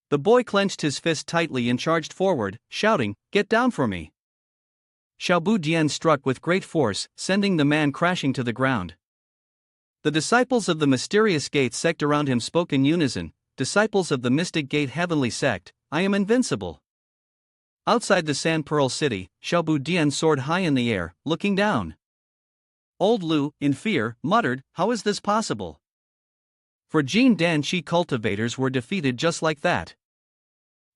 The boy clenched his fist tightly and charged forward, shouting, "Get down for me!" Xiaobu Dian struck with great force, sending the man crashing to the ground. The disciples of the mysterious gate sect around him spoke in unison, "Disciples of the mystic gate heavenly sect, I am invincible." Outside the Sand Pearl City, Xiaobu Dian soared high in the air, looking down. Old Lu, in fear, muttered, "How is this possible?" For Jin Dan Chi cultivators were defeated just like that.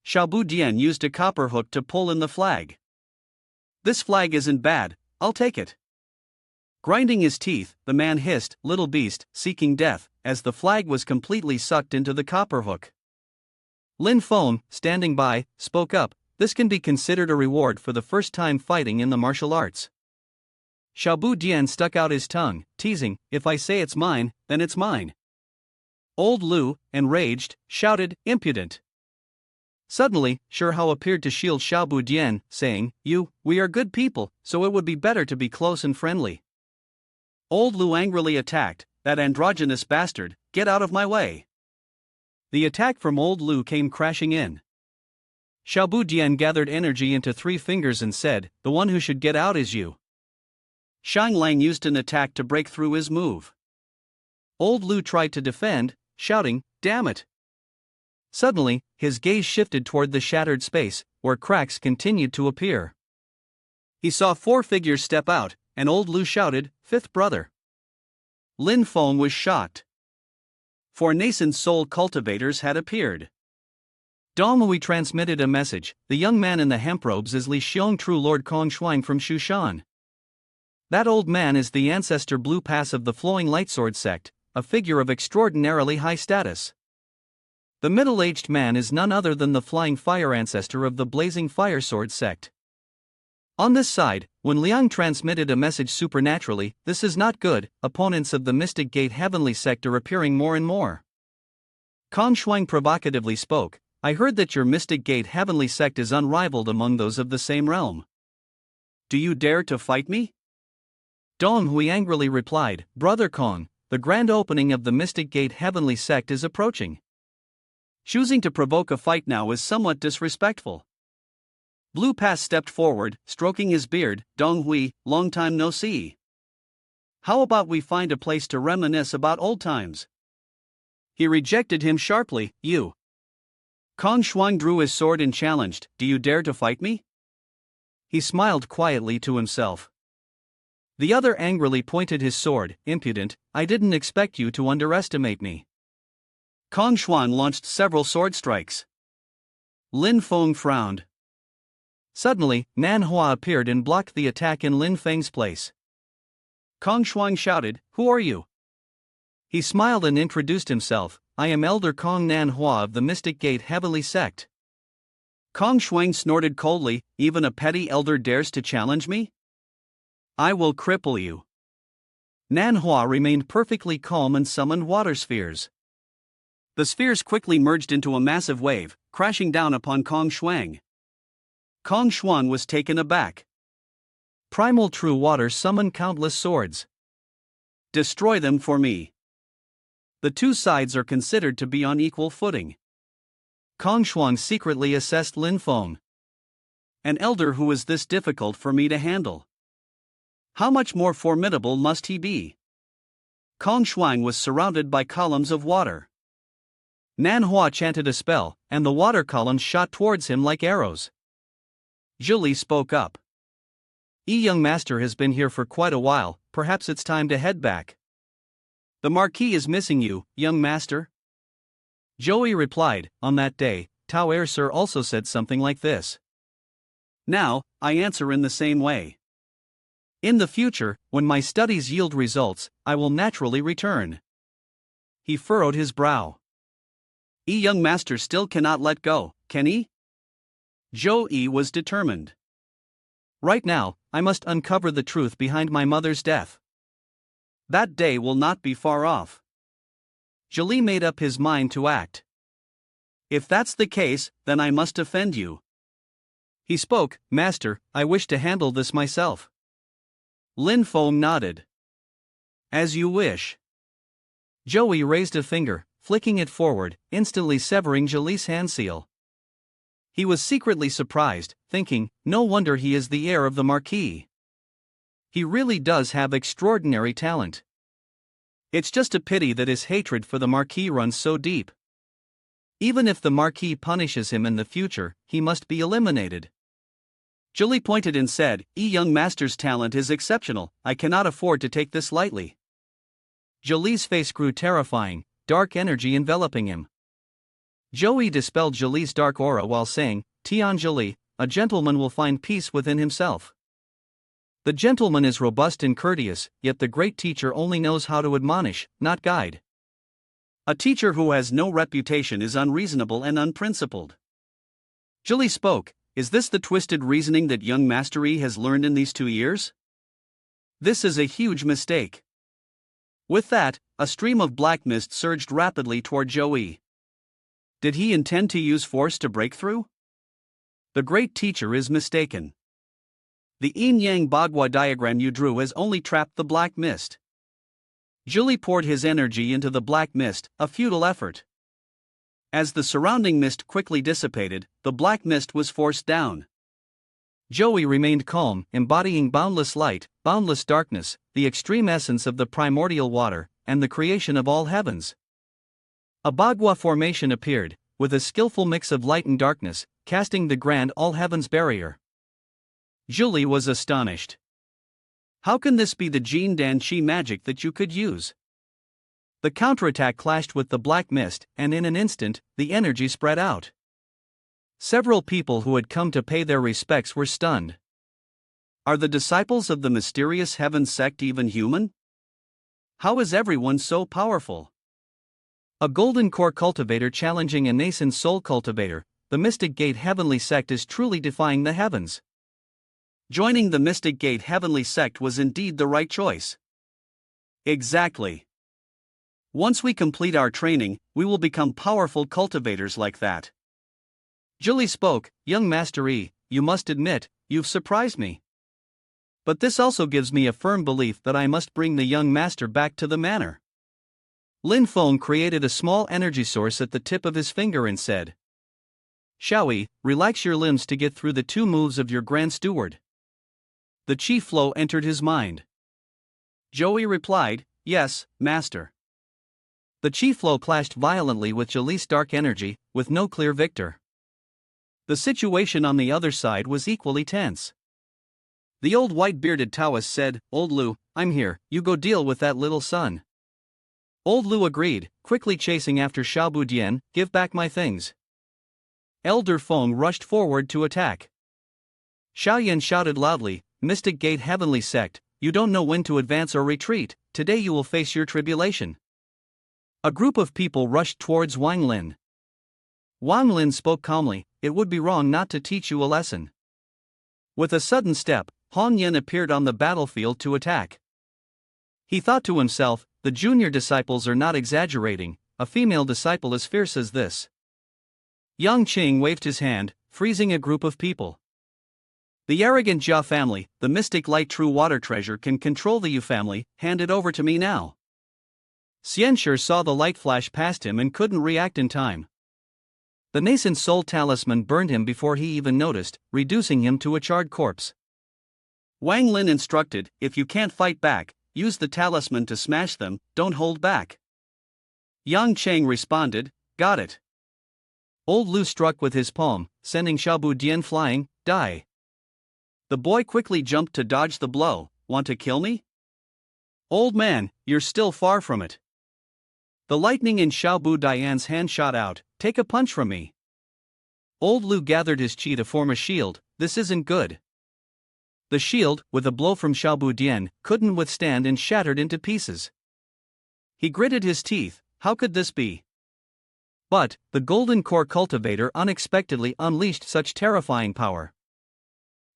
Xiaobu Dian used a copper hook to pull in the flag. "This flag isn't bad, I'll take it." Grinding his teeth, the man hissed, "Little beast, seeking death," as the flag was completely sucked into the copper hook. Lin Feng, standing by, spoke up, "This can be considered a reward for the first time fighting in the martial arts." Xiaobu Dian stuck out his tongue, teasing, "If I say it's mine, then it's mine." Old Lu, enraged, shouted, "Impudent!" Suddenly, Shihao appeared to shield Xiaobu Dian, saying, We are good people, so it would be better to be close and friendly." Old Lu angrily attacked, "That androgynous bastard, get out of my way!" The attack from Old Lu came crashing in. Xiaobu Dian gathered energy into 3 fingers and said, "The one who should get out is you." Shang Lang used an attack to break through his move. Old Lu tried to defend, shouting, "Damn it!" Suddenly, his gaze shifted toward the shattered space, where cracks continued to appear. He saw 4 figures step out, and Old Lu shouted, "Fifth brother." Lin Feng was shocked. 4 nascent soul cultivators had appeared. Donghui transmitted a message, "The young man in the hemp robes is Li Xiong, true Lord Kong Shuang from Shushan. That old man is the ancestor Blue Pass of the Flowing Lightsword sect, a figure of extraordinarily high status. The middle-aged man is none other than the Flying Fire ancestor of the Blazing Fire Sword sect." On this side, when Liang transmitted a message supernaturally, "This is not good," opponents of the Mystic Gate Heavenly sect are appearing more and more. Kong Shuang provocatively spoke, "I heard that your Mystic Gate Heavenly sect is unrivaled among those of the same realm. Do you dare to fight me?" Donghui angrily replied, "Brother Kong, the grand opening of the Mystic Gate Heavenly sect is approaching. Choosing to provoke a fight now is somewhat disrespectful." Blue Pass stepped forward, stroking his beard, "Donghui, long time no see. How about we find a place to reminisce about old times?" He rejected him sharply, "You." Kong Shuang drew his sword and challenged, "Do you dare to fight me?" He smiled quietly to himself. The other angrily pointed his sword, "Impudent, I didn't expect you to underestimate me." Kong Shuang launched several sword strikes. Lin Feng frowned. Suddenly, Manhwa appeared and blocked the attack in Lin Feng's place. Kong Shuang shouted, "Who are you?" He smiled and introduced himself, "I am Elder Kong Nanhua of the Mystic Gate Heavenly sect." Kong Shuang snorted coldly, "Even a petty elder dares to challenge me? I will cripple you." Nanhua remained perfectly calm and summoned water spheres. The spheres quickly merged into a massive wave, crashing down upon Kong Shuang. Kong Shuang was taken aback. Primal True Water summoned countless swords. "Destroy them for me." The 2 sides are considered to be on equal footing. Kong Shuang secretly assessed Lin Feng. "An elder who is this difficult for me to handle. How much more formidable must he be?" Kong Shuang was surrounded by columns of water. Nanhua chanted a spell, and the water columns shot towards him like arrows. Zhili spoke up. Young master has been here for quite a while, perhaps it's time to head back." "The Marquis is missing you, young master." Joey replied, "On that day, Tao Er Sir also said something like this. Now, I answer in the same way. In the future, when my studies yield results, I will naturally return." He furrowed his brow. Young master still cannot let go, can he?" Zhou was determined. "Right now, I must uncover the truth behind my mother's death. That day will not be far off." Zhili made up his mind to act. "If that's the case, then I must offend you." He spoke, "Master, I wish to handle this myself." Lin Feng nodded. "As you wish." Joey raised a finger, flicking it forward, instantly severing Joli's hand seal. He was secretly surprised, thinking, no wonder he is the heir of the Marquis. He really does have extraordinary talent. It's just a pity that his hatred for the Marquis runs so deep. Even if the Marquis punishes him in the future, he must be eliminated. Joli pointed and said, young master's talent is exceptional, I cannot afford to take this lightly. Joli's face grew terrifying, dark energy enveloping him. Joey dispelled Joli's dark aura while saying, Tian Joli, a gentleman will find peace within himself. The gentleman is robust and courteous, yet the great teacher only knows how to admonish, not guide. A teacher who has no reputation is unreasonable and unprincipled. Joli spoke, is this the twisted reasoning that young Mastery has learned in these 2 years? This is a huge mistake. With that, a stream of black mist surged rapidly toward Joey. Did he intend to use force to break through? The great teacher is mistaken. The yin-yang bagua diagram you drew has only trapped the black mist. Joli poured his energy into the black mist, a futile effort. As the surrounding mist quickly dissipated, the black mist was forced down. Joey remained calm, embodying boundless light, boundless darkness, the extreme essence of the primordial water, and the creation of all heavens. A bagua formation appeared, with a skillful mix of light and darkness, casting the grand all heavens barrier. Joli was astonished. How can this be the Jin Dan Chi magic that you could use? The counterattack clashed with the black mist, and in an instant, the energy spread out. Several people who had come to pay their respects were stunned. Are the disciples of the mysterious heaven sect even human? How is everyone so powerful? A golden core cultivator challenging a nascent soul cultivator, the Mystic Gate Heavenly Sect is truly defying the heavens. Joining the Mystic Gate Heavenly Sect was indeed the right choice. Exactly. Once we complete our training, we will become powerful cultivators like that. Joli spoke, young Master E, you must admit, you've surprised me. But this also gives me a firm belief that I must bring the young master back to the manor. Lin Feng created a small energy source at the tip of his finger and said, Shall we, relax your limbs to get through the 2 moves of your Grand Steward? The chi flow entered his mind. Joey replied, yes, master. The chi flow clashed violently with Joli's dark energy, with no clear victor. The situation on the other side was equally tense. The old white-bearded Taoist said, Old Lu, I'm here, you go deal with that little son. Old Lu agreed, quickly chasing after Xiaobu Dian, give back my things. Elder Feng rushed forward to attack. Xiaoyan shouted loudly, Mystic Gate Heavenly Sect, you don't know when to advance or retreat, today you will face your tribulation. A group of people rushed towards Wang Lin. Wang Lin spoke calmly, it would be wrong not to teach you a lesson. With a sudden step, Han Yen appeared on the battlefield to attack. He thought to himself, the junior disciples are not exaggerating, a female disciple as fierce as this. Yang Qing waved his hand, freezing a group of people. The arrogant Jia family, the mystic light true water treasure can control the Yu family, hand it over to me now. Xianxer saw the light flash past him and couldn't react in time. The nascent soul talisman burned him before he even noticed, reducing him to a charred corpse. Wang Lin instructed, if you can't fight back, use the talisman to smash them, don't hold back. Yang Cheng responded, got it. Old Lu struck with his palm, sending Xiaobu Dian flying, die. The boy quickly jumped to dodge the blow, want to kill me? Old man, you're still far from it. The lightning in Xiaobu Dian's hand shot out, take a punch from me. Old Lu gathered his chi to form a shield, this isn't good. The shield, with a blow from Xiaobu Dian, couldn't withstand and shattered into pieces. He gritted his teeth, how could this be? But, the golden core cultivator unexpectedly unleashed such terrifying power.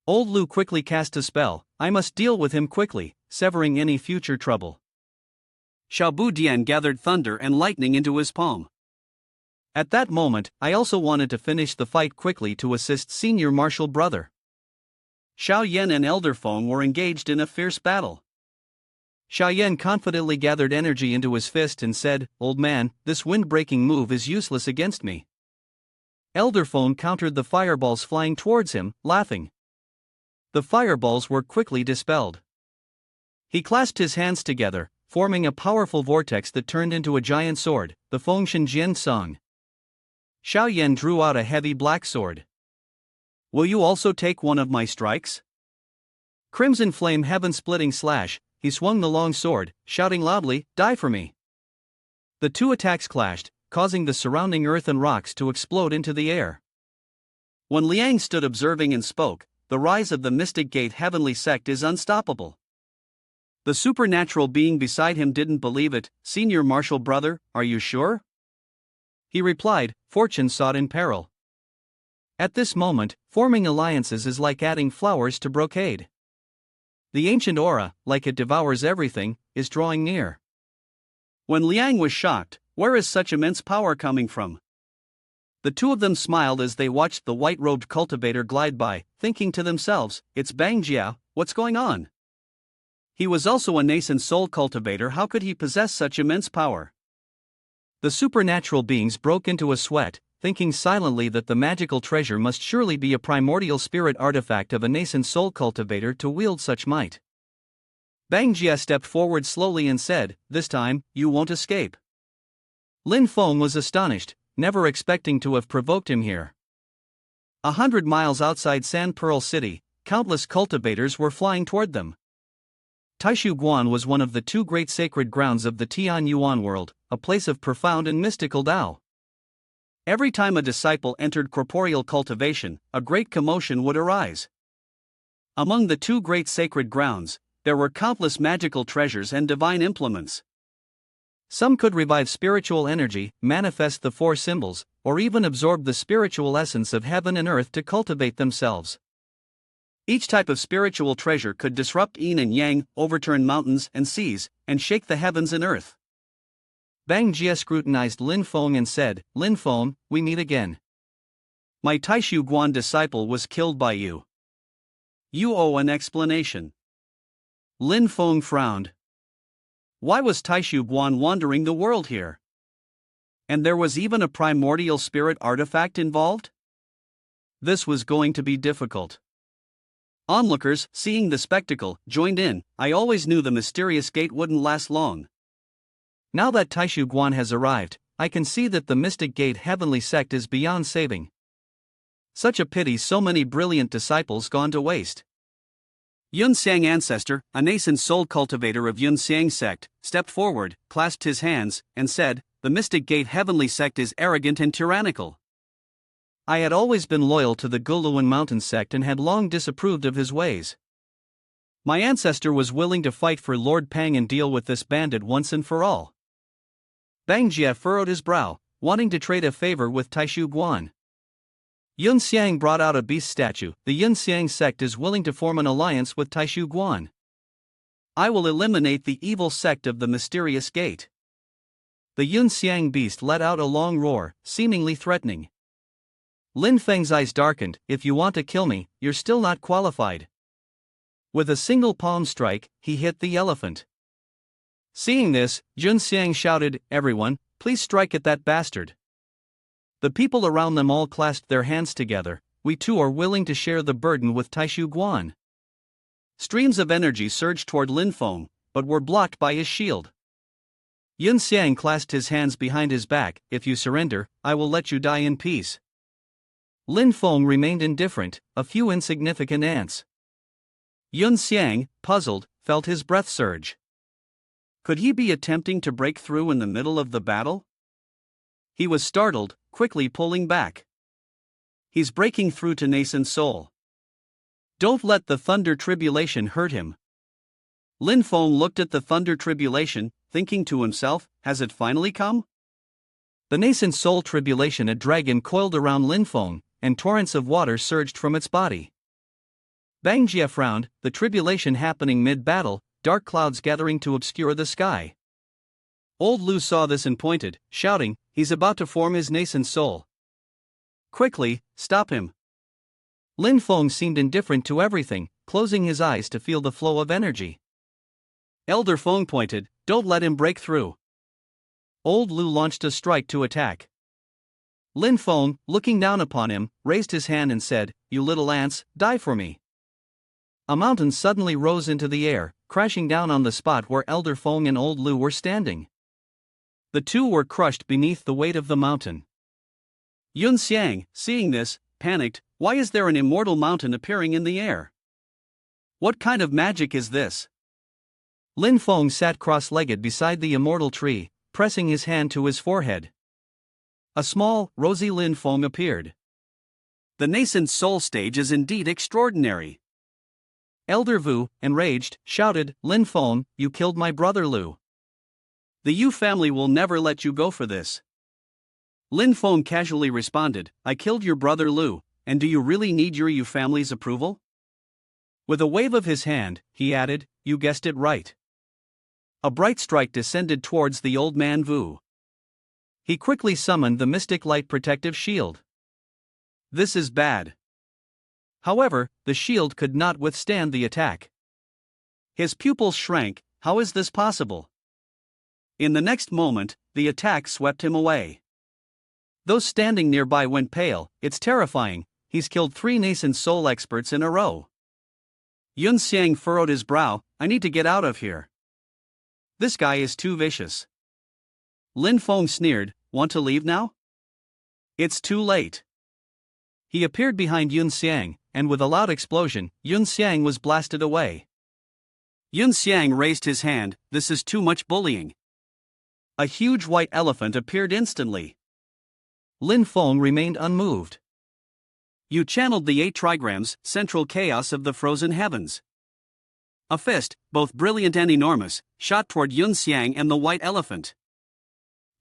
Old Lu quickly cast a spell, I must deal with him quickly, severing any future trouble. Xiaobu Dian gathered thunder and lightning into his palm. At that moment, I also wanted to finish the fight quickly to assist senior martial brother. Xiao Yan and Elder Feng were engaged in a fierce battle. Xiaoyan confidently gathered energy into his fist and said, "Old man, this wind-breaking move is useless against me." Elder Phone countered the fireballs flying towards him, laughing. The fireballs were quickly dispelled. He clasped his hands together, forming a powerful vortex that turned into a giant sword, the Fengshen Jian Song. Xiaoyan drew out a heavy black sword. "Will you also take one of my strikes?" Crimson flame heaven-splitting slash, he swung the long sword, shouting loudly, "Die for me!" The two attacks clashed, causing the surrounding earth and rocks to explode into the air. When Liang stood observing and spoke, "The rise of the Mystic Gate Heavenly Sect is unstoppable." The supernatural being beside him didn't believe it. "Senior Marshal Brother, are you sure?" He replied, "Fortune sought in peril." At this moment, forming alliances is like adding flowers to brocade. The ancient aura, like it devours everything, is drawing near. When Liang was shocked, where is such immense power coming from? The two of them smiled as they watched the white-robed cultivator glide by, thinking to themselves, "It's Bang Jia, what's going on?" He was also a nascent soul cultivator. How could he possess such immense power? The supernatural beings broke into a sweat, thinking silently that the magical treasure must surely be a primordial spirit artifact of a nascent soul cultivator to wield such might. Bang Jia stepped forward slowly and said, "This time, you won't escape." Lin Feng was astonished, never expecting to have provoked him here. 100 miles outside San Pearl City, countless cultivators were flying toward them. Taishu Guan was one of the two great sacred grounds of the Tian Yuan world, a place of profound and mystical Tao. Every time a disciple entered corporeal cultivation, a great commotion would arise. Among the two great sacred grounds, there were countless magical treasures and divine implements. Some could revive spiritual energy, manifest the four symbols, or even absorb the spiritual essence of heaven and earth to cultivate themselves. Each type of spiritual treasure could disrupt yin and yang, overturn mountains and seas, and shake the heavens and earth. Bang Jia scrutinized Lin Feng and said, "Lin Feng, we meet again. My Taishu Guan disciple was killed by you. You owe an explanation." Lin Feng frowned. Why was Taishu Guan wandering the world here? And there was even a primordial spirit artifact involved? This was going to be difficult. Onlookers, seeing the spectacle, joined in. "I always knew the mysterious gate wouldn't last long. Now that Taishu Guan has arrived, I can see that the Mystic Gate Heavenly Sect is beyond saving. Such a pity so many brilliant disciples gone to waste." Yun Xiang Ancestor, a nascent soul cultivator of Yun Xiang sect, stepped forward, clasped his hands, and said, "The Mystic Gate Heavenly Sect is arrogant and tyrannical. I had always been loyal to the Guluan Mountain sect and had long disapproved of his ways. My ancestor was willing to fight for Lord Pang and deal with this bandit once and for all." Bang Jia furrowed his brow, wanting to trade a favor with Taishu Guan. Yun Xiang brought out a beast statue. "The Yun Xiang sect is willing to form an alliance with Taishu Guan. I will eliminate the evil sect of the mysterious gate." The Yun Xiang beast let out a long roar, seemingly threatening. Lin Feng's eyes darkened. "If you want to kill me, you're still not qualified." With a single palm strike, he hit the elephant. Seeing this, Yun Xiang shouted, "Everyone, please strike at that bastard." The people around them all clasped their hands together. "We too are willing to share the burden with Taishu Guan." Streams of energy surged toward Lin Feng, but were blocked by his shield. Yun Xiang clasped his hands behind his back. "If you surrender, I will let you die in peace." Lin Feng remained indifferent, a few insignificant ants. Yun Xiang, puzzled, felt his breath surge. Could he be attempting to break through in the middle of the battle? He was startled, quickly pulling back. He's breaking through to nascent soul. Don't let the thunder tribulation hurt him. Lin Feng looked at the thunder tribulation, thinking to himself, has it finally come? The nascent soul tribulation, a dragon coiled around Lin Feng, and torrents of water surged from its body. Bang Jia frowned, the tribulation happening mid-battle, dark clouds gathering to obscure the sky. Old Lu saw this and pointed, shouting, "He's about to form his nascent soul. Quickly, stop him." Lin Feng seemed indifferent to everything, closing his eyes to feel the flow of energy. Elder Feng pointed, "Don't let him break through." Old Lu launched a strike to attack. Lin Feng, looking down upon him, raised his hand and said, "You little ants, die for me." A mountain suddenly rose into the air, crashing down on the spot where Elder Feng and Old Lu were standing. The two were crushed beneath the weight of the mountain. Yun Xiang, seeing this, panicked. Why is there an immortal mountain appearing in the air? What kind of magic is this? Lin Feng sat cross-legged beside the immortal tree, pressing his hand to his forehead. A small, rosy Lin Feng appeared. The nascent soul stage is indeed extraordinary. Elder Vu, enraged, shouted, "Lin Feng, you killed my brother Lu. The Yu family will never let you go for this." Lin Feng casually responded, "I killed your brother Lu, and do you really need your Yu family's approval?" With a wave of his hand, he added, "You guessed it right." A bright strike descended towards the old man Vu. He quickly summoned the mystic light protective shield. This is bad. However, the shield could not withstand the attack. His pupils shrank. How is this possible? In the next moment, the attack swept him away. Those standing nearby went pale. It's terrifying, he's killed 3 nascent soul experts in a row. Yun Xiang furrowed his brow. I need to get out of here. This guy is too vicious. Lin Feng sneered, want to leave now? It's too late. He appeared behind Yun Xiang, and with a loud explosion, Yun Xiang was blasted away. Yun Xiang raised his hand, this is too much bullying. A huge white elephant appeared instantly. Lin Feng remained unmoved. You channeled the 8 trigrams, central chaos of the frozen heavens. A fist, both brilliant and enormous, shot toward Yun Xiang and the white elephant.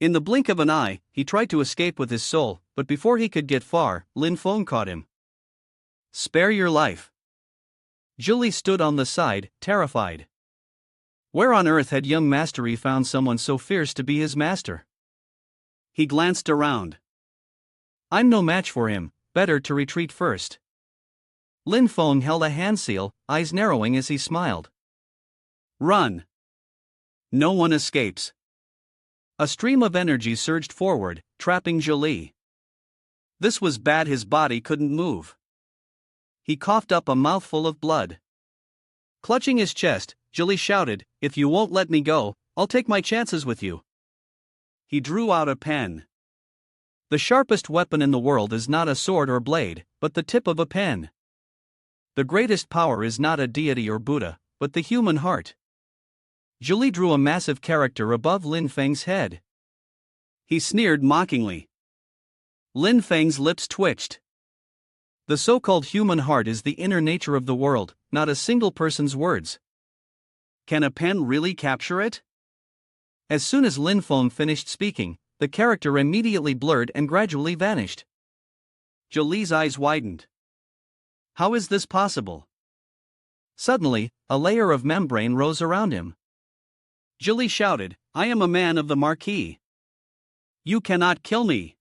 In the blink of an eye, he tried to escape with his soul, but before he could get far, Lin Feng caught him. Spare your life. Julie stood on the side, terrified. Where on earth had young Mastery found someone so fierce to be his master? He glanced around. I'm no match for him, better to retreat first. Lin Feng held a hand seal, eyes narrowing as he smiled. Run. No one escapes. A stream of energy surged forward, trapping Julie. This was bad, his body couldn't move. He coughed up a mouthful of blood. Clutching his chest, Julie shouted, if you won't let me go, I'll take my chances with you. He drew out a pen. The sharpest weapon in the world is not a sword or blade, but the tip of a pen. The greatest power is not a deity or Buddha, but the human heart. Julie drew a massive character above Lin Feng's head. He sneered mockingly. Lin Feng's lips twitched. The so-called human heart is the inner nature of the world, not a single person's words. Can a pen really capture it? As soon as Lin Feng finished speaking, the character immediately blurred and gradually vanished. Julie's eyes widened. How is this possible? Suddenly, a layer of membrane rose around him. Julie shouted, I am a man of the marquee. You cannot kill me.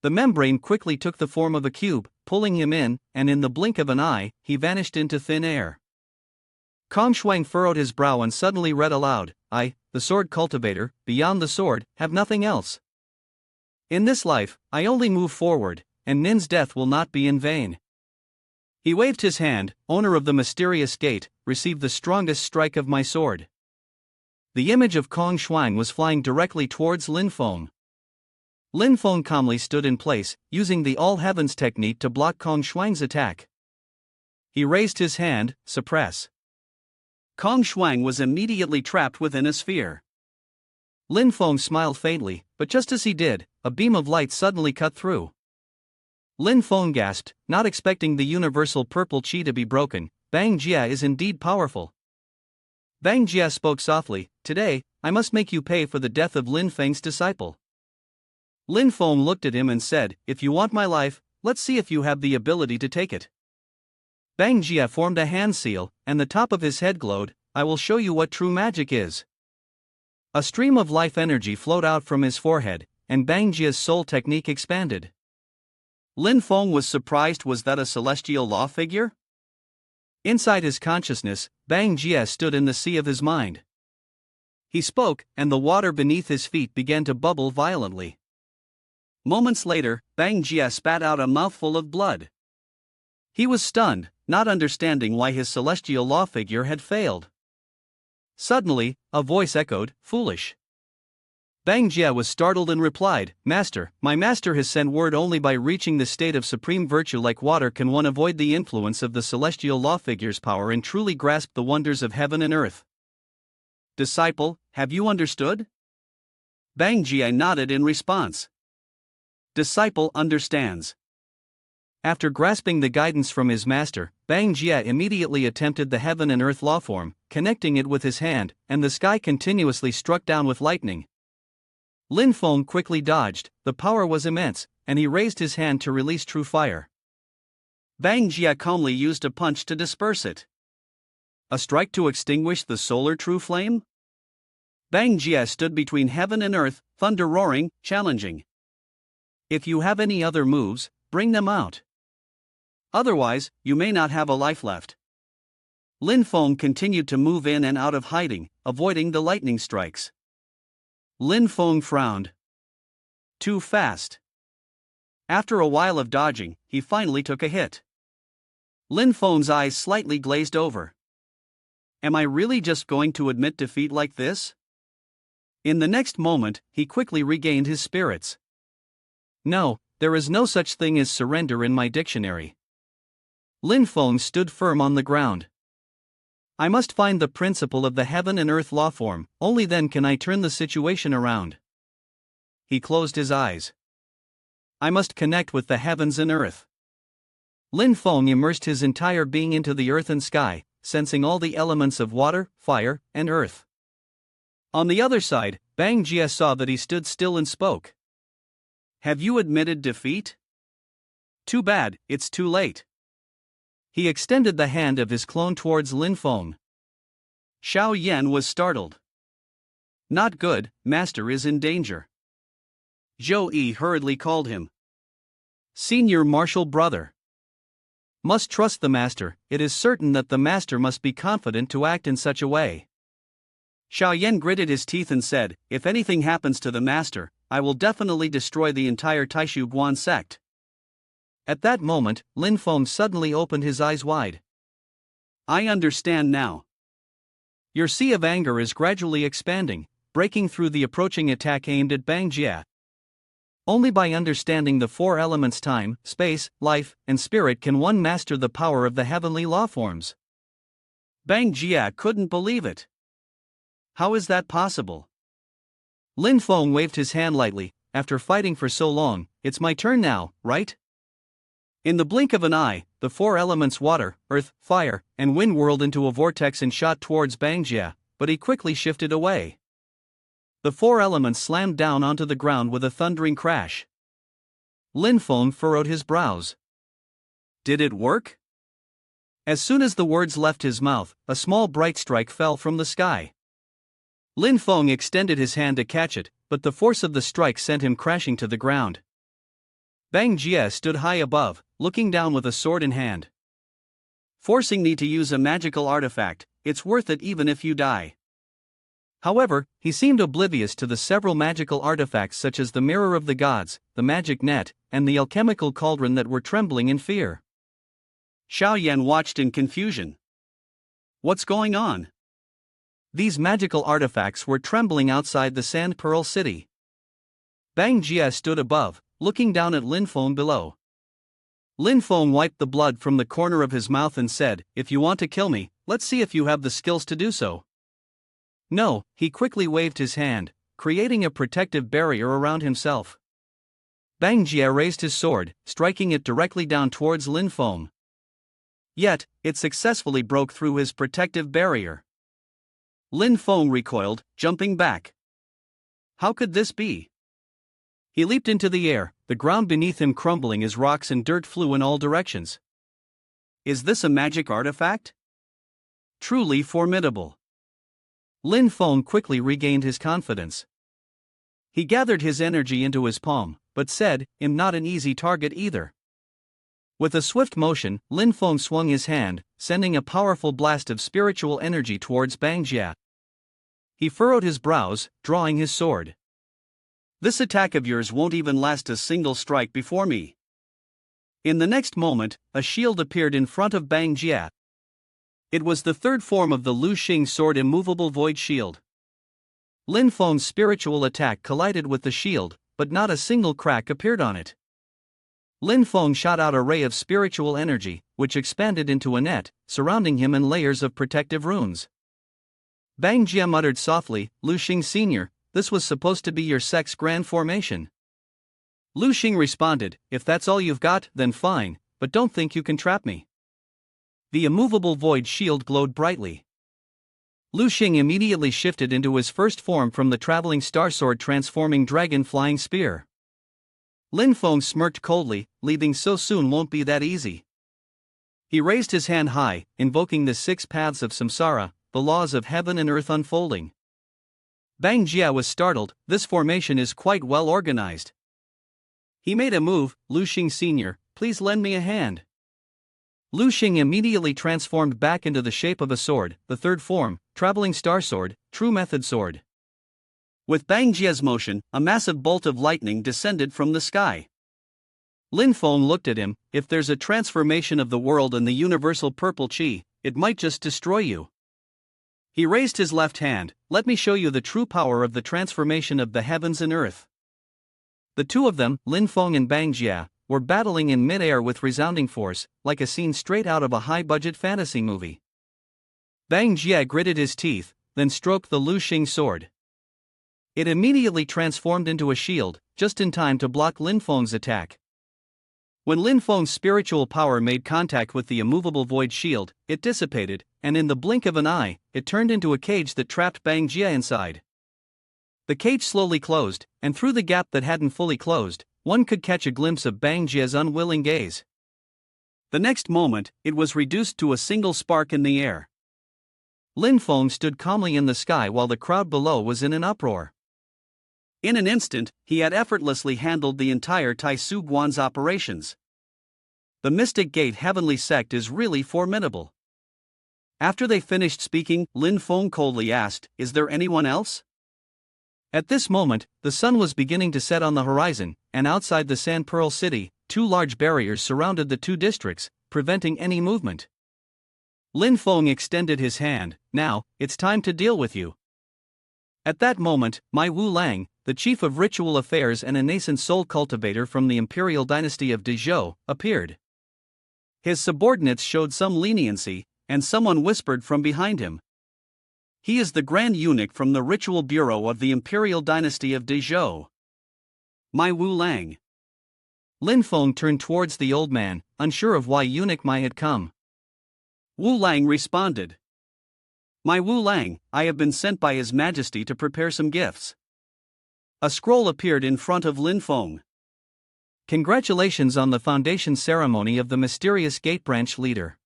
The membrane quickly took the form of a cube, pulling him in, and in the blink of an eye, he vanished into thin air. Kong Shuang furrowed his brow and suddenly read aloud, I, the sword cultivator, beyond the sword, have nothing else. In this life, I only move forward, and Nin's death will not be in vain. He waved his hand, owner of the mysterious gate, receive the strongest strike of my sword. The image of Kong Shuang was flying directly towards Lin Feng. Lin Feng calmly stood in place, using the All Heavens technique to block Kong Shuang's attack. He raised his hand, suppress. Kong Shuang was immediately trapped within a sphere. Lin Feng smiled faintly, but just as he did, a beam of light suddenly cut through. Lin Feng gasped, not expecting the universal purple chi to be broken. Bang Jia is indeed powerful. Bang Jia spoke softly, today, I must make you pay for the death of Lin Feng's disciple. Lin Feng looked at him and said, if you want my life, let's see if you have the ability to take it. Bang Jia formed a hand seal, and the top of his head glowed, I will show you what true magic is. A stream of life energy flowed out from his forehead, and Bang Jia's soul technique expanded. Lin Feng was surprised, was that a celestial law figure? Inside his consciousness, Bang Jie stood in the sea of his mind. He spoke, and the water beneath his feet began to bubble violently. Moments later, Bang Jie spat out a mouthful of blood. He was stunned, not understanding why his celestial law figure had failed. Suddenly, a voice echoed, "Foolish." Bang Jie was startled and replied, "Master, my master has sent word only by reaching the state of supreme virtue like water can one avoid the influence of the celestial law figure's power and truly grasp the wonders of heaven and earth." "Disciple, have you understood?" Bang Jie nodded in response. Disciple understands. After grasping the guidance from his master, Bang Jie immediately attempted the heaven and earth lawform, connecting it with his hand, and the sky continuously struck down with lightning. Lin Feng quickly dodged, the power was immense, and he raised his hand to release true fire. Bang Jie calmly used a punch to disperse it. A strike to extinguish the solar true flame? Bang Jie stood between heaven and earth, thunder roaring, challenging. "If you have any other moves, bring them out. Otherwise, you may not have a life left." Lin Feng continued to move in and out of hiding, avoiding the lightning strikes. Lin Feng frowned. Too fast. After a while of dodging, he finally took a hit. Lin Feng's eyes slightly glazed over. Am I really just going to admit defeat like this? In the next moment, he quickly regained his spirits. No, there is no such thing as surrender in my dictionary. Lin Feng stood firm on the ground. I must find the principle of the heaven and earth lawform, only then can I turn the situation around. He closed his eyes. I must connect with the heavens and earth. Lin Feng immersed his entire being into the earth and sky, sensing all the elements of water, fire, and earth. On the other side, Bang Jie saw that he stood still and spoke. Have you admitted defeat? Too bad, it's too late. He extended the hand of his clone towards Lin Feng. Xiao Yan was startled. Not good, master is in danger. Zhou Yi hurriedly called him. Senior martial brother. Must trust the master, it is certain that the master must be confident to act in such a way. Xiao Yan gritted his teeth and said, if anything happens to the master, I will definitely destroy the entire Taishu Guan sect. At that moment, Lin Feng suddenly opened his eyes wide. I understand now. Your sea of anger is gradually expanding, breaking through the approaching attack aimed at Bang Jie. Only by understanding the four elements time, space, life, and spirit can one master the power of the heavenly lawforms. Bang Jie couldn't believe it. How is that possible? Lin Feng waved his hand lightly. After fighting for so long, it's my turn now, right? In the blink of an eye, the four elements water, earth, fire, and wind whirled into a vortex and shot towards Bang Jie, but he quickly shifted away. The four elements slammed down onto the ground with a thundering crash. Lin Feng furrowed his brows. Did it work? As soon as the words left his mouth, a small bright strike fell from the sky. Lin Feng extended his hand to catch it, but the force of the strike sent him crashing to the ground. Bang Jie stood high above, looking down with a sword in hand. Forcing me to use a magical artifact, it's worth it even if you die. However, he seemed oblivious to the several magical artifacts such as the Mirror of the Gods, the Magic Net, and the alchemical cauldron that were trembling in fear. Xiao Yan watched in confusion. What's going on? These magical artifacts were trembling outside the Sand Pearl City. Bang Jie stood above, looking down at Lin Feng below. Lin Feng wiped the blood from the corner of his mouth and said, if you want to kill me, let's see if you have the skills to do so. No, he quickly waved his hand, creating a protective barrier around himself. Bang Jie raised his sword, striking it directly down towards Lin Feng. Yet, it successfully broke through his protective barrier. Lin Feng recoiled, jumping back. How could this be? He leaped into the air, the ground beneath him crumbling as rocks and dirt flew in all directions. Is this a magic artifact? Truly formidable. Lin Feng quickly regained his confidence. He gathered his energy into his palm, but said, I'm not an easy target either. With a swift motion, Lin Feng swung his hand, sending a powerful blast of spiritual energy towards Bang Jia. He furrowed his brows, drawing his sword. This attack of yours won't even last a single strike before me. In the next moment, a shield appeared in front of Bang Jia. It was the third form of the Lu Xing sword immovable void shield. Lin Feng's spiritual attack collided with the shield, but not a single crack appeared on it. Lin Feng shot out a ray of spiritual energy, which expanded into a net, surrounding him in layers of protective runes. Bang Jia muttered softly, "Lu Xing Sr., this was supposed to be your sex grand formation." Lu Xing responded, "If that's all you've got, then fine, but don't think you can trap me." The immovable void shield glowed brightly. Lu Xing immediately shifted into his first form from the traveling starsword transforming dragon flying spear. Lin Feng smirked coldly, "Leaving so soon won't be that easy." He raised his hand high, invoking the 6 paths of samsara, the laws of heaven and earth unfolding. Bang Jia was startled, "This formation is quite well organized." He made a move, "Lu Xing Sr., please lend me a hand." Lu Xing immediately transformed back into the shape of a sword, the third form, traveling star sword, true method sword. With Bang Jia's motion, a massive bolt of lightning descended from the sky. Lin Feng looked at him, "If there's a transformation of the world in the universal purple chi, it might just destroy you." He raised his left hand, "Let me show you the true power of the transformation of the heavens and earth." The two of them, Lin Feng and Bang Jia, were battling in mid-air with resounding force, like a scene straight out of a high-budget fantasy movie. Bang Jia gritted his teeth, then stroked the Lu Xing sword. It immediately transformed into a shield, just in time to block Lin Feng's attack. When Lin Feng's spiritual power made contact with the immovable void shield, it dissipated, and in the blink of an eye, it turned into a cage that trapped Bang Jia inside. The cage slowly closed, and through the gap that hadn't fully closed, one could catch a glimpse of Bang Jia's unwilling gaze. The next moment, it was reduced to a single spark in the air. Lin Feng stood calmly in the sky while the crowd below was in an uproar. In an instant, he had effortlessly handled the entire Tai Su Guan's operations. The Mystic Gate Heavenly Sect is really formidable. After they finished speaking, Lin Feng coldly asked, "Is there anyone else?" At this moment, the sun was beginning to set on the horizon, and outside the Sand Pearl City, 2 large barriers surrounded the 2 districts, preventing any movement. Lin Feng extended his hand, "Now, it's time to deal with you." At that moment, Mai Wu Lang, the chief of ritual affairs and a nascent soul cultivator from the imperial dynasty of Dezhou, appeared. His subordinates showed some leniency, and someone whispered from behind him, "He is the Grand Eunuch from the Ritual Bureau of the Imperial Dynasty of Dezhou. Mai Wu Lang." Lin Feng turned towards the old man, unsure of why Eunuch Mai had come. Wu Lang responded, "Mai Wu Lang, I have been sent by His Majesty to prepare some gifts." A scroll appeared in front of Lin Feng. "Congratulations on the foundation ceremony of the mysterious gate branch leader.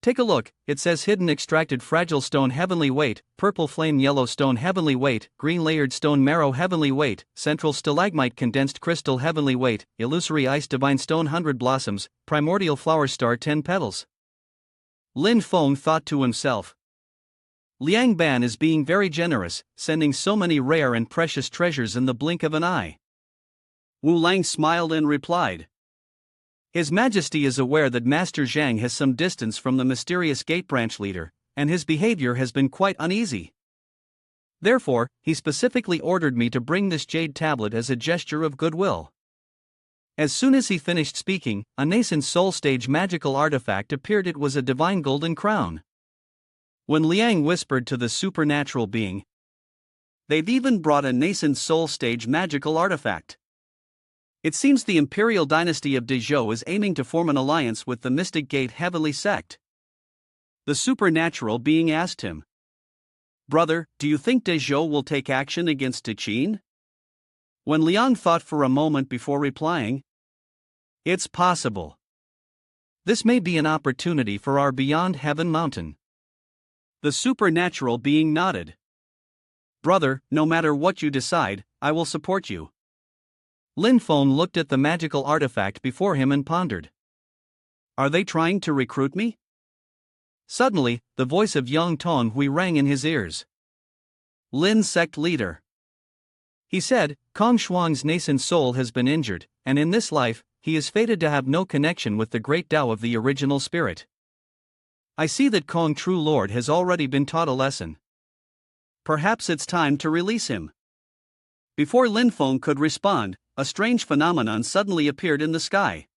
Take a look, it says hidden extracted fragile stone heavenly weight, purple flame yellow stone heavenly weight, green layered stone marrow heavenly weight, central stalagmite condensed crystal heavenly weight, illusory ice divine stone 100 blossoms, primordial flower star 10 petals." Lin Feng thought to himself, "Liang Ban is being very generous, sending so many rare and precious treasures in the blink of an eye." Wu Lang smiled and replied, "His Majesty is aware that Master Zhang has some distance from the mysterious gate branch leader, and his behavior has been quite uneasy. Therefore, he specifically ordered me to bring this jade tablet as a gesture of goodwill." As soon as he finished speaking, a nascent soul stage magical artifact appeared. It was a divine golden crown. When Liang whispered to the supernatural being, "They've even brought a nascent soul stage magical artifact. It seems the Imperial Dynasty of Dezhou is aiming to form an alliance with the Mystic Gate Heavenly Sect." The supernatural being asked him, "Brother, do you think Dezhou will take action against Tichin?" When Liang thought for a moment before replying, "It's possible. This may be an opportunity for our Beyond Heaven Mountain." The supernatural being nodded. "Brother, no matter what you decide, I will support you." Lin Feng looked at the magical artifact before him and pondered. Are they trying to recruit me? Suddenly, the voice of young Tonhui rang in his ears. Lin sect leader. He said, Kong Shuang's nascent soul has been injured, and in this life, he is fated to have no connection with the great Tao of the original spirit. I see that Kong True Lord has already been taught a lesson. Perhaps it's time to release him. Before Lin Feng could respond, a strange phenomenon suddenly appeared in the sky.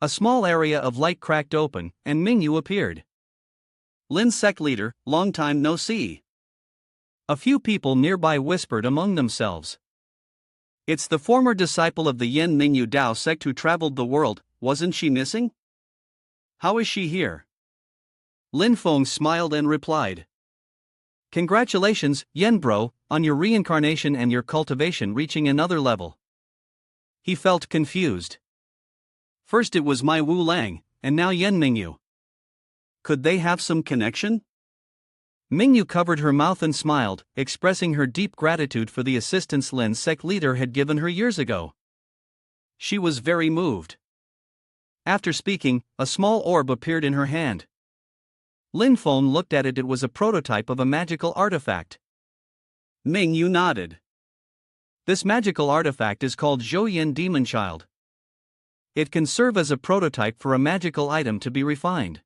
A small area of light cracked open, and Mingyu appeared. Lin sect leader, long time no see. A few people nearby whispered among themselves. It's the former disciple of the Yin Mingyu Dao sect who traveled the world, wasn't she missing? How is she here? Lin Feng smiled and replied. Congratulations, Yen bro, on your reincarnation and your cultivation reaching another level. He felt confused. First it was my Wu Lang, and now Yen Mingyu. Could they have some connection? Mingyu covered her mouth and smiled, expressing her deep gratitude for the assistance Lin's sect leader had given her years ago. She was very moved. After speaking, a small orb appeared in her hand. Lin Feng looked at it. It was a prototype of a magical artifact. Mingyu nodded. This magical artifact is called Zhouyin Demon Child. It can serve as a prototype for a magical item to be refined.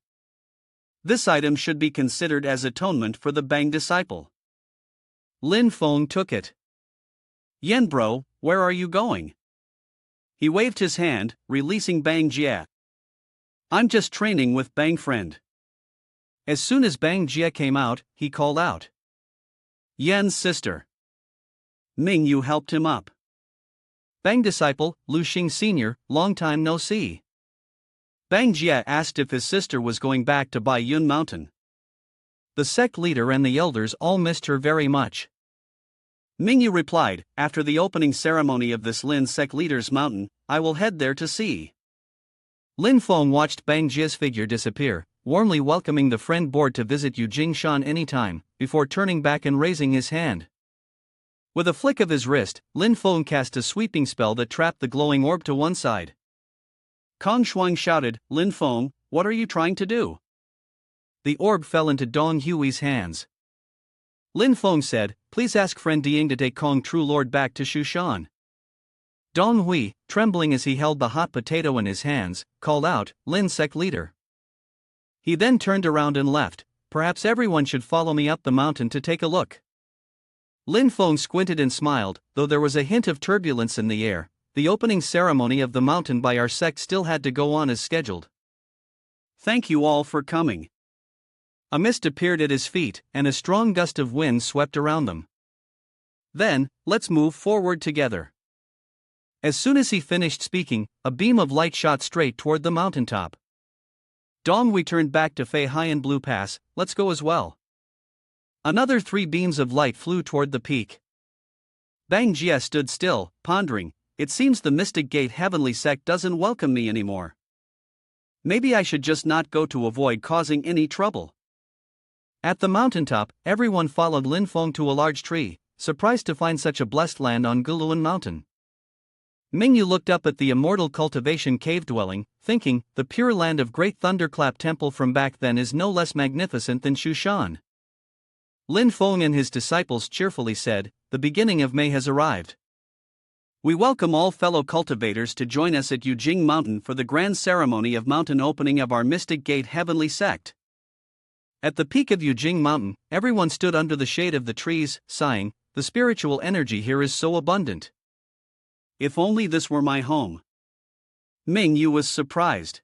This item should be considered as atonement for the Bang disciple. Lin Feng took it. Yen bro, where are you going? He waved his hand, releasing Bang Jie. I'm just training with Bang friend. As soon as Bang Jie came out, he called out. Yen's sister. Mingyu helped him up. Bang disciple, Lu Xing Sr., long time no see. Bang Jie asked if his sister was going back to Bai Yun Mountain. The sect leader and the elders all missed her very much. Mingyu replied, after the opening ceremony of this Lin sect leader's mountain, I will head there to see. Lin Feng watched Bang Jie's figure disappear, warmly welcoming the friend board to visit Yujing Shan anytime, before turning back and raising his hand. With a flick of his wrist, Lin Feng cast a sweeping spell that trapped the glowing orb to one side. Kong Shuang shouted, Lin Feng, what are you trying to do? The orb fell into Dong Hui's hands. Lin Feng said, please ask friend Diying to take Kong True Lord back to Shushan. Dong Hui, trembling as he held the hot potato in his hands, called out, Lin sect leader. He then turned around and left. Perhaps everyone should follow me up the mountain to take a look. Lin Feng squinted and smiled, though there was a hint of turbulence in the air. The opening ceremony of the mountain by our sect still had to go on as scheduled. Thank you all for coming. A mist appeared at his feet, and a strong gust of wind swept around them. Then, let's move forward together. As soon as he finished speaking, a beam of light shot straight toward the mountaintop. Dong we turned back to Fei Haiyan Blue Pass, let's go as well. Another 3 beams of light flew toward the peak. Bang Jie stood still, pondering. It seems the Mystic Gate Heavenly Sect doesn't welcome me anymore. Maybe I should just not go to avoid causing any trouble. At the mountaintop, everyone followed Lin Feng to a large tree, surprised to find such a blessed land on Guluan Mountain. Mingyu looked up at the immortal cultivation cave dwelling, thinking, the pure land of Great Thunderclap Temple from back then is no less magnificent than Shushan. Lin Feng and his disciples cheerfully said, the beginning of May has arrived. We welcome all fellow cultivators to join us at Yujing Mountain for the grand ceremony of mountain opening of our Mystic Gate Heavenly Sect. At the peak of Yujing Mountain, everyone stood under the shade of the trees, sighing, the spiritual energy here is so abundant. If only this were my home. Mingyu was surprised.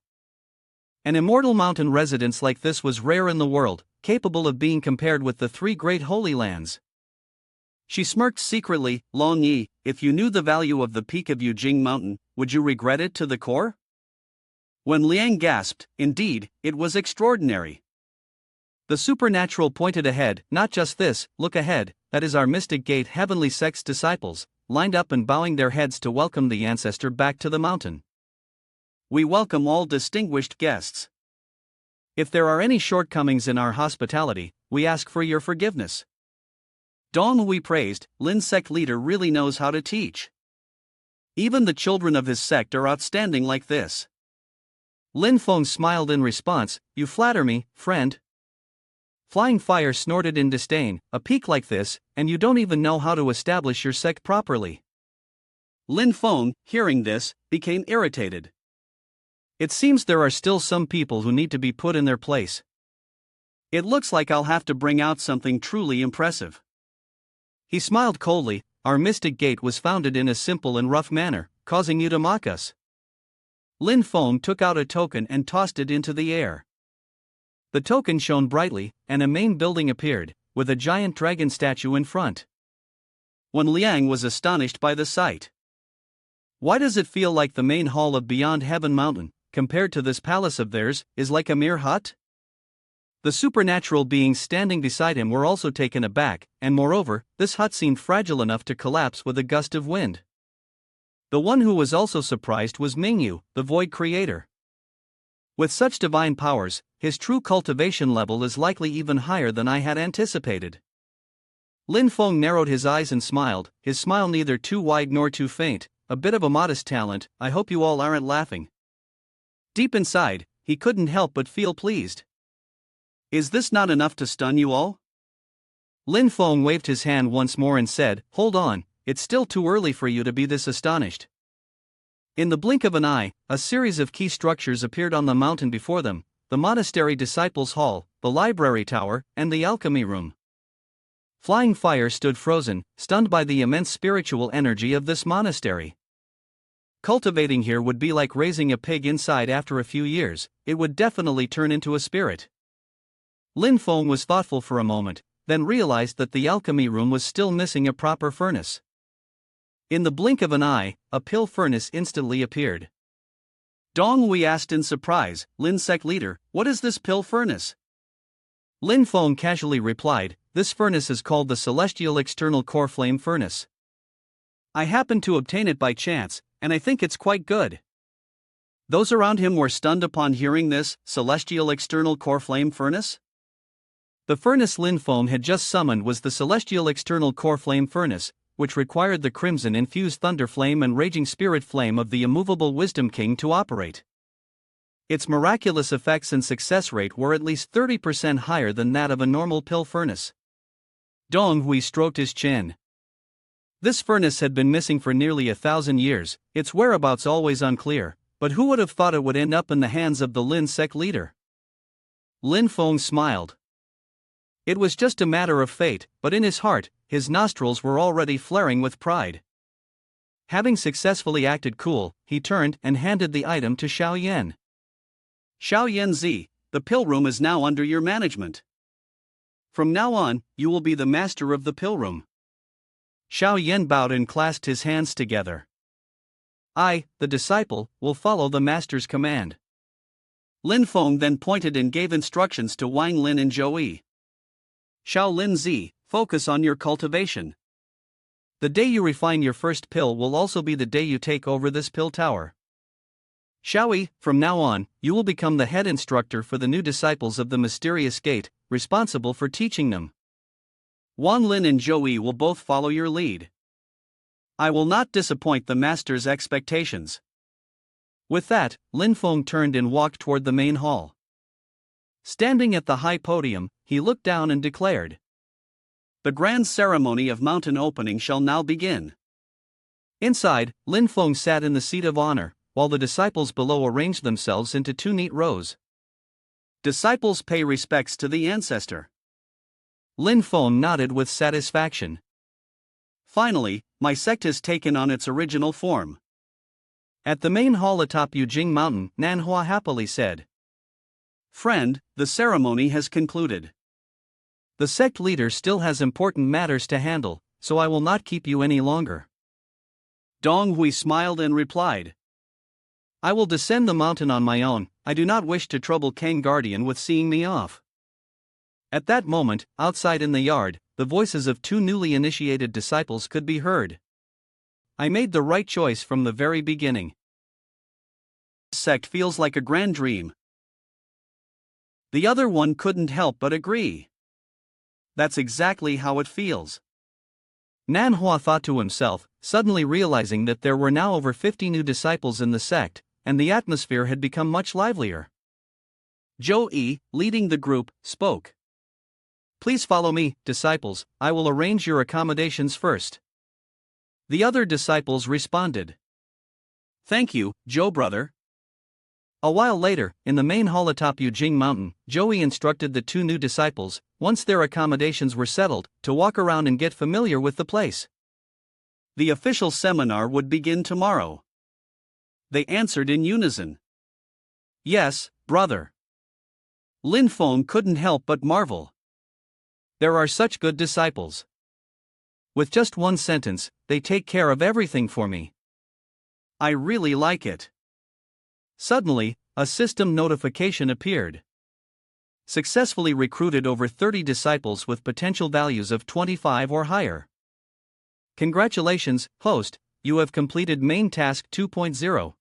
An immortal mountain residence like this was rare in the world, capable of being compared with the 3 great holy lands. She smirked secretly, Long Yi, if you knew the value of the peak of Yujing Mountain, would you regret it to the core? When Liang gasped, indeed, it was extraordinary. The supernatural pointed ahead, not just this, look ahead, that is our Mystic Gate Heavenly Sect's disciples, lined up and bowing their heads to welcome the ancestor back to the mountain. We welcome all distinguished guests. If there are any shortcomings in our hospitality, we ask for your forgiveness. Dong we praised, Lin's sect leader really knows how to teach. Even the children of his sect are outstanding like this. Lin Feng smiled in response, "You flatter me, friend." Flying Fire snorted in disdain, "A peak like this, and you don't even know how to establish your sect properly." Lin Feng, hearing this, became irritated. It seems there are still some people who need to be put in their place. It looks like I'll have to bring out something truly impressive. He smiled coldly, "Our mystic gate was founded in a simple and rough manner, causing you to mock us." Lin Feng took out a token and tossed it into the air. The token shone brightly, and a main building appeared, with a giant dragon statue in front. Wen Liang was astonished by the sight. "Why does it feel like the main hall of Beyond Heaven Mountain, compared to this palace of theirs, is like a mere hut?" The supernatural beings standing beside him were also taken aback, and moreover, this hut seemed fragile enough to collapse with a gust of wind. The one who was also surprised was Mingyu, the Void Creator. With such divine powers, his true cultivation level is likely even higher than I had anticipated. Lin Feng narrowed his eyes and smiled, his smile neither too wide nor too faint, "A bit of a modest talent, I hope you all aren't laughing." Deep inside, he couldn't help but feel pleased. "Is this not enough to stun you all?" Lin Feng waved his hand once more and said, "Hold on, it's still too early for you to be this astonished." In the blink of an eye, a series of key structures appeared on the mountain before them: the monastery disciples' hall, the library tower, and the alchemy room. Flying Fire stood frozen, stunned by the immense spiritual energy of this monastery. Cultivating here would be like raising a pig inside after a few years, it would definitely turn into a spirit. Lin Feng was thoughtful for a moment, then realized that the alchemy room was still missing a proper furnace. In the blink of an eye, a pill furnace instantly appeared. Dong Wei asked in surprise, "Lin Sect Leader, what is this pill furnace?" Lin Feng casually replied, "This furnace is called the Celestial External Core Flame Furnace. I happened to obtain it by chance, and I think it's quite good." Those around him were stunned upon hearing this, Celestial External Core Flame Furnace. The furnace Lin Feng had just summoned was the Celestial External Core Flame Furnace, which required the crimson-infused thunder flame and raging spirit flame of the immovable Wisdom King to operate. Its miraculous effects and success rate were at least 30% higher than that of a normal pill furnace. Dong Hui stroked his chin. This furnace had been missing for nearly 1,000 years, its whereabouts always unclear, but who would have thought it would end up in the hands of the Lin Sect Leader? Lin Feng smiled. It was just a matter of fate, but in his heart, his nostrils were already flaring with pride. Having successfully acted cool, he turned and handed the item to Xiao Yan. "Xiao Yan Zi, the pill room is now under your management. From now on, you will be the master of the pill room." Xiao Yan bowed and clasped his hands together. "I, the disciple, will follow the master's command." Lin Feng then pointed and gave instructions to Wang Lin and Zhou Yi. "Xiao Lin Zi, focus on your cultivation. The day you refine your first pill will also be the day you take over this pill tower. Xiao Yi, from now on, you will become the head instructor for the new disciples of the Mysterious Gate, responsible for teaching them. Wang Lin and Zhou Yi will both follow your lead. I will not disappoint the master's expectations." With that, Lin Feng turned and walked toward the main hall. Standing at the high podium, he looked down and declared, "The grand ceremony of mountain opening shall now begin." Inside, Lin Feng sat in the seat of honor, while the disciples below arranged themselves into 2 neat rows. Disciples pay respects to the ancestor. Lin Feng nodded with satisfaction. "Finally, my sect has taken on its original form." At the main hall atop Yujing Mountain, Manhwa happily said, "Friend, the ceremony has concluded. The sect leader still has important matters to handle, so I will not keep you any longer." Dong Hui smiled and replied, "I will descend the mountain on my own, I do not wish to trouble Kang Guardian with seeing me off." At that moment, outside in the yard, the voices of 2 newly initiated disciples could be heard. "I made the right choice from the very beginning. This sect feels like a grand dream." The other one couldn't help but agree. "That's exactly how it feels." Manhwa thought to himself, suddenly realizing that there were now over 50 new disciples in the sect, and the atmosphere had become much livelier. Zhou Yi, leading the group, spoke. Please follow me, disciples, I will arrange your accommodations first. The other disciples responded. Thank you, Zhou brother. A while later, in the main hall atop Yujing Mountain, Zhou Yi instructed the two new disciples, once their accommodations were settled, to walk around and get familiar with the place. The official seminar would begin tomorrow. They answered in unison. Yes, brother. Lin Feng couldn't help but marvel. There are such good disciples. With just one sentence, they take care of everything for me. I really like it. Suddenly, a system notification appeared. Successfully recruited over 30 disciples with potential values of 25 or higher. Congratulations, host, you have completed main task 2.0.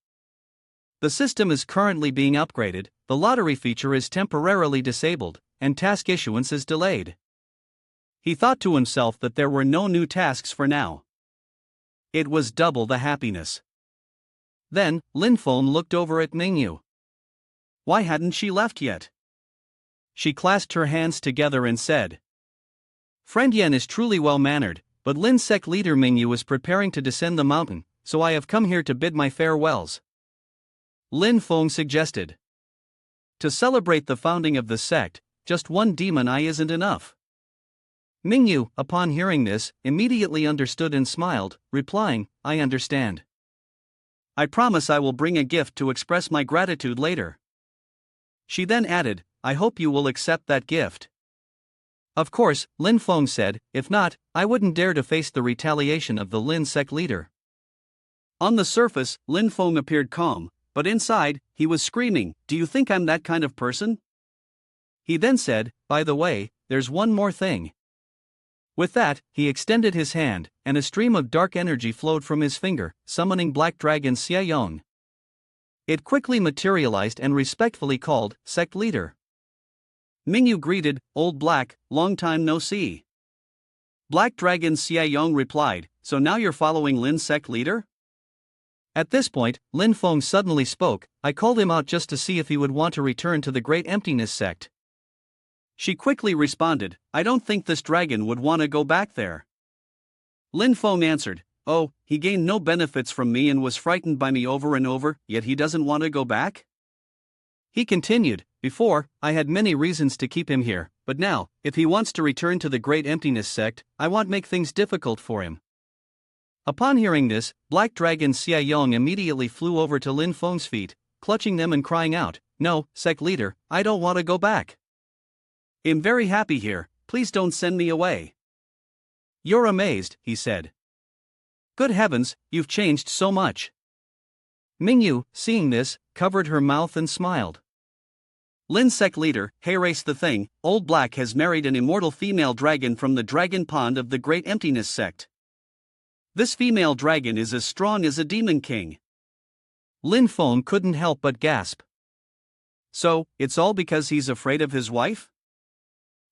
The system is currently being upgraded, the lottery feature is temporarily disabled, and task issuance is delayed. He thought to himself that there were no new tasks for now. It was double the happiness. Then, Lin Feng looked over at Mingyu. Why hadn't she left yet? She clasped her hands together and said. Friend Yan is truly well-mannered, but Lin's sect leader Mingyu is preparing to descend the mountain, so I have come here to bid my farewells. Lin Feng suggested. To celebrate the founding of the sect, just one demon eye isn't enough. Mingyu, upon hearing this, immediately understood and smiled, replying, I understand. I promise I will bring a gift to express my gratitude later. She then added, I hope you will accept that gift. Of course, Lin Feng said, if not, I wouldn't dare to face the retaliation of the Lin sect leader. On the surface, Lin Feng appeared calm, but inside, he was screaming, do you think I'm that kind of person? He then said, by the way, there's one more thing. With that, he extended his hand, and a stream of dark energy flowed from his finger, summoning Black Dragon Xiaoyong. It quickly materialized and respectfully called, Sect Leader. Mingyu greeted, Old Black, long time no see. Black Dragon Xiaoyong replied, so now you're following Lin's Sect Leader? At this point, Lin Feng suddenly spoke, I called him out just to see if he would want to return to the Great Emptiness sect. She quickly responded, I don't think this dragon would want to go back there. Lin Feng answered, oh, he gained no benefits from me and was frightened by me over and over, yet he doesn't want to go back? He continued, before, I had many reasons to keep him here, but now, if he wants to return to the Great Emptiness sect, I won't make things difficult for him. Upon hearing this, Black Dragon Xiaoyong immediately flew over to Lin Feng's feet, clutching them and crying out, no, sect leader, I don't want to go back. I'm very happy here, please don't send me away. You're amazed, he said. Good heavens, you've changed so much. Mingyu, seeing this, covered her mouth and smiled. Lin's sect leader, Herace the Thing, Old Black has married an immortal female dragon from the dragon pond of the Great Emptiness sect. This female dragon is as strong as a demon king. Lin Feng couldn't help but gasp. So, it's all because he's afraid of his wife?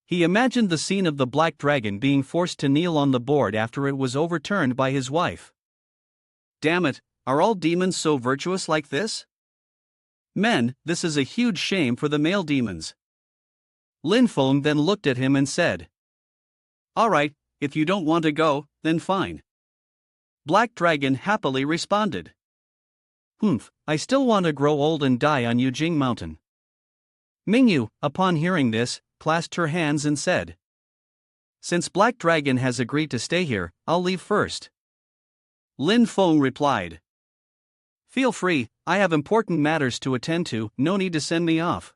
He imagined the scene of the black dragon being forced to kneel on the board after it was overturned by his wife. Damn it, are all demons so virtuous like this? Men, this is a huge shame for the male demons. Lin Feng then looked at him and said. Alright, if you don't want to go, then fine. Black Dragon happily responded. I still want to grow old and die on Yujing Mountain. Mingyu, upon hearing this, clasped her hands and said. Since Black Dragon has agreed to stay here, I'll leave first. Lin Feng replied. Feel free, I have important matters to attend to, no need to send me off.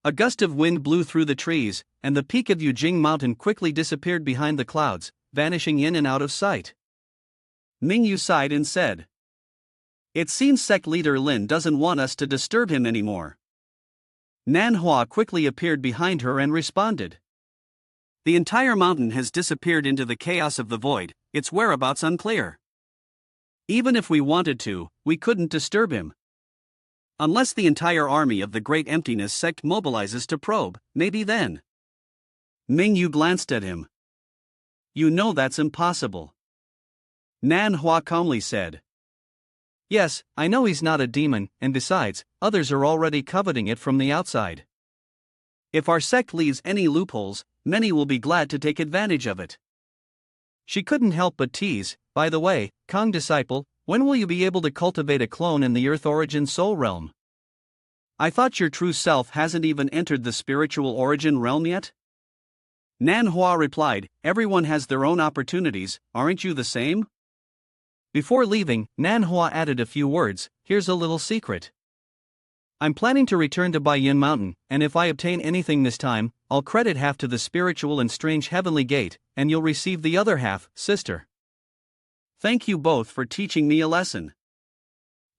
A gust of wind blew through the trees, and the peak of Yujing Mountain quickly disappeared behind the clouds, vanishing in and out of sight. Mingyu sighed and said. It seems sect leader Lin doesn't want us to disturb him anymore. Manhwa quickly appeared behind her and responded. The entire mountain has disappeared into the chaos of the void, its whereabouts unclear. Even if we wanted to, we couldn't disturb him. Unless the entire army of the Great Emptiness sect mobilizes to probe, maybe then. Mingyu glanced at him. You know that's impossible. Manhwa calmly said. Yes, I know he's not a demon, and besides, others are already coveting it from the outside. If our sect leaves any loopholes, many will be glad to take advantage of it. She couldn't help but tease, by the way, Kong disciple, when will you be able to cultivate a clone in the Earth Origin Soul Realm? I thought your true self hasn't even entered the spiritual origin realm yet? Manhwa replied, everyone has their own opportunities, aren't you the same? Before leaving, Manhwa added a few words, here's a little secret. I'm planning to return to Baiyin Mountain, and if I obtain anything this time, I'll credit half to the spiritual and strange heavenly gate, and you'll receive the other half, sister. Thank you both for teaching me a lesson.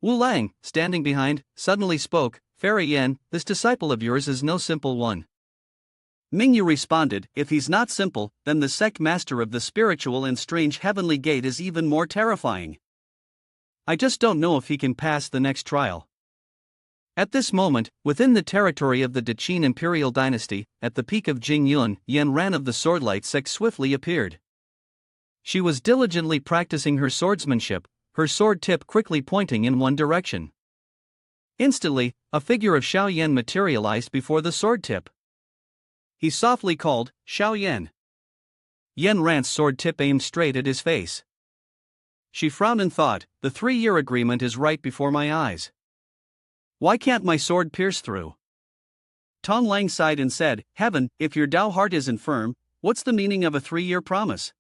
Wu Lang, standing behind, suddenly spoke, Fairy Yen, this disciple of yours is no simple one. Mingyu responded, if he's not simple, then the sect master of the spiritual and strange heavenly gate is even more terrifying. I just don't know if he can pass the next trial. At this moment, within the territory of the Deqin imperial dynasty, at the peak of Jingyun, Yen Ran of the Swordlight sect swiftly appeared. She was diligently practicing her swordsmanship, her sword tip quickly pointing in one direction. Instantly, a figure of Xiao Yan materialized before the sword tip. He softly called, Xiao Yan. Yen Ran's sword tip aimed straight at his face. She frowned and thought, the 3-year agreement is right before my eyes. Why can't my sword pierce through? Tong Lang sighed and said, Heaven, if your Dao heart isn't firm, what's the meaning of a 3-year promise?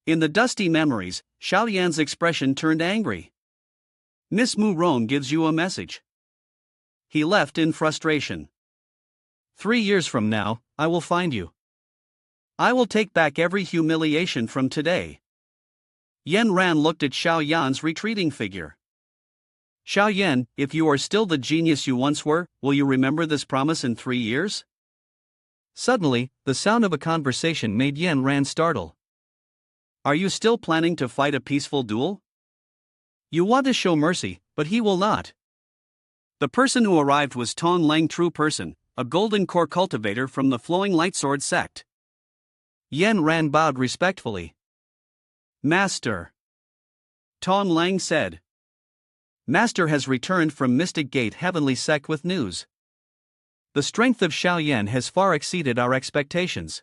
In the dusty memories, Xiao Yan's expression turned angry. Miss Mu Rong gives you a message. He left in frustration. 3 years from now, I will find you. I will take back every humiliation from today. Yen Ran looked at Xiao Yan's retreating figure. Xiao Yan, if you are still the genius you once were, will you remember this promise in 3 years? Suddenly, the sound of a conversation made Yen Ran startle. Are you still planning to fight a peaceful duel? You want to show mercy, but he will not. The person who arrived was Tong Lang True Person, a golden core cultivator from the Flowing Lightsword sect. Yen Ran bowed respectfully. Master. Tong Lang said. Master has returned from Mystic Gate Heavenly Sect with news. The strength of Xiao Yan has far exceeded our expectations.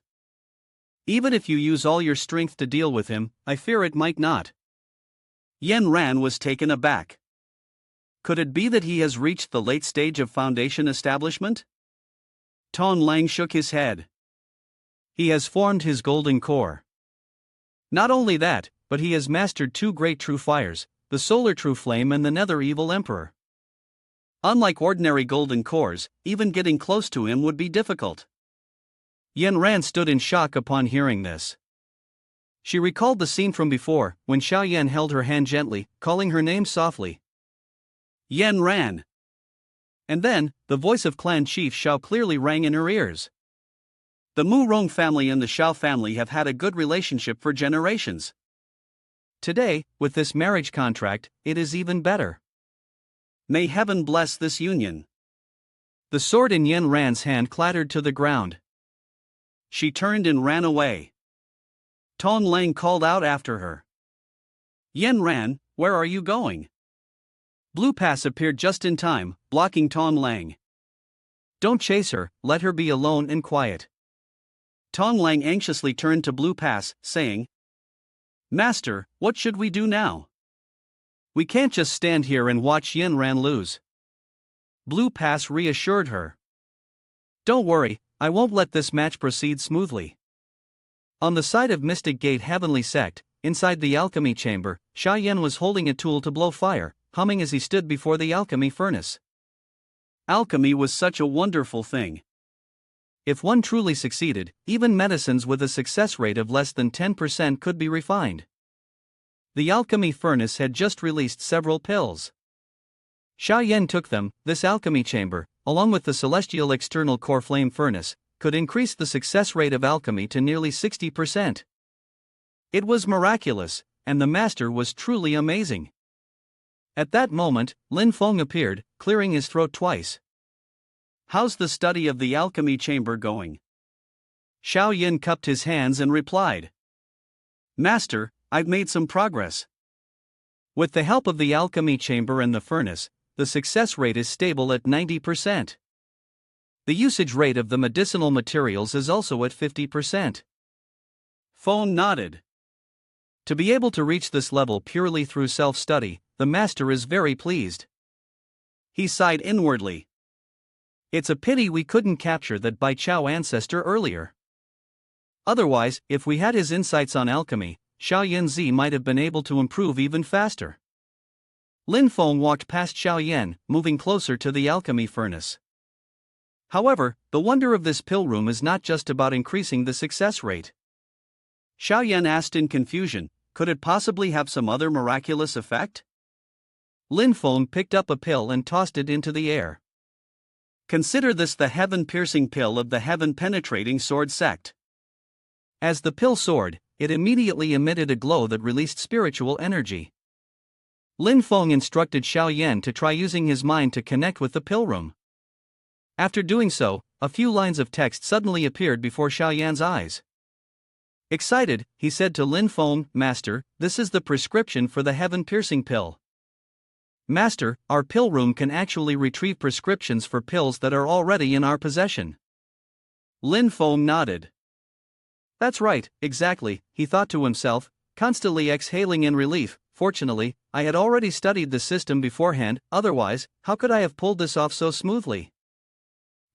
Even if you use all your strength to deal with him, I fear it might not. Yen Ran was taken aback. Could it be that he has reached the late stage of foundation establishment? Tong Lang shook his head. He has formed his golden core. Not only that, but he has mastered 2 great true fires, the Solar True Flame and the Nether Evil Emperor. Unlike ordinary golden cores, even getting close to him would be difficult. Yen Ran stood in shock upon hearing this. She recalled the scene from before, when Xiao Yan held her hand gently, calling her name softly. Yen Ran. And then, the voice of clan chief Xiao clearly rang in her ears. The Mu Rong family and the Xiao family have had a good relationship for generations. Today, with this marriage contract, it is even better. May heaven bless this union. The sword in Yen Ran's hand clattered to the ground. She turned and ran away. Tong Lang called out after her. Yen Ran, where are you going? Blue Pass appeared just in time, blocking Tong Lang. Don't chase her, let her be alone and quiet. Tong Lang anxiously turned to Blue Pass, saying, Master, what should we do now? We can't just stand here and watch Yen Ran lose. Blue Pass reassured her. Don't worry, I won't let this match proceed smoothly. On the side of Mystic Gate Heavenly Sect, inside the alchemy chamber, Xiao Yan was holding a tool to blow fire, humming as he stood before the alchemy furnace. Alchemy was such a wonderful thing. If one truly succeeded, even medicines with a success rate of less than 10% could be refined. The alchemy furnace had just released several pills. Xiao Yan took them. This alchemy chamber, along with the celestial external core flame furnace, could increase the success rate of alchemy to nearly 60%. It was miraculous, and the master was truly amazing. At that moment, Lin Feng appeared, clearing his throat twice. How's the study of the alchemy chamber going? Xiao Yan cupped his hands and replied. Master, I've made some progress. With the help of the alchemy chamber and the furnace, the success rate is stable at 90%. The usage rate of the medicinal materials is also at 50%. Phone nodded. To be able to reach this level purely through self-study, the master is very pleased. He sighed inwardly. It's a pity we couldn't capture that Bai Chao ancestor earlier. Otherwise, if we had his insights on alchemy, Xiao Yanzi might have been able to improve even faster. Lin Feng walked past Xiao Yan, moving closer to the alchemy furnace. However, the wonder of this pill room is not just about increasing the success rate. Xiao Yan asked in confusion, could it possibly have some other miraculous effect? Lin Feng picked up a pill and tossed it into the air. Consider this the heaven-piercing pill of the heaven-penetrating sword sect. As the pill soared, it immediately emitted a glow that released spiritual energy. Lin Feng instructed Xiao Yan to try using his mind to connect with the pill room. After doing so, a few lines of text suddenly appeared before Xiao Yan's eyes. Excited, he said to Lin Feng, Master, this is the prescription for the heaven-piercing pill. Master, our pill room can actually retrieve prescriptions for pills that are already in our possession. Lin Feng nodded. That's right, exactly, he thought to himself, constantly exhaling in relief. Fortunately, I had already studied the system beforehand, otherwise, how could I have pulled this off so smoothly?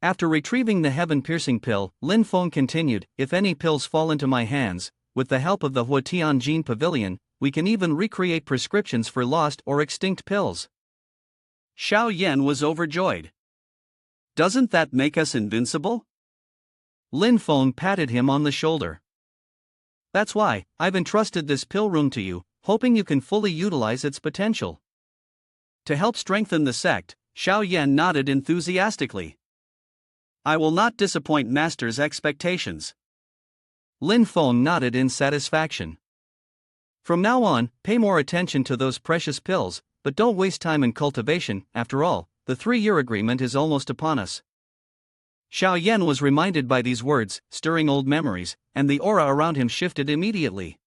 After retrieving the heaven-piercing pill, Lin Feng continued, if any pills fall into my hands, with the help of the Huatianjin Pavilion, we can even recreate prescriptions for lost or extinct pills. Xiao Yan was overjoyed. Doesn't that make us invincible? Lin Feng patted him on the shoulder. That's why, I've entrusted this pill room to you, hoping you can fully utilize its potential. To help strengthen the sect, Xiao Yan nodded enthusiastically. I will not disappoint Master's expectations. Lin Feng nodded in satisfaction. From now on, pay more attention to those precious pills, but don't waste time in cultivation. After all, the 3-year agreement is almost upon us. Xiao Yan was reminded by these words, stirring old memories, and the aura around him shifted immediately.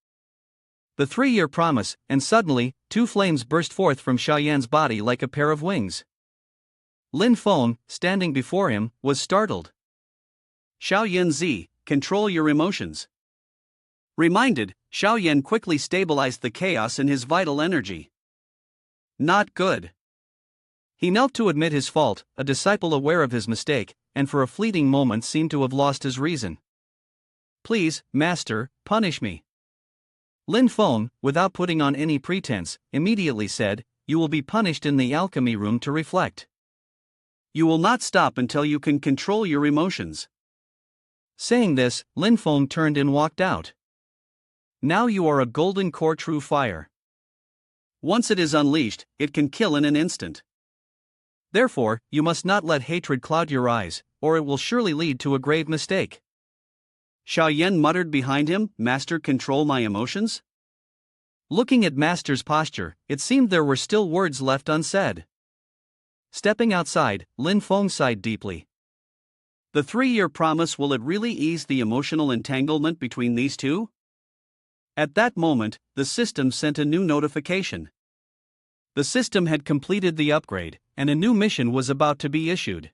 The 3-year promise, and suddenly, 2 flames burst forth from Xiao Yan's body like a pair of wings. Lin Feng, standing before him, was startled. Xiao Yanzi, control your emotions. Reminded, Xiao Yan quickly stabilized the chaos in his vital energy. Not good. He knelt to admit his fault, a disciple aware of his mistake, and for a fleeting moment seemed to have lost his reason. Please, Master, punish me. Lin Feng, without putting on any pretense, immediately said, you will be punished in the alchemy room to reflect. You will not stop until you can control your emotions. Saying this, Lin Feng turned and walked out. Now you are a golden core true fire. Once it is unleashed, it can kill in an instant. Therefore, you must not let hatred cloud your eyes, or it will surely lead to a grave mistake. Xiao Yan muttered behind him, Master, control my emotions? Looking at Master's posture, it seemed there were still words left unsaid. Stepping outside, Lin Feng sighed deeply. The 3-year promise, will it really ease the emotional entanglement between these two? At that moment, the system sent a new notification. The system had completed the upgrade, and a new mission was about to be issued.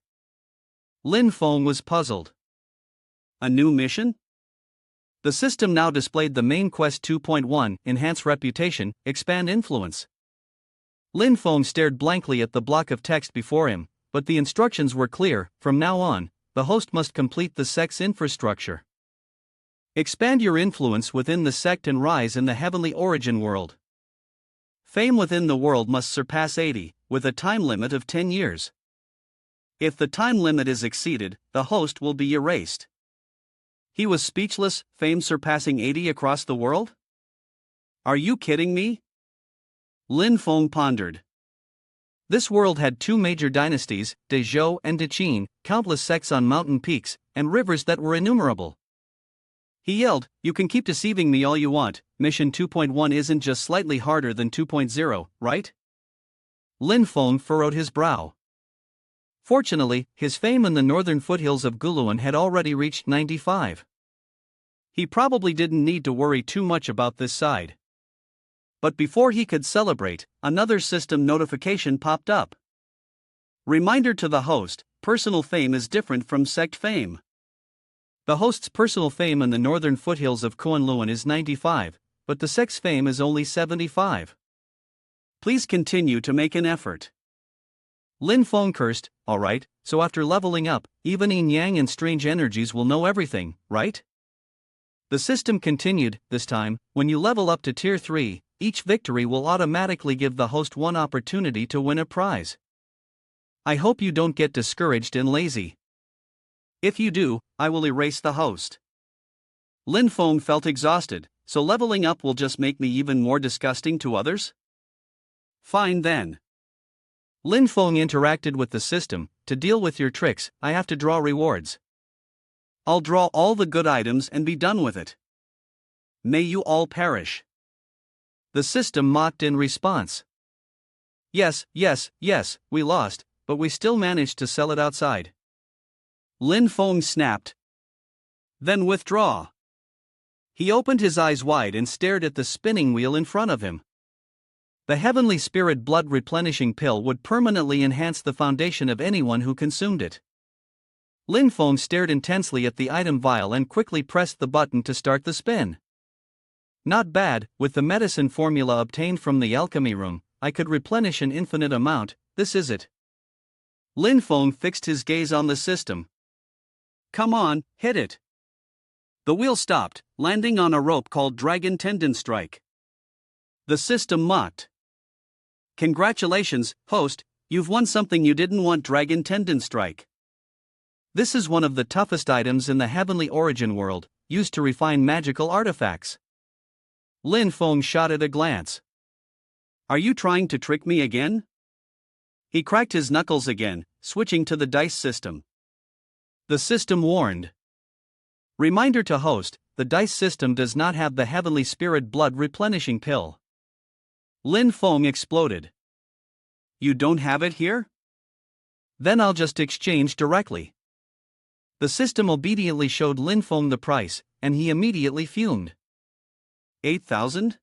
Lin Feng was puzzled. A new mission? The system now displayed the main quest 2.1, Enhance Reputation, Expand Influence. Lin Feng stared blankly at the block of text before him, but the instructions were clear. From now on, the host must complete the sect's infrastructure. Expand your influence within the sect and rise in the heavenly origin world. Fame within the world must surpass 80, with a time limit of 10 years. If the time limit is exceeded, the host will be erased. He was speechless, fame surpassing 80 across the world? Are you kidding me? Lin Feng pondered. This world had 2 major dynasties, De Zhou and De Qin, countless sects on mountain peaks, and rivers that were innumerable. He yelled, you can keep deceiving me all you want, Mission 2.1 isn't just slightly harder than 2.0, right? Lin Feng furrowed his brow. Fortunately, his fame in the northern foothills of Guluan had already reached 95. He probably didn't need to worry too much about this side. But before he could celebrate, another system notification popped up. Reminder to the host: personal fame is different from sect fame. The host's personal fame in the northern foothills of Kowloon is 95, but the sect's fame is only 75. Please continue to make an effort. Lin Feng cursed. Alright, so after leveling up, even Yin Yang and strange energies will know everything, right? The system continued. This time, when you level up to tier 3, each victory will automatically give the host one opportunity to win a prize. I hope you don't get discouraged and lazy. If you do, I will erase the host. Lin Feng felt exhausted, so leveling up will just make me even more disgusting to others? Fine then. Lin Feng interacted with the system. To deal with your tricks, I have to draw rewards. I'll draw all the good items and be done with it. May you all perish. The system mocked in response. Yes, we lost, but we still managed to sell it outside. Lin Feng snapped. Then withdraw. He opened his eyes wide and stared at the spinning wheel in front of him. The heavenly spirit blood replenishing pill would permanently enhance the foundation of anyone who consumed it. Lin Feng stared intensely at the item vial and quickly pressed the button to start the spin. Not bad. With the medicine formula obtained from the alchemy room, I could replenish an infinite amount. This is it. Lin Feng fixed his gaze on the system. Come on, hit it. The wheel stopped, landing on a rope called Dragon Tendon Strike. The system mocked. Congratulations, host, you've won something you didn't want. Dragon Tendon Strike. This is one of the toughest items in the heavenly origin world, used to refine magical artifacts. Lin Feng shot at a glance. Are you trying to trick me again? He cracked his knuckles again, switching to the dice system. The system warned. Reminder to host: the dice system does not have the heavenly spirit blood replenishing pill. Lin Feng exploded. You don't have it here? Then I'll just exchange directly. The system obediently showed Lin Feng the price, and he immediately fumed. 8,000?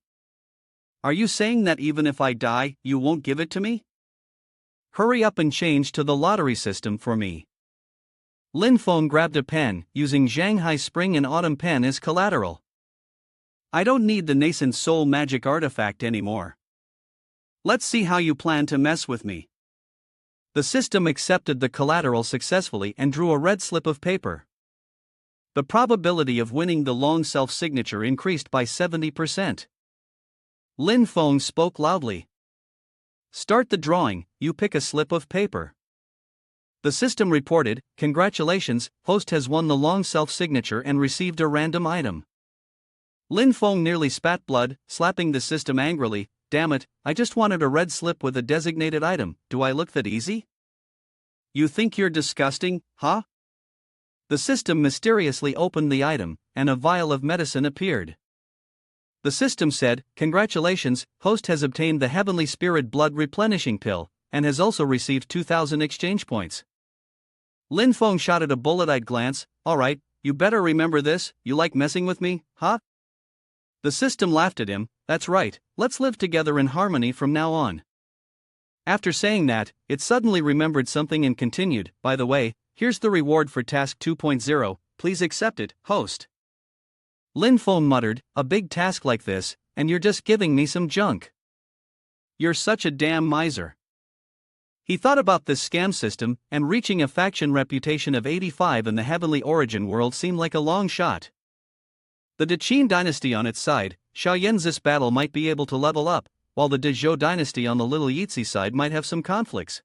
Are you saying that even if I die, you won't give it to me? Hurry up and change to the lottery system for me. Lin Feng grabbed a pen, using Shanghai Spring and Autumn pen as collateral. I don't need the nascent soul magic artifact anymore. Let's see how you plan to mess with me. The system accepted the collateral successfully and drew a red slip of paper. The probability of winning the long self-signature increased by 70%. Lin Feng spoke loudly. Start the drawing. You pick a slip of paper. The system reported, congratulations, host has won the long self-signature and received a random item. Lin Feng nearly spat blood, slapping the system angrily. Damn it, I just wanted a red slip with a designated item. Do I look that easy? You think you're disgusting, huh? The system mysteriously opened the item, and a vial of medicine appeared. The system said, congratulations, host has obtained the heavenly spirit blood replenishing pill, and has also received 2,000 exchange points. Lin Feng shot at a bullet-eyed glance. Alright, you better remember this. You like messing with me, huh? The system laughed at him. That's right, let's live together in harmony from now on. After saying that, it suddenly remembered something and continued, by the way, here's the reward for task 2.0, please accept it, host. Lin Feng muttered, a big task like this, and you're just giving me some junk. You're such a damn miser. He thought about this scam system, and reaching a faction reputation of 85 in the heavenly origin world seemed like a long shot. The Deqin dynasty on its side, Xiaoyan's battle might be able to level up, while the Dezhou dynasty on the Little Yitzi side might have some conflicts.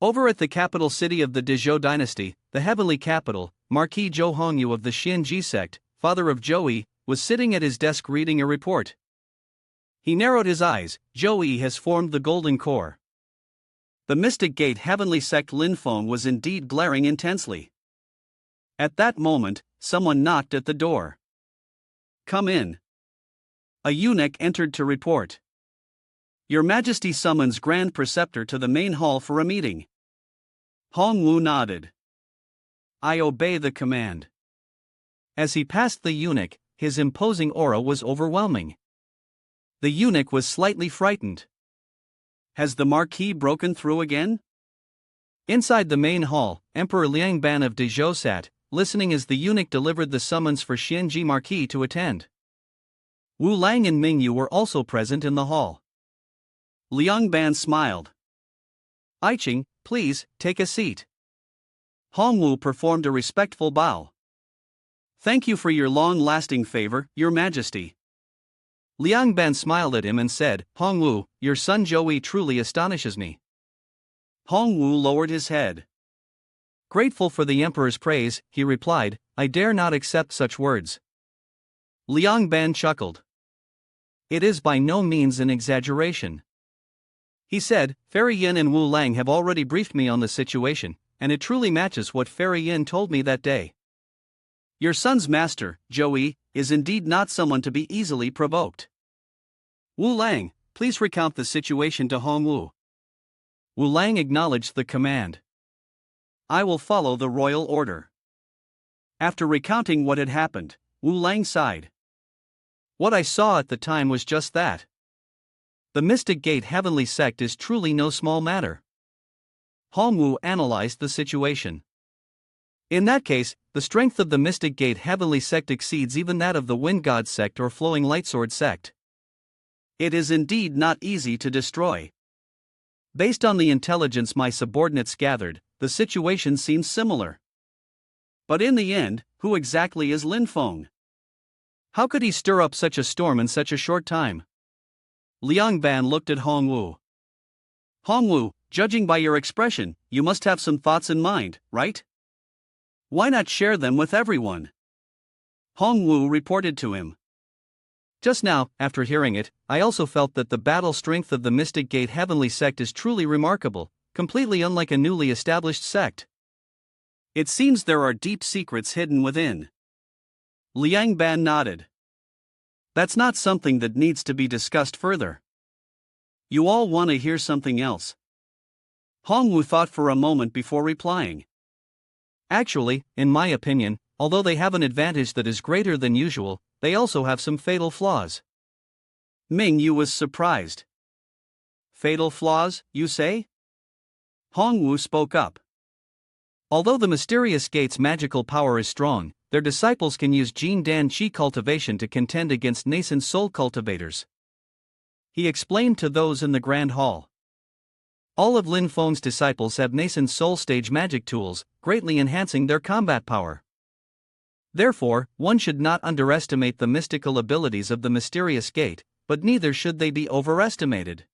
Over at the capital city of the Dezhou dynasty, the heavenly capital, Marquis Zhou Hongyu of the Xianji sect, father of Zhou, was sitting at his desk reading a report. He narrowed his eyes. Zhou has formed the Golden Core. The Mystic Gate heavenly sect Lin Feng was indeed glaring intensely. At that moment, someone knocked at the door. Come in. A eunuch entered to report. Your Majesty summons Grand Preceptor to the main hall for a meeting. Hong Wu nodded. I obey the command. As he passed the eunuch, his imposing aura was overwhelming. The eunuch was slightly frightened. Has the marquis broken through again? Inside the main hall, Emperor Liang Ban of Dezhou sat, listening as the eunuch delivered the summons for Xianji Marquis to attend. Wu Lang and Ming Yu were also present in the hall. Liang Ban smiled. "Aiqing, please, take a seat." Hongwu performed a respectful bow. "Thank you for your long-lasting favor, Your Majesty." Liang Ban smiled at him and said, "Hongwu, your son Joey truly astonishes me." Hongwu lowered his head. Grateful for the emperor's praise, he replied, "I dare not accept such words." Liang Ban chuckled. "It is by no means an exaggeration." He said, "Fairy Yin and Wu Lang have already briefed me on the situation, and it truly matches what Fairy Yin told me that day. Your son's master, Joey, is indeed not someone to be easily provoked. Wu Lang, please recount the situation to Hongwu." Wu Lang acknowledged the command. "I will follow the royal order." After recounting what had happened, Wu Lang sighed. "What I saw at the time was just that. The Mystic Gate Heavenly Sect is truly no small matter." Hongwu analyzed the situation. "In that case, the strength of the Mystic Gate Heavenly Sect exceeds even that of the Wind God Sect or Flowing Lightsword Sect. It is indeed not easy to destroy. Based on the intelligence my subordinates gathered, the situation seems similar. But in the end, who exactly is Lin Feng? How could he stir up such a storm in such a short time?" Liang Ban looked at Hongwu. "Hongwu, judging by your expression, you must have some thoughts in mind, right? Why not share them with everyone?" Hongwu reported to him. "Just now, after hearing it, I also felt that the battle strength of the Mystic Gate Heavenly Sect is truly remarkable, completely unlike a newly established sect. It seems there are deep secrets hidden within." Liang Ban nodded. "That's not something that needs to be discussed further. You all want to hear something else?" Hongwu thought for a moment before replying. "Actually, in my opinion, although they have an advantage that is greater than usual, they also have some fatal flaws." Ming Yu was surprised. "Fatal flaws, you say?" Hongwu spoke up. "Although the mysterious gate's magical power is strong, their disciples can use Jin Dan Qi cultivation to contend against nascent soul cultivators." He explained to those in the Grand Hall. "All of Lin Feng's disciples have nascent soul stage magic tools, greatly enhancing their combat power. Therefore, one should not underestimate the mystical abilities of the mysterious gate, but neither should they be overestimated."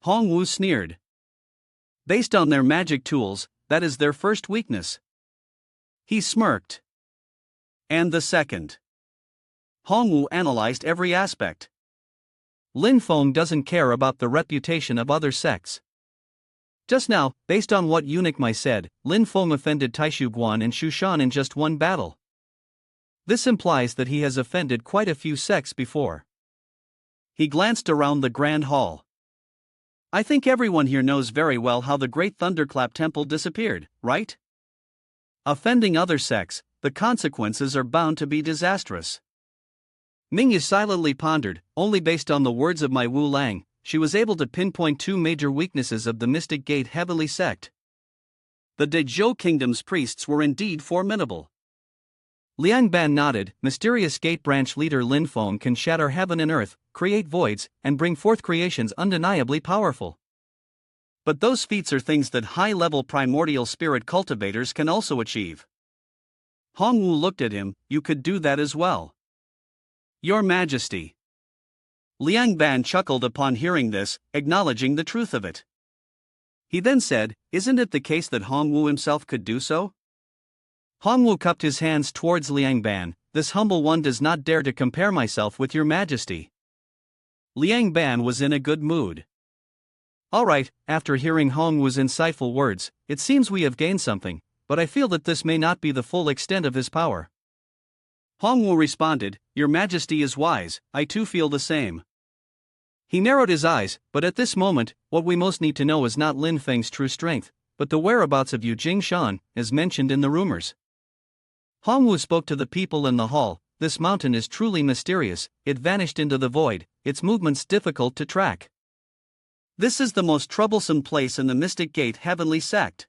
Hongwu sneered. "Based on their magic tools, that is their first weakness." He smirked. "And the second?" Hongwu analyzed every aspect. "Lin Feng doesn't care about the reputation of other sects. Just now, based on what Eunuch Mai said, Lin Feng offended Taishu Guan and Shushan in just one battle. This implies that he has offended quite a few sects before." He glanced around the Grand Hall. "I think everyone here knows very well how the Great Thunderclap Temple disappeared, right? Offending other sects, the consequences are bound to be disastrous." Ming Yu silently pondered. Only based on the words of my Wu Lang, she was able to pinpoint two major weaknesses of the Mystic Gate Heavenly Sect. The Dezhou Kingdom's priests were indeed formidable. Liang Ban nodded. Mysterious Gate Branch leader Lin Feng can shatter heaven and earth, create voids, and bring forth creations undeniably powerful. But those feats are things that high-level primordial spirit cultivators can also achieve. Hongwu looked at him. "You could do that as well." "Your Majesty." Liang Ban chuckled upon hearing this, acknowledging the truth of it. He then said, "Isn't it the case that Hongwu himself could do so?" Hongwu cupped his hands towards Liang Ban. "This humble one does not dare to compare myself with your Majesty." Liang Ban was in a good mood. "All right, after hearing Hongwu's insightful words, it seems we have gained something, but I feel that this may not be the full extent of his power." Hongwu responded, "Your Majesty is wise, I too feel the same." He narrowed his eyes. "But at this moment, what we most need to know is not Lin Feng's true strength, but the whereabouts of Yu Jingshan, as mentioned in the rumors." Hongwu spoke to the people in the hall. this mountain is truly mysterious, it vanished into the void, its movements difficult to track. This is the most troublesome place in the Mystic Gate Heavenly Sect.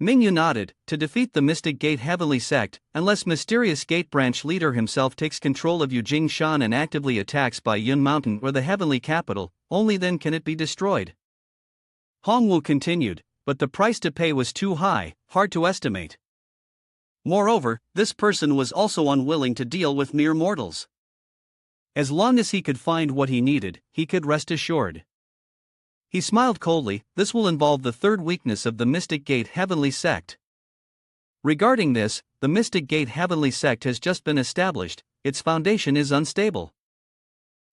Mingyu nodded. To defeat the Mystic Gate Heavenly Sect, unless mysterious gate branch leader himself takes control of Yujing Shan and actively attacks by Yun Mountain or the Heavenly Capital, only then can it be destroyed. Hongwu continued, but the price to pay was too high, hard to estimate. Moreover, this person was also unwilling to deal with mere mortals. As long as he could find what he needed, he could rest assured. He smiled coldly. This will involve the third weakness of the Mystic Gate Heavenly Sect. Regarding this, the Mystic Gate Heavenly Sect has just been established, its foundation is unstable.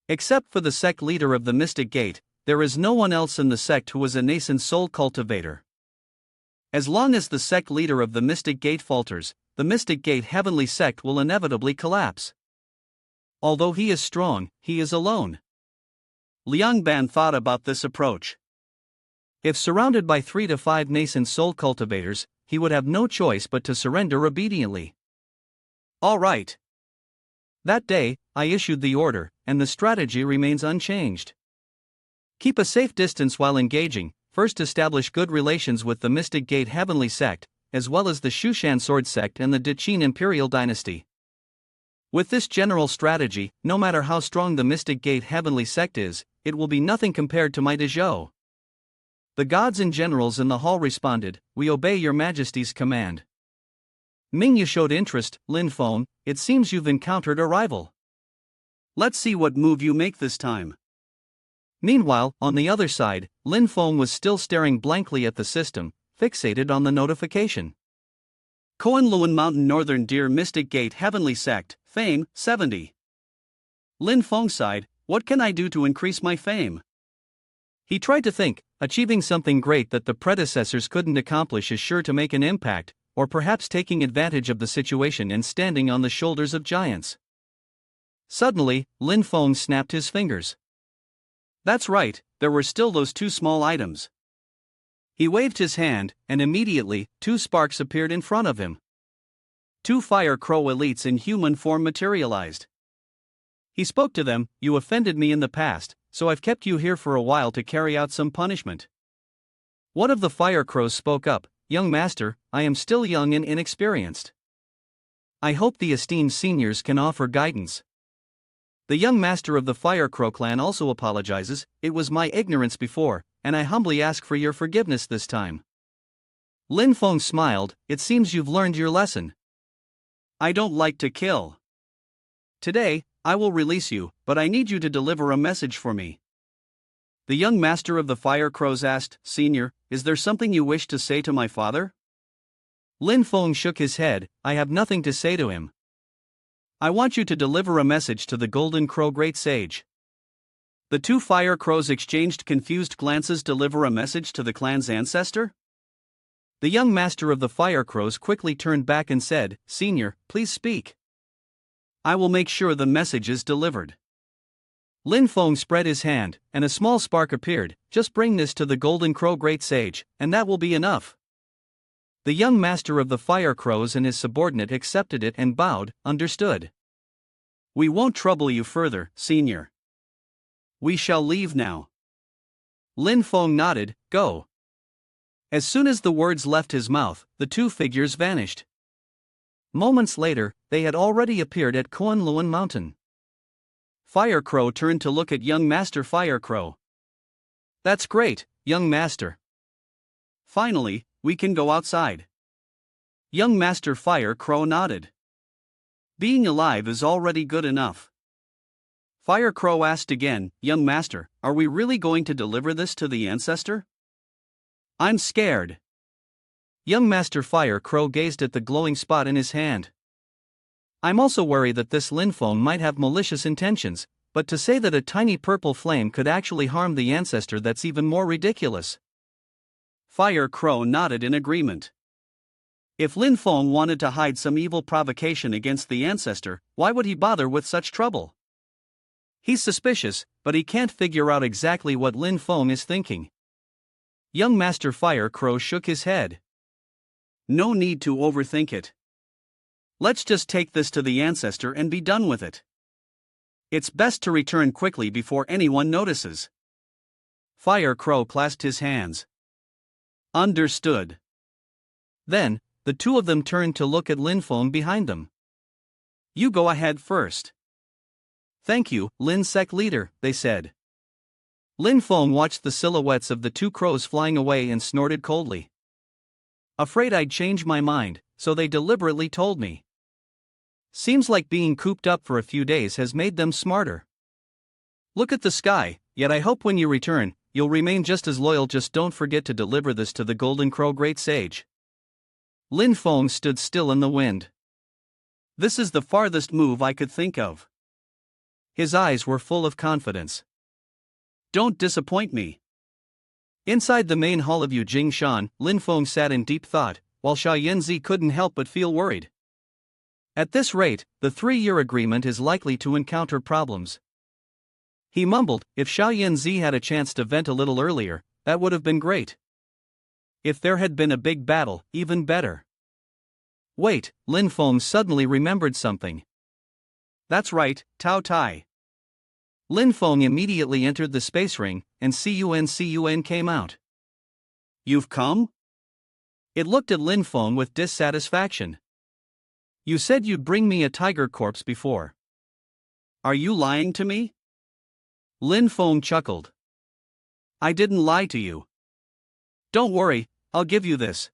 Except for the sect leader of the Mystic Gate, there is no one else in the sect who is a nascent soul cultivator. As long as the sect leader of the Mystic Gate falters, the Mystic Gate Heavenly Sect will inevitably collapse. Although he is strong, he is alone. Liang Ban thought about this approach. If surrounded by 3 to 5 nascent soul cultivators, he would have no choice but to surrender obediently. All right. That day, I issued the order, and the strategy remains unchanged. Keep a safe distance while engaging. First, establish good relations with the Mystic Gate Heavenly Sect, as well as the Shushan Sword Sect and the Deqin Imperial Dynasty. With this general strategy, no matter how strong the Mystic Gate Heavenly Sect is, it will be nothing compared to my Dezhou. The gods and generals in the hall responded, "We obey your majesty's command." Mingyu showed interest. Lin Feng, it seems you've encountered a rival. Let's see what move you make this time. Meanwhile, on the other side, Lin Feng was still staring blankly at the system, fixated on the notification. Koanluan Mountain Northern Deer Mystic Gate Heavenly Sect, Fame, 70. Lin Feng sighed, what can I do to increase my fame? He tried to think, achieving something great that the predecessors couldn't accomplish is sure to make an impact, or perhaps taking advantage of the situation and standing on the shoulders of giants. Suddenly, Lin Feng snapped his fingers. That's right, there were still those 2 small items. He waved his hand, and immediately, 2 sparks appeared in front of him. 2 fire crow elites in human form materialized. He spoke to them, "You offended me in the past, so I've kept you here for a while to carry out some punishment." One of the fire crows spoke up, "Young master, I am still young and inexperienced. I hope the esteemed seniors can offer guidance." The young master of the Fire Crow clan also apologizes, "It was my ignorance before, and I humbly ask for your forgiveness this time." Lin Feng smiled, "It seems you've learned your lesson. I don't like to kill. Today, I will release you, but I need you to deliver a message for me." The young master of the Fire Crows asked, "Senior, is there something you wish to say to my father?" Lin Feng shook his head, "I have nothing to say to him. I want you to deliver a message to the Golden Crow Great Sage." The 2 Fire Crows exchanged confused glances. Deliver a message to the clan's ancestor? The young master of the Fire Crows quickly turned back and said, "Senior, please speak. I will make sure the message is delivered." Lin Feng spread his hand, and a small spark appeared. "Just bring this to the Golden Crow Great Sage, and that will be enough." The young master of the Fire Crows and his subordinate accepted it and bowed, "Understood. We won't trouble you further, Senior. We shall leave now." Lin Feng nodded, "Go." As soon as the words left his mouth, the 2 figures vanished. Moments later, they had already appeared at Koanluan Mountain. Fire Crow turned to look at young Master Fire Crow. "That's great, young master. Finally, we can go outside." Young Master Fire Crow nodded. "Being alive is already good enough." Fire Crow asked again, "Young master, are we really going to deliver this to the ancestor?" "I'm scared." Young Master Fire Crow gazed at the glowing spot in his hand. "I'm also worried that this Lin Feng might have malicious intentions, but to say that a tiny purple flame could actually harm the ancestor, that's even more ridiculous." Fire Crow nodded in agreement. If Lin Feng wanted to hide some evil provocation against the ancestor, why would he bother with such trouble? He's suspicious, but he can't figure out exactly what Lin Feng is thinking. Young Master Fire Crow shook his head. "No need to overthink it. Let's just take this to the ancestor and be done with it. It's best to return quickly before anyone notices. Fire Crow clasped his hands. Understood. Then, the two of them turned to look at Lin Feng behind them. You go ahead first. Thank you, Lin Sec leader, they said. Lin Feng watched the silhouettes of the two crows flying away and snorted coldly. Afraid I'd change my mind, so they deliberately told me. Seems like being cooped up for a few days has made them smarter. Look at the sky, yet I hope when you return, you'll remain just as loyal. Just don't forget to deliver this to the Golden Crow Great Sage. Lin Feng stood still in the wind. This is the farthest move I could think of. His eyes were full of confidence. Don't disappoint me. Inside the main hall of Yujing Shan, Lin Feng sat in deep thought, while Xia Yanzi couldn't help but feel worried. At this rate, the 3-year agreement is likely to encounter problems. He mumbled, if Xia Yanzi had a chance to vent a little earlier, that would have been great. If there had been a big battle, even better. Wait, Lin Feng suddenly remembered something. That's right, Tao Tai. Lin Feng immediately entered the space ring, and Cun came out. You've come? It looked at Lin Feng with dissatisfaction. You said you'd bring me a tiger corpse before. Are you lying to me? Lin Feng chuckled. I didn't lie to you. Don't worry, I'll give you this.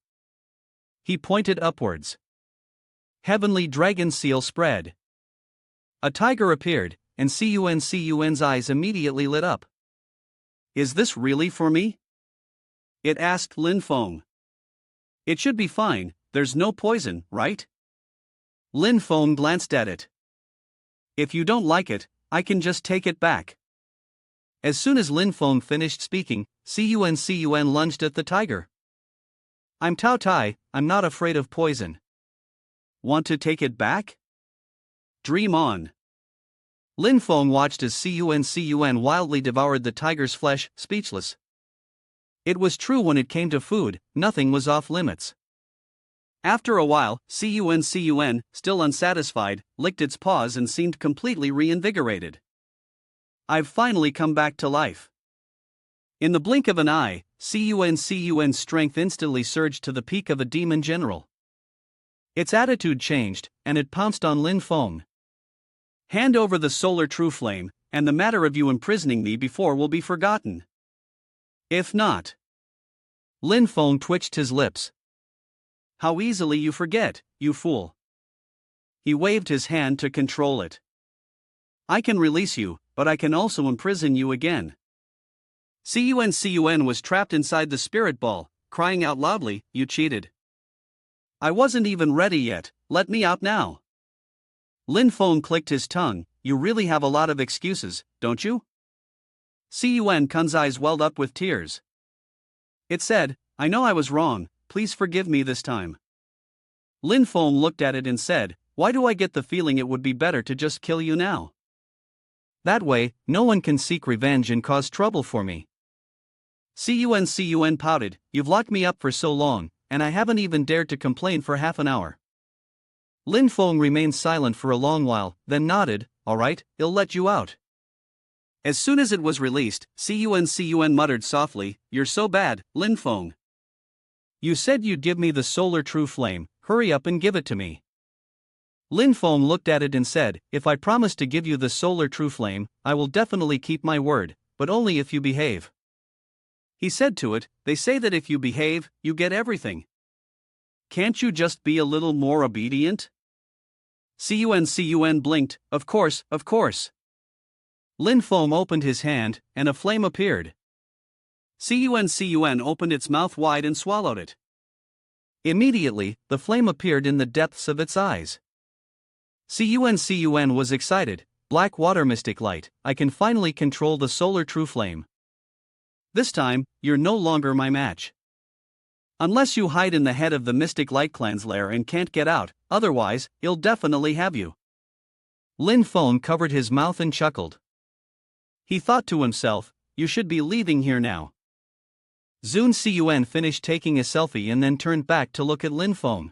He pointed upwards. Heavenly dragon seal spread. A tiger appeared, and Cun's eyes immediately lit up. Is this really for me? It asked Lin Feng. It should be fine, there's no poison, right? Lin Feng glanced at it. If you don't like it, I can just take it back. As soon as Lin Feng finished speaking, Cun lunged at the tiger. I'm Tao Tai, I'm not afraid of poison. Want to take it back? Dream on. Lin Feng watched as Cun wildly devoured the tiger's flesh, speechless. It was true when it came to food, nothing was off limits. After a while, Cun, still unsatisfied, licked its paws and seemed completely reinvigorated. I've finally come back to life. In the blink of an eye, Cun's strength instantly surged to the peak of a demon general. Its attitude changed, and it pounced on Lin Feng. Hand over the solar true flame, and the matter of you imprisoning me before will be forgotten. If not. Lin Feng twitched his lips. How easily you forget, you fool. He waved his hand to control it. I can release you, but I can also imprison you again. Cun was trapped inside the spirit ball, crying out loudly, you cheated. I wasn't even ready yet, let me out now. Lin Feng clicked his tongue, you really have a lot of excuses, don't you? Cun's eyes welled up with tears. It said, I know I was wrong, please forgive me this time. Lin Feng looked at it and said, why do I get the feeling it would be better to just kill you now? That way, no one can seek revenge and cause trouble for me. Cun pouted, you've locked me up for so long, and I haven't even dared to complain for half an hour. Lin Feng remained silent for a long while, then nodded, all right, I'll let you out. As soon as it was released, Cun muttered softly, you're so bad, Lin Feng. You said you'd give me the solar true flame, hurry up and give it to me. Lin Feng looked at it and said, if I promise to give you the solar true flame, I will definitely keep my word, but only if you behave. He said to it, they say that if you behave, you get everything. Can't you just be a little more obedient? Cun blinked, of course, of course. Lin Feng opened his hand, and a flame appeared. Cun opened its mouth wide and swallowed it. Immediately, the flame appeared in the depths of its eyes. Cun was excited, black water mystic light, I can finally control the solar true flame. This time, you're no longer my match. Unless you hide in the head of the Mystic Light Clan's lair and can't get out, otherwise, I'll definitely have you. Lin Feng covered his mouth and chuckled. He thought to himself, you should be leaving here now. Cun finished taking a selfie and then turned back to look at Lin Feng.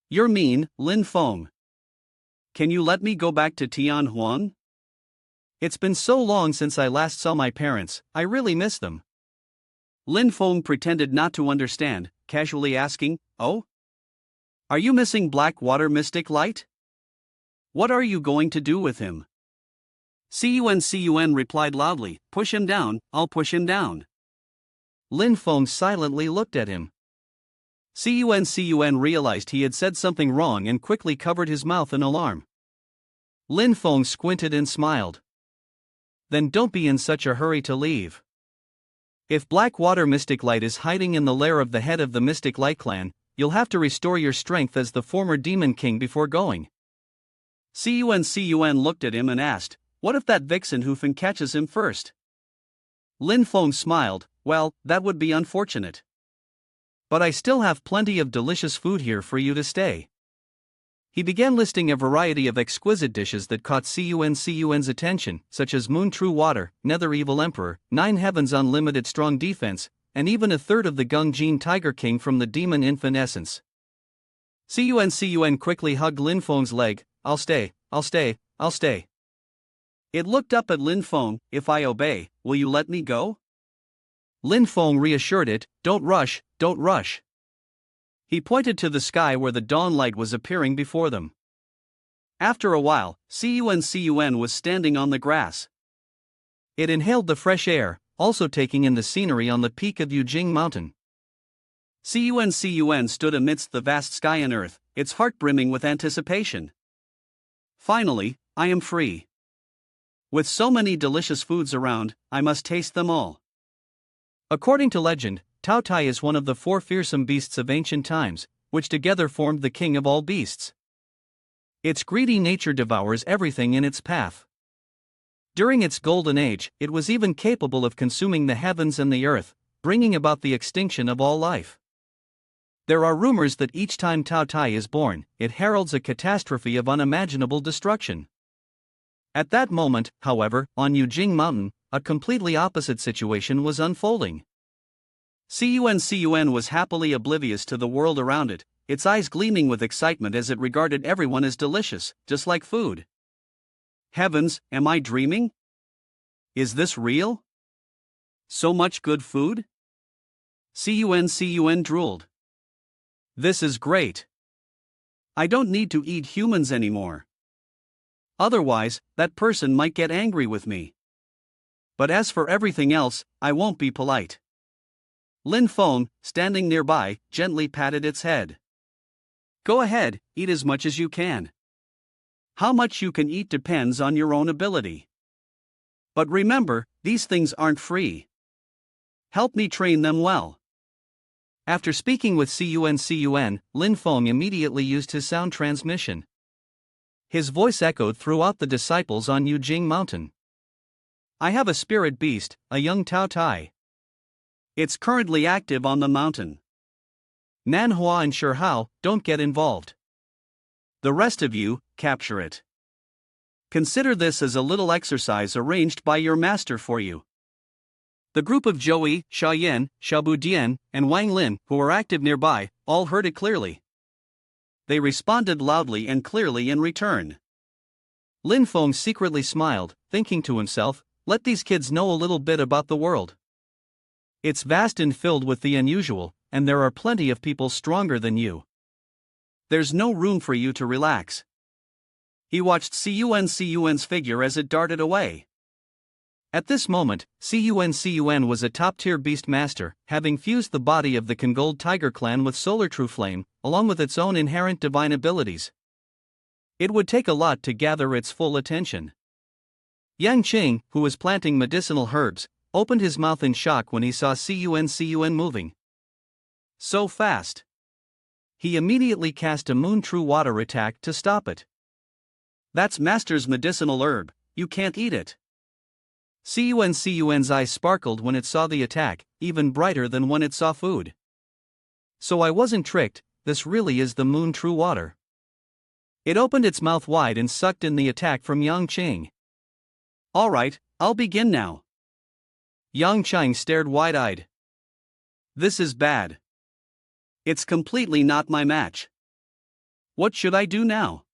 You're mean, Lin Feng. Can you let me go back to Tianhuan? It's been so long since I last saw my parents, I really miss them. Lin Feng pretended not to understand, casually asking, "Oh? Are you missing Blackwater Mystic Light? What are you going to do with him?" Cun replied loudly, "Push him down, I'll push him down." Lin Feng silently looked at him. Cun realized he had said something wrong and quickly covered his mouth in alarm. Lin Feng squinted and smiled. "Then don't be in such a hurry to leave. If Blackwater Mystic Light is hiding in the lair of the head of the Mystic Light clan, you'll have to restore your strength as the former Demon King before going." Cun looked at him and asked, "What if that vixen Hufeng catches him first?" Lin Feng smiled, "Well, that would be unfortunate. But I still have plenty of delicious food here for you to stay." He began listing a variety of exquisite dishes that caught Cun's attention, such as Moon True Water, Nether Evil Emperor, 9 Heavens Unlimited Strong Defense, and even a third of the Gung Jin Tiger King from the Demon Infant Essence. Cun quickly hugged Lin Feng's leg. I'll stay. It looked up at Lin Feng, "If I obey, will you let me go?" Lin Feng reassured it, don't rush. He pointed to the sky where the dawn light was appearing before them. After a while, Cun was standing on the grass. It inhaled the fresh air, also taking in the scenery on the peak of Yujing Mountain. Cun stood amidst the vast sky and earth, its heart brimming with anticipation. Finally, I am free. With so many delicious foods around, I must taste them all. According to legend, Tao Tai is one of the 4 fearsome beasts of ancient times, which together formed the king of all beasts. Its greedy nature devours everything in its path. During its golden age, it was even capable of consuming the heavens and the earth, bringing about the extinction of all life. There are rumors that each time Tao Tai is born, it heralds a catastrophe of unimaginable destruction. At that moment, however, on Yujing Mountain, a completely opposite situation was unfolding. Cun was happily oblivious to the world around it, its eyes gleaming with excitement as it regarded everyone as delicious, just like food. Heavens, am I dreaming? Is this real? So much good food? Cun drooled. This is great. I don't need to eat humans anymore. Otherwise, that person might get angry with me. But as for everything else, I won't be polite. Lin Feng, standing nearby, gently patted its head. Go ahead, eat as much as you can. How much you can eat depends on your own ability. But remember, these things aren't free. Help me train them well. After speaking with Cun, Lin Feng immediately used his sound transmission. His voice echoed throughout the disciples on Yujing Mountain. I have a spirit beast, a young Tao Tai. It's currently active on the mountain. Manhwa and Shihao, don't get involved. The rest of you, capture it. Consider this as a little exercise arranged by your master for you. The group of Zhou, Xiaoyan, Xiaobudian, and Wang Lin, who were active nearby, all heard it clearly. They responded loudly and clearly in return. Lin Feng secretly smiled, thinking to himself, let these kids know a little bit about the world. It's vast and filled with the unusual, and there are plenty of people stronger than you. There's no room for you to relax. He watched Cun's figure as it darted away. At this moment, Cun was a top-tier beast master, having fused the body of the Congold Tiger clan with Solar True Flame, along with its own inherent divine abilities. It would take a lot to gather its full attention. Yang Qing, who was planting medicinal herbs, opened his mouth in shock when he saw Cun moving so fast. He immediately cast a Moon True Water attack to stop it. That's Master's medicinal herb, you can't eat it. Cun's eyes sparkled when it saw the attack, even brighter than when it saw food. So I wasn't tricked, this really is the Moon True Water. It opened its mouth wide and sucked in the attack from Yang Qing. Alright, I'll begin now. Yang Qing stared wide-eyed. This is bad. It's completely not my match. What should I do now?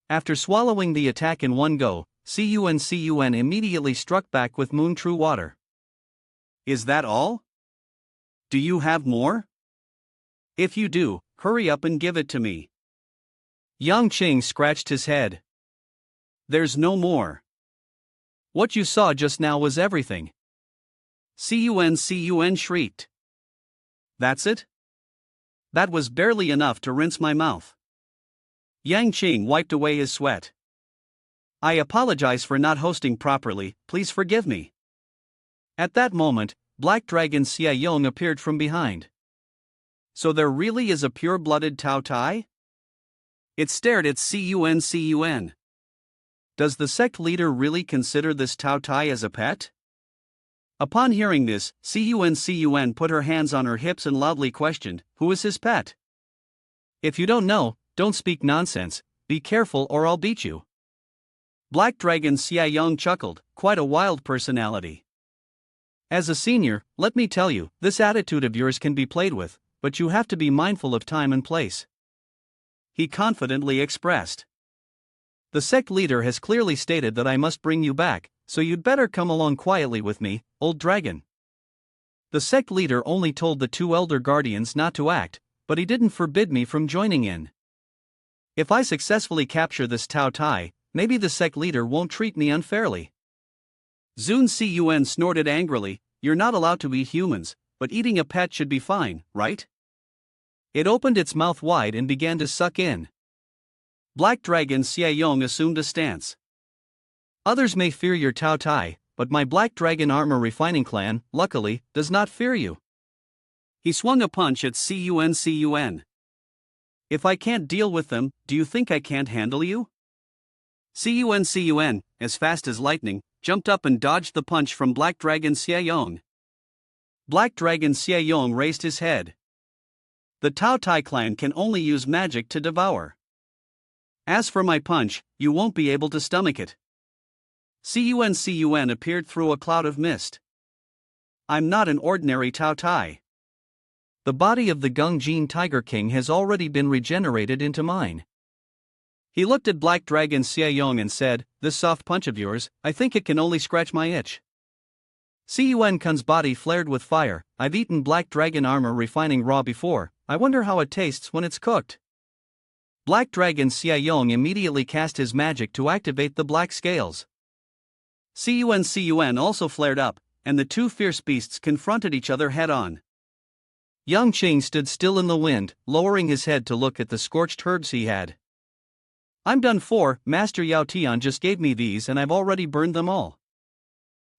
After swallowing the attack in one go, Cun immediately struck back with Moon True Water. Is that all? Do you have more? If you do, hurry up and give it to me. Yang Qing scratched his head. There's no more. What you saw just now was everything. Cun shrieked. That's it? That was barely enough to rinse my mouth. Yang Qing wiped away his sweat. I apologize for not hosting properly, please forgive me. At that moment, Black Dragon Xia Yong appeared from behind. So there really is a pure-blooded Tao Tai? It stared at Cun. Does the sect leader really consider this Tao Tai as a pet? Upon hearing this, Cun put her hands on her hips and loudly questioned, who is his pet? If you don't know, don't speak nonsense, be careful or I'll beat you. Black Dragon Xia Yong chuckled, quite a wild personality. As a senior, let me tell you, this attitude of yours can be played with, but you have to be mindful of time and place. He confidently expressed. The sect leader has clearly stated that I must bring you back, so you'd better come along quietly with me, old dragon. The sect leader only told the two elder guardians not to act, but he didn't forbid me from joining in. If I successfully capture this Tao Tai, maybe the sect leader won't treat me unfairly. Cun snorted angrily, you're not allowed to eat humans, but eating a pet should be fine, right? It opened its mouth wide and began to suck in. Black Dragon Xia Yong assumed a stance. Others may fear your Tao Tai, but my Black Dragon Armor Refining Clan, luckily, does not fear you. He swung a punch at Cun. If I can't deal with them, do you think I can't handle you? Cun, as fast as lightning, jumped up and dodged the punch from Black Dragon Xia Yong. Black Dragon Xia Yong raised his head. The Tao Tai clan can only use magic to devour. As for my punch, you won't be able to stomach it. Cun appeared through a cloud of mist. I'm not an ordinary Tao Tai. The body of the Gungjin Tiger King has already been regenerated into mine. He looked at Black Dragon Xia Yong and said, this soft punch of yours, I think it can only scratch my itch. Cun's body flared with fire. I've eaten Black Dragon Armor Refining raw before, I wonder how it tastes when it's cooked. Black Dragon Xia Yong immediately cast his magic to activate the black scales. Cun also flared up, and the two fierce beasts confronted each other head-on. Yang Qing stood still in the wind, lowering his head to look at the scorched herbs he had. I'm done for, Master Yao Tian just gave me these and I've already burned them all.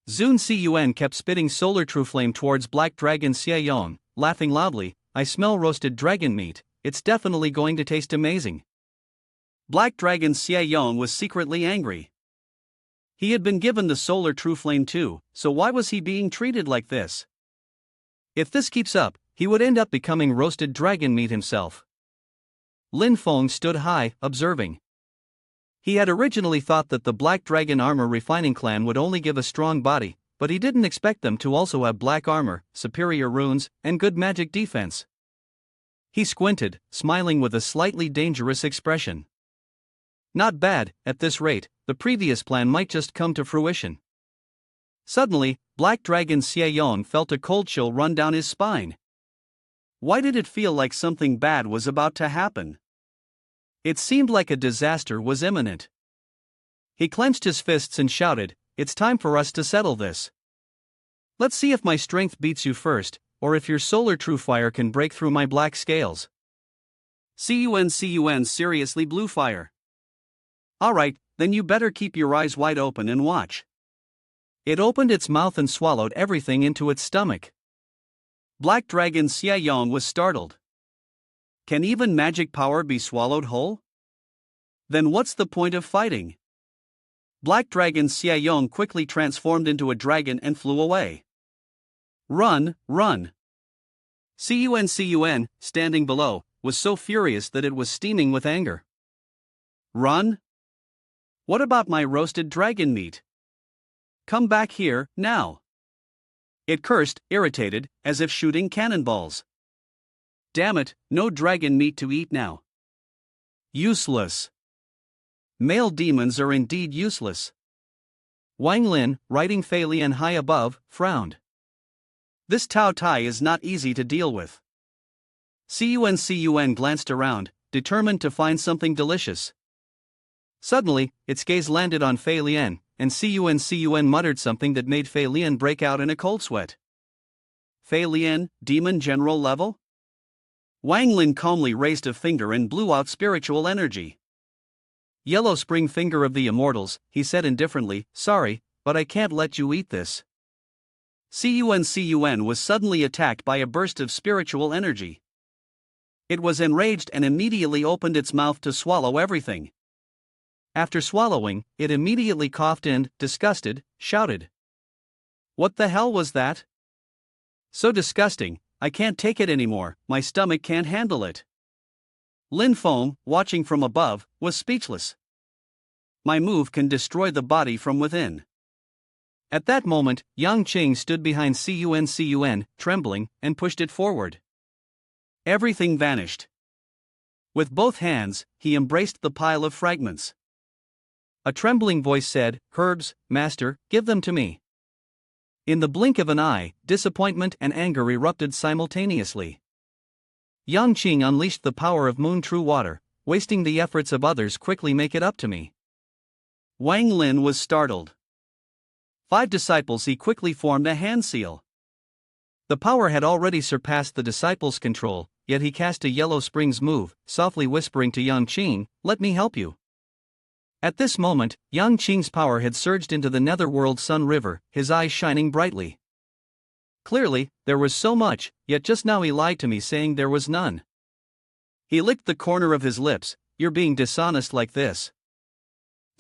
Cun kept spitting solar true flame towards Black Dragon Xia Yong, laughing loudly, I smell roasted dragon meat, it's definitely going to taste amazing. Black Dragon Xia Yong was secretly angry. He had been given the solar true flame too, so why was he being treated like this? If this keeps up, he would end up becoming roasted dragon meat himself. Lin Feng stood high, observing. He had originally thought that the Black Dragon Armor Refining Clan would only give a strong body, but he didn't expect them to also have black armor, superior runes, and good magic defense. He squinted, smiling with a slightly dangerous expression. Not bad, at this rate, the previous plan might just come to fruition. Suddenly, Black Dragon Xia Yong felt a cold chill run down his spine. Why did it feel like something bad was about to happen? It seemed like a disaster was imminent. He clenched his fists and shouted, it's time for us to settle this. Let's see if my strength beats you first, or if your solar true fire can break through my black scales. Cun seriously blew fire. Alright, then you better keep your eyes wide open and watch. It opened its mouth and swallowed everything into its stomach. Black Dragon Xia Yong was startled. Can even magic power be swallowed whole? Then what's the point of fighting? Black Dragon Xia Yong quickly transformed into a dragon and flew away. Run, run! Cun, standing below, was so furious that it was steaming with anger. Run? What about my roasted dragon meat? Come back here, now! It cursed, irritated, as if shooting cannonballs. Damn it, no dragon meat to eat now. Useless. Male demons are indeed useless. Wang Lin, writing Fei Lian high above, frowned. This Tao Tai is not easy to deal with. Cun glanced around, determined to find something delicious. Suddenly, its gaze landed on Fei Lian, and Cun muttered something that made Fei Lian break out in a cold sweat. Fei Lian, demon general level? Wang Lin calmly raised a finger and blew out spiritual energy. Yellow spring finger of the immortals, he said indifferently, sorry, but I can't let you eat this. Cun was suddenly attacked by a burst of spiritual energy. It was enraged and immediately opened its mouth to swallow everything. After swallowing, it immediately coughed and, disgusted, shouted. What the hell was that? So disgusting, I can't take it anymore, my stomach can't handle it. Lin Feng, watching from above, was speechless. My move can destroy the body from within. At that moment, Yang Qing stood behind Cun, trembling, and pushed it forward. Everything vanished. With both hands, he embraced the pile of fragments. A trembling voice said, Herbs, master, give them to me. In the blink of an eye, disappointment and anger erupted simultaneously. Yang Qing unleashed the power of Moon True Water, wasting the efforts of others quickly make it up to me. Wang Lin was startled. 5 disciples he quickly formed a hand seal. The power had already surpassed the disciples' control, yet he cast a Yellow Springs move, softly whispering to Yang Qing, let me help you. At this moment, Yang Qing's power had surged into the netherworld Sun River, his eyes shining brightly. Clearly, there was so much, yet just now he lied to me saying there was none. He licked the corner of his lips, you're being dishonest like this.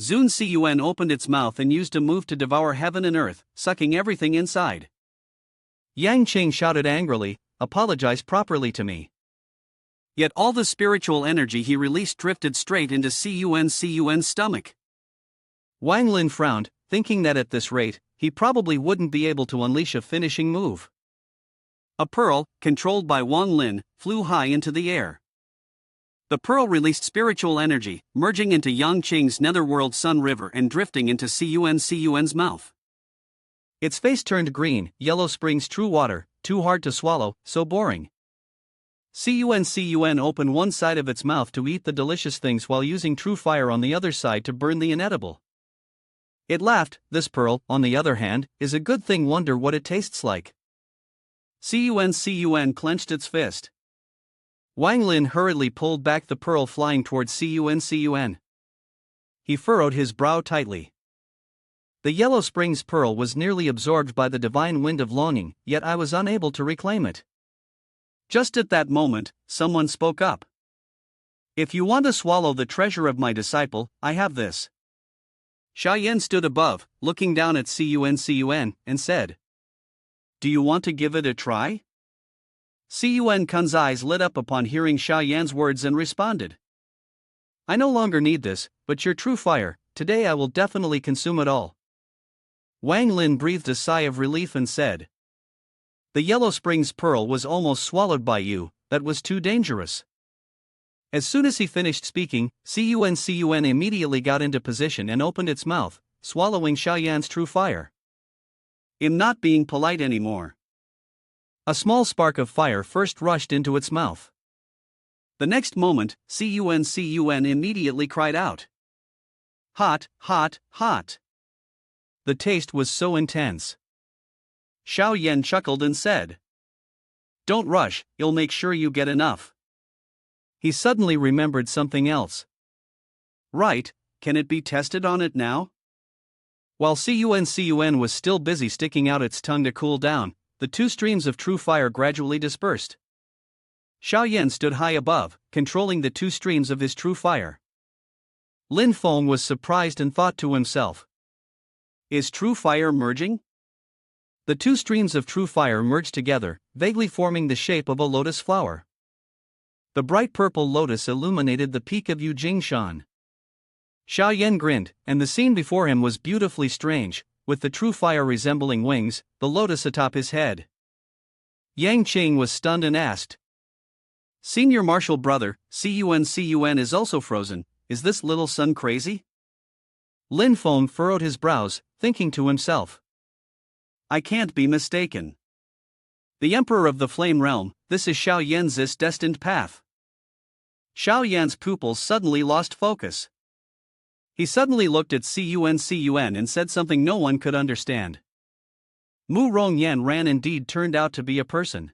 Cun opened its mouth and used a move to devour heaven and earth, sucking everything inside. Yang Qing shouted angrily, apologize properly to me. Yet all the spiritual energy he released drifted straight into Cun's stomach. Wang Lin frowned, thinking that at this rate, he probably wouldn't be able to unleash a finishing move. A pearl, controlled by Wang Lin, flew high into the air. The pearl released spiritual energy, merging into Yang Qing's netherworld Sun River and drifting into Cun's mouth. Its face turned green, Yellow Springs True Water, too hard to swallow, so boring. Cun opened one side of its mouth to eat the delicious things while using True Fire on the other side to burn the inedible. It laughed, this pearl, on the other hand, is a good thing, wonder what it tastes like. Cun clenched its fist. Wang Lin hurriedly pulled back the pearl flying towards Cun. He furrowed his brow tightly. The Yellow Springs pearl was nearly absorbed by the divine wind of longing, yet I was unable to reclaim it. Just at that moment, someone spoke up. If you want to swallow the treasure of my disciple, I have this. Xiaoyan stood above, looking down at Cun, and said, do you want to give it a try? Cun's eyes lit up upon hearing Xiaoyan's words and responded. I no longer need this, but your True Fire, today I will definitely consume it all. Wang Lin breathed a sigh of relief and said, the Yellow Springs pearl was almost swallowed by you, that was too dangerous. As soon as he finished speaking, Cun immediately got into position and opened its mouth, swallowing Xiaoyan's True Fire. I'm not being polite anymore. A small spark of fire first rushed into its mouth. The next moment, Cun immediately cried out. Hot, hot, hot. The taste was so intense. Xiaoyan chuckled and said, don't rush, you'll make sure you get enough. He suddenly remembered something else. Right, can it be tested on it now? While Cun was still busy sticking out its tongue to cool down, the 2 streams of True Fire gradually dispersed. Xiaoyan stood high above, controlling the 2 streams of his True Fire. Lin Feng was surprised and thought to himself, is True Fire merging? The 2 streams of True Fire merged together, vaguely forming the shape of a lotus flower. The bright purple lotus illuminated the peak of Yujingshan. Xiaoyan grinned, and the scene before him was beautifully strange, with the True Fire resembling wings, the lotus atop his head. Yang Qing was stunned and asked, Senior Marshal Brother, CUN is also frozen. Is this little son crazy? Lin Feng furrowed his brows, thinking to himself. I can't be mistaken. The Emperor of the Flame Realm, this is Xiao Yan's destined path. Xiao Yan's pupils suddenly lost focus. He suddenly looked at CUN and said something no one could understand. Mu Rong Yan ran indeed turned out to be a person.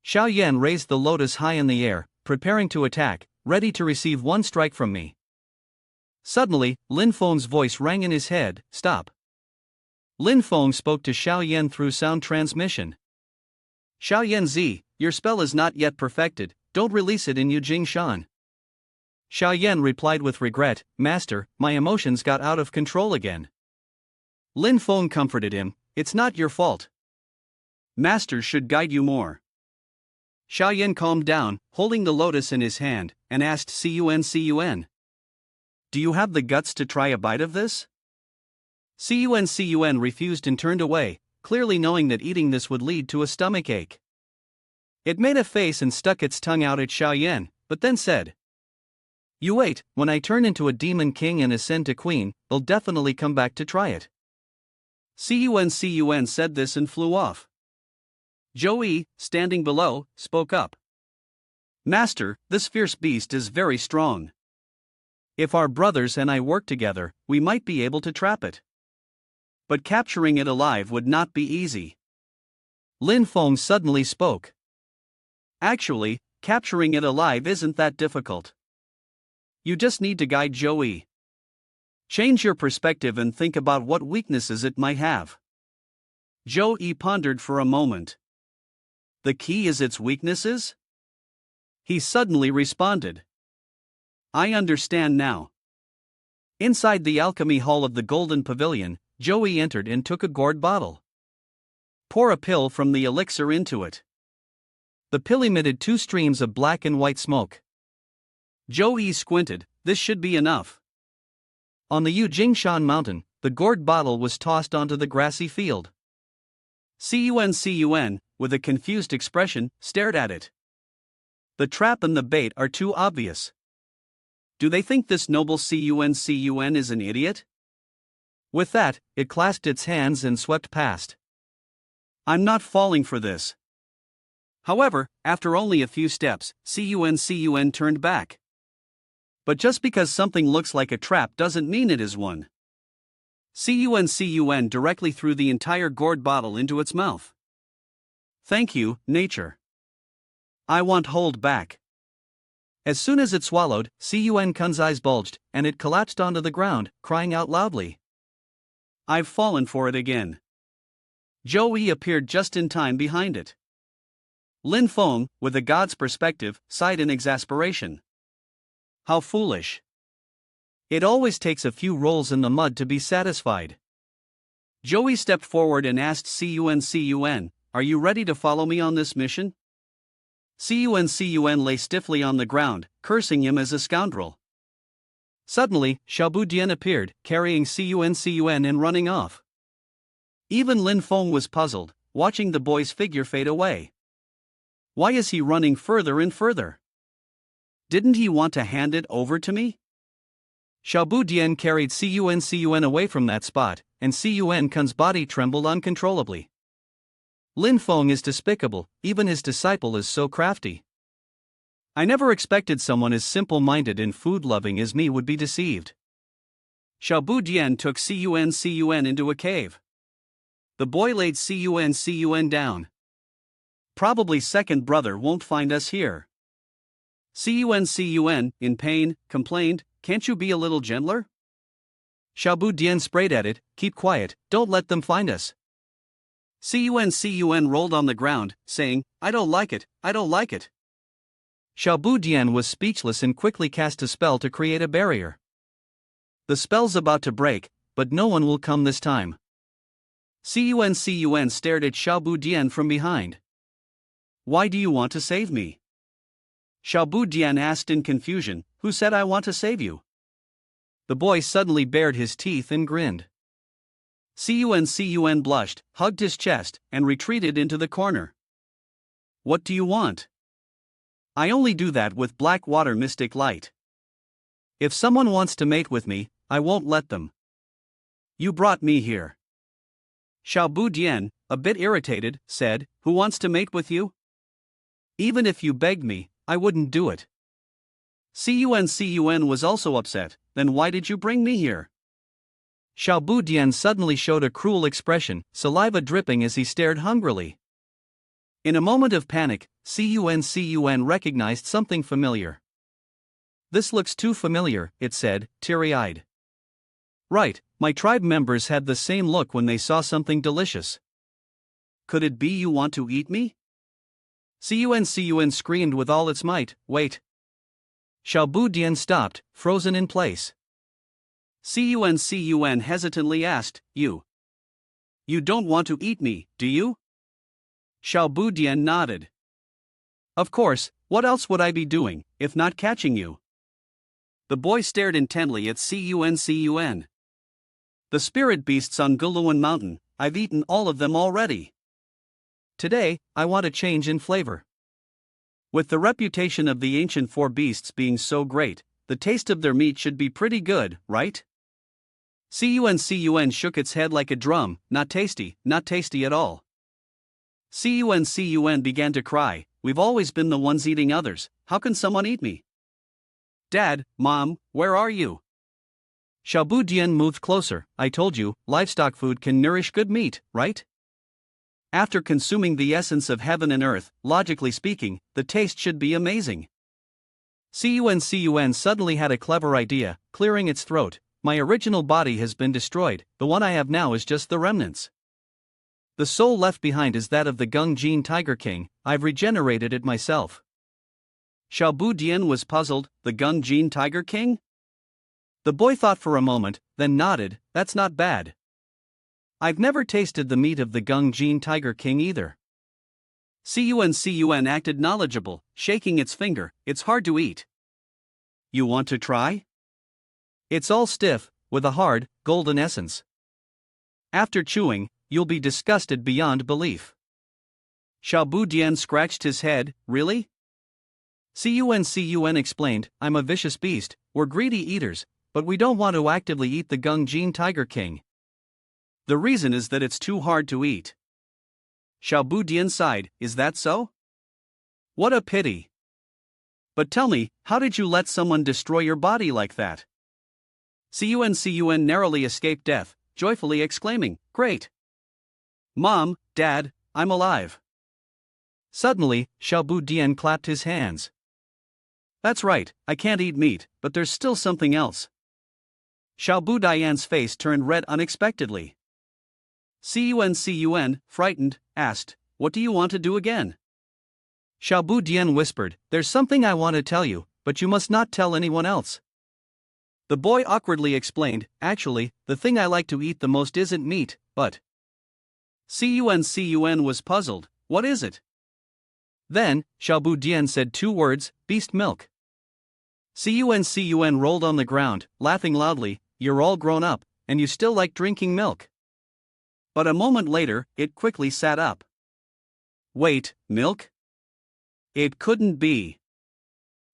Xiao Yan raised the lotus high in the air, preparing to attack, ready to receive one strike from me. Suddenly, Lin Feng's voice rang in his head, stop. Lin Feng spoke to Xiao Yan through sound transmission. Xiao Yan Z, your spell is not yet perfected, don't release it in Yujing Shan. Xiao Yan replied with regret, Master, my emotions got out of control again. Lin Feng comforted him, it's not your fault. Masters should guide you more. Xiao Yan calmed down, holding the lotus in his hand, and asked CUN. Do you have the guts to try a bite of this? CUN refused and turned away, clearly knowing that eating this would lead to a stomachache. It made a face and stuck its tongue out at Xiao Yan, but then said, You wait, when I turn into a demon king and ascend to queen, I'll definitely come back to try it. CUN said this and flew off. Zhou, standing below, spoke up. Master, this fierce beast is very strong. If our brothers and I work together, we might be able to trap it. But capturing it alive would not be easy. Lin Feng suddenly spoke. Actually, capturing it alive isn't that difficult. You just need to guide Zhou. Change your perspective and think about what weaknesses it might have. Zhou pondered for a moment. The key is its weaknesses? He suddenly responded. I understand now. Inside the alchemy hall of the Golden Pavilion, Zhou entered and took a gourd bottle. Pour a pill from the elixir into it. The pill emitted 2 streams of black and white smoke. Zhou squinted, this should be enough. On the Yujingshan mountain, the gourd bottle was tossed onto the grassy field. CUN, with a confused expression, stared at it. The trap and the bait are too obvious. Do they think this noble CUN is an idiot? With that, it clasped its hands and swept past. I'm not falling for this. However, after only a few steps, CUN turned back. But just because something looks like a trap doesn't mean it is one. CUN directly threw the entire gourd bottle into its mouth. Thank you, nature. I won't hold back. As soon as it swallowed, CUN's eyes bulged, and it collapsed onto the ground, crying out loudly. I've fallen for it again. Zhou appeared just in time behind it. Lin Feng, with a god's perspective, sighed in exasperation. How foolish. It always takes a few rolls in the mud to be satisfied. Zhou stepped forward and asked CUN, are you ready to follow me on this mission? CUN lay stiffly on the ground, cursing him as a scoundrel. Suddenly, Xiaobu appeared, carrying CUN and running off. Even Lin Feng was puzzled, watching the boy's figure fade away. Why is he running further and further? Didn't he want to hand it over to me? Xiaobu carried CUN away from that spot, and CUN's body trembled uncontrollably. Lin Feng is despicable, even his disciple is so crafty. I never expected someone as simple-minded and food-loving as me would be deceived. Xiaobu took CUN into a cave. The boy laid CUN down. Probably second brother won't find us here. CUN, in pain, complained, can't you be a little gentler? Xiaobu sprayed at it, keep quiet, don't let them find us. CUN rolled on the ground, saying, I don't like it, I don't like it. Xiaobu was speechless and quickly cast a spell to create a barrier. The spell's about to break, but no one will come this time. CUN stared at Xiaobu from behind. Why do you want to save me? Xiaobu asked in confusion, who said I want to save you? The boy suddenly bared his teeth and grinned. CUN blushed, hugged his chest, and retreated into the corner. What do you want? I only do that with black water mystic light. If someone wants to mate with me, I won't let them. You brought me here. Xiao Budian, a bit irritated, said, Who wants to mate with you? Even if you begged me, I wouldn't do it. Cun was also upset, then why did you bring me here? Xiao Budian suddenly showed a cruel expression, saliva dripping as he stared hungrily. In a moment of panic, Cun recognized something familiar. This looks too familiar, it said, teary-eyed. Right, my tribe members had the same look when they saw something delicious. Could it be you want to eat me? Cun screamed with all its might, wait. Xiao Budian stopped, frozen in place. Cun hesitantly asked, You don't want to eat me, do you? Xiao Budian nodded. Of course, what else would I be doing, if not catching you? The boy stared intently at Cun. The spirit beasts on Guluan Mountain, I've eaten all of them already. Today, I want a change in flavor. With the reputation of the ancient four beasts being so great, the taste of their meat should be pretty good, right? Cun shook its head like a drum, not tasty at all. Cun began to cry, we've always been the ones eating others, how can someone eat me? Dad, Mom, where are you? Xiao Budian moved closer, I told you, livestock food can nourish good meat, right? After consuming the essence of heaven and earth, logically speaking, the taste should be amazing. Cun suddenly had a clever idea, clearing its throat, my original body has been destroyed, the one I have now is just the remnants. The soul left behind is that of the Gungjin Tiger King, I've regenerated it myself. Xiao Budian was puzzled, the Gungjin Tiger King? The boy thought for a moment, then nodded, that's not bad. I've never tasted the meat of the Gungjin Tiger King either. Cun acted knowledgeable, shaking its finger, it's hard to eat. You want to try? It's all stiff, with a hard, golden essence. After chewing, you'll be disgusted beyond belief. Xiao Budian scratched his head, really? Cun explained, I'm a vicious beast, we're greedy eaters, but we don't want to actively eat the Gungjin Tiger King. The reason is that it's too hard to eat. Xiao Budian sighed, is that so? What a pity. But tell me, how did you let someone destroy your body like that? Cun narrowly escaped death, joyfully exclaiming, great. Mom, Dad, I'm alive. Suddenly, Xiao Budian clapped his hands. That's right, I can't eat meat, but there's still something else. Xiao Budian's face turned red unexpectedly. Cun, frightened, asked, what do you want to do again? Xiao Budian whispered, there's something I want to tell you, but you must not tell anyone else. The boy awkwardly explained, actually, the thing I like to eat the most isn't meat, but... Cun was puzzled, what is it? Then, Xiao Budian said two words, beast milk. Cun rolled on the ground, laughing loudly, you're all grown up, and you still like drinking milk. But a moment later, it quickly sat up. Wait, milk? It couldn't be.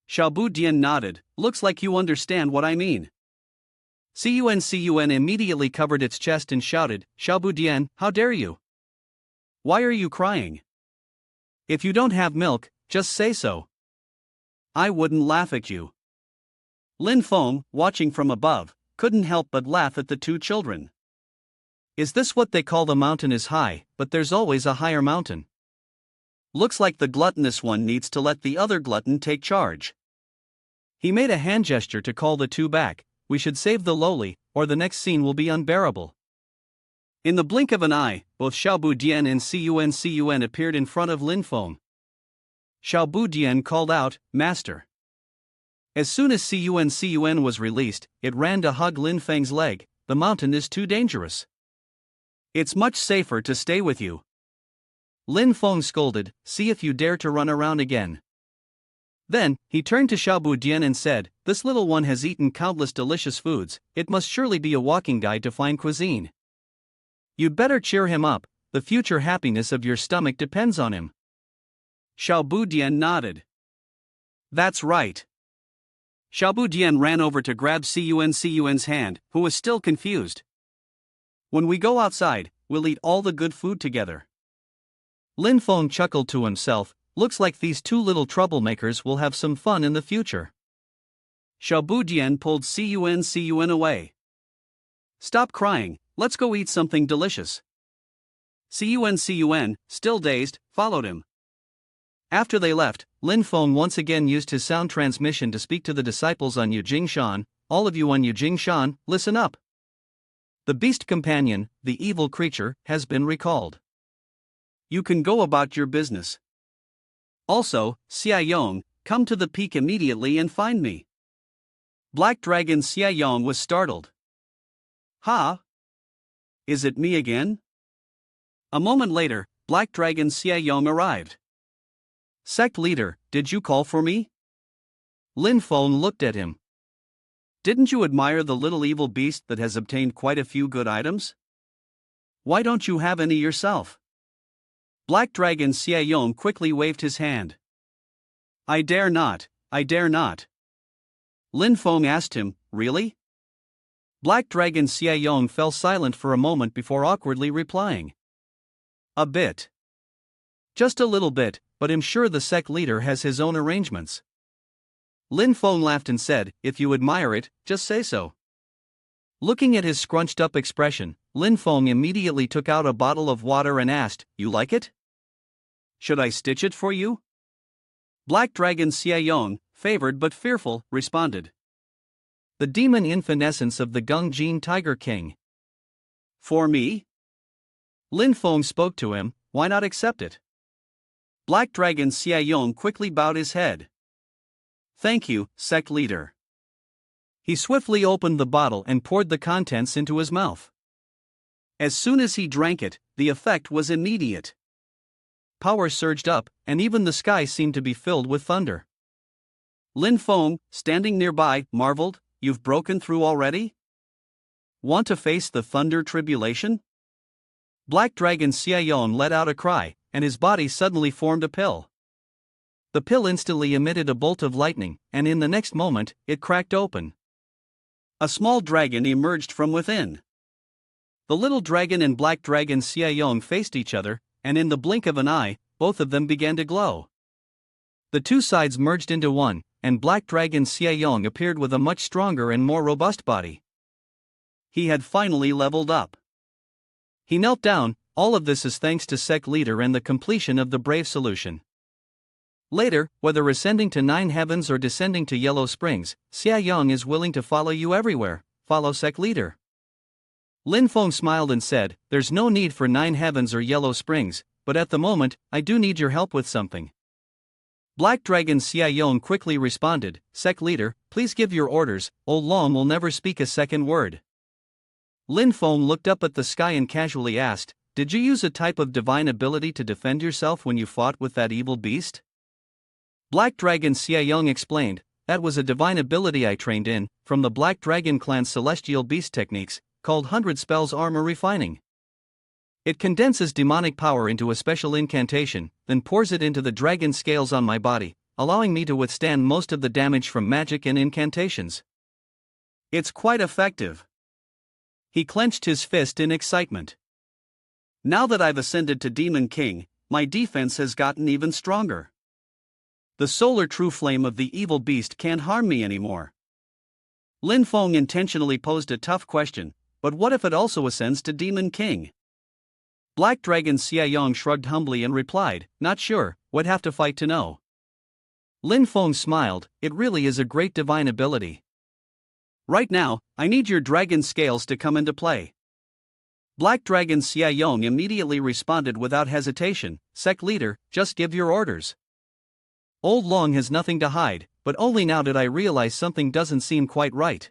Xiao Budian nodded, looks like you understand what I mean. Cun immediately covered its chest and shouted, Xiao Budian, how dare you? Why are you crying? If you don't have milk, just say so. I wouldn't laugh at you. Lin Feng, watching from above, couldn't help but laugh at the two children. Is this what they call the mountain is high, but there's always a higher mountain? Looks like the gluttonous one needs to let the other glutton take charge. He made a hand gesture to call the two back, we should save the lowly, or the next scene will be unbearable. In the blink of an eye, both Xiao Budian and Cun appeared in front of Lin Feng. Xiao Budian called out, Master. As soon as Cun was released, it ran to hug Lin Feng's leg, the mountain is too dangerous. It's much safer to stay with you. Lin Feng scolded, see if you dare to run around again. Then, he turned to Xiao Budian and said, this little one has eaten countless delicious foods, it must surely be a walking guide to fine cuisine. You'd better cheer him up, the future happiness of your stomach depends on him. Xiao Budian nodded. That's right. Xiaobu Dian ran over to grab Cun's hand, who was still confused. When we go outside, we'll eat all the good food together. Lin Feng chuckled to himself, looks like these two little troublemakers will have some fun in the future. Xiaobu Dian pulled Cun away. Stop crying, let's go eat something delicious. Cun, still dazed, followed him. After they left, Lin Feng once again used his sound transmission to speak to the disciples on Yujingshan. All of you on Yujingshan, listen up. The beast companion, the evil creature, has been recalled. You can go about your business. Also, Xia Yong, come to the peak immediately and find me. Black Dragon Xia Yong was startled. Ha? Is it me again? A moment later, Black Dragon Xia Yong arrived. Sect leader, did you call for me? Lin Feng looked at him. Didn't you admire the little evil beast that has obtained quite a few good items? Why don't you have any yourself? Black Dragon Xia Yong quickly waved his hand. I dare not, I dare not. Lin Feng asked him, really? Black Dragon Xia Yong fell silent for a moment before awkwardly replying. A bit. Just a little bit, but I'm sure the sect leader has his own arrangements. Lin Feng laughed and said, if you admire it, just say so. Looking at his scrunched up expression, Lin Feng immediately took out a bottle of water and asked, you like it? Should I stitch it for you? Black Dragon Xia Yong, favored but fearful, responded. The demon infinescence of the Gungjin Tiger King. For me? Lin Feng spoke to him, why not accept it? Black Dragon Xia Yong quickly bowed his head. Thank you, sect leader. He swiftly opened the bottle and poured the contents into his mouth. As soon as he drank it, the effect was immediate. Power surged up, and even the sky seemed to be filled with thunder. Lin Feng, standing nearby, marveled, you've broken through already? Want to face the thunder tribulation? Black Dragon Xia Yong let out a cry, and his body suddenly formed a pill. The pill instantly emitted a bolt of lightning, and in the next moment, it cracked open. A small dragon emerged from within. The little dragon and Black Dragon Xia Yong faced each other, and in the blink of an eye, both of them began to glow. The two sides merged into one, and Black Dragon Xia Yong appeared with a much stronger and more robust body. He had finally leveled up. He knelt down. All of this is thanks to sect leader and the completion of the Brave solution. Later, whether ascending to 9 heavens or descending to Yellow Springs, Xia Yong is willing to follow you everywhere. Follow sect leader. Lin Feng smiled and said, there's no need for 9 heavens or Yellow Springs, but at the moment, I do need your help with something. Black Dragon Xia Yong quickly responded, sect leader, please give your orders, Old Long will never speak a second word. Lin Feng looked up at the sky and casually asked, did you use a type of divine ability to defend yourself when you fought with that evil beast? Black Dragon Xia Yong explained, that was a divine ability I trained in, from the Black Dragon clan's celestial beast techniques, called 100 Spells Armor Refining. It condenses demonic power into a special incantation, then pours it into the dragon scales on my body, allowing me to withstand most of the damage from magic and incantations. It's quite effective. He clenched his fist in excitement. Now that I've ascended to Demon King, my defense has gotten even stronger. The solar true flame of the evil beast can't harm me anymore. Lin Feng intentionally posed a tough question, but what if it also ascends to Demon King? Black Dragon Xia Yong shrugged humbly and replied, not sure, would have to fight to know. Lin Feng smiled, it really is a great divine ability. Right now, I need your dragon scales to come into play. Black Dragon Xia Yong immediately responded without hesitation, sect leader, just give your orders. Old Long has nothing to hide, but only now did I realize something doesn't seem quite right.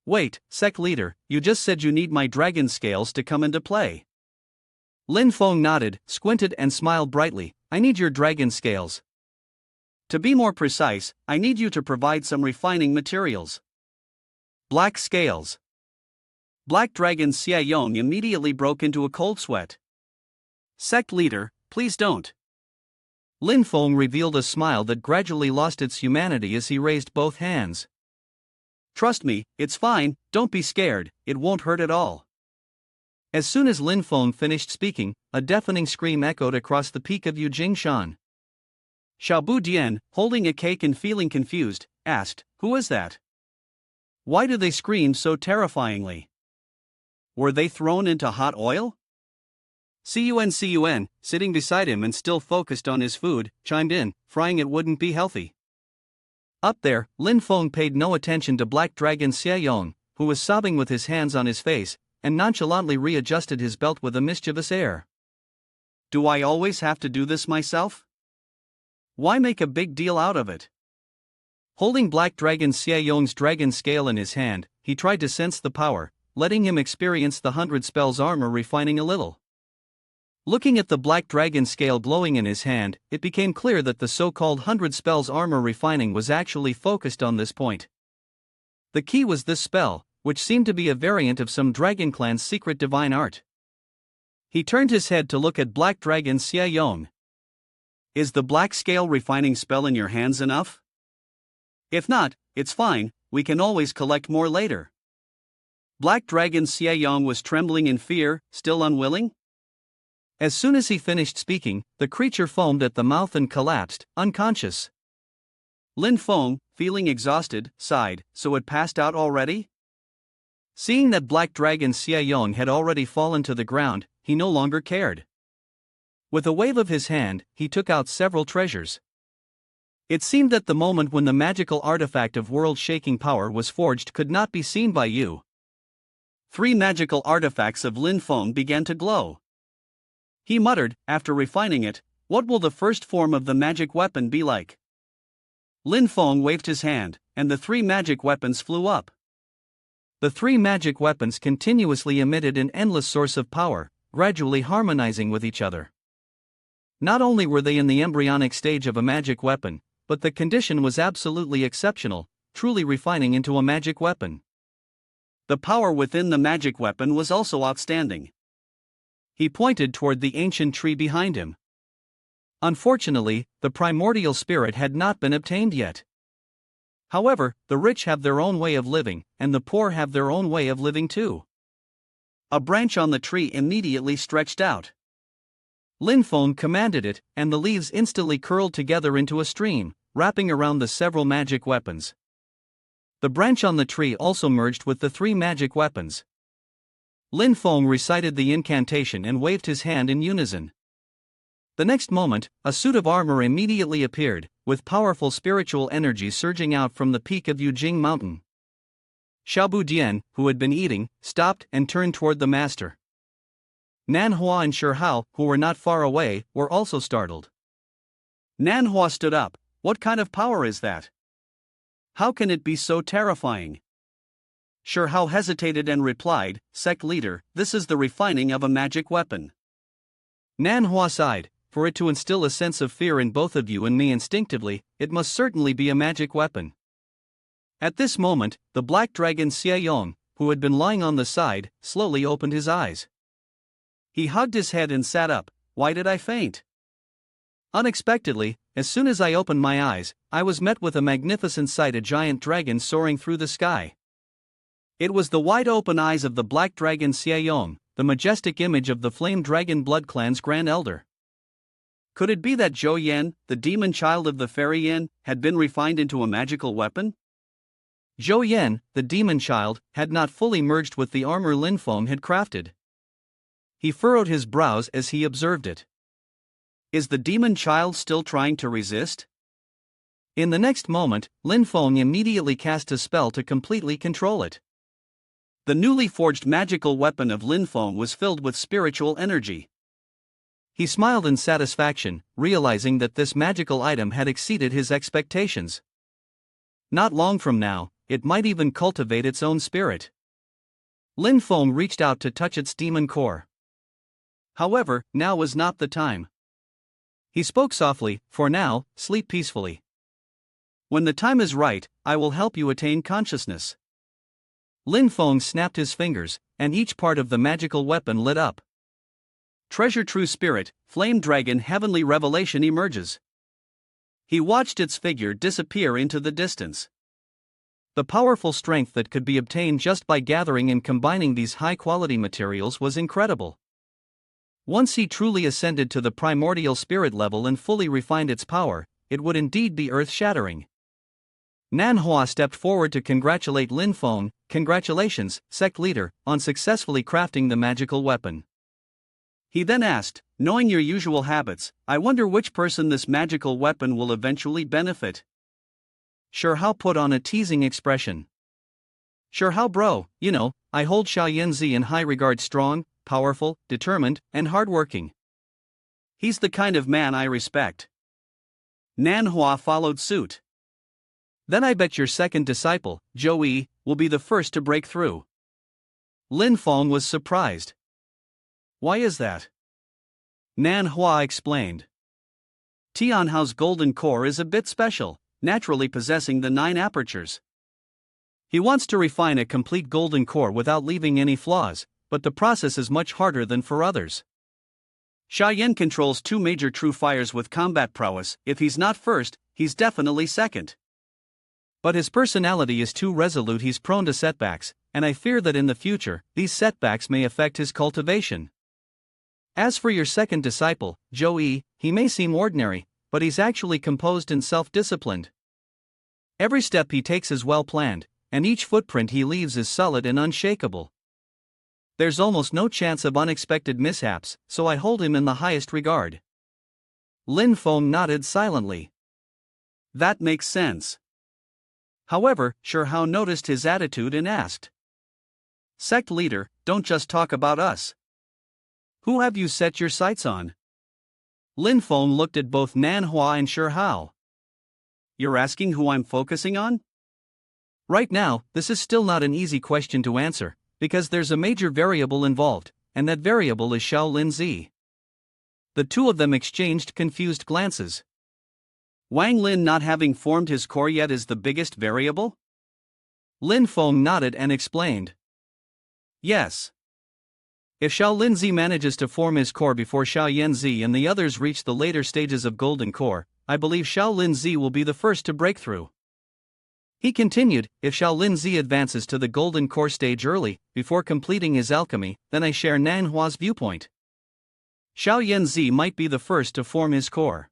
Wait, sect leader, you just said you need my dragon scales to come into play. Lin Feng nodded, squinted and smiled brightly, I need your dragon scales. To be more precise, I need you to provide some refining materials. Black scales. Black Dragon Xia Yong immediately broke into a cold sweat. Sect leader, please don't. Lin Feng revealed a smile that gradually lost its humanity as he raised both hands. Trust me, it's fine, don't be scared, it won't hurt at all. As soon as Lin Feng finished speaking, a deafening scream echoed across the peak of Yujingshan. Xiaobu Dian, holding a cake and feeling confused, asked, "Who is that? Why do they scream so terrifyingly? Were they thrown into hot oil?" Cun, sitting beside him and still focused on his food, chimed in, frying it wouldn't be healthy. Up there, Lin Feng paid no attention to Black Dragon Xieyong, who was sobbing with his hands on his face, and nonchalantly readjusted his belt with a mischievous air. Do I always have to do this myself? Why make a big deal out of it? Holding Black Dragon Xieyong's dragon scale in his hand, he tried to sense the power, letting him experience the 100 spells armor refining a little. Looking at the Black Dragon scale glowing in his hand, it became clear that the so-called 100 spells armor refining was actually focused on this point. The key was this spell, which seemed to be a variant of some Dragon Clan's secret divine art. He turned his head to look at Black Dragon Xieyong. Is the black scale refining spell in your hands enough? If not, it's fine, we can always collect more later. Black Dragon Xieyong was trembling in fear, still unwilling. As soon as he finished speaking, the creature foamed at the mouth and collapsed, unconscious. Lin Feng, feeling exhausted, sighed, so it passed out already? Seeing that Black Dragon Xieyong had already fallen to the ground, he no longer cared. With a wave of his hand, he took out several treasures. It seemed that the moment when the magical artifact of world-shaking power was forged could not be seen by you. 3 magical artifacts of Lin Feng began to glow. He muttered, after refining it, "What will the first form of the magic weapon be like?" Lin Feng waved his hand, and the 3 magic weapons flew up. The 3 magic weapons continuously emitted an endless source of power, gradually harmonizing with each other. Not only were they in the embryonic stage of a magic weapon, but the condition was absolutely exceptional, truly refining into a magic weapon. The power within the magic weapon was also outstanding. He pointed toward the ancient tree behind him. Unfortunately, the primordial spirit had not been obtained yet. However, the rich have their own way of living, and the poor have their own way of living too. A branch on the tree immediately stretched out. Lin Feng commanded it, and the leaves instantly curled together into a stream, wrapping around the several magic weapons. The branch on the tree also merged with the 3 magic weapons. Lin Feng recited the incantation and waved his hand in unison. The next moment, a suit of armor immediately appeared, with powerful spiritual energy surging out from the peak of Yujing Mountain. Xiaobu Dian, who had been eating, stopped and turned toward the master. Manhwa and Shihao, who were not far away, were also startled. Manhwa stood up. What kind of power is that? How can it be so terrifying? Shihao hesitated and replied, "Sect leader, this is the refining of a magic weapon." Manhwa sighed, "For it to instill a sense of fear in both of you and me instinctively, it must certainly be a magic weapon." At this moment, the Black Dragon Xieyong, who had been lying on the side, slowly opened his eyes. He hugged his head and sat up. "Why did I faint?" Unexpectedly, as soon as I opened my eyes, I was met with a magnificent sight: a giant dragon soaring through the sky. It was the wide-open eyes of the Black Dragon Xieyong, the majestic image of the Flame Dragon Blood Clan's Grand Elder. Could it be that Zhou Yan, the demon child of the Fairy Yin, had been refined into a magical weapon? Zhou Yan, the demon child, had not fully merged with the armor Lin Feng had crafted. He furrowed his brows as he observed it. Is the demon child still trying to resist? In the next moment, Lin Feng immediately cast a spell to completely control it. The newly forged magical weapon of Lin Feng was filled with spiritual energy. He smiled in satisfaction, realizing that this magical item had exceeded his expectations. Not long from now, it might even cultivate its own spirit. Lin Feng reached out to touch its demon core. However, now was not the time. He spoke softly, "For now, sleep peacefully. When the time is right, I will help you attain consciousness." Lin Feng snapped his fingers, and each part of the magical weapon lit up. Treasure True Spirit, Flame Dragon Heavenly Revelation emerges. He watched its figure disappear into the distance. The powerful strength that could be obtained just by gathering and combining these high-quality materials was incredible. Once he truly ascended to the primordial spirit level and fully refined its power, it would indeed be earth-shattering. Manhwa stepped forward to congratulate Lin Feng. "Congratulations, sect leader, on successfully crafting the magical weapon." He then asked, "Knowing your usual habits, I wonder which person this magical weapon will eventually benefit." Sure Hao put on a teasing expression. "Sure Hao bro, you know, I hold Xiao Yanzi in high regard, strong, powerful, determined, and hardworking. He's the kind of man I respect." Nanhua followed suit. "Then I bet your second disciple, Joey, will be the first to break through." Lin Feng was surprised. "Why is that?" Nanhua explained. "Tianhao's golden core is a bit special, naturally possessing the 9 apertures. He wants to refine a complete golden core without leaving any flaws, but the process is much harder than for others. Xiaoyan controls 2 major true fires with combat prowess. If he's not first, he's definitely second. But his personality is too resolute, he's prone to setbacks, and I fear that in the future, these setbacks may affect his cultivation. As for your second disciple, Joey, he may seem ordinary, but he's actually composed and self-disciplined. Every step he takes is well planned, and each footprint he leaves is solid and unshakable. There's almost no chance of unexpected mishaps, so I hold him in the highest regard." Lin Feng nodded silently. "That makes sense." However, Sure Hao noticed his attitude and asked, "Sect leader, don't just talk about us. Who have you set your sights on?" Lin Feng looked at both Nanhua and Sure Hao. "You're asking who I'm focusing on?" Right now, this is still not an easy question to answer, because there's a major variable involved, and that variable is Xiao Linzi. The two of them exchanged confused glances. Wang Lin not having formed his core yet is the biggest variable? Lin Feng nodded and explained. Yes. If Xiao Linzi manages to form his core before Xiao Yanzi and the others reach the later stages of Golden Core, I believe Xiao Linzi will be the first to break through. He continued, if Xiao Linzi advances to the Golden Core stage early, before completing his alchemy, then I share Nanhua's viewpoint. Xiao Yanzi might be the first to form his core.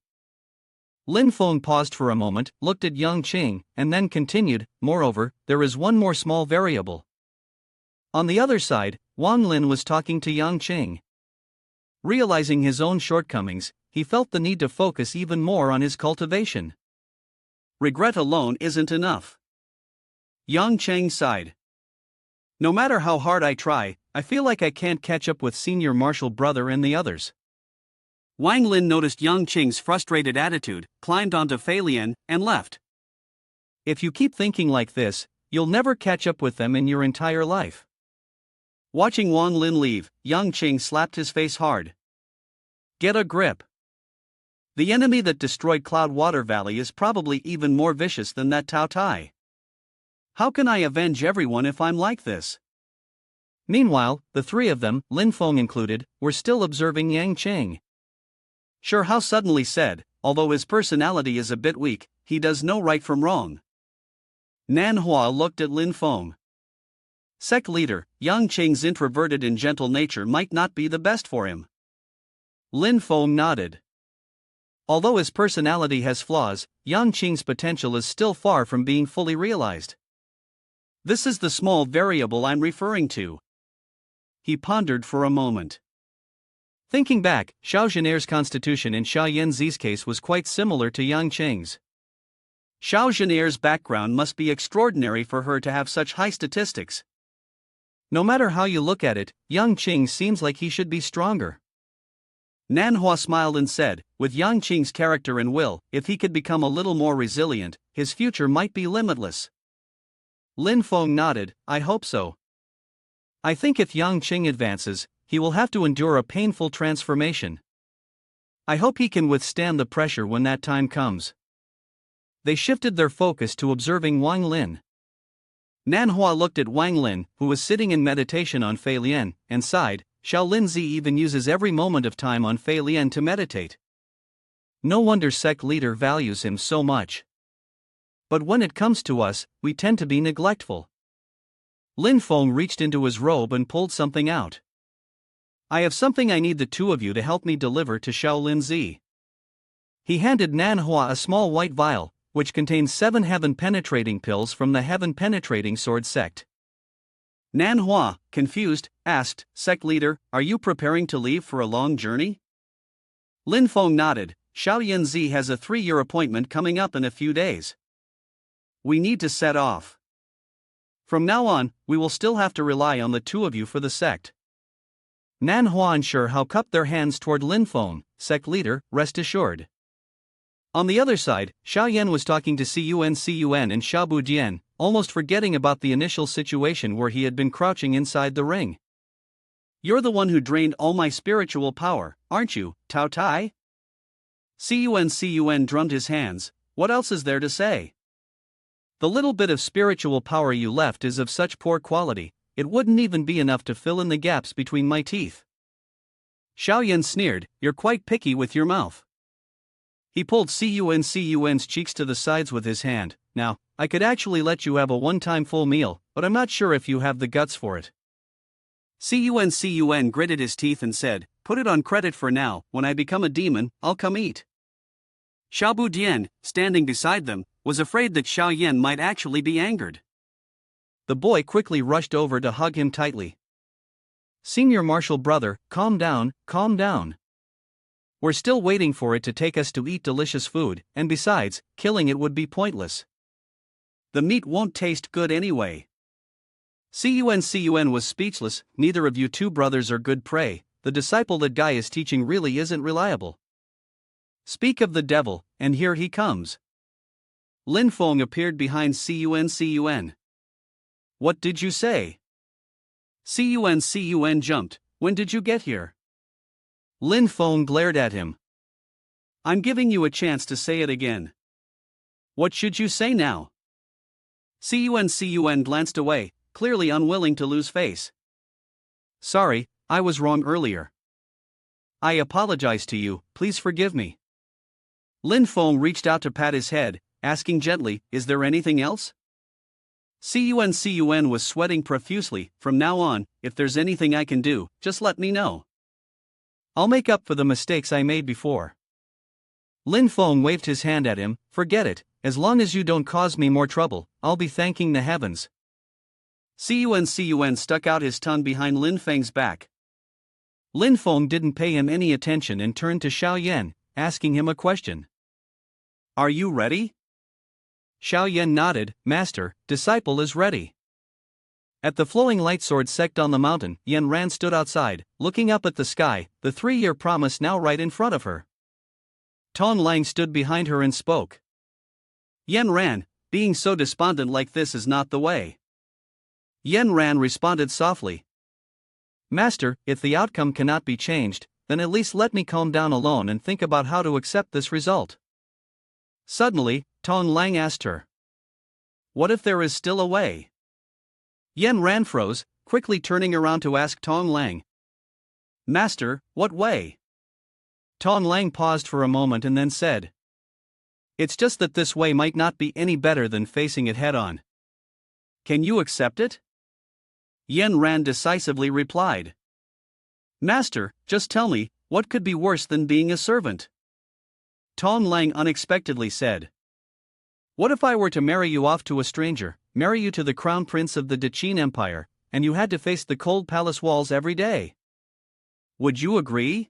Lin Feng paused for a moment, looked at Yang Qing, and then continued, moreover, there is one more small variable. On the other side, Wang Lin was talking to Yang Qing. Realizing his own shortcomings, he felt the need to focus even more on his cultivation. Regret alone isn't enough. Yang Qing sighed. No matter how hard I try, I feel like I can't catch up with senior martial brother and the others. Wang Lin noticed Yang Qing's frustrated attitude, climbed onto Fei Lian, and left. If you keep thinking like this, you'll never catch up with them in your entire life. Watching Wang Lin leave, Yang Qing slapped his face hard. Get a grip. The enemy that destroyed Cloudwater Valley is probably even more vicious than that Tao Tai. How can I avenge everyone if I'm like this? Meanwhile, the three of them, Lin Feng included, were still observing Yang Qing. Sure Hao suddenly said, although his personality is a bit weak, he does know right from wrong. Nanhua looked at Lin Feng. Sect leader, Yang Qing's introverted and gentle nature might not be the best for him. Lin Feng nodded. Although his personality has flaws, Yang Qing's potential is still far from being fully realized. This is the small variable I'm referring to. He pondered for a moment. Thinking back, Xiao Zhan'er's constitution in Xiao Yanzi's case was quite similar to Yang Qing's. Xiao Zhan'er's background must be extraordinary for her to have such high statistics. No matter how you look at it, Yang Qing seems like he should be stronger. Nanhua smiled and said, with Yang Qing's character and will, if he could become a little more resilient, his future might be limitless. Lin Feng nodded, I hope so. I think if Yang Qing advances, he will have to endure a painful transformation. I hope he can withstand the pressure when that time comes. They shifted their focus to observing Wang Lin. Nanhua looked at Wang Lin, who was sitting in meditation on Fei Lian, and sighed. Xiao Linzi even uses every moment of time on Fei Lian to meditate. No wonder sect leader values him so much. But when it comes to us, we tend to be neglectful. Lin Feng reached into his robe and pulled something out. I have something I need the two of you to help me deliver to Shaolin Zi. He handed Manhwa a small white vial, which contains 7 heaven-penetrating pills from the heaven-penetrating sword sect. Manhwa, confused, asked, "Sect leader, are you preparing to leave for a long journey?" Lin Feng nodded. Shaolin Zi has a 3-year appointment coming up in a few days. We need to set off. From now on, we will still have to rely on the two of you for the sect. Manhwa and Shi Hao cupped their hands toward Lin Feng. Sect leader, rest assured. On the other side, Xiaoyan was talking to Cun and Xiaobu Jian, almost forgetting about the initial situation where he had been crouching inside the ring. You're the one who drained all my spiritual power, aren't you, Tao Tai? Cun drummed his hands. What else is there to say? The little bit of spiritual power you left is of such poor quality, it wouldn't even be enough to fill in the gaps between my teeth. Xiaoyan sneered, you're quite picky with your mouth. He pulled Cun's cheeks to the sides with his hand. Now, I could actually let you have a one-time full meal, but I'm not sure if you have the guts for it. Cun gritted his teeth and said, put it on credit for now, when I become a demon, I'll come eat. Xiaobu Jian, standing beside them, was afraid that Xiaoyan might actually be angered. The boy quickly rushed over to hug him tightly. Senior Marshal brother, calm down, calm down. We're still waiting for it to take us to eat delicious food, and besides, killing it would be pointless. The meat won't taste good anyway. Cun was speechless. Neither of you two brothers are good prey. The disciple that guy is teaching really isn't reliable. Speak of the devil, and here he comes. Lin Feng appeared behind Cun. What did you say? Cun jumped. When did you get here? Lin Feng glared at him. I'm giving you a chance to say it again. What should you say now? Cun glanced away, clearly unwilling to lose face. Sorry, I was wrong earlier. I apologize to you, please forgive me. Lin Feng reached out to pat his head, asking gently, is there anything else? Cun was sweating profusely. From now on, if there's anything I can do, just let me know. I'll make up for the mistakes I made before. Lin Feng waved his hand at him, forget it, as long as you don't cause me more trouble, I'll be thanking the heavens. Cun stuck out his tongue behind Lin Feng's back. Lin Feng didn't pay him any attention and turned to Xiaoyan, asking him a question. Are you ready? Xiaoyan nodded, Master, disciple is ready. At the flowing light sword sect on the mountain, Yan Ran stood outside, looking up at the sky, the 3-year promise now right in front of her. Tong Lang stood behind her and spoke. Yan Ran, being so despondent like this is not the way. Yan Ran responded softly. Master, if the outcome cannot be changed, then at least let me calm down alone and think about how to accept this result. Suddenly, Tong Lang asked her. What if there is still a way? Yan Ran froze, quickly turning around to ask Tong Lang. Master, what way? Tong Lang paused for a moment and then said. It's just that this way might not be any better than facing it head-on. Can you accept it? Yan Ran decisively replied. Master, just tell me, what could be worse than being a servant? Tong Lang unexpectedly said. What if I were to marry you off to a stranger, marry you to the crown prince of the Dechin Empire, and you had to face the cold palace walls every day? Would you agree?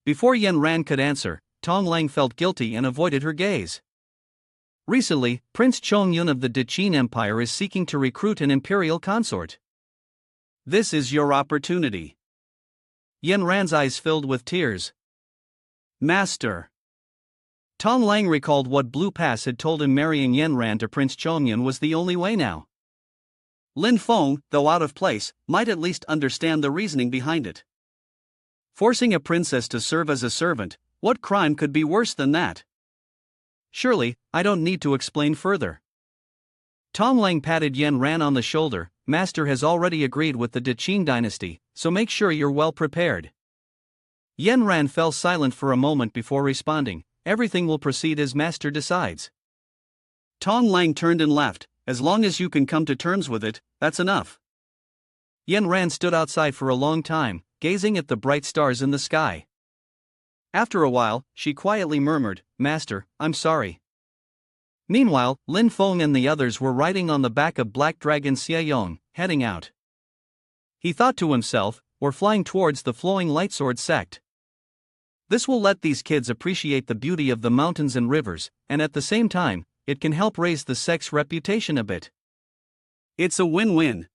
Before Yan Ran could answer, Tong Lang felt guilty and avoided her gaze. Recently, Prince Chongyun of the Dechin Empire is seeking to recruit an imperial consort. This is your opportunity. Yan Ran's eyes filled with tears. Master. Tong Lang recalled what Blue Pass had told him marrying Yan Ran to Prince Chongyun was the only way now. Lin Feng, though out of place, might at least understand the reasoning behind it. Forcing a princess to serve as a servant, what crime could be worse than that? Surely, I don't need to explain further. Tong Lang patted Yan Ran on the shoulder. Master has already agreed with the Dechin dynasty, so make sure you're well prepared. Ran fell silent for a moment before responding. Everything will proceed as master decides. Tong Lang turned and left. As long as you can come to terms with it, that's enough. Ran stood outside for a long time, gazing at the bright stars in the sky. After a while, she quietly murmured, "Master, I'm sorry." Meanwhile, Lin Feng and the others were riding on the back of Black Dragon Xiaoyong, heading out. He thought to himself, "We're flying towards the flowing lightsword sect. This will let these kids appreciate the beauty of the mountains and rivers, and at the same time, it can help raise the sect's reputation a bit. It's a win-win."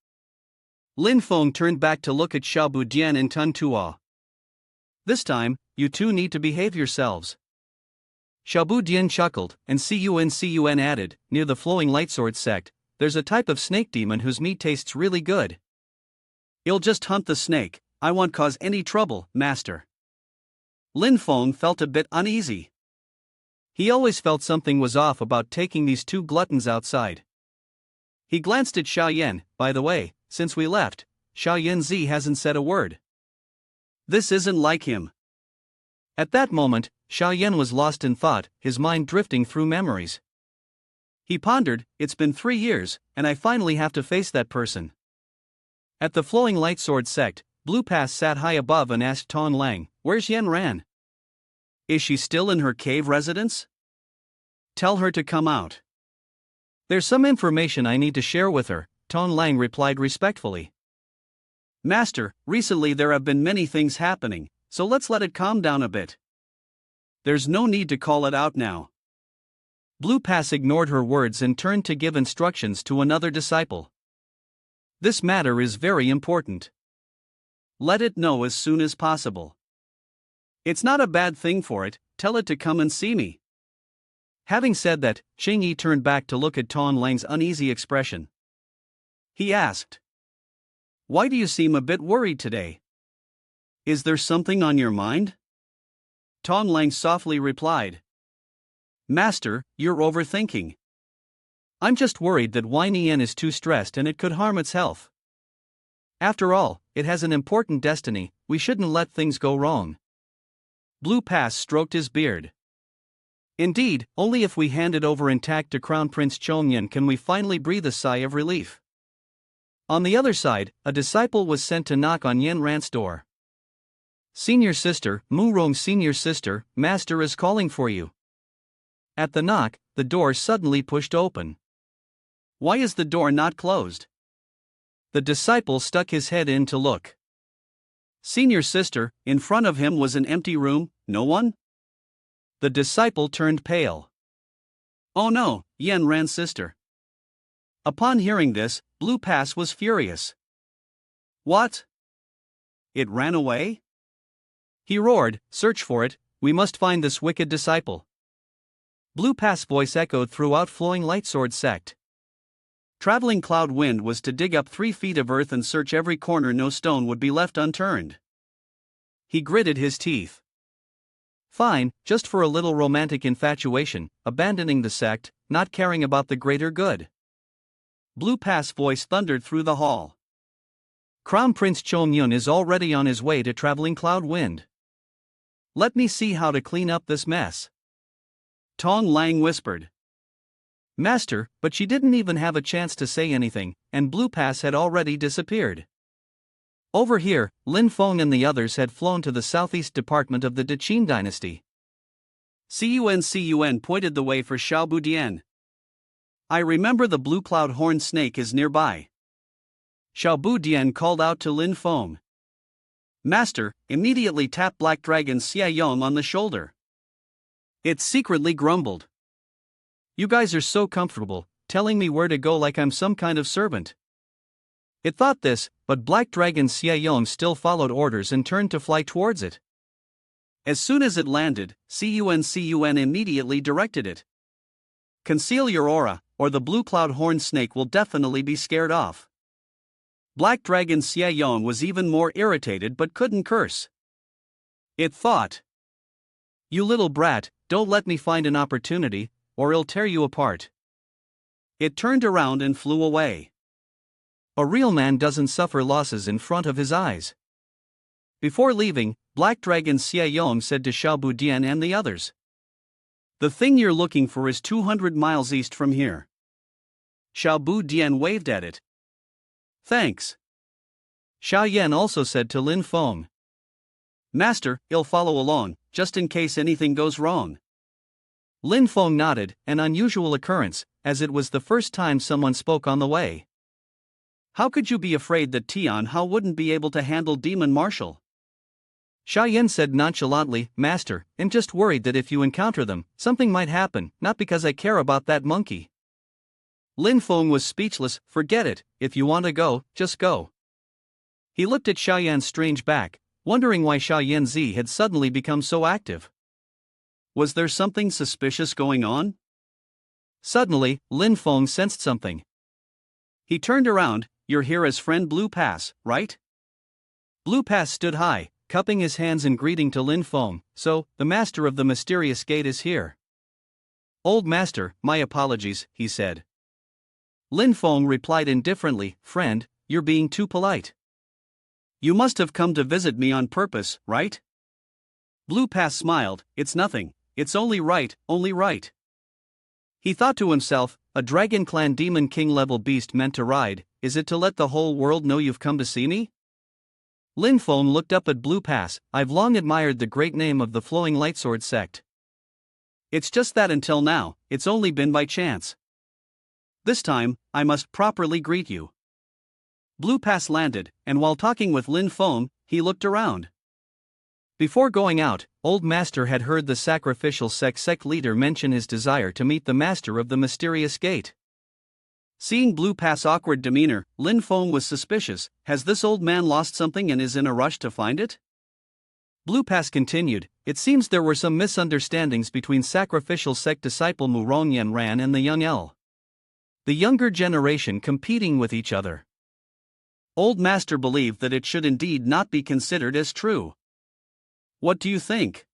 Lin Feng turned back to look at Xiaobu Dian and Tun Tuo. "This time, you two need to behave yourselves." Xiaobu Dian chuckled, and Cun added, "Near the flowing lightsword sect, there's a type of snake demon whose meat tastes really good. You'll just hunt the snake, I won't cause any trouble, master." Lin Feng felt a bit uneasy. He always felt something was off about taking these two gluttons outside. He glanced at Xiaoyan. "By the way, since we left, Xiaoyan hasn't said a word. This isn't like him." At that moment, Xiaoyan was lost in thought, his mind drifting through memories. He pondered, "It's been 3 years, and I finally have to face that person." At the flowing lightsword sect, Blue Pass sat high above and asked Tong Lang, "Where's Ran? Is she still in her cave residence? Tell her to come out." "There's some information I need to share with her," Tong Lang replied respectfully. "Master, recently there have been many things happening, so let's let it calm down a bit. There's no need to call it out now." Blue Pass ignored her words and turned to give instructions to another disciple. "This matter is very important. Let it know as soon as possible. It's not a bad thing for it, tell it to come and see me." Having said that, Xing Yi turned back to look at Tong Lang's uneasy expression. He asked, "Why do you seem a bit worried today? Is there something on your mind?" Tong Lang softly replied, "Master, you're overthinking. I'm just worried that Yin is too stressed and it could harm its health. After all, it has an important destiny, we shouldn't let things go wrong." Blue Pass stroked his beard. "Indeed, only if we hand it over intact to Crown Prince Chongyan can we finally breathe a sigh of relief." On the other side, a disciple was sent to knock on Ran's door. "Senior sister, Mu Rong senior sister, master is calling for you." At the knock, the door suddenly pushed open. "Why is the door not closed?" The disciple stuck his head in to look. "Senior sister," in front of him was an empty room, no one? The disciple turned pale. "Oh no, Ran's sister." Upon hearing this, Blue Pass was furious. "What? It ran away?" He roared, "Search for it, we must find this wicked disciple." Blue Pass' voice echoed throughout flowing lightsword sect. Traveling Cloud Wind was to dig up 3 feet of earth and search every corner, no stone would be left unturned. He gritted his teeth. Fine, just for a little romantic infatuation, abandoning the sect, not caring about the greater good. Blue Pass' voice thundered through the hall. Crown Prince Chongyun is already on his way to Traveling Cloud Wind. Let me see how to clean up this mess. Tong Lang whispered. Master, but she didn't even have a chance to say anything, and Blue Pass had already disappeared. Over here, Lin Feng and the others had flown to the southeast department of the Deqin dynasty. Cun pointed the way for Xiaobu Dian. I remember the blue cloud horn snake is nearby. Xiaobu Dian called out to Lin Feng. Master, immediately tap Black Dragon Xiaoyong on the shoulder. It secretly grumbled. You guys are so comfortable, telling me where to go like I'm some kind of servant. It thought this, but Black Dragon Xiaoyong still followed orders and turned to fly towards it. As soon as it landed, Cun immediately directed it. Conceal your aura, or the blue cloud horn snake will definitely be scared off. Black Dragon Xiaoyong was even more irritated but couldn't curse. It thought. You little brat, don't let me find an opportunity, or I'll tear you apart. It turned around and flew away. A real man doesn't suffer losses in front of his eyes. Before leaving, Black Dragon Xiaoyom said to Xiaobu Dian and the others. The thing you're looking for is 200 miles east from here. Xiaobu Dian waved at it. Thanks. Xiao Yan also said to Lin Feng. Master, I'll follow along, just in case anything goes wrong. Lin Feng nodded, an unusual occurrence, as it was the first time someone spoke on the way. How could you be afraid that Tian Hao wouldn't be able to handle Demon Marshal? Xiao Yan said nonchalantly, Master, I'm just worried that if you encounter them, something might happen, not because I care about that monkey. Lin Feng was speechless. Forget it, if you want to go, just go. He looked at Xiao Yan's strange back, wondering why Xiao Yanzi had suddenly become so active. Was there something suspicious going on? Suddenly, Lin Feng sensed something. He turned around. You're here as friend Blue Pass, right? Blue Pass stood high, cupping his hands in greeting to Lin Feng. So, the master of the mysterious gate is here. Old master, my apologies, he said. Lin Feng replied indifferently, Friend, you're being too polite. You must have come to visit me on purpose, right? Blue Pass smiled. It's nothing, it's only right, only right. He thought to himself, a Dragon Clan Demon King level beast meant to ride, is it to let the whole world know you've come to see me? Lin Feng looked up at Blue Pass. I've long admired the great name of the Flowing Lightsword sect. It's just that until now, it's only been by chance. This time, I must properly greet you. Blue Pass landed, and while talking with Lin Feng, he looked around. Before going out, Old Master had heard the sacrificial sect leader mention his desire to meet the master of the mysterious gate. Seeing Blue Pass' awkward demeanor, Lin Feng was suspicious. Has this old man lost something and is in a rush to find it? Blue Pass continued. It seems there were some misunderstandings between sacrificial sect disciple Mu Rongyan Ran and the young L. The younger generation competing with each other. Old Master believed that it should indeed not be considered as true. What do you think?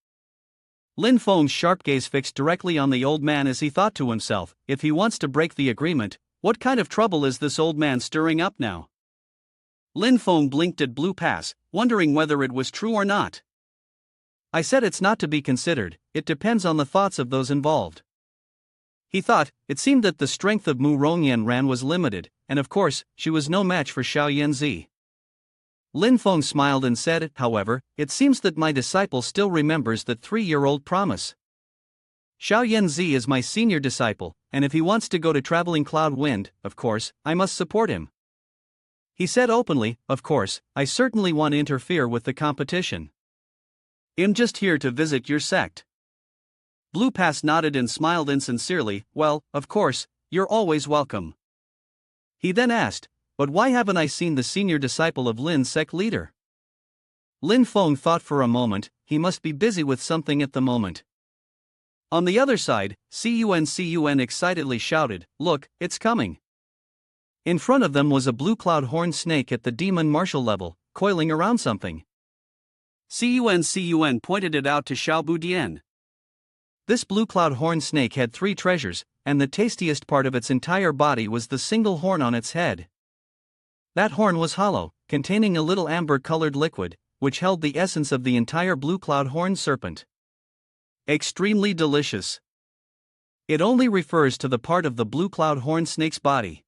Lin Feng's sharp gaze fixed directly on the old man as he thought to himself, if he wants to break the agreement, what kind of trouble is this old man stirring up now? Lin Feng blinked at Blue Pass, wondering whether it was true or not. I said it's not to be considered, it depends on the thoughts of those involved. He thought, it seemed that the strength of Mu Rongyan Ran was limited, and of course, she was no match for Xiao Yanzi. Lin Feng smiled and said, however, it seems that my disciple still remembers that 3-year-old promise. Xiao Yanzi is my senior disciple, and if he wants to go to Traveling Cloud Wind, of course, I must support him. He said openly, of course, I certainly want to interfere with the competition. I'm just here to visit your sect. Blue Pass nodded and smiled insincerely. Well, of course, you're always welcome. He then asked, but why haven't I seen the senior disciple of Lin's sect leader? Lin Feng thought for a moment, he must be busy with something at the moment. On the other side, Cun excitedly shouted, look, it's coming. In front of them was a blue cloud horn snake at the demon martial level, coiling around something. Cun pointed it out to Xiaobu Dian. This blue cloud horn snake had 3 treasures, and the tastiest part of its entire body was the single horn on its head. That horn was hollow, containing a little amber-colored liquid, which held the essence of the entire blue cloud horn serpent. Extremely delicious. It only refers to the part of the blue cloud horn snake's body.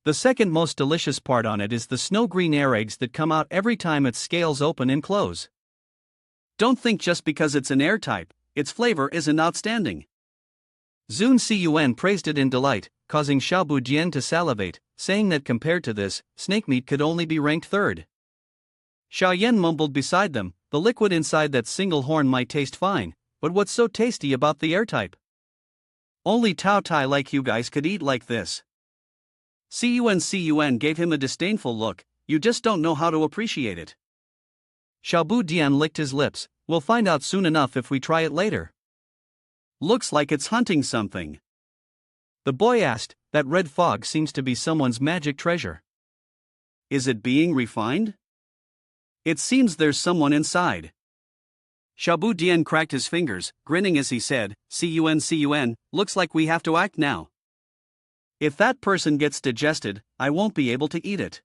The second most delicious part on it is the snow-green air eggs that come out every time its scales open and close. Don't think just because it's an air type, its flavor isn't outstanding. Zun Cun praised it in delight, causing Xiaobu Dian to salivate, saying that compared to this, snake meat could only be ranked 3rd. Xiao Yan mumbled beside them, the liquid inside that single horn might taste fine, but what's so tasty about the air type? Only Tao Tai like you guys could eat like this. Cun gave him a disdainful look, you just don't know how to appreciate it. Xiaobu Dian licked his lips, we'll find out soon enough if we try it later. Looks like it's hunting something. The boy asked, that red fog seems to be someone's magic treasure. Is it being refined? It seems there's someone inside. Xiaobu Dian cracked his fingers, grinning as he said, Cun, looks like we have to act now. If that person gets digested, I won't be able to eat it.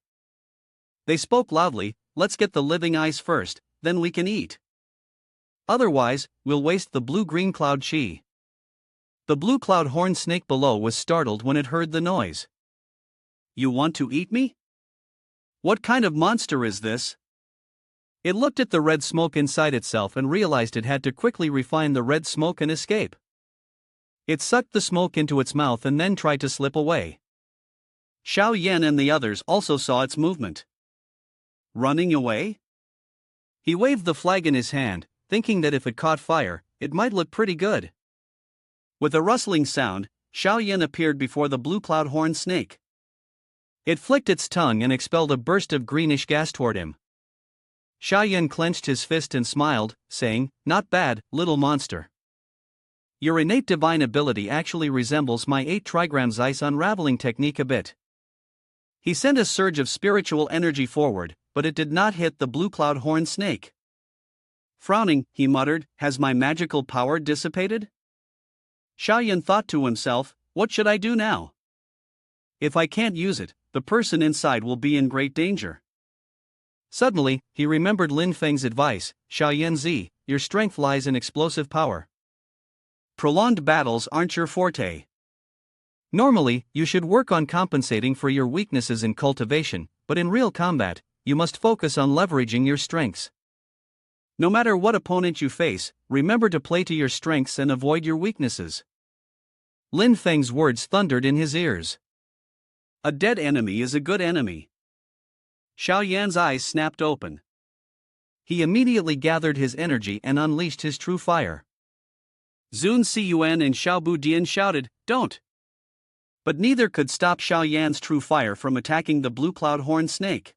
They spoke loudly, let's get the living eyes first, then we can eat. Otherwise, we'll waste the blue-green cloud chi. The blue cloud horned snake below was startled when it heard the noise. You want to eat me? What kind of monster is this? It looked at the red smoke inside itself and realized it had to quickly refine the red smoke and escape. It sucked the smoke into its mouth and then tried to slip away. Xiao Yan and the others also saw its movement. Running away? He waved the flag in his hand, thinking that if it caught fire, it might look pretty good. With a rustling sound, Xiao Yan appeared before the blue cloud horned snake. It flicked its tongue and expelled a burst of greenish gas toward him. Xiao Yan clenched his fist and smiled, saying, "Not bad, little monster. Your innate divine ability actually resembles my 8 trigrams ice unraveling technique a bit." He sent a surge of spiritual energy forward, but it did not hit the blue cloud horned snake. Frowning, he muttered, "Has my magical power dissipated?" Xiao Yan thought to himself, "What should I do now? If I can't use it, the person inside will be in great danger." Suddenly, he remembered Lin Feng's advice, "Xiao Yan, your strength lies in explosive power. Prolonged battles aren't your forte. Normally, you should work on compensating for your weaknesses in cultivation, but in real combat, you must focus on leveraging your strengths. No matter what opponent you face, remember to play to your strengths and avoid your weaknesses." Lin Feng's words thundered in his ears. A dead enemy is a good enemy. Xiao Yan's eyes snapped open. He immediately gathered his energy and unleashed his true fire. Zun Cun and Xiao Budian shouted, "Don't!" But neither could stop Xiao Yan's true fire from attacking the blue cloud horned snake.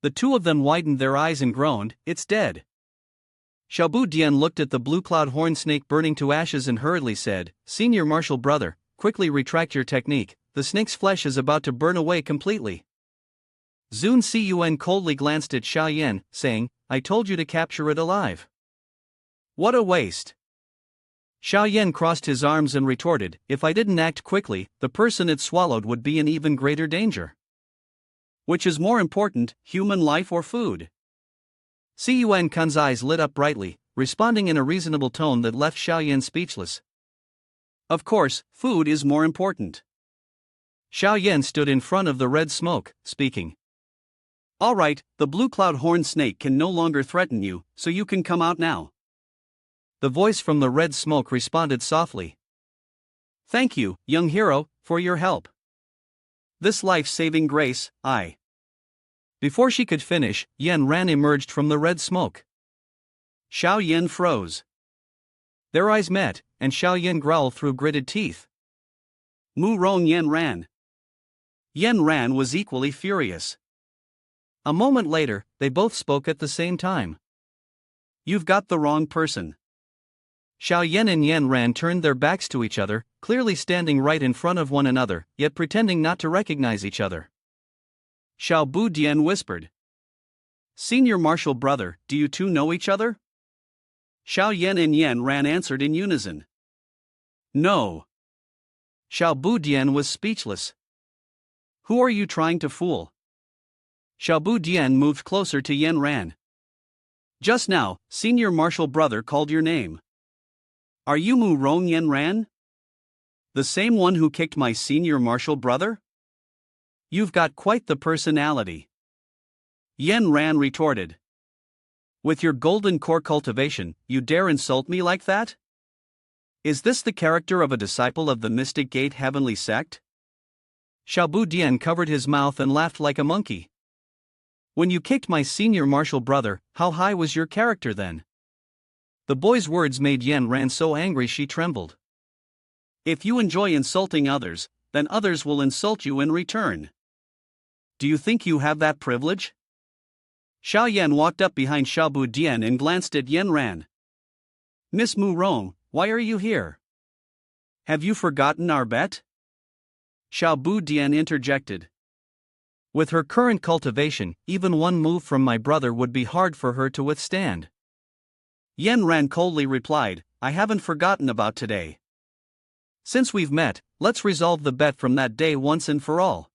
The two of them widened their eyes and groaned, "It's dead." Xiao Budian looked at the blue cloud horned snake burning to ashes and hurriedly said, "Senior martial brother, quickly retract your technique, the snake's flesh is about to burn away completely." Zun Cun coldly glanced at Xiao Yan, saying, "I told you to capture it alive. What a waste." Xiao Yan crossed his arms and retorted, "If I didn't act quickly, the person it swallowed would be in even greater danger. Which is more important, human life or food?" Cun Kun's eyes lit up brightly, responding in a reasonable tone that left Xiao Yan speechless. "Of course, food is more important." Xiao Yan stood in front of the red smoke, speaking. "All right, the blue cloud horned snake can no longer threaten you, so you can come out now." The voice from the red smoke responded softly. "Thank you, young hero, for your help. This life-saving grace, I." Before she could finish, Yan Ran emerged from the red smoke. Xiao Yan froze. Their eyes met, and Xiao Yan growled through gritted teeth. "Mu Rong Yan Ran." Yan Ran was equally furious. A moment later, they both spoke at the same time. "You've got the wrong person." Xiao Yan and Yan Ran turned their backs to each other, clearly standing right in front of one another, yet pretending not to recognize each other. Xiao Budian whispered, "Senior martial brother, do you two know each other?" Xiao Yan and Yan Ran answered in unison. "No." Xiao Budian was speechless. "Who are you trying to fool?" Xiao Budian moved closer to Yan Ran. "Just now, senior martial brother called your name. Are you Mu Rong Yan Ran? The same one who kicked my senior martial brother? You've got quite the personality." Yan Ran retorted. "With your golden core cultivation, you dare insult me like that? Is this the character of a disciple of the Mystic Gate Heavenly Sect?" Xiao Budian covered his mouth and laughed like a monkey. "When you kicked my senior martial brother, how high was your character then?" The boy's words made Yan Ran so angry she trembled. "If you enjoy insulting others, then others will insult you in return. Do you think you have that privilege?" Xiao Yan walked up behind Xiao Budian and glanced at Yan Ran. "Miss Mu Rong, why are you here? Have you forgotten our bet?" Xiao Budian interjected. "With her current cultivation, even one move from my brother would be hard for her to withstand." Yan Ran coldly replied, "I haven't forgotten about today. Since we've met, let's resolve the bet from that day once and for all."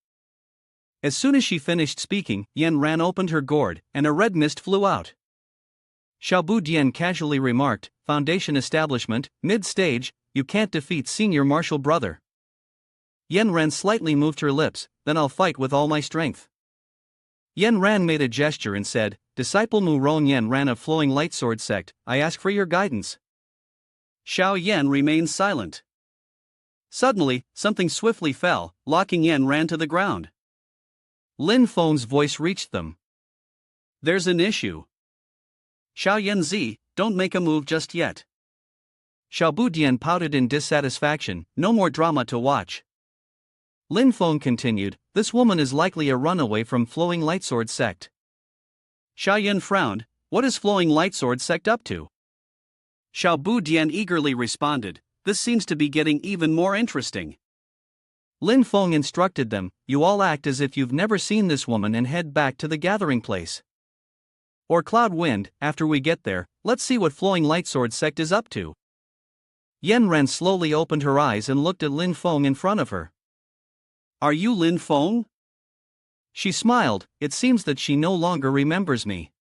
As soon as she finished speaking, Yan Ran opened her gourd, and a red mist flew out. Xiaobu Dian casually remarked, Foundation establishment, mid-stage, you can't defeat senior martial brother. Yen Ran slightly moved her lips, then I'll fight with all my strength. Yen Ran made a gesture and said, Disciple Mu Ron Yen Ran of Flowing Lightsword Sect, I ask for your guidance. Xiao Yan remained silent. Suddenly, something swiftly fell, locking Yen Ran to the ground. Lin Feng's voice reached them. There's an issue. Xiao Yanzi, don't make a move just yet. Xiaobu Dian pouted in dissatisfaction, no more drama to watch. Lin Feng continued, this woman is likely a runaway from Flowing Lightsword Sect. Xiao Yan frowned, what is Flowing Lightsword Sect up to? Xiaobu Dian eagerly responded, this seems to be getting even more interesting. Lin Feng instructed them, you all act as if you've never seen this woman and head back to the gathering place. Or Cloud Wind, after we get there, let's see what Flowing Lightsword Sect is up to. Yen Ran slowly opened her eyes and looked at Lin Feng in front of her. Are you Lin Feng? She smiled, it seems that she no longer remembers me.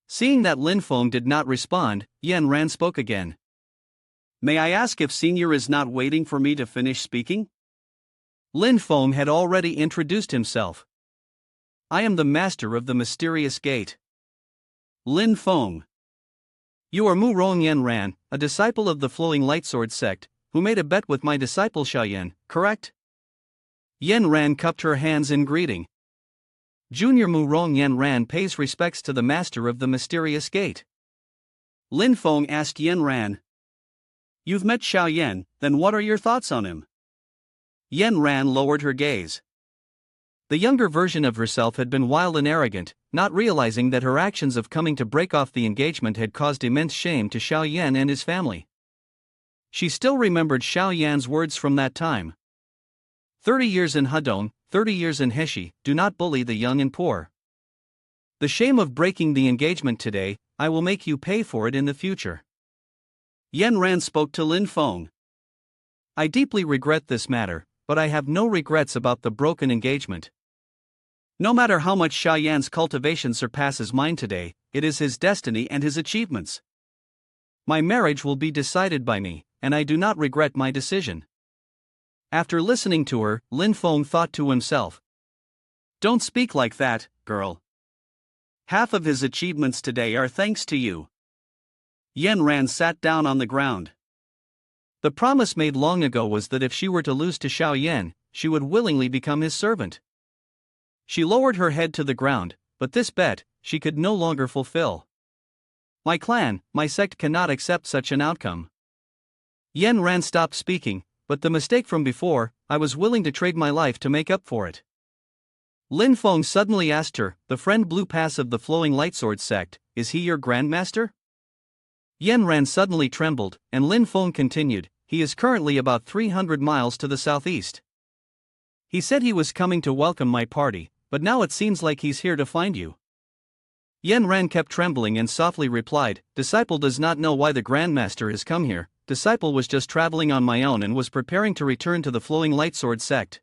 Seeing that Lin Feng did not respond, Yen Ran spoke again. May I ask if Senior is not waiting for me to finish speaking? Lin Feng had already introduced himself. I am the master of the mysterious gate. Lin Feng. You are Mu Rong Yen Ran, a disciple of the Flowing Lightsword Sect, who made a bet with my disciple Xiaoyan, correct? Yen Ran cupped her hands in greeting. Junior Mu Rong Yen Ran pays respects to the master of the mysterious gate. Lin Feng asked Yen Ran. You've met Xiaoyan, then what are your thoughts on him? Yen Ran lowered her gaze. The younger version of herself had been wild and arrogant, not realizing that her actions of coming to break off the engagement had caused immense shame to Xiao Yan and his family. She still remembered Xiao Yan's words from that time. 30 years in Hedong, 30 years in Heshi, do not bully the young and poor. The shame of breaking the engagement today, I will make you pay for it in the future. Yen Ran spoke to Lin Feng. I deeply regret this matter, but I have no regrets about the broken engagement. No matter how much Xiao Yan's cultivation surpasses mine today, it is his destiny and his achievements. My marriage will be decided by me, and I do not regret my decision. After listening to her, Lin Feng thought to himself. Don't speak like that, girl. Half of his achievements today are thanks to you. Yen Ran sat down on the ground. The promise made long ago was that if she were to lose to Xiao Yan, she would willingly become his servant. She lowered her head to the ground, but this bet, she could no longer fulfill. My clan, my sect cannot accept such an outcome. Yen Ran stopped speaking, but the mistake from before, I was willing to trade my life to make up for it. Lin Feng suddenly asked her, the friend Blue Pass of the Flowing Lightsword Sect, is he your grandmaster? Yen Ran suddenly trembled, and Lin Feng continued, he is currently about 300 miles to the southeast. He said he was coming to welcome my party, but now it seems like he's here to find you. Yen Ran kept trembling and softly replied, Disciple does not know why the Grandmaster has come here, Disciple was just traveling on my own and was preparing to return to the Flowing Lightsword Sect.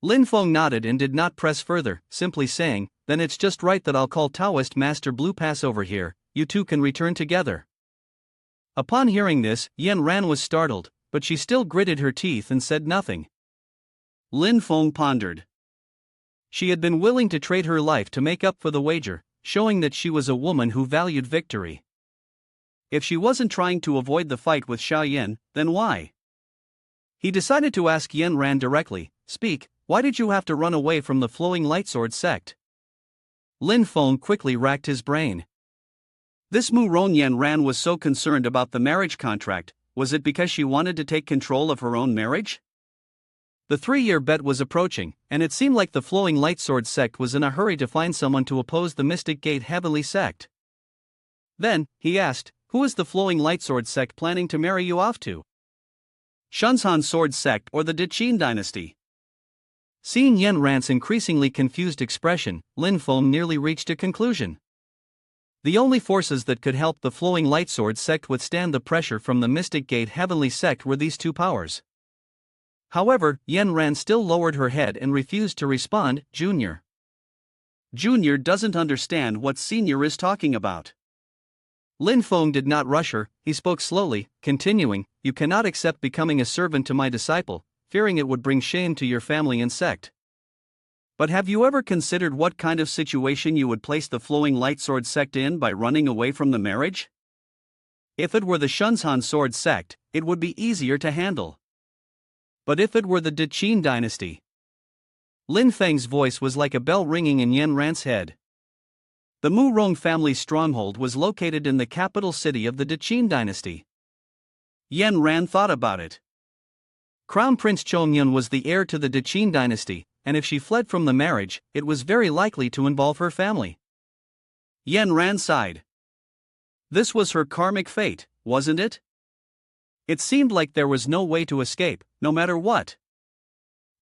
Lin Feng nodded and did not press further, simply saying, then it's just right that I'll call Taoist Master Blue Pass over here, you two can return together. Upon hearing this, Yen Ran was startled, but she still gritted her teeth and said nothing. Lin Feng pondered. She had been willing to trade her life to make up for the wager, showing that she was a woman who valued victory. If she wasn't trying to avoid the fight with Xiao Yan, then why? He decided to ask Yen Ran directly, speak, why did you have to run away from the Flowing Lightsword Sect? Lin Feng quickly racked his brain. This Mu Ron Yen Ran was so concerned about the marriage contract, was it because she wanted to take control of her own marriage? The 3-year bet was approaching, and it seemed like the Flowing Lightsword Sect was in a hurry to find someone to oppose the Mystic Gate Heavenly Sect. Then, he asked, who is the Flowing Lightsword Sect planning to marry you off to? Shunzhan Sword Sect or the Dechin Dynasty? Seeing Yen Ran's increasingly confused expression, Lin Feng nearly reached a conclusion. The only forces that could help the Flowing Lightsword Sect withstand the pressure from the Mystic Gate Heavenly Sect were these two powers. However, Yen Ran still lowered her head and refused to respond, Junior. Junior doesn't understand what Senior is talking about. Lin Feng did not rush her, he spoke slowly, continuing, "You cannot accept becoming a servant to my disciple, fearing it would bring shame to your family and sect. But have you ever considered what kind of situation you would place the flowing light sword sect in by running away from the marriage? If it were the Shunzhan sword sect, it would be easier to handle. But if it were the Deqin dynasty..." Lin Feng's voice was like a bell ringing in Yan Ran's head. The Mu Rong family's stronghold was located in the capital city of the Deqin dynasty. Yan Ran thought about it. Crown Prince Chongyun was the heir to the Deqin dynasty, and if she fled from the marriage, it was very likely to involve her family. Yan Ran sighed. This was her karmic fate, wasn't it? It seemed like there was no way to escape, no matter what.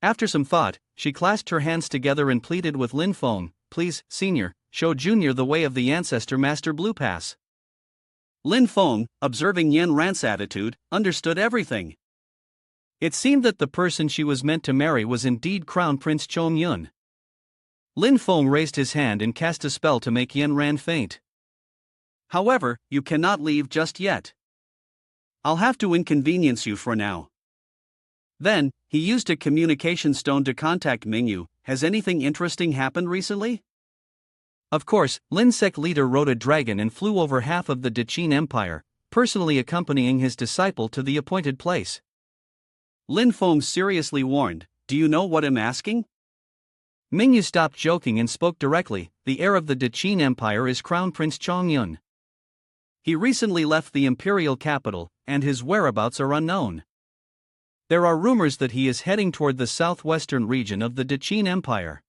After some thought, she clasped her hands together and pleaded with Lin Feng, "Please, senior, show Junior the way of the ancestor Master Blue Pass." Lin Feng, observing Yan Ran's attitude, understood everything. It seemed that the person she was meant to marry was indeed Crown Prince Chongyun. Lin Feng raised his hand and cast a spell to make Yan Ran faint. "However, you cannot leave just yet. I'll have to inconvenience you for now." Then, he used a communication stone to contact Mingyu. "Has anything interesting happened recently?" Of course, Lin Sec leader rode a dragon and flew over half of the Deqin Empire, personally accompanying his disciple to the appointed place. Lin Feng seriously warned, "Do you know what I'm asking?" Mingyu stopped joking and spoke directly. "The heir of the Deqin Empire is Crown Prince Chongyun. He recently left the imperial capital, and his whereabouts are unknown. There are rumors that he is heading toward the southwestern region of the Deqin Empire."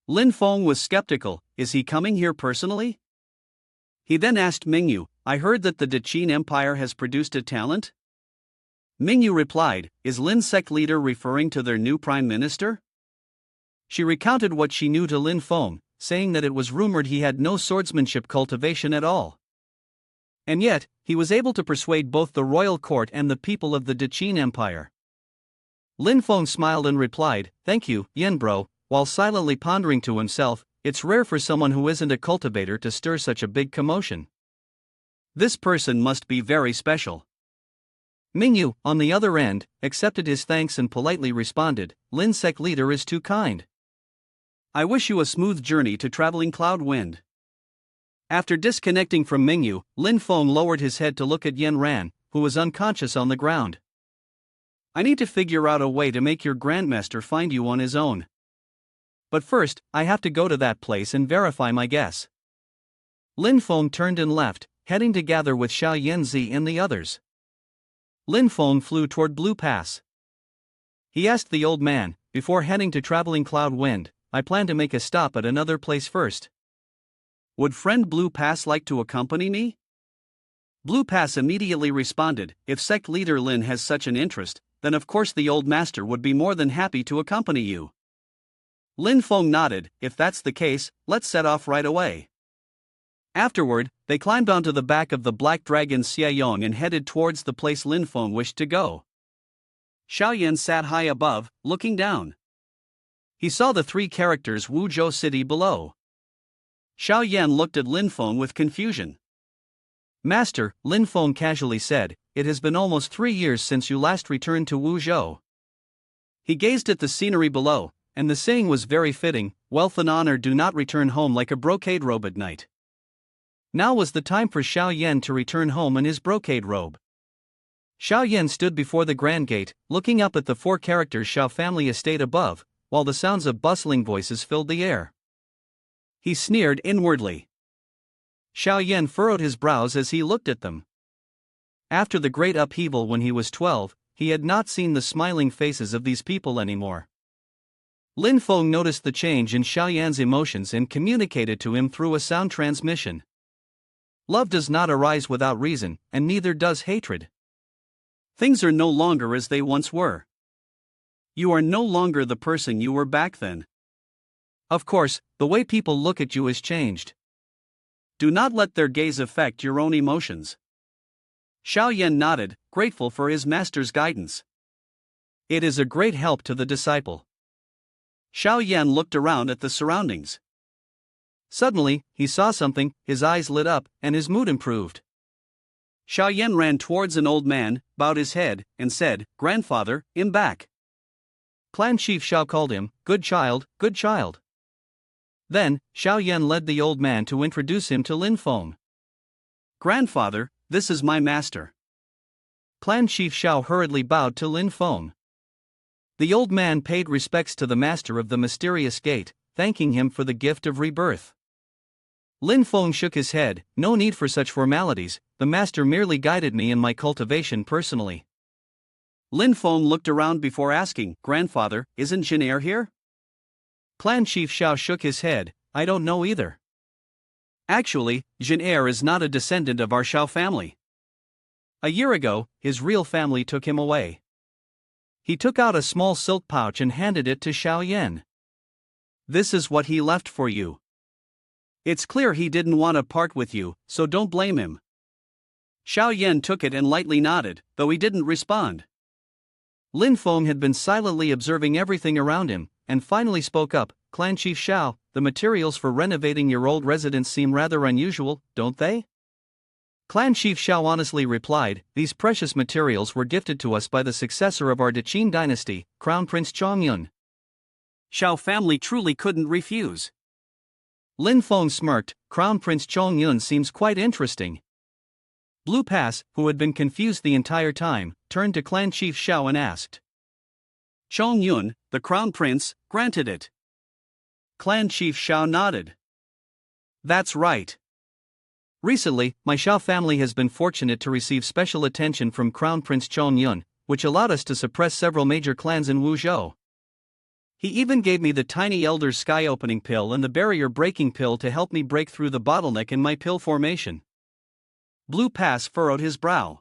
Lin Feng was skeptical. "Is he coming here personally?" He then asked Mingyu, "I heard that the Deqin Empire has produced a talent?" Mingyu replied, "Is Lin Sec leader referring to their new prime minister?" She recounted what she knew to Lin Feng, saying that it was rumored he had no swordsmanship cultivation at all. And yet, he was able to persuade both the royal court and the people of the Deqin Empire. Lin Feng smiled and replied, "Thank you, Yen bro," while silently pondering to himself, "It's rare for someone who isn't a cultivator to stir such a big commotion. This person must be very special." Mingyu, on the other end, accepted his thanks and politely responded, "Lin Sec leader is too kind. I wish you a smooth journey to traveling Cloud Wind." After disconnecting from Mingyu, Lin Feng lowered his head to look at Yan Ran, who was unconscious on the ground. "I need to figure out a way to make your grandmaster find you on his own. But first, I have to go to that place and verify my guess." Lin Feng turned and left, heading to gather with Xiao Yanzi and the others. Lin Feng flew toward Blue Pass. He asked the old man, "Before heading to traveling Cloud Wind, I plan to make a stop at another place first. Would friend Blue Pass like to accompany me?" Blue Pass immediately responded, "If sect leader Lin has such an interest, then of course the old master would be more than happy to accompany you." Lin Feng nodded, "If that's the case, let's set off right away." Afterward, they climbed onto the back of the black dragon Xiaoyong and headed towards the place Lin Feng wished to go. Xiaoyan sat high above, looking down. He saw the three characters Wuzhou City below. Xiao Yan looked at Lin Feng with confusion. "Master," Lin Feng casually said, "it has been almost 3 years since you last returned to Wuzhou." He gazed at the scenery below, and the saying was very fitting, "Wealth and honor do not return home like a brocade robe at night." Now was the time for Xiao Yan to return home in his brocade robe. Xiao Yan stood before the grand gate, looking up at the 4 characters Xiao family estate above, while the sounds of bustling voices filled the air. He sneered inwardly. Xiao Yan furrowed his brows as he looked at them. After the great upheaval when he was 12, he had not seen the smiling faces of these people anymore. Lin Feng noticed the change in Xiao Yan's emotions and communicated to him through a sound transmission. Love does not arise without reason, and neither does hatred. Things are no longer as they once were. You are no longer the person you were back then. Of course, the way people look at you has changed. Do not let their gaze affect your own emotions." Xiao Yan nodded, grateful for his master's guidance. It is a great help to the disciple. Xiao Yan looked around at the surroundings. Suddenly, he saw something, his eyes lit up, and his mood improved. Xiao Yan ran towards an old man, bowed his head, and said, "Grandfather, I'm back." Clan Chief Xiao called him, "Good child, good child." Then, Xiao Yan led the old man to introduce him to Lin Feng. "Grandfather, this is my master." Clan Chief Xiao hurriedly bowed to Lin Feng. The old man paid respects to the master of the mysterious gate, thanking him for the gift of rebirth. Lin Feng shook his head, "No need for such formalities, the master merely guided me in my cultivation personally." Lin Feng looked around before asking, "Grandfather, isn't Jin here?" Clan Chief Xiao shook his head, "I don't know either. Actually, Jin is not a descendant of our Xiao family. A year ago, his real family took him away." He took out a small silk pouch and handed it to Xiao Yan. "This is what he left for you. It's clear he didn't want to part with you, so don't blame him." Xiao Yan took it and lightly nodded, though he didn't respond. Lin Feng had been silently observing everything around him, and finally spoke up, "Clan Chief Xiao, the materials for renovating your old residence seem rather unusual, don't they?" Clan Chief Xiao honestly replied, "These precious materials were gifted to us by the successor of our Qin dynasty, Crown Prince Chongyun. Xiao family truly couldn't refuse." Lin Feng smirked, "Crown Prince Chongyun seems quite interesting." Blue Pass, who had been confused the entire time, turned to Clan Chief Xiao and asked. "Chongyun, the Crown Prince, granted it." Clan Chief Xiao nodded. "That's right. Recently, my Xiao family has been fortunate to receive special attention from Crown Prince Chongyun, which allowed us to suppress several major clans in Wuzhou. He even gave me the tiny Elder's Sky Opening pill and the Barrier Breaking pill to help me break through the bottleneck in my pill formation." Blue Pass furrowed his brow.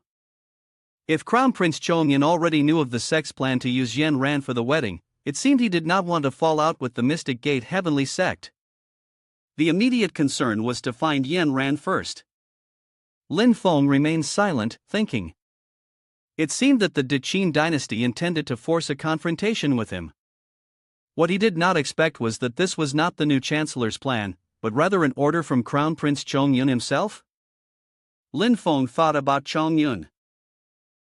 If Crown Prince Chongyun already knew of the sect's plan to use Yan Ran for the wedding, it seemed he did not want to fall out with the Mystic Gate Heavenly Sect. The immediate concern was to find Yan Ran first. Lin Feng remained silent, thinking. It seemed that the Qin dynasty intended to force a confrontation with him. What he did not expect was that this was not the new chancellor's plan, but rather an order from Crown Prince Chongyun himself? Lin Feng thought about Chongyun.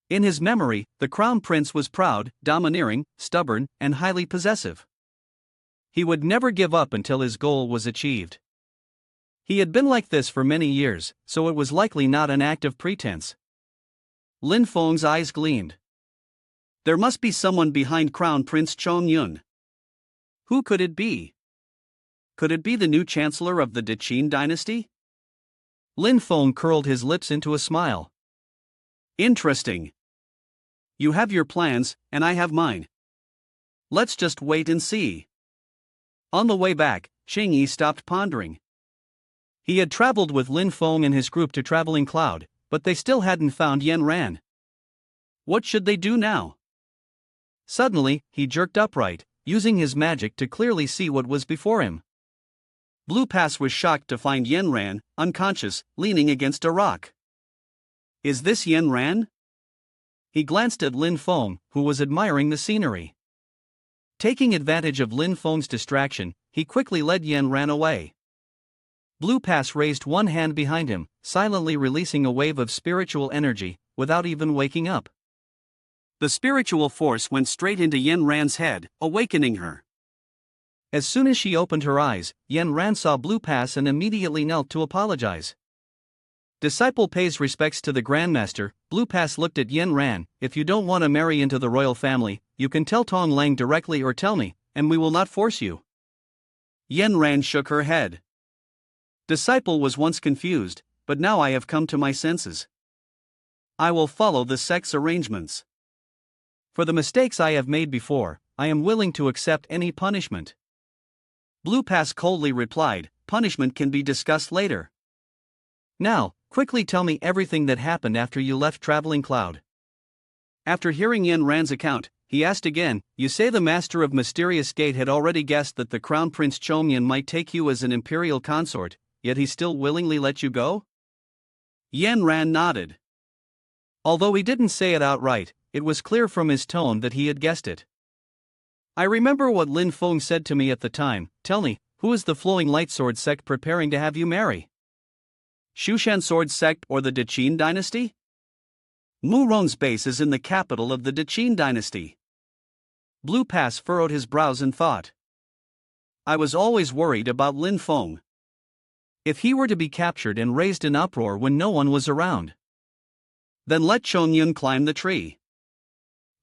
In his memory, the Crown Prince was proud, domineering, stubborn, and highly possessive. He would never give up until his goal was achieved. He had been like this for many years, so it was likely not an act of pretense. Lin Feng's eyes gleamed. There must be someone behind Crown Prince Chongyun. Who could it be? Could it be the new chancellor of the Qin dynasty? Lin Feng curled his lips into a smile. Interesting. You have your plans, and I have mine. Let's just wait and see. On the way back, Xing Yi stopped pondering. He had traveled with Lin Feng and his group to Traveling Cloud, but they still hadn't found Yan Ran. What should they do now? Suddenly, he jerked upright, using his magic to clearly see what was before him. Blue Pass was shocked to find Yan Ran, unconscious, leaning against a rock. Is this Yan Ran? He glanced at Lin Feng, who was admiring the scenery. Taking advantage of Lin Feng's distraction, he quickly led Yan Ran away. Blue Pass raised one hand behind him, silently releasing a wave of spiritual energy, without even waking up. The spiritual force went straight into Yan Ran's head, awakening her. As soon as she opened her eyes, Yan Ran saw Blue Pass and immediately knelt to apologize. Disciple pays respects to the Grandmaster. Blue Pass looked at Yan Ran. If you don't want to marry into the royal family, you can tell Tong Lang directly or tell me, and we will not force you. Yan Ran shook her head. Disciple was once confused, but now I have come to my senses. I will follow the sect's arrangements. For the mistakes I have made before, I am willing to accept any punishment. Blue Pass coldly replied, punishment can be discussed later. Now, quickly tell me everything that happened after you left Traveling Cloud. After hearing Yan Ran's account, he asked again, you say the Master of Mysterious Gate had already guessed that the Crown Prince Chongyun might take you as an imperial consort, yet he still willingly let you go? Yan Ran nodded. Although he didn't say it outright, it was clear from his tone that he had guessed it. I remember what Lin Feng said to me at the time, tell me, who is the Flowing Light Sword sect preparing to have you marry? Shushan Sword sect or the Deqin dynasty? Muron's base is in the capital of the Deqin dynasty. Blue Pass furrowed his brows in thought. I was always worried about Lin Feng. If he were to be captured and raised an uproar when no one was around, then let Chong Yun climb the tree.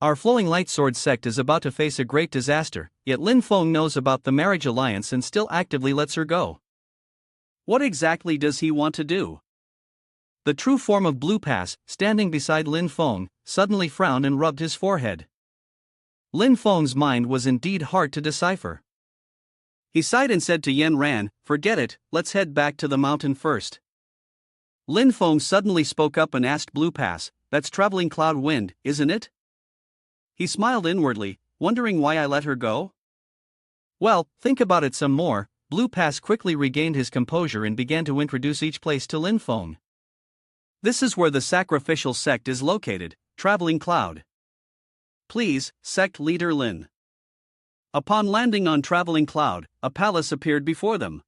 Our Flowing Light Sword sect is about to face a great disaster, yet Lin Feng knows about the marriage alliance and still actively lets her go. What exactly does he want to do? The true form of Blue Pass, standing beside Lin Feng, suddenly frowned and rubbed his forehead. Lin Feng's mind was indeed hard to decipher. He sighed and said to Yen Ran, "Forget it, let's head back to the mountain first." Lin Feng suddenly spoke up and asked Blue Pass, "That's traveling cloud wind, isn't it?" He smiled inwardly, wondering why I let her go. Well, think about it some more. Blue Pass quickly regained his composure and began to introduce each place to Lin Feng. This is where the sacrificial sect is located, Traveling Cloud. Please, sect leader Lin. Upon landing on Traveling Cloud, a palace appeared before them.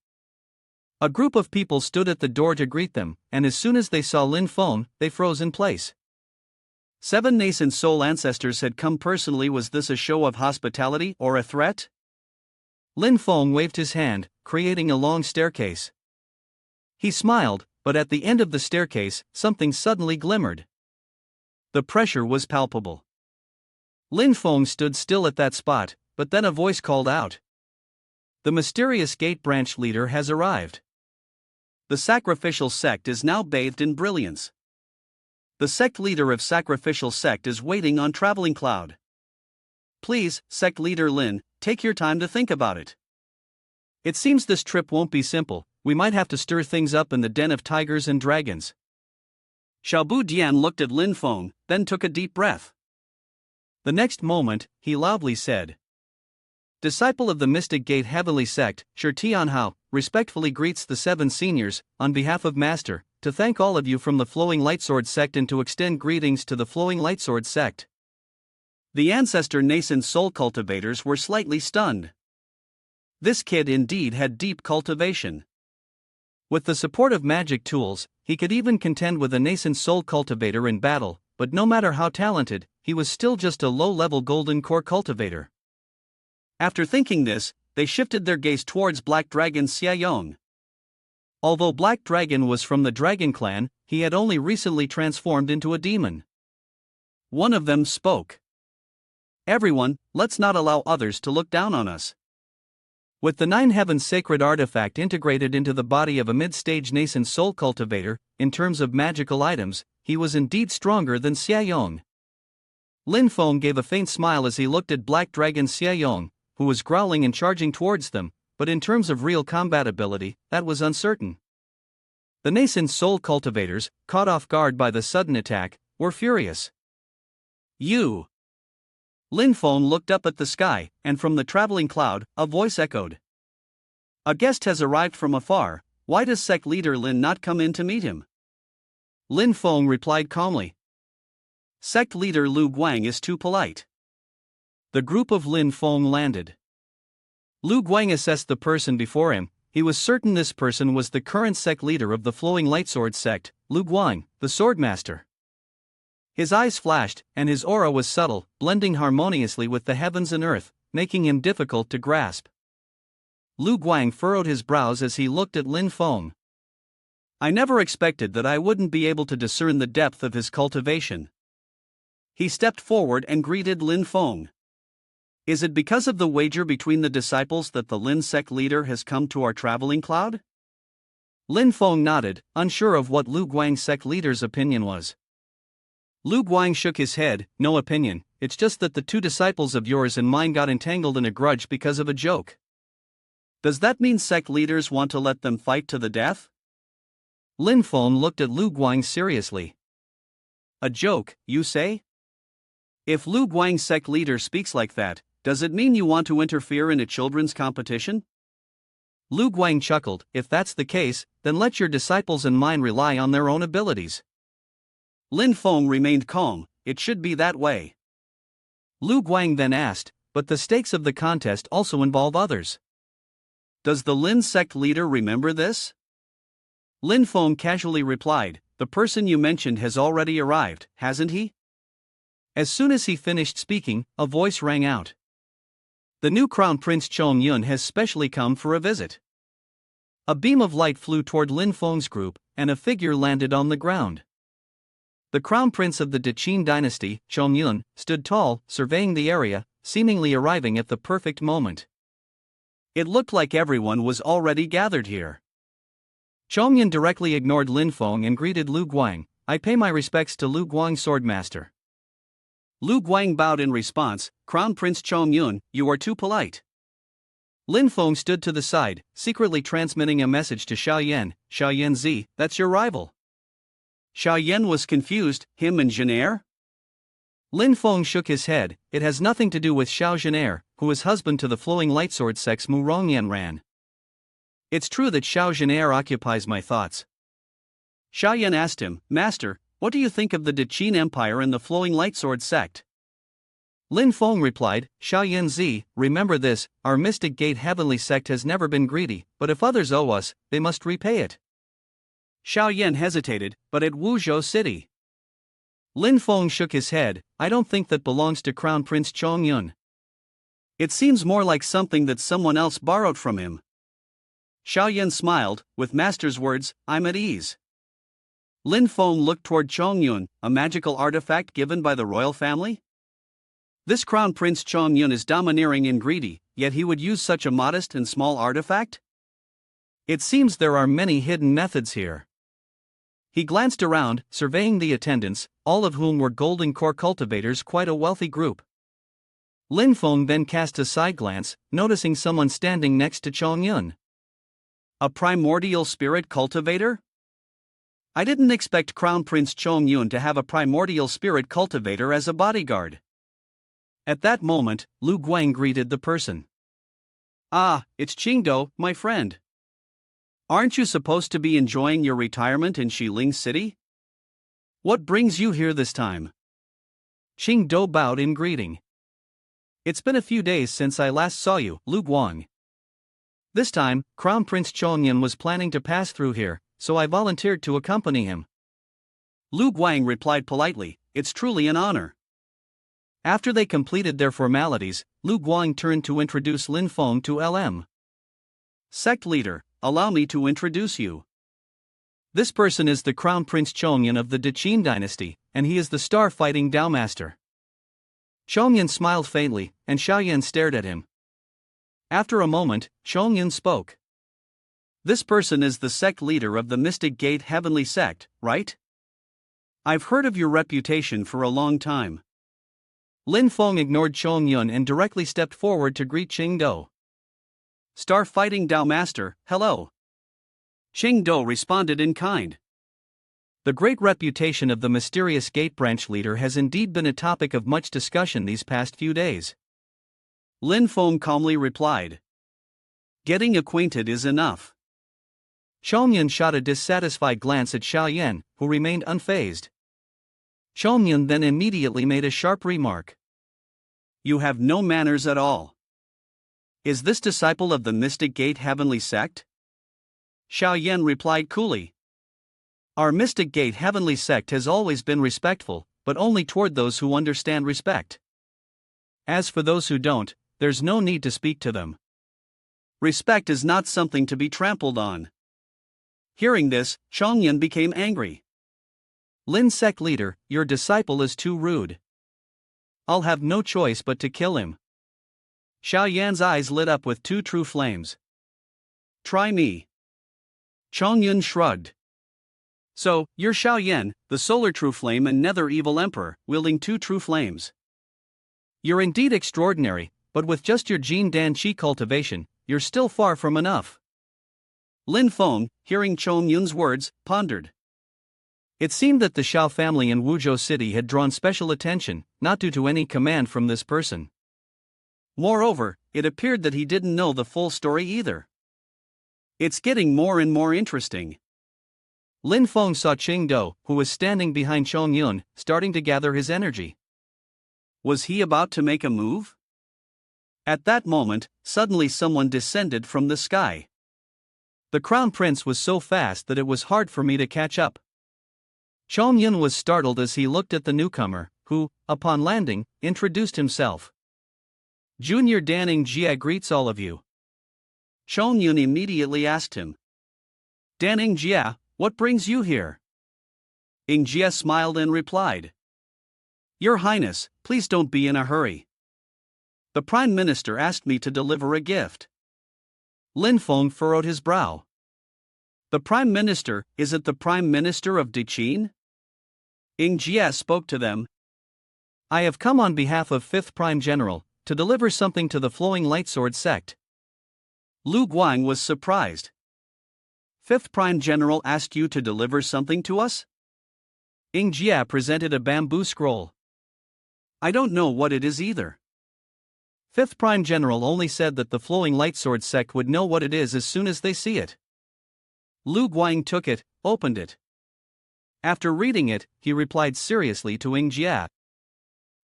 A group of people stood at the door to greet them, and as soon as they saw Lin Feng, they froze in place. 7 nascent soul ancestors had come personally. Was this a show of hospitality or a threat? Lin Feng waved his hand, creating a long staircase. He smiled, but at the end of the staircase, something suddenly glimmered. The pressure was palpable. Lin Feng stood still at that spot, but then a voice called out. The mysterious gate branch leader has arrived. The sacrificial sect is now bathed in brilliance. The sect leader of sacrificial sect is waiting on Traveling Cloud. Please, sect leader Lin, take your time to think about it. It seems this trip won't be simple. We might have to stir things up in the den of tigers and dragons. Xiaobu Dian looked at Lin Feng, then took a deep breath. The next moment, he loudly said, Disciple of the Mystic Gate Heavenly Sect, Shi Tianhao, respectfully greets the 7 seniors, on behalf of Master, to thank all of you from the Flowing Lightsword Sect and to extend greetings to the Flowing Lightsword Sect. The ancestor nascent soul cultivators were slightly stunned. This kid indeed had deep cultivation. With the support of magic tools, he could even contend with a nascent soul cultivator in battle, but no matter how talented, he was still just a low-level golden core cultivator. After thinking this, they shifted their gaze towards Black Dragon Xiaoyong. Although Black Dragon was from the Dragon Clan, he had only recently transformed into a demon. One of them spoke. Everyone, let's not allow others to look down on us. With the 9 Heavens sacred artifact integrated into the body of a mid-stage nascent soul cultivator, in terms of magical items, he was indeed stronger than Xiaoyong. Lin Feng gave a faint smile as he looked at Black Dragon Xiaoyong, who was growling and charging towards them, but in terms of real combat ability, that was uncertain. The nascent soul cultivators, caught off guard by the sudden attack, were furious. You! Lin Feng looked up at the sky, and from the traveling cloud, a voice echoed. A guest has arrived from afar. Why does sect leader Lin not come in to meet him? Lin Feng replied calmly. Sect leader Lu Guang is too polite. The group of Lin Feng landed. Lu Guang assessed the person before him. He was certain this person was the current sect leader of the Flowing Lightsword sect, Lu Guang, the Swordmaster. His eyes flashed, and his aura was subtle, blending harmoniously with the heavens and earth, making him difficult to grasp. Lu Guang furrowed his brows as he looked at Lin Feng. I never expected that I wouldn't be able to discern the depth of his cultivation. He stepped forward and greeted Lin Feng. Is it because of the wager between the disciples that the Lin sect leader has come to our traveling cloud? Lin Feng nodded, unsure of what Lu Guang's sect leader's opinion was. Lu Guang shook his head, no opinion, it's just that the 2 disciples of yours and mine got entangled in a grudge because of a joke. Does that mean sect leaders want to let them fight to the death? Lin Feng looked at Lu Guang seriously. A joke, you say? If Lu Guang's sect leader speaks like that, does it mean you want to interfere in a children's competition? Lu Guang chuckled. If that's the case, then let your disciples and mine rely on their own abilities. Lin Feng remained calm. It should be that way. Lu Guang then asked, but the stakes of the contest also involve others. Does the Lin sect leader remember this? Lin Feng casually replied, the person you mentioned has already arrived, hasn't he? As soon as he finished speaking, a voice rang out. The new Crown Prince Chong Yun has specially come for a visit. A beam of light flew toward Lin Feng's group, and a figure landed on the ground. The Crown Prince of the Deqin dynasty, Chong Yun, stood tall, surveying the area, seemingly arriving at the perfect moment. It looked like everyone was already gathered here. Chong Yun directly ignored Lin Feng and greeted Lu Guang. I pay my respects to Lu Guang Swordmaster. Lu Guang bowed in response. Crown Prince Chong Yun, you are too polite. Lin Feng stood to the side, secretly transmitting a message to Xiao Yan. Xiao Yan Z, that's your rival. Xiao Yan was confused, him and Zhenair? Lin Feng shook his head. It has nothing to do with Xiao Zhenair, who is husband to the flowing lightsword sex Mu Rongyan Ran. It's true that Xiao Zhenair occupies my thoughts. Xiao Yan asked him, Master, what do you think of the Deqin Empire and the flowing lightsword sect? Lin Feng replied, Xiao Yan Z, remember this, our Mystic Gate Heavenly sect has never been greedy, but if others owe us, they must repay it. Xiao Yan hesitated, but at Wuzhou City. Lin Feng shook his head, I don't think that belongs to Crown Prince Chong Yun. It seems more like something that someone else borrowed from him. Xiao Yan smiled, with Master's words, I'm at ease. Lin Feng looked toward Chong Yun, a magical artifact given by the royal family? This Crown Prince Chong Yun is domineering and greedy, yet he would use such a modest and small artifact? It seems there are many hidden methods here. He glanced around, surveying the attendants, all of whom were golden core cultivators, quite a wealthy group. Lin Feng then cast a side glance, noticing someone standing next to Chong Yun. A primordial spirit cultivator? I didn't expect Crown Prince Chong Yun to have a primordial spirit cultivator as a bodyguard. At that moment, Lu Guang greeted the person. Ah, it's Qingdou, my friend. Aren't you supposed to be enjoying your retirement in Xiling City? What brings you here this time? Qingdou bowed in greeting. It's been a few days since I last saw you, Lu Guang. This time, Crown Prince Chong Yun was planning to pass through here, so I volunteered to accompany him. Lu Guang replied politely, it's truly an honor. After they completed their formalities, Lu Guang turned to introduce Lin Feng to LM. Sect leader, allow me to introduce you. This person is the Crown Prince Chong Yun of the Deqin dynasty, and he is the star-fighting Dao Master. Chong Yun smiled faintly, and Xiao Yan stared at him. After a moment, Chong Yun spoke. This person is the sect leader of the Mystic Gate Heavenly sect, right? I've heard of your reputation for a long time. Lin Feng ignored Chong Yun and directly stepped forward to greet Qingdou. Star-fighting Dao Master, hello. Qingdou responded in kind. The great reputation of the mysterious gate branch leader has indeed been a topic of much discussion these past few days. Lin Feng calmly replied. Getting acquainted is enough. Chong Yun shot a dissatisfied glance at Xiao Yan, who remained unfazed. Chong Yun then immediately made a sharp remark. You have no manners at all. Is this disciple of the Mystic Gate Heavenly sect? Xiao Yan replied coolly. Our Mystic Gate Heavenly sect has always been respectful, but only toward those who understand respect. As for those who don't, there's no need to speak to them. Respect is not something to be trampled on. Hearing this, Chong Yun became angry. Lin sect leader, your disciple is too rude. I'll have no choice but to kill him. Xiao Yan's eyes lit up with two true flames. Try me. Chong Yun shrugged. So, you're Xiao Yan, the solar true flame and nether evil emperor, wielding two true flames. You're indeed extraordinary, but with just your Jin Dan Qi cultivation, you're still far from enough. Lin Feng, hearing Chong Yun's words, pondered. It seemed that the Xiao family in Wuzhou City had drawn special attention, not due to any command from this person. Moreover, it appeared that he didn't know the full story either. It's getting more and more interesting. Lin Feng saw Qingdou, who was standing behind Chong Yun, starting to gather his energy. Was he about to make a move? At that moment, suddenly someone descended from the sky. The crown prince was so fast that it was hard for me to catch up. Chongyun was startled as he looked at the newcomer, who, upon landing, introduced himself. Junior Danning Jia greets all of you. Chongyun immediately asked him. Danning Jia, what brings you here? Ing Jia smiled and replied. Your Highness, please don't be in a hurry. The Prime Minister asked me to deliver a gift. Lin Feng furrowed his brow. The Prime Minister, is it the Prime Minister of Dechin? Ing Jia spoke to them. I have come on behalf of 5th Prime General, to deliver something to the Flowing Lightsword sect. Lu Guang was surprised. 5th Prime General asked you to deliver something to us? Ing Jia presented a bamboo scroll. I don't know what it is either. 5th Prime General only said that the Flowing Lightsword sect would know what it is as soon as they see it. Lu Guang took it, opened it. After reading it, he replied seriously to Ing Jia.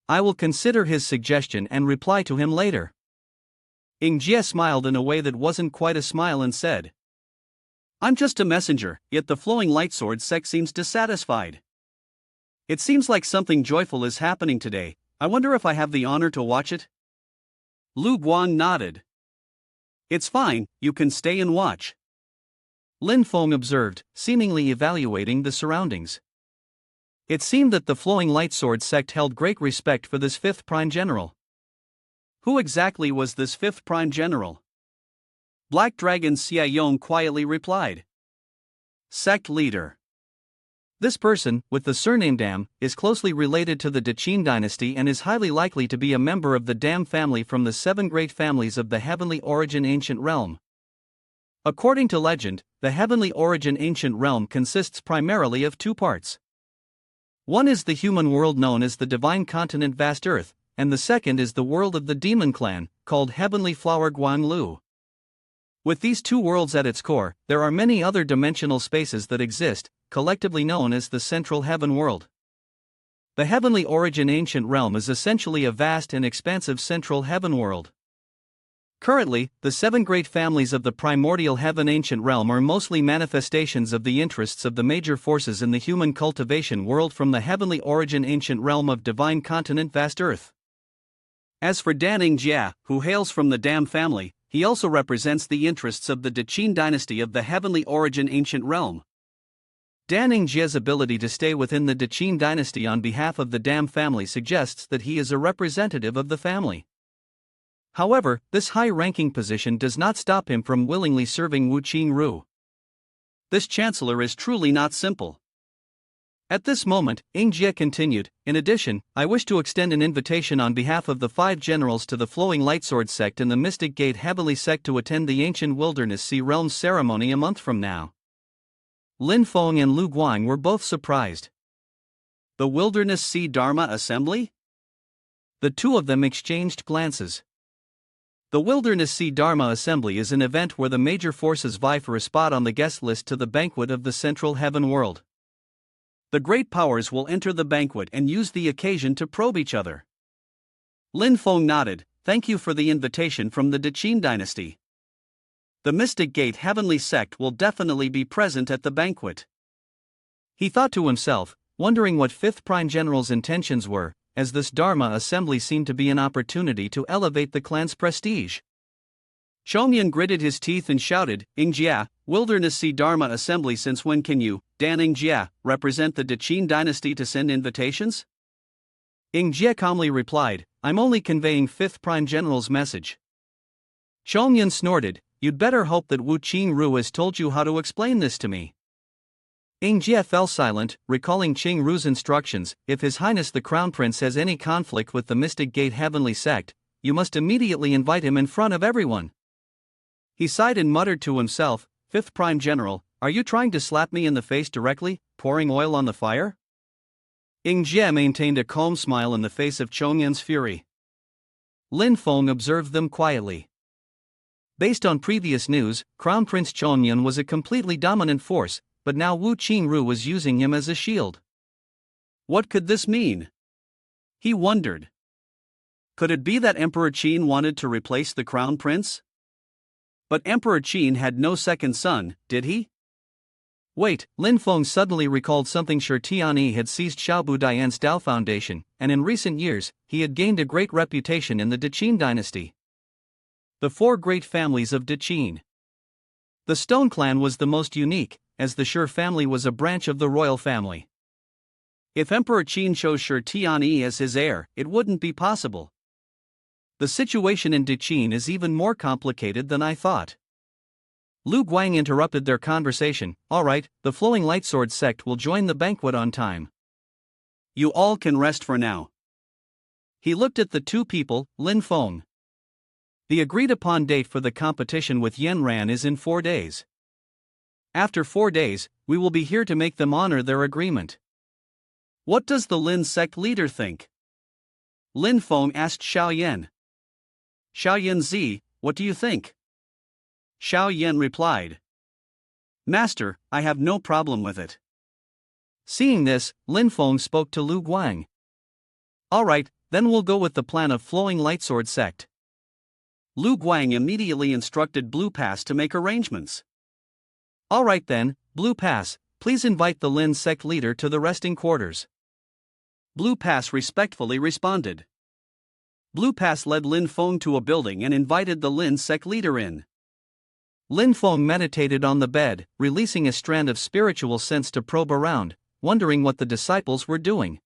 I will consider his suggestion and reply to him later. Ing Jia smiled in a way that wasn't quite a smile and said. I'm just a messenger, yet the Flowing Lightsword sect seems dissatisfied. It seems like something joyful is happening today. I wonder if I have the honor to watch it? Lu Guang nodded. It's fine, you can stay and watch. Lin Feng observed, seemingly evaluating the surroundings. It seemed that the Flowing Lightsword sect held great respect for this 5th Prime General. Who exactly was this 5th Prime General? Black Dragon Xia Yong quietly replied. Sect leader. This person, with the surname Dam, is closely related to the Dechin dynasty and is highly likely to be a member of the Dam family from the 7 great families of the Heavenly Origin Ancient Realm. According to legend, the Heavenly Origin Ancient Realm consists primarily of 2 parts. One is the human world known as the Divine Continent Vast Earth, and the second is the world of the Demon Clan, called Heavenly Flower Guanglu. With these 2 worlds at its core, there are many other dimensional spaces that exist, collectively known as the Central Heaven World. The Heavenly Origin Ancient Realm is essentially a vast and expansive Central Heaven World. Currently, the 7 great families of the Primordial Heaven Ancient Realm are mostly manifestations of the interests of the major forces in the human cultivation world from the Heavenly Origin Ancient Realm of Divine Continent Vast Earth. As for Danning Jia, who hails from the Dam family, he also represents the interests of the Dechin dynasty of the Heavenly Origin Ancient Realm. Danning Jia's ability to stay within the Dechin dynasty on behalf of the Dam family suggests that he is a representative of the family. However, this high-ranking position does not stop him from willingly serving Wu Qingru. This chancellor is truly not simple. At this moment, Ing Jia continued, in addition, I wish to extend an invitation on behalf of the 5 generals to the Flowing Lightsword sect and the Mystic Gate Heavenly sect to attend the Ancient Wilderness Sea Realms ceremony a month from now. Lin Feng and Lu Guang were both surprised. The Wilderness Sea Dharma Assembly? The 2 of them exchanged glances. The Wilderness Sea Dharma Assembly is an event where the major forces vie for a spot on the guest list to the banquet of the Central Heaven World. The great powers will enter the banquet and use the occasion to probe each other. Lin Feng nodded, thank you for the invitation from the Dechin dynasty. The Mystic Gate Heavenly sect will definitely be present at the banquet. He thought to himself, wondering what 5th Prime General's intentions were, as this Dharma assembly seemed to be an opportunity to elevate the clan's prestige. Chongyun gritted his teeth and shouted, Ing Jia, Wilderness Sea Dharma Assembly, since when can you, Danning Jia, represent the Dechin dynasty to send invitations? Ing Jia calmly replied, I'm only conveying 5th Prime General's message. Chongyun snorted, you'd better hope that Wu Qingru has told you how to explain this to me. Ing Jia fell silent, recalling Qingru's instructions, if His Highness the Crown Prince has any conflict with the Mystic Gate Heavenly sect, you must immediately invite him in front of everyone. He sighed and muttered to himself, 5th Prime General, are you trying to slap me in the face directly, pouring oil on the fire? Ing Jia maintained a calm smile in the face of Chongyun's fury. Lin Feng observed them quietly. Based on previous news, Crown Prince Chongyun was a completely dominant force, but now Wu Qingru was using him as a shield. What could this mean? He wondered. Could it be that Emperor Qin wanted to replace the crown prince? But Emperor Qin had no second son, did he? Wait, Lin Feng suddenly recalled something. Shi Tianyi had seized Xiaobu Dian's Dao Foundation, and in recent years, he had gained a great reputation in the Deqin dynasty. The four great families of Deqin. The Stone clan was the most unique, as the Shi family was a branch of the royal family. If Emperor Qin chose Shi Tianyi as his heir, it wouldn't be possible. The situation in Deqin is even more complicated than I thought. Lu Guang interrupted their conversation. Alright, the Flowing Lightsword sect will join the banquet on time. You all can rest for now. He looked at the two people, Lin Feng. The agreed upon date for the competition with Yanran is in 4 days. After 4 days, we will be here to make them honor their agreement. What does the Lin sect leader think? Lin Feng asked Xiao Yan. Xiao Yan Zi, what do you think? Xiao Yan replied. Master, I have no problem with it. Seeing this, Lin Feng spoke to Lu Guang. Alright, then we'll go with the plan of Flowing Lightsword sect. Lu Guang immediately instructed Blue Pass to make arrangements. Alright then, Blue Pass, please invite the Lin sect leader to the resting quarters. Blue Pass respectfully responded. Blue Pass led Lin Feng to a building and invited the Lin sect leader in. Lin Feng meditated on the bed, releasing a strand of spiritual sense to probe around, wondering what the disciples were doing.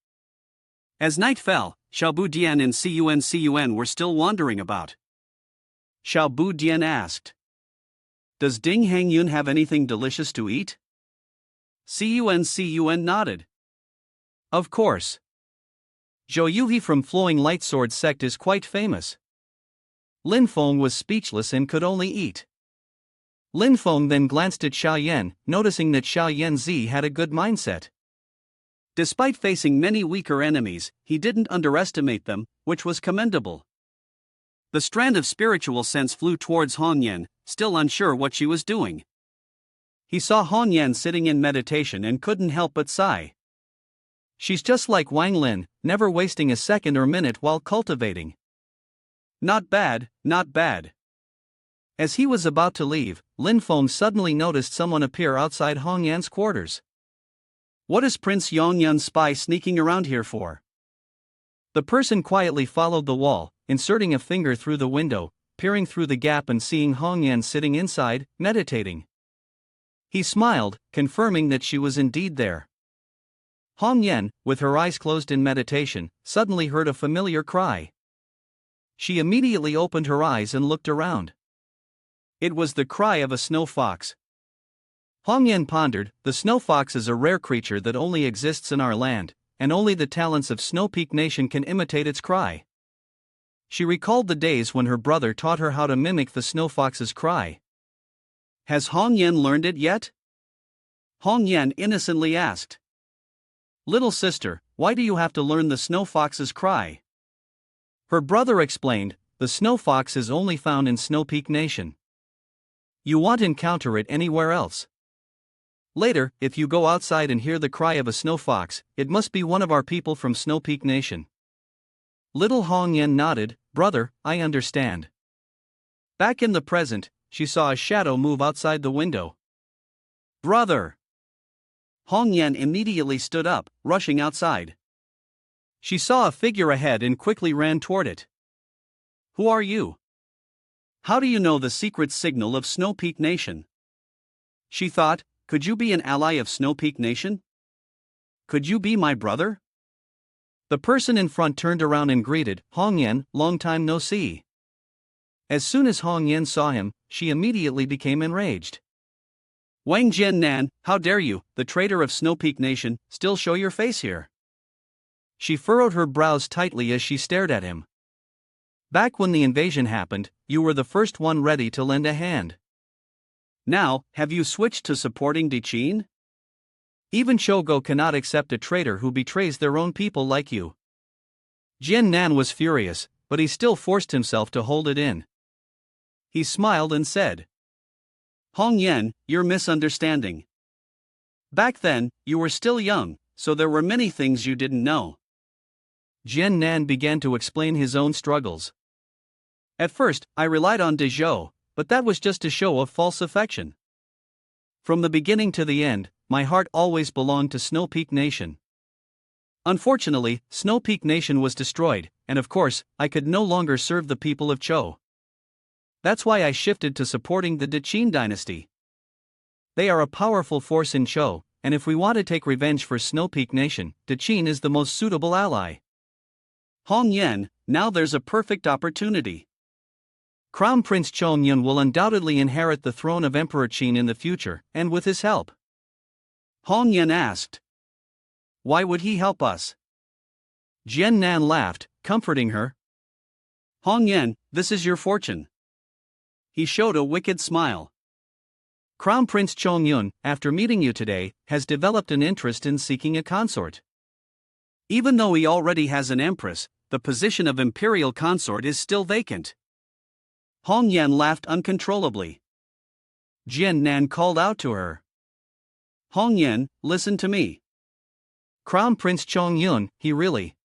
As night fell, Xiaobu Dian and Cun were still wandering about. Xiaobu Dian asked, Does Ding Hangyun have anything delicious to eat? Cun nodded. Of course. Zhou Yuhi from Flowing Lightsword sect is quite famous. Lin Feng was speechless and could only eat. Lin Feng then glanced at Xiao Yan, noticing that Xiao Yan Zi had a good mindset. Despite facing many weaker enemies, he didn't underestimate them, which was commendable. The strand of spiritual sense flew towards Hong Yan, still unsure what she was doing. He saw Hong Yan sitting in meditation and couldn't help but sigh. She's just like Wang Lin, never wasting a second or minute while cultivating. Not bad, not bad. As he was about to leave, Lin Feng suddenly noticed someone appear outside Hong Yan's quarters. What is Prince Yongyan's spy sneaking around here for? The person quietly followed the wall, inserting a finger through the window, peering through the gap and seeing Hong Yan sitting inside, meditating. He smiled, confirming that she was indeed there. Hong Yan, with her eyes closed in meditation, suddenly heard a familiar cry. She immediately opened her eyes and looked around. It was the cry of a snow fox. Hong Yan pondered, the snow fox is a rare creature that only exists in our land, and only the talents of Snow Peak Nation can imitate its cry. She recalled the days when her brother taught her how to mimic the snow fox's cry. Has Hong Yan learned it yet? Hong Yan innocently asked. Little sister, why do you have to learn the snow fox's cry? Her brother explained, the snow fox is only found in Snow Peak Nation. You won't encounter it anywhere else. Later, if you go outside and hear the cry of a snow fox, it must be one of our people from Snow Peak Nation. Little Hong Yan nodded, brother, I understand. Back in the present, she saw a shadow move outside the window. Brother! Hong Yan immediately stood up, rushing outside. She saw a figure ahead and quickly ran toward it. Who are you? How do you know the secret signal of Snow Peak Nation? She thought, could you be an ally of Snow Peak Nation? Could you be my brother? The person in front turned around and greeted, Hong Yan, long time no see. As soon as Hong Yan saw him, she immediately became enraged. Wang Jiannan, how dare you, the traitor of Snow Peak Nation, still show your face here? She furrowed her brows tightly as she stared at him. Back when the invasion happened, you were the first one ready to lend a hand. Now, have you switched to supporting Deqin? Even Shogo cannot accept a traitor who betrays their own people like you. Jian Nan was furious, but he still forced himself to hold it in. He smiled and said, Hong Yan, you're misunderstanding. Back then, you were still young, so there were many things you didn't know. Jian Nan began to explain his own struggles. At first, I relied on Dezhou, but that was just a show of false affection. From the beginning to the end, my heart always belonged to Snow Peak Nation. Unfortunately, Snow Peak Nation was destroyed, and of course, I could no longer serve the people of Chou. That's why I shifted to supporting the Deqin dynasty. They are a powerful force in Chou, and if we want to take revenge for Snow Peak Nation, Deqin is the most suitable ally. Hong Yan, now there's a perfect opportunity. Crown Prince Chongyun will undoubtedly inherit the throne of Emperor Qin in the future, and with his help. Hong Yan asked. Why would he help us? Jian Nan laughed, comforting her. Hong Yan, this is your fortune. He showed a wicked smile. Crown Prince Chongyun, after meeting you today, has developed an interest in seeking a consort. Even though he already has an empress, the position of imperial consort is still vacant. Hong Yan laughed uncontrollably. Jian Nan called out to her. Hong Yan, listen to me. Crown Prince Chongyun, he really.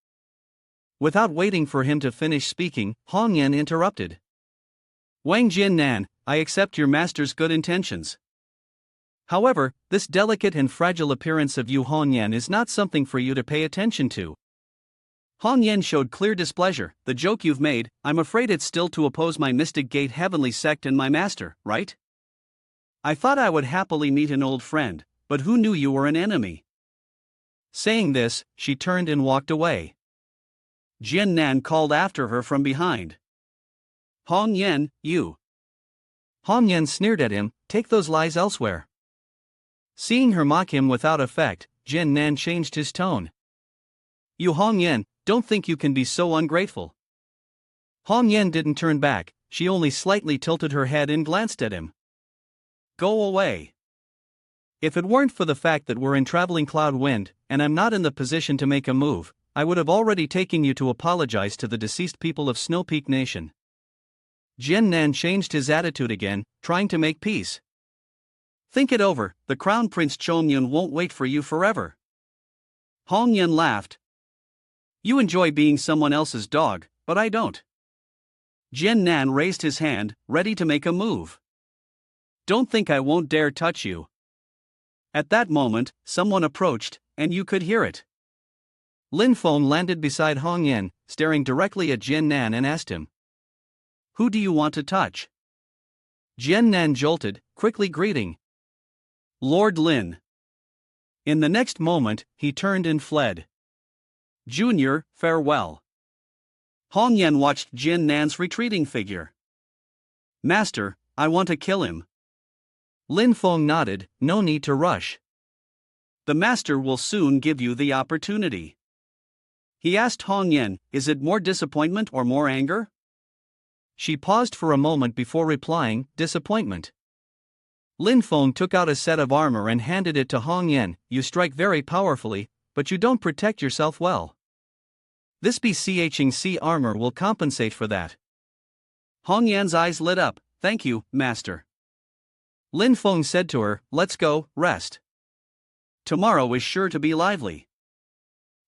Without waiting for him to finish speaking, Hong Yan interrupted. Wang Jian Nan, I accept your master's good intentions. However, this delicate and fragile appearance of you Hong Yan is not something for you to pay attention to. Hong Yan showed clear displeasure. The joke you've made, I'm afraid it's still to oppose my Mystic Gate Heavenly Sect and my master, right? I thought I would happily meet an old friend, but who knew you were an enemy? Saying this, she turned and walked away. Jian Nan called after her from behind. Hong Yan, you. Hong Yan sneered at him, take those lies elsewhere. Seeing her mock him without effect, Jian Nan changed his tone. You Hong Yan, don't think you can be so ungrateful. Hong Yan didn't turn back, she only slightly tilted her head and glanced at him. Go away. If it weren't for the fact that we're in traveling cloud wind, and I'm not in the position to make a move, I would have already taken you to apologize to the deceased people of Snow Peak Nation. Jian Nan changed his attitude again, trying to make peace. Think it over, the Crown Prince Chongyun won't wait for you forever. Hong Yan laughed. You enjoy being someone else's dog, but I don't. Jian Nan raised his hand, ready to make a move. Don't think I won't dare touch you. At that moment, someone approached, and you could hear it. Lin Feng landed beside Hong Yan, staring directly at Jian Nan and asked him. Who do you want to touch? Jian Nan jolted, quickly greeting. Lord Lin. In the next moment, he turned and fled. Junior, farewell. Hong Yan watched Jian Nan's retreating figure. Master, I want to kill him. Lin Feng nodded, no need to rush. The master will soon give you the opportunity. He asked Hong Yan, is it more disappointment or more anger? She paused for a moment before replying, disappointment. Lin Feng took out a set of armor and handed it to Hong Yan. You strike very powerfully, but you don't protect yourself well. This BCHC armor will compensate for that. Hong Yan's eyes lit up. Thank you, master. Lin Feng said to her, let's go, rest. Tomorrow is sure to be lively.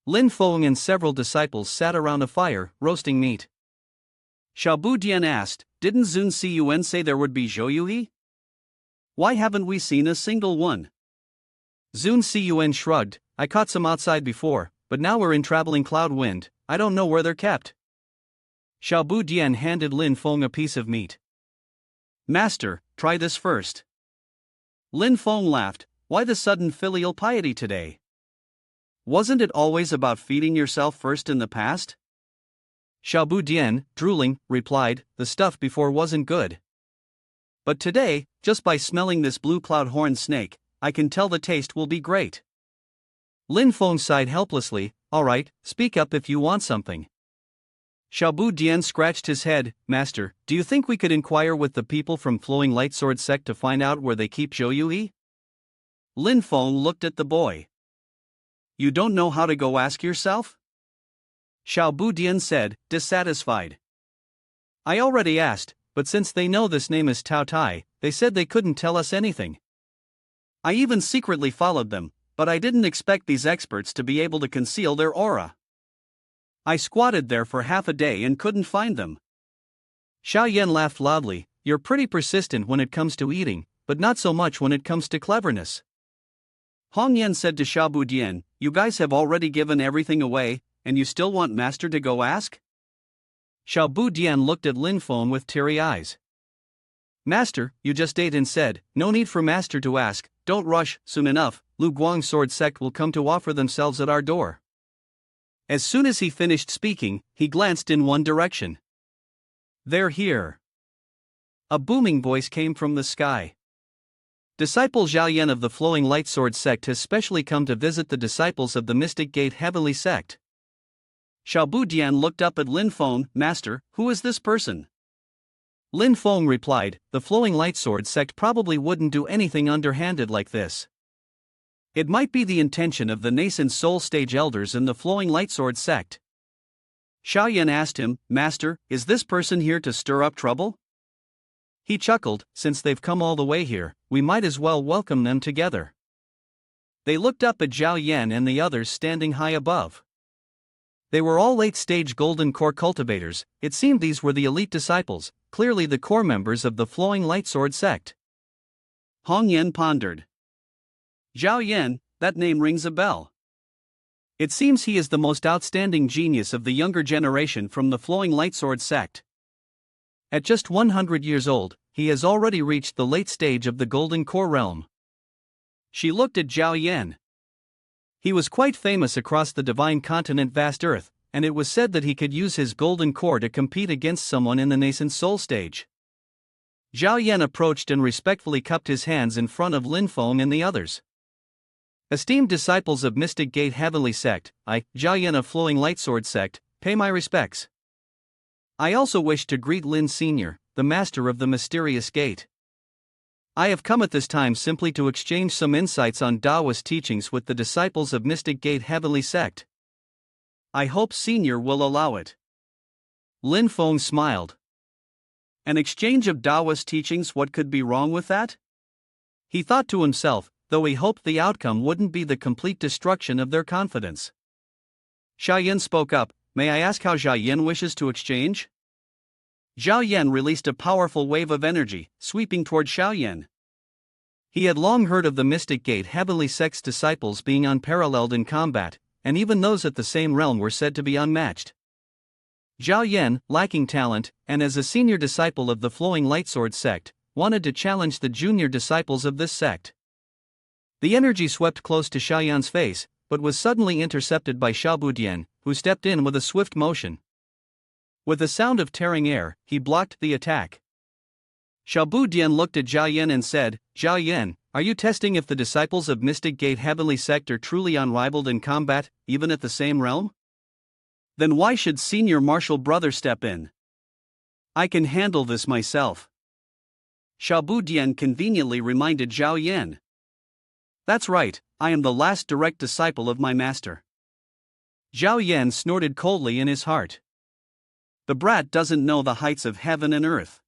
Lin Feng and several disciples sat around a fire, roasting meat. Xiaobu Dian asked, didn't Zun Ciyuan say there would be Zhouyu? Why haven't we seen a single one? Zun Ciyuan shrugged, I caught some outside before, but now we're in traveling cloud wind, I don't know where they're kept. Xiaobu Dian handed Lin Feng a piece of meat. Master, try this first. Lin Feng laughed, why the sudden filial piety today? Wasn't it always about feeding yourself first in the past? Xiaobu Dian, drooling, replied, the stuff before wasn't good. But today, just by smelling this blue cloud horn snake, I can tell the taste will be great. Lin Feng sighed helplessly, alright, speak up if you want something. Xiaobu Dian scratched his head, Master, do you think we could inquire with the people from Flowing Lightsword Sect to find out where they keep Zhouyu? Lin Feng looked at the boy. You don't know how to go ask yourself? Xiaobu Dian said, dissatisfied. I already asked, but since they know this name is Tao Tai, they said they couldn't tell us anything. I even secretly followed them, but I didn't expect these experts to be able to conceal their aura. I squatted there for half a day and couldn't find them. Xiao Yan laughed loudly. You're pretty persistent when it comes to eating, but not so much when it comes to cleverness. Hong Yan said to Xiaobu Dian, you guys have already given everything away, and you still want Master to go ask? Xiaobu Dian looked at Lin Feng with teary eyes. Master, you just ate and said, no need for Master to ask, don't rush, soon enough, Lu Guang's sword sect will come to offer themselves at our door. As soon as he finished speaking, he glanced in one direction. They're here. A booming voice came from the sky. Disciple Zhao Yan of the Flowing Light Sword sect has specially come to visit the disciples of the Mystic Gate Heavenly sect. Xiaobu Dian looked up at Lin Feng. Master, who is this person? Lin Feng replied, the Flowing Light Sword sect probably wouldn't do anything underhanded like this. It might be the intention of the nascent soul stage elders in the Flowing Light Sword sect. Xiao Yan asked him, Master, is this person here to stir up trouble? He chuckled, since they've come all the way here, we might as well welcome them together. They looked up at Zhao Yan and the others standing high above. They were all late-stage golden core cultivators. It seemed these were the elite disciples, clearly the core members of the Flowing Light Sword sect. Hong Yan pondered. Zhao Yan, that name rings a bell. It seems he is the most outstanding genius of the younger generation from the Flowing Light Sword sect. At just 100 years old, he has already reached the late stage of the golden core realm. She looked at Zhao Yan. He was quite famous across the divine continent vast earth, and it was said that he could use his golden core to compete against someone in the nascent soul stage. Zhao Yan approached and respectfully cupped his hands in front of Lin Feng and the others. Esteemed disciples of Mystic Gate Heavenly sect, I, Zhao Yan of Flowing Light Sword sect, pay my respects. I also wish to greet Lin Senior, the master of the mysterious gate. I have come at this time simply to exchange some insights on Taoist teachings with the disciples of Mystic Gate Heavenly sect. I hope Senior will allow it. Lin Feng smiled. An exchange of Taoist teachings, what could be wrong with that? He thought to himself, though he hoped the outcome wouldn't be the complete destruction of their confidence. Xiao Yan spoke up, may I ask how Zhao Yan wishes to exchange? Zhao Yan released a powerful wave of energy, sweeping toward Xiao Yan. He had long heard of the Mystic Gate Heavenly sect's disciples being unparalleled in combat, and even those at the same realm were said to be unmatched. Zhao Yan, lacking talent, and as a senior disciple of the Flowing Light Sword sect, wanted to challenge the junior disciples of this sect. The energy swept close to Xiao Yan's face, but was suddenly intercepted by Xiaobu Dian, who stepped in with a swift motion. With a sound of tearing air, he blocked the attack. Xiaobu Dian looked at Zhao Yan and said, Zhao Yan, are you testing if the disciples of Mystic Gate Heavenly sect are truly unrivaled in combat, even at the same realm? Then why should Senior Martial Brother step in? I can handle this myself. Xiaobu Dian conveniently reminded Zhao Yan. That's right, I am the last direct disciple of my master. Zhao Yan snorted coldly in his heart. The brat doesn't know the heights of heaven and earth.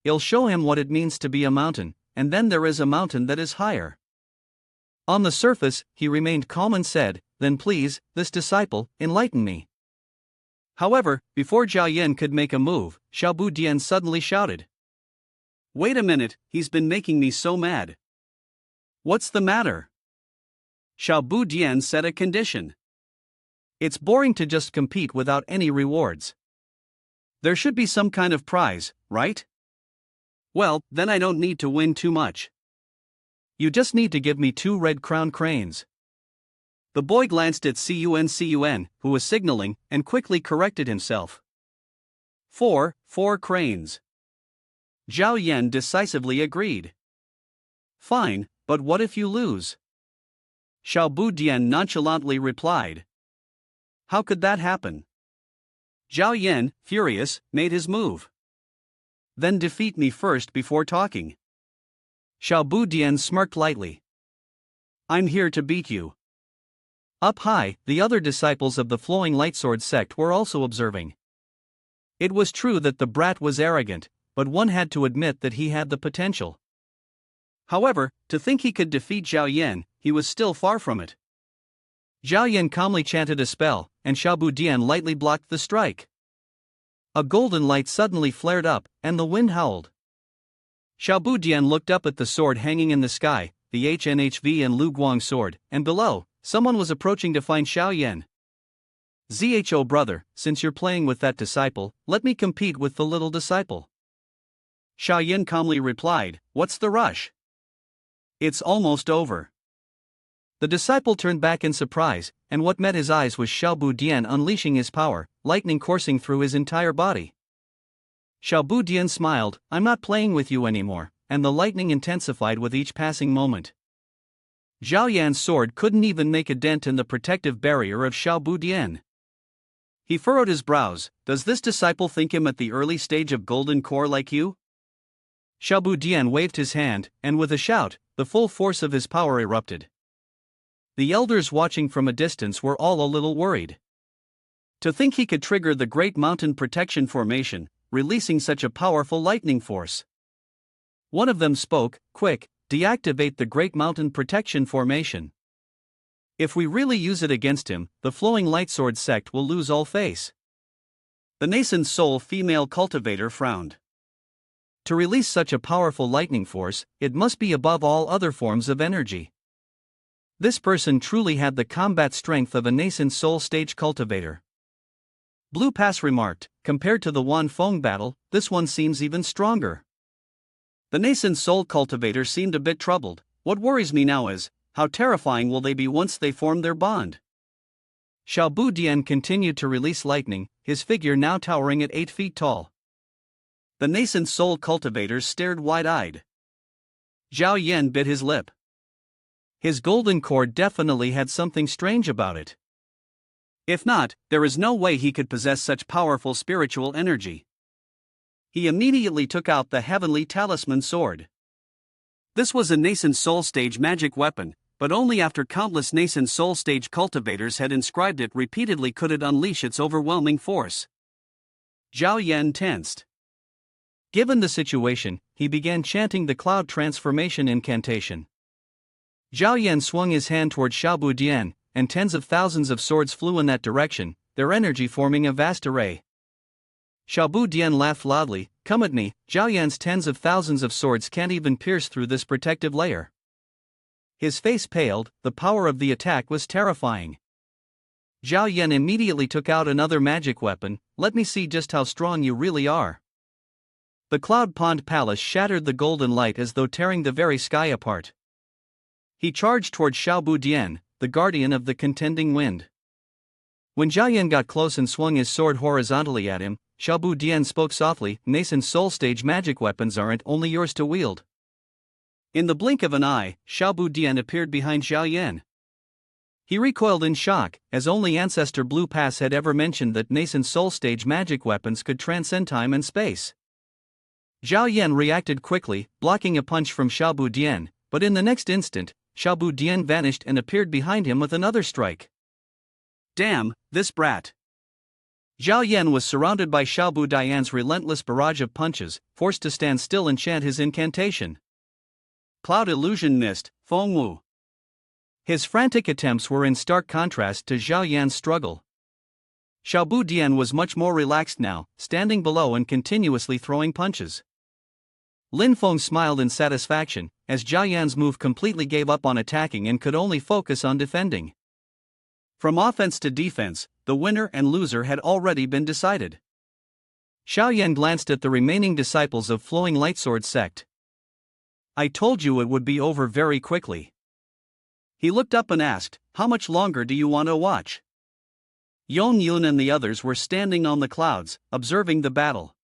I'll show him what it means to be a mountain, and then there is a mountain that is higher. On the surface, he remained calm and said, then please, this disciple, enlighten me. However, before Zhao Yan could make a move, Xiaobu Dian suddenly shouted. Wait a minute, he's been making me so mad. What's the matter? Xiaobu Dian set a condition. It's boring to just compete without any rewards. There should be some kind of prize, right? Well, then I don't need to win too much. You just need to give me 2 red crown cranes. The boy glanced at Cun, who was signaling, and quickly corrected himself. 4 cranes. Zhao Yan decisively agreed. Fine, but what if you lose? Xiaobu Dian nonchalantly replied. How could that happen? Zhao Yan, furious, made his move. Then defeat me first before talking. Xiaobu Dian smirked lightly. I'm here to beat you. Up high, the other disciples of the Flowing Light Sword sect were also observing. It was true that the brat was arrogant, but one had to admit that he had the potential. However, to think he could defeat Zhao Yan, he was still far from it. Zhao Yan calmly chanted a spell, and Xiaobu Dian lightly blocked the strike. A golden light suddenly flared up, and the wind howled. Xiaobu Dian looked up at the sword hanging in the sky, the HNHV and Lu Guang sword, and below, someone was approaching to find Xiao Yan. "Zho brother, since you're playing with that disciple, let me compete with the little disciple." Xiao Yan calmly replied, "What's the rush? It's almost over." The disciple turned back in surprise, and what met his eyes was Xiaobu Dian unleashing his power, lightning coursing through his entire body. Xiaobu Dian smiled, "I'm not playing with you anymore," and the lightning intensified with each passing moment. Zhao Yan's sword couldn't even make a dent in the protective barrier of Xiaobu Dian. He furrowed his brows. "Does this disciple think him at the early stage of golden core like you?" Xiaobu Dian waved his hand, and with a shout, the full force of his power erupted. The elders watching from a distance were all a little worried. To think he could trigger the Great Mountain Protection Formation, releasing such a powerful lightning force. One of them spoke, "Quick, deactivate the Great Mountain Protection Formation. If we really use it against him, the Flowing Lightsword sect will lose all face." The nascent soul female cultivator frowned. To release such a powerful lightning force, it must be above all other forms of energy. This person truly had the combat strength of a nascent soul stage cultivator. Blue Pass remarked, "Compared to the Wan Feng battle, this one seems even stronger." The nascent soul cultivator seemed a bit troubled. "What worries me now is, how terrifying will they be once they form their bond?" Xiaobu Dian continued to release lightning, his figure now towering at 8 feet tall. The nascent soul cultivators stared wide-eyed. Zhao Yan bit his lip. His golden core definitely had something strange about it. If not, there is no way he could possess such powerful spiritual energy. He immediately took out the heavenly talisman sword. This was a nascent soul stage magic weapon, but only after countless nascent soul stage cultivators had inscribed it repeatedly could it unleash its overwhelming force. Zhao Yan tensed. Given the situation, he began chanting the cloud transformation incantation. Zhao Yan swung his hand toward Xiaobu Dian, and tens of thousands of swords flew in that direction, their energy forming a vast array. Xiaobu Dian laughed loudly, "Come at me, Zhao Yan's tens of thousands of swords can't even pierce through this protective layer." His face paled, the power of the attack was terrifying. Zhao Yan immediately took out another magic weapon. "Let me see just how strong you really are." The Cloud Pond Palace shattered the golden light as though tearing the very sky apart. He charged toward Xiaobu Dian, the guardian of the contending wind. When Zhao Yan got close and swung his sword horizontally at him, Xiaobu Dian spoke softly, "Nascent soul stage magic weapons aren't only yours to wield." In the blink of an eye, Xiaobu Dian appeared behind Zhao Yan. He recoiled in shock, as only Ancestor Blue Pass had ever mentioned that nascent soul stage magic weapons could transcend time and space. Zhao Yan reacted quickly, blocking a punch from Xiaobu Dian, but in the next instant, Xiaobu Dian vanished and appeared behind him with another strike. "Damn, this brat." Zhao Yan was surrounded by Xiaobu Dian's relentless barrage of punches, forced to stand still and chant his incantation. "Cloud Illusion Mist, Fengwu." His frantic attempts were in stark contrast to Zhao Yan's struggle. Xiaobu Dian was much more relaxed now, standing below and continuously throwing punches. Lin Feng smiled in satisfaction, as Zhao Yan's move completely gave up on attacking and could only focus on defending. From offense to defense, the winner and loser had already been decided. Xiao Yan glanced at the remaining disciples of Flowing Lightsword sect. "I told you it would be over very quickly." He looked up and asked, "How much longer do you want to watch?" Yong Yun and the others were standing on the clouds, observing the battle.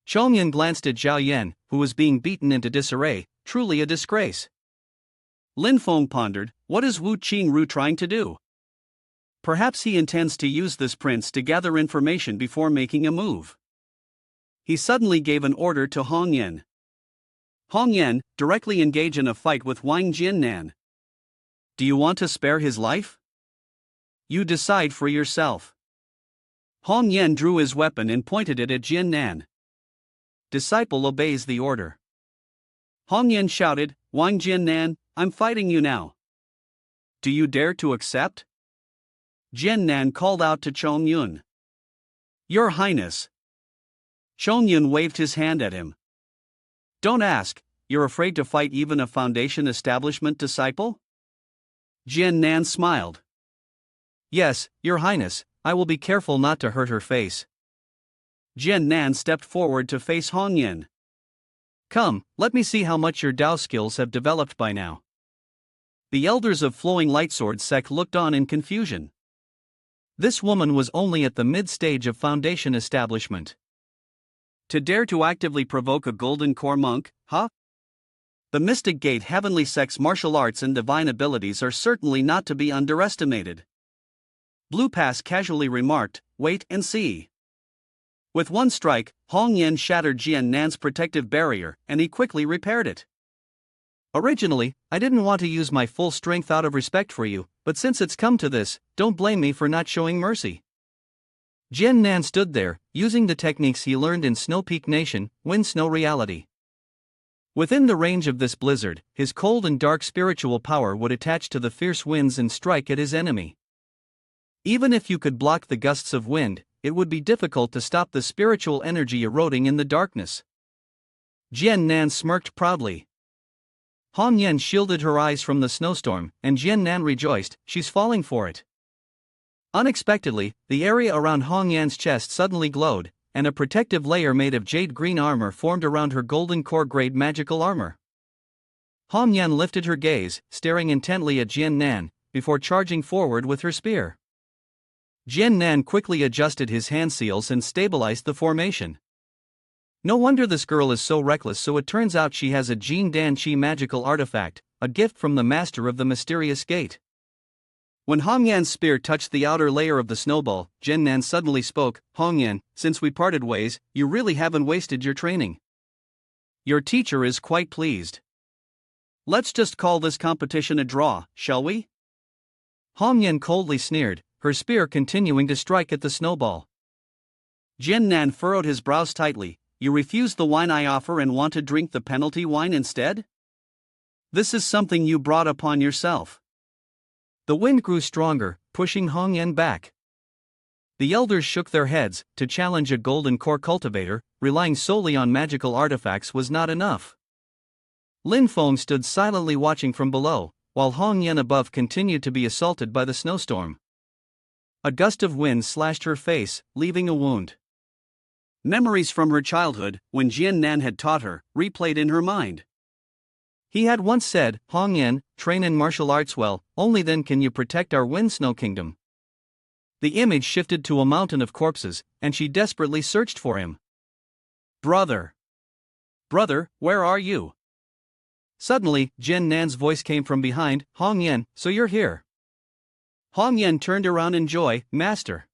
Chongyan glanced at Zhao Yan, who was being beaten into disarray, truly a disgrace. Lin Feng pondered, what is Wu Qingru trying to do? Perhaps he intends to use this prince to gather information before making a move. He suddenly gave an order to Hong Yan. "Hong Yan, directly engage in a fight with Wang Jiannan. Do you want to spare his life? You decide for yourself." Hong Yan drew his weapon and pointed it at Jiannan. Disciple obeys the order. Hong Yan shouted, "Wang Jiannan, I'm fighting you now. Do you dare to accept?" Jian Nan called out to Chong Yun. Your Highness. Chong Yun waved his hand at him. Don't ask, you're afraid to fight even a Foundation establishment disciple? Jian Nan smiled. Yes, Your Highness, I will be careful not to hurt her face. Jian Nan stepped forward to face Hong Yin. Come, let me see how much your Dao skills have developed by now. The elders of Flowing Lightsword sect looked on in confusion. This woman was only at the mid-stage of Foundation establishment. To dare to actively provoke a Golden Core monk, huh? The Mystic Gate Heavenly Sect's martial arts and divine abilities are certainly not to be underestimated. Blue Pass casually remarked, wait and see. With one strike, Hong Yin shattered Jian Nan's protective barrier, and he quickly repaired it. Originally, I didn't want to use my full strength out of respect for you, but since it's come to this, don't blame me for not showing mercy. Jian Nan stood there, using the techniques he learned in Snow Peak Nation, Wind Snow Reality. Within the range of this blizzard, his cold and dark spiritual power would attach to the fierce winds and strike at his enemy. Even if you could block the gusts of wind, it would be difficult to stop the spiritual energy eroding in the darkness. Jian Nan smirked proudly. Hong Yen shielded her eyes from the snowstorm, and Jian Nan rejoiced, she's falling for it. Unexpectedly, the area around Hong Yan's chest suddenly glowed, and a protective layer made of jade green armor formed around her golden core grade magical armor. Hong Yan lifted her gaze, staring intently at Jian Nan, before charging forward with her spear. Jian Nan quickly adjusted his hand seals and stabilized the formation. No wonder this girl is so reckless, so it turns out she has a Jin Dan Qi magical artifact, a gift from the master of the mysterious gate. When Hong Yan's spear touched the outer layer of the snowball, Jian Nan suddenly spoke, Hong Yan, since we parted ways, you really haven't wasted your training. Your teacher is quite pleased. Let's just call this competition a draw, shall we? Hong Yan coldly sneered, her spear continuing to strike at the snowball. Jian Nan furrowed his brows tightly. You refuse the wine I offer and want to drink the penalty wine instead? This is something you brought upon yourself. The wind grew stronger, pushing Hong Yen back. The elders shook their heads. To challenge a golden core cultivator, relying solely on magical artifacts was not enough. Lin Feng stood silently watching from below, while Hong Yen above continued to be assaulted by the snowstorm. A gust of wind slashed her face, leaving a wound. Memories from her childhood, when Jian Nan had taught her, replayed in her mind. He had once said, Hong Yen, train in martial arts well, only then can you protect our Wind Snow Kingdom. The image shifted to a mountain of corpses, and she desperately searched for him. Brother! Brother, where are you? Suddenly, Jian Nan's voice came from behind, Hong Yen, so you're here. Hong Yen turned around in joy, Master.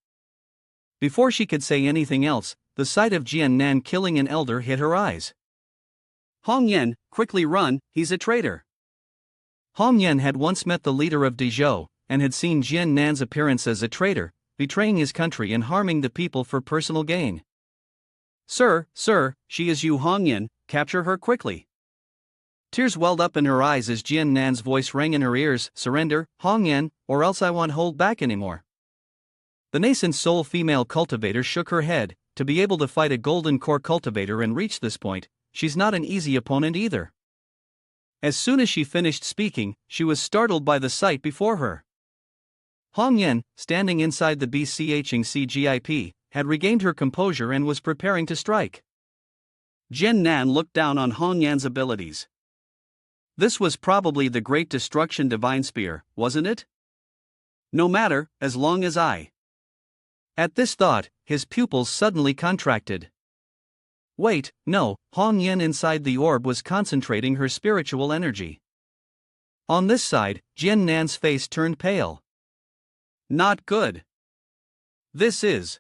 Before she could say anything else, the sight of Jian Nan killing an elder hit her eyes. Hong Yen, quickly run, he's a traitor. Hong Yen had once met the leader of Dezhou, and had seen Jian Nan's appearance as a traitor, betraying his country and harming the people for personal gain. Sir, she is you Hong Yen, capture her quickly. Tears welled up in her eyes as Jian Nan's voice rang in her ears, surrender, Hong Yen, or else I won't hold back anymore. The nascent soul female cultivator shook her head. To be able to fight a golden core cultivator and reach this point, she's not an easy opponent either. As soon as she finished speaking, she was startled by the sight before her. Hong Yen, standing inside the BCHing CGIP, had regained her composure and was preparing to strike. Jian Nan looked down on Hong Yan's abilities. This was probably the Great Destruction Divine Spear, wasn't it? No matter, as long as I. At this thought, his pupils suddenly contracted. Wait, no, Hong Yen inside the orb was concentrating her spiritual energy. On this side, Jian Nan's face turned pale. Not good. This is.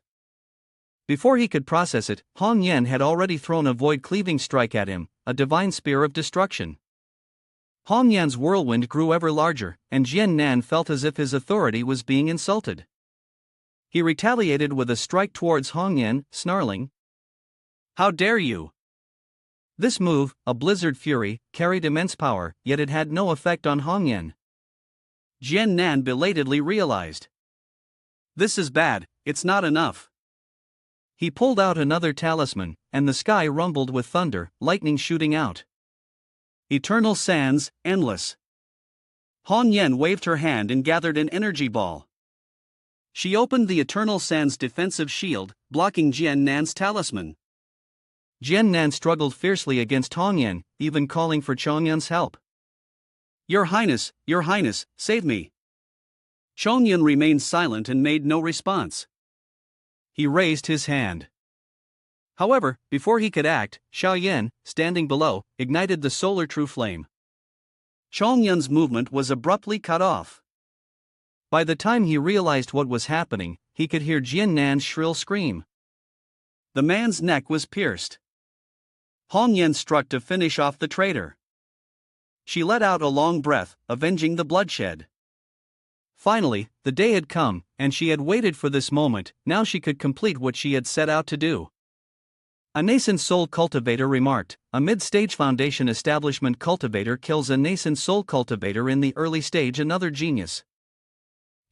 Before he could process it, Hong Yen had already thrown a void-cleaving strike at him, a divine spear of destruction. Hong Yan's whirlwind grew ever larger, and Jian Nan felt as if his authority was being insulted. He retaliated with a strike towards Hong Yen, snarling. How dare you! This move, a blizzard fury, carried immense power, yet it had no effect on Hong Yen. Jian Nan belatedly realized. This is bad, it's not enough. He pulled out another talisman, and the sky rumbled with thunder, lightning shooting out. Eternal sands, endless. Han Yen waved her hand and gathered an energy ball. She opened the Eternal Sands defensive shield, blocking Jian Nan's talisman. Jian Nan struggled fiercely against Hong Yen, even calling for Chong Yun's help. Your Highness, save me. Chong Yun remained silent and made no response. He raised his hand. However, before he could act, Xiao Yan, standing below, ignited the solar true flame. Chong Yun's movement was abruptly cut off. By the time he realized what was happening, he could hear Jian Nan's shrill scream. The man's neck was pierced. Hong Yen struck to finish off the traitor. She let out a long breath, avenging the bloodshed. Finally, the day had come, and she had waited for this moment. Now she could complete what she had set out to do. A nascent soul cultivator remarked, a mid-stage foundation establishment cultivator kills a nascent soul cultivator in the early stage. Another genius.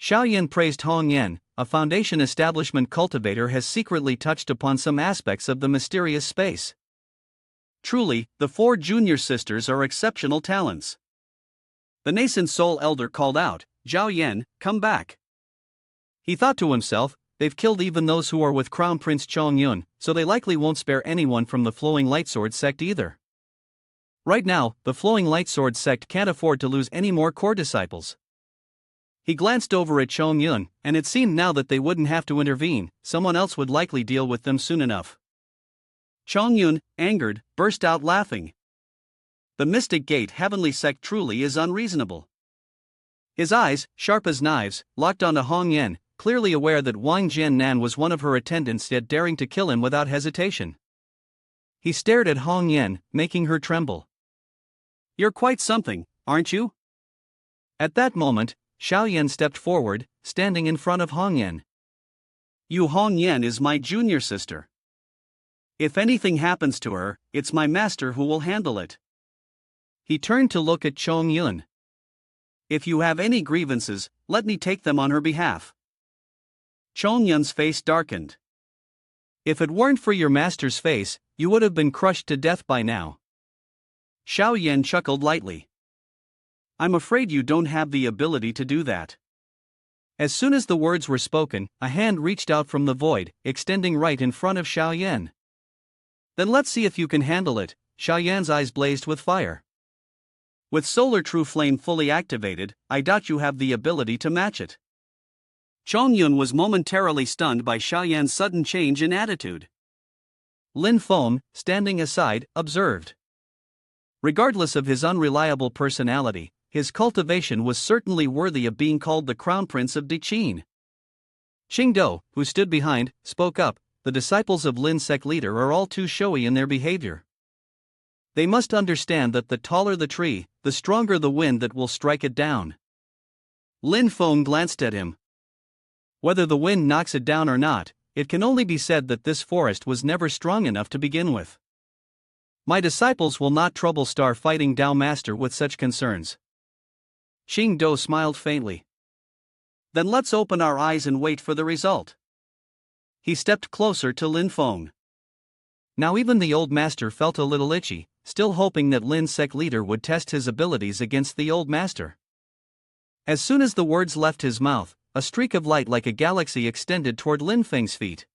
Xiao Yan praised Hong Yen, a foundation establishment cultivator has secretly touched upon some aspects of the mysterious space. Truly, the 4 junior sisters are exceptional talents. The nascent soul elder called out, Zhao Yan, come back. He thought to himself, they've killed even those who are with Crown Prince Chong Yun, so they likely won't spare anyone from the Flowing Lightsword sect either. Right now, the Flowing Lightsword sect can't afford to lose any more core disciples. He glanced over at Chong Yun, and it seemed now that they wouldn't have to intervene, someone else would likely deal with them soon enough. Chong Yun, angered, burst out laughing. The Mystic Gate Heavenly Sect truly is unreasonable. His eyes, sharp as knives, locked onto Hong Yen, clearly aware that Wang Jiannan was one of her attendants yet daring to kill him without hesitation. He stared at Hong Yen, making her tremble. You're quite something, aren't you? At that moment, Xiao Yan stepped forward, standing in front of Hong Yen. You Hong Yen is my junior sister. If anything happens to her, it's my master who will handle it. He turned to look at Chong Yun. If you have any grievances, let me take them on her behalf. Chong Yun's face darkened. If it weren't for your master's face, you would have been crushed to death by now. Xiao Yan chuckled lightly. I'm afraid you don't have the ability to do that. As soon as the words were spoken, a hand reached out from the void, extending right in front of Xiao Yan. Then let's see if you can handle it. Xiao Yan's eyes blazed with fire. With Solar True Flame fully activated, I doubt you have the ability to match it. Chong Yun was momentarily stunned by Xiao Yan's sudden change in attitude. Lin Feng, standing aside, observed. Regardless of his unreliable personality, his cultivation was certainly worthy of being called the Crown Prince of Diqin. Qingdou, who stood behind, spoke up, the disciples of Lin's sect leader are all too showy in their behavior. They must understand that the taller the tree, the stronger the wind that will strike it down. Lin Feng glanced at him. Whether the wind knocks it down or not, it can only be said that this forest was never strong enough to begin with. My disciples will not trouble Star Fighting Dao Master with such concerns. Qingdou smiled faintly. Then let's open our eyes and wait for the result. He stepped closer to Lin Feng. Now even the old master felt a little itchy, still hoping that Lin's sect leader would test his abilities against the old master. As soon as the words left his mouth, a streak of light like a galaxy extended toward Lin Feng's feet.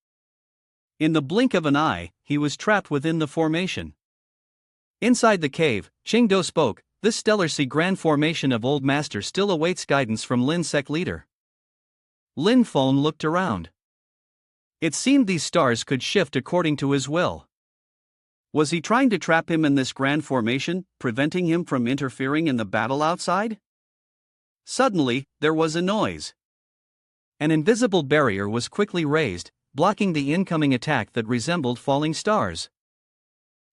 In the blink of an eye, he was trapped within the formation. Inside the cave, Qingdou spoke, this stellar sea grand formation of old master still awaits guidance from Lin's sect leader. Lin Feng looked around. It seemed these stars could shift according to his will. Was he trying to trap him in this grand formation, preventing him from interfering in the battle outside? Suddenly, there was a noise. An invisible barrier was quickly raised, blocking the incoming attack that resembled falling stars.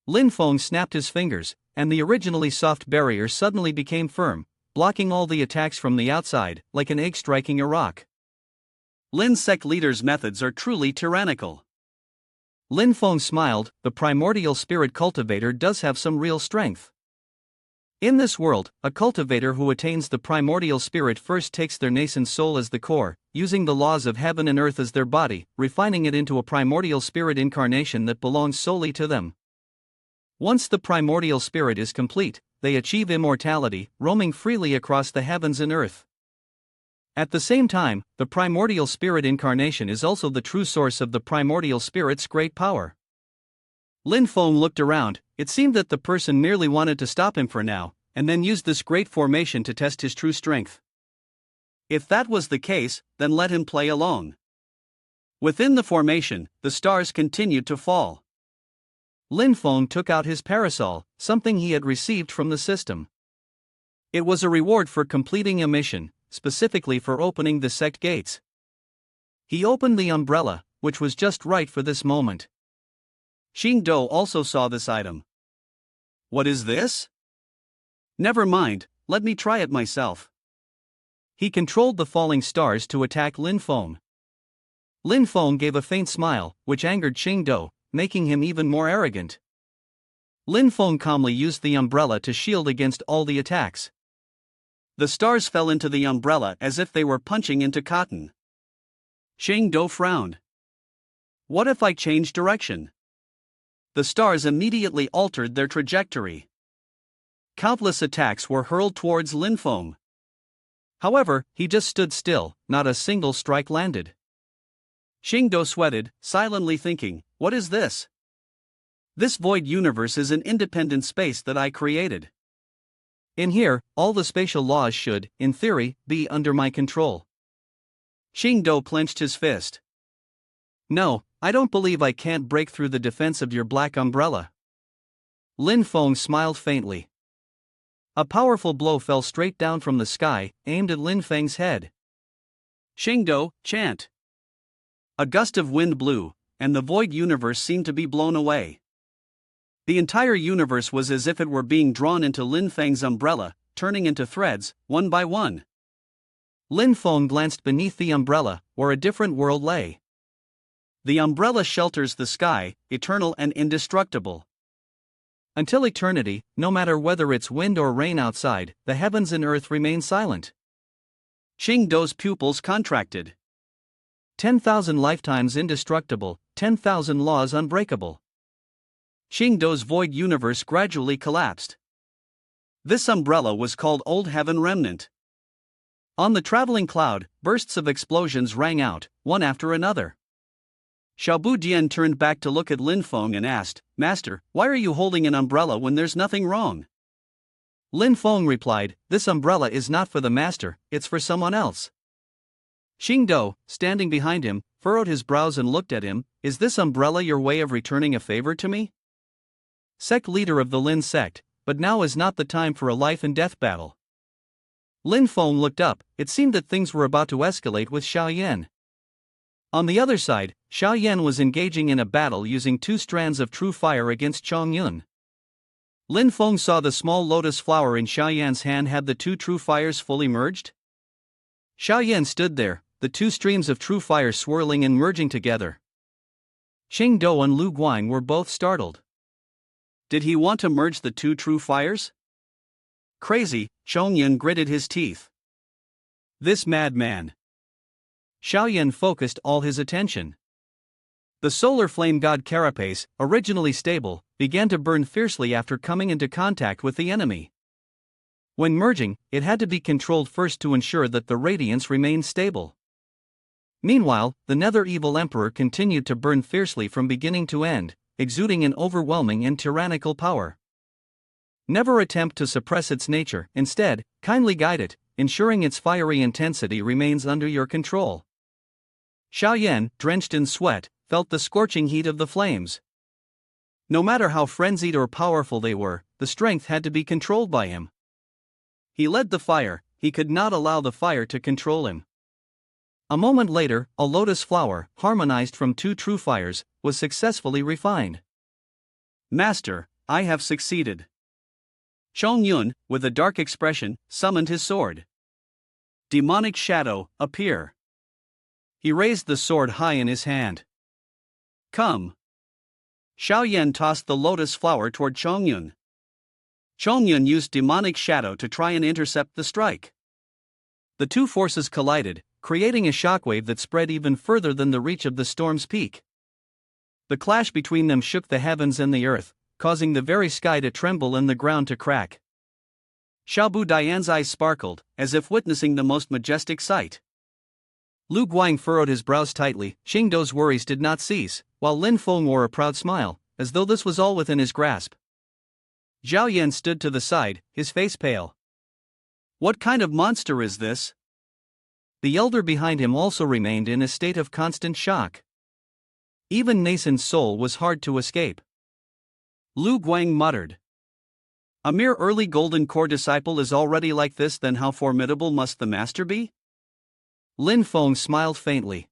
Lin Feng snapped his fingers, and the originally soft barrier suddenly became firm, blocking all the attacks from the outside, like an egg striking a rock. Lin's sect leader's methods are truly tyrannical. Lin Feng smiled, the primordial spirit cultivator does have some real strength. In this world, a cultivator who attains the primordial spirit first takes their nascent soul as the core, using the laws of heaven and earth as their body, refining it into a primordial spirit incarnation that belongs solely to them. Once the primordial spirit is complete, they achieve immortality, roaming freely across the heavens and earth. At the same time, the primordial spirit incarnation is also the true source of the primordial spirit's great power. Lin Feng looked around. It seemed that the person merely wanted to stop him for now, and then used this great formation to test his true strength. If that was the case, then let him play along. Within the formation, the stars continued to fall. Lin Feng took out his parasol, something he had received from the system. It was a reward for completing a mission, specifically for opening the sect gates. He opened the umbrella, which was just right for this moment. Xing Do also saw this item. What is this? Never mind, let me try it myself. He controlled the falling stars to attack Lin Feng. Lin Feng gave a faint smile, which angered Xing Do, making him even more arrogant. Lin Feng calmly used the umbrella to shield against all the attacks. The stars fell into the umbrella as if they were punching into cotton. Xing Do frowned. What if I change direction? The stars immediately altered their trajectory. Countless attacks were hurled towards Lin Feng. However, he just stood still, not a single strike landed. Xing Do sweated, silently thinking, what is this? This void universe is an independent space that I created. In here, all the spatial laws should, in theory, be under my control. Xing Do clenched his fist. No, I don't believe I can't break through the defense of your black umbrella. Lin Feng smiled faintly. A powerful blow fell straight down from the sky, aimed at Lin Feng's head. Xing Do, chant. A gust of wind blew, and the void universe seemed to be blown away. The entire universe was as if it were being drawn into Lin Feng's umbrella, turning into threads, one by one. Lin Feng glanced beneath the umbrella, where a different world lay. The umbrella shelters the sky, eternal and indestructible. Until eternity, no matter whether it's wind or rain outside, the heavens and earth remain silent. Xing Do's pupils contracted. 10,000 lifetimes indestructible, 10,000 laws unbreakable. Xing Do's void universe gradually collapsed. This umbrella was called Old Heaven Remnant. On the traveling cloud, bursts of explosions rang out, one after another. Xiaobu Dian turned back to look at Lin Feng and asked, Master, why are you holding an umbrella when there's nothing wrong? Lin Feng replied, this umbrella is not for the master, it's for someone else. Xing Do, standing behind him, furrowed his brows and looked at him, is this umbrella your way of returning a favor to me? Sect leader of the Lin sect, but now is not the time for a life and death battle. Lin Feng looked up, it seemed that things were about to escalate with Xiaoyan. On the other side, Xiaoyan was engaging in a battle using 2 strands of true fire against Chongyun. Lin Feng saw the small lotus flower in Xiaoyan's hand had the 2 true fires fully merged. Xiaoyan stood there, the 2 streams of true fire swirling and merging together. Xing Do and Lu Guang were both startled. Did he want to merge the 2 true fires? Crazy, Chongyun gritted his teeth. This madman. Xiaoyan focused all his attention. The solar flame god carapace, originally stable, began to burn fiercely after coming into contact with the enemy. When merging, it had to be controlled first to ensure that the radiance remained stable. Meanwhile, the Nether Evil Emperor continued to burn fiercely from beginning to end, exuding an overwhelming and tyrannical power. Never attempt to suppress its nature, instead, kindly guide it, ensuring its fiery intensity remains under your control. Xiaoyan, drenched in sweat, felt the scorching heat of the flames. No matter how frenzied or powerful they were, the strength had to be controlled by him. He led the fire, he could not allow the fire to control him. A moment later, a lotus flower, harmonized from 2 true fires, was successfully refined. Master, I have succeeded. Chongyun, with a dark expression, summoned his sword. Demonic shadow, appear. He raised the sword high in his hand. Come. Xiaoyan tossed the lotus flower toward Chongyun. Chongyun used demonic shadow to try and intercept the strike. The two forces collided, creating a shockwave that spread even further than the reach of the storm's peak. The clash between them shook the heavens and the earth, causing the very sky to tremble and the ground to crack. Xiaobu Dian's eyes sparkled, as if witnessing the most majestic sight. Lu Guang furrowed his brows tightly. Xingdo's worries did not cease, while Lin Feng wore a proud smile, as though this was all within his grasp. Zhao Yan stood to the side, his face pale. What kind of monster is this? The elder behind him also remained in a state of constant shock. Even Nason's soul was hard to escape. Lu Guang muttered. A mere early Golden Core disciple is already like this, then how formidable must the master be? Lin Feng smiled faintly.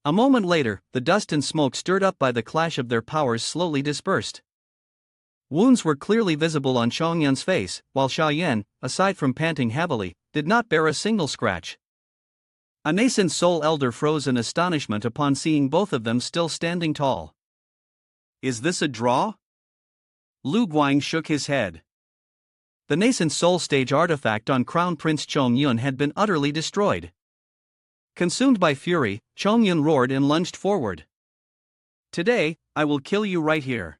A moment later, the dust and smoke stirred up by the clash of their powers slowly dispersed. Wounds were clearly visible on Chongyun's face, while Xiaoyan, aside from panting heavily, did not bear a single scratch. A nascent soul elder froze in astonishment upon seeing both of them still standing tall. Is this a draw? Lu Guang shook his head. The nascent soul stage artifact on Crown Prince Chongyun had been utterly destroyed. Consumed by fury, Chongyun roared and lunged forward. Today, I will kill you right here.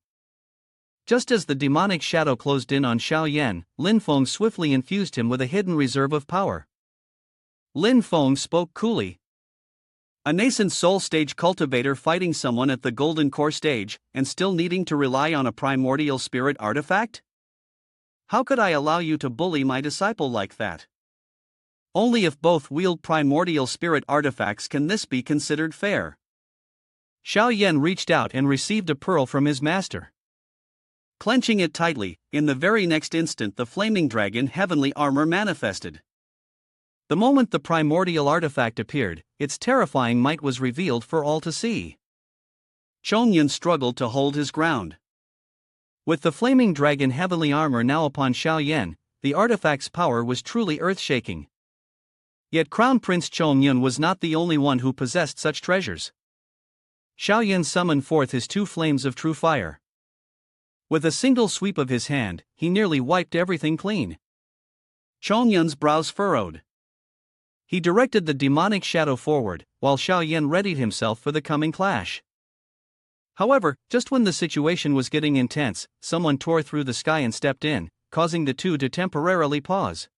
Just as the demonic shadow closed in on Xiaoyan, Lin Feng swiftly infused him with a hidden reserve of power. Lin Feng spoke coolly. A nascent soul stage cultivator fighting someone at the Golden Core stage, and still needing to rely on a primordial spirit artifact? How could I allow you to bully my disciple like that? Only if both wield primordial spirit artifacts can this be considered fair. Xiaoyan reached out and received a pearl from his master. Clenching it tightly, in the very next instant the flaming dragon heavenly armor manifested. The moment the primordial artifact appeared, its terrifying might was revealed for all to see. Chongyun struggled to hold his ground. With the flaming dragon heavenly armor now upon Xiaoyan, the artifact's power was truly earth-shaking. Yet Crown Prince Chongyun was not the only one who possessed such treasures. Xiaoyan summoned forth his two flames of true fire. With a single sweep of his hand, he nearly wiped everything clean. Chongyun's brows furrowed. He directed the demonic shadow forward, while Xiaoyan readied himself for the coming clash. However, just when the situation was getting intense, someone tore through the sky and stepped in, causing the two to temporarily pause.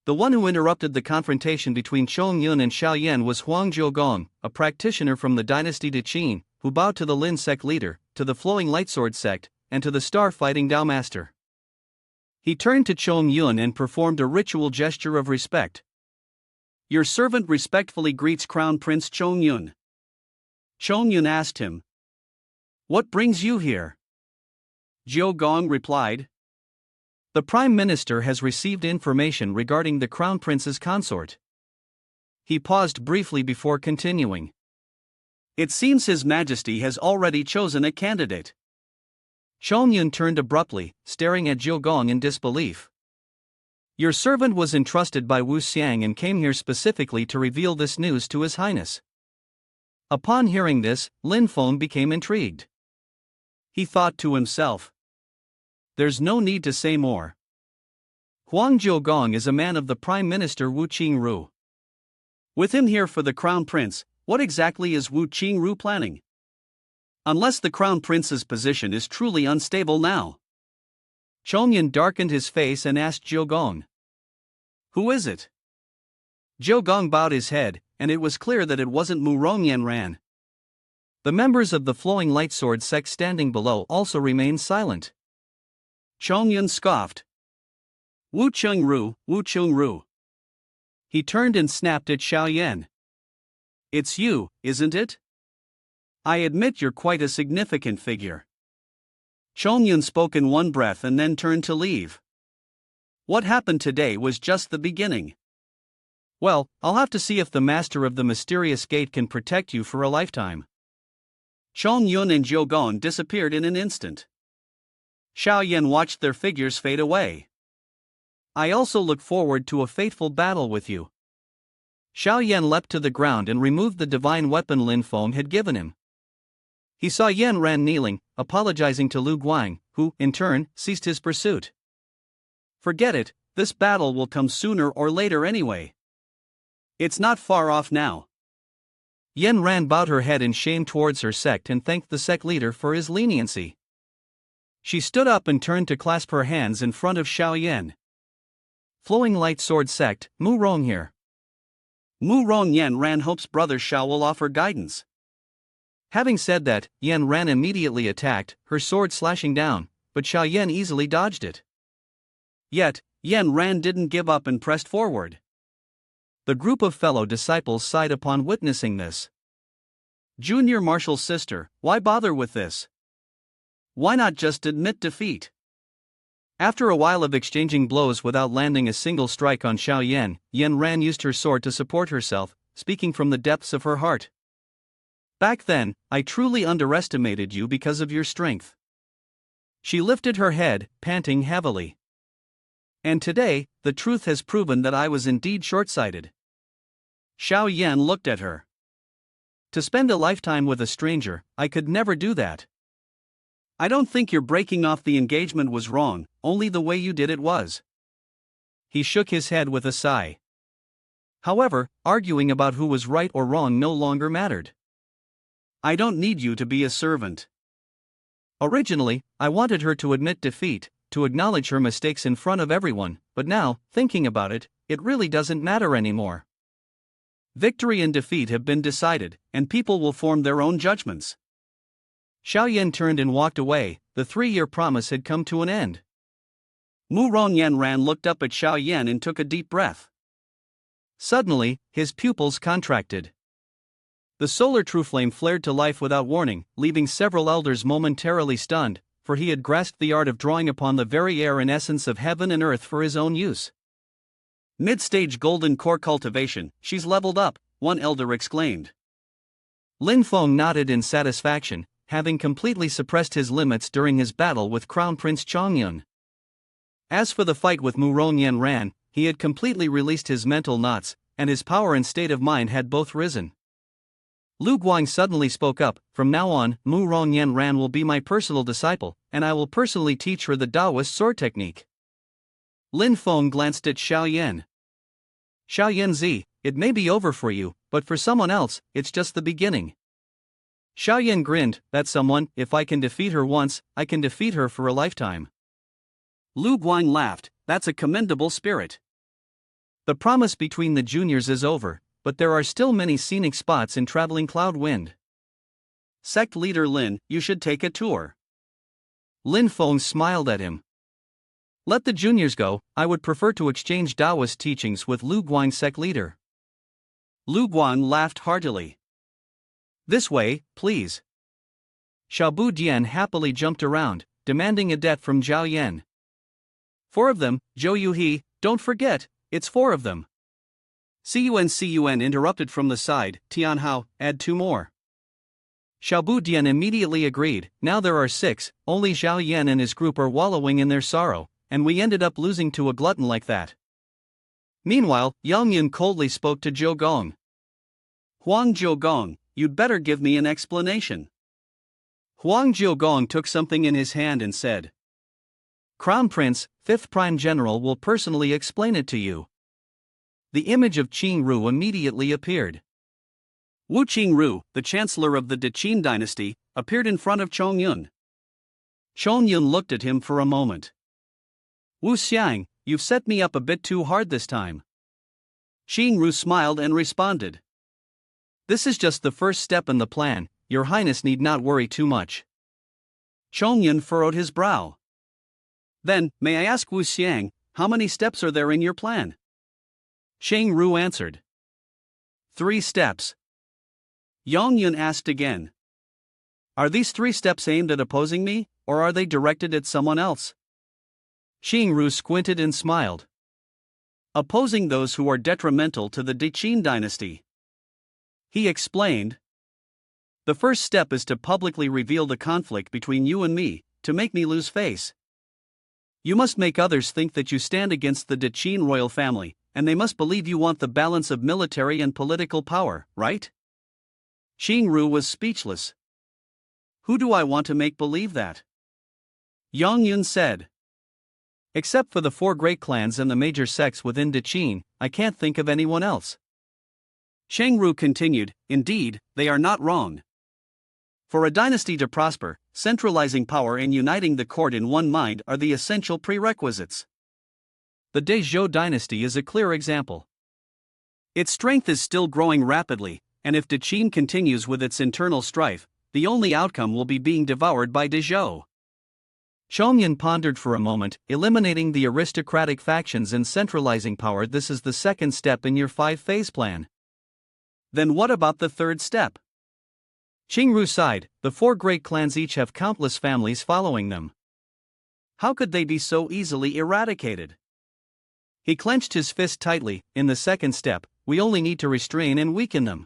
The one who interrupted the confrontation between Chongyun and Xiaoyan was Huang Jiugong, a practitioner from the dynasty de Qin, who bowed to the Lin sect leader, to the Flowing Lightsword sect, and to the star-fighting Dao master. He turned to Chongyun and performed a ritual gesture of respect. Your servant respectfully greets Crown Prince Chongyun. Chongyun asked him. What brings you here? Jiugong replied. The Prime Minister has received information regarding the Crown Prince's consort. He paused briefly before continuing. It seems His Majesty has already chosen a candidate. Chongyun turned abruptly, staring at Jiugong in disbelief. Your servant was entrusted by Wu Xiang and came here specifically to reveal this news to His Highness. Upon hearing this, Lin Feng became intrigued. He thought to himself. There's no need to say more. Huang Jiugong is a man of the Prime Minister Wu Qingru. With him here for the Crown Prince, what exactly is Wu Qingru planning? Unless the Crown Prince's position is truly unstable now. Chongyun darkened his face and asked Jiugong. Who is it? Jiugong bowed his head, and it was clear that it wasn't Mu Rongyanran. The members of the Flowing Lightsword sect standing below also remained silent. Chongyun scoffed. Wu Qingru, Wu Qingru. He turned and snapped at Xiaoyan. It's you, isn't it? I admit you're quite a significant figure. Chongyun spoke in one breath and then turned to leave. What happened today was just the beginning. Well, I'll have to see if the master of the mysterious gate can protect you for a lifetime. Chongyun and Jiugong disappeared in an instant. Xiaoyan watched their figures fade away. I also look forward to a fateful battle with you. Xiaoyan leapt to the ground and removed the divine weapon Lin Feng had given him. He saw Yan Ran kneeling, apologizing to Lu Guang, who, in turn, ceased his pursuit. Forget it, this battle will come sooner or later anyway. It's not far off now. Yan Ran bowed her head in shame towards her sect and thanked the sect leader for his leniency. She stood up and turned to clasp her hands in front of Xiao Yan. Flowing Light Sword Sect, Mu Rong here. Mu Rong. Yan Ran hopes brother Xiao will offer guidance. Having said that, Yan Ran immediately attacked, her sword slashing down, but Xiao Yan easily dodged it. Yet, Yan Ran didn't give up and pressed forward. The group of fellow disciples sighed upon witnessing this. Junior Marshal's sister, why bother with this? Why not just admit defeat? After a while of exchanging blows without landing a single strike on Xiao Yan, Yan Ran used her sword to support herself, speaking from the depths of her heart. Back then, I truly underestimated you because of your strength. She lifted her head, panting heavily. And today, the truth has proven that I was indeed short-sighted. Xiao Yan looked at her. To spend a lifetime with a stranger, I could never do that. I don't think your breaking off the engagement was wrong, only the way you did it was. He shook his head with a sigh. However, arguing about who was right or wrong no longer mattered. I don't need you to be a servant. Originally, I wanted her to admit defeat, to acknowledge her mistakes in front of everyone, but now, thinking about it, it really doesn't matter anymore. Victory and defeat have been decided, and people will form their own judgments. Xiao Yan turned and walked away. The 3-year promise had come to an end. Mu Rong. Yan Ran looked up at Xiao Yan and took a deep breath. Suddenly, his pupils contracted. The solar true flame flared to life without warning, leaving several elders momentarily stunned, for he had grasped the art of drawing upon the very air and essence of heaven and earth for his own use. Mid-stage golden core cultivation, she's leveled up, one elder exclaimed. Lin Feng nodded in satisfaction, having completely suppressed his limits during his battle with Crown Prince Chongyun. As for the fight with Mu Rong. Yan Ran, he had completely released his mental knots, and his power and state of mind had both risen. Lu Guang suddenly spoke up, from now on, Mu Rong. Yan Ran will be my personal disciple, and I will personally teach her the Taoist sword technique. Lin Feng glanced at Xiao Yan. Xiao Yan Zi, it may be over for you, but for someone else, it's just the beginning. Xiao Yan grinned, that someone, if I can defeat her once, I can defeat her for a lifetime. Lu Guang laughed, that's a commendable spirit. The promise between the juniors is over, but there are still many scenic spots in Traveling Cloud Wind. Sect leader Lin, you should take a tour. Lin Feng smiled at him. Let the juniors go, I would prefer to exchange Taoist teachings with Lu Guang sect leader. Lu Guang laughed heartily. This way, please. Xiaobu Dian happily jumped around, demanding a debt from Zhao Yan. 4 of them, Zhou Yuhe, don't forget, it's 4 of them. CUN interrupted from the side, Tianhao, add 2 more. Xiaobu Dian immediately agreed, now there are 6, only Zhao Yan and his group are wallowing in their sorrow, and we ended up losing to a glutton like that. Meanwhile, Yang Yun coldly spoke to Zhou Gong. Huang Zhou Gong, you'd better give me an explanation. Huang Zhou Gong took something in his hand and said. Crown Prince, 5th Prime General will personally explain it to you. The image of Qing Ru immediately appeared. Wu Qingru, the chancellor of the Deqin dynasty, appeared in front of Chongyun. Chongyun looked at him for a moment. Wu Xiang, you've set me up a bit too hard this time. Qingru smiled and responded. This is just the first step in the plan, Your Highness need not worry too much. Chongyun furrowed his brow. Then, may I ask Wu Xiang, how many steps are there in your plan? Qingru answered. 3 steps. Yang Yun asked again. Are these 3 steps aimed at opposing me, or are they directed at someone else? Qingru squinted and smiled. Opposing those who are detrimental to the Deqin dynasty. He explained. The first step is to publicly reveal the conflict between you and me, to make me lose face. You must make others think that you stand against the Deqin royal family, and they must believe you want the balance of military and political power, right? Qingru was speechless. Who do I want to make believe that? Yang Yun said. Except for the 4 great clans and the major sects within Dechin, I can't think of anyone else. Shang Ru continued, indeed, they are not wrong. For a dynasty to prosper, centralizing power and uniting the court in one mind are the essential prerequisites. The Dezhou dynasty is a clear example. Its strength is still growing rapidly, and if Dechin continues with its internal strife, the only outcome will be being devoured by Dezhou. Chongyan pondered for a moment, eliminating the aristocratic factions and centralizing power. This is the second step in your 5-phase plan. Then what about the third step? Qingru sighed, the 4 great clans each have countless families following them. How could they be so easily eradicated? He clenched his fist tightly. In the second step, we only need to restrain and weaken them.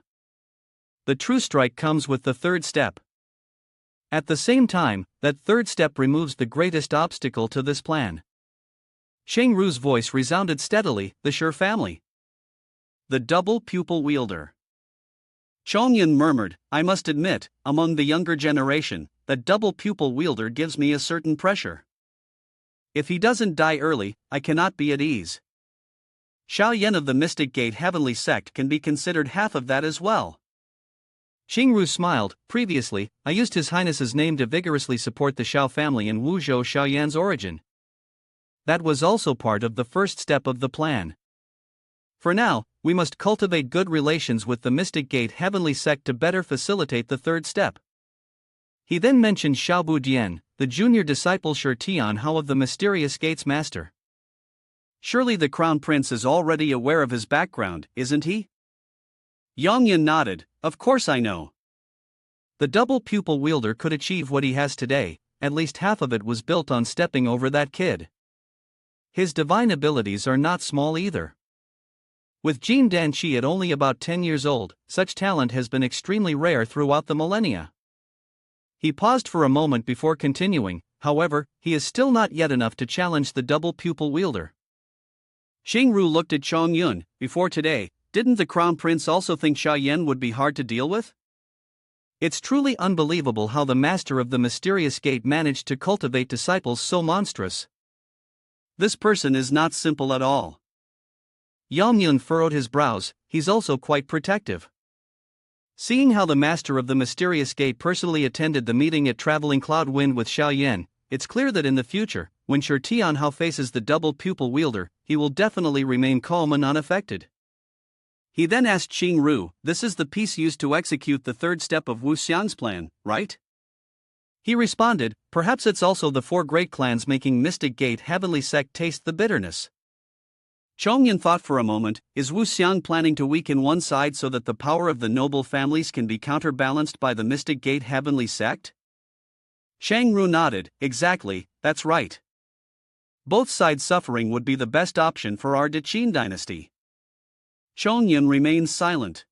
The true strike comes with the third step. At the same time, that third step removes the greatest obstacle to this plan. Shang Ru's voice resounded steadily, the Sure family. The double pupil wielder. Chongyan murmured, I must admit, among the younger generation, that double pupil wielder gives me a certain pressure. If he doesn't die early, I cannot be at ease. Xiao Yan of the Mystic Gate Heavenly Sect can be considered half of that as well. Xingru smiled. Previously, I used His Highness's name to vigorously support the Xiao family in Wuzhou Xiaoyan's origin. That was also part of the first step of the plan. For now, we must cultivate good relations with the Mystic Gate Heavenly Sect to better facilitate the third step. He then mentioned Xiaobu Dian, the junior disciple Shi Tian Hao of the Mysterious Gates Master. Surely the Crown Prince is already aware of his background, isn't he? Yang Yan nodded, of course I know. The double pupil wielder could achieve what he has today, at least half of it was built on stepping over that kid. His divine abilities are not small either. With Jin Danqi at only about 10 years old, such talent has been extremely rare throughout the millennia. He paused for a moment before continuing, however, he is still not yet enough to challenge the double pupil wielder. Xingru looked at Chong Yun. Before today, didn't the Crown Prince also think Xiao Yan would be hard to deal with? It's truly unbelievable how the master of the Mysterious Gate managed to cultivate disciples so monstrous. This person is not simple at all. Yang Yun furrowed his brows, he's also quite protective. Seeing how the master of the Mysterious Gate personally attended the meeting at Traveling Cloud Wind with Xiao Yan, it's clear that in the future, when Shi Tian Hao faces the double pupil wielder, he will definitely remain calm and unaffected. He then asked Xing Ru, this is the piece used to execute the third step of Wu Xiang's plan, right? He responded, perhaps it's also the 4 great clans making Mystic Gate Heavenly Sect taste the bitterness. Chongyan thought for a moment, is Wu Xiang planning to weaken one side so that the power of the noble families can be counterbalanced by the Mystic Gate Heavenly Sect? Shang Ru nodded, exactly, that's right. Both sides suffering would be the best option for our Dechin dynasty. Chongyan remained silent.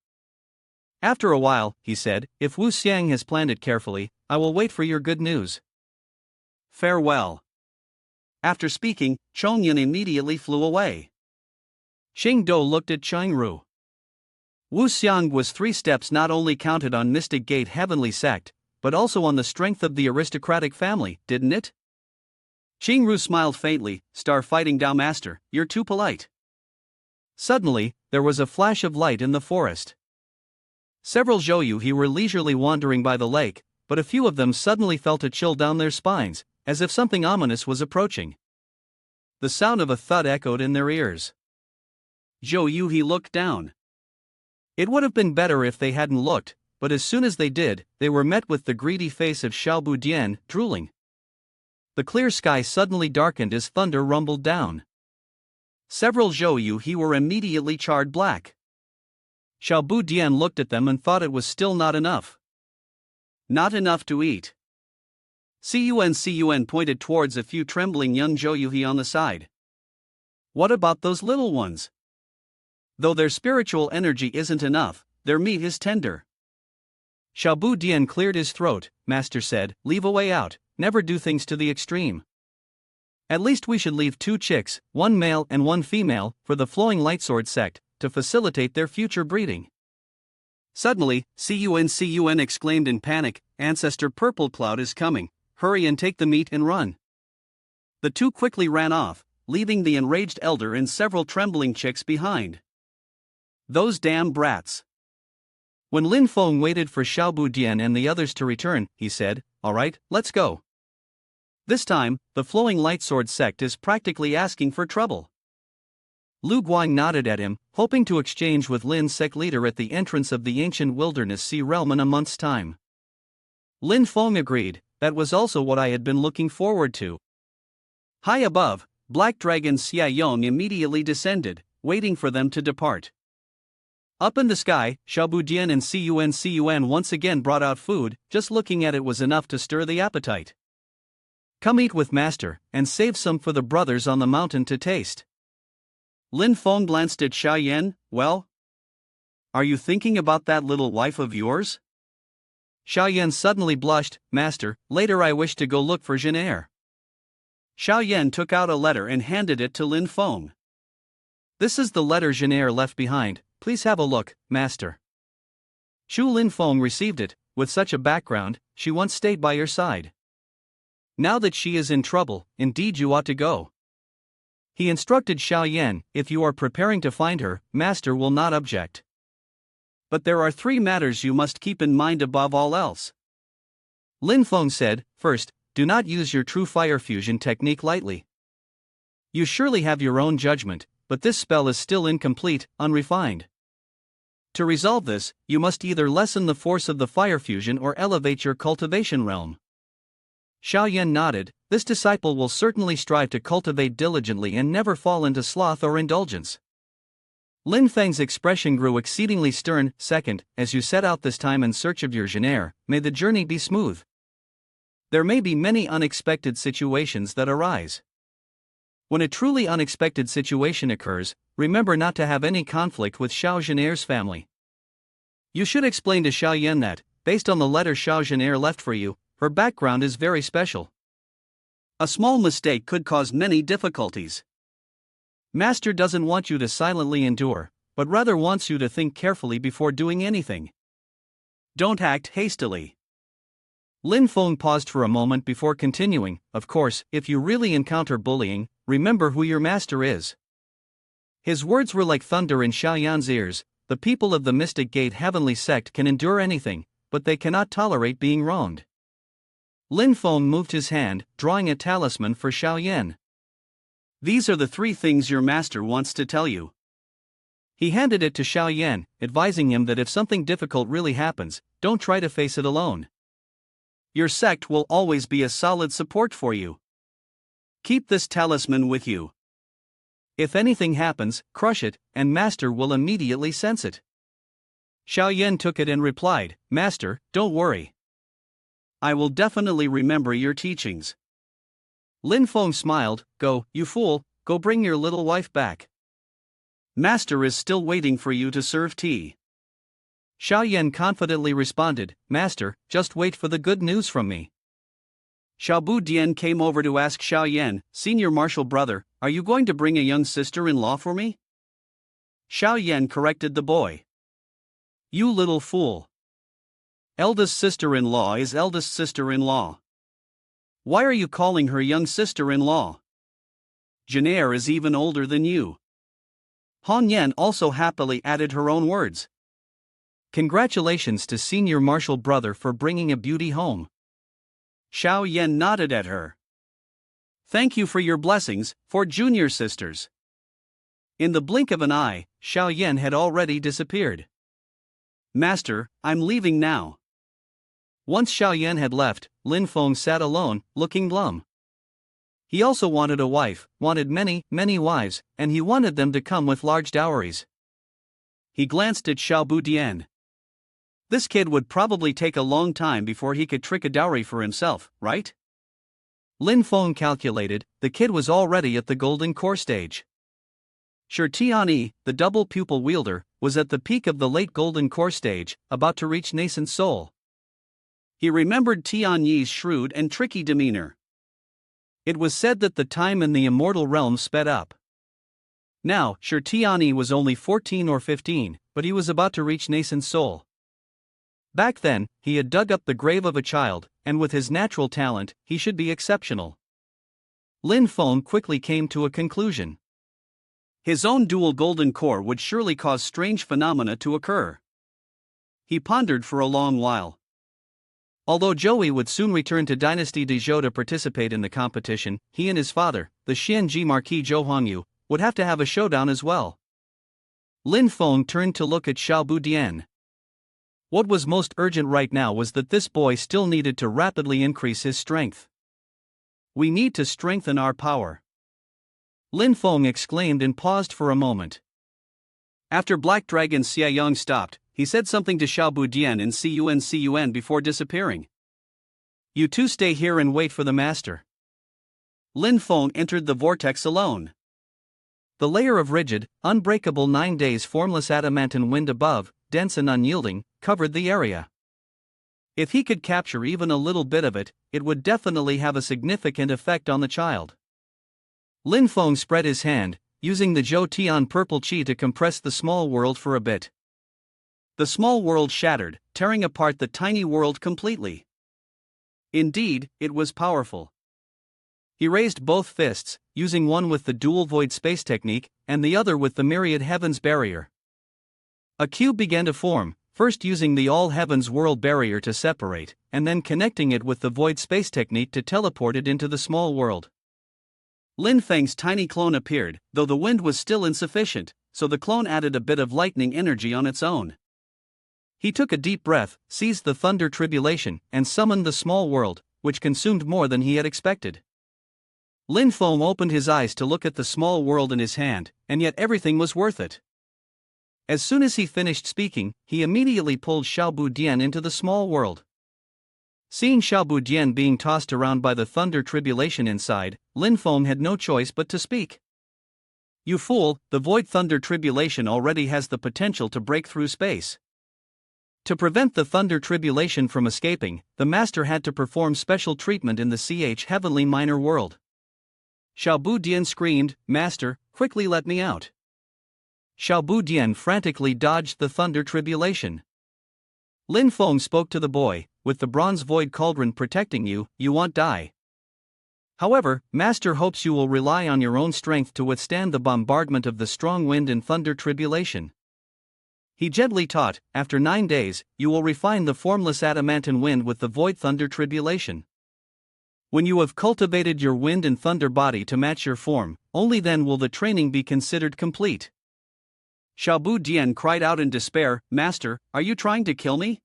After a while, he said, if Wu Xiang has planned it carefully, I will wait for your good news. Farewell. After speaking, Chongyan immediately flew away. Xing Do looked at Changru. Wu Xiang was 3 steps not only counted on Mystic Gate Heavenly Sect, but also on the strength of the aristocratic family, didn't it? Xingru smiled faintly, Star Fighting Dao Master, you're too polite. Suddenly, there was a flash of light in the forest. Several Zhouyu were leisurely wandering by the lake, but a few of them suddenly felt a chill down their spines, as if something ominous was approaching. The sound of a thud echoed in their ears. Zhou Yuhi looked down. It would have been better if they hadn't looked, but as soon as they did, they were met with the greedy face of Xiaobu Dian, drooling. The clear sky suddenly darkened as thunder rumbled down. Several Zhou Yuhi were immediately charred black. Xiaobu Dian looked at them and thought it was still not enough. Not enough to eat. Cun pointed towards a few trembling young Zhou Yuhi on the side. What about those little ones? Though their spiritual energy isn't enough, their meat is tender. Xiaobu Dian cleared his throat. Master said, leave a way out, never do things to the extreme. At least we should leave 2 chicks, 1 male and 1 female, for the Flowing Lightsword sect, to facilitate their future breeding. Suddenly, Cun exclaimed in panic, Ancestor Purple Cloud is coming, hurry and take the meat and run. The two quickly ran off, leaving the enraged elder and several trembling chicks behind. Those damn brats. When Lin Feng waited for Xiao Budian and the others to return, he said, "Alright, let's go." This time, the flowing lightsword sect is practically asking for trouble. Lu Guang nodded at him, hoping to exchange with Lin's sect leader at the entrance of the ancient wilderness sea realm in a month's time. Lin Feng agreed, that was also what I had been looking forward to. High above, Black Dragon Xia Yong immediately descended, waiting for them to depart. Up in the sky, Xiaobudian and Cun once again brought out food, just looking at it was enough to stir the appetite. Come eat with master, and save some for the brothers on the mountain to taste. Lin Feng glanced at Xiaoyan, well? Are you thinking about that little wife of yours? Xiaoyan suddenly blushed, Master, later I wish to go look for Janaire. Xiaoyan took out a letter and handed it to Lin Feng. This is the letter Janaire left behind, please have a look, Master. Shu Lin Feng received it, with such a background, she once stayed by your side. Now that she is in trouble, indeed you ought to go. He instructed Xiaoyan, if you are preparing to find her, Master will not object. But there are 3 matters you must keep in mind above all else. Lin Feng said, first, do not use your true fire fusion technique lightly. You surely have your own judgment, but this spell is still incomplete, unrefined. To resolve this, you must either lessen the force of the fire fusion or elevate your cultivation realm. Xiaoyan nodded, this disciple will certainly strive to cultivate diligently and never fall into sloth or indulgence. Lin Feng's expression grew exceedingly stern. Second, as you set out this time in search of your Janaire, may the journey be smooth. There may be many unexpected situations that arise. When a truly unexpected situation occurs, remember not to have any conflict with Xiao Janaire's family. You should explain to Xiaoyan that, based on the letter Xiao Janaire left for you, her background is very special. A small mistake could cause many difficulties. Master doesn't want you to silently endure, but rather wants you to think carefully before doing anything. Don't act hastily. Lin Feng paused for a moment before continuing, of course, if you really encounter bullying, remember who your master is. His words were like thunder in Xiaoyan's ears. The people of the Mystic Gate Heavenly Sect can endure anything, but they cannot tolerate being wronged. Lin Feng moved his hand, drawing a talisman for Xiaoyan. These are the 3 things your master wants to tell you. He handed it to Xiaoyan, advising him that if something difficult really happens, don't try to face it alone. Your sect will always be a solid support for you. Keep this talisman with you. If anything happens, crush it, and Master will immediately sense it. Xiaoyan took it and replied, Master, don't worry. I will definitely remember your teachings. Lin Feng smiled, go, you fool, go bring your little wife back. Master is still waiting for you to serve tea. Xiaoyan confidently responded, Master, just wait for the good news from me. Xiaobu Dian came over to ask Xiaoyan, Senior Martial Brother, are you going to bring a young sister-in-law for me? Xiaoyan corrected the boy. You little fool. Eldest sister-in-law is eldest sister-in-law. Why are you calling her young sister-in-law? Janaire is even older than you. Han Yan also happily added her own words. Congratulations to Senior Martial Brother for bringing a beauty home. Xiao Yan nodded at her. Thank you for your blessings, for junior sisters. In the blink of an eye, Xiao Yan had already disappeared. Master, I'm leaving now. Once Xiaoyan had left, Lin Feng sat alone, looking glum. He also wanted a wife, wanted many, many wives, and he wanted them to come with large dowries. He glanced at Xiaobu Dian. This kid would probably take a long time before he could trick a dowry for himself, right? Lin Feng calculated, the kid was already at the golden core stage. Sure Tianyi, the double pupil wielder, was at the peak of the late golden core stage, about to reach nascent soul. He remembered Tianyi's shrewd and tricky demeanor. It was said that the time in the immortal realm sped up. Now, sure Tianyi was only 14 or 15, but he was about to reach nascent soul. Back then, he had dug up the grave of a child, and with his natural talent, he should be exceptional. Lin Feng quickly came to a conclusion. His own dual golden core would surely cause strange phenomena to occur. He pondered for a long while. Although Joey would soon return to Dynasty de Zhou to participate in the competition, he and his father, the Xianji Marquis Zhou Hongyu, would have to have a showdown as well. Lin Feng turned to look at Xiao Budian. What was most urgent right now was that this boy still needed to rapidly increase his strength. We need to strengthen our power. Lin Feng exclaimed and paused for a moment. After Black Dragon Xia Yong stopped, he said something to Xiao Budian and Cun before disappearing. You two stay here and wait for the master. Lin Feng entered the vortex alone. The layer of rigid, unbreakable 9 days formless adamantine wind above, dense and unyielding, covered the area. If he could capture even a little bit of it, it would definitely have a significant effect on the child. Lin Feng spread his hand, using the Zhou Tian purple chi to compress the small world for a bit. The small world shattered, tearing apart the tiny world completely. Indeed, it was powerful. He raised both fists, using one with the dual void space technique, and the other with the myriad heavens barrier. A cube began to form, first using the all heavens world barrier to separate, and then connecting it with the void space technique to teleport it into the small world. Lin Feng's tiny clone appeared, though the wind was still insufficient, so the clone added a bit of lightning energy on its own. He took a deep breath, seized the thunder tribulation, and summoned the small world, which consumed more than he had expected. Lin Feng opened his eyes to look at the small world in his hand, and yet everything was worth it. As soon as he finished speaking, he immediately pulled Xiao Budian into the small world. Seeing Xiao Budian being tossed around by the thunder tribulation inside, Lin Feng had no choice but to speak. You fool, the void thunder tribulation already has the potential to break through space. To prevent the thunder tribulation from escaping, the master had to perform special treatment in the heavenly minor world. Xiao Budian screamed, Master, quickly let me out. Xiao Budian frantically dodged the thunder tribulation. Lin Feng spoke to the boy, with the bronze void cauldron protecting you, you won't die. However, Master hopes you will rely on your own strength to withstand the bombardment of the strong wind and thunder tribulation. He gently taught, after 9 days, you will refine the formless adamantine wind with the void thunder tribulation. When you have cultivated your wind and thunder body to match your form, only then will the training be considered complete. Xiao Budian cried out in despair, Master, are you trying to kill me?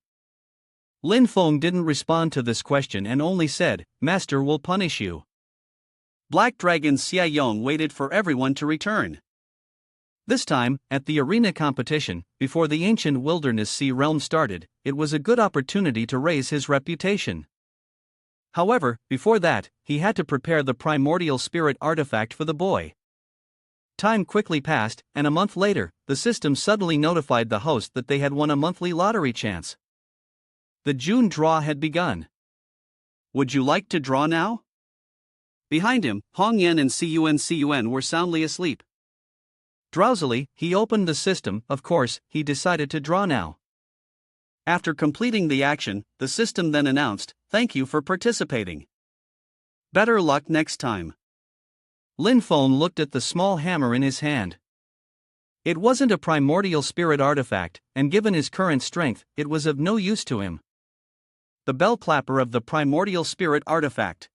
Lin Feng didn't respond to this question and only said, Master will punish you. Black Dragon Xia Yong waited for everyone to return. This time, at the arena competition, before the ancient wilderness sea realm started, it was a good opportunity to raise his reputation. However, before that, he had to prepare the primordial spirit artifact for the boy. Time quickly passed, and a month later, the system suddenly notified the host that they had won a monthly lottery chance. The June draw had begun. Would you like to draw now? Behind him, Hong Yan and Cun were soundly asleep. Drowsily, he opened the system. Of course, he decided to draw now. After completing the action, the system then announced, Thank you for participating. Better luck next time. Lin Feng looked at the small hammer in his hand. It wasn't a primordial spirit artifact, and given his current strength, it was of no use to him. The bell clapper of the primordial spirit artifact.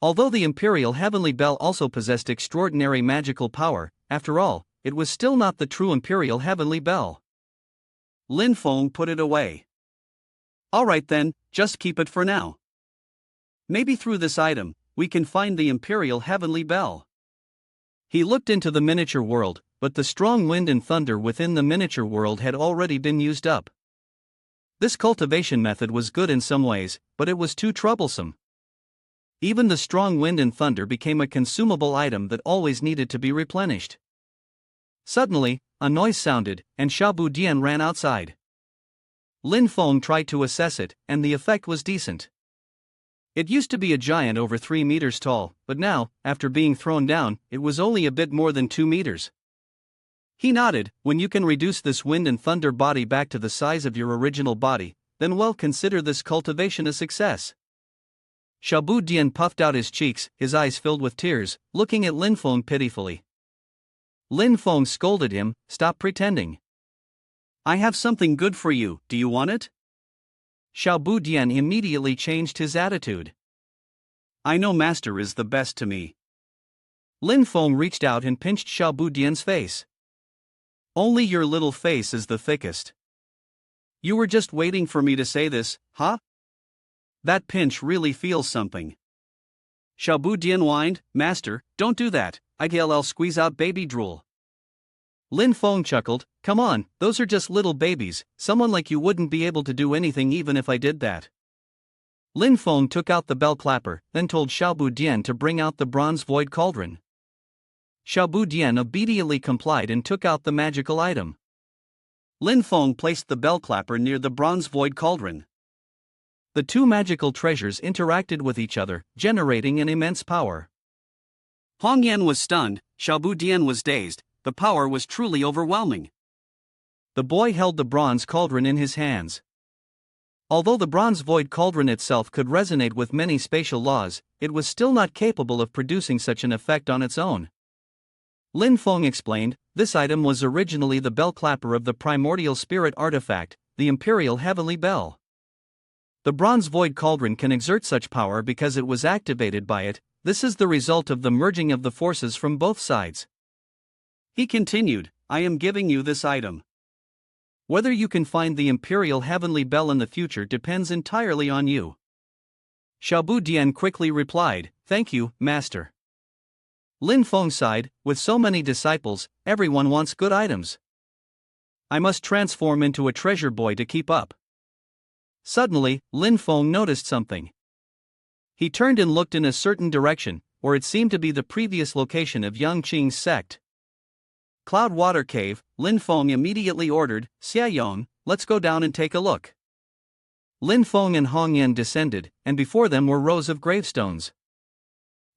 Although the Imperial Heavenly Bell also possessed extraordinary magical power, after all, it was still not the true Imperial Heavenly Bell. Lin Feng put it away. Alright then, just keep it for now. Maybe through this item, we can find the Imperial Heavenly Bell. He looked into the miniature world, but the strong wind and thunder within the miniature world had already been used up. This cultivation method was good in some ways, but it was too troublesome. Even the strong wind and thunder became a consumable item that always needed to be replenished. Suddenly, a noise sounded, and Xiao Budian ran outside. Lin Feng tried to assess it, and the effect was decent. It used to be a giant over 3 meters tall, but now, after being thrown down, it was only a bit more than 2 meters. He nodded. When you can reduce this wind and thunder body back to the size of your original body, then well, consider this cultivation a success. Xiaobu Dian puffed out his cheeks, his eyes filled with tears, looking at Lin Feng pitifully. Lin Feng scolded him, "Stop pretending. I have something good for you, do you want it?" Xiaobu Dian immediately changed his attitude. "I know master is the best to me." Lin Feng reached out and pinched Xiaobu Dian's face. "Only your little face is the thickest. You were just waiting for me to say this, huh? That pinch really feels something." Xiaobu Dian whined, "Master, don't do that, I'll squeeze out baby drool." Lin Feng chuckled, "Come on, those are just little babies, someone like you wouldn't be able to do anything even if I did that." Lin Feng took out the bell clapper, then told Xiaobu Dian to bring out the bronze void cauldron. Xiaobu Dian obediently complied and took out the magical item. Lin Feng placed the bell clapper near the bronze void cauldron. The two magical treasures interacted with each other, generating an immense power. Hong Yan was stunned, Xiaobu Dian was dazed, the power was truly overwhelming. The boy held the bronze cauldron in his hands. Although the bronze void cauldron itself could resonate with many spatial laws, it was still not capable of producing such an effect on its own. Lin Feng explained, "This item was originally the bell clapper of the primordial spirit artifact, the Imperial Heavenly Bell. The bronze void cauldron can exert such power because it was activated by it. This is the result of the merging of the forces from both sides." He continued, "I am giving you this item. Whether you can find the Imperial Heavenly Bell in the future depends entirely on you." Xiaobu Dian quickly replied, "Thank you, master." Lin Feng sighed, "With so many disciples, everyone wants good items. I must transform into a treasure boy to keep up." Suddenly, Lin Feng noticed something. He turned and looked in a certain direction, where it seemed to be the previous location of Yang Qing's sect. Cloud Water Cave, Lin Feng immediately ordered, "Xia Yong, let's go down and take a look." Lin Feng and Hong Yan descended, and before them were rows of gravestones.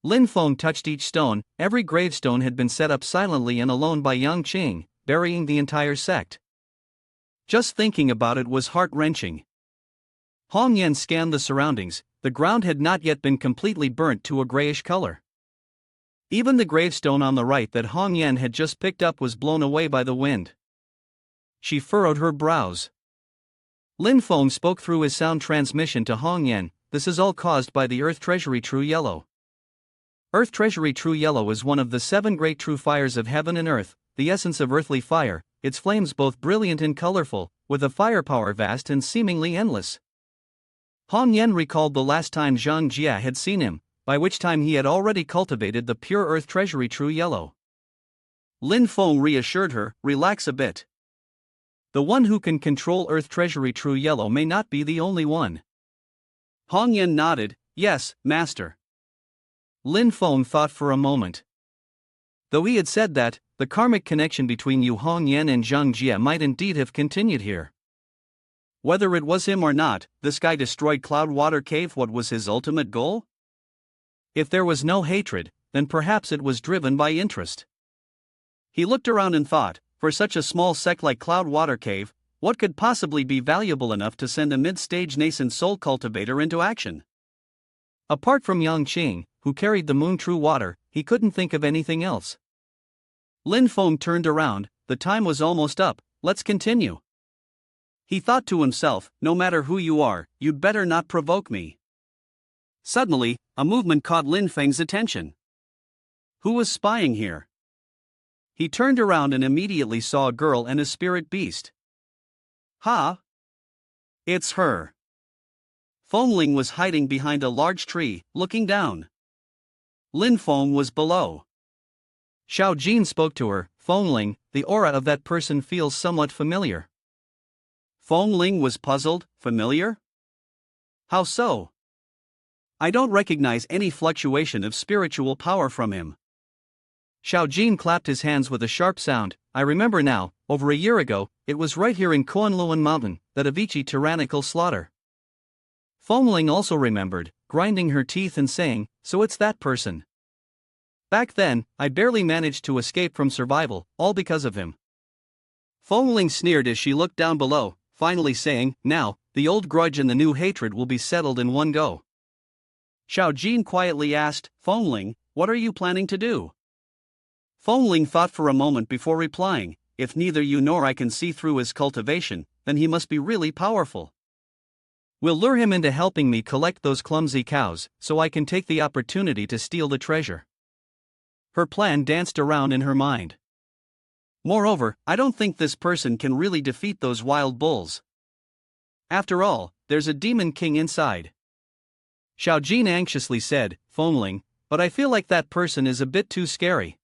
Lin Feng touched each stone. Every gravestone had been set up silently and alone by Yang Qing, burying the entire sect. Just thinking about it was heart-wrenching. Hong Yan scanned the surroundings. The ground had not yet been completely burnt to a grayish color. Even the gravestone on the right that Hong Yan had just picked up was blown away by the wind. She furrowed her brows. Lin Feng spoke through his sound transmission to Hong Yan, "This is all caused by the Earth Treasury True Yellow. Earth Treasury True Yellow is one of the 7 great true fires of heaven and earth, the essence of earthly fire, its flames both brilliant and colorful, with a firepower vast and seemingly endless." Hong Yan recalled the last time Zhang Jia had seen him, by which time he had already cultivated the pure Earth Treasury True Yellow. Lin Feng reassured her, "Relax a bit. The one who can control Earth Treasury True Yellow may not be the only one." Hong Yan nodded, "Yes, master." Lin Feng thought for a moment. Though he had said that, the karmic connection between Yu Hong Yan and Zhang Jia might indeed have continued here. Whether it was him or not, this guy destroyed Cloud Water Cave. What was his ultimate goal? If there was no hatred, then perhaps it was driven by interest. He looked around and thought, for such a small sect like Cloud Water Cave, what could possibly be valuable enough to send a mid-stage nascent soul cultivator into action? Apart from Yang Qing, who carried the moon true water, he couldn't think of anything else. Lin Feng turned around. The time was almost up, let's continue. He thought to himself, "No matter who you are, you'd better not provoke me." Suddenly, a movement caught Lin Feng's attention. Who was spying here? He turned around and immediately saw a girl and a spirit beast. Ha! It's her. Feng Ling was hiding behind a large tree, looking down. Lin Feng was below. Xiao Jin spoke to her, "Feng Ling, the aura of that person feels somewhat familiar." Feng Ling was puzzled, "Familiar? How so? I don't recognize any fluctuation of spiritual power from him." Xiao Jin clapped his hands with a sharp sound, "I remember now, over a year ago, it was right here in Koanluan Mountain, that Avicii tyrannical slaughter." Feng Ling also remembered, grinding her teeth and saying, "So it's that person. Back then, I barely managed to escape from survival, all because of him." Feng Ling sneered as she looked down below, finally saying, "Now, the old grudge and the new hatred will be settled in one go. Xiao Jin quietly asked, Fengling, what are you planning to do? Fengling thought for a moment before replying, if neither you nor I can see through his cultivation, then he must be really powerful. We'll lure him into helping me collect those clumsy cows, so I can take the opportunity to steal the treasure. Her plan danced around in her mind. Moreover, I don't think this person can really defeat those wild bulls. After all, there's a demon king inside. Xiao Jin anxiously said, Fengling, but I feel like that person is a bit too scary.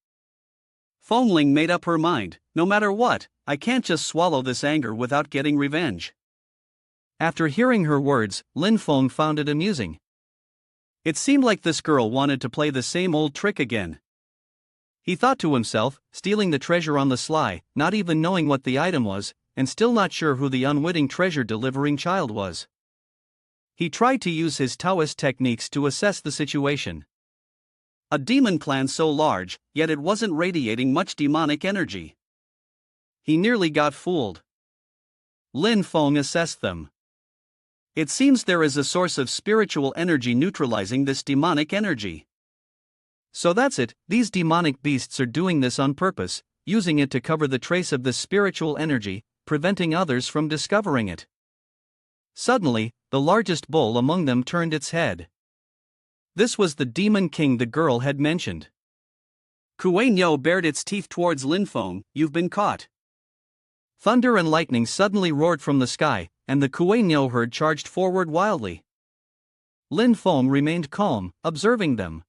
Fengling made up her mind, no matter what, I can't just swallow this anger without getting revenge. After hearing her words, Lin Feng found it amusing. It seemed like this girl wanted to play the same old trick again. He thought to himself, stealing the treasure on the sly, not even knowing what the item was, and still not sure who the unwitting treasure-delivering child was. He tried to use his Taoist techniques to assess the situation. A demon clan so large, yet it wasn't radiating much demonic energy. He nearly got fooled. Lin Feng assessed them. It seems there is a source of spiritual energy neutralizing this demonic energy. So that's it, these demonic beasts are doing this on purpose, using it to cover the trace of this spiritual energy, preventing others from discovering it. Suddenly, the largest bull among them turned its head. This was the demon king the girl had mentioned. Kuei-nyo bared its teeth towards Lin Feng, you've been caught. Thunder and lightning suddenly roared from the sky, and the Kuei-nyo herd charged forward wildly. Lin Feng remained calm, observing them.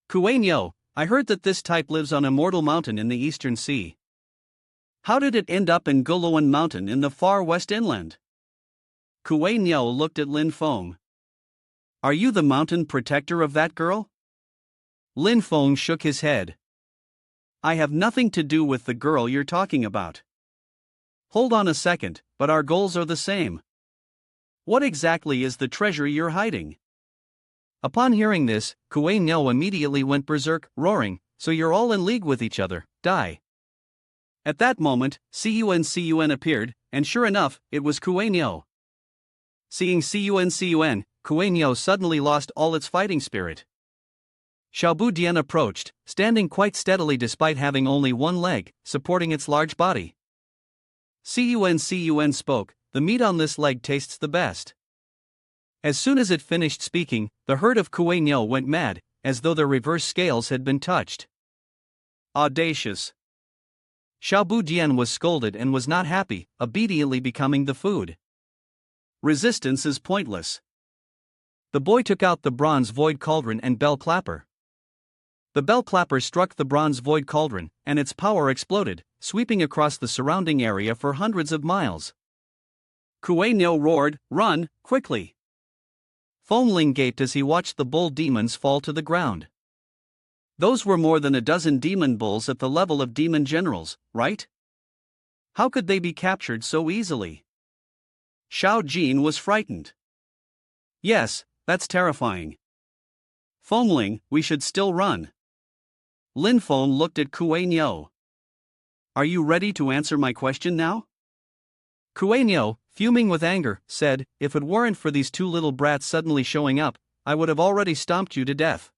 Kuei-nyo, I heard that this type lives on Immortal Mountain in the Eastern Sea. How did it end up in Guluan Mountain in the far west inland? Kuei-nyo looked at Lin Feng. Are you the mountain protector of that girl? Lin Feng shook his head. I have nothing to do with the girl you're talking about. Hold on a second, but our goals are the same. What exactly is the treasure you're hiding? Upon hearing this, Kuei-nyo immediately went berserk, roaring, so you're all in league with each other, die. At that moment, Cun appeared, and sure enough, it was Kuei-nyo. Seeing Cun, Kuei-nyo suddenly lost all its fighting spirit. Xiaobu Dian approached, standing quite steadily despite having only one leg, supporting its large body. Cun spoke, the meat on this leg tastes the best. As soon as it finished speaking, the herd of Kuei-nyo went mad, as though their reverse scales had been touched. Audacious. Xiaobu Dian was scolded and was not happy, obediently becoming the food. Resistance is pointless. The boy took out the bronze void cauldron and bell clapper. The bell clapper struck the bronze void cauldron, and its power exploded, sweeping across the surrounding area for hundreds of miles. Kuei-nyo roared, run, quickly! Fengling gaped as he watched the bull demons fall to the ground. Those were more than a dozen demon bulls at the level of demon generals, right? How could they be captured so easily? Xiao Jin was frightened. Yes, that's terrifying. Fengling, we should still run. Lin Feng looked at Kuei-nyo. Are you ready to answer my question now? Kuei-nyo, fuming with anger, said, if it weren't for these two little brats suddenly showing up, I would have already stomped you to death.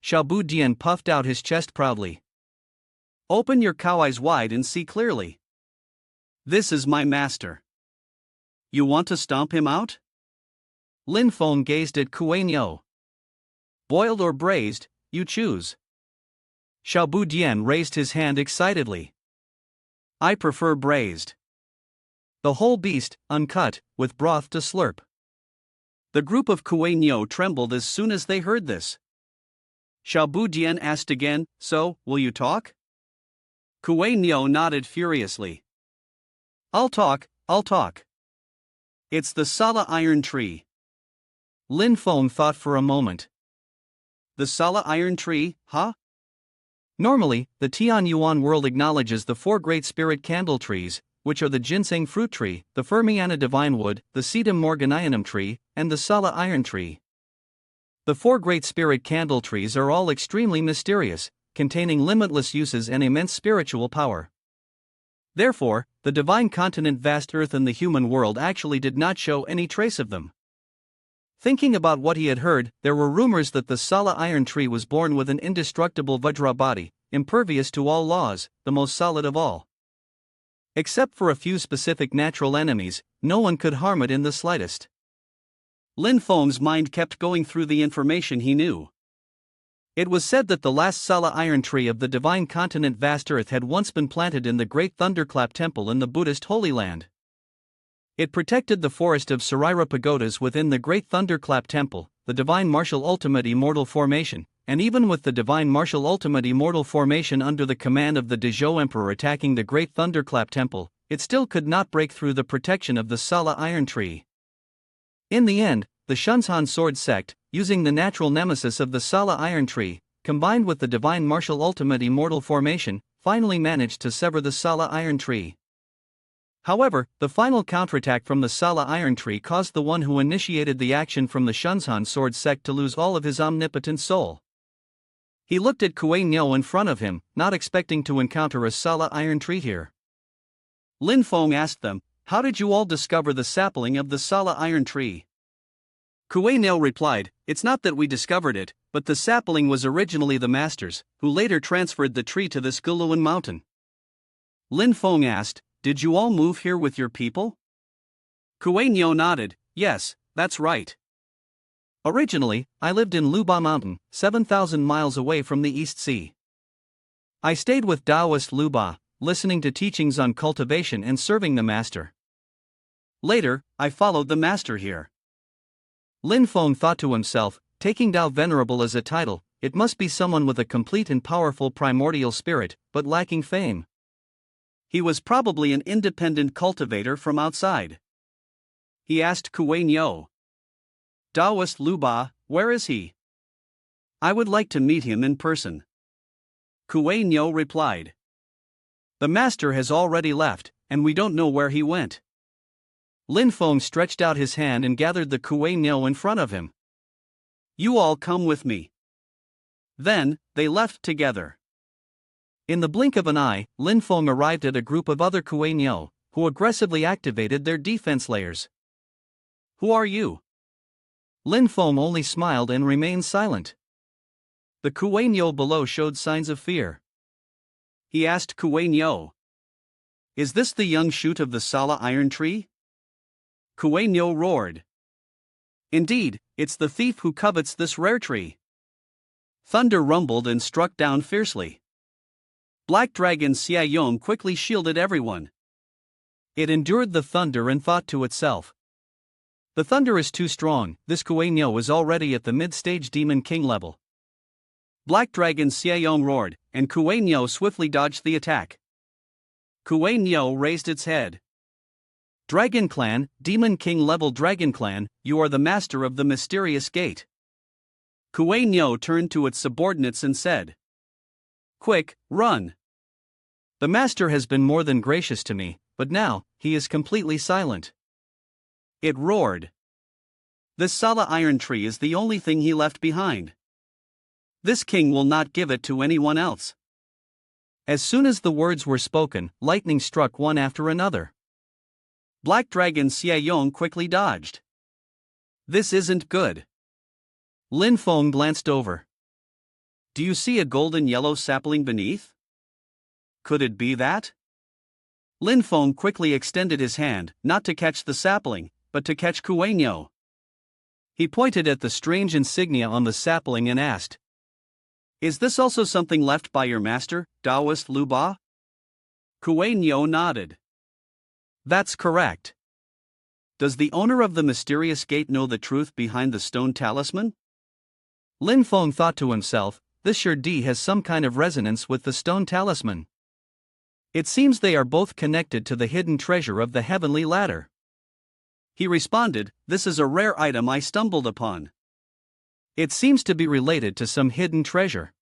Xiaobu Dian puffed out his chest proudly. Open your cow eyes wide and see clearly. This is my master. You want to stomp him out? Lin Feng gazed at Kuei-nyo. Boiled or braised, you choose. Xiaobu Dian raised his hand excitedly. I prefer braised. The whole beast, uncut, with broth to slurp. The group of Kuei-nyo trembled as soon as they heard this. Xiaobu Dian asked again, so, will you talk? Kuei-nyo nodded furiously. I'll talk. It's the Sala Iron Tree. Lin Feng thought for a moment. The Sala Iron Tree, huh? Normally, the Tian Yuan world acknowledges the four great spirit candle trees, which are the ginseng fruit tree, the Fermiana divine wood, the Sedum morganianum tree, and the Sala iron tree. The four great spirit candle trees are all extremely mysterious, containing limitless uses and immense spiritual power. Therefore, the divine continent vast earth and the human world actually did not show any trace of them. Thinking about what he had heard, there were rumors that the Sala iron tree was born with an indestructible Vajra body, impervious to all laws, the most solid of all. Except for a few specific natural enemies, no one could harm it in the slightest. Lin Feng's mind kept going through the information he knew. It was said that the last Sala iron tree of the divine continent vast earth had once been planted in the great Thunderclap temple in the Buddhist Holy Land. It protected the forest of Saraira pagodas within the great Thunderclap temple, the divine martial ultimate immortal formation, and even with the divine martial ultimate immortal formation under the command of the Dezhou Emperor attacking the great Thunderclap temple, it still could not break through the protection of the Sala iron tree. In the end, the Shunzhan sword sect, using the natural nemesis of the Sala iron tree, combined with the divine martial ultimate immortal formation, finally managed to sever the Sala iron tree. However, the final counterattack from the Sala iron tree caused the one who initiated the action from the Shunzhan sword sect to lose all of his omnipotent soul. He looked at Kuei Niu in front of him, not expecting to encounter a Sala iron tree here. Lin Feng asked them, "How did you all discover the sapling of the Sala iron tree?" Kuei Niu replied, "It's not that we discovered it, but the sapling was originally the master's, who later transferred the tree to the Skuluan mountain." Lin Feng asked, "Did you all move here with your people?" Kuei Niu nodded, "Yes, that's right. Originally, I lived in Luba Mountain, 7,000 miles away from the East Sea. I stayed with Taoist Luba, listening to teachings on cultivation and serving the master. Later, I followed the master here." Lin Feng thought to himself, taking Tao Venerable as a title, it must be someone with a complete and powerful primordial spirit, but lacking fame. He was probably an independent cultivator from outside. He asked Kuei Niu, "Taoist Luba, where is he? I would like to meet him in person." Kuei Niu replied, "The master has already left, and we don't know where he went." Lin Feng stretched out his hand and gathered the Kuei Niu in front of him. "You all come with me." Then, they left together. In the blink of an eye, Lin Feng arrived at a group of other Kuei Niu, who aggressively activated their defense layers. "Who are you?" Lin Feng only smiled and remained silent. The Kuei Niu below showed signs of fear. He asked Kuei Niu, "Is this the young shoot of the Sala iron tree?" Kuei Niu roared, "Indeed, it's the thief who covets this rare tree." Thunder rumbled and struck down fiercely. Black Dragon Xiaoyong quickly shielded everyone. It endured the thunder and thought to itself, "The thunder is too strong, this Kuei Niu is already at the mid-stage Demon King level." Black Dragon Xiaoyong roared, and Kuei Niu swiftly dodged the attack. Kuei Niu raised its head. "Dragon Clan, Demon King level Dragon Clan, you are the master of the mysterious gate." Kuei Niu turned to its subordinates and said, "Quick, run. The master has been more than gracious to me, but now, he is completely silent." It roared. "This Sala iron tree is the only thing he left behind. This king will not give it to anyone else." As soon as the words were spoken, lightning struck one after another. Black Dragon Xiaoyong quickly dodged. "This isn't good." Lin Feng glanced over. "Do you see a golden yellow sapling beneath? Could it be that?" Lin Feng quickly extended his hand, not to catch the sapling, but to catch Kuei Niu. He pointed at the strange insignia on the sapling and asked, "Is this also something left by your master, Taoist Luba?" Kuei Niu nodded. "That's correct." "Does the owner of the mysterious gate know the truth behind the stone talisman?" Lin Feng thought to himself, this sure has some kind of resonance with the stone talisman. It seems they are both connected to the hidden treasure of the heavenly ladder. He responded, "This is a rare item I stumbled upon. It seems to be related to some hidden treasure.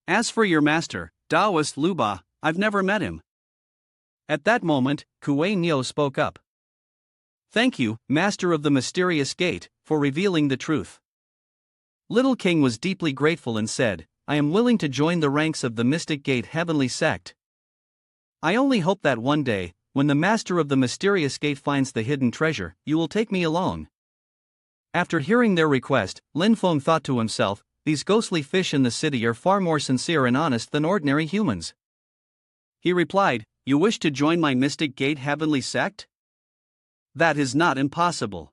As for your master, Taoist Luba, I've never met him." At that moment, Kuei Niu spoke up. "Thank you, Master of the Mysterious Gate, for revealing the truth." Little King was deeply grateful and said, "I am willing to join the ranks of the Mystic Gate Heavenly Sect." I only hope that one day, when the master of the mysterious gate finds the hidden treasure, you will take me along. After hearing their request, Lin Feng thought to himself, these ghostly fish in the city are far more sincere and honest than ordinary humans. He replied, you wish to join my Mystic Gate Heavenly Sect? That is not impossible.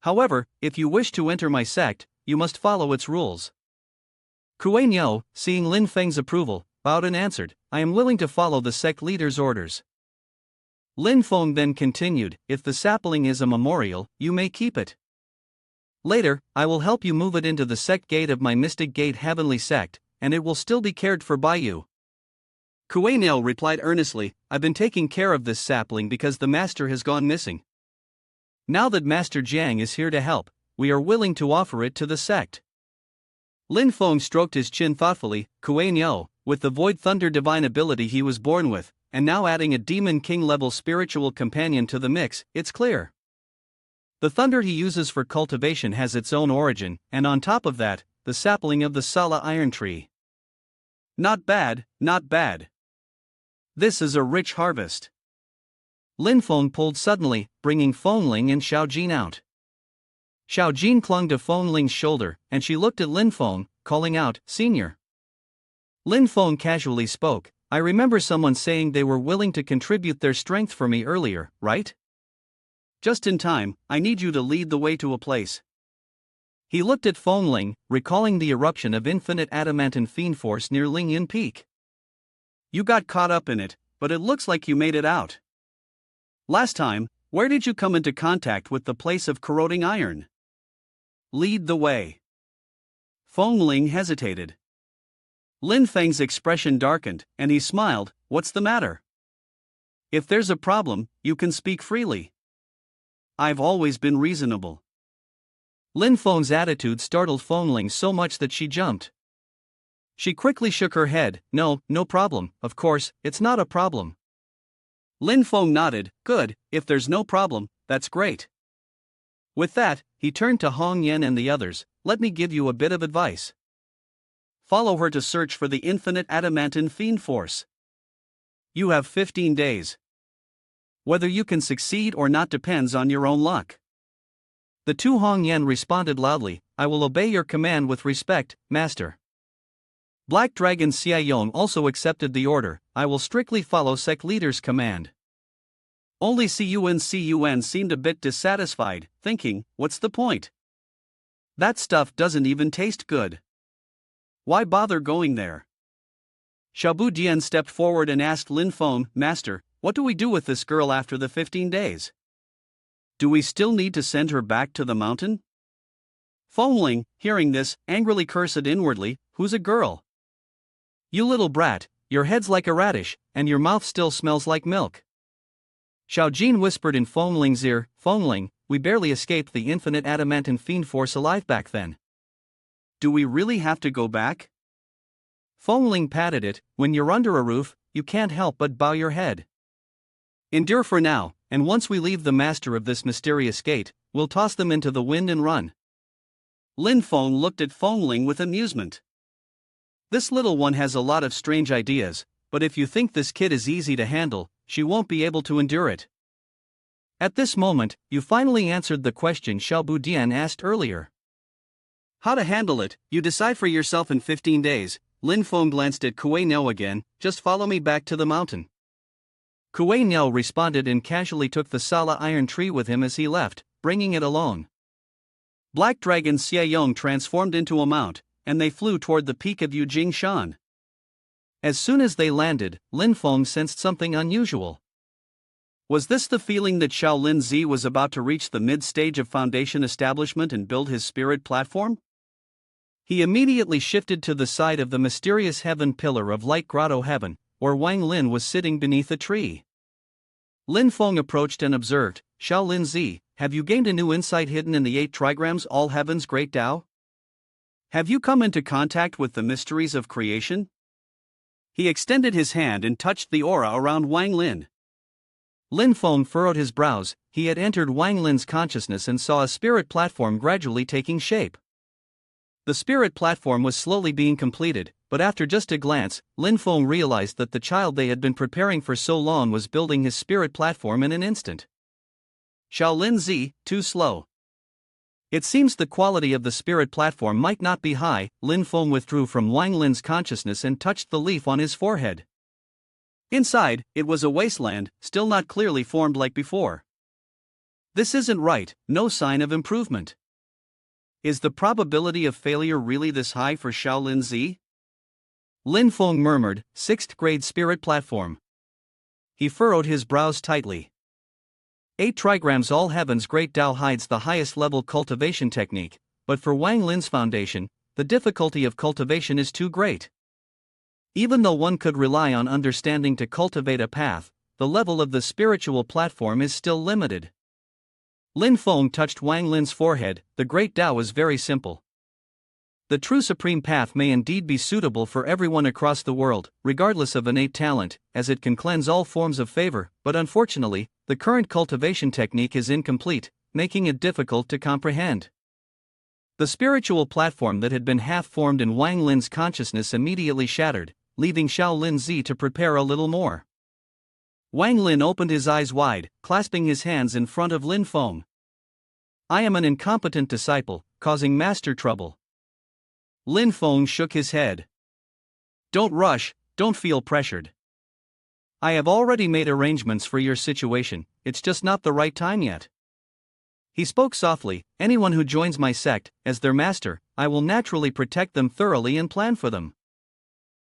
However, if you wish to enter my sect, you must follow its rules. Kuei Niu, seeing Lin Feng's approval, bowed and answered, I am willing to follow the sect leader's orders. Lin Feng then continued, if the sapling is a memorial, you may keep it. Later, I will help you move it into the sect gate of my Mystic Gate Heavenly Sect, and it will still be cared for by you. Kuei Niu replied earnestly, I've been taking care of this sapling because the master has gone missing. Now that Master Jiang is here to help, we are willing to offer it to the sect. Lin Feng stroked his chin thoughtfully, Kuei Niu, with the Void Thunder divine ability he was born with, and now adding a Demon King level spiritual companion to the mix, it's clear. The thunder he uses for cultivation has its own origin, and on top of that, the sapling of the Sala Iron Tree. Not bad, not bad. This is a rich harvest. Lin Feng pulled suddenly, bringing Fengling and Xiao Jin out. Xiao Jin clung to Fengling's shoulder, and she looked at Lin Feng, calling out, Senior. Lin Feng casually spoke, I remember someone saying they were willing to contribute their strength for me earlier, right? Just in time, I need you to lead the way to a place. He looked at Fengling, recalling the eruption of infinite adamantine fiend force near Lingyan Peak. You got caught up in it, but it looks like you made it out. Last time, where did you come into contact with the place of corroding iron? Lead the way. Fengling hesitated. Lin Feng's expression darkened, and he smiled, what's the matter? If there's a problem, you can speak freely. I've always been reasonable. Lin Feng's attitude startled Fengling so much that she jumped. She quickly shook her head, no problem, of course, it's not a problem. Lin Feng nodded, good, if there's no problem, that's great. With that, he turned to Hong Yan and the others, let me give you a bit of advice. Follow her to search for the infinite adamantine fiend force. You have 15 days. Whether you can succeed or not depends on your own luck. The two Hong Yan responded loudly, I will obey your command with respect, Master. Black Dragon Xia Yong also accepted the order, I will strictly follow sect leader's command. Only Cun seemed a bit dissatisfied, thinking, what's the point? That stuff doesn't even taste good. Why bother going there? Xiaobu Dian stepped forward and asked Lin Feng, Master, what do we do with this girl after the 15 days? Do we still need to send her back to the mountain? Fengling, hearing this, angrily cursed inwardly, who's a girl? You little brat, your head's like a radish, and your mouth still smells like milk. Xiao Jin whispered in Fengling's ear, Fengling, we barely escaped the infinite adamantine fiend force alive back then. Do we really have to go back? Fengling patted it, when you're under a roof, you can't help but bow your head. Endure for now, and once we leave the master of this mysterious gate, we'll toss them into the wind and run. Lin Feng looked at Fengling with amusement. This little one has a lot of strange ideas, but if you think this kid is easy to handle, she won't be able to endure it. At this moment, you finally answered the question Xiaobu Dian asked earlier. How to handle it, you decide for yourself in 15 days, Lin Feng glanced at Kuei Niu again, just follow me back to the mountain. Kuei Niu responded and casually took the Sala Iron Tree with him as he left, bringing it along. Black Dragon Xia Yong transformed into a mount, and they flew toward the peak of Yujing Shan. As soon as they landed, Lin Feng sensed something unusual. Was this the feeling that Shaolin Zi was about to reach the mid-stage of foundation establishment and build his spirit platform? He immediately shifted to the side of the mysterious heaven pillar of Light Grotto Heaven, where Wang Lin was sitting beneath a tree. Lin Feng approached and observed, Shaolin Zi, have you gained a new insight hidden in the 8 trigrams All Heaven's Great Tao? Have you come into contact with the mysteries of creation? He extended his hand and touched the aura around Wang Lin. Lin Feng furrowed his brows, he had entered Wang Lin's consciousness and saw a spirit platform gradually taking shape. The spirit platform was slowly being completed, but after just a glance, Lin Feng realized that the child they had been preparing for so long was building his spirit platform in an instant. Shaolin Z, too slow. It seems the quality of the spirit platform might not be high. Lin Feng withdrew from Wang Lin's consciousness and touched the leaf on his forehead. Inside, it was a wasteland, still not clearly formed like before. This isn't right, no sign of improvement. Is the probability of failure really this high for Shaolin Z? Lin Feng murmured, 6th grade spirit platform. He furrowed his brows tightly. 8 trigrams all heaven's great Tao hides the highest level cultivation technique, but for Wang Lin's foundation, the difficulty of cultivation is too great. Even though one could rely on understanding to cultivate a path, the level of the spiritual platform is still limited. Lin Feng touched Wang Lin's forehead. The great Tao is very simple. The true supreme path may indeed be suitable for everyone across the world, regardless of innate talent, as it can cleanse all forms of favor, but unfortunately, the current cultivation technique is incomplete, making it difficult to comprehend. The spiritual platform that had been half-formed in Wang Lin's consciousness immediately shattered, leaving Shaolin Z to prepare a little more. Wang Lin opened his eyes wide, clasping his hands in front of Lin Feng. I am an incompetent disciple, causing master trouble. Lin Feng shook his head. Don't rush, don't feel pressured. I have already made arrangements for your situation, it's just not the right time yet. He spoke softly. Anyone who joins my sect, as their master, I will naturally protect them thoroughly and plan for them.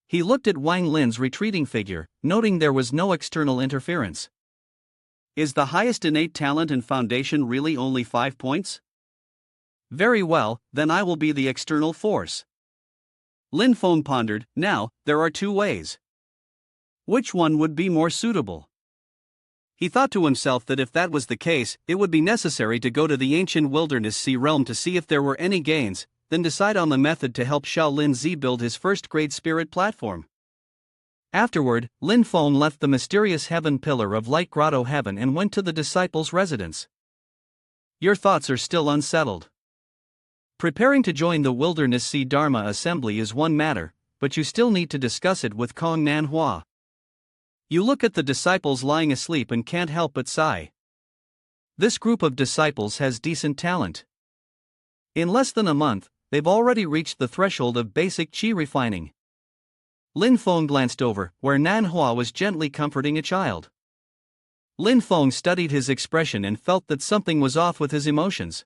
He looked at Wang Lin's retreating figure, noting there was no external interference. Is the highest innate talent and foundation really only 5 points? Very well, then I will be the external force. Lin Feng pondered. Now, there are 2 ways. Which one would be more suitable? He thought to himself that if that was the case, it would be necessary to go to the ancient wilderness sea realm to see if there were any gains, then decide on the method to help Shaolin Z build his 1st grade spirit platform. Afterward, Lin Feng left the mysterious heaven pillar of light grotto heaven and went to the disciples' residence. Your thoughts are still unsettled. Preparing to join the Wilderness Sea Dharma Assembly is one matter, but you still need to discuss it with Kong Manhwa. You look at the disciples lying asleep and can't help but sigh. This group of disciples has decent talent. In less than a month, they've already reached the threshold of basic qi refining. Lin Feng glanced over, where Manhwa was gently comforting a child. Lin Feng studied his expression and felt that something was off with his emotions.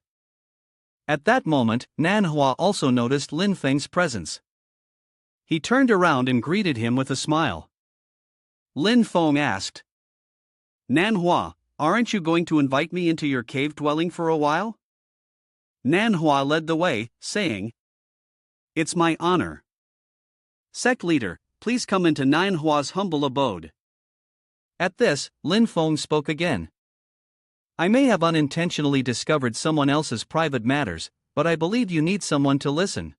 At that moment, Manhwa also noticed Lin Feng's presence. He turned around and greeted him with a smile. Lin Feng asked, Manhwa, aren't you going to invite me into your cave dwelling for a while? Manhwa led the way, saying, It's my honor. Sect leader, please come into Manhwa's humble abode. At this, Lin Feng spoke again. I may have unintentionally discovered someone else's private matters, but I believe you need someone to listen.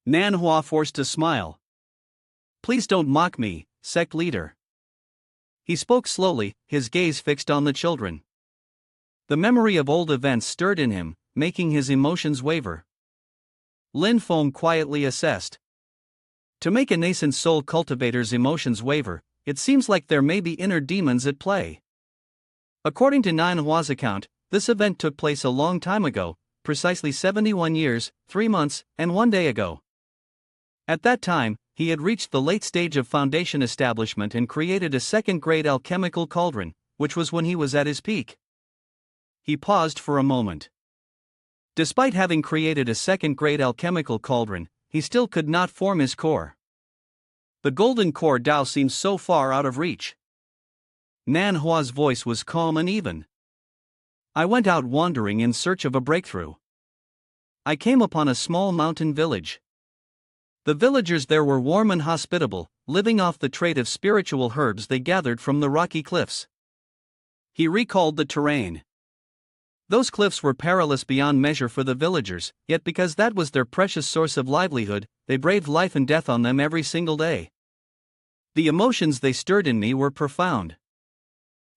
Manhwa forced a smile. Please don't mock me, sect leader. He spoke slowly, his gaze fixed on the children. The memory of old events stirred in him, making his emotions waver. Lin Feng quietly assessed. To make a nascent soul cultivator's emotions waver, it seems like there may be inner demons at play. According to Manhwa's account, this event took place a long time ago, precisely 71 years, 3 months, and 1 day ago. At that time, he had reached the late stage of foundation establishment and created a 2nd grade alchemical cauldron, which was when he was at his peak. He paused for a moment. Despite having created a 2nd grade alchemical cauldron, he still could not form his core. The golden core Tao seemed so far out of reach. Manhwa's voice was calm and even. I went out wandering in search of a breakthrough. I came upon a small mountain village. The villagers there were warm and hospitable, living off the trade of spiritual herbs they gathered from the rocky cliffs. He recalled the terrain. Those cliffs were perilous beyond measure for the villagers, yet because that was their precious source of livelihood, they braved life and death on them every single day. The emotions they stirred in me were profound.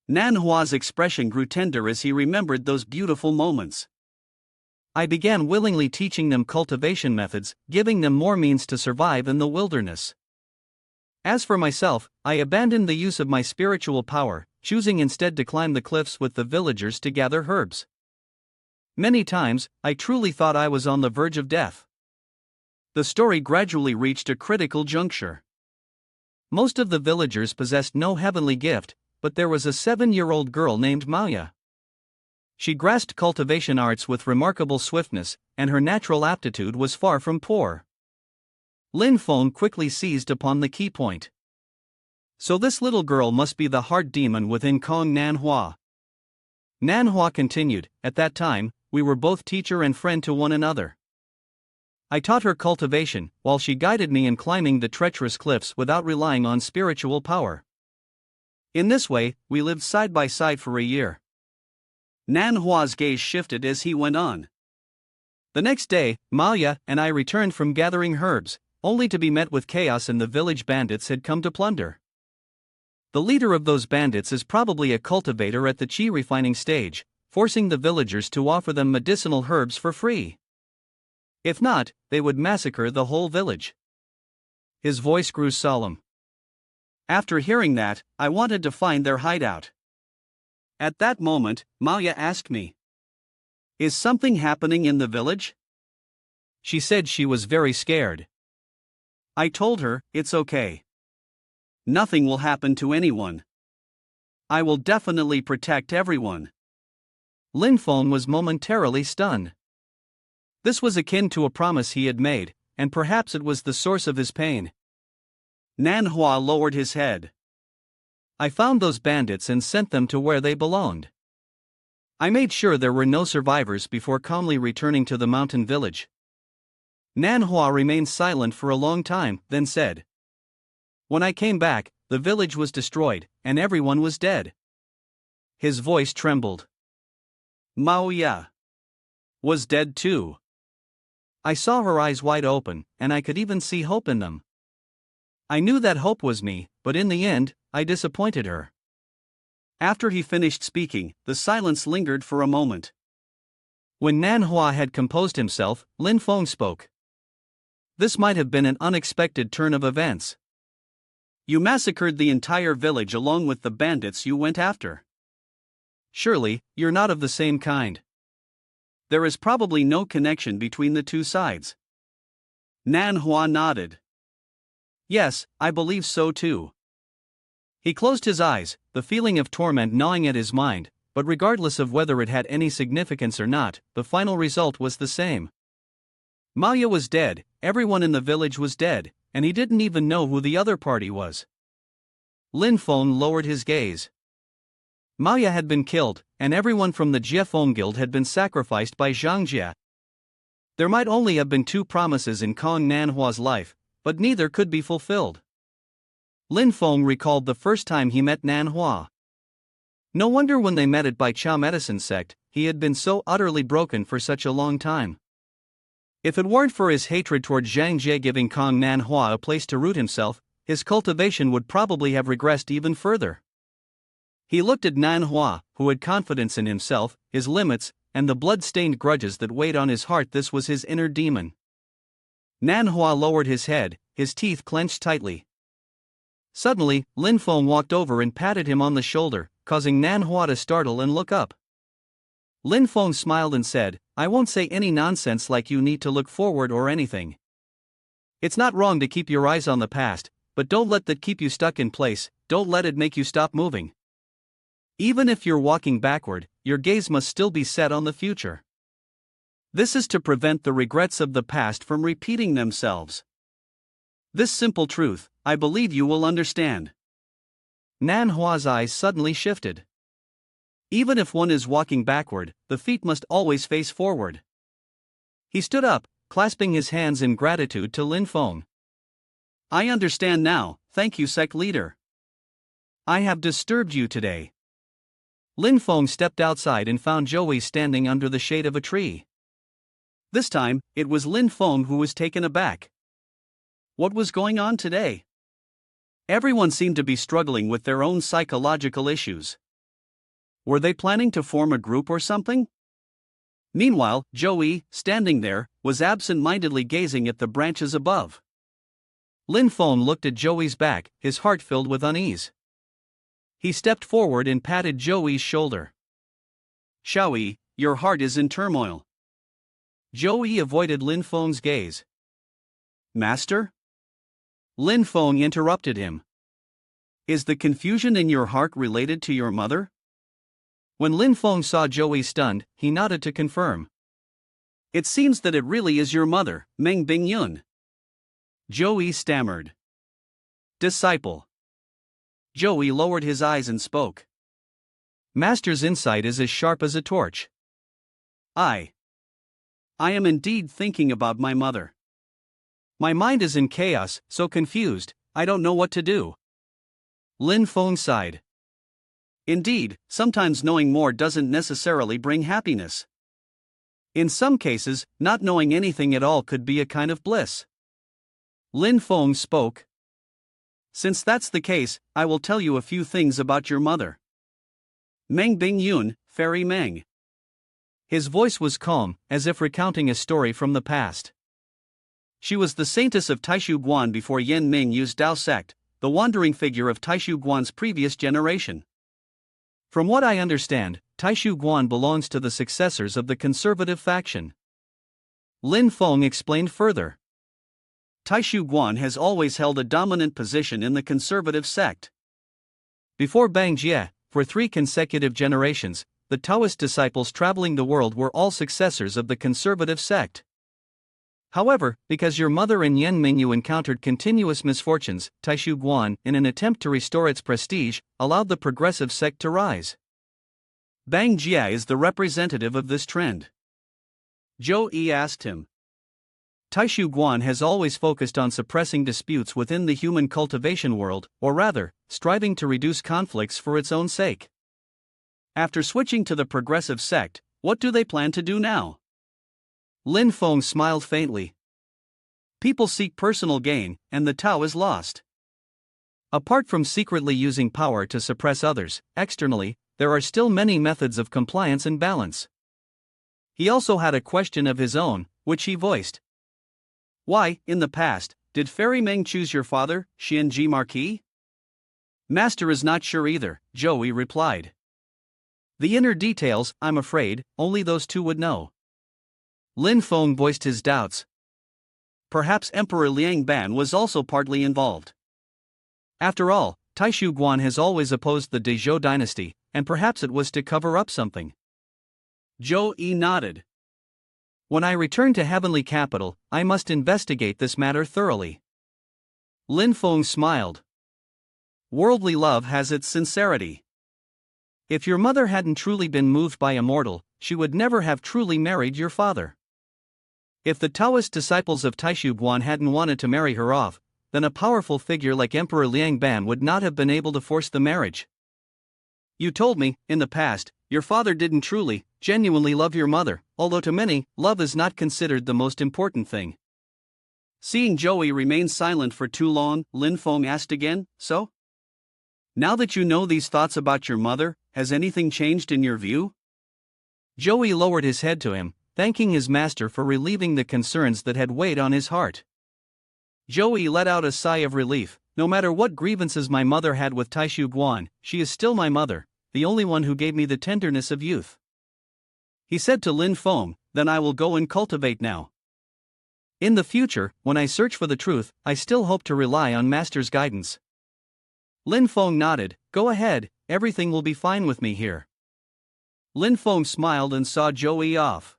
Manhwa's expression grew tender as he remembered those beautiful moments. I began willingly teaching them cultivation methods, giving them more means to survive in the wilderness. As for myself, I abandoned the use of my spiritual power, choosing instead to climb the cliffs with the villagers to gather herbs. Many times, I truly thought I was on the verge of death. The story gradually reached a critical juncture. Most of the villagers possessed no heavenly gift, but there was a 7-year-old girl named Maya. She grasped cultivation arts with remarkable swiftness, and her natural aptitude was far from poor. Lin Feng quickly seized upon the key point. So this little girl must be the heart demon within Kong Manhwa. Manhwa continued, at that time, we were both teacher and friend to one another. I taught her cultivation, while she guided me in climbing the treacherous cliffs without relying on spiritual power. In this way, we lived side by side for a year. Nanhua's gaze shifted as he went on. The next day, Maya and I returned from gathering herbs, only to be met with chaos, and the village bandits had come to plunder. The leader of those bandits is probably a cultivator at the chi refining stage, forcing the villagers to offer them medicinal herbs for free. If not, they would massacre the whole village. His voice grew solemn. After hearing that, I wanted to find their hideout. At that moment, Maya asked me, "Is something happening in the village?" She said she was very scared. I told her, "It's okay. Nothing will happen to anyone. I will definitely protect everyone." Lin Feng was momentarily stunned. This was akin to a promise he had made, and perhaps it was the source of his pain. Nanhua lowered his head. I found those bandits and sent them to where they belonged. I made sure there were no survivors before calmly returning to the mountain village. Nanhua remained silent for a long time, then said, "When I came back, the village was destroyed, and everyone was dead." His voice trembled. Maya was dead too. I saw her eyes wide open, and I could even see hope in them. I knew that hope was me, but in the end, I disappointed her. After he finished speaking, the silence lingered for a moment. When Nanhua had composed himself, Lin Feng spoke. This might have been an unexpected turn of events. You massacred the entire village along with the bandits you went after. Surely, you're not of the same kind. There is probably no connection between the two sides. Nanhua nodded. Yes, I believe so too. He closed his eyes, the feeling of torment gnawing at his mind, but regardless of whether it had any significance or not, the final result was the same. Maya was dead, everyone in the village was dead, and he didn't even know who the other party was. Lin Feng lowered his gaze. Maya had been killed, and everyone from the Jiefeng Guild had been sacrificed by Zhang Jie. There might only have been two promises in Kong Nanhua's life, but neither could be fulfilled. Lin Feng recalled the first time he met Nanhua. No wonder when they met at Bai Chao Medicine Sect, he had been so utterly broken for such a long time. If it weren't for his hatred toward Zhang Jie giving Kong Nanhua a place to root himself, his cultivation would probably have regressed even further. He looked at Nanhua, who had confidence in himself, his limits, and the blood-stained grudges that weighed on his heart. This was his inner demon. Nanhua lowered his head, his teeth clenched tightly. Suddenly, Lin Feng walked over and patted him on the shoulder, causing Nanhua to startle and look up. Lin Feng smiled and said, "I won't say any nonsense like you need to look forward or anything. It's not wrong to keep your eyes on the past, but don't let that keep you stuck in place, don't let it make you stop moving. Even if you're walking backward, your gaze must still be set on the future. This is to prevent the regrets of the past from repeating themselves. This simple truth, I believe you will understand." Nanhua's eyes suddenly shifted. Even if one is walking backward, the feet must always face forward. He stood up, clasping his hands in gratitude to Lin Feng. "I understand now, thank you, sect leader. I have disturbed you today." Lin Feng stepped outside and found Joey standing under the shade of a tree. This time, it was Lin Feng who was taken aback. What was going on today? Everyone seemed to be struggling with their own psychological issues. Were they planning to form a group or something? Meanwhile, Joey, standing there, was absent-mindedly gazing at the branches above. Lin Feng looked at Joey's back, his heart filled with unease. He stepped forward and patted Joey's shoulder. Xiaoyi, your heart is in turmoil. Joey avoided Lin Feng's gaze. Master? Lin Feng interrupted him. Is the confusion in your heart related to your mother? When Lin Feng saw Joey stunned, he nodded to confirm. It seems that it really is your mother, Meng Bingyun. Joey stammered. Disciple. Joey lowered his eyes and spoke. Master's insight is as sharp as a torch. I am indeed thinking about my mother. My mind is in chaos, so confused, I don't know what to do. Lin Feng sighed. Indeed, sometimes knowing more doesn't necessarily bring happiness. In some cases, not knowing anything at all could be a kind of bliss. Lin Feng spoke. Since that's the case, I will tell you a few things about your mother. Meng Bingyun, Fairy Meng. His voice was calm, as if recounting a story from the past. She was the saintess of Taishu Guan before Yan Ming used Dao sect, the wandering figure of Taishu Guan's previous generation. From what I understand, Taishu Guan belongs to the successors of the conservative faction. Lin Feng explained further. Taishu Guan has always held a dominant position in the conservative sect. Before Bang Jie, for 3 consecutive generations, the Taoist disciples traveling the world were all successors of the conservative sect. However, because your mother and Yan Mingyu encountered continuous misfortunes, Taishu Guan, in an attempt to restore its prestige, allowed the progressive sect to rise. Bang Jie is the representative of this trend. Zhou Yi asked him. Taishu Guan has always focused on suppressing disputes within the human cultivation world, or rather, striving to reduce conflicts for its own sake. After switching to the progressive sect, what do they plan to do now? Lin Feng smiled faintly. People seek personal gain, and the Tao is lost. Apart from secretly using power to suppress others, externally, there are still many methods of compliance and balance. He also had a question of his own, which he voiced. Why, in the past, did Fairy Meng choose your father, Xianji Marquis? Master is not sure either, Joey replied. The inner details, I'm afraid, only those two would know. Lin Feng voiced his doubts. Perhaps Emperor Liang Ban was also partly involved. After all, Taishu Guan has always opposed the Dezhou dynasty, and perhaps it was to cover up something. Zhou Yi nodded. When I return to Heavenly Capital, I must investigate this matter thoroughly. Lin Feng smiled. Worldly love has its sincerity. If your mother hadn't truly been moved by a mortal, she would never have truly married your father. If the Taoist disciples of Taishu Guan hadn't wanted to marry her off, then a powerful figure like Emperor Liang Ban would not have been able to force the marriage. You told me, in the past, your father didn't truly, genuinely love your mother, although to many, love is not considered the most important thing. Seeing Joey remain silent for too long, Lin Feng asked again, so? Now that you know these thoughts about your mother, has anything changed in your view? Joey lowered his head to him, thanking his master for relieving the concerns that had weighed on his heart. Joey let out a sigh of relief. No matter what grievances my mother had with Taishu Guan, she is still my mother, the only one who gave me the tenderness of youth. He said to Lin Feng, then I will go and cultivate now. In the future, when I search for the truth, I still hope to rely on Master's guidance. Lin Feng nodded, go ahead, everything will be fine with me here. Lin Feng smiled and saw Joey off.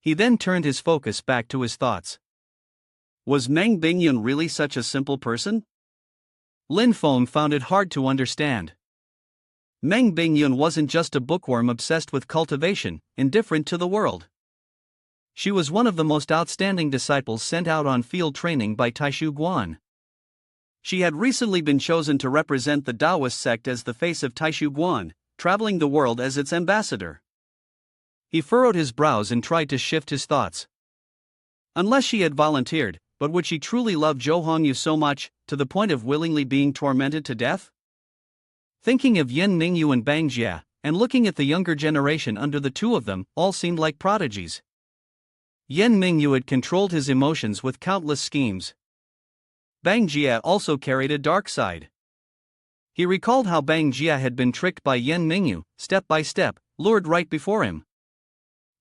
He then turned his focus back to his thoughts. Was Meng Bingyun really such a simple person? Lin Feng found it hard to understand. Meng Bingyun wasn't just a bookworm obsessed with cultivation, indifferent to the world. She was one of the most outstanding disciples sent out on field training by Taishu Guan. She had recently been chosen to represent the Taoist sect as the face of Taishu Guan, traveling the world as its ambassador. He furrowed his brows and tried to shift his thoughts. Unless she had volunteered, but would she truly love Zhou Hongyu so much, to the point of willingly being tormented to death? Thinking of Yan Ningyu and Bang Jie, and looking at the younger generation under the two of them, all seemed like prodigies. Yan Mingyu had controlled his emotions with countless schemes. Bang Jia also carried a dark side. He recalled how Bang Jia had been tricked by Yan Mingyu, step by step, lured right before him.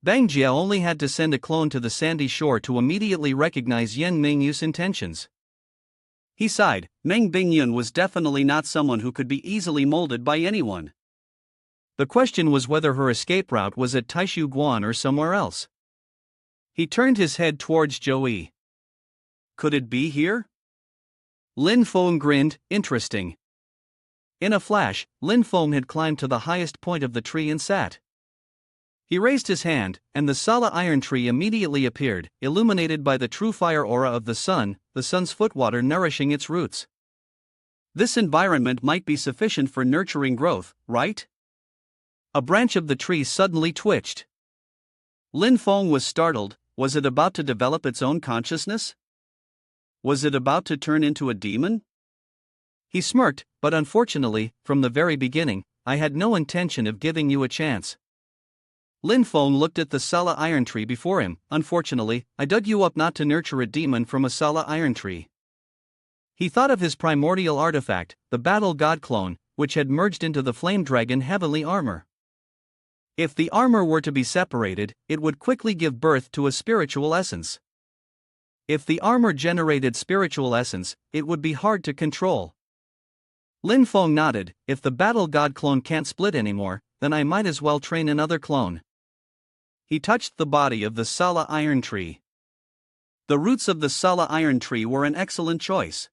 Bang Jia only had to send a clone to the sandy shore to immediately recognize Yan Mingyu's intentions. He sighed. Meng Bingyun was definitely not someone who could be easily molded by anyone. The question was whether her escape route was at Taishu Guan or somewhere else. He turned his head towards Joey. Could it be here? Lin Feng grinned, interesting. In a flash, Lin Feng had climbed to the highest point of the tree and sat. He raised his hand, and the Sala iron tree immediately appeared, illuminated by the true fire aura of the sun's footwater nourishing its roots. This environment might be sufficient for nurturing growth, right? A branch of the tree suddenly twitched. Lin Feng was startled. Was it about to develop its own consciousness? Was it about to turn into a demon? He smirked, but unfortunately, from the very beginning, I had no intention of giving you a chance. Lin Feng looked at the Sala iron tree before him. Unfortunately, I dug you up not to nurture a demon from a Sala iron tree. He thought of his primordial artifact, the battle god clone, which had merged into the flame dragon heavenly armor. If the armor were to be separated, it would quickly give birth to a spiritual essence. If the armor generated spiritual essence, it would be hard to control. Lin Feng nodded. If the battle god clone can't split anymore, then I might as well train another clone. He touched the body of the Sala iron tree. The roots of the Sala iron tree were an excellent choice.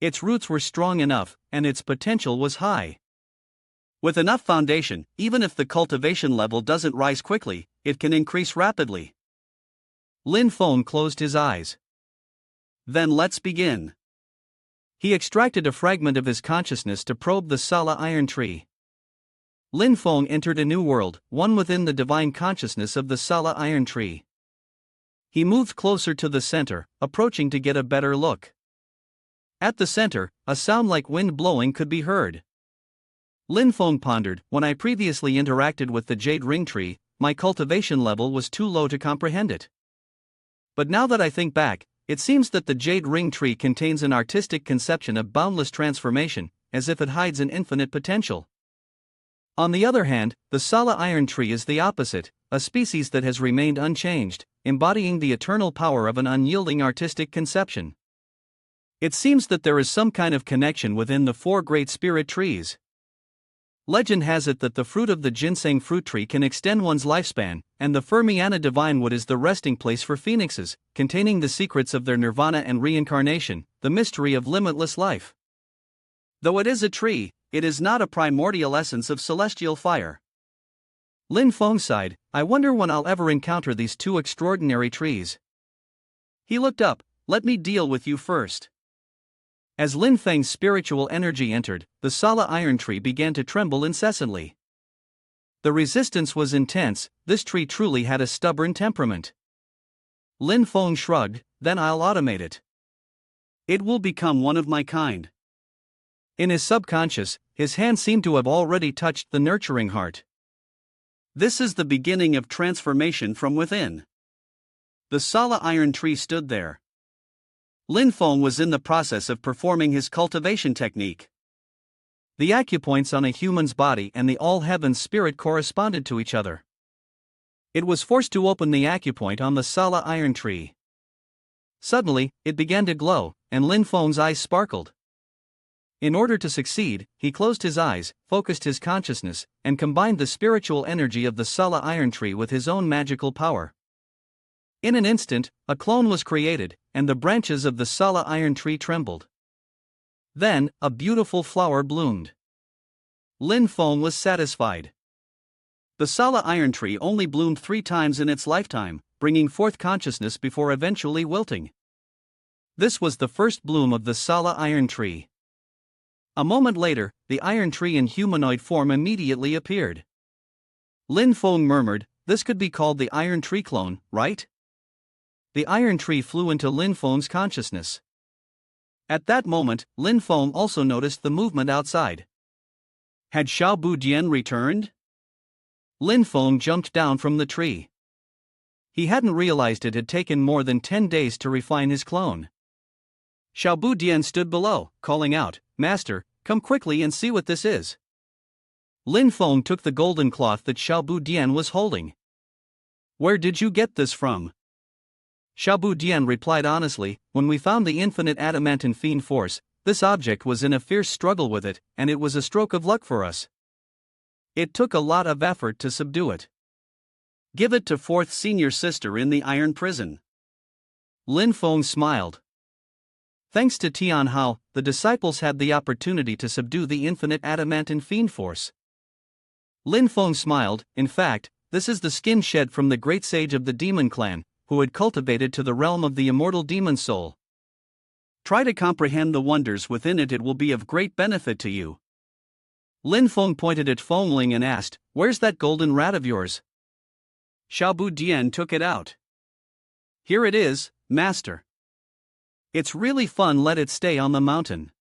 Its roots were strong enough, and its potential was high. With enough foundation, even if the cultivation level doesn't rise quickly, it can increase rapidly. Lin Feng closed his eyes. Then let's begin. He extracted a fragment of his consciousness to probe the Sala iron tree. Lin Feng entered a new world, one within the divine consciousness of the Sala iron tree. He moved closer to the center, approaching to get a better look. At the center, a sound like wind blowing could be heard. Lin Feng pondered. When I previously interacted with the jade ring tree, my cultivation level was too low to comprehend it. But now that I think back, it seems that the jade ring tree contains an artistic conception of boundless transformation, as if it hides an infinite potential. On the other hand, the Sala iron tree is the opposite, a species that has remained unchanged, embodying the eternal power of an unyielding artistic conception. It seems that there is some kind of connection within the four great spirit trees. Legend has it that the fruit of the ginseng fruit tree can extend one's lifespan, and the Fermiana divine wood is the resting place for phoenixes, containing the secrets of their nirvana and reincarnation, the mystery of limitless life. Though it is a tree, it is not a primordial essence of celestial fire. Lin Feng sighed. I wonder when I'll ever encounter these two extraordinary trees. He looked up. Let me deal with you first. As Lin Feng's spiritual energy entered, the Sala iron tree began to tremble incessantly. The resistance was intense. This tree truly had a stubborn temperament. Lin Feng shrugged. Then I'll automate it. It will become one of my kind. In his subconscious, his hand seemed to have already touched the nurturing heart. This is the beginning of transformation from within. The Sala iron tree stood there. Lin Feng was in the process of performing his cultivation technique. The acupoints on a human's body and the all-heaven spirit corresponded to each other. It was forced to open the acupoint on the Sala iron tree. Suddenly, it began to glow, and Lin Feng's eyes sparkled. In order to succeed, he closed his eyes, focused his consciousness, and combined the spiritual energy of the Sala iron tree with his own magical power. In an instant, a clone was created, and the branches of the Sala iron tree trembled. Then, a beautiful flower bloomed. Lin Feng was satisfied. The Sala iron tree only bloomed 3 times in its lifetime, bringing forth consciousness before eventually wilting. This was the first bloom of the Sala iron tree. A moment later, the iron tree in humanoid form immediately appeared. Lin Feng murmured, "This could be called the iron tree clone, right?" The iron tree flew into Lin Feng's consciousness. At that moment, Lin Feng also noticed the movement outside. Had Xiao Budian returned? Lin Feng jumped down from the tree. He hadn't realized it had taken more than 10 days to refine his clone. Xiao Budian stood below, calling out, "Master, come quickly and see what this is." Lin Feng took the golden cloth that Xiao Budian was holding. "Where did you get this from?" Xiao Budian replied honestly, "When we found the infinite adamantine fiend force, this object was in a fierce struggle with it, and it was a stroke of luck for us. It took a lot of effort to subdue it. Give it to fourth senior sister in the iron prison." Lin Feng smiled. Thanks to Tian Hao, the disciples had the opportunity to subdue the infinite adamantine fiend force. Lin Feng smiled. In fact, this is the skin shed from the great sage of the demon clan, who had cultivated to the realm of the immortal demon soul. Try to comprehend the wonders within it. It will be of great benefit to you. Lin Feng pointed at Fengling and asked, "Where's that golden rat of yours?" Xiao Budian took it out. "Here it is, master. It's really fun, let it stay on the mountain."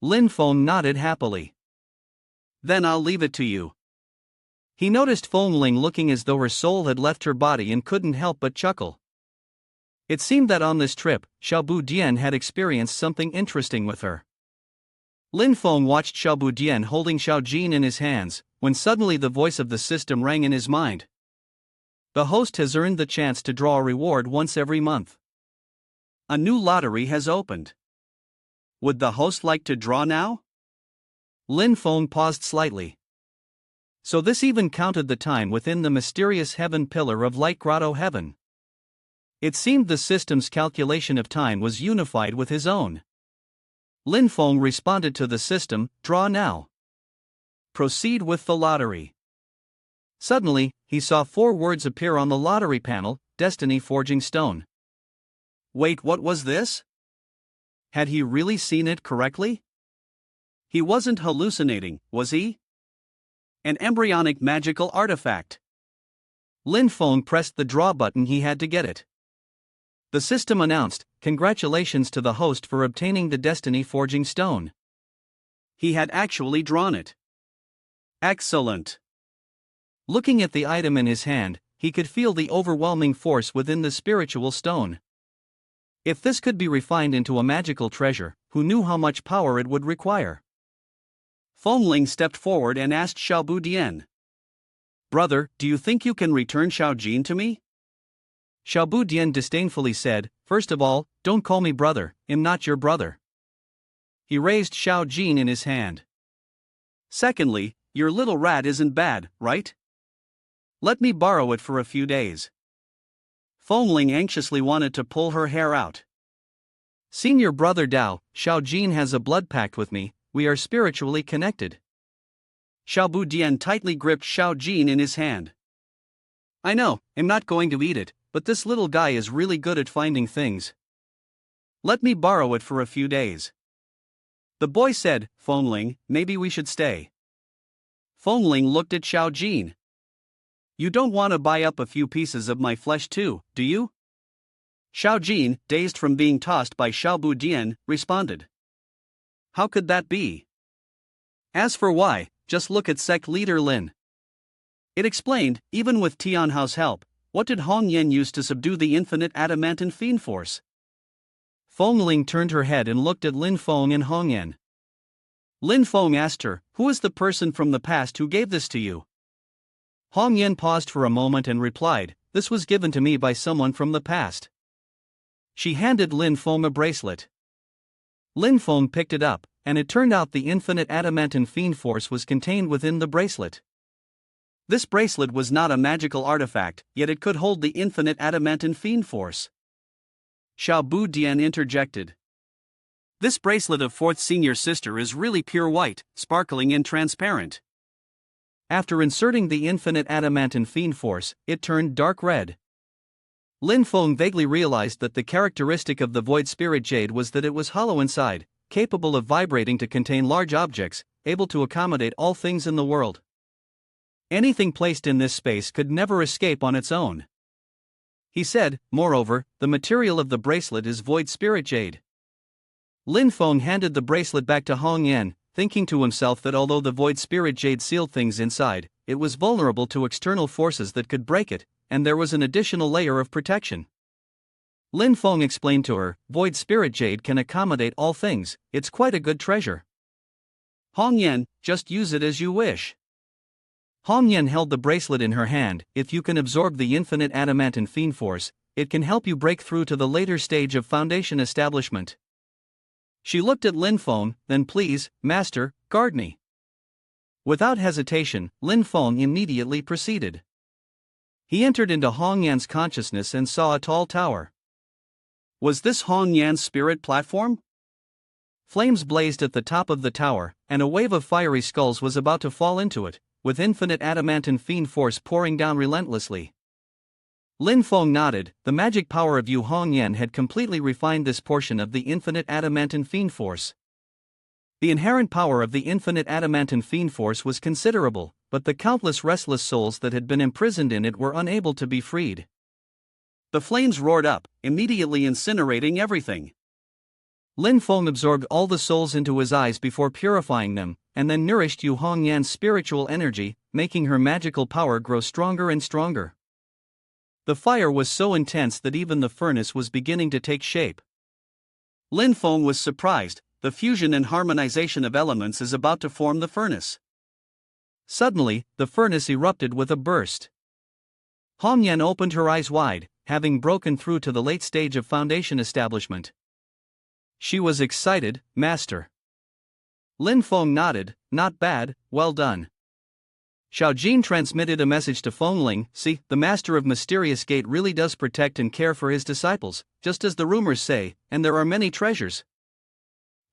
Lin Feng nodded happily. "Then I'll leave it to you." He noticed Fengling looking as though her soul had left her body and couldn't help but chuckle. It seemed that on this trip, Xiao Budian had experienced something interesting with her. Lin Feng watched Xiao Budian holding Xiao Jin in his hands, when suddenly the voice of the system rang in his mind. The host has earned the chance to draw a reward once every month. A new lottery has opened. Would the host like to draw now? Lin Feng paused slightly. So this even counted the time within the mysterious heaven pillar of Light Grotto Heaven. It seemed the system's calculation of time was unified with his own. Lin Feng responded to the system, "Draw now. Proceed with the lottery." Suddenly, he saw 4 words appear on the lottery panel: Destiny Forging Stone. Wait, what was this? Had he really seen it correctly? He wasn't hallucinating, was he? An embryonic magical artifact. Lin Feng pressed the draw button. He had to get it. The system announced, "Congratulations to the host for obtaining the Destiny Forging Stone." He had actually drawn it. Excellent. Looking at the item in his hand, he could feel the overwhelming force within the spiritual stone. If this could be refined into a magical treasure, who knew how much power it would require? Fengling stepped forward and asked Xiao Budian, "Brother, do you think you can return Xiao Jin to me?" Xiao Budian disdainfully said, "First of all, don't call me brother, I'm not your brother." He raised Xiao Jin in his hand. "Secondly, your little rat isn't bad, right? Let me borrow it for a few days." Fengling anxiously wanted to pull her hair out. "Senior brother Dao, Xiao Jin has a blood pact with me, we are spiritually connected." Xiao Budian tightly gripped Xiao Jin in his hand. "I know, I'm not going to eat it, but this little guy is really good at finding things. Let me borrow it for a few days." The boy said, "Fengling, maybe we should stay." Fengling looked at Xiao Jin. "You don't want to buy up a few pieces of my flesh too, do you?" Xiao Jin, dazed from being tossed by Xiao Budian, responded. "How could that be? As for why, just look at sect leader Lin." It explained, even with Tian Hao's help, what did Hong Yen use to subdue the infinite adamantine fiend force? Fengling turned her head and looked at Lin Feng and Hong Yen. Lin Feng asked her, "Who is the person from the past who gave this to you?" Hong Yen paused for a moment and replied, "This was given to me by someone from the past." She handed Lin Feng a bracelet. Lin Feng picked it up, and it turned out the infinite adamantine fiend force was contained within the bracelet. This bracelet was not a magical artifact, yet it could hold the infinite adamantine fiend force. Xiao Budian interjected. "This bracelet of fourth senior sister is really pure white, sparkling and transparent." After inserting the infinite adamantine fiend force, it turned dark red. Lin Feng vaguely realized that the characteristic of the void spirit jade was that it was hollow inside, capable of vibrating to contain large objects, able to accommodate all things in the world. Anything placed in this space could never escape on its own. He said, "Moreover, the material of the bracelet is void spirit jade." Lin Feng handed the bracelet back to Hong Yen, thinking to himself that although the void spirit jade sealed things inside, it was vulnerable to external forces that could break it, and there was an additional layer of protection. Lin Feng explained to her, void spirit jade can accommodate all things, it's quite a good treasure. Hong Yan, just use it as you wish. Hong Yan held the bracelet in her hand. If you can absorb the infinite adamantine fiend force, it can help you break through to the later stage of foundation establishment. She looked at Lin Feng, then please, master, guard me. Without hesitation, Lin Feng immediately proceeded. He entered into Hong Yan's consciousness and saw a tall tower. Was this Hong Yan's spirit platform? Flames blazed at the top of the tower, and a wave of fiery skulls was about to fall into it, with infinite adamantine fiend force pouring down relentlessly. Lin Feng nodded. The magic power of Yu Hongyan had completely refined this portion of the infinite adamantine fiend force. The inherent power of the infinite adamantine fiend force was considerable, but the countless restless souls that had been imprisoned in it were unable to be freed. The flames roared up, immediately incinerating everything. Lin Feng absorbed all the souls into his eyes before purifying them, and then nourished Yu Hongyan's spiritual energy, making her magical power grow stronger and stronger. The fire was so intense that even the furnace was beginning to take shape. Lin Feng was surprised. The fusion and harmonization of elements is about to form the furnace. Suddenly, the furnace erupted with a burst. Hong Yan opened her eyes wide, having broken through to the late stage of foundation establishment. She was excited, master. Lin Feng nodded, not bad, well done. Xiao Jin transmitted a message to Feng Ling, see, the master of Mysterious Gate really does protect and care for his disciples, just as the rumors say, and there are many treasures.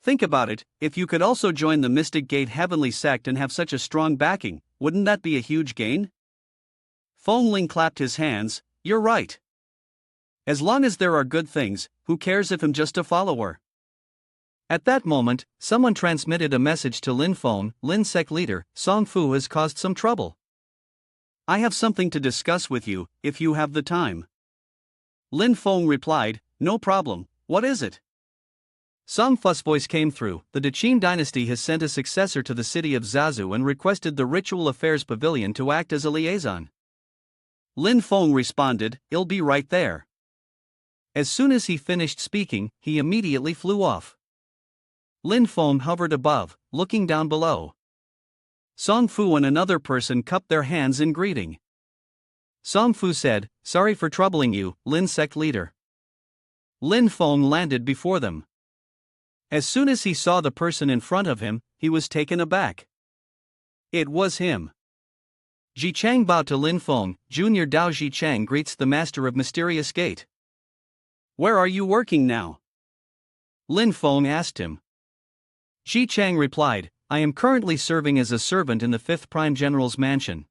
Think about it, if you could also join the Mystic Gate Heavenly Sect and have such a strong backing, wouldn't that be a huge gain? Feng Ling clapped his hands, you're right. As long as there are good things, who cares if I'm just a follower? At that moment, someone transmitted a message to Lin Feng, Lin Sec leader, Song Fu has caused some trouble. I have something to discuss with you, if you have the time. Lin Feng replied, no problem, what is it? Song Fu's voice came through, the Deqin dynasty has sent a successor to the city of Zazu and requested the Ritual Affairs Pavilion to act as a liaison. Lin Feng responded, I'll be right there. As soon as he finished speaking, he immediately flew off. Lin Feng hovered above, looking down below. Song Fu and another person cupped their hands in greeting. Song Fu said, sorry for troubling you, Lin Sect leader. Lin Feng landed before them. As soon as he saw the person in front of him, he was taken aback. It was him. Ji Chang bowed to Lin Feng. Junior Dao Ji Chang greets the master of Mysterious Gate. Where are you working now? Lin Feng asked him. Ji Chang replied, I am currently serving as a servant in the 5th Prime General's mansion.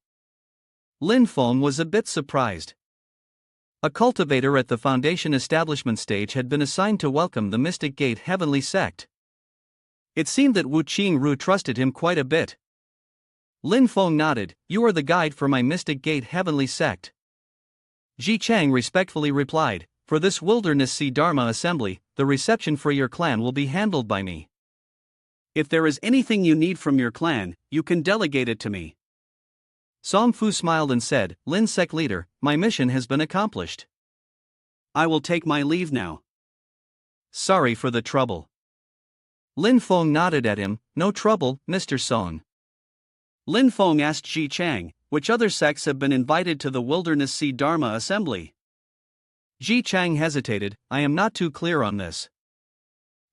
Lin Feng was a bit surprised. A cultivator at the foundation establishment stage had been assigned to welcome the Mystic Gate Heavenly Sect. It seemed that Wu Qingru trusted him quite a bit. Lin Feng nodded, you are the guide for my Mystic Gate Heavenly Sect. Ji Chang respectfully replied, for this Wilderness Sea Dharma assembly, the reception for your clan will be handled by me. If there is anything you need from your clan, you can delegate it to me. Song Fu smiled and said, Lin Sec leader, my mission has been accomplished. I will take my leave now. Sorry for the trouble. Lin Feng nodded at him, no trouble, Mr. Song. Lin Feng asked Ji Chang, which other sects have been invited to the Wilderness Sea Dharma assembly? Ji Chang hesitated, I am not too clear on this.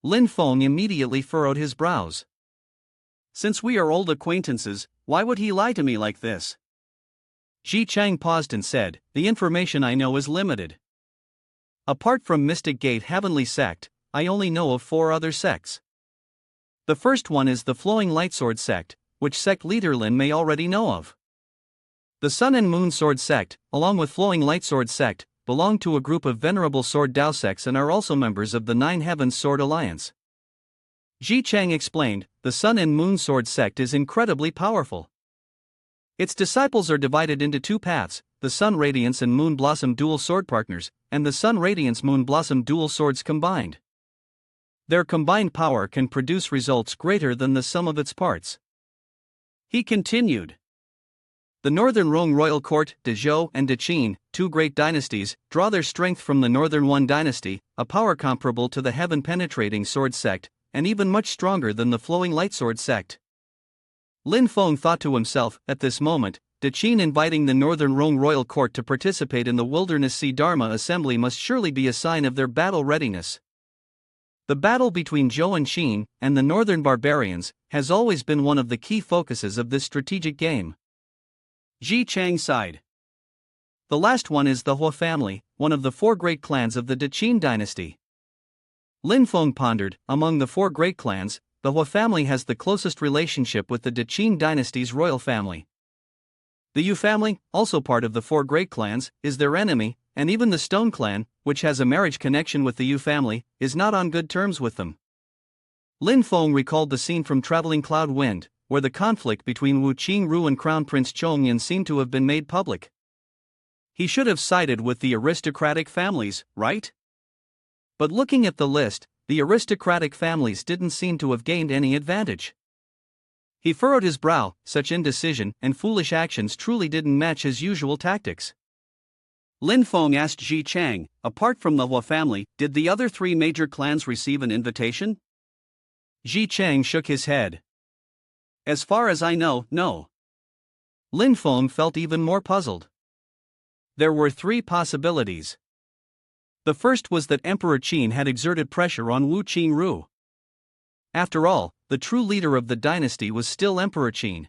Lin Feng immediately furrowed his brows. Since we are old acquaintances, why would he lie to me like this? Ji Chang paused and said, the information I know is limited. Apart from Mystic Gate Heavenly Sect, I only know of 4 other sects. The first one is the Flowing Lightsword Sect, which sect leader Lin may already know of. The Sun and Moon Sword Sect, along with Flowing Lightsword Sect, belong to a group of venerable Sword Dao sects and are also members of the Nine Heavens Sword Alliance. Ji Chang explained, the Sun and Moon Sword Sect is incredibly powerful. Its disciples are divided into 2 paths, the Sun Radiance and Moon Blossom Dual Sword Partners, and the Sun Radiance Moon Blossom Dual Swords combined. Their combined power can produce results greater than the sum of its parts. He continued. The Northern Rong royal court, de Zhou and de Qin, two great dynasties, draw their strength from the Northern One dynasty, a power comparable to the heaven-penetrating sword sect, and even much stronger than the flowing light sword sect. Lin Feng thought to himself, at this moment, de Qin inviting the Northern Rong royal court to participate in the Wilderness Sea Dharma assembly must surely be a sign of their battle readiness. The battle between Zhou and Qin, and the Northern barbarians, has always been one of the key focuses of this strategic game. Ji Chang sighed. The last one is the Hua family, one of the four great clans of the de Qin dynasty. Lin Feng pondered, among the four great clans, the Hua family has the closest relationship with the de Qin dynasty's royal family. The Yu family, also part of the four great clans, is their enemy, and even the Stone clan, which has a marriage connection with the Yu family, is not on good terms with them. Lin Feng recalled the scene from Traveling Cloud Wind, where the conflict between Wu Qingru and Crown Prince Chongyan seemed to have been made public. He should have sided with the aristocratic families, right? But looking at the list, the aristocratic families didn't seem to have gained any advantage. He furrowed his brow. Such indecision and foolish actions truly didn't match his usual tactics. Lin Feng asked Ji Chang, apart from the Hua family, did the other three major clans receive an invitation? Ji Chang shook his head. As far as I know, no. Lin Feng felt even more puzzled. There were three possibilities. The first was that Emperor Qin had exerted pressure on Wu Qingru. After all, the true leader of the dynasty was still Emperor Qin.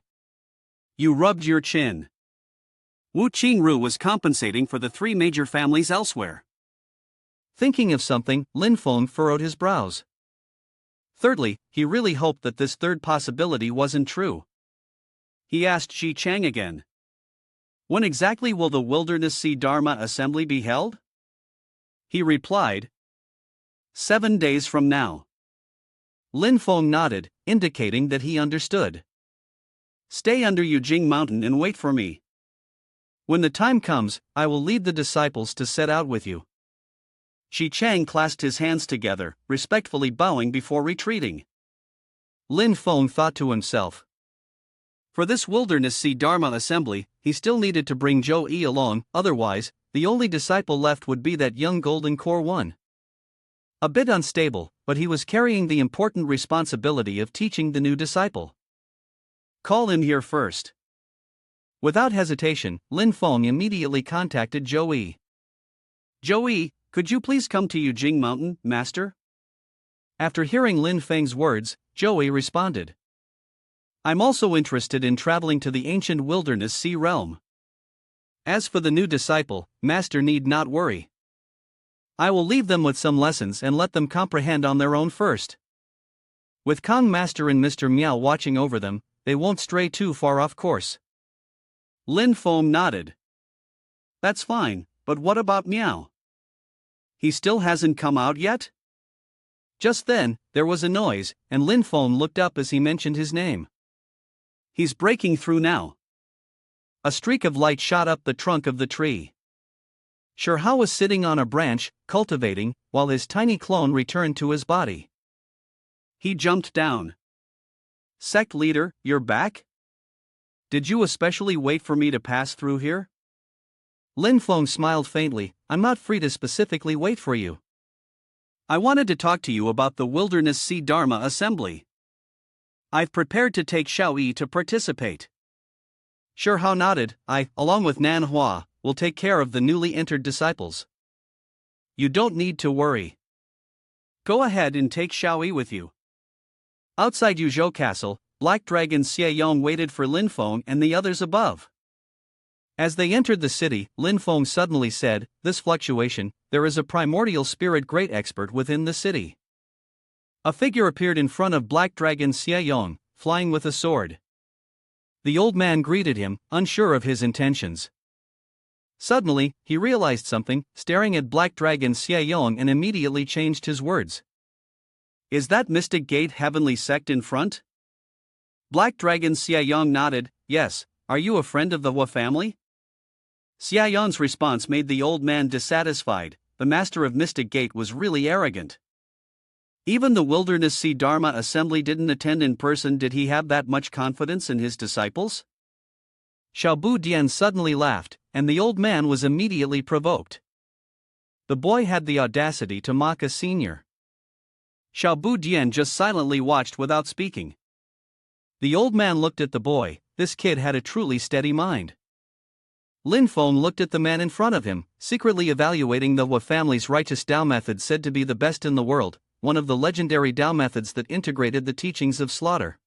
You rubbed your chin. Wu Qingru was compensating for the three major families elsewhere. Thinking of something, Lin Feng furrowed his brows. Thirdly, he really hoped that this third possibility wasn't true. He asked Ji Chang again. When exactly will the Wilderness Sea Dharma assembly be held? He replied. 7 days from now. Lin Feng nodded, indicating that he understood. Stay under Yujing Mountain and wait for me. When the time comes, I will lead the disciples to set out with you. Ji Chang clasped his hands together, respectfully bowing before retreating. Lin Feng thought to himself. For this Wilderness Sea Dharma assembly, he still needed to bring Zhou Yi along, otherwise, the only disciple left would be that young Golden Core one. A bit unstable, but he was carrying the important responsibility of teaching the new disciple. Call him here first. Without hesitation, Lin Feng immediately contacted Zhou Yi. Zhou Yi, could you please come to Yujing Mountain, master? After hearing Lin Feng's words, Zhou Yi responded. I'm also interested in traveling to the ancient Wilderness Sea realm. As for the new disciple, master need not worry. I will leave them with some lessons and let them comprehend on their own first. With Kong Master and Mr. Miao watching over them, they won't stray too far off course. Lin Feng nodded. That's fine, but what about Miao? He still hasn't come out yet? Just then, there was a noise, and Lin Feng looked up as he mentioned his name. He's breaking through now. A streak of light shot up the trunk of the tree. Shirhao was sitting on a branch, cultivating, while his tiny clone returned to his body. He jumped down. Sect leader, you're back? Did you especially wait for me to pass through here? Lin Feng smiled faintly. I'm not free to specifically wait for you. I wanted to talk to you about the Wilderness Sea Dharma assembly. I've prepared to take Xiao Yi to participate. Shirhao nodded. I, along with Manhwa, will take care of the newly entered disciples. You don't need to worry. Go ahead and take Xiao Yi with you. Outside Yuzhou Castle, Black Dragon Xie Yong waited for Lin Feng and the others above. As they entered the city, Lin Feng suddenly said, This fluctuation, there is a primordial spirit great expert within the city. A figure appeared in front of Black Dragon Xie Yong, flying with a sword. The old man greeted him, unsure of his intentions. Suddenly, he realized something, staring at Black Dragon Xie Yong and immediately changed his words. Is that Mystic Gate Heavenly Sect in front? Black Dragon Xie Yong nodded. Yes, are you a friend of the Hua family? Xie Yong's response made the old man dissatisfied. The master of Mystic Gate was really arrogant. Even the Wilderness Sea Dharma assembly didn't attend in person. Did he have that much confidence in his disciples? Xiaobu Dian suddenly laughed, and the old man was immediately provoked. The boy had the audacity to mock a senior. Xiaobu Dian just silently watched without speaking. The old man looked at the boy. This kid had a truly steady mind. Lin Feng looked at the man in front of him, secretly evaluating the Hua family's righteous Dao method, said to be the best in the world, one of the legendary Dao methods that integrated the teachings of slaughter.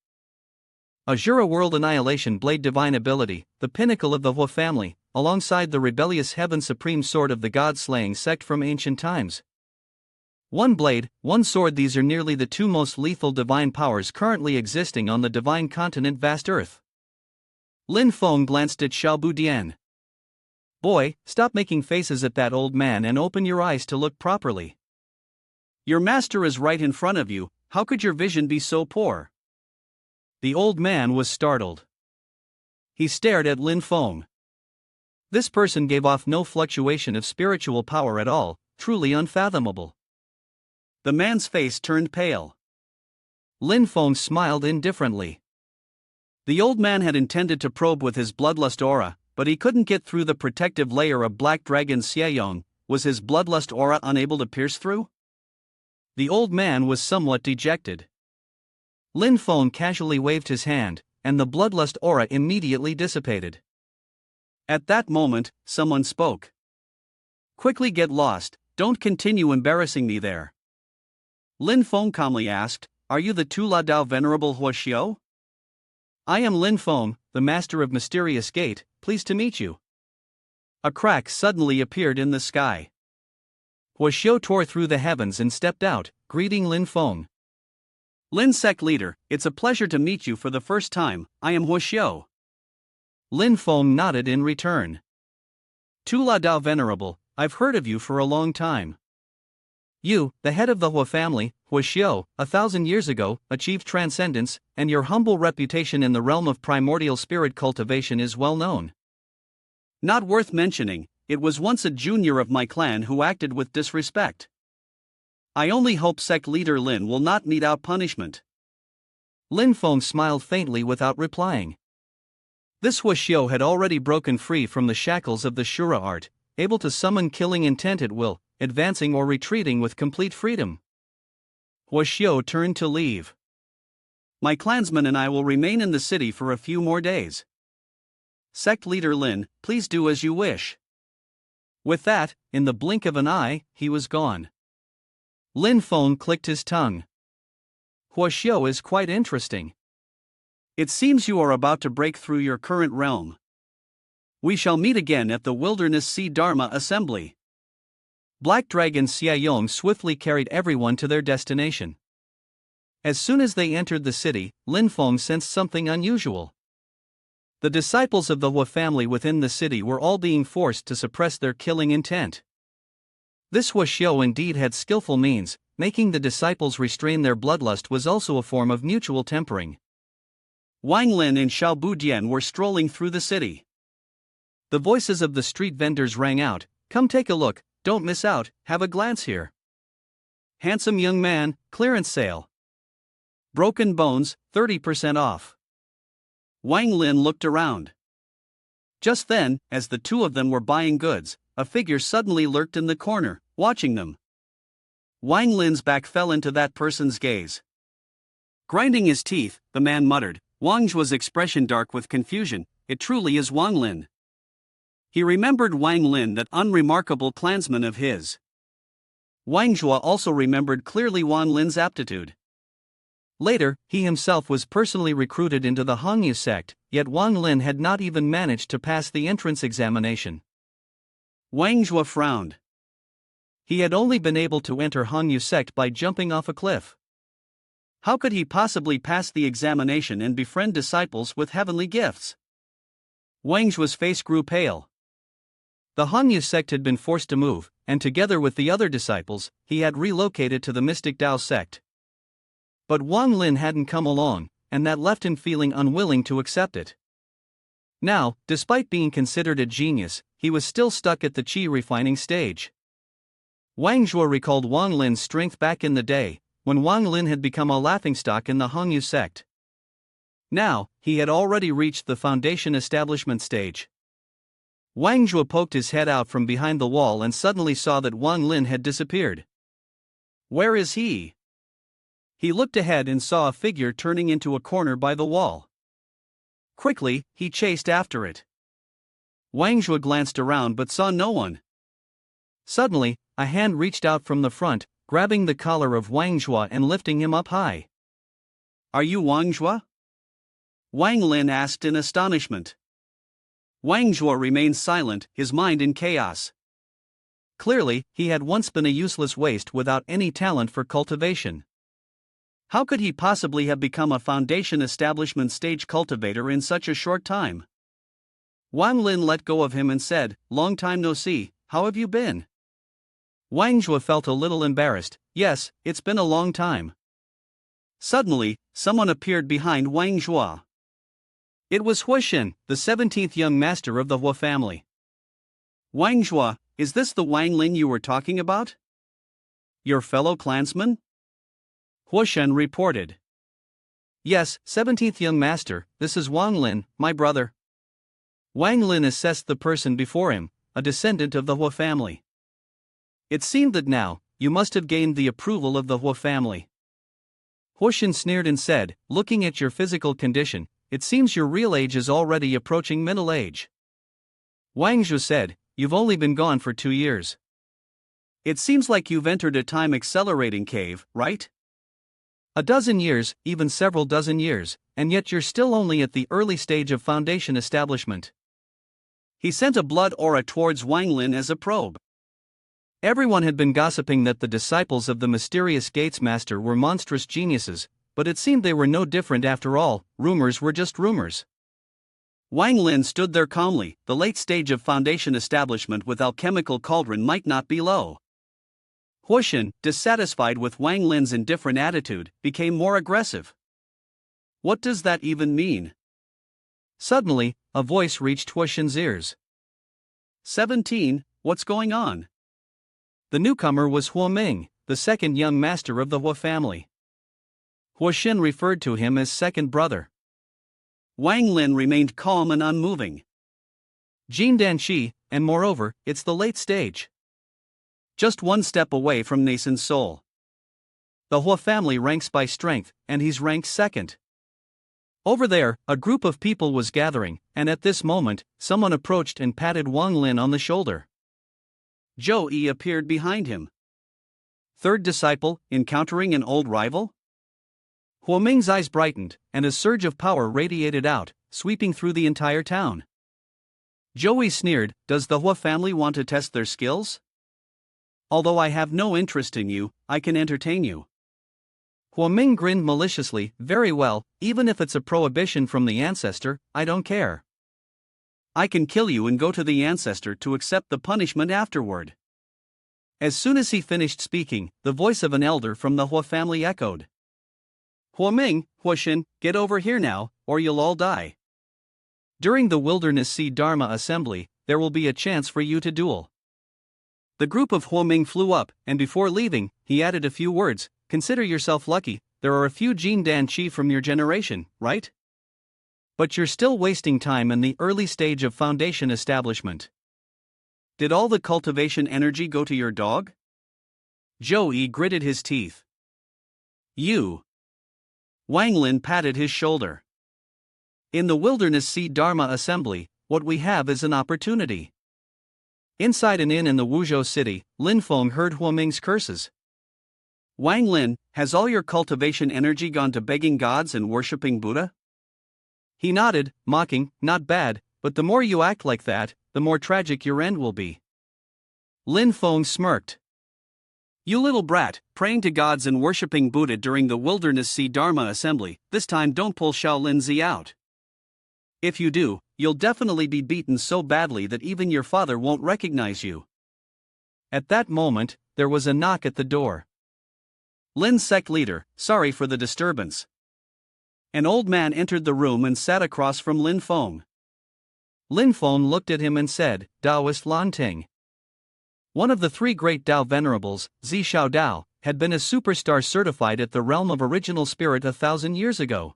Asura World Annihilation Blade Divine Ability, the pinnacle of the Hua family, alongside the rebellious Heaven Supreme Sword of the God-slaying sect from ancient times. One blade, one sword. These are nearly the two most lethal divine powers currently existing on the divine continent vast earth. Lin Feng glanced at Xiaobu Dian. Boy, stop making faces at that old man and open your eyes to look properly. Your master is right in front of you, how could your vision be so poor? The old man was startled. He stared at Lin Feng. This person gave off no fluctuation of spiritual power at all, truly unfathomable. The man's face turned pale. Lin Feng smiled indifferently. The old man had intended to probe with his bloodlust aura, but he couldn't get through the protective layer of Black Dragon Xieyong. Was his bloodlust aura unable to pierce through? The old man was somewhat dejected. Lin Feng casually waved his hand, and the bloodlust aura immediately dissipated. At that moment, someone spoke. Quickly get lost, don't continue embarrassing me there. Lin Feng calmly asked, are you the Tula Dao Venerable Hua Xiao? I am Lin Feng, the master of Mysterious Gate, pleased to meet you. A crack suddenly appeared in the sky. Hua Xiao tore through the heavens and stepped out, greeting Lin Feng. Lin Sect Leader, it's a pleasure to meet you for the first time, I am Hua Xiao. Lin Feng nodded in return. Tula Dao Venerable, I've heard of you for a long time. You, the head of the Hua family, Hua Xiao, 1,000 years ago, achieved transcendence, and your humble reputation in the realm of primordial spirit cultivation is well known. Not worth mentioning, it was once a junior of my clan who acted with disrespect. I only hope Sect Leader Lin will not mete out punishment. Lin Feng smiled faintly without replying. This Hua Xiao had already broken free from the shackles of the Shura art, able to summon killing intent at will, advancing or retreating with complete freedom. Hua Xiao turned to leave. My clansmen and I will remain in the city for a few more days. Sect Leader Lin, please do as you wish. With that, in the blink of an eye, he was gone. Lin Feng clicked his tongue. Hua Xiao is quite interesting. It seems you are about to break through your current realm. We shall meet again at the Wilderness Sea Dharma Assembly. Black Dragon Xieyong swiftly carried everyone to their destination. As soon as they entered the city, Lin Feng sensed something unusual. The disciples of the Hua family within the city were all being forced to suppress their killing intent. This Hua Xiao indeed had skillful means, making the disciples restrain their bloodlust was also a form of mutual tempering. Wang Lin and Xiaobu Dian were strolling through the city. The voices of the street vendors rang out, come take a look, don't miss out, have a glance here. Handsome young man, clearance sale. Broken bones, 30% off. Wang Lin looked around. Just then, as the two of them were buying goods, a figure suddenly lurked in the corner, watching them. Wang Lin's back fell into that person's gaze. Grinding his teeth, the man muttered, Wang Zhua's expression dark with confusion, it truly is Wang Lin. He remembered Wang Lin, that unremarkable clansman of his. Wang Zhua also remembered clearly Wang Lin's aptitude. Later, he himself was personally recruited into the Hongyu sect, yet Wang Lin had not even managed to pass the entrance examination. Wang Zhua frowned. He had only been able to enter Hongyu sect by jumping off a cliff. How could he possibly pass the examination and befriend disciples with heavenly gifts? Wang Zhua's face grew pale. The Hongyu sect had been forced to move, and together with the other disciples, he had relocated to the Mystic Dao sect. But Wang Lin hadn't come along, and that left him feeling unwilling to accept it. Now, despite being considered a genius, he was still stuck at the qi refining stage. Wang Zhua recalled Wang Lin's strength back in the day, when Wang Lin had become a laughingstock in the Hongyu sect. Now, he had already reached the foundation establishment stage. Wang Zhuo poked his head out from behind the wall and suddenly saw that Wang Lin had disappeared. Where is he? He looked ahead and saw a figure turning into a corner by the wall. Quickly, he chased after it. Wang Zhuo glanced around but saw no one. Suddenly, a hand reached out from the front, grabbing the collar of Wang Zhuo and lifting him up high. Are you Wang Zhuo? Wang Lin asked in astonishment. Wang Zhuo remained silent, his mind in chaos. Clearly, he had once been a useless waste without any talent for cultivation. How could he possibly have become a foundation establishment stage cultivator in such a short time? Wang Lin let go of him and said, "Long time no see, how have you been?" Wang Zhuo felt a little embarrassed. Yes, it's been a long time. Suddenly, someone appeared behind Wang Zhuo. It was Huoshen, the 17th young master of the Hua family. Wang Zhuo, is this the Wang Lin you were talking about? Your fellow clansman? Huoshen reported. Yes, 17th young master, this is Wang Lin, my brother. Wang Lin assessed the person before him, a descendant of the Hua family. It seemed that now, you must have gained the approval of the Hua family. Huoshen sneered and said, looking at your physical condition, it seems your real age is already approaching middle age. Wang Zhuo said, you've only been gone for 2 years. It seems like you've entered a time-accelerating cave, right? A dozen years, even several dozen years, and yet you're still only at the early stage of foundation establishment. He sent a blood aura towards Wang Lin as a probe. Everyone had been gossiping that the disciples of the mysterious Gates Master were monstrous geniuses, but it seemed they were no different after all. Rumors were just rumors. Wang Lin stood there calmly. The late stage of foundation establishment with alchemical cauldron might not be low. Huoshen, dissatisfied with Wang Lin's indifferent attitude, became more aggressive. What does that even mean? Suddenly, a voice reached Huoshen's ears. 17, what's going on? The newcomer was Huo Ming, the second young master of the Hua family. Huoshen referred to him as second brother. Wang Lin remained calm and unmoving. Jin Danshi, and moreover, it's the late stage. Just one step away from nascent soul. The Hua family ranks by strength, and he's ranked second. Over there, a group of people was gathering, and at this moment, someone approached and patted Wang Lin on the shoulder. Zhou Yi appeared behind him. Third disciple, encountering an old rival? Huo Ming's eyes brightened, and a surge of power radiated out, sweeping through the entire town. Zhou Yi sneered, does the Hua family want to test their skills? Although I have no interest in you, I can entertain you. Huo Ming grinned maliciously, very well, even if it's a prohibition from the ancestor, I don't care. I can kill you and go to the ancestor to accept the punishment afterward. As soon as he finished speaking, the voice of an elder from the Hua family echoed. Huo Ming, Huoshen, get over here now, or you'll all die. During the Wilderness Sea Dharma Assembly, there will be a chance for you to duel. The group of Huo Ming flew up, and before leaving, he added a few words. Consider yourself lucky, there are a few Jin Dan Qi from your generation, right? But you're still wasting time in the early stage of foundation establishment. Did all the cultivation energy go to your dog? Zhou Yi gritted his teeth. You. Wang Lin patted his shoulder. In the Wilderness Sea Dharma Assembly, what we have is an opportunity. Inside an inn in the Wuzhou city, Lin Feng heard Huo Ming's curses. Wang Lin, has all your cultivation energy gone to begging gods and worshipping Buddha? He nodded, mocking, not bad, but the more you act like that, the more tragic your end will be. Lin Feng smirked. You little brat, praying to gods and worshipping Buddha during the Wilderness Sea Dharma Assembly, this time don't pull Shaolin Zi out. If you do, you'll definitely be beaten so badly that even your father won't recognize you. At that moment, there was a knock at the door. Lin's sect leader, sorry for the disturbance. An old man entered the room and sat across from Lin Feng. Lin Feng looked at him and said, Taoist Lan Ting. One of the 3 great Tao venerables, Zi Xiao Dao, had been a superstar certified at the realm of original spirit 1,000 years ago.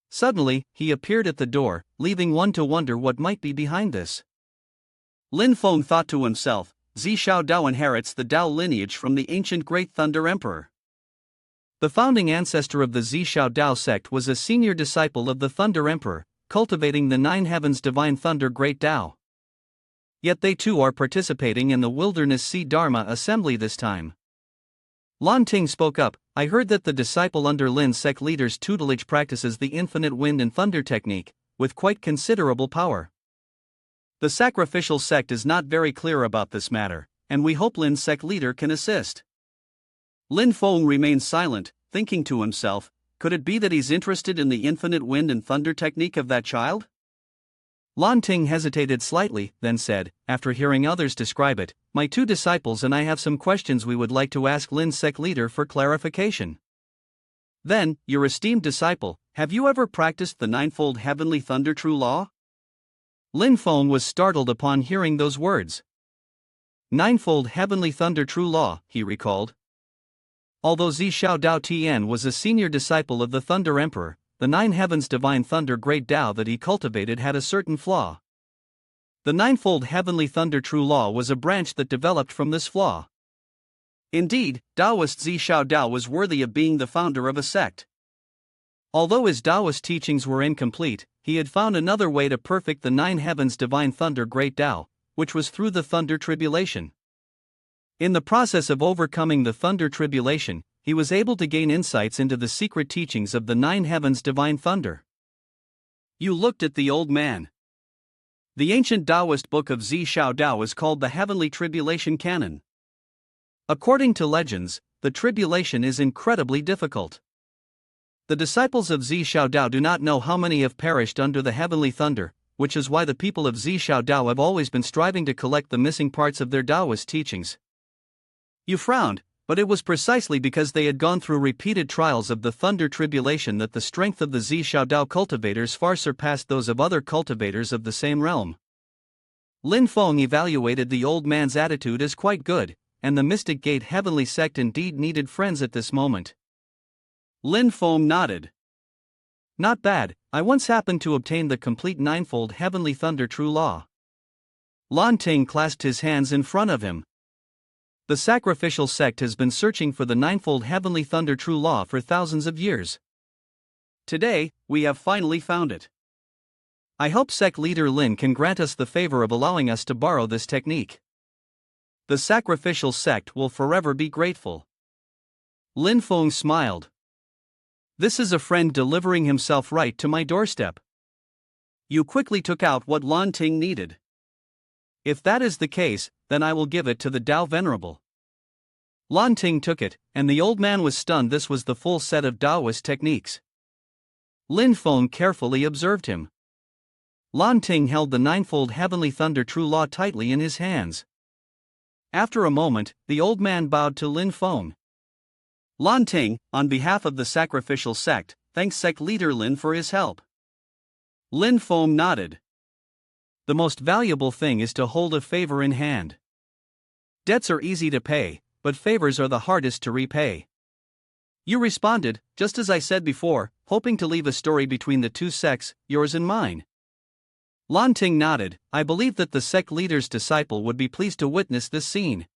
Suddenly, he appeared at the door, leaving one to wonder what might be behind this. Lin Feng thought to himself, Zi Xiao Dao inherits the Dao lineage from the ancient Great Thunder Emperor. The founding ancestor of the Zi Xiao Dao sect was a senior disciple of the Thunder Emperor, cultivating the Nine Heavens Divine Thunder Great Dao. Yet they too are participating in the Wilderness Sea Dharma Assembly this time. Lan Ting spoke up, I heard that the disciple under Lin's sect leader's tutelage practices the infinite wind and thunder technique, with quite considerable power. The sacrificial sect is not very clear about this matter, and we hope Lin's sect leader can assist. Lin Feng remained silent, thinking to himself, could it be that he's interested in the infinite wind and thunder technique of that child? Lan Ting hesitated slightly, then said, after hearing others describe it, my two disciples and I have some questions we would like to ask Lin's sect leader for clarification. Then, your esteemed disciple, have you ever practiced the ninefold heavenly thunder true law? Lin Feng was startled upon hearing those words. Ninefold heavenly thunder true law, he recalled. Although Zi Xiao Dao Tian was a senior disciple of the Thunder Emperor, the Nine Heavens Divine Thunder Great Dao that he cultivated had a certain flaw. The Ninefold Heavenly Thunder True Law was a branch that developed from this flaw. Indeed, Taoist Zi Xiao Dao was worthy of being the founder of a sect. Although his Taoist teachings were incomplete, he had found another way to perfect the Nine Heavens Divine Thunder Great Dao, which was through the Thunder Tribulation. In the process of overcoming the Thunder Tribulation, he was able to gain insights into the secret teachings of the Nine Heavens Divine Thunder. You looked at the old man. The ancient Taoist book of Zi Xiao Dao is called the Heavenly Tribulation Canon. According to legends, the tribulation is incredibly difficult. The disciples of Zi Xiao Dao do not know how many have perished under the heavenly thunder, which is why the people of Zi Xiao Dao have always been striving to collect the missing parts of their Taoist teachings. You frowned, but it was precisely because they had gone through repeated trials of the thunder tribulation that the strength of the Zi Xiao Dao cultivators far surpassed those of other cultivators of the same realm. Lin Feng evaluated the old man's attitude as quite good, and the Mystic Gate Heavenly Sect indeed needed friends at this moment. Lin Feng nodded. Not bad, I once happened to obtain the complete ninefold Heavenly Thunder True Law. Lan Ting clasped his hands in front of him. The sacrificial sect has been searching for the ninefold Heavenly Thunder True Law for thousands of years. Today, we have finally found it. I hope sect leader Lin can grant us the favor of allowing us to borrow this technique. The sacrificial sect will forever be grateful. Lin Feng smiled. This is a friend delivering himself right to my doorstep. You quickly took out what Lan Ting needed. If that is the case, then I will give it to the Dao Venerable. Lan Ting took it, and the old man was stunned. This was the full set of Taoist techniques. Lin Feng carefully observed him. Lan Ting held the ninefold Heavenly Thunder True Law tightly in his hands. After a moment, the old man bowed to Lin Feng. Lan Ting, on behalf of the sacrificial sect, thanks sect leader Lin for his help. Lin Feng nodded. The most valuable thing is to hold a favor in hand. Debts are easy to pay, but favors are the hardest to repay. You responded, just as I said before, hoping to leave a story between the two sects, yours and mine. Lan Ting nodded. I believe that the sect leader's disciple would be pleased to witness this scene.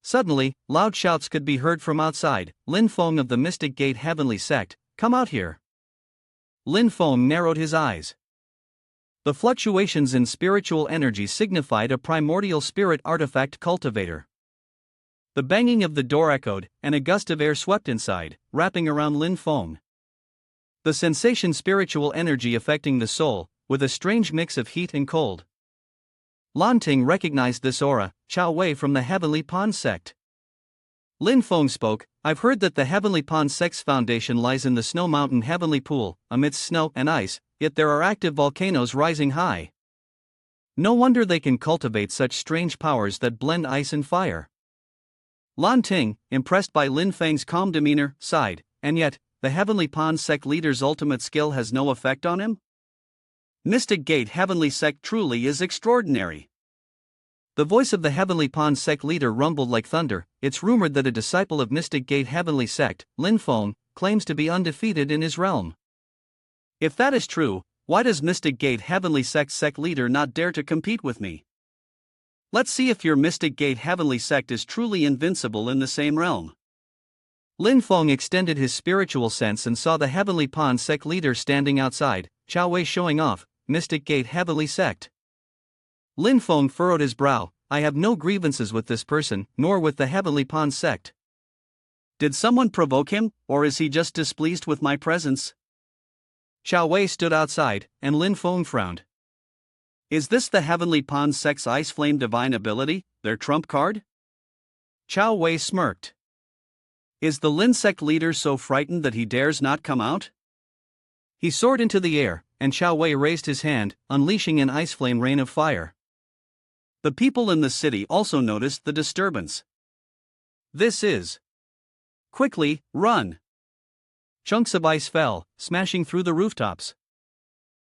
Suddenly, loud shouts could be heard from outside. Lin Feng of the Mystic Gate Heavenly Sect, come out here. Lin Feng narrowed his eyes. The fluctuations in spiritual energy signified a primordial spirit artifact cultivator. The banging of the door echoed, and a gust of air swept inside, wrapping around Lin Feng. The sensation spiritual energy affecting the soul, with a strange mix of heat and cold. Lan Ting recognized this aura, Chao Wei from the Heavenly Pond sect. Lin Feng spoke, I've heard that the Heavenly Pond sect's foundation lies in the Snow Mountain Heavenly Pool, amidst snow and ice, yet there are active volcanoes rising high. No wonder they can cultivate such strange powers that blend ice and fire. Lan Ting, impressed by Lin Feng's calm demeanor, sighed, and yet, the Heavenly Pond sect leader's ultimate skill has no effect on him? Mystic Gate Heavenly Sect truly is extraordinary. The voice of the Heavenly Pond sect leader rumbled like thunder. It's rumored that a disciple of Mystic Gate Heavenly Sect, Lin Feng, claims to be undefeated in his realm. If that is true, why does Mystic Gate Heavenly sect leader not dare to compete with me? Let's see if your Mystic Gate Heavenly Sect is truly invincible in the same realm. Lin Feng extended his spiritual sense and saw the Heavenly Pond sect leader standing outside, Chao Wei showing off, Mystic Gate Heavenly Sect. Lin Feng furrowed his brow. I have no grievances with this person, nor with the Heavenly Pond sect. Did someone provoke him, or is he just displeased with my presence? Chao Wei stood outside, and Lin Feng frowned. Is this the Heavenly Pond sect's Ice Flame Divine ability, their trump card? Chao Wei smirked. Is the Lin sect leader so frightened that he dares not come out? He soared into the air, and Chao Wei raised his hand, unleashing an ice flame rain of fire. The people in the city also noticed the disturbance. This is. Quickly, run! Chunks of ice fell, smashing through the rooftops.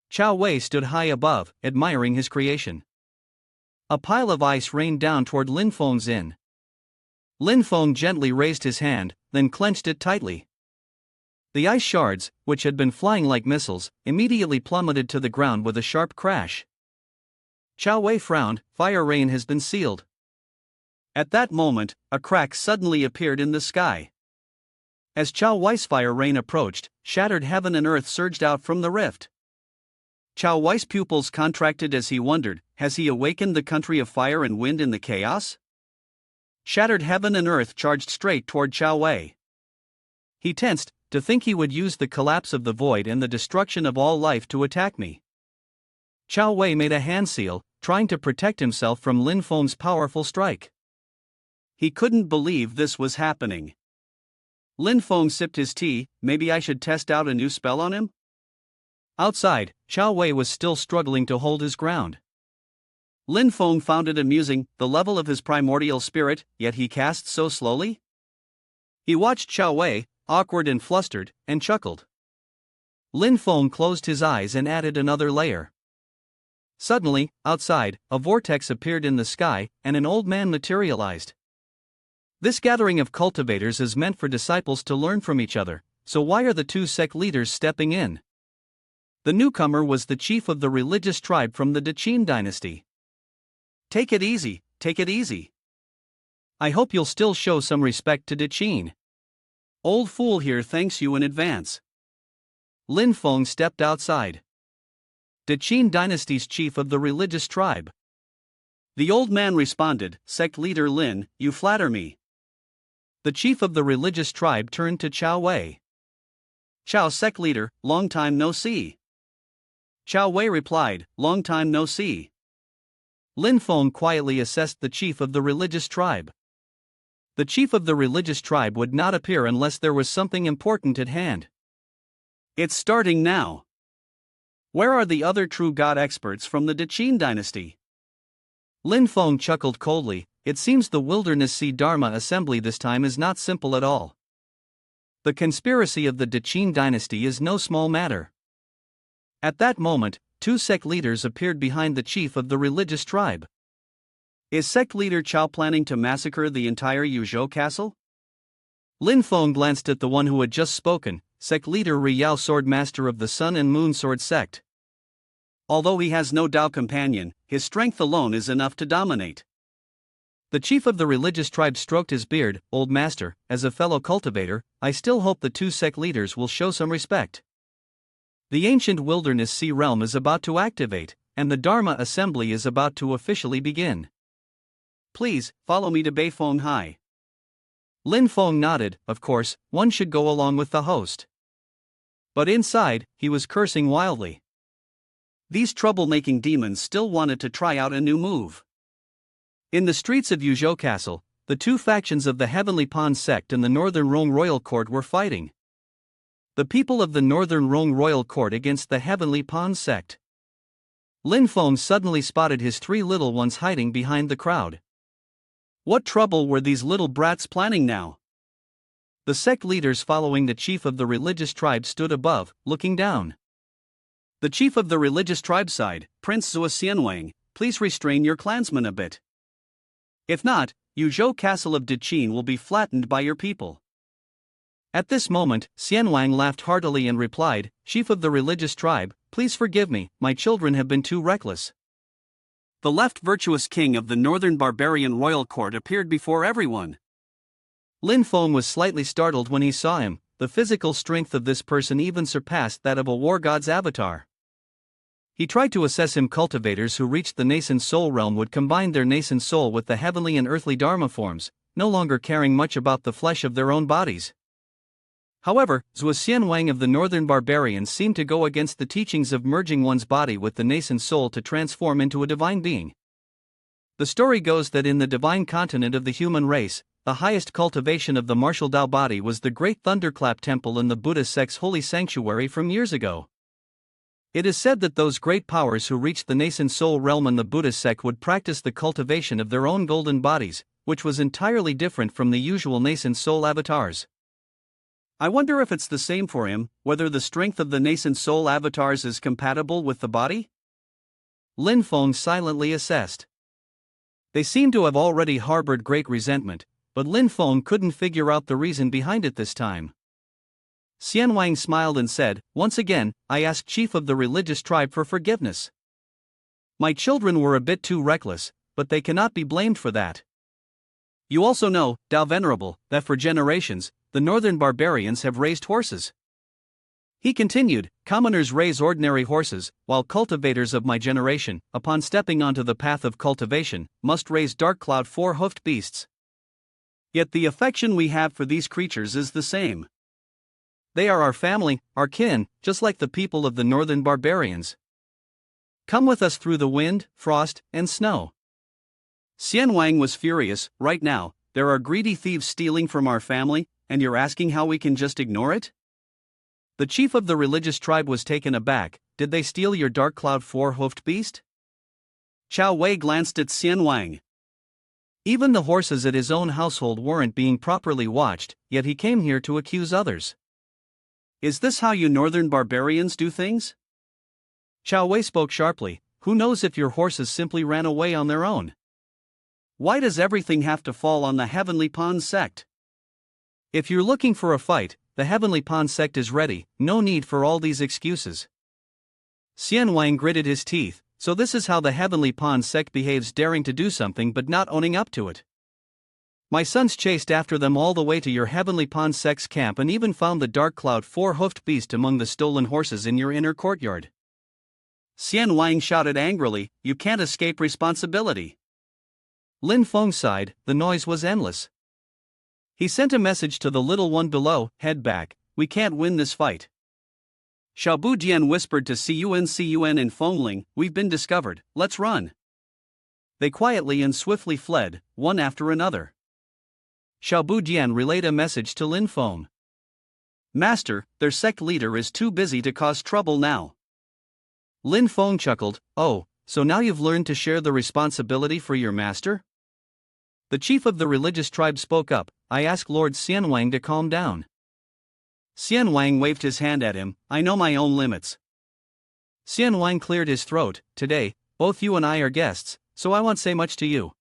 Chao Wei stood high above, admiring his creation. A pile of ice rained down toward Lin Feng's inn. Lin Feng gently raised his hand, then clenched it tightly. The ice shards, which had been flying like missiles, immediately plummeted to the ground with a sharp crash. Chao Wei frowned. Fire rain has been sealed. At that moment, a crack suddenly appeared in the sky. As Chao Wei's fire rain approached, shattered heaven and earth surged out from the rift. Chao Wei's pupils contracted as he wondered, has he awakened the country of fire and wind in the chaos? Shattered heaven and earth charged straight toward Chao Wei. He tensed, to think he would use the collapse of the void and the destruction of all life to attack me. Chao Wei made a hand seal, trying to protect himself from Lin Feng's powerful strike. He couldn't believe this was happening. Lin Feng sipped his tea. Maybe I should test out a new spell on him? Outside, Chao Wei was still struggling to hold his ground. Lin Feng found it amusing, the level of his primordial spirit, yet he cast so slowly. He watched Chao Wei, awkward and flustered, and chuckled. Lin Feng closed his eyes and added another layer. Suddenly, outside, a vortex appeared in the sky, and an old man materialized. This gathering of cultivators is meant for disciples to learn from each other, so why are the two sect leaders stepping in? The newcomer was the chief of the religious tribe from the Daqin dynasty. Take it easy, take it easy. I hope you'll still show some respect to Daqin. Old fool here thanks you in advance. Lin Feng stepped outside. Daqin dynasty's chief of the religious tribe. The old man responded, Sect leader Lin, you flatter me. The chief of the religious tribe turned to Chao Wei. Chao sect leader, long time no see. Chao Wei replied, long time no see. Lin Feng quietly assessed the chief of the religious tribe. The chief of the religious tribe would not appear unless there was something important at hand. It's starting now. Where are the other true god experts from the Daqin dynasty? Lin Feng chuckled coldly. It seems the Wilderness Sea Dharma assembly this time is not simple at all. The conspiracy of the Daqin dynasty is no small matter. At that moment, two sect leaders appeared behind the chief of the religious tribe. Is sect leader Chao planning to massacre the entire Yuzhou castle? Lin Feng glanced at the one who had just spoken, sect leader Riyao, sword master of the Sun and Moon Sword sect. Although he has no Dao companion, his strength alone is enough to dominate. The chief of the religious tribe stroked his beard. Old master, as a fellow cultivator, I still hope the two sect leaders will show some respect. The ancient Wilderness Sea realm is about to activate, and the Dharma assembly is about to officially begin. Please, follow me to Beifeng Hai. Lin Feng nodded. Of course, one should go along with the host. But inside, he was cursing wildly. These troublemaking demons still wanted to try out a new move. In the streets of Yuzhou Castle, the two factions of the Heavenly Pond sect and the Northern Rong Royal Court were fighting. The people of the Northern Rong Royal Court against the Heavenly Pond sect. Lin Feng suddenly spotted his three little ones hiding behind the crowd. What trouble were these little brats planning now? The sect leaders following the chief of the religious tribe stood above, looking down. The chief of the religious tribe sighed, Prince Zhuo Xianwang, please restrain your clansmen a bit. If not, Yuzhou Castle of Dechin will be flattened by your people. At this moment, Xianwang laughed heartily and replied, Chief of the religious tribe, please forgive me, my children have been too reckless. The left virtuous king of the northern barbarian royal court appeared before everyone. Lin Feng was slightly startled when he saw him. The physical strength of this person even surpassed that of a war god's avatar. He tried to assess him. Cultivators who reached the nascent soul realm would combine their nascent soul with the heavenly and earthly dharma forms, no longer caring much about the flesh of their own bodies. However, Zhou Xianwang of the northern barbarians seemed to go against the teachings of merging one's body with the nascent soul to transform into a divine being. The story goes that in the divine continent of the human race, the highest cultivation of the martial Tao body was the Great Thunderclap Temple in the Buddhist sect's holy sanctuary from years ago. It is said that those great powers who reached the nascent soul realm in the Buddhist sect would practice the cultivation of their own golden bodies, which was entirely different from the usual nascent soul avatars. I wonder if it's the same for him, whether the strength of the nascent soul avatars is compatible with the body? Lin Feng silently assessed. They seem to have already harbored great resentment, but Lin Feng couldn't figure out the reason behind it this time. Xianwang smiled and said, Once again, I ask Chief of the religious tribe for forgiveness. My children were a bit too reckless, but they cannot be blamed for that. You also know, Tao Venerable, that for generations, the northern barbarians have raised horses. He continued, commoners raise ordinary horses, while cultivators of my generation, upon stepping onto the path of cultivation, must raise dark cloud four-hoofed beasts. Yet the affection we have for these creatures is the same. They are our family, our kin, just like the people of the northern barbarians. Come with us through the wind, frost, and snow. Xianwang was furious. Right now, there are greedy thieves stealing from our family, and you're asking how we can just ignore it? The chief of the religious tribe was taken aback. Did they steal your dark cloud four-hoofed beast? Chao Wei glanced at Xianwang. Even the horses at his own household weren't being properly watched, yet he came here to accuse others. Is this how you northern barbarians do things? Chao Wei spoke sharply. Who knows if your horses simply ran away on their own? Why does everything have to fall on the Heavenly Pond sect? If you're looking for a fight, the Heavenly Pond sect is ready, no need for all these excuses. Xianwang gritted his teeth. So this is how the Heavenly Pond sect behaves, daring to do something but not owning up to it. My sons chased after them all the way to your Heavenly Pond sect's camp and even found the dark cloud four-hoofed beast among the stolen horses in your inner courtyard. Xianwang shouted angrily, You can't escape responsibility. Lin Feng sighed, the noise was endless. He sent a message to the little one below, head back, we can't win this fight. Xiaobu Dian whispered to Cun and Fengling, we've been discovered, let's run. They quietly and swiftly fled, one after another. Xiaobu Dian relayed a message to Lin Feng. Master, their sect leader is too busy to cause trouble now. Lin Feng chuckled, oh, so now you've learned to share the responsibility for your master? The chief of the religious tribe spoke up, I ask Lord Xianwang to calm down. Xianwang waved his hand at him, I know my own limits. Xianwang cleared his throat, today, both you and I are guests, so I won't say much to you.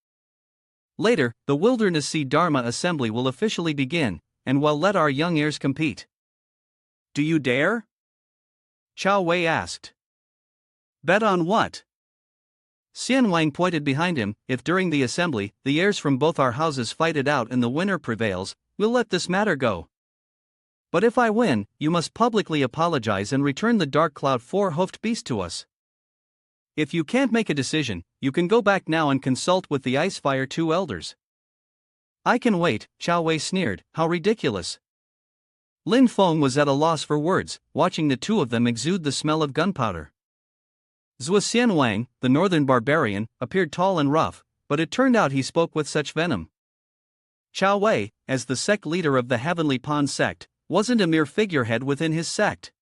Later, the Wilderness Sea Dharma Assembly will officially begin, and we'll let our young heirs compete. Do you dare? Chao Wei asked. Bet on what? Xianwang pointed behind him, if during the assembly, the heirs from both our houses fight it out and the winner prevails, we'll let this matter go. But if I win, you must publicly apologize and return the dark cloud four-hoofed beast to us. If you can't make a decision, you can go back now and consult with the Icefire two elders. I can wait, Chao Wei sneered, how ridiculous. Lin Feng was at a loss for words, watching the two of them exude the smell of gunpowder. Zhou Xianwang, the northern barbarian, appeared tall and rough, but it turned out he spoke with such venom. Chao Wei, as the sect leader of the Heavenly Pond sect, wasn't a mere figurehead within his sect.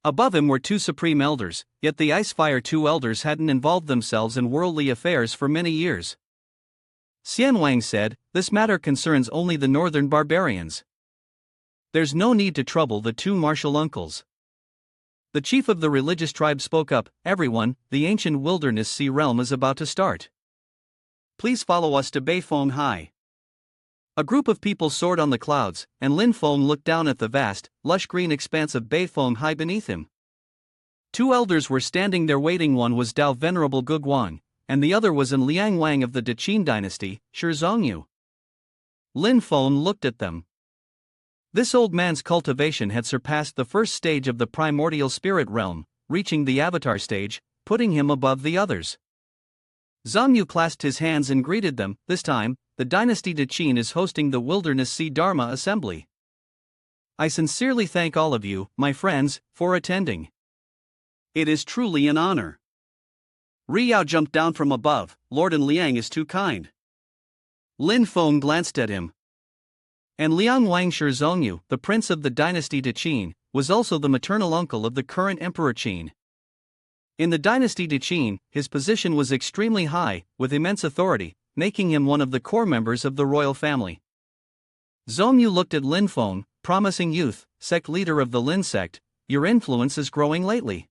Above him were two supreme elders, yet the Icefire two elders hadn't involved themselves in worldly affairs for many years. Xianwang said, this matter concerns only the northern barbarians. There's no need to trouble the two martial uncles. The chief of the religious tribe spoke up, everyone, the ancient Wilderness Sea realm is about to start. please follow us to Beifeng High. A group of people soared on the clouds, and Lin Feng looked down at the vast, lush green expanse of Beifeng High beneath him. Two elders were standing there waiting. One was Dao Venerable Guguang, and the other was an Liang Wang of the Deqin dynasty, Shi Zongyu. Lin Feng looked at them. This old man's cultivation had surpassed the first stage of the primordial spirit realm, reaching the avatar stage, putting him above the others. Zongyu clasped his hands and greeted them. This time, the dynasty Deqin is hosting the Wilderness Sea Dharma Assembly. I sincerely thank all of you, my friends, for attending. It is truly an honor. Riyao jumped down from above. Lord and Liang is too kind. Lin Feng glanced at him. And Liang Wang Shi Zongyu, the prince of the dynasty Deqin, was also the maternal uncle of the current emperor Qin. In the dynasty Deqin, his position was extremely high, with immense authority, making him one of the core members of the royal family. Zongyu looked at Lin Feng, promising youth, sect leader of the Lin sect, your influence is growing lately.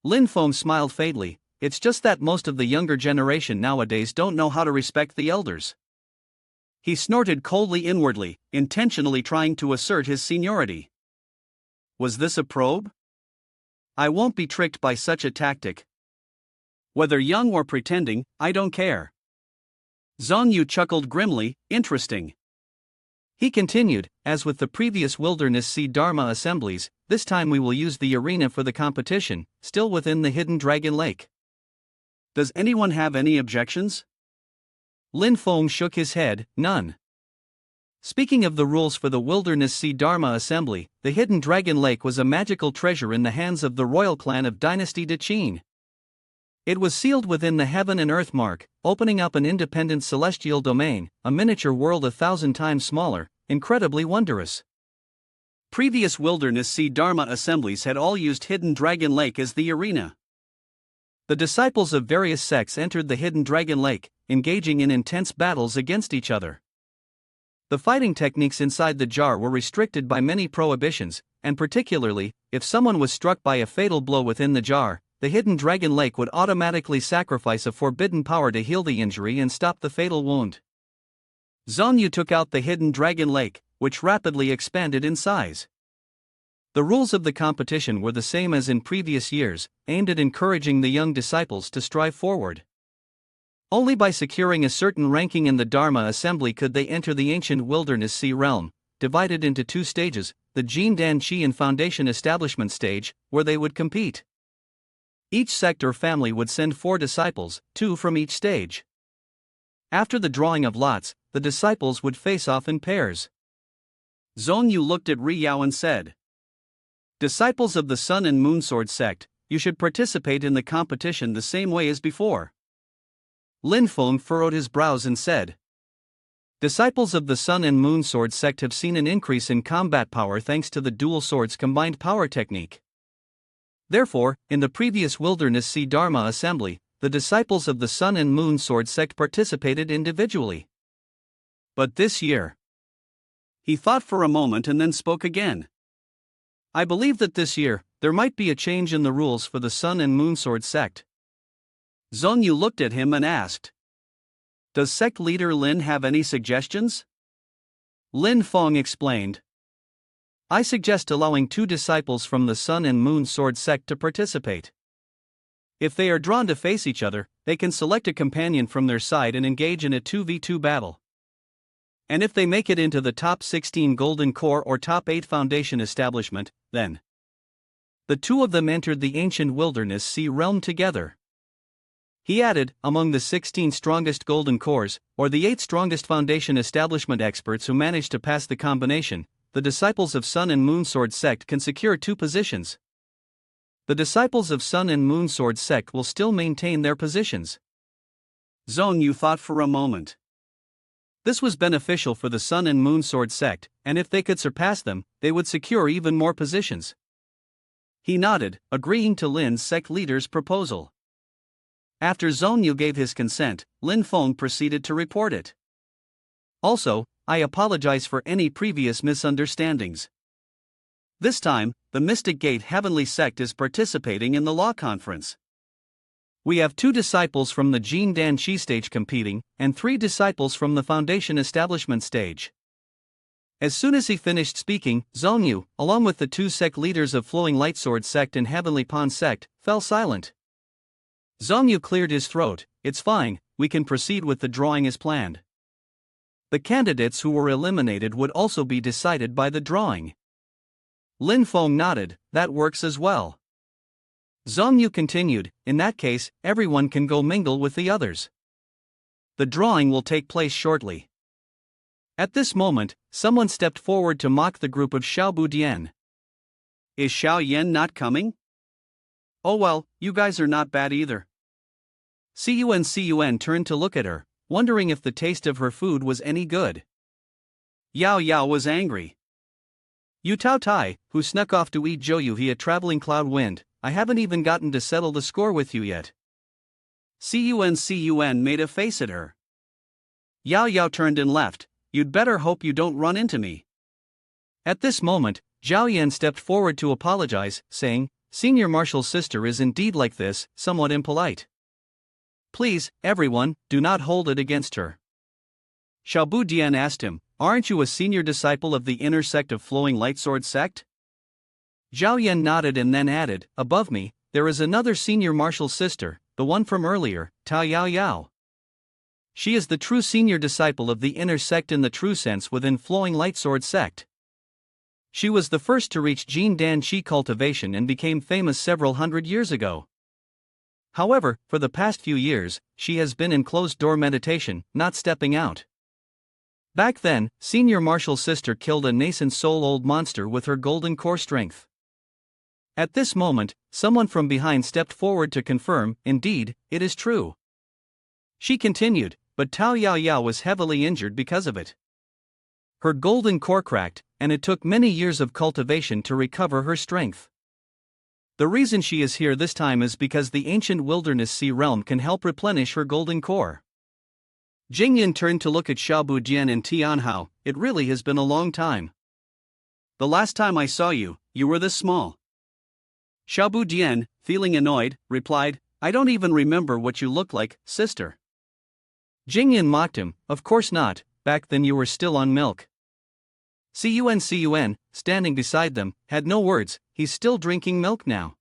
Lin Feng smiled faintly. It's just that most of the younger generation nowadays don't know how to respect the elders. He snorted coldly inwardly, intentionally trying to assert his seniority. Was this a probe? I won't be tricked by such a tactic. Whether young or pretending, I don't care. Zongyu chuckled grimly, interesting. He continued, as with the previous Wilderness Sea Dharma assemblies, this time we will use the arena for the competition, still within the Hidden Dragon Lake. Does anyone have any objections? Lin Feng shook his head, none. Speaking of the rules for the Wilderness Sea Dharma Assembly, the Hidden Dragon Lake was a magical treasure in the hands of the royal clan of Dynasty Deqin. It was sealed within the heaven and earth mark, opening up an independent celestial domain, a miniature world 1,000 times smaller, incredibly wondrous. Previous Wilderness Sea Dharma assemblies had all used Hidden Dragon Lake as the arena. The disciples of various sects entered the Hidden Dragon Lake, engaging in intense battles against each other. The fighting techniques inside the jar were restricted by many prohibitions, and particularly, if someone was struck by a fatal blow within the jar, the Hidden Dragon Lake would automatically sacrifice a forbidden power to heal the injury and stop the fatal wound. Zongyu took out the Hidden Dragon Lake, which rapidly expanded in size. The rules of the competition were the same as in previous years, aimed at encouraging the young disciples to strive forward. Only by securing a certain ranking in the Dharma Assembly could they enter the ancient Wilderness Sea realm, divided into two stages, the Jin Dan Chi and Foundation Establishment stage, where they would compete. Each sect or family would send 4 disciples, 2 from each stage. After the drawing of lots, the disciples would face off in pairs. Zongyu looked at Riyao and said, Disciples of the Sun and Moon Sword sect, you should participate in the competition the same way as before. Lin Feng furrowed his brows and said, Disciples of the Sun and Moon Sword sect have seen an increase in combat power thanks to the dual swords combined power technique. Therefore, in the previous Wilderness Sea Dharma assembly, the disciples of the Sun and Moon Sword sect participated individually. But this year... He thought for a moment and then spoke again. I believe that this year, there might be a change in the rules for the Sun and Moon Sword sect. Zongyu looked at him and asked, Does sect leader Lin have any suggestions? Lin Feng explained, I suggest allowing 2 disciples from the Sun and Moon Sword sect to participate. If they are drawn to face each other, they can select a companion from their side and engage in a 2v2 battle. And if they make it into the top 16 Golden Core or top 8 Foundation Establishment, then the 2 of them entered the ancient Wilderness Sea realm together. He added, among the 16 strongest Golden Cores, or the 8 strongest Foundation Establishment experts who manage to pass the combination, the disciples of Sun and Moon Sword sect can secure 2 positions. The disciples of Sun and Moon Sword sect will still maintain their positions. Zongyu thought for a moment. This was beneficial for the Sun and Moon Sword sect, and if they could surpass them, they would secure even more positions. He nodded, agreeing to Lin's sect leader's proposal. After Zongyu gave his consent, Lin Feng proceeded to report it. Also, I apologize for any previous misunderstandings. This time, the Mystic Gate Heavenly Sect is participating in the law conference. We have 2 disciples from the Jin Dan Chi stage competing, and 3 disciples from the Foundation Establishment stage. As soon as he finished speaking, Zhongyu, along with the 2 sect leaders of Flowing Lightsword sect and Heavenly Pawn sect, fell silent. Zhongyu cleared his throat. It's fine, we can proceed with the drawing as planned. The candidates who were eliminated would also be decided by the drawing. Lin Feng nodded, that works as well. Zhongyu continued, in that case, everyone can go mingle with the others. The drawing will take place shortly. At this moment, someone stepped forward to mock the group of Xiaobu Dian. Is Xiao Yan not coming? Oh well, you guys are not bad either. Cun turned to look at her, wondering if the taste of her food was any good. Yao Yao was angry. You Tao Tai, who snuck off to eat Joyuhi at Traveling Cloud Wind, I haven't even gotten to settle the score with you yet. Cun made a face at her. Yao Yao turned and left. You'd better hope you don't run into me. At this moment, Zhao Yan stepped forward to apologize, saying, Senior Marshal's sister is indeed like this, somewhat impolite. Please, everyone, do not hold it against her. Xiaobu Dian asked him, aren't you a senior disciple of the inner sect of Flowing Lightsword sect? Zhao Yan nodded and then added, above me, there is another senior marshal's sister, the one from earlier, Tao Yao Yao. She is the true senior disciple of the inner sect in the true sense within Flowing Lightsword sect. She was the first to reach Jin Dan Chi cultivation and became famous several hundred years ago. However, for the past few years, she has been in closed-door meditation, not stepping out. Back then, Senior Marshal's sister killed a nascent soul-old monster with her golden core strength. At this moment, someone from behind stepped forward to confirm, indeed, it is true. She continued, but Tao Yao Yao was heavily injured because of it. Her golden core cracked, and it took many years of cultivation to recover her strength. The reason she is here this time is because the ancient wilderness sea realm can help replenish her golden core. Jingyan turned to look at Xiaobu Dian and Tianhao. It really has been a long time. The last time I saw you, you were this small. Xiaobu Dian, feeling annoyed, replied, I don't even remember what you look like, sister. Jingyan mocked him, of course not, back then you were still on milk. Cun, standing beside them, had no words, he's still drinking milk now.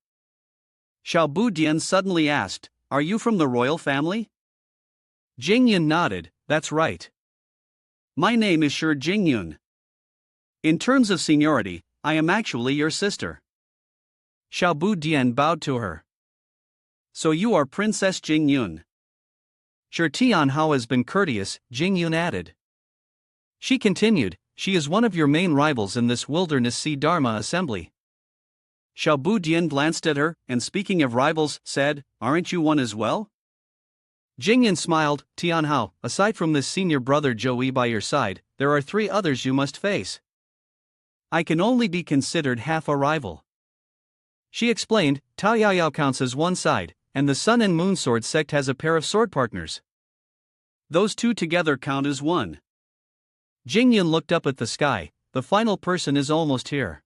Xiaobu Dian suddenly asked, are you from the royal family? Jingyan nodded, that's right. My name is Shi Jingyun. In terms of seniority, I am actually your sister. Xiaobu Dian bowed to her. So you are Princess Jingyun. Sure Tianhao has been courteous, Jingyun added. She continued, she is one of your main rivals in this wilderness sea Dharma assembly. Xiaobu Dian glanced at her, and speaking of rivals, said, aren't you one as well? Jingyun smiled, Tianhao, aside from this senior brother Joey by your side, there are 3 others you must face. I can only be considered half a rival. She explained, Tao Yao Yao counts as one side, and the Sun and Moon Sword sect has a pair of sword partners. Those 2 together count as one. Jingyun looked up at the sky, the final person is almost here.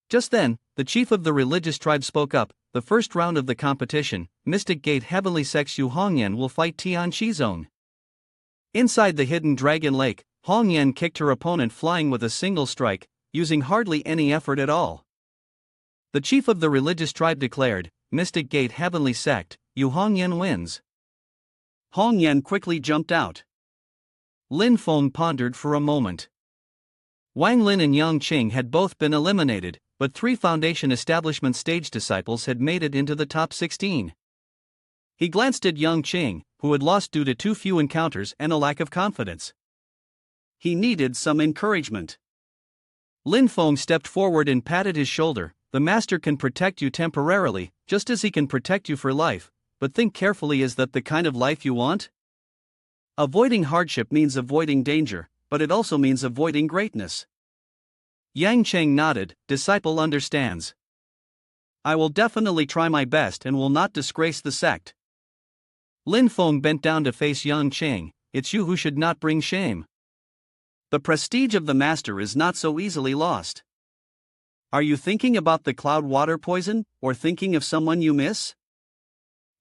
Just then, the chief of the religious tribe spoke up, the first round of the competition, Mystic Gate Heavenly Sect's Yu Hongyan will fight Tian Shizong. Inside the hidden Dragon Lake, Hongyan kicked her opponent flying with a single strike, using hardly any effort at all. The chief of the religious tribe declared, Mystic Gate Heavenly Sect, Yu Hongyan wins. Hongyan quickly jumped out. Lin Feng pondered for a moment. Wang Lin and Yang Qing had both been eliminated, but 3 Foundation Establishment stage disciples had made it into the top 16. He glanced at Yang Qing, who had lost due to too few encounters and a lack of confidence. He needed some encouragement. Lin Feng stepped forward and patted his shoulder. The master can protect you temporarily, just as he can protect you for life, but think carefully, is that the kind of life you want? Avoiding hardship means avoiding danger, but it also means avoiding greatness. Yang Cheng nodded, disciple understands. I will definitely try my best and will not disgrace the sect. Lin Feng bent down to face Yang Cheng, it's you who should not bring shame. The prestige of the master is not so easily lost. Are you thinking about the cloud water poison, or thinking of someone you miss?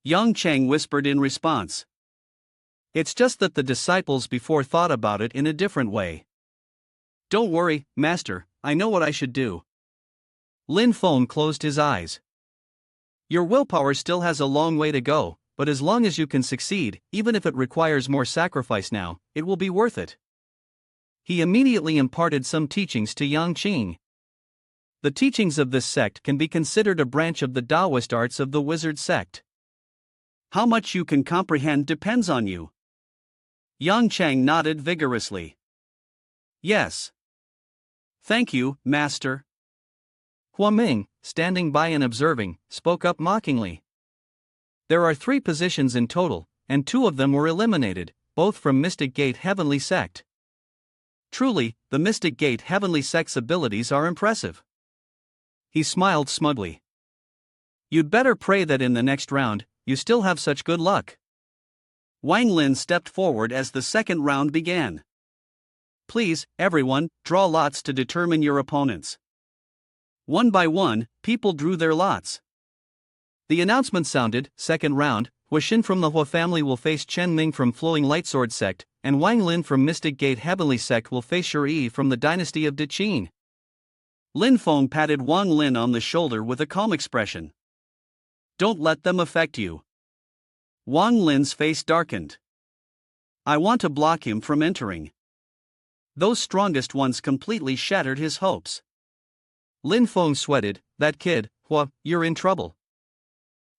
Yang Cheng whispered in response. It's just that the disciples before thought about it in a different way. Don't worry, Master, I know what I should do. Lin Feng closed his eyes. Your willpower still has a long way to go, but as long as you can succeed, even if it requires more sacrifice now, it will be worth it. He immediately imparted some teachings to Yang Qing. The teachings of this sect can be considered a branch of the Taoist arts of the wizard sect. How much you can comprehend depends on you. Yang Cheng nodded vigorously. Yes. Thank you, Master. Hua Ming, standing by and observing, spoke up mockingly. There are 3 positions in total, and 2 of them were eliminated, both from Mystic Gate Heavenly Sect. Truly, the Mystic Gate Heavenly Sect's abilities are impressive. He smiled smugly. You'd better pray that in the next round, you still have such good luck. Wang Lin stepped forward as the second round began. Please, everyone, draw lots to determine your opponents. One by one, people drew their lots. The announcement sounded, second round, Hua Xin from the Hua family will face Chen Ming from Flowing Lightsword Sect, and Wang Lin from Mystic Gate Heavenly Sect will face Shi from the Dynasty of Deqin. Lin Feng patted Wang Lin on the shoulder with a calm expression. Don't let them affect you. Wang Lin's face darkened. I want to block him from entering. Those strongest ones completely shattered his hopes. Lin Feng sweated. That kid, Hua, you're in trouble.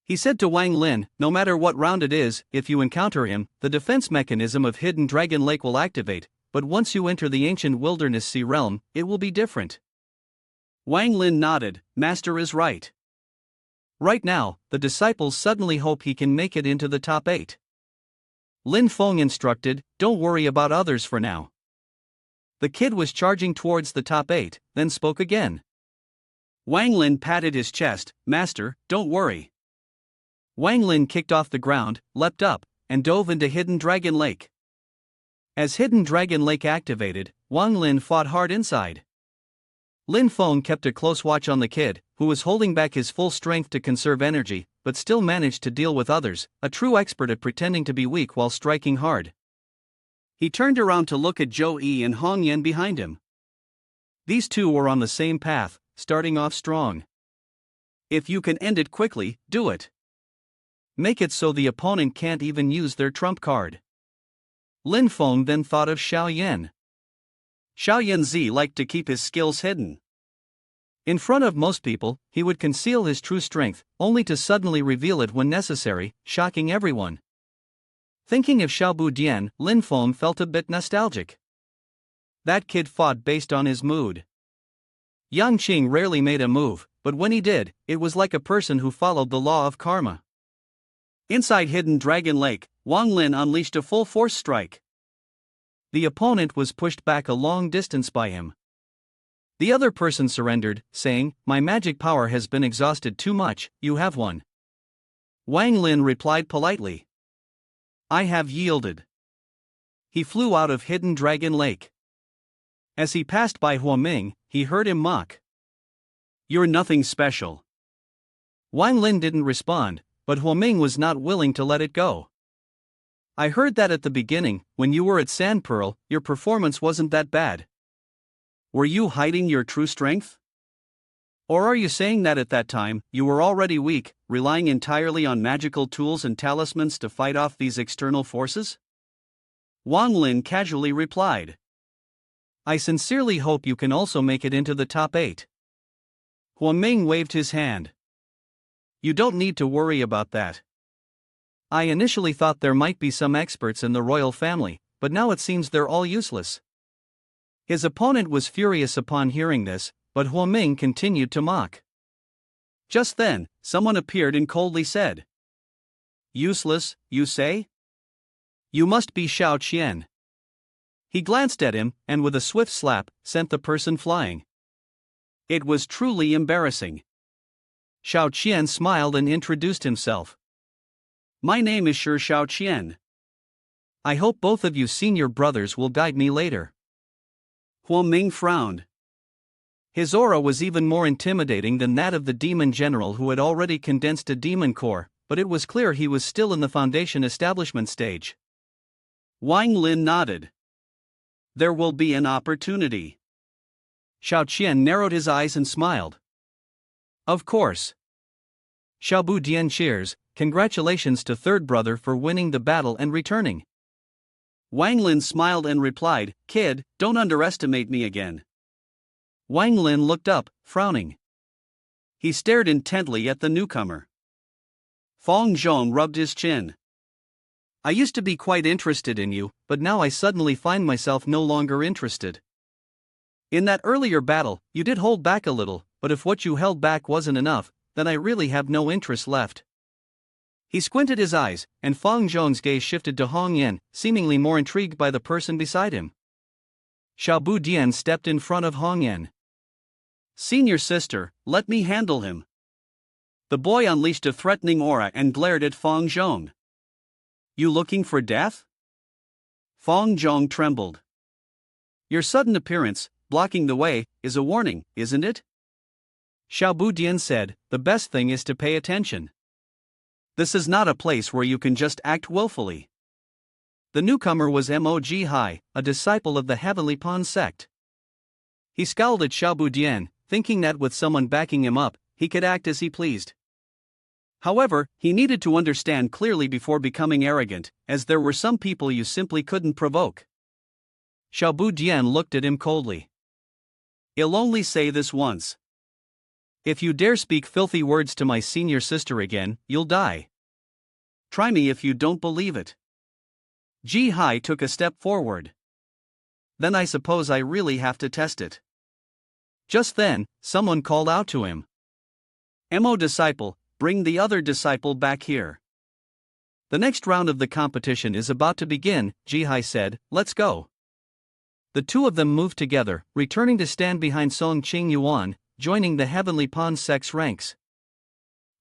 He said to Wang Lin, no matter what round it is, if you encounter him, the defense mechanism of Hidden Dragon Lake will activate, but once you enter the ancient wilderness sea realm, it will be different. Wang Lin nodded. Master is right. Right now, the disciples suddenly hope he can make it into the top 8. Lin Feng instructed, don't worry about others for now. The kid was charging towards the top 8, then spoke again. Wang Lin patted his chest. Master, don't worry. Wang Lin kicked off the ground, leapt up, and dove into Hidden Dragon Lake. As Hidden Dragon Lake activated, Wang Lin fought hard inside. Lin Feng kept a close watch on the kid, who was holding back his full strength to conserve energy, but still managed to deal with others, a true expert at pretending to be weak while striking hard. He turned around to look at Zhou Yi and Hong Yan behind him. These two were on the same path, starting off strong. If you can end it quickly, do it. Make it so the opponent can't even use their trump card. Lin Feng then thought of Xiao Yan. Xiao Yanzi liked to keep his skills hidden. In front of most people, he would conceal his true strength, only to suddenly reveal it when necessary, shocking everyone. Thinking of Xiao Budian, Lin Feng felt a bit nostalgic. That kid fought based on his mood. Yang Qing rarely made a move, but when he did, it was like a person who followed the law of karma. Inside Hidden Dragon Lake, Wang Lin unleashed a full-force strike. The opponent was pushed back a long distance by him. The other person surrendered, saying, my magic power has been exhausted too much, you have won. Wang Lin replied politely. I have yielded. He flew out of Hidden Dragon Lake. As he passed by Hua Ming, he heard him mock. You're nothing special. Wang Lin didn't respond, but Hua Ming was not willing to let it go. I heard that at the beginning, when you were at Sand Pearl, your performance wasn't that bad. Were you hiding your true strength? Or are you saying that at that time, you were already weak, relying entirely on magical tools and talismans to fight off these external forces? Wang Lin casually replied. I sincerely hope you can also make it into the top 8. Hua Ming waved his hand. You don't need to worry about that. I initially thought there might be some experts in the royal family, but now it seems they're all useless. His opponent was furious upon hearing this, but Hua Ming continued to mock. Just then, someone appeared and coldly said, Useless, you say? You must be Xiao Qian. He glanced at him, and with a swift slap, sent the person flying. It was truly embarrassing. Xiao Qian smiled and introduced himself. My name is Xiao Qian. I hope both of you senior brothers will guide me later. Hua Ming frowned. His aura was even more intimidating than that of the demon general who had already condensed a demon core, but it was clear he was still in the foundation establishment stage. Wang Lin nodded. There will be an opportunity. Xiao Qian narrowed his eyes and smiled. Of course. Xiaobu Dian cheers, congratulations to third brother for winning the battle and returning. Wang Lin smiled and replied, kid, don't underestimate me again. Wang Lin looked up, frowning. He stared intently at the newcomer. Fong Zhong rubbed his chin. I used to be quite interested in you, but now I suddenly find myself no longer interested. In that earlier battle, you did hold back a little, but if what you held back wasn't enough, then I really have no interest left. He squinted his eyes, and Fong Zhong's gaze shifted to Hong Yan, seemingly more intrigued by the person beside him. Xiaobu Dian stepped in front of Hong Yan. Senior sister, let me handle him. The boy unleashed a threatening aura and glared at Fong Zhong. You looking for death? Fong Zhong trembled. Your sudden appearance, blocking the way, is a warning, isn't it? Xiaobu Dian said, the best thing is to pay attention. This is not a place where you can just act willfully. The newcomer was Mo Ji-hai, a disciple of the Heavenly Pawn sect. He scowled at Xiaobu Dian, thinking that with someone backing him up, he could act as he pleased. However, he needed to understand clearly before becoming arrogant, as there were some people you simply couldn't provoke. Xiaobu Dian looked at him coldly. I'll only say this once. If you dare speak filthy words to my senior sister again, you'll die. Try me if you don't believe it. Ji-hai took a step forward. Then I suppose I really have to test it. Just then, someone called out to him. Mo disciple, bring the other disciple back here. The next round of the competition is about to begin, Ji-hai said, let's go. The two of them moved together, returning to stand behind Song Qing Yuan, joining the Heavenly Pawn sect's ranks.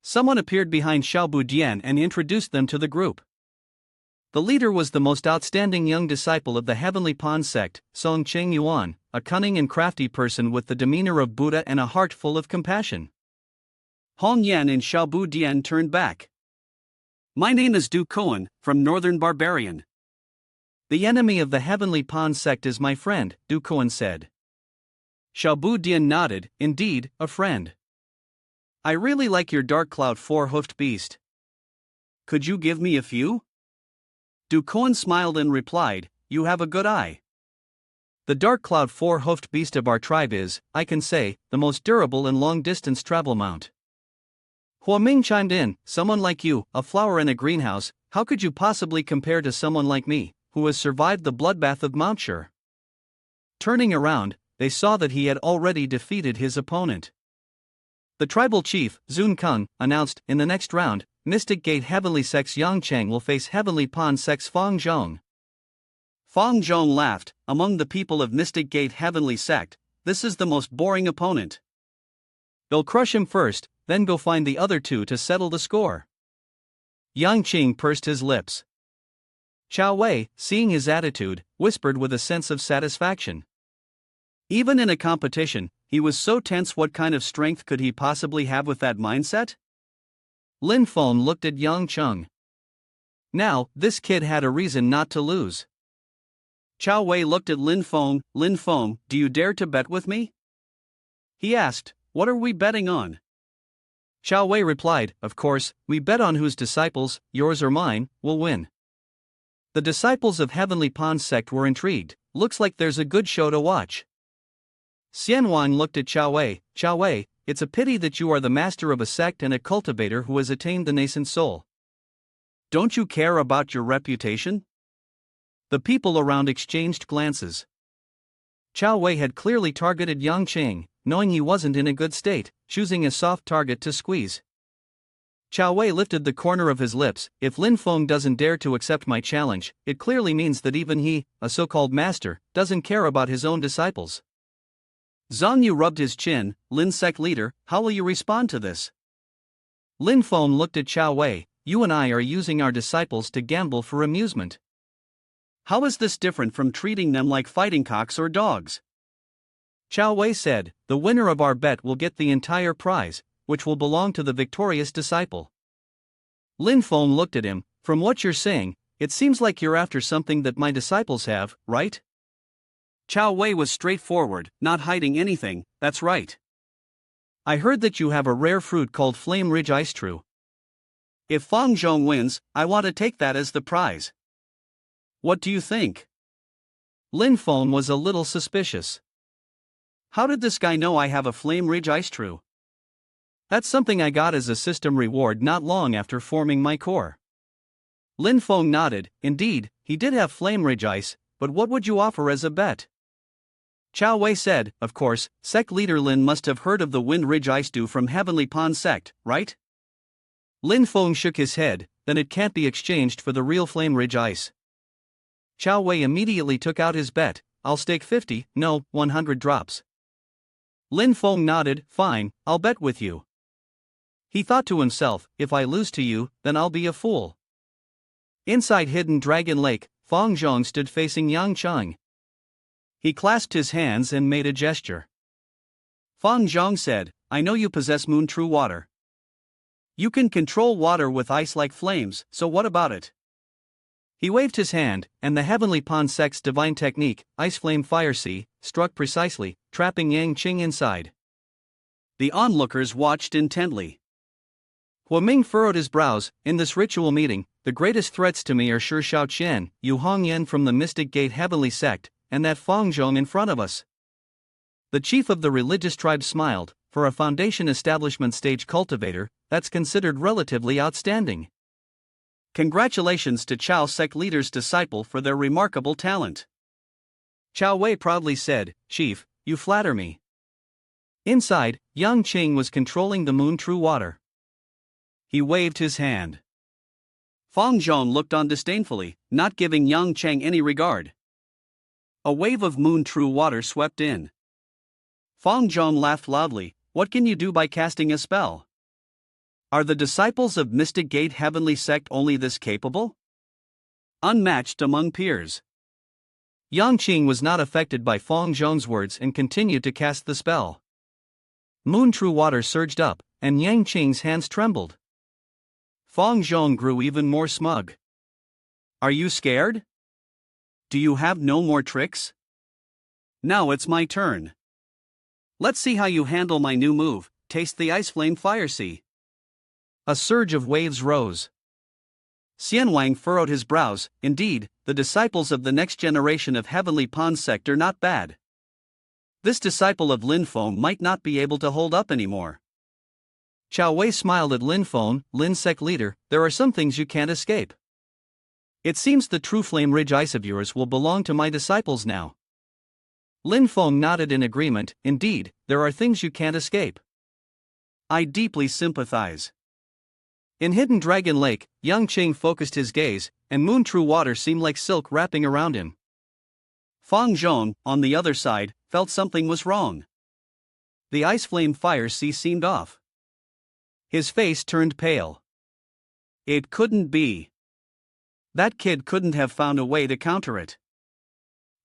Someone appeared behind Xiaobu Dian and introduced them to the group. The leader was the most outstanding young disciple of the Heavenly Pawn sect, Song Qing Yuan, a cunning and crafty person with the demeanor of Buddha and a heart full of compassion. Hong Yan and Xiaobu Dian turned back. My name is Du Koan, from Northern Barbarian. The enemy of the Heavenly Pawn sect is my friend, Du Koan said. Xiaobu Dian nodded, indeed, a friend. I really like your dark cloud four-hoofed beast. Could you give me a few? Du Koan smiled and replied, you have a good eye. The dark cloud four-hoofed beast of our tribe is, I can say, the most durable and long-distance travel mount. Hua Ming chimed in, someone like you, a flower in a greenhouse, how could you possibly compare to someone like me, who has survived the bloodbath of Mount Shur? Turning around, they saw that he had already defeated his opponent. The tribal chief, Zun Kung, announced, in the next round, Mystic Gate Heavenly Sect's Yang Cheng will face Heavenly Pawn Sect's Fong Zhong. Fong Zhong laughed, among the people of Mystic Gate Heavenly Sect, this is the most boring opponent. They'll crush him first, then go find the other two to settle the score. Yang Qing pursed his lips. Chao Wei, seeing his attitude, whispered with a sense of satisfaction. Even in a competition, he was so tense. What kind of strength could he possibly have with that mindset? Lin Feng looked at Yang Cheng. Now, this kid had a reason not to lose. Chao Wei looked at Lin Feng. Lin Feng, do you dare to bet with me? He asked, what are we betting on? Chao Wei replied, of course, we bet on whose disciples, yours or mine, will win. The disciples of Heavenly Pawn sect were intrigued, looks like there's a good show to watch. Xian Wang looked at Chao Wei, it's a pity that you are the master of a sect and a cultivator who has attained the nascent soul. Don't you care about your reputation? The people around exchanged glances. Chao Wei had clearly targeted Yang Qing, knowing he wasn't in a good state, choosing a soft target to squeeze. Chao Wei lifted the corner of his lips, if Lin Feng doesn't dare to accept my challenge, it clearly means that even he, a so-called master, doesn't care about his own disciples. Zhang Yu rubbed his chin, Lin Sect leader, how will you respond to this? Lin Feng looked at Chao Wei, you and I are using our disciples to gamble for amusement. How is this different from treating them like fighting cocks or dogs? Chao Wei said, the winner of our bet will get the entire prize, which will belong to the victorious disciple. Lin Feng looked at him. From what you're saying, it seems like you're after something that my disciples have, right? Chao Wei was straightforward, not hiding anything. That's right. I heard that you have a rare fruit called Flame Ridge Ice True. If Fang Zhong wins, I want to take that as the prize. What do you think? Lin Feng was a little suspicious. How did this guy know I have a Flame Ridge Ice True? That's something I got as a system reward not long after forming my core. Lin Feng nodded. Indeed, he did have Flame Ridge Ice, but what would you offer as a bet? Chao Wei said, of course, sect leader Lin must have heard of the Wind Ridge Ice Dew from Heavenly Pond sect, right? Lin Feng shook his head. Then it can't be exchanged for the real Flame Ridge Ice. Chao Wei immediately took out his bet. I'll stake 50, no, 100 drops. Lin Feng nodded. Fine, I'll bet with you. He thought to himself, if I lose to you, then I'll be a fool. Inside Hidden Dragon Lake, Fang Zhong stood facing Yang Cheng. He clasped his hands and made a gesture. Fang Zhong said, I know you possess Moon True Water. You can control water with ice like flames, so what about it? He waved his hand, and the Heavenly Pond sect's divine technique, Ice Flame Fire Sea, struck precisely, trapping Yang Qing inside. The onlookers watched intently. Hua Ming furrowed his brows. In this ritual meeting, the greatest threats to me are Shi Shaoqian, Yu Hongyan from the Mystic Gate Heavenly Sect, and that Fang Zhong in front of us. The chief of the religious tribe smiled. For a foundation establishment stage cultivator, that's considered relatively outstanding. Congratulations to Chao sect leader's disciple for their remarkable talent. Chao Wei proudly said, Chief, you flatter me. Inside, Yang Qing was controlling the Moon True Water. He waved his hand. Fang Zhong looked on disdainfully, not giving Yang Cheng any regard. A wave of Moon True Water swept in. Fang Zhong laughed loudly. What can you do by casting a spell? Are the disciples of Mystic Gate Heavenly Sect only this capable? Unmatched among peers. Yang Qing was not affected by Fang Zhong's words and continued to cast the spell. Moon True Water surged up, and Yang Qing's hands trembled. Fang Zhong grew even more smug. Are you scared? Do you have no more tricks? Now it's my turn. Let's see how you handle my new move, Taste the Ice Flame Fire Sea. A surge of waves rose. Xian Wang furrowed his brows. Indeed, the disciples of the next generation of Heavenly Pond sect are not bad. This disciple of Lin Feng might not be able to hold up anymore. Chao Wei smiled at Lin Feng. Lin sect leader, there are some things you can't escape. It seems the true Flame Ridge Ice of yours will belong to my disciples now. Lin Feng nodded in agreement. Indeed, there are things you can't escape. I deeply sympathize. In Hidden Dragon Lake, Yang Qing focused his gaze, and Moon True Water seemed like silk wrapping around him. Fang Zhong, on the other side, felt something was wrong. The Ice Flame Fire Sea seemed off. His face turned pale. It couldn't be. That kid couldn't have found a way to counter it.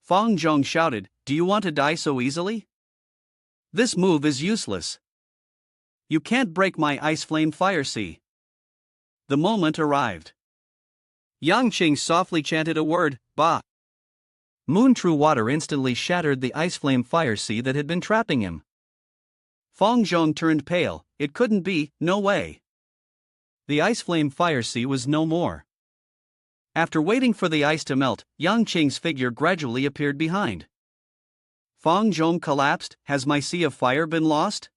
Fang Zhong shouted, Do you want to die so easily? This move is useless. You can't break my Ice Flame Fire Sea. The moment arrived. Yang Qing softly chanted a word, Ba. Moon True Water instantly shattered the Ice Flame Fire Sea that had been trapping him. Fang Zhong turned pale. It couldn't be, no way. The Ice Flame Fire Sea was no more. After waiting for the ice to melt, Yang Qing's figure gradually appeared behind. Fang Zhong collapsed. Has my Sea of Fire been lost?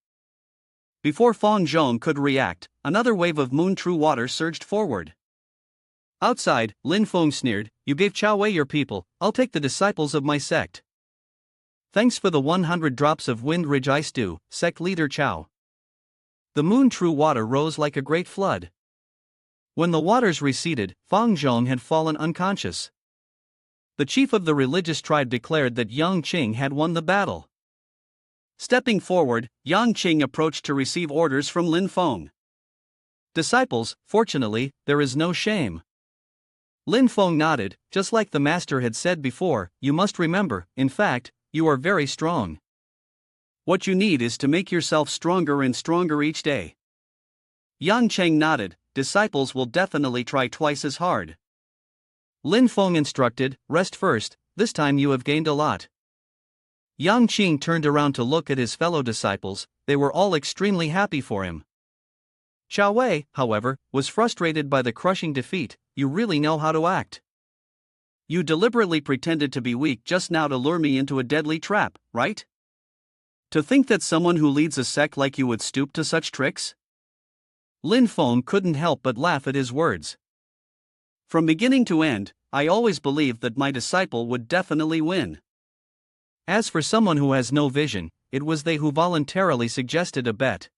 Before Fang Zhong could react, another wave of Moon True Water surged forward. Outside, Lin Feng sneered, You gave Chao Wei your people, I'll take the disciples of my sect. Thanks for the 100 drops of Wind Ridge Ice Dew, sect leader Chao. The Moon True Water rose like a great flood. When the waters receded, Fang Zhong had fallen unconscious. The chief of the religious tribe declared that Yang Qing had won the battle. Stepping forward, Yang Qing approached to receive orders from Lin Feng. Disciples, fortunately, there is no shame. Lin Feng nodded. Just like the master had said before, you must remember, in fact, you are very strong. What you need is to make yourself stronger and stronger each day. Yang Qing nodded. disciples will definitely try twice as hard. Lin Feng instructed, rest first, this time you have gained a lot. Yang Qing turned around to look at his fellow disciples, they were all extremely happy for him. Xiao Wei, however, was frustrated by the crushing defeat. You really know how to act. You deliberately pretended to be weak just now to lure me into a deadly trap, right? To think that someone who leads a sect like you would stoop to such tricks? Lin Feng couldn't help but laugh at his words. From beginning to end, I always believed that my disciple would definitely win. As for someone who has no vision, it was they who voluntarily suggested a bet.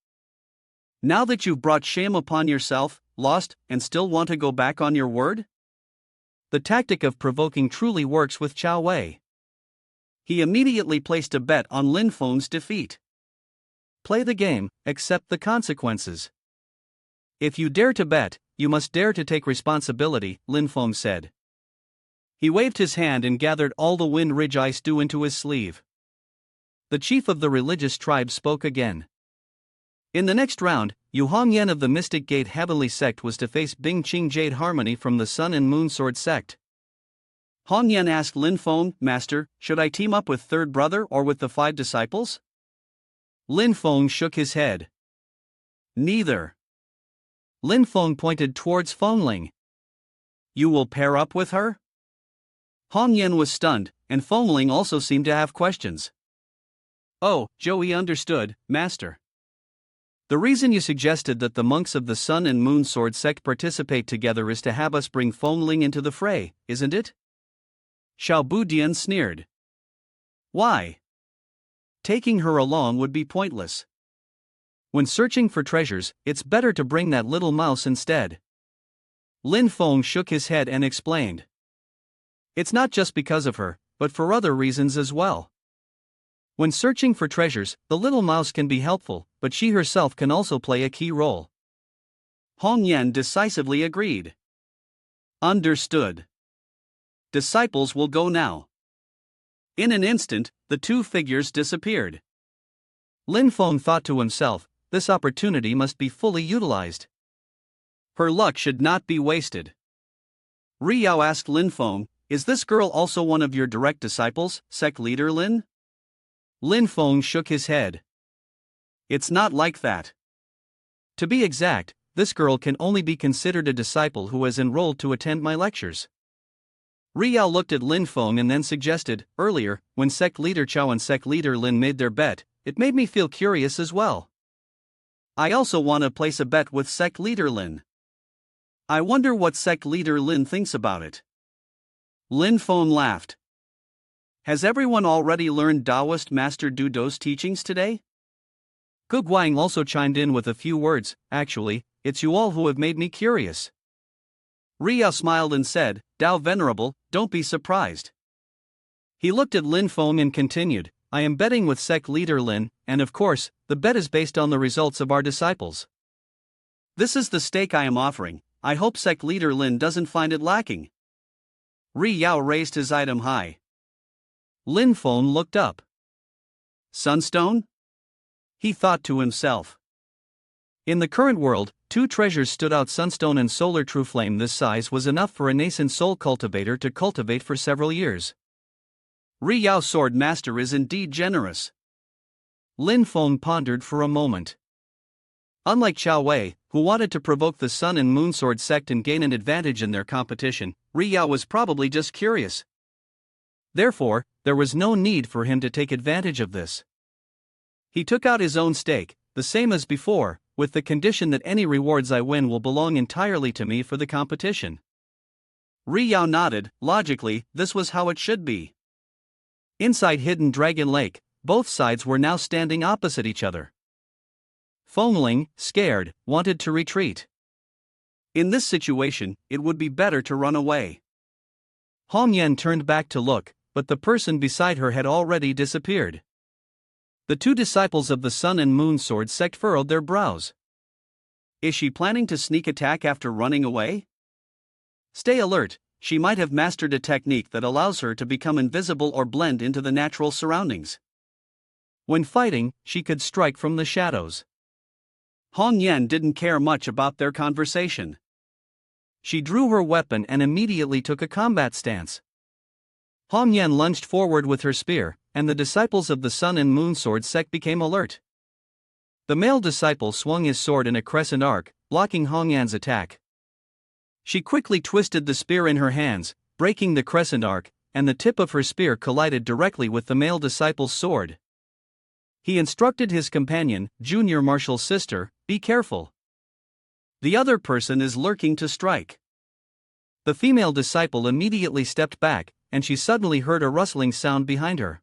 Now that you've brought shame upon yourself, lost, and still want to go back on your word? The tactic of provoking truly works with Xiao Wei. He immediately placed a bet on Lin Feng's defeat. Play the game, accept the consequences. If you dare to bet, you must dare to take responsibility, Lin Feng said. He waved his hand and gathered all the Wind Ridge ice dew into his sleeve. The chief of the religious tribe spoke again. In the next round, Yu Hongyan of the Mystic Gate Heavenly Sect was to face Bing Qing Jade Harmony from the Sun and Moon Sword Sect. Hongyan asked Lin Feng, Master, should I team up with Third Brother or with the 5 disciples? Lin Feng shook his head. Neither. Lin Feng pointed towards Fengling. You will pair up with her? Hongyan was stunned, and Fengling also seemed to have questions. Oh, Joey understood, Master. The reason you suggested that the monks of the Sun and Moon Sword Sect participate together is to have us bring Fengling into the fray, isn't it? Xiao Budian sneered. Why? Taking her along would be pointless. When searching for treasures, it's better to bring that little mouse instead. Lin Feng shook his head and explained. It's not just because of her, but for other reasons as well. When searching for treasures, the little mouse can be helpful, but she herself can also play a key role. Hongyan decisively agreed. Understood. Disciples will go now. In an instant, the 2 figures disappeared. Lin Feng thought to himself, this opportunity must be fully utilized. Her luck should not be wasted. Riyao asked Lin Feng, is this girl also one of your direct disciples, sect leader Lin? Lin Feng shook his head. It's not like that. To be exact, this girl can only be considered a disciple who has enrolled to attend my lectures. Riyao looked at Lin Feng and then suggested, earlier, when sect leader Chao and sect leader Lin made their bet, it made me feel curious as well. I also want to place a bet with sect leader Lin. I wonder what sect leader Lin thinks about it. Lin Feng laughed. Has everyone already learned Taoist Master Du Do's teachings today? Gu Guang also chimed in with a few words, actually, it's you all who have made me curious. Riyao smiled and said, Tao Venerable, don't be surprised. He looked at Lin Feng and continued, I am betting with sect leader Lin, and of course, the bet is based on the results of our disciples. This is the stake I am offering, I hope sect leader Lin doesn't find it lacking. Riyao raised his item high. Lin Feng looked up. Sunstone? He thought to himself. In the current world, 2 treasures stood out. Sunstone and Solar True Flame. This size was enough for a nascent soul cultivator to cultivate for several years. Riyao Sword Master is indeed generous. Lin Feng pondered for a moment. Unlike Xiao Wei, who wanted to provoke the Sun and Moon Sword Sect and gain an advantage in their competition, Riyao was probably just curious. Therefore, there was no need for him to take advantage of this. He took out his own stake, the same as before, with the condition that any rewards I win will belong entirely to me for the competition. Riyao nodded. Logically, this was how it should be. Inside Hidden Dragon Lake, both sides were now standing opposite each other. Fengling, scared, wanted to retreat. In this situation, it would be better to run away. Hongyan turned back to look, but the person beside her had already disappeared. The 2 disciples of the Sun and Moon Sword Sect furrowed their brows. Is she planning to sneak attack after running away? Stay alert, she might have mastered a technique that allows her to become invisible or blend into the natural surroundings. When fighting, she could strike from the shadows. Hong Yan didn't care much about their conversation. She drew her weapon and immediately took a combat stance. Hong Yan lunged forward with her spear, and the disciples of the Sun and Moon Sword sect became alert. The male disciple swung his sword in a crescent arc, blocking Hong Yan's attack. She quickly twisted the spear in her hands, breaking the crescent arc, and the tip of her spear collided directly with the male disciple's sword. He instructed his companion, Junior Marshall's sister, "Be careful. The other person is lurking to strike." The female disciple immediately stepped back, and she suddenly heard a rustling sound behind her.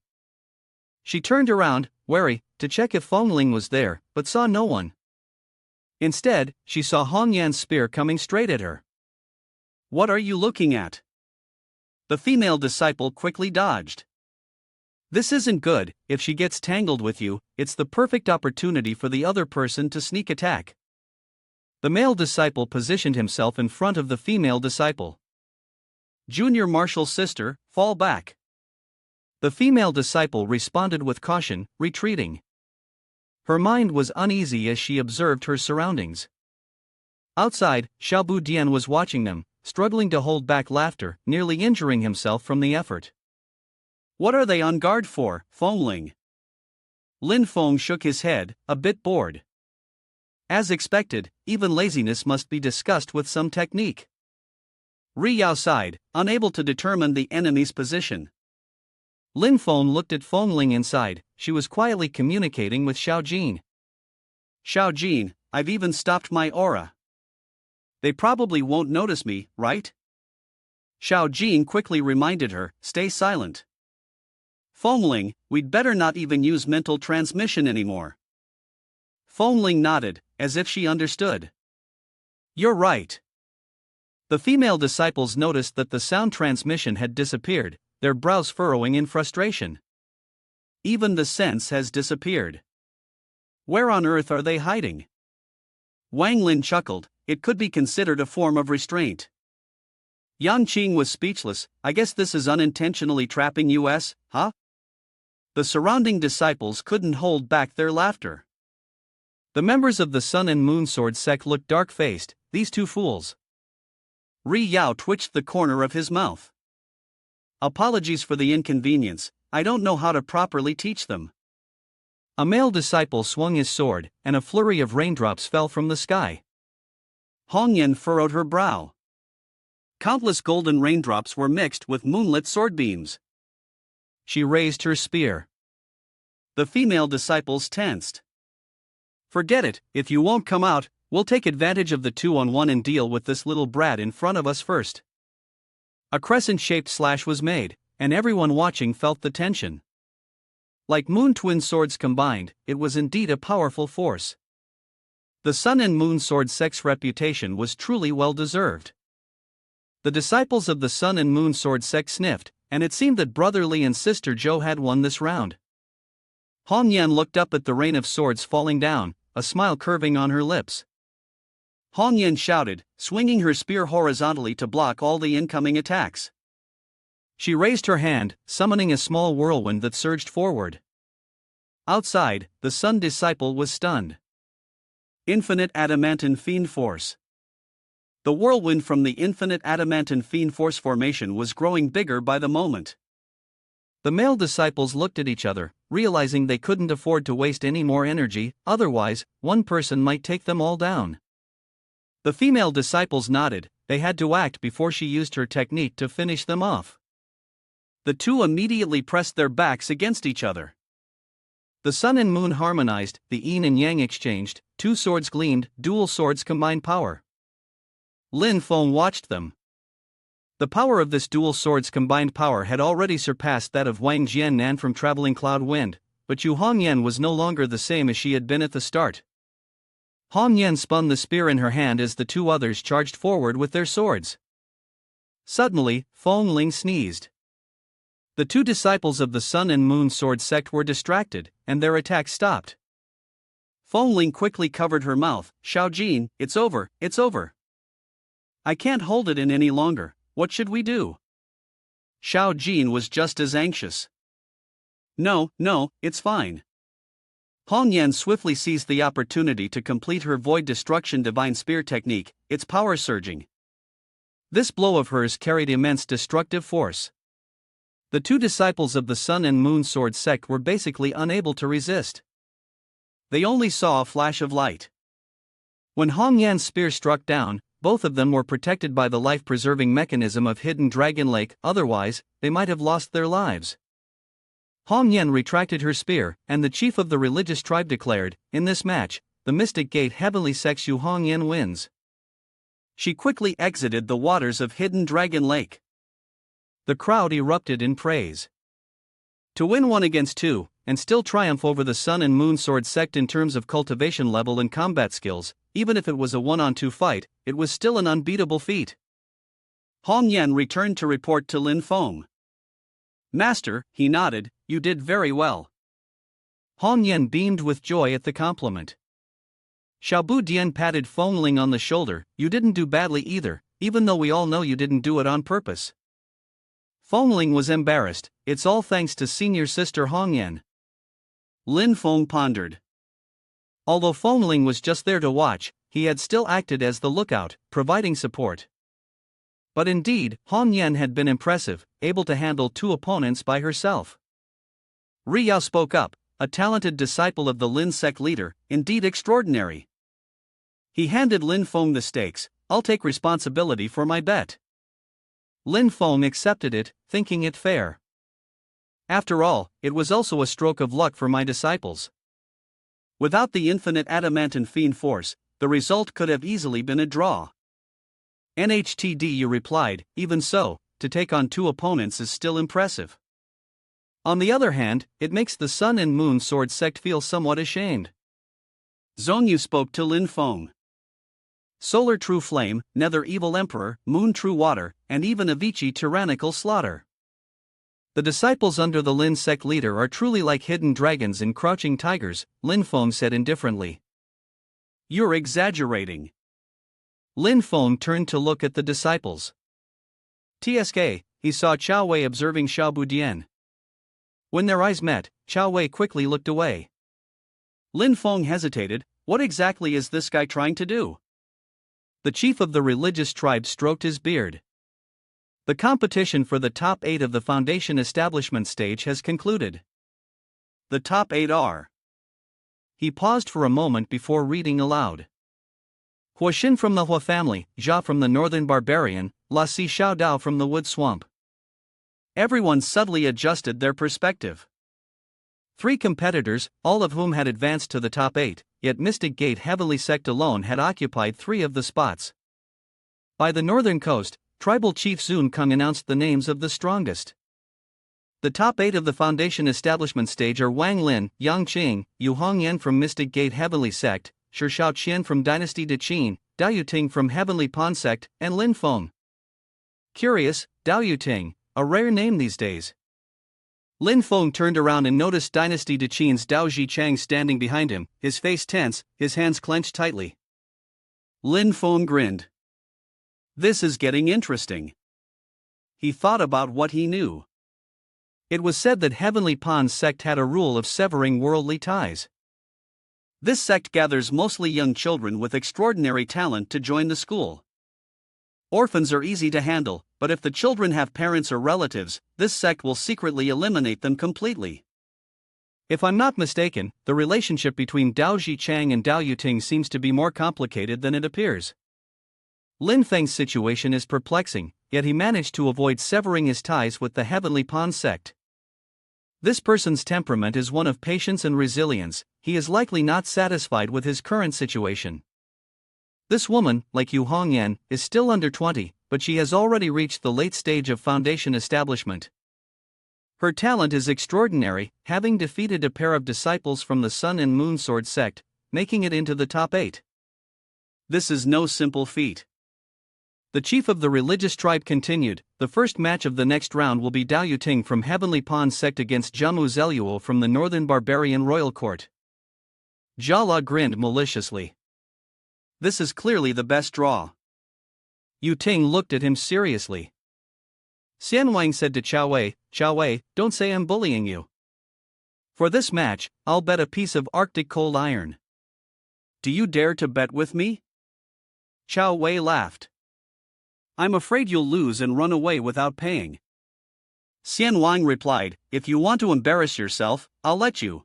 She turned around, wary, to check if Feng Ling was there, but saw no one. Instead, she saw Hong Yan's spear coming straight at her. "What are you looking at?" The female disciple quickly dodged. "This isn't good. If she gets tangled with you, it's the perfect opportunity for the other person to sneak attack." The male disciple positioned himself in front of the female disciple. "Junior Marshall's sister, fall back." The female disciple responded with caution, retreating. Her mind was uneasy as she observed her surroundings. Outside, Xiaobu Dian was watching them, struggling to hold back laughter, nearly injuring himself from the effort. "What are they on guard for, Feng Ling?" Lin Feng shook his head, a bit bored. As expected, even laziness must be discussed with some technique. Ri Yao sighed, unable to determine the enemy's position. Lin Feng looked at Feng Ling inside. She was quietly communicating with Xiao Jin. "Xiao Jin, I've even stopped my aura. They probably won't notice me, right?" Xiao Jin quickly reminded her, "Stay silent. Feng Ling, we'd better not even use mental transmission anymore." Feng Ling nodded, as if she understood. "You're right." The female disciples noticed that the sound transmission had disappeared, their brows furrowing in frustration. Even the sense has disappeared. Where on earth are they hiding? Wang Lin chuckled. It could be considered a form of restraint. Yang Qing was speechless. "I guess this is unintentionally trapping us, huh?" The surrounding disciples couldn't hold back their laughter. The members of the Sun and Moon Sword sect looked dark-faced. These two fools. Ri Yao twitched the corner of his mouth. "Apologies for the inconvenience. I don't know how to properly teach them." A male disciple swung his sword, and a flurry of raindrops fell from the sky. Hong Yan furrowed her brow. Countless golden raindrops were mixed with moonlit sword beams. She raised her spear. The female disciples tensed. "Forget it. If you won't come out, we'll take advantage of the 2-on-1 and deal with this little brat in front of us first." A crescent-shaped slash was made, and everyone watching felt the tension. Like moon twin swords combined, it was indeed a powerful force. The Sun and Moon Sword sect's reputation was truly well-deserved. The disciples of the Sun and Moon Sword sect sniffed, and it seemed that Brother Li and Sister Zhou had won this round. Hong Yan looked up at the rain of swords falling down, a smile curving on her lips. Hong Yan shouted, swinging her spear horizontally to block all the incoming attacks. She raised her hand, summoning a small whirlwind that surged forward. Outside, the Sun disciple was stunned. Infinite adamantine fiend force. The whirlwind from the infinite adamantine fiend force formation was growing bigger by the moment. The male disciples looked at each other, realizing they couldn't afford to waste any more energy, otherwise, one person might take them all down. The female disciples nodded. They had to act before she used her technique to finish them off. The two immediately pressed their backs against each other. The Sun and Moon harmonized, the yin and yang exchanged, two swords gleamed, dual swords combined power. Lin Feng watched them. The power of this dual swords combined power had already surpassed that of Wang Jiannan from Traveling Cloud Wind, but Yu Hongyan was no longer the same as she had been at the start. Hongyan spun the spear in her hand as the two others charged forward with their swords. Suddenly, Feng Ling sneezed. The two disciples of the Sun and Moon Sword sect were distracted, and their attack stopped. Feng Ling quickly covered her mouth. "Xiao Jin, it's over, it's over. I can't hold it in any longer. What should we do?" Xiao Jin was just as anxious. No, it's fine. Hong Yan swiftly seized the opportunity to complete her Void Destruction Divine Spear technique, its power surging. This blow of hers carried immense destructive force. The two disciples of the Sun and Moon Sword sect were basically unable to resist. They only saw a flash of light. When Hong Yan's spear struck down, both of them were protected by the life-preserving mechanism of Hidden Dragon Lake, otherwise, they might have lost their lives. Hong Yan retracted her spear, and the chief of the religious tribe declared, "In this match, the Mystic Gate Heavenly Sect's Yu Hong Yan wins." She quickly exited the waters of Hidden Dragon Lake. The crowd erupted in praise. To win 1 against 2, and still triumph over the Sun and Moon Sword sect in terms of cultivation level and combat skills, even if it was a 1-on-2 fight, it was still an unbeatable feat. Hong Yan returned to report to Lin Feng. "Master," he nodded, "you did very well." Hong Yan beamed with joy at the compliment. Xiaobu Dian patted Feng Ling on the shoulder. "You didn't do badly either, even though we all know you didn't do it on purpose." Feng Ling was embarrassed. "It's all thanks to senior sister Hong Yan." Lin Feng pondered. Although Feng Ling was just there to watch, he had still acted as the lookout, providing support. But indeed, Hong Yan had been impressive, able to handle 2 opponents by herself. Ri Yao spoke up, a talented disciple of the Lin sect leader, indeed extraordinary. He handed Lin Feng the stakes. "I'll take responsibility for my bet." Lin Feng accepted it, thinking it fair. After all, it was also a stroke of luck for my disciples. Without the infinite adamantine fiend force, the result could have easily been a draw. NHTDU replied, "Even so, to take on 2 opponents is still impressive. On the other hand, it makes the Sun and Moon Sword sect feel somewhat ashamed." Zhongyu spoke to Lin Feng. "Solar True Flame, Nether Evil Emperor, Moon True Water, and even Avicii Tyrannical Slaughter. The disciples under the Lin sect leader are truly like hidden dragons and crouching tigers," Lin Feng said indifferently. "You're exaggerating." Lin Feng turned to look at the disciples. TSK, he saw Chao Wei observing Xiaobu Dian. When their eyes met, Chao Wei quickly looked away. Lin Feng hesitated. What exactly is this guy trying to do? The chief of the religious tribe stroked his beard. The competition for the top 8 of the Foundation establishment stage has concluded. The top 8 are. He paused for a moment before reading aloud. Huoxin from the Hua family, Jia from the Northern Barbarian, La Si Xiao Dao from the Wood Swamp. Everyone subtly adjusted their perspective. 3 competitors, all of whom had advanced to the top 8, yet Mystic Gate Heavenly Sect alone had occupied 3 of the spots. By the northern coast, Tribal Chief Zun Kung announced the names of the strongest. The top 8 of the Foundation establishment stage are Wang Lin, Yang Qing, Yu Hongyan from Mystic Gate Heavenly Sect, Shi Shao Qian from Dynasty De Qin, Dao Yuting from Heavenly Pond Sect, and Lin Feng. Curious, Dao Yuting, a rare name these days. Lin Feng turned around and noticed Dynasty De Qin's Dao Zhichang standing behind him, his face tense, his hands clenched tightly. Lin Feng grinned. This is getting interesting. He thought about what he knew. It was said that Heavenly Pond sect had a rule of severing worldly ties. This sect gathers mostly young children with extraordinary talent to join the school. Orphans are easy to handle, but if the children have parents or relatives, this sect will secretly eliminate them completely. If I'm not mistaken, the relationship between Dao Zhichang and Dao Yuting seems to be more complicated than it appears. Lin Feng's situation is perplexing, yet he managed to avoid severing his ties with the Heavenly Pond sect. This person's temperament is one of patience and resilience. He is likely not satisfied with his current situation. This woman, like Yu Hongyan, is still under 20, but she has already reached the late stage of Foundation establishment. Her talent is extraordinary, having defeated a pair of disciples from the Sun and Moon Sword sect, making it into the top 8. This is no simple feat. The chief of the religious tribe continued. The first match of the next round will be Dao Yuting from Heavenly Pond sect against Jamu Zeluo from the Northern Barbarian Royal Court. Jala grinned maliciously. This is clearly the best draw. Yuting looked at him seriously. Xian Wang said to Chao Wei, "Chao Wei, don't say I'm bullying you." For this match, I'll bet a piece of Arctic cold iron. Do you dare to bet with me? Chao Wei laughed. I'm afraid you'll lose and run away without paying. Xian Wang replied, if you want to embarrass yourself, I'll let you.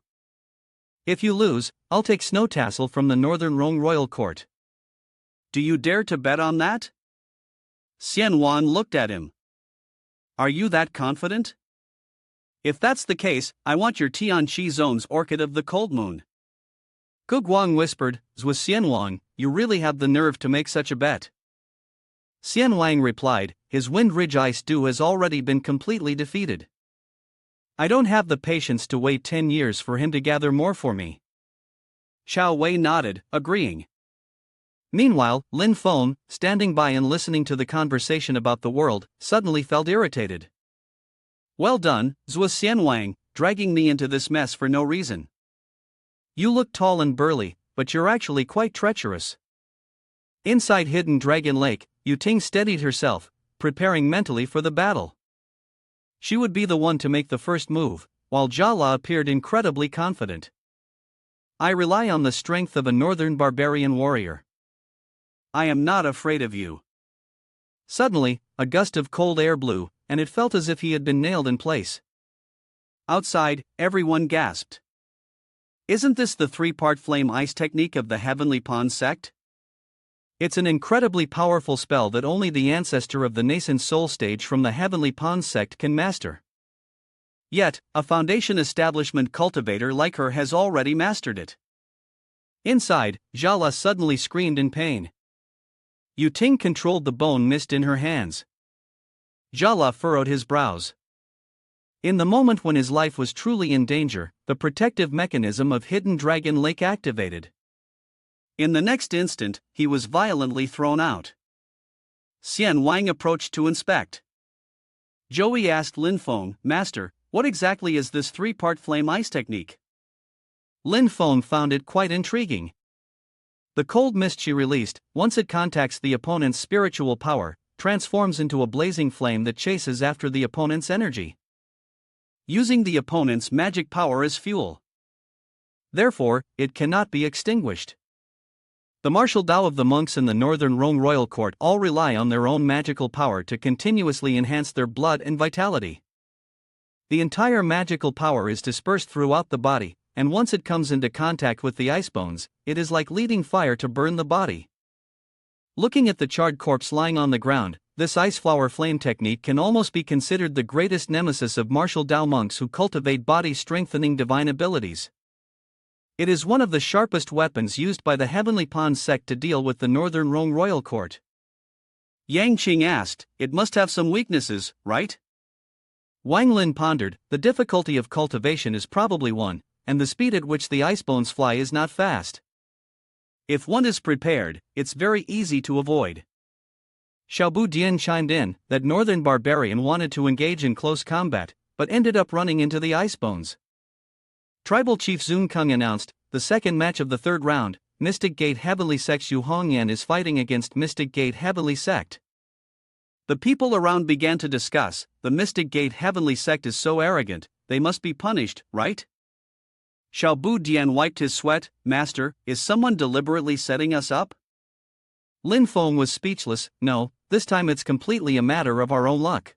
If you lose, I'll take snow tassel from the Northern Rong Royal Court. Do you dare to bet on that? Xian Wan looked at him. Are you that confident? If that's the case, I want your Tianqi Zone's Orchid of the Cold Moon. Gu Guang whispered, Zwa Xian Wang, you really have the nerve to make such a bet. Xian Wang replied, his Wind Ridge Ice Dew has already been completely defeated. I don't have the patience to wait 10 years for him to gather more for me. Chao Wei nodded, agreeing. Meanwhile, Lin Feng, standing by and listening to the conversation about the world, suddenly felt irritated. Well done, Zwa Xian Wang, dragging me into this mess for no reason. You look tall and burly, but you're actually quite treacherous. Inside Hidden Dragon Lake, Yu Ting steadied herself, preparing mentally for the battle. She would be the one to make the first move, while Jala appeared incredibly confident. I rely on the strength of a northern barbarian warrior. I am not afraid of you. Suddenly, a gust of cold air blew, and it felt as if he had been nailed in place. Outside, everyone gasped. Isn't this the three-part flame ice technique of the Heavenly Pawn sect? It's an incredibly powerful spell that only the ancestor of the nascent soul stage from the Heavenly Pawn sect can master. Yet, a foundation establishment cultivator like her has already mastered it. Inside, Jala suddenly screamed in pain. Yu Ting controlled the bone mist in her hands. Jala furrowed his brows. In the moment when his life was truly in danger, the protective mechanism of Hidden Dragon Lake activated. In the next instant, he was violently thrown out. Xian Wang approached to inspect. Joey asked Lin Feng, Master, what exactly is this three-part flame ice technique? Lin Feng found it quite intriguing. The cold mist she released, once it contacts the opponent's spiritual power, transforms into a blazing flame that chases after the opponent's energy, using the opponent's magic power as fuel. Therefore, it cannot be extinguished. The martial Dao of the monks in the Northern Rong Royal Court all rely on their own magical power to continuously enhance their blood and vitality. The entire magical power is dispersed throughout the body, and once it comes into contact with the ice bones, it is like leading fire to burn the body. Looking at the charred corpse lying on the ground, this ice flower flame technique can almost be considered the greatest nemesis of martial Dao monks who cultivate body-strengthening divine abilities. It is one of the sharpest weapons used by the Heavenly Pawn sect to deal with the Northern Rong Royal Court. Yang Qing asked, it must have some weaknesses, right? Wang Lin pondered, the difficulty of cultivation is probably one, and the speed at which the ice bones fly is not fast. If one is prepared, it's very easy to avoid. Xiaobu Dian chimed in, that northern barbarian wanted to engage in close combat, but ended up running into the ice bones. Tribal Chief Zun Kung announced, the second match of the third round, Mystic Gate Heavenly Sect's Yu Hongyan is fighting against Mystic Gate Heavenly Sect. The people around began to discuss, the Mystic Gate Heavenly Sect is so arrogant, they must be punished, right? Xiaobu Dian wiped his sweat, Master, is someone deliberately setting us up? Lin Feng was speechless, no, this time it's completely a matter of our own luck.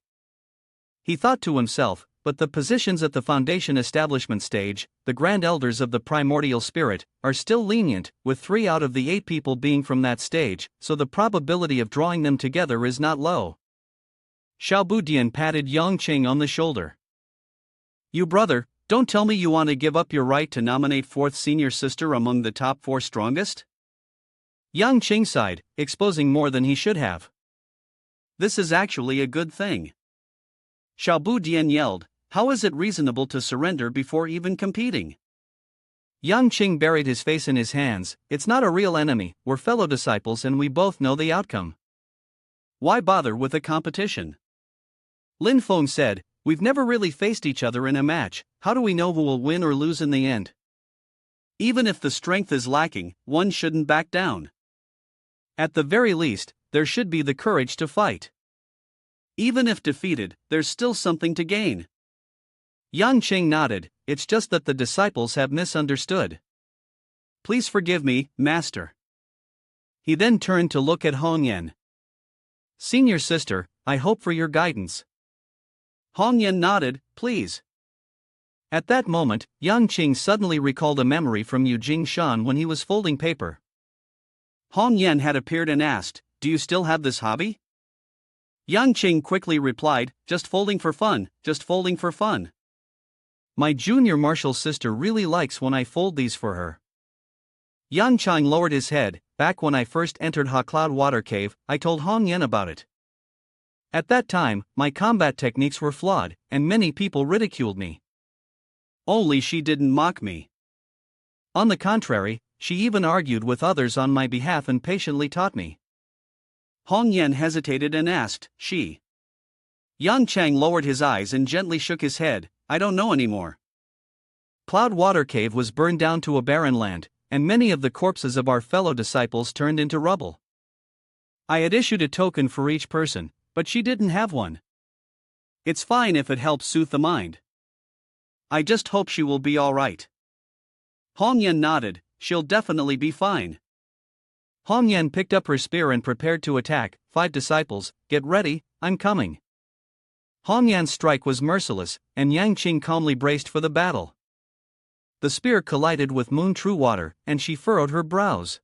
He thought to himself, but the positions at the foundation establishment stage, the grand elders of the primordial spirit, are still lenient, with 3 out of the 8 people being from that stage, so the probability of drawing them together is not low. Xiaobu Dian patted Yang Qing on the shoulder. You brother, don't tell me you want to give up your right to nominate 4th senior sister among the top 4 strongest? Yang Qing sighed, exposing more than he should have. This is actually a good thing. Xiaobu Dian yelled, how is it reasonable to surrender before even competing? Yang Qing buried his face in his hands, it's not a real enemy, we're fellow disciples and we both know the outcome. Why bother with a competition? Lin Feng said, we've never really faced each other in a match, how do we know who will win or lose in the end? Even if the strength is lacking, one shouldn't back down. At the very least, there should be the courage to fight. Even if defeated, there's still something to gain. Yang Qing nodded, it's just that the disciples have misunderstood. Please forgive me, Master. He then turned to look at Hongyan. Senior sister, I hope for your guidance. Hongyan nodded, please. At that moment, Yang Qing suddenly recalled a memory from Yu Jingshan when he was folding paper. Hongyan had appeared and asked, do you still have this hobby? Yang Qing quickly replied, just folding for fun, just folding for fun. My junior martial sister really likes when I fold these for her. Yang Qing lowered his head. Back when I first entered Ha Cloud Water Cave, I told Hongyan about it. At that time, my combat techniques were flawed, and many people ridiculed me. Only she didn't mock me. On the contrary, she even argued with others on my behalf and patiently taught me. Hongyan hesitated and asked, she? Yang Chang lowered his eyes and gently shook his head, I don't know anymore. Cloud Water Cave was burned down to a barren land, and many of the corpses of our fellow disciples turned into rubble. I had issued a token for each person, but she didn't have one. It's fine if it helps soothe the mind. I just hope she will be alright. Hongyan nodded, she'll definitely be fine. Hongyan picked up her spear and prepared to attack. 5 disciples, get ready, I'm coming. Hongyan's strike was merciless, and Yang Qing calmly braced for the battle. The spear collided with Moon True Water, and she furrowed her brows.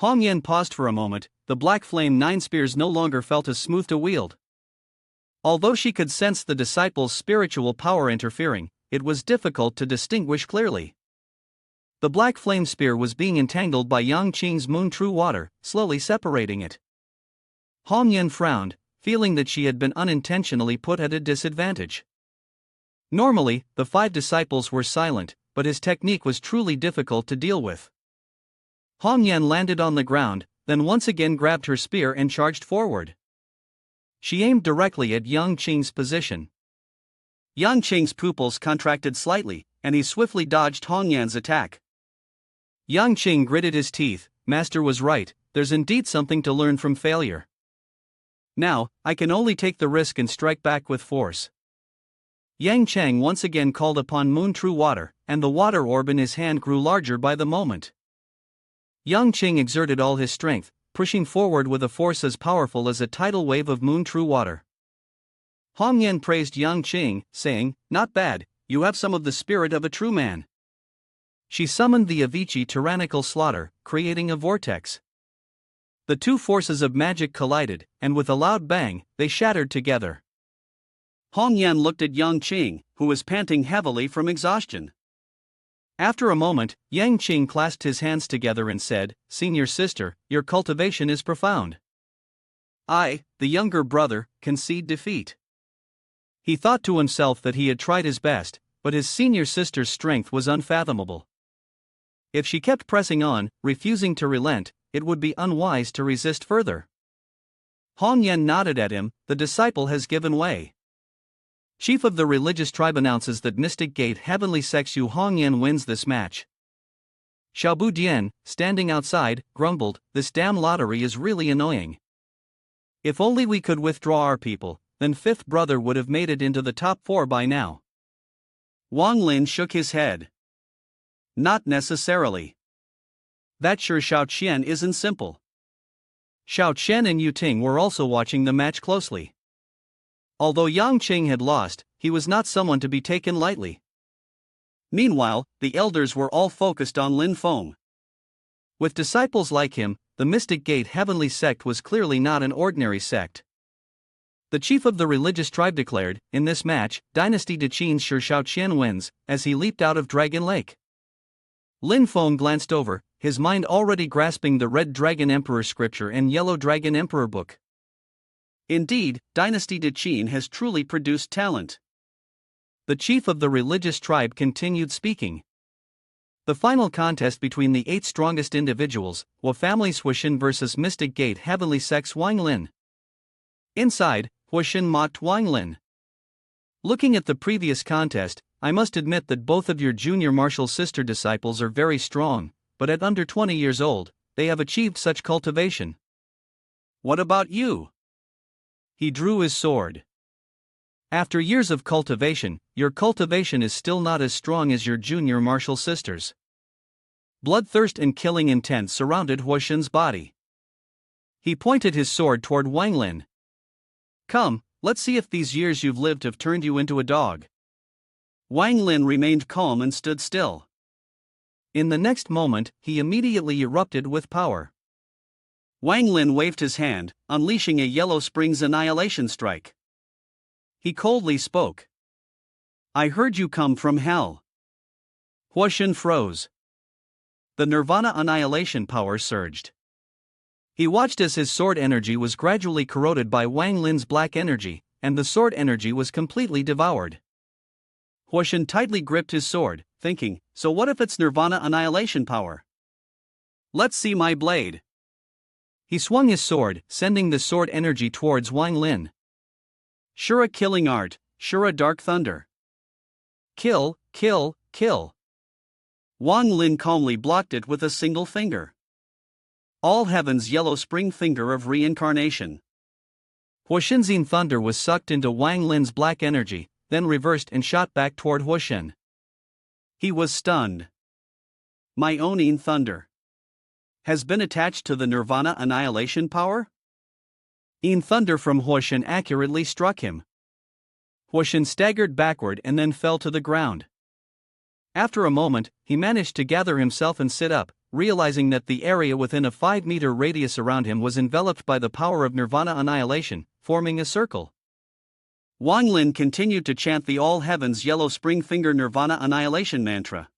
Hongyan paused for a moment. The black flame 9 spears no longer felt as smooth to wield. Although she could sense the disciples' spiritual power interfering, it was difficult to distinguish clearly. The black flame spear was being entangled by Yang Qing's Moon True Water, slowly separating it. Hongyan frowned, feeling that she had been unintentionally put at a disadvantage. Normally, the 5 disciples were silent, but his technique was truly difficult to deal with. Hongyan landed on the ground, then once again grabbed her spear and charged forward. She aimed directly at Yang Qing's position. Yang Qing's pupils contracted slightly, and he swiftly dodged Hongyan's attack. Yang Qing gritted his teeth. Master was right, there's indeed something to learn from failure. Now, I can only take the risk and strike back with force. Yang Chang once again called upon Moon True Water, and the water orb in his hand grew larger by the moment. Yang Qing exerted all his strength, pushing forward with a force as powerful as a tidal wave of Moon True Water. Hongyan praised Yang Qing, saying, not bad, you have some of the spirit of a true man. She summoned the Avicii tyrannical slaughter, creating a vortex. The 2 forces of magic collided, and with a loud bang, they shattered together. Hongyan looked at Yang Qing, who was panting heavily from exhaustion. After a moment, Yang Qing clasped his hands together and said, Senior sister, your cultivation is profound. I, the younger brother, concede defeat. He thought to himself that he had tried his best, but his senior sister's strength was unfathomable. If she kept pressing on, refusing to relent, it would be unwise to resist further. Hongyan nodded at him. The disciple has given way. Chief of the religious tribe announces that Mystic Gate Heavenly Sexu Hongyan wins this match. Xiaobu Dian, standing outside, grumbled, this damn lottery is really annoying. If only we could withdraw our people, then 5th brother would have made it into the top 4 by now. Wang Lin shook his head. Not necessarily. That sure Xiao Qian isn't simple. Xiao Qian and Yu Ting were also watching the match closely. Although Yang Qing had lost, he was not someone to be taken lightly. Meanwhile, the elders were all focused on Lin Feng. With disciples like him, the Mystic Gate Heavenly Sect was clearly not an ordinary sect. The chief of the religious tribe declared, in this match, Dynasty Deqin's Shi Xiaoqian wins, as he leaped out of Dragon Lake. Lin Feng glanced over, his mind already grasping the Red Dragon Emperor scripture and Yellow Dragon Emperor book. Indeed, Dynasty Deqin has truly produced talent. The chief of the religious tribe continued speaking. The final contest between the 8 strongest individuals, Hua Family Huishin versus Mystic Gate Heavenly Sex Wang Lin. Inside, Huishin mocked Wang Lin. Looking at the previous contest, I must admit that both of your junior martial sister disciples are very strong, but at under 20 years old, they have achieved such cultivation. What about you? He drew his sword. After years of cultivation, your cultivation is still not as strong as your junior martial sisters. Bloodthirst and killing intent surrounded Huoshen's body. He pointed his sword toward Wang Lin. Come, let's see if these years you've lived have turned you into a dog. Wang Lin remained calm and stood still. In the next moment, he immediately erupted with power. Wang Lin waved his hand, unleashing a Yellow Springs annihilation strike. He coldly spoke. I heard you come from hell. Huoshen froze. The Nirvana annihilation power surged. He watched as his sword energy was gradually corroded by Wang Lin's black energy, and the sword energy was completely devoured. Huoshen tightly gripped his sword, thinking, so what if it's Nirvana annihilation power? Let's see my blade. He swung his sword, sending the sword energy towards Wang Lin. Shura killing art, Shura dark thunder. Kill, kill, kill. Wang Lin calmly blocked it with a single finger. All heaven's yellow spring finger of reincarnation. Huoshen's thunder was sucked into Wang Lin's black energy, then reversed and shot back toward Huoshen. He was stunned. My own thunder has been attached to the Nirvana annihilation power? Thunder from Huoshen accurately struck him. Huoshen staggered backward and then fell to the ground. After a moment, he managed to gather himself and sit up, realizing that the area within a 5-meter radius around him was enveloped by the power of Nirvana annihilation, forming a circle. Wang Lin continued to chant the All Heavens Yellow Spring Finger Nirvana annihilation mantra.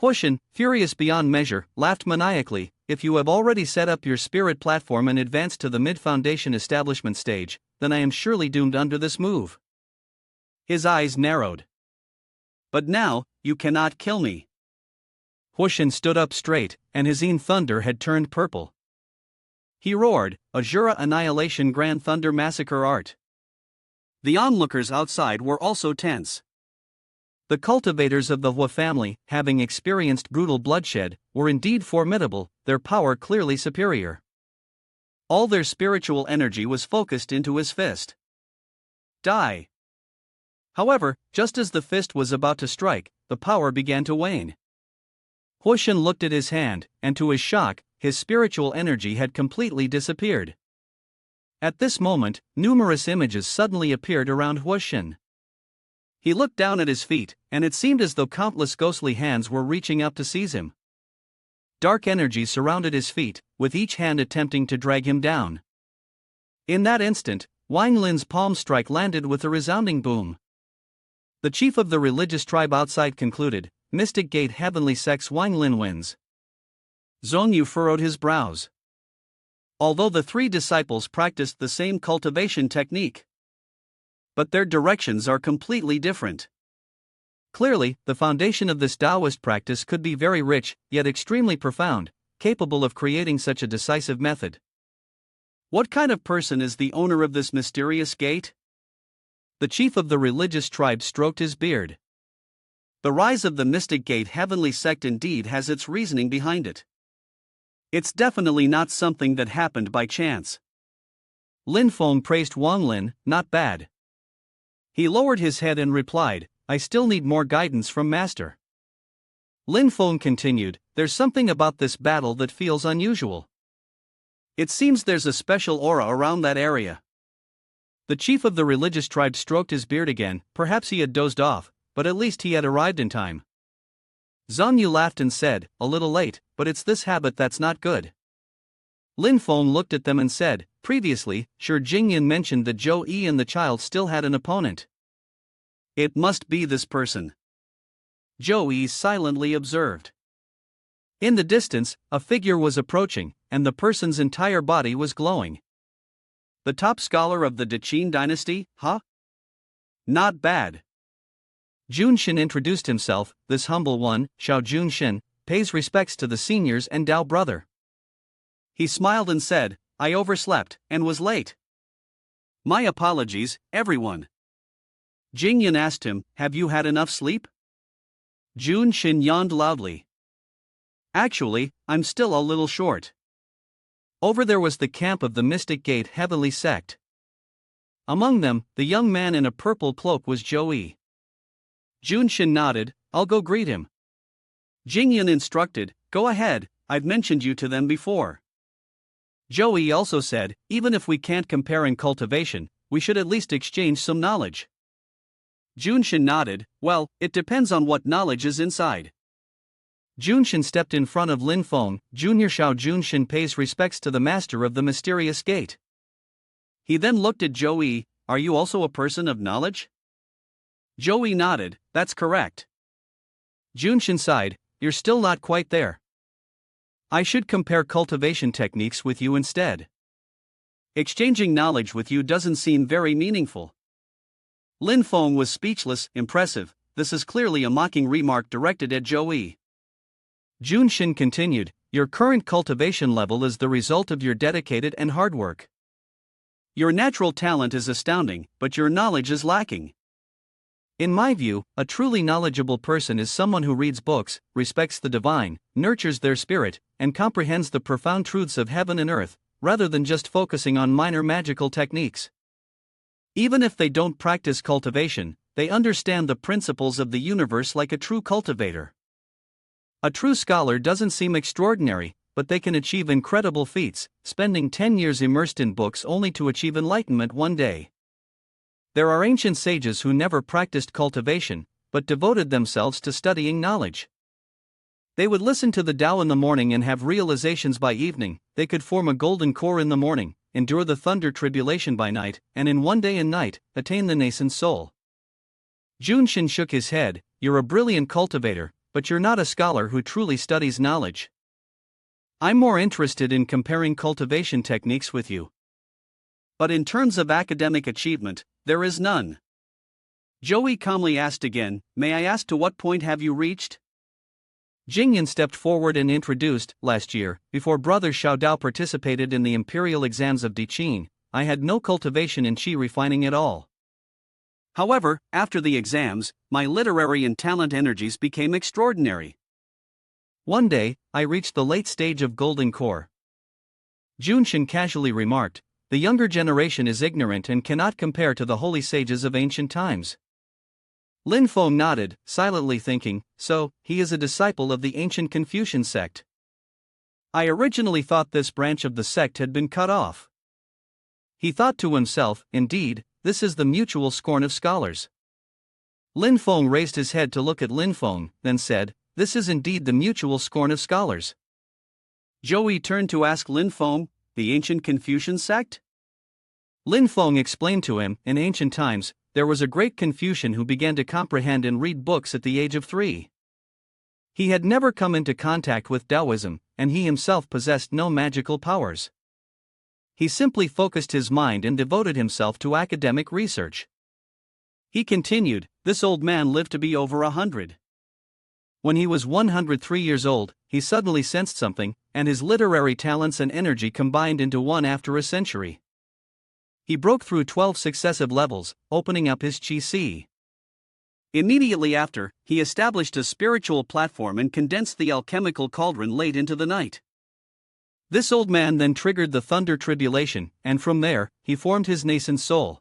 Huoshen, furious beyond measure, laughed maniacally. If you have already set up your spirit platform and advanced to the mid-foundation establishment stage, then I am surely doomed under this move. His eyes narrowed. But now, you cannot kill me. Huoshen stood up straight, and his thunder had turned purple. He roared, Asura Annihilation Grand Thunder Massacre Art. The onlookers outside were also tense. The cultivators of the Hua family, having experienced brutal bloodshed, were indeed formidable, their power clearly superior. All their spiritual energy was focused into his fist. Die! However, just as the fist was about to strike, the power began to wane. Huoshen looked at his hand, and to his shock, his spiritual energy had completely disappeared. At this moment, numerous images suddenly appeared around Huoshen. He looked down at his feet, and it seemed as though countless ghostly hands were reaching up to seize him. Dark energy surrounded his feet, with each hand attempting to drag him down. In that instant, Wang Lin's palm strike landed with a resounding boom. The chief of the religious tribe outside concluded, Mystic Gate Heavenly Sex Wang Lin wins. Zhongyu furrowed his brows. Although the three disciples practiced the same cultivation technique, but their directions are completely different. Clearly, the foundation of this Taoist practice could be very rich, yet extremely profound, capable of creating such a decisive method. What kind of person is the owner of this mysterious gate? The chief of the religious tribe stroked his beard. The rise of the Mystic Gate Heavenly Sect indeed has its reasoning behind it. It's definitely not something that happened by chance. Lin Feng praised Wang Lin, not bad. He lowered his head and replied, I still need more guidance from Master. Lin Feng continued, there's something about this battle that feels unusual. It seems there's a special aura around that area. The chief of the religious tribe stroked his beard again, perhaps he had dozed off, but at least he had arrived in time. Zhongyu laughed and said, a little late, but it's this habit that's not good. Lin Feng looked at them and said, previously, Shi Jingyan mentioned that Zhou Yi and the child still had an opponent. It must be this person. Zhou Yi silently observed. In the distance, a figure was approaching, and the person's entire body was glowing. The top scholar of the Deqin dynasty, huh? Not bad. Junshin introduced himself, this humble one, Xiao Junshin, pays respects to the seniors and Dao brother. He smiled and said, I overslept, and was late. My apologies, everyone. Jingyan asked him, have you had enough sleep? Junshin yawned loudly. Actually, I'm still a little short. Over there was the camp of the Mystic Gate Heavenly Sect. Among them, the young man in a purple cloak was Joey. Junshin nodded, I'll go greet him. Jingyan instructed, go ahead, I've mentioned you to them before. Joey also said, even if we can't compare in cultivation, we should at least exchange some knowledge. Junshin nodded, well, it depends on what knowledge is inside. Junshin stepped in front of Lin Feng. Junior Shao Junshin pays respects to the master of the mysterious gate. He then looked at Joey, are you also a person of knowledge? Joey nodded, that's correct. Junshin sighed, you're still not quite there. I should compare cultivation techniques with you instead. Exchanging knowledge with you doesn't seem very meaningful. Lin Feng was speechless. Impressive, this is clearly a mocking remark directed at Joey. Junshin continued, your current cultivation level is the result of your dedicated and hard work. Your natural talent is astounding, but your knowledge is lacking. In my view, a truly knowledgeable person is someone who reads books, respects the divine, nurtures their spirit, and comprehends the profound truths of heaven and earth, rather than just focusing on minor magical techniques. Even if they don't practice cultivation, they understand the principles of the universe like a true cultivator. A true scholar doesn't seem extraordinary, but they can achieve incredible feats, spending 10 years immersed in books only to achieve enlightenment one day. There are ancient sages who never practiced cultivation, but devoted themselves to studying knowledge. They would listen to the Tao in the morning and have realizations by evening. They could form a golden core in the morning, endure the thunder tribulation by night, and in one day and night, attain the nascent soul. Junshin shook his head, you're a brilliant cultivator, but you're not a scholar who truly studies knowledge. I'm more interested in comparing cultivation techniques with you. But in terms of academic achievement, there is none. Joey calmly asked again, may I ask to what point have you reached? Jingyan stepped forward and introduced, last year, before Brother Xiao Dao participated in the imperial exams of Diqin, I had no cultivation in qi refining at all. However, after the exams, my literary and talent energies became extraordinary. One day, I reached the late stage of golden core. Junshin casually remarked, the younger generation is ignorant and cannot compare to the holy sages of ancient times. Lin Feng nodded, silently thinking, so, he is a disciple of the ancient Confucian sect. I originally thought this branch of the sect had been cut off. He thought to himself, indeed, this is the mutual scorn of scholars. Lin Feng raised his head to look at Lin Feng, then said, this is indeed the mutual scorn of scholars. Joey turned to ask Lin Feng, the ancient Confucian sect? Lin Feng explained to him, in ancient times, there was a great Confucian who began to comprehend and read books at the age of 3. He had never come into contact with Taoism, and he himself possessed no magical powers. He simply focused his mind and devoted himself to academic research. He continued, this old man lived to be over 100. When he was 103 years old, he suddenly sensed something, and his literary talents and energy combined into one after a century. He broke through 12 successive levels, opening up his qi. Immediately after, he established a spiritual platform and condensed the alchemical cauldron late into the night. This old man then triggered the thunder tribulation, and from there, he formed his nascent soul.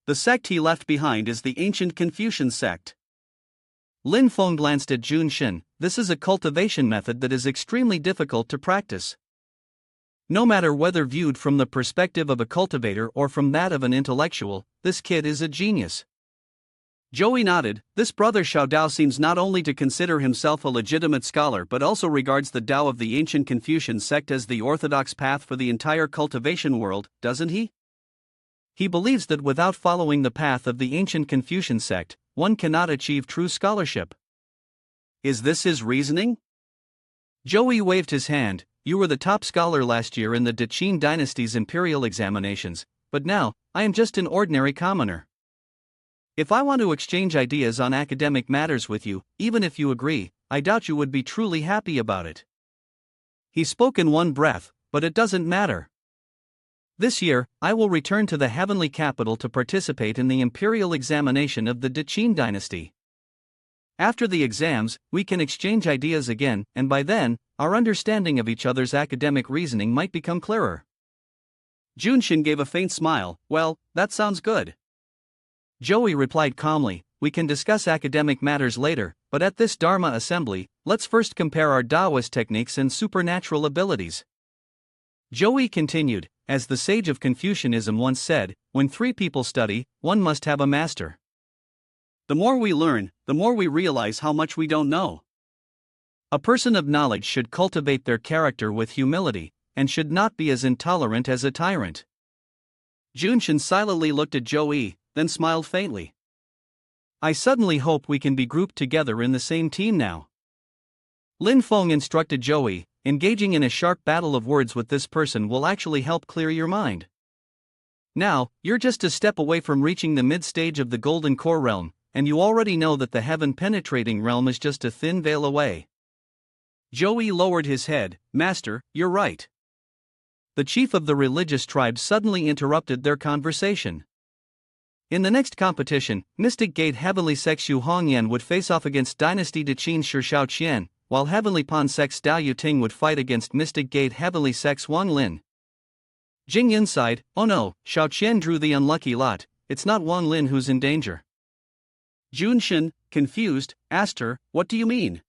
The sect he left behind is the ancient Confucian sect. Lin Feng glanced at Junshin, this is a cultivation method that is extremely difficult to practice. No matter whether viewed from the perspective of a cultivator or from that of an intellectual, this kid is a genius. Joey nodded, this brother Xiao Dao seems not only to consider himself a legitimate scholar but also regards the Tao of the ancient Confucian sect as the orthodox path for the entire cultivation world, doesn't he? He believes that without following the path of the ancient Confucian sect, one cannot achieve true scholarship. Is this his reasoning? Joey waved his hand, you were the top scholar last year in the Diqin dynasty's imperial examinations, but now, I am just an ordinary commoner. If I want to exchange ideas on academic matters with you, even if you agree, I doubt you would be truly happy about it. He spoke in one breath, but it doesn't matter. This year, I will return to the heavenly capital to participate in the imperial examination of the Diqin dynasty. After the exams, we can exchange ideas again, and by then, our understanding of each other's academic reasoning might become clearer. Junshin gave a faint smile. Well, that sounds good. Joey replied calmly, we can discuss academic matters later, but at this Dharma assembly, let's first compare our Taoist techniques and supernatural abilities. Joey continued, as the sage of Confucianism once said, when three people study, one must have a master. The more we learn, the more we realize how much we don't know. A person of knowledge should cultivate their character with humility, and should not be as intolerant as a tyrant. Junshin silently looked at Joey, then smiled faintly. I suddenly hope we can be grouped together in the same team now. Lin Feng instructed Joey, engaging in a sharp battle of words with this person will actually help clear your mind. Now, you're just a step away from reaching the mid-stage of the Golden Core realm, and you already know that the heaven-penetrating realm is just a thin veil away. Joey lowered his head. Master, you're right. The chief of the religious tribe suddenly interrupted their conversation. In the next competition, Mystic Gate Heavenly Sex Xu Hongyan would face off against Dynasty De Qin Shi Xiaoqian, while Heavenly Pawn Sex Dao Yuting would fight against Mystic Gate Heavenly Sex Wang Lin. Jing Yun sighed, oh no, Xiaoqian drew the unlucky lot, it's not Wang Lin who's in danger. Junshin, confused, asked her, what do you mean?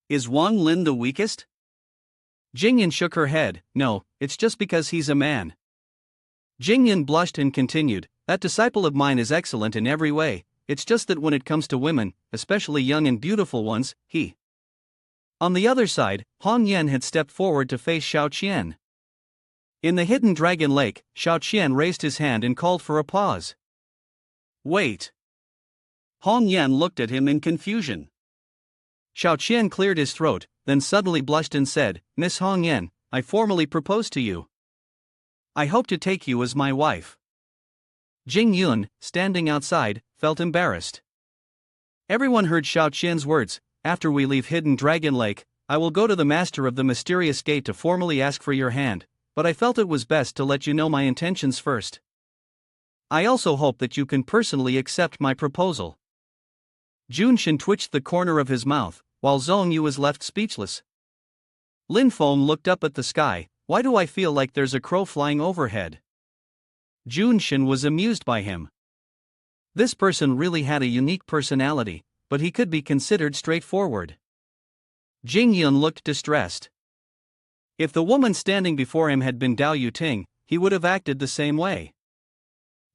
Is Wang Lin the weakest? Jingyan shook her head, no, it's just because he's a man. Jingyan blushed and continued, that disciple of mine is excellent in every way, it's just that when it comes to women, especially young and beautiful ones, he. On the other side, Hong Yan had stepped forward to face Xiao Qian. In the hidden dragon lake, Xiao Qian raised his hand and called for a pause. Wait. Hong Yan looked at him in confusion. Xiao Qian cleared his throat, then suddenly blushed and said, Miss Hong Yan, I formally propose to you. I hope to take you as my wife. Jing Yun, standing outside, felt embarrassed. Everyone heard Xiao Qian's words, after we leave Hidden Dragon Lake, I will go to the master of the mysterious gate to formally ask for your hand, but I felt it was best to let you know my intentions first. I also hope that you can personally accept my proposal. Junshin twitched the corner of his mouth, while Zhong Yu was left speechless. Lin Feng looked up at the sky, why do I feel like there's a crow flying overhead? Junshin was amused by him. This person really had a unique personality, but he could be considered straightforward. Jing Yun looked distressed. If the woman standing before him had been Dao Yuting, he would have acted the same way.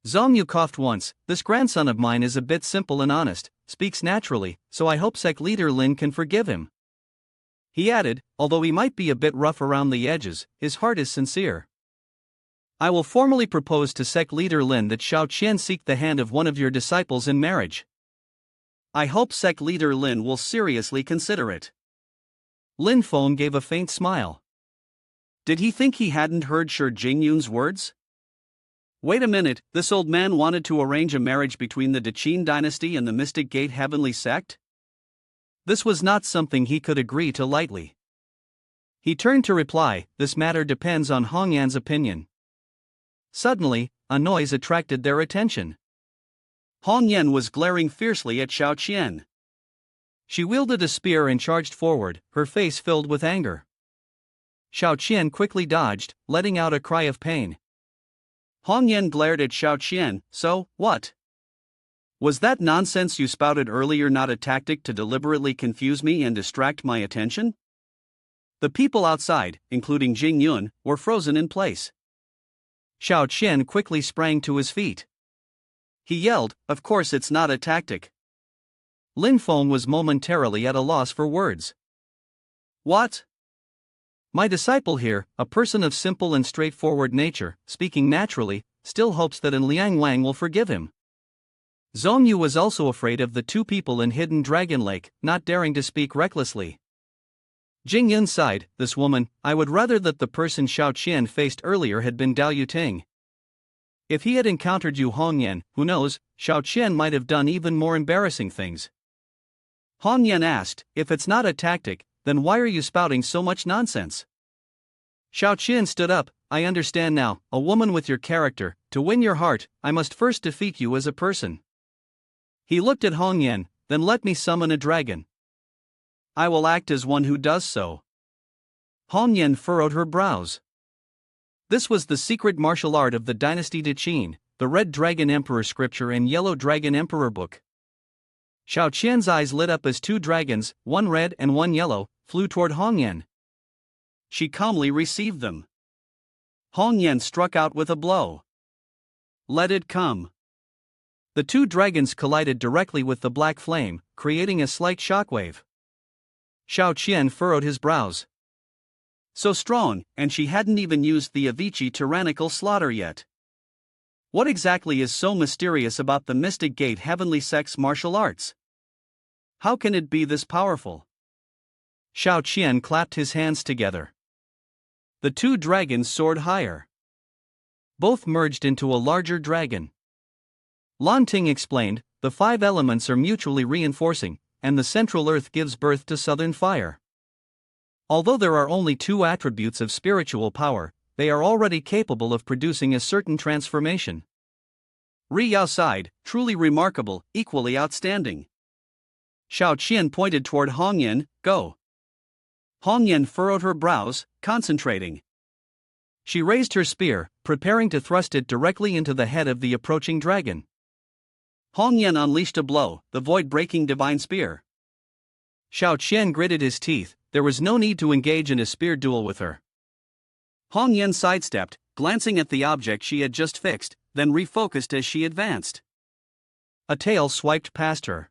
Zhong Yu coughed once, this grandson of mine is a bit simple and honest, speaks naturally, so I hope sect leader Lin can forgive him. He added, although he might be a bit rough around the edges, his heart is sincere. I will formally propose to sect leader Lin that Xiao Qian seek the hand of one of your disciples in marriage. I hope sect leader Lin will seriously consider it. Lin Feng gave a faint smile. Did he think he hadn't heard Shi Jingyun's words? Wait a minute, this old man wanted to arrange a marriage between the De Qin dynasty and the Mystic Gate Heavenly Sect? This was not something he could agree to lightly. He turned to reply, this matter depends on Hong Yan's opinion. Suddenly, a noise attracted their attention. Hong Yan was glaring fiercely at Xiao Qian. She wielded a spear and charged forward, her face filled with anger. Xiao Qian quickly dodged, letting out a cry of pain. Hong Yan glared at Xiao Qian, so, what? Was that nonsense you spouted earlier not a tactic to deliberately confuse me and distract my attention? The people outside, including Jing Yun, were frozen in place. Xiao Qian quickly sprang to his feet. He yelled, of course it's not a tactic. Lin Feng was momentarily at a loss for words. What? My disciple here, a person of simple and straightforward nature, speaking naturally, still hopes that Liang Wang will forgive him. Zhong Yu was also afraid of the two people in Hidden Dragon Lake, not daring to speak recklessly. Jing Yun sighed, this woman, I would rather that the person Xiao Qian faced earlier had been Dao Yuting. If he had encountered Yu Hongyan, who knows, Xiao Qian might have done even more embarrassing things. Hongyan asked, if it's not a tactic, then why are you spouting so much nonsense? Xiao Qian stood up, I understand now, a woman with your character, to win your heart, I must first defeat you as a person. He looked at Hongyan, then let me summon a dragon. I will act as one who does so. Hongyan furrowed her brows. This was the secret martial art of the dynasty de Qin, the Red Dragon Emperor scripture and Yellow Dragon Emperor book. Xiao Qian's eyes lit up as two dragons, one red and one yellow, flew toward Hong Yan. She calmly received them. Hong Yan struck out with a blow. Let it come. The two dragons collided directly with the black flame, creating a slight shockwave. Xiao Qian furrowed his brows. So strong, and she hadn't even used the Avicii tyrannical slaughter yet. What exactly is so mysterious about the Mystic Gate Heavenly Sex martial arts? How can it be this powerful? Xiao Qian clapped his hands together. The two dragons soared higher. Both merged into a larger dragon. Lan Ting explained, the 5 elements are mutually reinforcing, and the central earth gives birth to southern fire. Although there are only 2 attributes of spiritual power, they are already capable of producing a certain transformation. Ri Yao sighed, truly remarkable, equally outstanding. Xiao Qian pointed toward Hong Yan, go. Hong Yan furrowed her brows, concentrating. She raised her spear, preparing to thrust it directly into the head of the approaching dragon. Hong Yan unleashed a blow, the void-breaking divine spear. Xiao Qian gritted his teeth, there was no need to engage in a spear duel with her. Hong Yan sidestepped, glancing at the object she had just fixed, then refocused as she advanced. A tail swiped past her.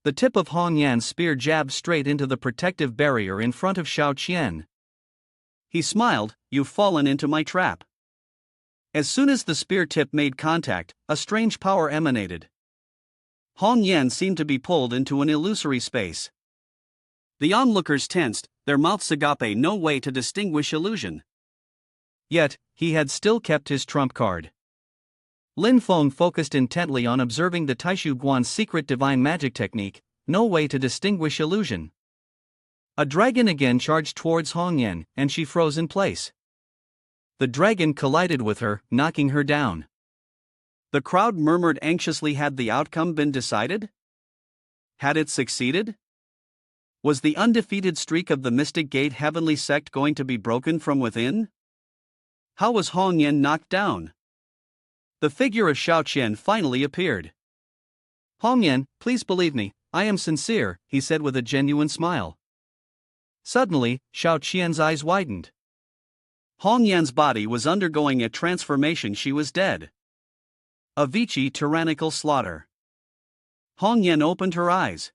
The tip of Hong Yan's spear jabbed straight into the protective barrier in front of Xiao Qian. He smiled, you've fallen into my trap. As soon as the spear tip made contact, a strange power emanated. Hong Yan seemed to be pulled into an illusory space. The onlookers tensed, their mouths agape no way to distinguish illusion. Yet, he had still kept his trump card. Lin Feng focused intently on observing the Taishu Guan's secret divine magic technique, no way to distinguish illusion. A dragon again charged towards Hong Yan, and she froze in place. The dragon collided with her, knocking her down. The crowd murmured anxiously, had the outcome been decided? Had it succeeded? Was the undefeated streak of the Mystic Gate Heavenly Sect going to be broken from within? How was Hong Yan knocked down? The figure of Xiao Qian finally appeared. Hong Yan, please believe me, I am sincere, he said with a genuine smile. Suddenly, Xiao Qian's eyes widened. Hong Yan's body was undergoing a transformation, she was dead. Avicii tyrannical slaughter. Hong Yan opened her eyes.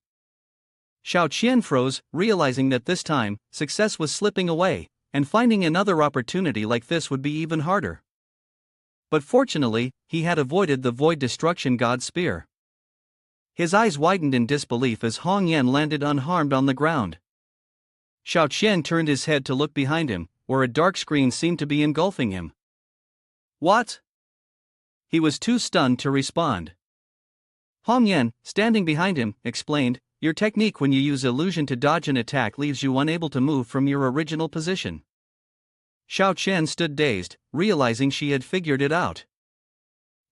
Xiao Qian froze, realizing that this time, success was slipping away, and finding another opportunity like this would be even harder. But fortunately, he had avoided the Void Destruction God's spear. His eyes widened in disbelief as Hong Yan landed unharmed on the ground. Xiao Qian turned his head to look behind him, where a dark screen seemed to be engulfing him. What? He was too stunned to respond. Hong Yan, standing behind him, explained, your technique when you use illusion to dodge an attack leaves you unable to move from your original position. Xiao Qian stood dazed, realizing she had figured it out.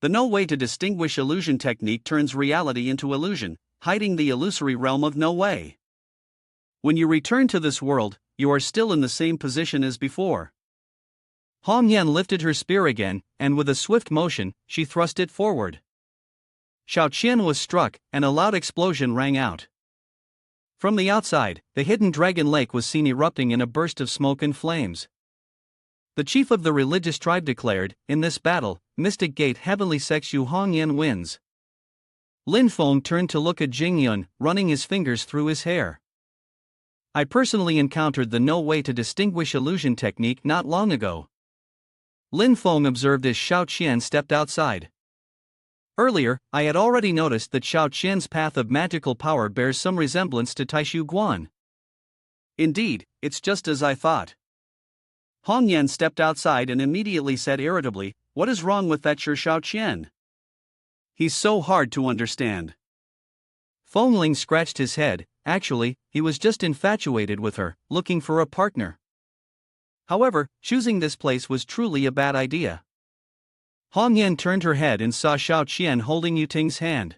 The no way to distinguish illusion technique turns reality into illusion, hiding the illusory realm of no way. When you return to this world, you are still in the same position as before. Hong Yan lifted her spear again, and with a swift motion, she thrust it forward. Xiao Qian was struck, and a loud explosion rang out. From the outside, the hidden dragon lake was seen erupting in a burst of smoke and flames. The chief of the religious tribe declared, in this battle, Mystic Gate Heavenly Sex Yu Hong Yan wins. Lin Feng turned to look at Jing Yun, running his fingers through his hair. I personally encountered the no way to distinguish illusion technique not long ago. Lin Feng observed as Xiao Qian stepped outside. Earlier, I had already noticed that Xiao Qian's path of magical power bears some resemblance to Taishu Guan. Indeed, it's just as I thought. Hong Yan stepped outside and immediately said irritably, what is wrong with that Xiao Qian? He's so hard to understand. Feng Ling scratched his head, actually, he was just infatuated with her, looking for a partner. However, choosing this place was truly a bad idea. Hong Yan turned her head and saw Xiao Qian holding Yu Ting's hand.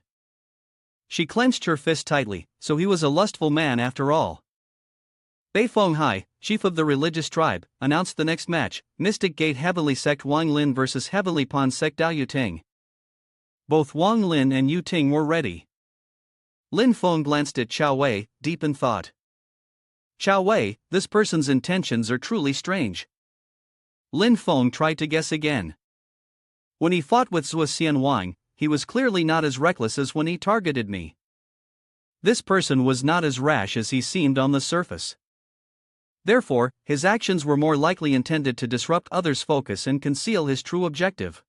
She clenched her fist tightly, so he was a lustful man after all. Bei Feng Hai, chief of the religious tribe, announced the next match: Mystic Gate Heavenly Sect Wang Lin vs Heavenly Pond Sect Dao Yuting. Both Wang Lin and Yuting were ready. Lin Feng glanced at Chao Wei, deep in thought. Chao Wei, this person's intentions are truly strange. Lin Feng tried to guess again. When he fought with Zhou Xian Wang, he was clearly not as reckless as when he targeted me. This person was not as rash as he seemed on the surface. Therefore, his actions were more likely intended to disrupt others' focus and conceal his true objective.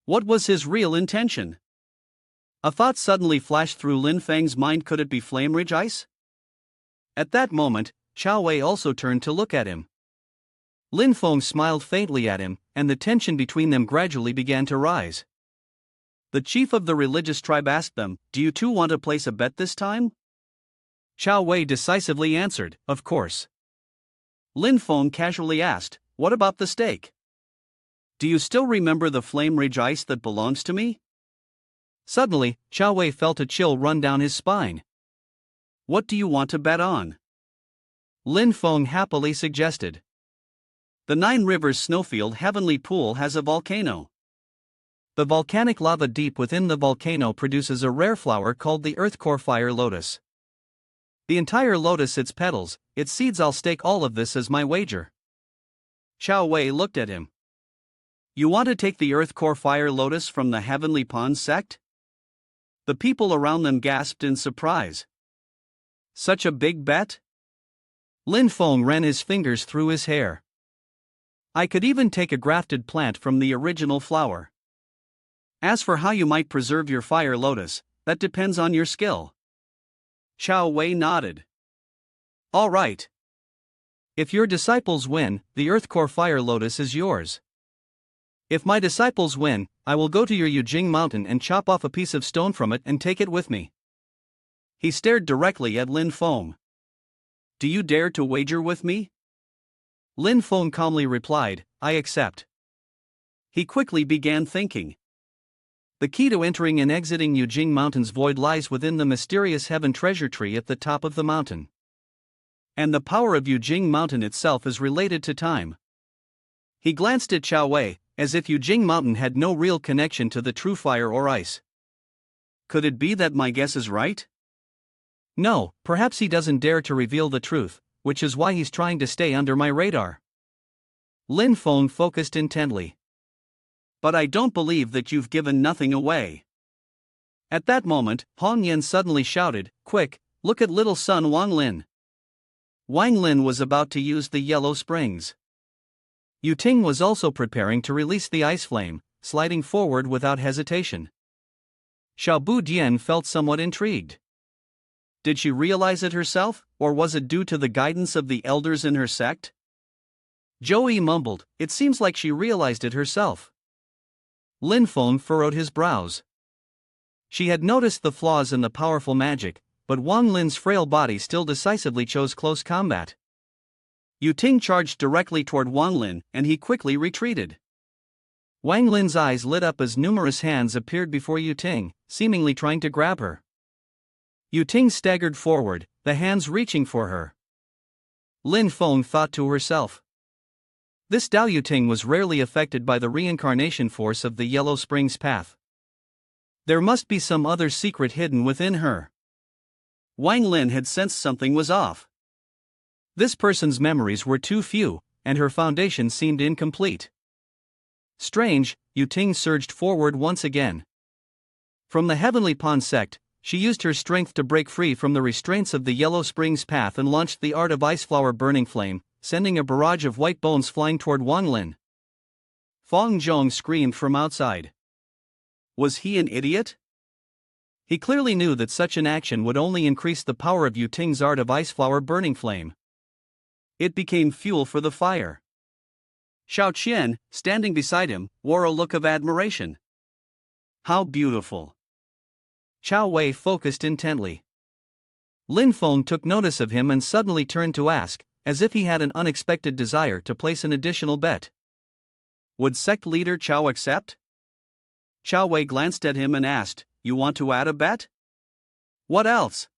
What was his real intention? A thought suddenly flashed through Lin Feng's mind: could it be Flame Ridge Ice? At that moment, Chao Wei also turned to look at him. Lin Feng smiled faintly at him, and the tension between them gradually began to rise. The chief of the religious tribe asked them, "Do you two want to place a bet this time?" Chao Wei decisively answered, "Of course." Lin Feng casually asked, "What about the stake? Do you still remember the Flame Ridge Ice that belongs to me?" Suddenly, Chao Wei felt a chill run down his spine. "What do you want to bet on?" Lin Feng happily suggested. "The Nine Rivers Snowfield Heavenly Pool has a volcano. The volcanic lava deep within the volcano produces a rare flower called the Earthcore Fire Lotus. The entire lotus, its petals, its seeds. I'll stake all of this as my wager." Chao Wei looked at him. "You want to take the Earthcore Fire Lotus from the Heavenly Pond sect?" The people around them gasped in surprise. "Such a big bet?" Lin Feng ran his fingers through his hair. "I could even take a grafted plant from the original flower. As for how you might preserve your fire lotus, that depends on your skill." Chao Wei nodded. "All right. If your disciples win, the Earthcore Fire Lotus is yours. If my disciples win, I will go to your Yujing mountain and chop off a piece of stone from it and take it with me." He stared directly at Lin Feng. "Do you dare to wager with me?" Lin Feng calmly replied, "I accept." He quickly began thinking. The key to entering and exiting Yujing Mountain's void lies within the mysterious heaven treasure tree at the top of the mountain. And the power of Yujing Mountain itself is related to time. He glanced at Chao Wei, as if Yujing Mountain had no real connection to the true fire or ice. Could it be that my guess is right? No, perhaps he doesn't dare to reveal the truth, which is why he's trying to stay under my radar. Lin Feng focused intently. "But I don't believe that you've given nothing away." At that moment, Hong Yan suddenly shouted, "Quick, look at little son Wang Lin." Wang Lin was about to use the yellow springs. Yuting was also preparing to release the ice flame, sliding forward without hesitation. Xiaobu Dian felt somewhat intrigued. Did she realize it herself, or was it due to the guidance of the elders in her sect? Zhou Yi mumbled, "It seems like she realized it herself." Lin Feng furrowed his brows. She had noticed the flaws in the powerful magic, but Wang Lin's frail body still decisively chose close combat. Yuting charged directly toward Wang Lin, and he quickly retreated. Wang Lin's eyes lit up as numerous hands appeared before Yuting, seemingly trying to grab her. Yuting staggered forward, the hands reaching for her. Lin Feng thought to herself. This Dao Yuting was rarely affected by the reincarnation force of the Yellow Springs path. There must be some other secret hidden within her. Wang Lin had sensed something was off. This person's memories were too few, and her foundation seemed incomplete. Strange, Yuting surged forward once again. From the Heavenly Pond sect, she used her strength to break free from the restraints of the Yellow Springs path and launched the art of Iceflower Burning Flame, sending a barrage of white bones flying toward Wang Lin. Fong Zhong screamed from outside. Was he an idiot? He clearly knew that such an action would only increase the power of Yuting's art of Iceflower Burning Flame. It became fuel for the fire. Xiao Qian, standing beside him, wore a look of admiration. How beautiful! Chao Wei focused intently. Lin Feng took notice of him and suddenly turned to ask, as if he had an unexpected desire to place an additional bet. Would sect leader Chao accept? Chao Wei glanced at him and asked, "You want to add a bet?" "What else?"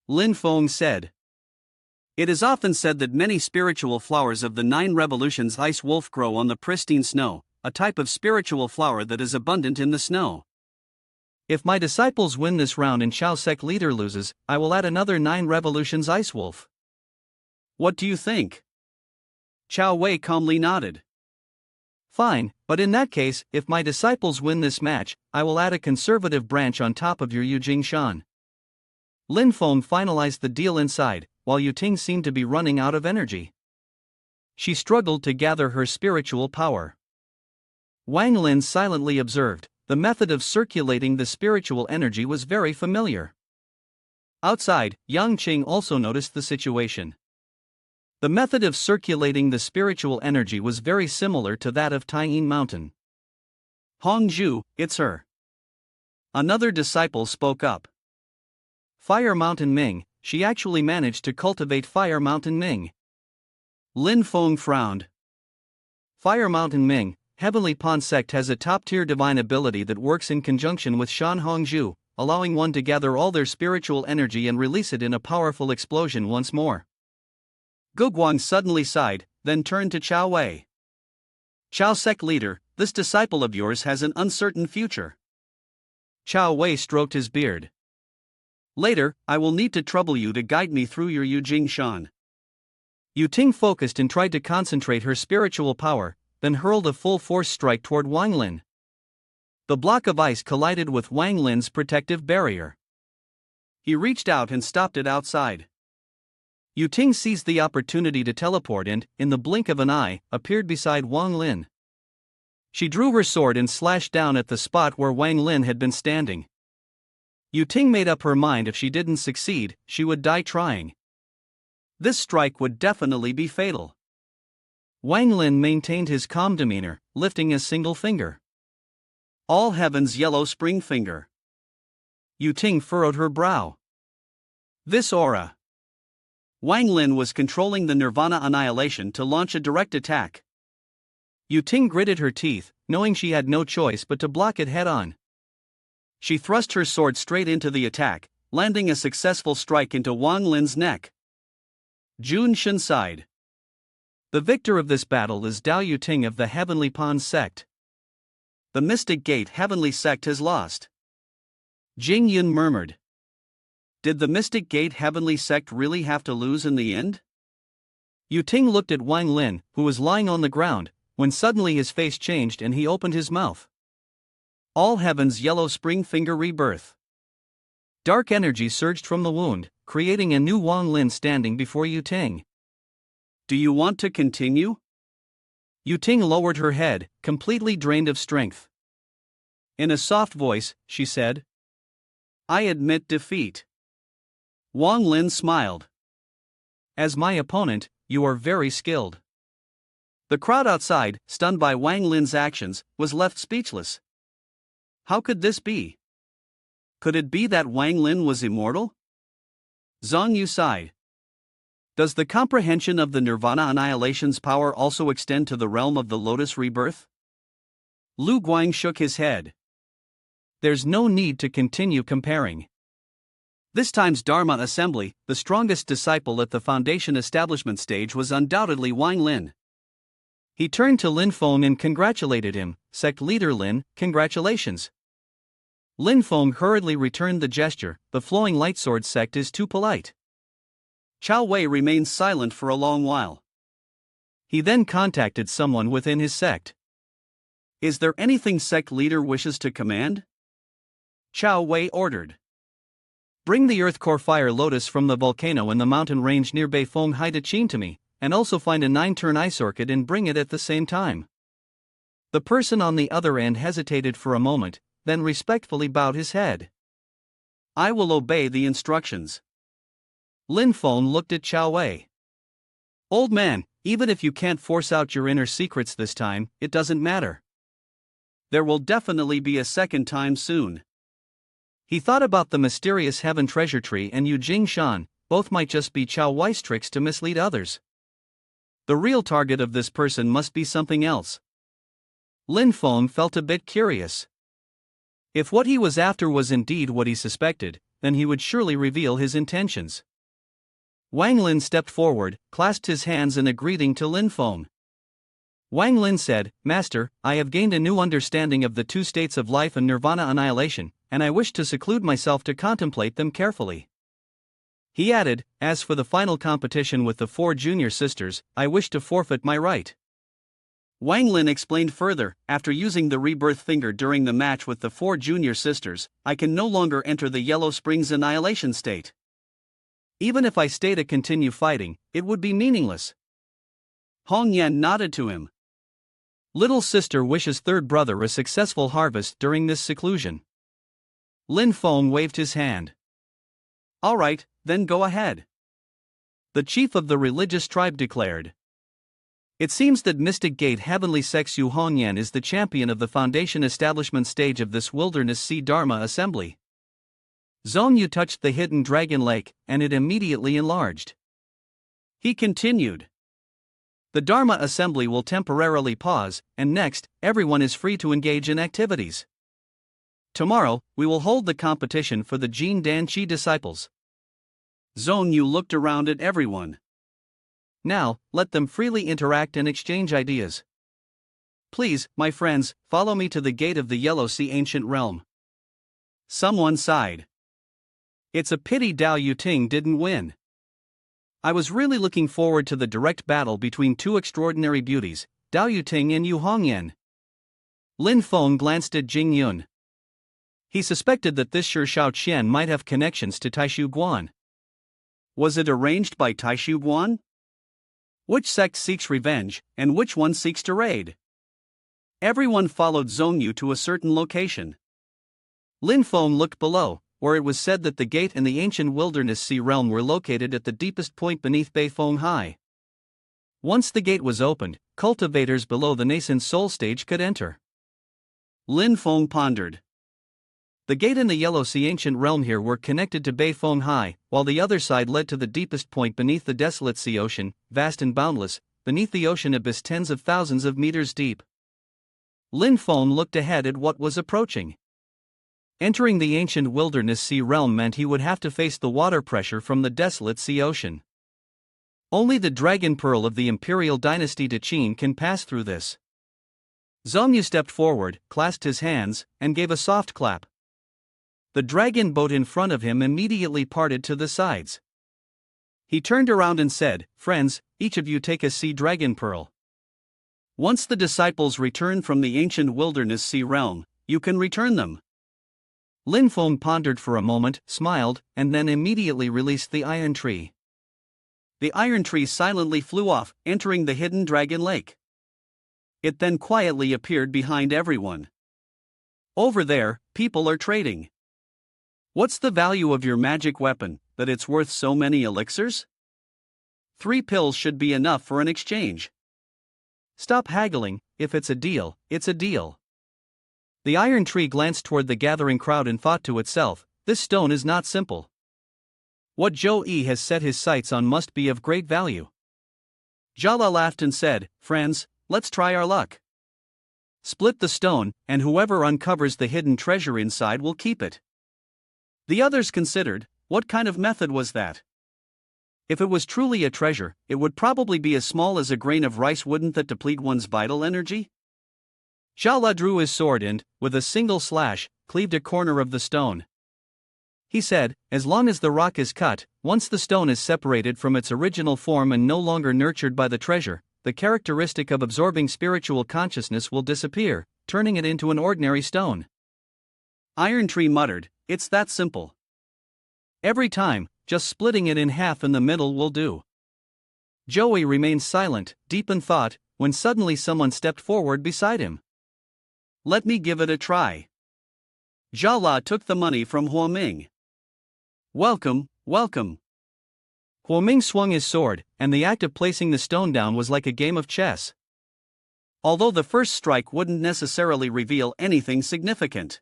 Lin Feng said. It is often said that many spiritual flowers of the 9 revolutions ice wolf grow on the pristine snow, a type of spiritual flower that is abundant in the snow. If my disciples win this round and Chao sect leader loses, I will add another 9 revolutions ice wolf. What do you think? Chao Wei calmly nodded. Fine, but in that case, if my disciples win this match, I will add a conservative branch on top of your Yujing Shan. Lin Feng finalized the deal inside, while Yu Ting seemed to be running out of energy. She struggled to gather her spiritual power. Wang Lin silently observed. The method of circulating the spiritual energy was very familiar. Outside, Yang Qing also noticed the situation. The method of circulating the spiritual energy was very similar to that of Taiyin Mountain. Hongzhu, it's her. Another disciple spoke up. Fire Mountain Ming, she actually managed to cultivate Fire Mountain Ming. Lin Feng frowned. Fire Mountain Ming, Heavenly Pond sect has a top-tier divine ability that works in conjunction with Shan Hongzhu, allowing one to gather all their spiritual energy and release it in a powerful explosion once more. Guguang suddenly sighed, then turned to Chao Wei. Chao sect leader, this disciple of yours has an uncertain future. Chao Wei stroked his beard. Later, I will need to trouble you to guide me through your Yujing Shan. Yu Ting focused and tried to concentrate her spiritual power, then hurled a full-force strike toward Wang Lin. The block of ice collided with Wang Lin's protective barrier. He reached out and stopped it outside. Yu Ting seized the opportunity to teleport and, in the blink of an eye, appeared beside Wang Lin. She drew her sword and slashed down at the spot where Wang Lin had been standing. Yu Ting made up her mind if she didn't succeed, she would die trying. This strike would definitely be fatal. Wang Lin maintained his calm demeanor, lifting a single finger. All heaven's yellow spring finger. Yu Ting furrowed her brow. This aura. Wang Lin was controlling the Nirvana annihilation to launch a direct attack. Yu Ting gritted her teeth, knowing she had no choice but to block it head-on. She thrust her sword straight into the attack, landing a successful strike into Wang Lin's neck. Jun Shen sighed. The victor of this battle is Dao Yu Ting of the Heavenly Pond sect. The Mystic Gate Heavenly sect has lost. Jing Yun murmured. Did the Mystic Gate Heavenly sect really have to lose in the end? Yu Ting looked at Wang Lin, who was lying on the ground, when suddenly his face changed and he opened his mouth. All heaven's yellow spring finger rebirth. Dark energy surged from the wound, creating a new Wang Lin standing before Yu Ting. Do you want to continue? Yu Ting lowered her head, completely drained of strength. In a soft voice, she said, I admit defeat. Wang Lin smiled. As my opponent, you are very skilled. The crowd outside, stunned by Wang Lin's actions, was left speechless. How could this be? Could it be that Wang Lin was immortal? Zhang Yu sighed. Does the comprehension of the Nirvana annihilation's power also extend to the realm of the Lotus rebirth? Lu Guang shook his head. There's no need to continue comparing. This time's Dharma assembly, the strongest disciple at the foundation establishment stage was undoubtedly Wang Lin. He turned to Lin Feng and congratulated him. Sect leader Lin, congratulations. Lin Feng hurriedly returned the gesture. The flowing lightsword sect is too polite. Chao Wei remained silent for a long while. He then contacted someone within his sect. Is there anything sect leader wishes to command? Chao Wei ordered. Bring the earth core fire lotus from the volcano in the mountain range near Beifeng Haidachin to me, and also find a 9-turn ice orchid and bring it at the same time. The person on the other end hesitated for a moment, then respectfully bowed his head. I will obey the instructions. Lin Feng looked at Chao Wei. Old man, even if you can't force out your inner secrets this time, it doesn't matter. There will definitely be a second time soon. He thought about the mysterious heaven treasure tree and Yujing Shan, both might just be Chao Wei's tricks to mislead others. The real target of this person must be something else. Lin Feng felt a bit curious. If what he was after was indeed what he suspected, then he would surely reveal his intentions. Wang Lin stepped forward, clasped his hands in a greeting to Lin Feng. Wang Lin said, Master, I have gained a new understanding of the two states of life and nirvana annihilation, and I wish to seclude myself to contemplate them carefully. He added, as for the final competition with the 4 junior sisters, I wish to forfeit my right. Wang Lin explained further, after using the rebirth finger during the match with the 4 junior sisters, I can no longer enter the Yellow Springs annihilation state. Even if I stay to continue fighting, it would be meaningless. Hong Yan nodded to him. Little sister wishes third brother a successful harvest during this seclusion. Lin Feng waved his hand. All right, then go ahead. The chief of the religious tribe declared. It seems that Mystic Gate Heavenly Sex Yu Hongyan is the champion of the foundation establishment stage of this Wilderness Sea Dharma assembly. Zong Yu touched the hidden dragon lake, and it immediately enlarged. He continued. The Dharma assembly will temporarily pause, and next, everyone is free to engage in activities. Tomorrow, we will hold the competition for the Jin Dan Chi disciples. Zong Yu looked around at everyone. Now, let them freely interact and exchange ideas. Please, my friends, follow me to the gate of the Yellow Sea Ancient Realm. Someone sighed. It's a pity Dao Yuting didn't win. I was really looking forward to the direct battle between two extraordinary beauties, Dao Yuting and Yu Hongyan. Lin Feng glanced at Jing Yun. He suspected that this Shi Shao Qian might have connections to Taishu Guan. Was it arranged by Taishu Guan? Which sect seeks revenge, and which one seeks to raid? Everyone followed Zong Yu to a certain location. Lin Feng looked below, where it was said that the gate and the ancient wilderness sea realm were located at the deepest point beneath Beifeng High. Once the gate was opened, cultivators below the nascent soul stage could enter. Lin Feng pondered. The gate and the Yellow Sea ancient realm here were connected to Beifeng High, while the other side led to the deepest point beneath the desolate sea ocean, vast and boundless, beneath the ocean abyss tens of thousands of meters deep. Lin Feng looked ahead at what was approaching. Entering the ancient wilderness sea realm meant he would have to face the water pressure from the desolate sea ocean. Only the dragon pearl of the imperial dynasty Qin can pass through this. Zong Yu stepped forward, clasped his hands, and gave a soft clap. The dragon boat in front of him immediately parted to the sides. He turned around and said, Friends, each of you take a sea dragon pearl. Once the disciples return from the ancient wilderness sea realm, you can return them. Lin Feng pondered for a moment, smiled, and then immediately released the iron tree. The iron tree silently flew off, entering the hidden dragon lake. It then quietly appeared behind everyone. Over there, people are trading. What's the value of your magic weapon, that it's worth so many elixirs? 3 pills should be enough for an exchange. Stop haggling, if it's a deal, it's a deal. The iron tree glanced toward the gathering crowd and thought to itself, this stone is not simple. What Zhou Yi has set his sights on must be of great value. Jala laughed and said, Friends, let's try our luck. Split the stone, and whoever uncovers the hidden treasure inside will keep it. The others considered, what kind of method was that? If it was truly a treasure, it would probably be as small as a grain of rice, wouldn't that deplete one's vital energy? Jala drew his sword and, with a single slash, cleaved a corner of the stone. He said, as long as the rock is cut, once the stone is separated from its original form and no longer nurtured by the treasure, the characteristic of absorbing spiritual consciousness will disappear, turning it into an ordinary stone. Iron Tree muttered, it's that simple. Every time, just splitting it in half in the middle will do. Joey remained silent, deep in thought, when suddenly someone stepped forward beside him. Let me give it a try. Jala took the money from Huoming. Welcome, welcome. Huoming swung his sword, and the act of placing the stone down was like a game of chess. Although the first strike wouldn't necessarily reveal anything significant.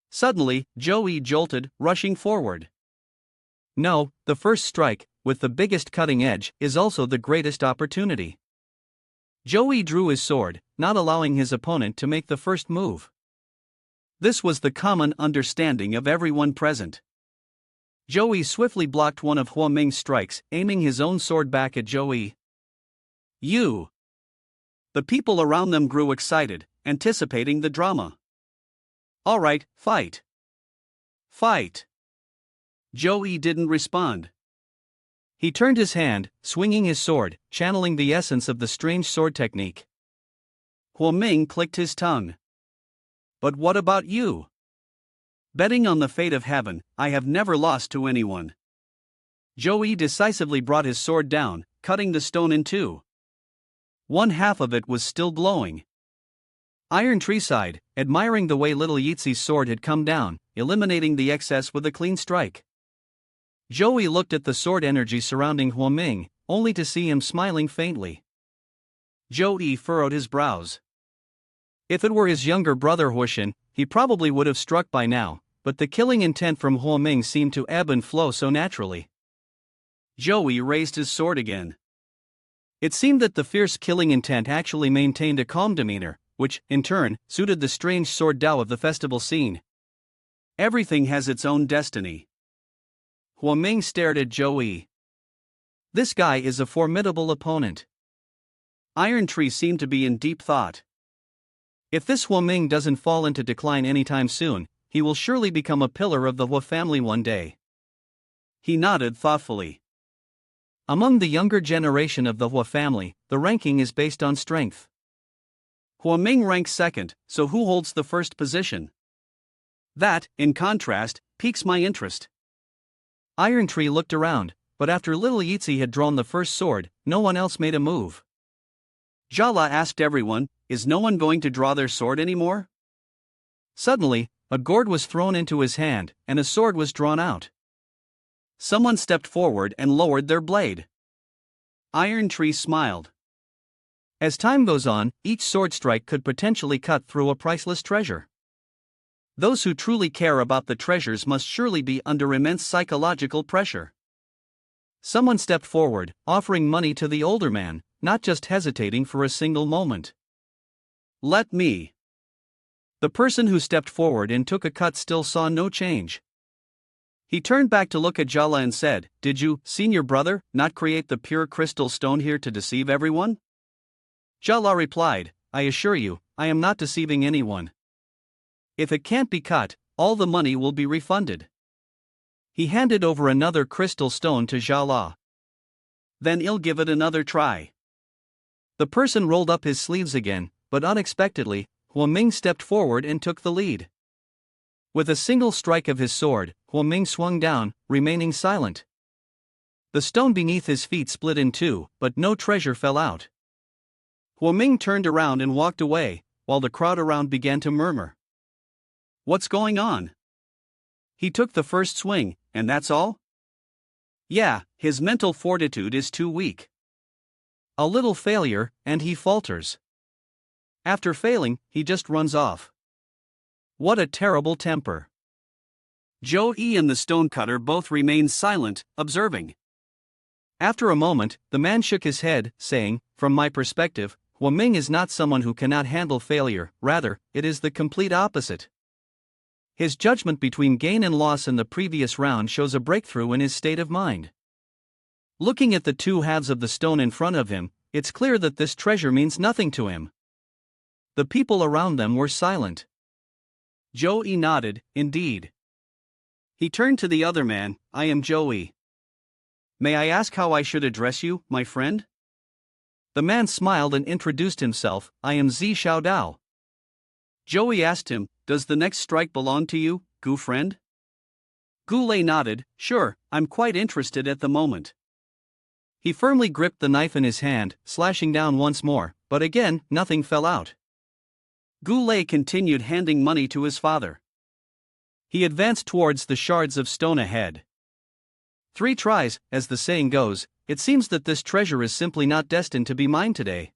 Suddenly, Joey jolted, rushing forward. No, the first strike, with the biggest cutting edge, is also the greatest opportunity. Joey drew his sword, not allowing his opponent to make the first move. This was the common understanding of everyone present. Joey swiftly blocked one of Hua Ming's strikes, aiming his own sword back at Joey. You! The people around them grew excited, anticipating the drama. Alright, fight. Fight! Joey didn't respond. He turned his hand, swinging his sword, channeling the essence of the strange sword technique. Hua Ming clicked his tongue. But what about you? Betting on the fate of heaven, I have never lost to anyone. Joey decisively brought his sword down, cutting the stone in two. One half of it was still glowing. Iron Tree sighed, admiring the way little Yeetsy's sword had come down, eliminating the excess with a clean strike. Joey looked at the sword energy surrounding Hua Ming, only to see him smiling faintly. Joey furrowed his brows. If it were his younger brother Huashin, he probably would have struck by now, but the killing intent from Hua Ming seemed to ebb and flow so naturally. Joey raised his sword again. It seemed that the fierce killing intent actually maintained a calm demeanor, which, in turn, suited the strange sword Dao of the festival scene. Everything has its own destiny. Hua Ming stared at Joey. This guy is a formidable opponent. Iron Tree seemed to be in deep thought. If this Hua Ming doesn't fall into decline anytime soon, he will surely become a pillar of the Hua family one day. He nodded thoughtfully. Among the younger generation of the Hua family, the ranking is based on strength. Hua Ming ranks second, so who holds the first position? That, in contrast, piques my interest. Iron Tree looked around, but after little Yeetsy had drawn the first sword, no one else made a move. Jala asked everyone, is no one going to draw their sword anymore? Suddenly, a gourd was thrown into his hand, and a sword was drawn out. Someone stepped forward and lowered their blade. Iron Tree smiled. As time goes on, each sword strike could potentially cut through a priceless treasure. Those who truly care about the treasures must surely be under immense psychological pressure. Someone stepped forward, offering money to the older man, not just hesitating for a single moment. Let me. The person who stepped forward and took a cut still saw no change. He turned back to look at Jala and said, did you, senior brother, not create the pure crystal stone here to deceive everyone? Jala replied, I assure you, I am not deceiving anyone. If it can't be cut, all the money will be refunded. He handed over another crystal stone to Jala. Then I'll give it another try. The person rolled up his sleeves again, but unexpectedly, Hua Ming stepped forward and took the lead. With a single strike of his sword, Hua Ming swung down, remaining silent. The stone beneath his feet split in two, but no treasure fell out. Hua Ming turned around and walked away, while the crowd around began to murmur. What's going on? He took the first swing, and that's all? Yeah, his mental fortitude is too weak. A little failure, and he falters. After failing, he just runs off. What a terrible temper. Joey and the stonecutter both remained silent, observing. After a moment, the man shook his head, saying, from my perspective, Hua Ming is not someone who cannot handle failure, rather, it is the complete opposite. His judgment between gain and loss in the previous round shows a breakthrough in his state of mind. Looking at the two halves of the stone in front of him, it's clear that this treasure means nothing to him. The people around them were silent. Joey nodded, indeed. He turned to the other man, I am Joey. May I ask how I should address you, my friend? The man smiled and introduced himself, I am Zi Xiaodao. Joey asked him, does the next strike belong to you, Gu friend? Gu Lei nodded, sure, I'm quite interested at the moment. He firmly gripped the knife in his hand, slashing down once more, but again, nothing fell out. Gu Lei continued handing money to his father. He advanced towards the shards of stone ahead. 3 tries, as the saying goes, it seems that this treasure is simply not destined to be mine today.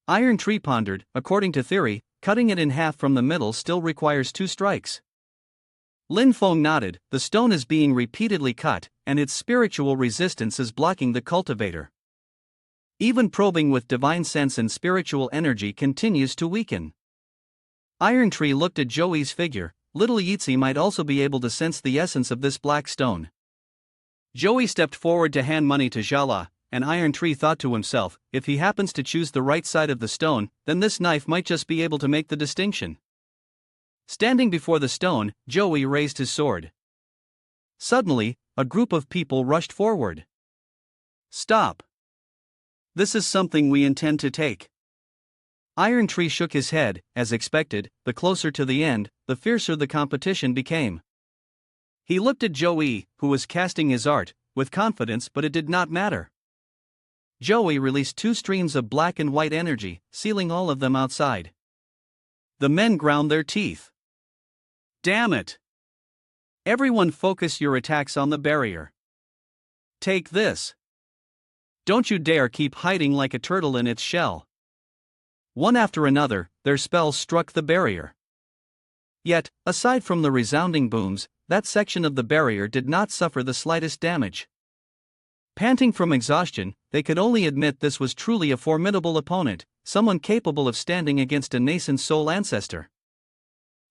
Iron Tree pondered, according to theory, cutting it in half from the middle still requires 2 strikes. Lin Feng nodded, the stone is being repeatedly cut, and its spiritual resistance is blocking the cultivator. Even probing with divine sense and spiritual energy continues to weaken. Iron Tree looked at Joey's figure, little Yitzi might also be able to sense the essence of this black stone. Joey stepped forward to hand money to Jala, and Iron Tree thought to himself, if he happens to choose the right side of the stone, then this knife might just be able to make the distinction. Standing before the stone, Joey raised his sword. Suddenly, a group of people rushed forward. Stop! This is something we intend to take. Iron Tree shook his head. As expected, the closer to the end, the fiercer the competition became. He looked at Joey, who was casting his art, with confidence, but it did not matter. Joey released 2 streams of black and white energy, sealing all of them outside. The men ground their teeth. Damn it! Everyone focus your attacks on the barrier. Take this. Don't you dare keep hiding like a turtle in its shell. One after another, their spells struck the barrier. Yet, aside from the resounding booms, that section of the barrier did not suffer the slightest damage. Panting from exhaustion, they could only admit this was truly a formidable opponent, someone capable of standing against a nascent soul ancestor.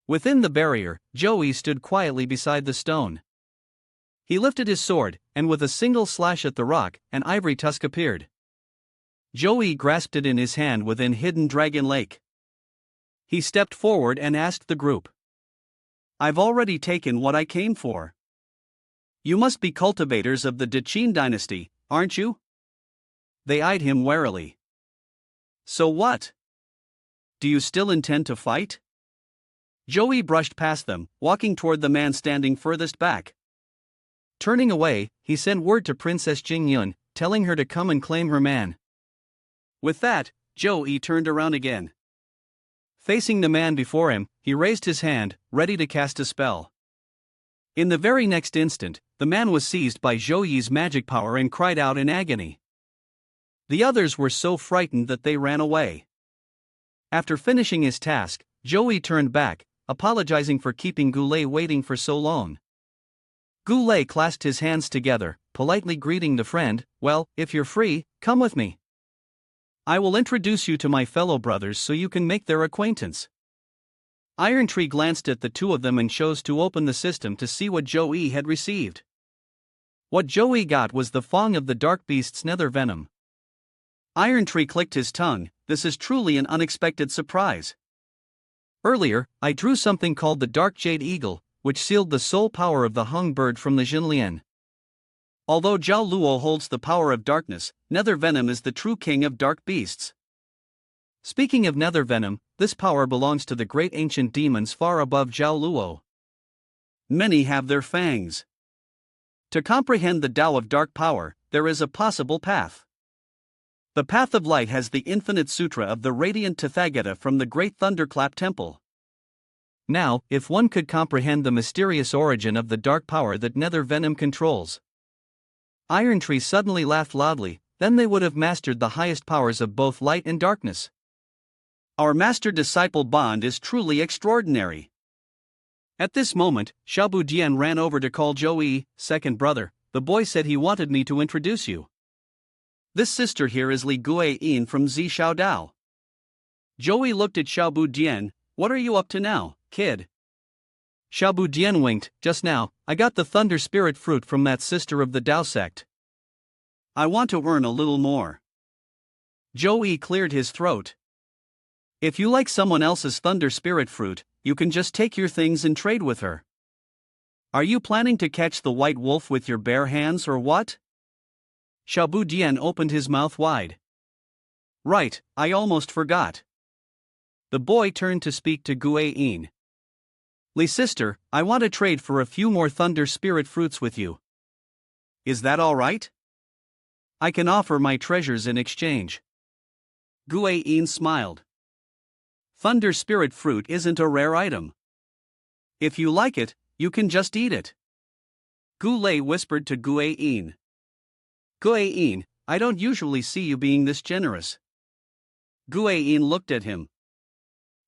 Within the barrier, Joey stood quietly beside the stone. He lifted his sword, and with a single slash at the rock, an ivory tusk appeared. Joey grasped it in his hand within Hidden Dragon Lake. He stepped forward and asked the group, "I've already taken what I came for. You must be cultivators of the Daqin dynasty, aren't you?" They eyed him warily. "So what? Do you still intend to fight?" Joey brushed past them, walking toward the man standing furthest back. Turning away, he sent word to Princess Jingyun, telling her to come and claim her man. With that, Joey turned around again. Facing the man before him, he raised his hand, ready to cast a spell. In the very next instant, the man was seized by Joey's magic power and cried out in agony. The others were so frightened that they ran away. After finishing his task, Joey turned back, apologizing for keeping Goulet waiting for so long. Goulet clasped his hands together, politely greeting the friend. "Well, if you're free, come with me. I will introduce you to my fellow brothers so you can make their acquaintance." Iron Tree glanced at the two of them and chose to open the system to see what Joey had received. What Joey got was the fong of the dark beast's nether venom. Iron Tree clicked his tongue. This is truly an unexpected surprise. Earlier, I drew something called the Dark Jade Eagle, which sealed the soul power of the hung bird from the Jinlian. Although Zhao Luo holds the power of darkness, nether venom is the true king of dark beasts. Speaking of nether venom, this power belongs to the great ancient demons far above Zhao Luo. Many have their fangs. To comprehend the Tao of dark power, there is a possible path. The path of light has the infinite sutra of the radiant Tathagata from the great thunderclap temple. Now, if one could comprehend the mysterious origin of the dark power that nether venom controls. Iron Tree suddenly laughed loudly, then they would have mastered the highest powers of both light and darkness. Our master-disciple bond is truly extraordinary. At this moment, Xiaobu Dian ran over to call Joey, second brother. The boy said he wanted me to introduce you. This sister here is Li Guiyin from Zi Xiaodao. Joey looked at Xiaobu Dian. What are you up to now, kid? Xiaobu Dian winked. Just now, I got the Thunder Spirit fruit from that sister of the Dao sect. I want to earn a little more. Joey cleared his throat. If you like someone else's Thunder Spirit fruit, you can just take your things and trade with her. Are you planning to catch the white wolf with your bare hands or what? Xiaobu Dian opened his mouth wide. Right, I almost forgot. The boy turned to speak to Guiyin. Li sister, I want to trade for a few more Thunder Spirit fruits with you. Is that all right? I can offer my treasures in exchange. Guiyin smiled. Thunder Spirit fruit isn't a rare item. If you like it, you can just eat it. Goulet whispered to Guiyin. Guiyin, I don't usually see you being this generous. Guiyin looked at him.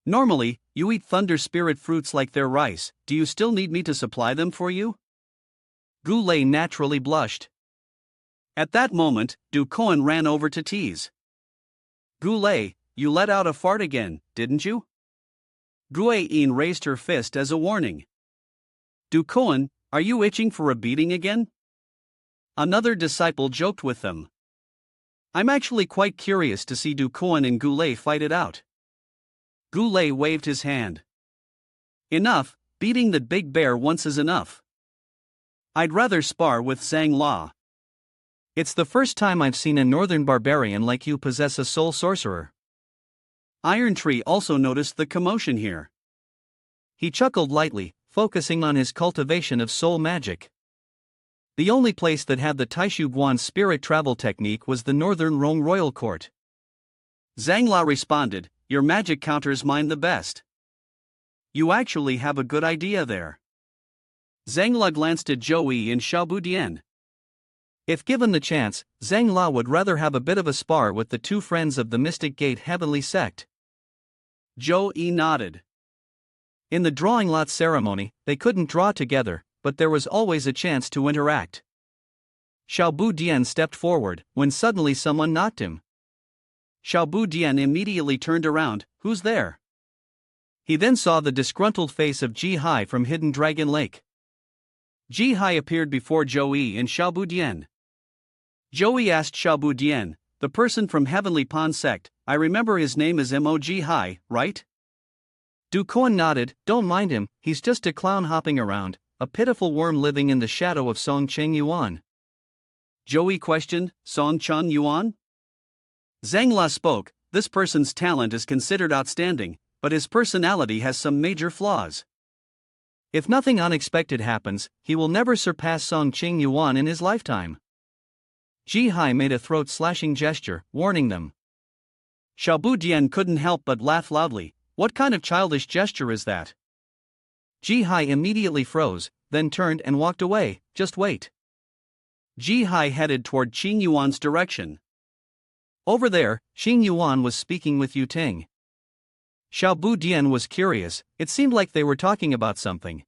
Normally, you eat Thunder Spirit fruits like they're rice. Do you still need me to supply them for you? Goulet naturally blushed. At that moment, Du Cohen ran over to tease. Goulet, you let out a fart again, didn't you? Guan raised her fist as a warning. Du Koan, are you itching for a beating again? Another disciple joked with them. I'm actually quite curious to see Du Koan and Goulet fight it out. Goulet waved his hand. Enough, beating the big bear once is enough. I'd rather spar with Zhang La. It's the first time I've seen a northern barbarian like you possess a soul sorcerer. Iron Tree also noticed the commotion here. He chuckled lightly, focusing on his cultivation of soul magic. The only place that had the Taishu Guan's spirit travel technique was the Northern Rong Royal Court. Zhang La responded, your magic counters mine the best. You actually have a good idea there. Zhang La glanced at Joey and Xiaobu Dian. If given the chance, Zhang La would rather have a bit of a spar with the two friends of the Mystic Gate Heavenly Sect. Joey nodded. In the drawing lot ceremony, they couldn't draw together, but there was always a chance to interact. Xiaobu Dian stepped forward, when suddenly someone knocked him. Xiaobu Dian immediately turned around, who's there? He then saw the disgruntled face of Ji Hai from Hidden Dragon Lake. Ji Hai appeared before Joey and Xiaobu Dian. Joey asked Xiaobu Dian, the person from Heavenly Pond Sect, I remember his name is Mo Ji Hai, right? Du Koan nodded, don't mind him, he's just a clown hopping around, a pitiful worm living in the shadow of Song Cheng Yuan. Joey questioned, Song Cheng Yuan? Zhang La spoke, this person's talent is considered outstanding, but his personality has some major flaws. If nothing unexpected happens, he will never surpass Song Cheng Yuan in his lifetime. Ji Hai made a throat-slashing gesture, warning them. Xiaobu Dian couldn't help but laugh loudly. What kind of childish gesture is that? Ji Hai immediately froze, then turned and walked away. Just wait. Ji Hai headed toward Qing Yuan's direction. Over there, Qing Yuan was speaking with Yu Ting. Xiaobu Dian was curious, it seemed like they were talking about something.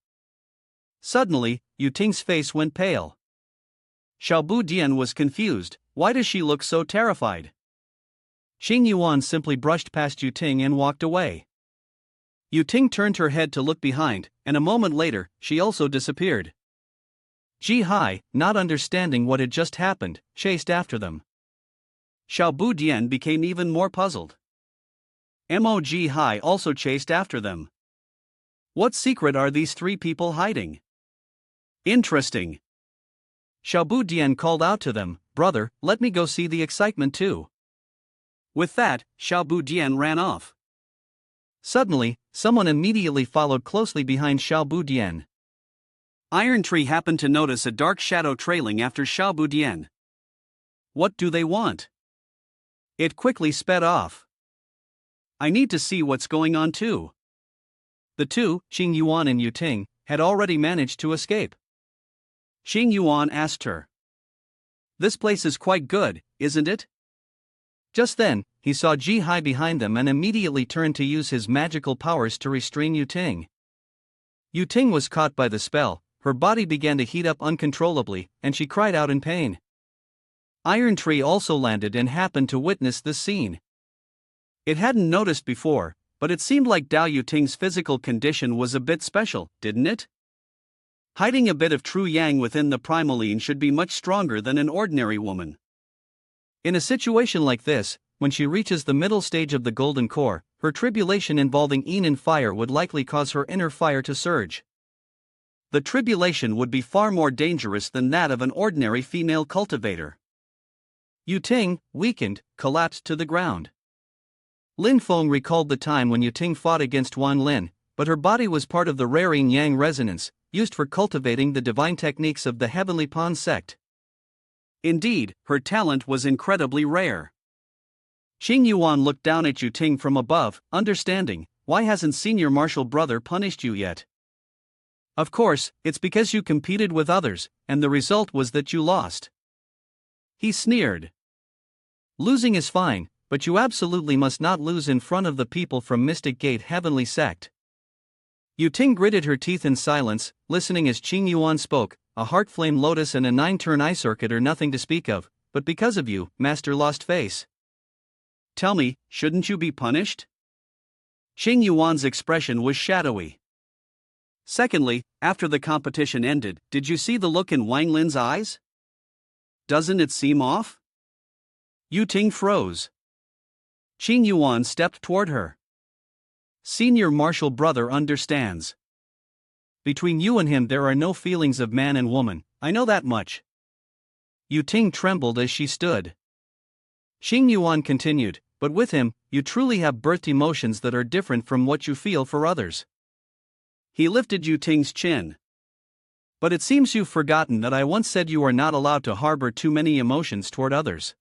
Suddenly, Yu Ting's face went pale. Xiaobu Dian was confused, why does she look so terrified? Qing Yuan simply brushed past Yu Ting and walked away. Yu Ting turned her head to look behind, and a moment later, she also disappeared. Ji Hai, not understanding what had just happened, chased after them. Xiaobu Dian became even more puzzled. Mo Ji Hai also chased after them. What secret are these three people hiding? Interesting. Xiaobu Dian called out to them, brother, let me go see the excitement too. With that, Xiaobu Dian ran off. Suddenly, someone immediately followed closely behind Xiaobu Dian. Iron Tree happened to notice a dark shadow trailing after Xiaobu Dian. What do they want? It quickly sped off. I need to see what's going on too. The two, Qing Yuan and Yu Ting, had already managed to escape. Qing Yuan asked her. This place is quite good, isn't it? Just then, he saw Ji Hai behind them and immediately turned to use his magical powers to restrain Yu Ting. Yu Ting was caught by the spell, her body began to heat up uncontrollably, and she cried out in pain. Iron Tree also landed and happened to witness this scene. It hadn't noticed before, but it seemed like Dao Yu Ting's physical condition was a bit special, didn't it? Hiding a bit of true yang within the primaline should be much stronger than an ordinary woman. In a situation like this, when she reaches the middle stage of the golden core, her tribulation involving yin and fire would likely cause her inner fire to surge. The tribulation would be far more dangerous than that of an ordinary female cultivator. Yu Ting, weakened, collapsed to the ground. Lin Feng recalled the time when Yu Ting fought against Wan Lin, but her body was part of the rare yin-yang resonance, used for cultivating the divine techniques of the Heavenly Pond Sect. Indeed, her talent was incredibly rare. Qing Yuan looked down at Yu Ting from above, understanding, why hasn't senior martial brother punished you yet? Of course, it's because you competed with others, and the result was that you lost. He sneered. Losing is fine, but you absolutely must not lose in front of the people from Mystic Gate Heavenly Sect. Yu Ting gritted her teeth in silence, listening as Qing Yuan spoke, a heart flame lotus and a 9-turn eye circuit are nothing to speak of, but because of you, Master Lost Face. Tell me, shouldn't you be punished? Qing Yuan's expression was shadowy. Secondly, after the competition ended, did you see the look in Wang Lin's eyes? Doesn't it seem off? Yu Ting froze. Qing Yuan stepped toward her. Senior martial brother understands. Between you and him there are no feelings of man and woman, I know that much. Yu Ting trembled as she stood. Qing Yuan continued, but with him, you truly have birthed emotions that are different from what you feel for others. He lifted Yu Ting's chin. But it seems you've forgotten that I once said you are not allowed to harbor too many emotions toward others.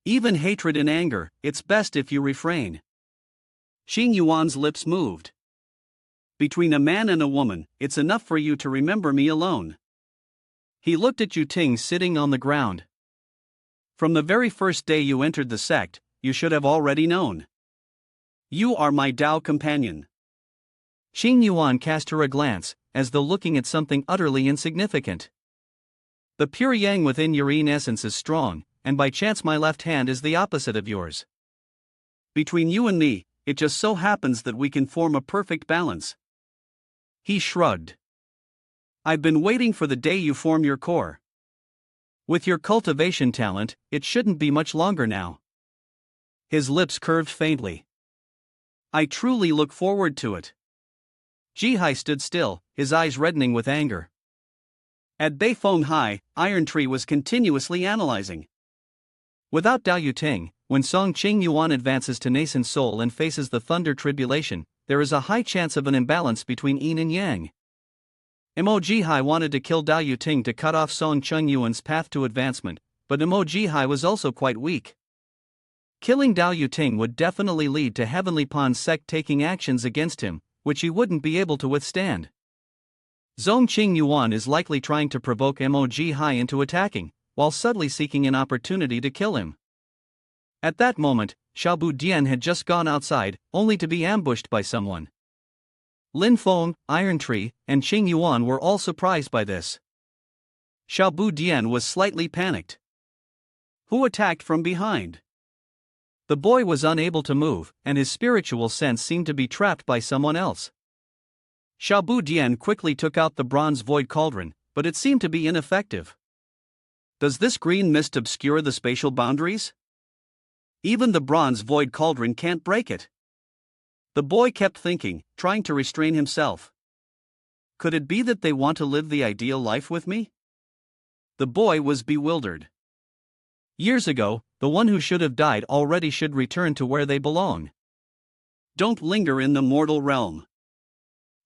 Even hatred and anger, it's best if you refrain. Qing Yuan's lips moved. Between a man and a woman, it's enough for you to remember me alone. He looked at Yu Ting sitting on the ground. From the very first day you entered the sect, you should have already known. You are my Dao companion. Qing Yuan cast her a glance, as though looking at something utterly insignificant. The pure yang within your yin essence is strong, and by chance my left hand is the opposite of yours. Between you and me, it just so happens that we can form a perfect balance. He shrugged. I've been waiting for the day you form your core. With your cultivation talent, it shouldn't be much longer now. His lips curved faintly. I truly look forward to it. Jihai stood still, his eyes reddening with anger. At Beifeng High, Iron Tree was continuously analyzing. Without Dao Yuting, when Song Qing Yuan advances to nascent soul and faces the thunder tribulation, there is a high chance of an imbalance between yin and yang. Mo Jihai wanted to kill Dao Yuting to cut off Song Qing Yuan's path to advancement, but Mo Jihai was also quite weak. Killing Dao Yuting would definitely lead to Heavenly Pawn's sect taking actions against him, which he wouldn't be able to withstand. Song Qing Yuan is likely trying to provoke Mo Jihai into attacking, while subtly seeking an opportunity to kill him. At that moment, Xiaobu Dian had just gone outside, only to be ambushed by someone. Lin Feng, Iron Tree, and Qing Yuan were all surprised by this. Xiaobu Dian was slightly panicked. Who attacked from behind? The boy was unable to move, and his spiritual sense seemed to be trapped by someone else. Xiaobu Dian quickly took out the bronze void cauldron, but it seemed to be ineffective. Does this green mist obscure the spatial boundaries? Even the bronze void cauldron can't break it. The boy kept thinking, trying to restrain himself. Could it be that they want to live the ideal life with me? The boy was bewildered. Years ago, the one who should have died already should return to where they belong. Don't linger in the mortal realm.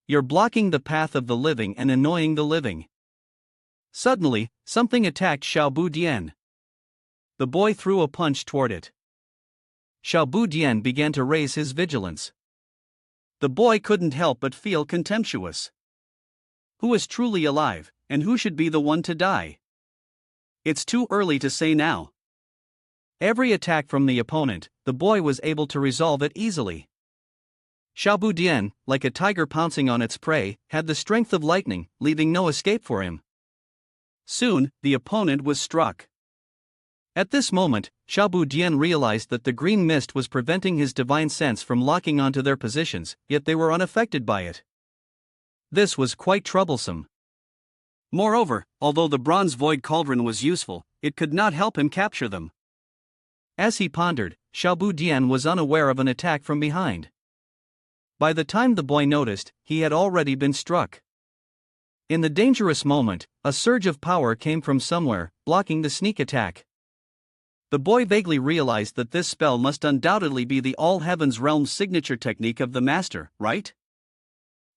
You're blocking the path of the living and annoying the living. Suddenly, something attacked Xiaobu Dian. The boy threw a punch toward it. Xiaobu Dian began to raise his vigilance. The boy couldn't help but feel contemptuous. Who is truly alive, and who should be the one to die? It's too early to say now. Every attack from the opponent, the boy was able to resolve it easily. Xiaobu Dian, like a tiger pouncing on its prey, had the strength of lightning, leaving no escape for him. Soon, the opponent was struck. At this moment, Xiaobu Dian realized that the green mist was preventing his divine sense from locking onto their positions, yet they were unaffected by it. This was quite troublesome. Moreover, although the bronze void cauldron was useful, it could not help him capture them. As he pondered, Xiaobu Dian was unaware of an attack from behind. By the time the boy noticed, he had already been struck. In the dangerous moment, a surge of power came from somewhere, blocking the sneak attack. The boy vaguely realized that this spell must undoubtedly be the All Heavens Realm's signature technique of the master, right?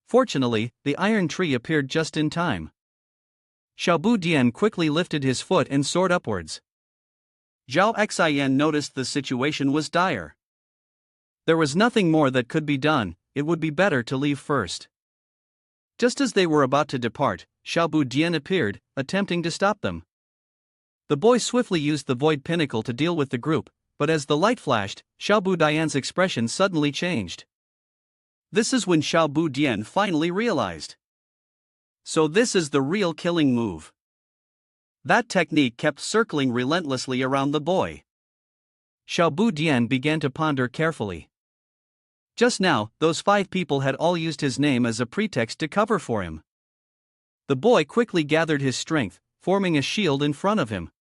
Fortunately, the iron tree appeared just in time. Xiaobu Dian quickly lifted his foot and soared upwards. Zhao Xian noticed the situation was dire. There was nothing more that could be done, it would be better to leave first. Just as they were about to depart, Xiaobu Dian appeared, attempting to stop them. The boy swiftly used the void pinnacle to deal with the group, but as the light flashed, Xiaobu Dian's expression suddenly changed. This is when Xiaobu Dian finally realized. So this is the real killing move. That technique kept circling relentlessly around the boy. Xiaobu Dian began to ponder carefully. Just now, those 5 people had all used his name as a pretext to cover for him. The boy quickly gathered his strength, forming a shield in front of him.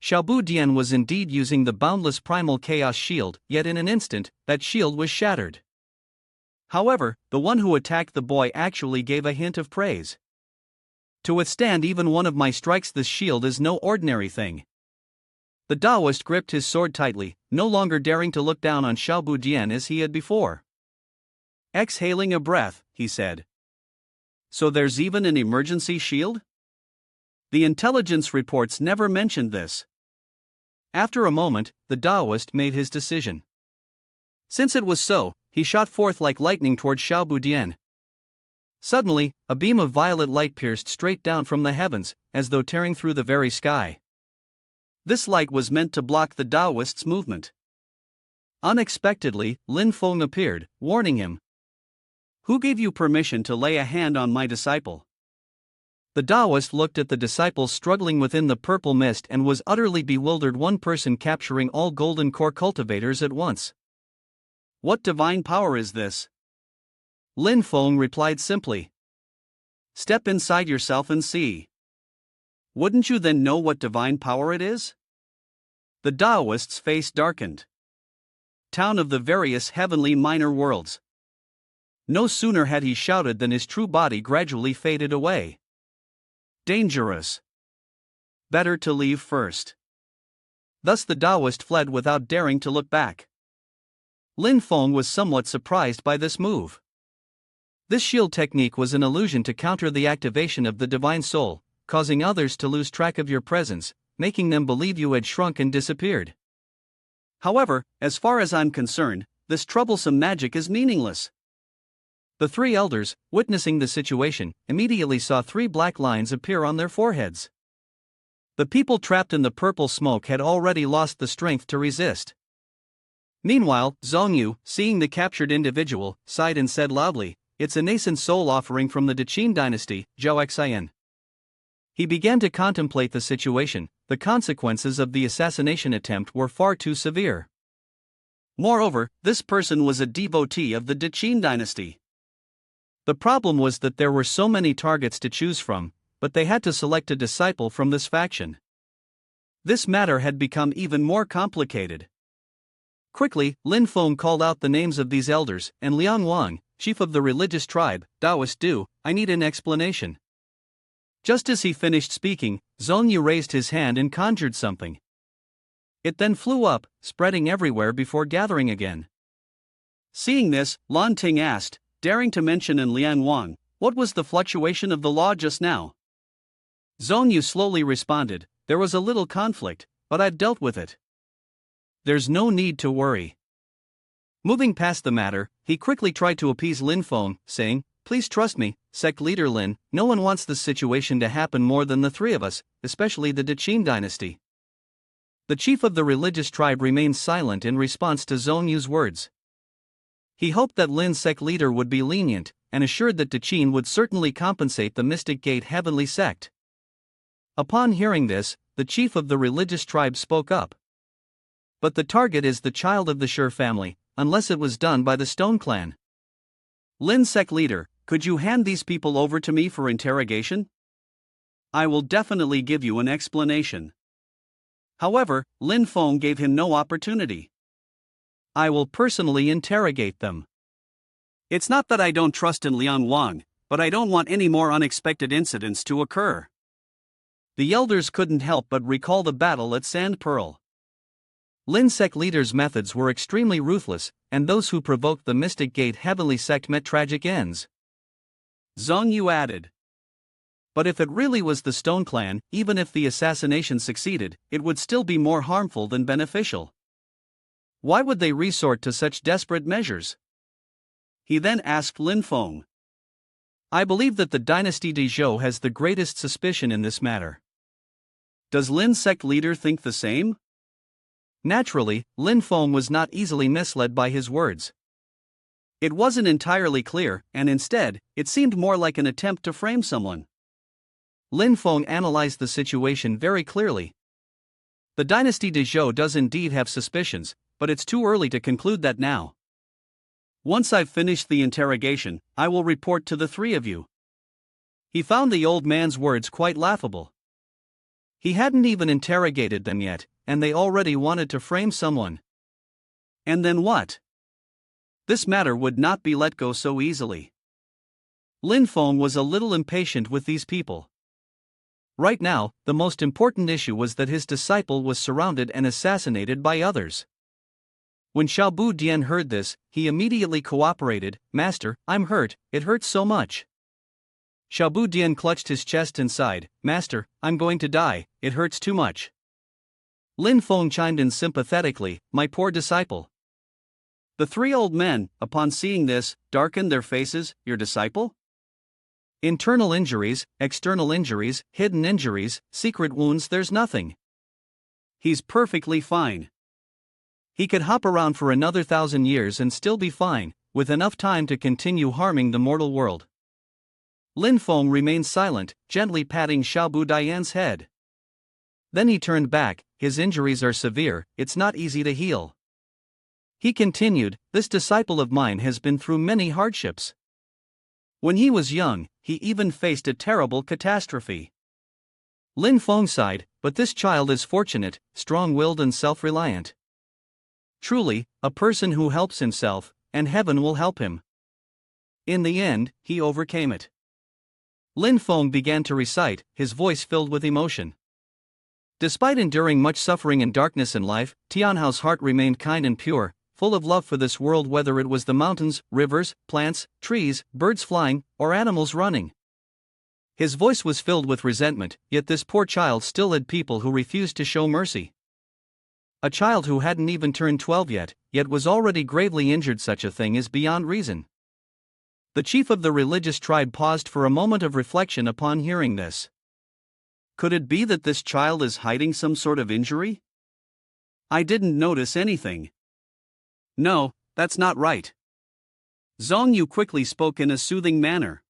Xiaobu Dian was indeed using the boundless primal chaos shield, yet in an instant, that shield was shattered. However, the one who attacked the boy actually gave a hint of praise. To withstand even one of my strikes, this shield is no ordinary thing. The Taoist gripped his sword tightly, no longer daring to look down on Xiaobu Dian as he had before. Exhaling a breath, he said, "So there's even an emergency shield? The intelligence reports never mentioned this." After a moment, the Taoist made his decision. Since it was so, he shot forth like lightning toward Xiaobu Dian. Suddenly, a beam of violet light pierced straight down from the heavens, as though tearing through the very sky. This light was meant to block the Taoist's movement. Unexpectedly, Lin Feng appeared, warning him. "Who gave you permission to lay a hand on my disciple?" The Taoist looked at the disciples struggling within the purple mist and was utterly bewildered. One person capturing all golden core cultivators at once. "What divine power is this?" Lin Feng replied simply. "Step inside yourself and see. Wouldn't you then know what divine power it is?" The Taoist's face darkened. Town of the various heavenly minor worlds. No sooner had he shouted than his true body gradually faded away. Dangerous. Better to leave first. Thus the Taoist fled without daring to look back. Lin Feng was somewhat surprised by this move. This shield technique was an illusion to counter the activation of the divine soul, causing others to lose track of your presence, making them believe you had shrunk and disappeared. However, as far as I'm concerned, this troublesome magic is meaningless. The 3 elders, witnessing the situation, immediately saw 3 black lines appear on their foreheads. The people trapped in the purple smoke had already lost the strength to resist. Meanwhile, Zhongyu, seeing the captured individual, sighed and said loudly, "It's a nascent soul offering from the Deqin dynasty, Zhao Xian." He began to contemplate the situation. The consequences of the assassination attempt were far too severe. Moreover, this person was a devotee of the Deqin dynasty. The problem was that there were so many targets to choose from, but they had to select a disciple from this faction. This matter had become even more complicated. Quickly, Lin Feng called out the names of these elders, and Liang Wang, chief of the religious tribe, Taoist Du, "I need an explanation." Just as he finished speaking, Zhongyu raised his hand and conjured something. It then flew up, spreading everywhere before gathering again. Seeing this, Lan Ting asked, daring to mention in Liang Wang, "What was the fluctuation of the law just now?" Zhongyu slowly responded, "There was a little conflict, but I've dealt with it. There's no need to worry." Moving past the matter, he quickly tried to appease Lin Feng, saying, "Please trust me, sect leader Lin, no one wants this situation to happen more than the 3 of us, especially the Deqin dynasty." The chief of the religious tribe remained silent in response to Zhongyu's words. He hoped that Lin's sect leader would be lenient, and assured that Deqin would certainly compensate the Mystic Gate heavenly sect. Upon hearing this, the chief of the religious tribe spoke up. "But the target is the child of the Sher family, unless it was done by the Stone Clan. Lin's sect leader, could you hand these people over to me for interrogation? I will definitely give you an explanation." However, Lin Feng gave him no opportunity. "I will personally interrogate them. It's not that I don't trust in Liang Wang, but I don't want any more unexpected incidents to occur." The elders couldn't help but recall the battle at Sand Pearl. Lin's sect leader's methods were extremely ruthless, and those who provoked the Mystic Gate heavenly sect met tragic ends. Zhongyu added, "But if it really was the Stone Clan, even if the assassination succeeded, it would still be more harmful than beneficial. Why would they resort to such desperate measures?" He then asked Lin Feng, "I believe that the dynasty de Zhou has the greatest suspicion in this matter. Does Lin's sect leader think the same?" Naturally, Lin Feng was not easily misled by his words. It wasn't entirely clear, and instead, it seemed more like an attempt to frame someone. Lin Feng analyzed the situation very clearly. The dynasty de Zhou does indeed have suspicions, but it's too early to conclude that now. Once I've finished the interrogation, I will report to the three of you. He found the old man's words quite laughable. He hadn't even interrogated them yet, and they already wanted to frame someone. And then what? This matter would not be let go so easily. Lin Feng was a little impatient with these people. Right now, the most important issue was that his disciple was surrounded and assassinated by others. When Xiaobu Dian heard this, he immediately cooperated. Master, I'm hurt, it hurts so much. Xiaobu Dian clutched his chest and sighed. Master, I'm going to die, it hurts too much. Lin Feng chimed in sympathetically, my poor disciple. The three old men, upon seeing this, darkened their faces. Your disciple? Internal injuries, external injuries, hidden injuries, secret wounds, there's nothing. He's perfectly fine. He could hop around for another 1,000 years and still be fine, with enough time to continue harming the mortal world. Lin Feng remained silent, gently patting Xiaobu Dian's head. Then he turned back. His injuries are severe, it's not easy to heal. He continued, this disciple of mine has been through many hardships. When he was young, he even faced a terrible catastrophe. Lin Feng sighed, but this child is fortunate, strong-willed and self-reliant. Truly, a person who helps himself, and heaven will help him. In the end, he overcame it. Lin Feng began to recite, his voice filled with emotion. Despite enduring much suffering and darkness in life, Tianhao's heart remained kind and pure, full of love for this world, whether it was the mountains, rivers, plants, trees, birds flying, or animals running. His voice was filled with resentment, yet this poor child still had people who refused to show mercy. A child who hadn't even turned 12 yet was already gravely injured. Such a thing is beyond reason. The chief of the religious tribe paused for a moment of reflection upon hearing this. Could it be that this child is hiding some sort of injury? I didn't notice anything. No, that's not right. Zhong Yu quickly spoke in a soothing manner.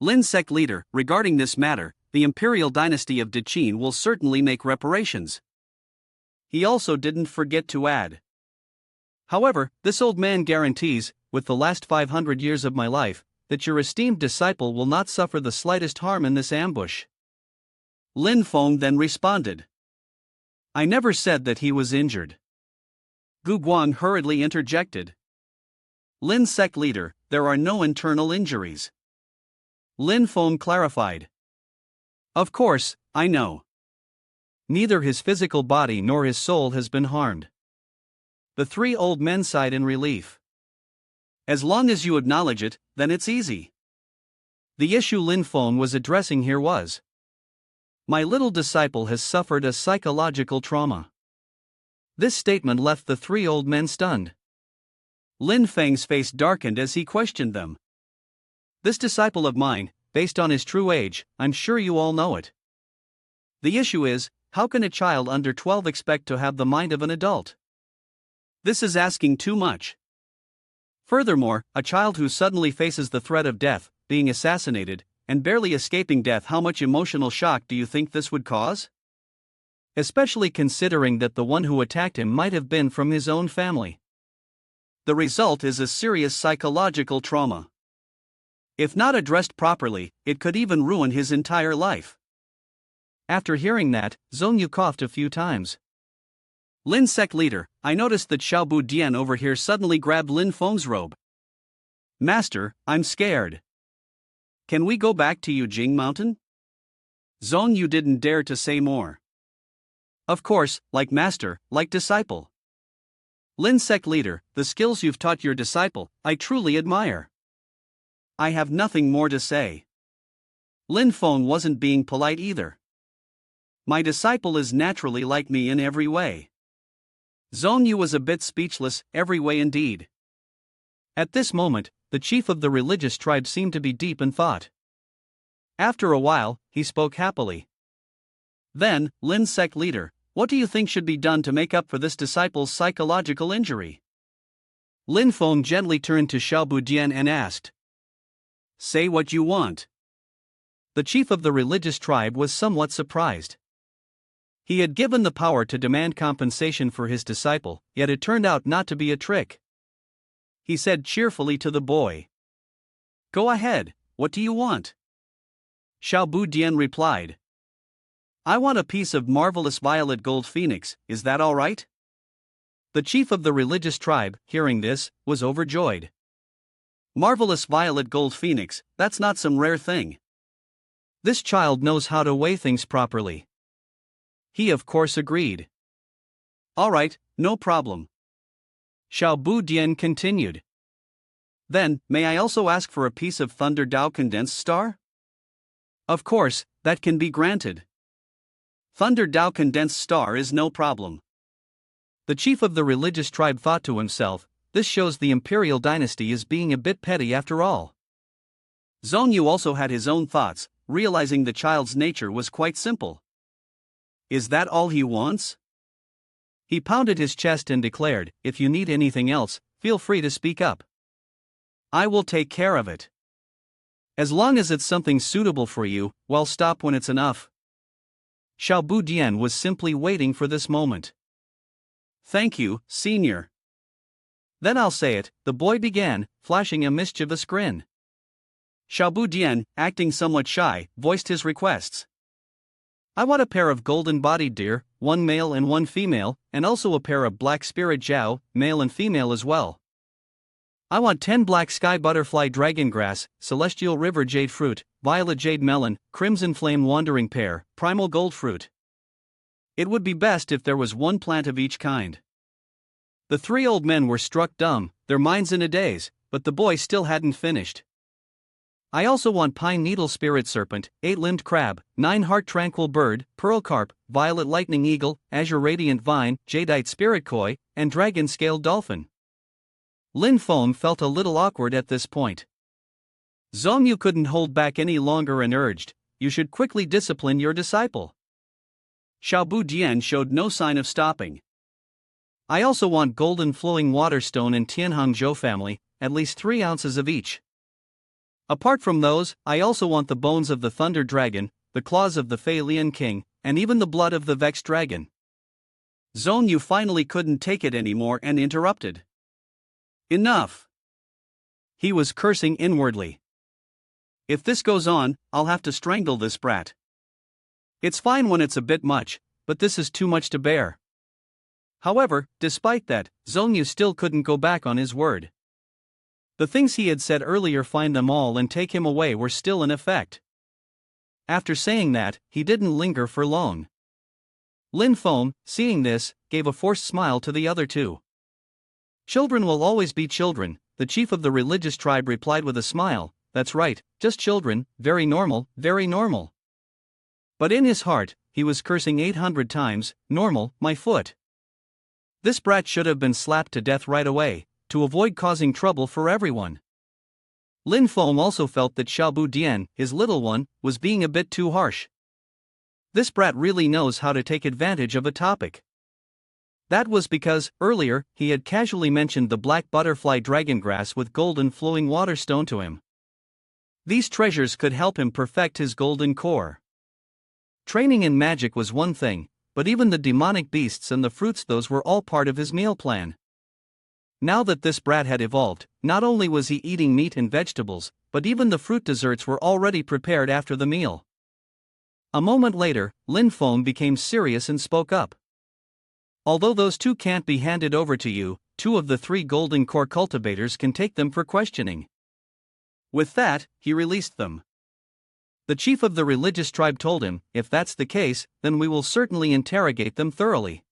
Lin Sect leader, regarding this matter, the imperial dynasty of Dechin will certainly make reparations. He also didn't forget to add. However, this old man guarantees, with the last 500 years of my life, that your esteemed disciple will not suffer the slightest harm in this ambush. Lin Feng then responded. I never said that he was injured. Gu Guang hurriedly interjected. Lin Sect leader, there are no internal injuries. Lin Feng clarified. Of course, I know. Neither his physical body nor his soul has been harmed. The three old men sighed in relief. As long as you acknowledge it, then it's easy. The issue Lin Feng was addressing here was, my little disciple has suffered a psychological trauma. This statement left the three old men stunned. Lin Feng's face darkened as he questioned them. This disciple of mine, based on his true age, I'm sure you all know it. The issue is, how can a child under 12 expect to have the mind of an adult? This is asking too much. Furthermore, a child who suddenly faces the threat of death, being assassinated, and barely escaping death, how much emotional shock do you think this would cause? Especially considering that the one who attacked him might have been from his own family. The result is a serious psychological trauma. If not addressed properly, it could even ruin his entire life. After hearing that, Zhong Yu coughed a few times. Lin Sect leader, I noticed that Xiaobu Dian over here suddenly grabbed Lin Feng's robe. Master, I'm scared. Can we go back to Yujing Mountain? Zhong Yu didn't dare to say more. Of course, like master, like disciple. Lin Sect leader, the skills you've taught your disciple, I truly admire. I have nothing more to say. Lin Feng wasn't being polite either. My disciple is naturally like me in every way. Zhong Yu was a bit speechless, every way indeed. At this moment, the chief of the religious tribe seemed to be deep in thought. After a while, he spoke happily. Then, Lin Sect leader, what do you think should be done to make up for this disciple's psychological injury? Lin Feng gently turned to Xiaobu Dian and asked. Say what you want. The chief of the religious tribe was somewhat surprised. He had given the power to demand compensation for his disciple, yet it turned out not to be a trick. he said cheerfully to the boy. Go ahead, what do you want? Xiaobu Dian replied. I want a piece of marvelous violet gold phoenix, is that all right? The chief of the religious tribe, hearing this, was overjoyed. Marvelous violet gold phoenix, that's not some rare thing. This child knows how to weigh things properly. He of course agreed. All right, no problem. Xiaobu Dian continued. Then, may I also ask for a piece of Thunder Dao condensed star? Of course, that can be granted. Thunder Dao condensed star is no problem. The chief of the religious tribe thought to himself, this shows the imperial dynasty is being a bit petty after all. Zhongyu also had his own thoughts, realizing the child's nature was quite simple. Is that all he wants? He pounded his chest and declared, if you need anything else, feel free to speak up. I will take care of it. As long as it's something suitable for you, well, stop when it's enough. Xiaobu Dian was simply waiting for this moment. Thank you, senior. Then I'll say it, the boy began, flashing a mischievous grin. Xiaobu Dian, acting somewhat shy, voiced his requests. I want a pair of golden-bodied deer, one male and one female, and also a pair of black spirit jiao, male and female as well. I want 10 black sky butterfly dragon grass, celestial river jade fruit, violet jade melon, crimson flame wandering pear, primal gold fruit. It would be best if there was one plant of each kind. The three old men were struck dumb, their minds in a daze, but the boy still hadn't finished. I also want pine needle spirit serpent, 8-limbed crab, 9-heart tranquil bird, pearl carp, violet lightning eagle, azure radiant vine, jadeite spirit koi, and dragon scaled dolphin. Lin Feng felt a little awkward at this point. Zhongyu couldn't hold back any longer and urged, you should quickly discipline your disciple. Xiaobu Dian showed no sign of stopping. I also want golden flowing water stone and Tianhong Zhou family, at least 3 ounces of each. Apart from those, I also want the bones of the Thunder Dragon, the claws of the Fei Lian King, and even the blood of the Vexed Dragon. Zhongyu finally couldn't take it anymore and interrupted. Enough! He was cursing inwardly. If this goes on, I'll have to strangle this brat. It's fine when it's a bit much, but this is too much to bear. However, despite that, Zhongyu still couldn't go back on his word. The things he had said earlier, find them all and take him away, were still in effect. After saying that, he didn't linger for long. Lin Feng, seeing this, gave a forced smile to the other two. Children will always be children, the chief of the religious tribe replied with a smile. That's right, just children, very normal, very normal. But in his heart, he was cursing 800 times, normal, my foot. This brat should have been slapped to death right away, to avoid causing trouble for everyone. Lin Feng also felt that Xiaobu Dian, his little one, was being a bit too harsh. This brat really knows how to take advantage of a topic. That was because, earlier, he had casually mentioned the black butterfly dragon grass with golden flowing water stone to him. These treasures could help him perfect his golden core. Training in magic was one thing, but even the demonic beasts and the fruits, those were all part of his meal plan. Now that this brat had evolved, not only was he eating meat and vegetables, but even the fruit desserts were already prepared after the meal. A moment later, Lin Feng became serious and spoke up. Although those two can't be handed over to you, 2 of the 3 golden core cultivators can take them for questioning. With that, he released them. The chief of the religious tribe told him, if that's the case, then we will certainly interrogate them thoroughly.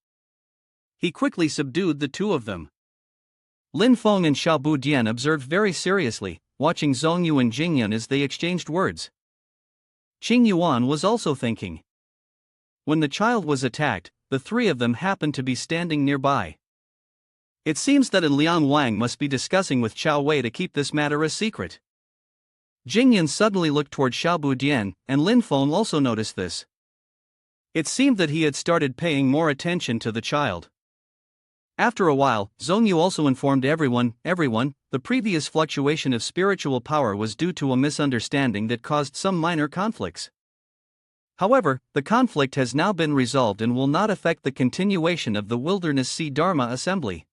He quickly subdued the 2 of them. Lin Feng and Xiaobu Dian observed very seriously, watching Zhongyu and Jingyun as they exchanged words. Qing Yuan was also thinking. When the child was attacked, the 3 of them happened to be standing nearby. It seems that Liang Wang must be discussing with Chao Wei to keep this matter a secret. Jingyun suddenly looked toward Xiaobu Dian, and Lin Feng also noticed this. It seemed that he had started paying more attention to the child. After a while, Zhongyu also informed everyone, the previous fluctuation of spiritual power was due to a misunderstanding that caused some minor conflicts. However, the conflict has now been resolved and will not affect the continuation of the Wilderness Sea Dharma Assembly.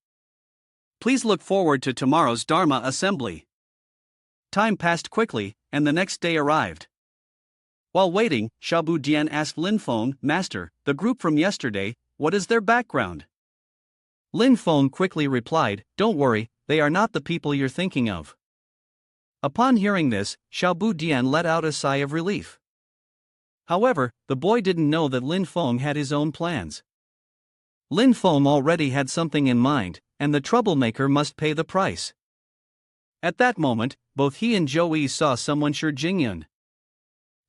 Please look forward to tomorrow's Dharma assembly. Time passed quickly, and the next day arrived. While waiting, Xiaobu Dian asked Lin Feng, Master, the group from yesterday, what is their background? Lin Feng quickly replied, Don't worry, they are not the people you're thinking of. Upon hearing this, Xiaobu Dian let out a sigh of relief. However, the boy didn't know that Lin Feng had his own plans. Lin Feng already had something in mind, and the troublemaker must pay the price. At that moment, both he and Zhou Yi saw someone sure Jingyun.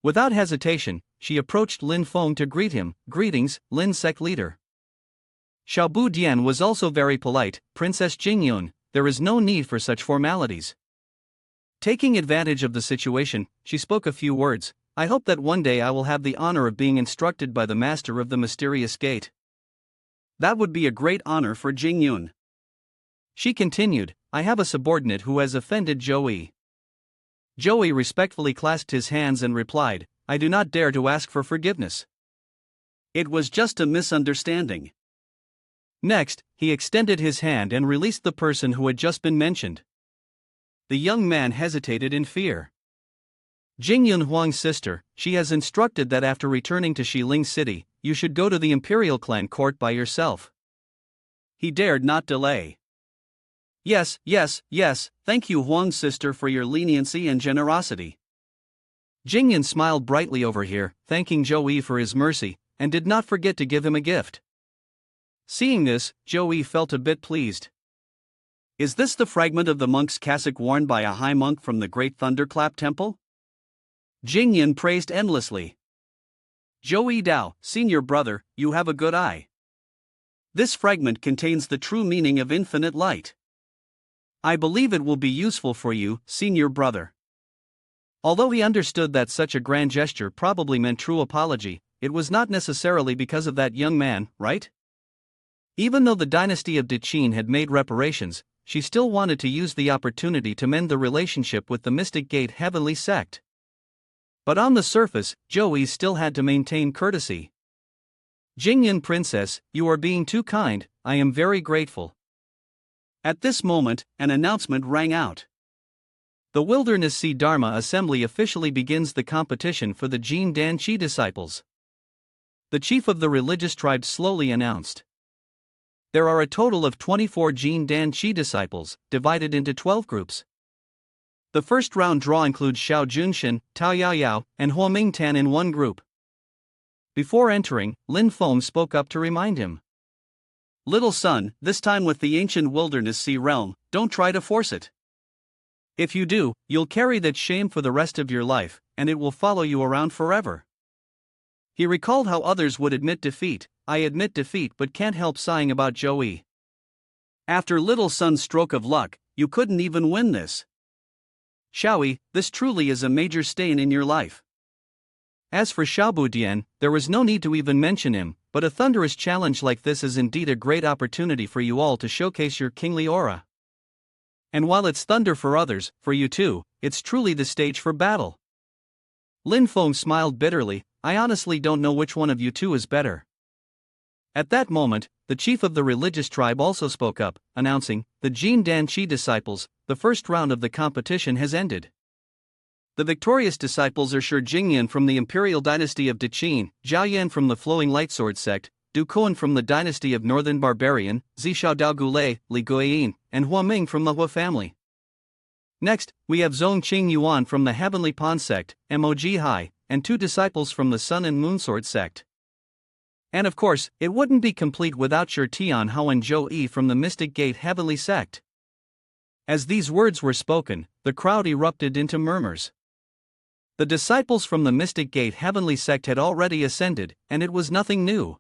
Without hesitation, she approached Lin Feng to greet him. Greetings, Lin sect leader. Xiaobu Dian was also very polite. Princess Jingyun, there is no need for such formalities. Taking advantage of the situation, she spoke a few words. I hope that one day I will have the honor of being instructed by the master of the mysterious gate. That would be a great honor for Jingyun. She continued, I have a subordinate who has offended Zhou Yi. Zhou Yi respectfully clasped his hands and replied, I do not dare to ask for forgiveness. It was just a misunderstanding. Next, he extended his hand and released the person who had just been mentioned. The young man hesitated in fear. Jingyun Huang's sister, she has instructed that after returning to Xiling City, you should go to the Imperial Clan court by yourself. He dared not delay. Yes, thank you Huang's sister for your leniency and generosity. Jingyun smiled brightly over here, thanking Zhou Yi for his mercy, and did not forget to give him a gift. Seeing this, Zhou Yi felt a bit pleased. Is this the fragment of the monk's cassock worn by a high monk from the Great Thunderclap Temple? Jingyun praised endlessly. Zhou Yi Dao, senior brother, you have a good eye. This fragment contains the true meaning of infinite light. I believe it will be useful for you, senior brother. Although he understood that such a grand gesture probably meant true apology, it was not necessarily because of that young man, right? Even though the dynasty of Dechin had made reparations, she still wanted to use the opportunity to mend the relationship with the Mystic Gate Heavenly Sect. But on the surface, Zhou Yi still had to maintain courtesy. Jingyun Princess, you are being too kind, I am very grateful. At this moment, an announcement rang out. The Wilderness Sea Dharma Assembly officially begins the competition for the Jin Dan Chi disciples. The chief of the religious tribe slowly announced. There are a total of 24 Jin Dan Chi disciples, divided into 12 groups. The first round draw includes Xiao Junshin, Tao Yaoyao, and Huo Mingtan in one group. Before entering, Lin Feng spoke up to remind him. Little son, this time with the ancient Wilderness Sea realm, don't try to force it. If you do, you'll carry that shame for the rest of your life, and it will follow you around forever. He recalled how others would admit defeat. I admit defeat but can't help sighing about Zhou Yi. After little son's stroke of luck, you couldn't even win this. Xiao Yi, this truly is a major stain in your life. As for Xiaobu Dian, there was no need to even mention him, but a thunderous challenge like this is indeed a great opportunity for you all to showcase your kingly aura. And while it's thunder for others, for you too, it's truly the stage for battle. Lin Feng smiled bitterly, I honestly don't know which one of you two is better. At that moment, the chief of the religious tribe also spoke up, announcing, the Jin Dan Chi disciples, the first round of the competition has ended. The victorious disciples are Shi Jingyan from the imperial dynasty of Dechin, Zhao Yan from the Flowing Lightsword sect, Du Kuan from the dynasty of Northern Barbarian, Zishao Dao Gulei, Li Guiyin, and Hua Ming from the Hua family. Next, we have Zhong Qing Yuan from the Heavenly Pond sect, Mo Hai, and 2 disciples from the Sun and Moonsword sect. And of course, it wouldn't be complete without Shi Tian Hao and Zhou Yi from the Mystic Gate Heavenly sect. As these words were spoken, the crowd erupted into murmurs. The disciples from the Mystic Gate Heavenly sect had already ascended, and it was nothing new.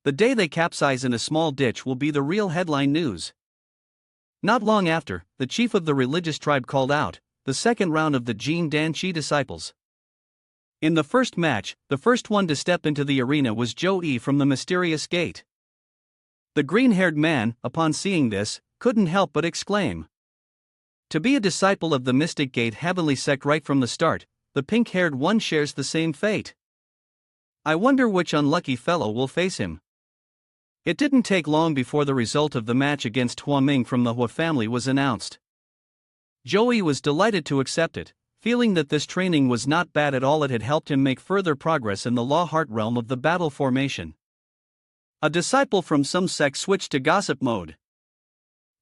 The day they capsize in a small ditch will be the real headline news. Not long after, the chief of the religious tribe called out, the second round of the Jin Dan Chi disciples. In the first match, the first one to step into the arena was Zhou Yi from the mysterious gate. The green-haired man, upon seeing this, couldn't help but exclaim. To be a disciple of the Mystic Gate Heavenly sect right from the start, the pink-haired one shares the same fate. I wonder which unlucky fellow will face him. It didn't take long before the result of the match against Huaming from the Hua family was announced. Joey was delighted to accept it, feeling that this training was not bad at all. It had helped him make further progress in the law heart realm of the battle formation. A disciple from some sect switched to gossip mode.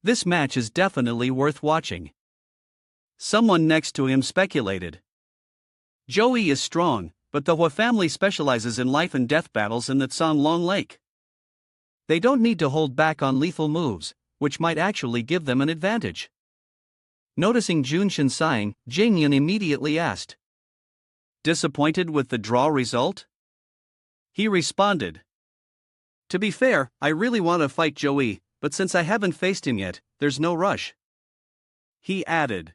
This match is definitely worth watching. Someone next to him speculated. Joey is strong, but the Hua family specializes in life and death battles in the Long Lake. They don't need to hold back on lethal moves, which might actually give them an advantage. Noticing Junshin sighing, Jingyun immediately asked. Disappointed with the draw result? He responded. To be fair, I really want to fight Joey, but since I haven't faced him yet, there's no rush. He added.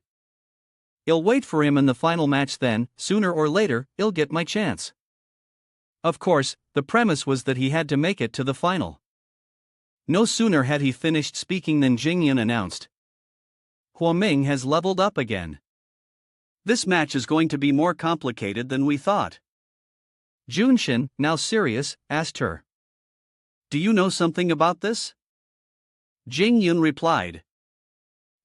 I'll wait for him in the final match then, sooner or later, I'll get my chance. Of course, the premise was that he had to make it to the final. No sooner had he finished speaking than Jingyun announced. Huaming has leveled up again. This match is going to be more complicated than we thought. Junshin, now serious, asked her. Do you know something about this? Jingyun replied.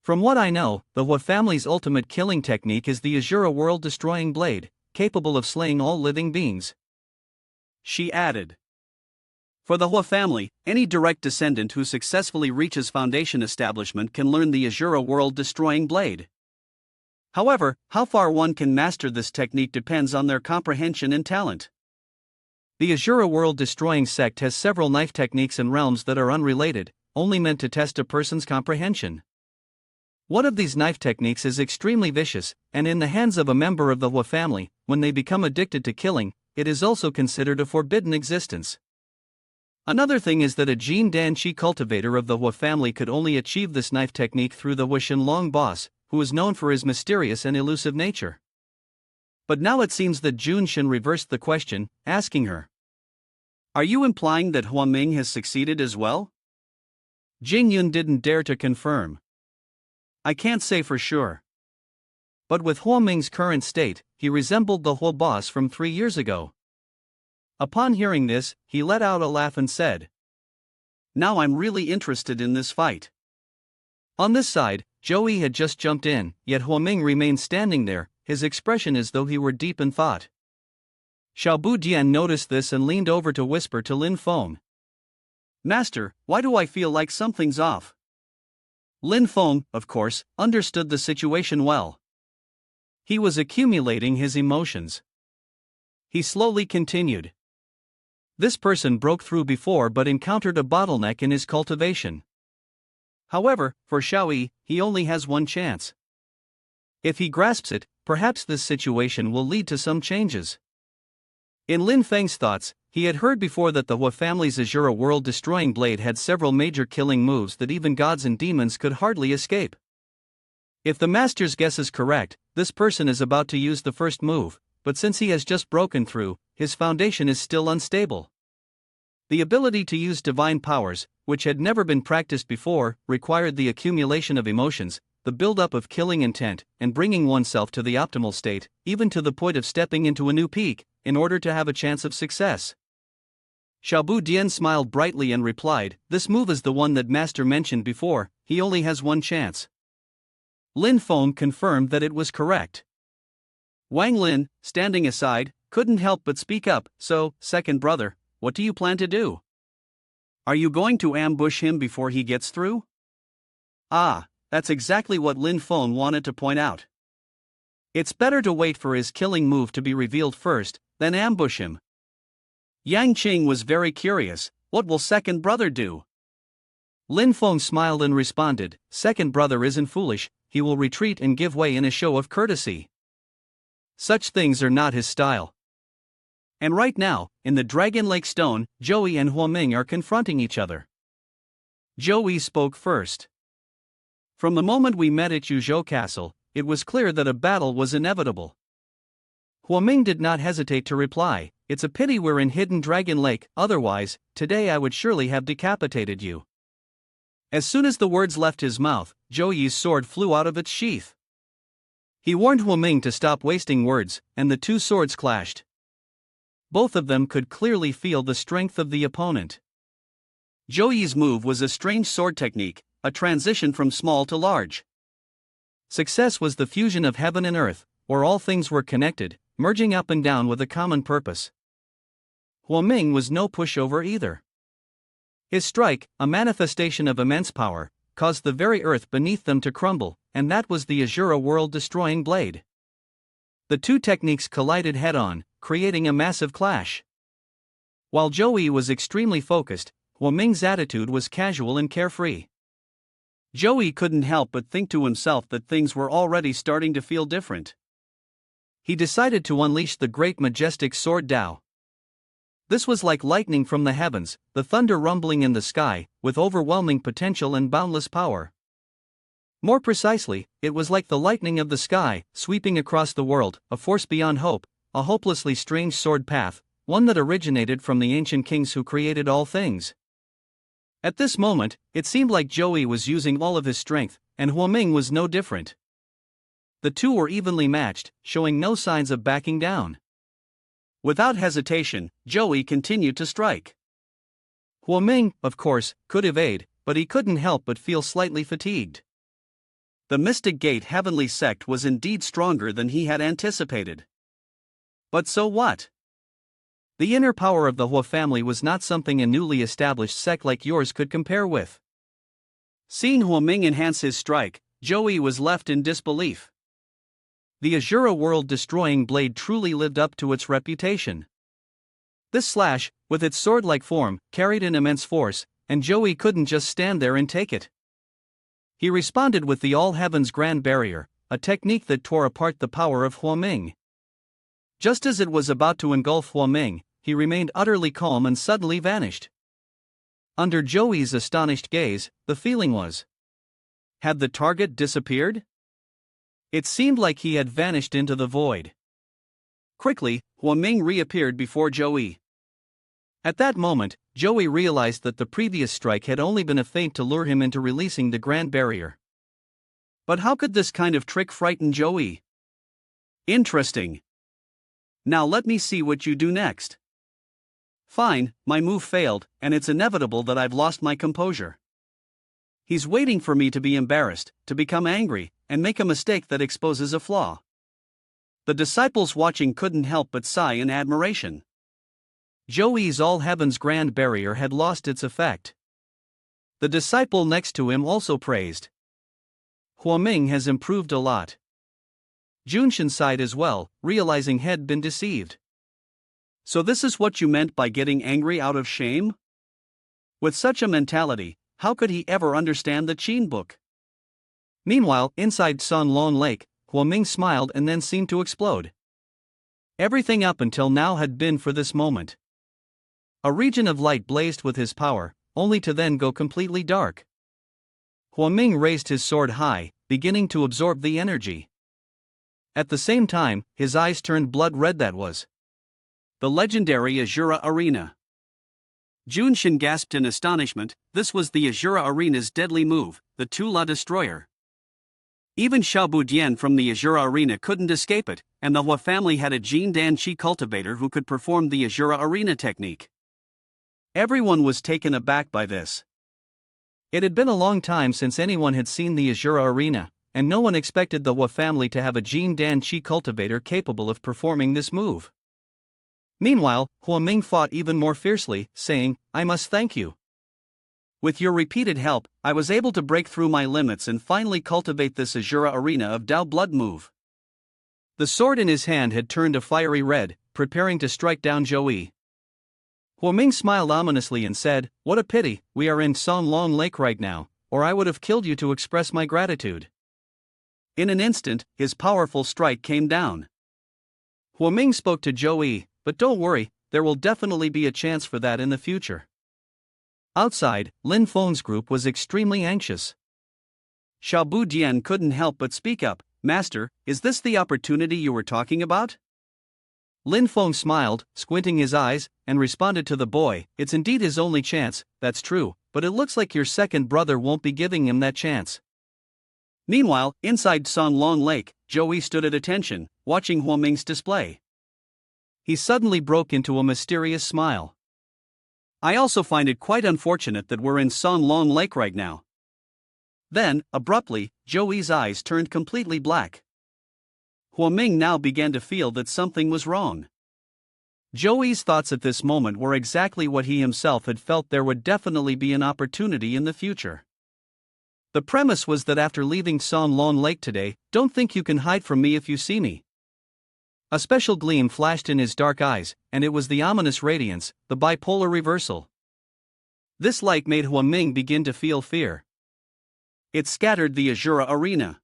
From what I know, the Hua family's ultimate killing technique is the Asura world-destroying blade, capable of slaying all living beings. She added. For the Hua family, any direct descendant who successfully reaches foundation establishment can learn the Asura world-destroying blade. However, how far one can master this technique depends on their comprehension and talent. The Asura world-destroying sect has several knife techniques and realms that are unrelated, only meant to test a person's comprehension. One of these knife techniques is extremely vicious, and in the hands of a member of the Hua family, when they become addicted to killing, it is also considered a forbidden existence. Another thing is that a Jin Dan Chi cultivator of the Hua family could only achieve this knife technique through the Hua Shenlong boss, who is known for his mysterious and elusive nature. But now it seems that Junshin reversed the question, asking her. Are you implying that Huaming has succeeded as well? Jingyun didn't dare to confirm. I can't say for sure. But with Huaming's current state, he resembled the Hua boss from 3 years ago. Upon hearing this, he let out a laugh and said. Now I'm really interested in this fight. On this side, Joey had just jumped in, yet Huaming remained standing there, his expression as though he were deep in thought. Xiaobu Dian noticed this and leaned over to whisper to Lin Feng. Master, why do I feel like something's off? Lin Feng, of course, understood the situation well. He was accumulating his emotions. He slowly continued. This person broke through before but encountered a bottleneck in his cultivation. However, for Xiaoyi, he only has one chance. If he grasps it, perhaps this situation will lead to some changes. In Lin Feng's thoughts, he had heard before that the Hua family's Asura world-destroying blade had several major killing moves that even gods and demons could hardly escape. If the master's guess is correct, this person is about to use the first move, but since he has just broken through, his foundation is still unstable. The ability to use divine powers, which had never been practiced before, required the accumulation of emotions, the build-up of killing intent, and bringing oneself to the optimal state, even to the point of stepping into a new peak, in order to have a chance of success. Xiaobu Dian smiled brightly and replied, this move is the one that Master mentioned before, he only has one chance. Lin Feng confirmed that it was correct. Wang Lin, standing aside, couldn't help but speak up, so, second brother, what do you plan to do? Are you going to ambush him before he gets through? Ah, that's exactly what Lin Feng wanted to point out. It's better to wait for his killing move to be revealed first, then ambush him. Yang Qing was very curious, what will second brother do? Lin Feng smiled and responded, second brother isn't foolish, he will retreat and give way in a show of courtesy. Such things are not his style. And right now, in the Dragon Lake Stone, Joey and Huaming are confronting each other. Joey spoke first. From the moment we met at Yuzhou Castle, it was clear that a battle was inevitable. Huaming did not hesitate to reply, it's a pity we're in Hidden Dragon Lake, otherwise, today I would surely have decapitated you. As soon as the words left his mouth, Zhou Yi's sword flew out of its sheath. He warned Huaming to stop wasting words, and the two swords clashed. Both of them could clearly feel the strength of the opponent. Zhou move was a strange sword technique, a transition from small to large. Success was the fusion of heaven and earth, where all things were connected, merging up and down with a common purpose. Huoming was no pushover either. His strike, a manifestation of immense power, caused the very earth beneath them to crumble, and that was the Asura world-destroying blade. The two techniques collided head-on, creating a massive clash. While Zhou was extremely focused, Huoming's attitude was casual and carefree. Zhou couldn't help but think to himself that things were already starting to feel different. He decided to unleash the great majestic sword Dao. This was like lightning from the heavens, the thunder rumbling in the sky, with overwhelming potential and boundless power. More precisely, it was like the lightning of the sky, sweeping across the world, a force beyond hope, a hopelessly strange sword path, one that originated from the ancient kings who created all things. At this moment, it seemed like Zhou was using all of his strength, and Huoming was no different. The two were evenly matched, showing no signs of backing down. Without hesitation, Zhou continued to strike. Huoming, of course, could evade, but he couldn't help but feel slightly fatigued. The Mystic Gate Heavenly Sect was indeed stronger than he had anticipated. But so what? The inner power of the Hua family was not something a newly established sect like yours could compare with. Seeing Huoming enhance his strike, Zhou was left in disbelief. The Asura world-destroying blade truly lived up to its reputation. This slash, with its sword-like form, carried an immense force, and Zhou couldn't just stand there and take it. He responded with the All-Heaven's Grand Barrier, a technique that tore apart the power of Huoming. Just as it was about to engulf Huoming, he remained utterly calm and suddenly vanished. Under Zhou's astonished gaze, the feeling was: had the target disappeared? It seemed like he had vanished into the void. Quickly, Huoming reappeared before Zhou. At that moment, Zhou realized that the previous strike had only been a feint to lure him into releasing the Grand Barrier. But how could this kind of trick frighten Zhou? Interesting. Now let me see what you do next. Fine, my move failed, and it's inevitable that I've lost my composure. He's waiting for me to be embarrassed, to become angry, and make a mistake that exposes a flaw. The disciples watching couldn't help but sigh in admiration. Zhou's All-Heaven's Grand Barrier had lost its effect. The disciple next to him also praised. Huoming has improved a lot. Junshin sighed as well, realizing he'd been deceived. So this is what you meant by getting angry out of shame? With such a mentality, how could he ever understand the Qin book? Meanwhile, inside Sun Lon Lake, Huoming smiled and then seemed to explode. Everything up until now had been for this moment. A region of light blazed with his power, only to then go completely dark. Huoming raised his sword high, beginning to absorb the energy. At the same time, his eyes turned blood red. That was the legendary Asura Arena. Junshin gasped in astonishment. This was the Asura Arena's deadly move, the Tula Destroyer. Even Xiaobu Dian from the Asura Arena couldn't escape it, and the Hua family had a Jin Dan Qi cultivator who could perform the Asura Arena technique. Everyone was taken aback by this. It had been a long time since anyone had seen the Asura Arena, and no one expected the Hua family to have a Jin Dan Qi cultivator capable of performing this move. Meanwhile, Huoming fought even more fiercely, saying, "I must thank you. With your repeated help, I was able to break through my limits and finally cultivate this Asura Arena of Dao blood move." The sword in his hand had turned a fiery red, preparing to strike down Zhou. Huoming smiled ominously and said, "What a pity, we are in Sun Long Lake right now, or I would have killed you to express my gratitude." In an instant, his powerful strike came down. Huoming spoke to Zhou, "But don't worry, there will definitely be a chance for that in the future." Outside, Lin Feng's group was extremely anxious. Xiaobu Dian couldn't help but speak up, "Master, is this the opportunity you were talking about?" Lin Feng smiled, squinting his eyes, and responded to the boy, "It's indeed his only chance, that's true, but it looks like your second brother won't be giving him that chance." Meanwhile, inside Sun Long Lake, Zhou stood at attention, watching Huoming's display. He suddenly broke into a mysterious smile. I also find it quite unfortunate that we're in Son Long Lake right now. Then, abruptly, Joey's eyes turned completely black. Huaming now began to feel that something was wrong. Joey's thoughts at this moment were exactly what he himself had felt: there would definitely be an opportunity in the future. The premise was that after leaving Son Long Lake today, don't think you can hide from me if you see me. A special gleam flashed in his dark eyes, and it was the ominous radiance, the bipolar reversal. This light made Huaming begin to feel fear. It scattered the Asura arena.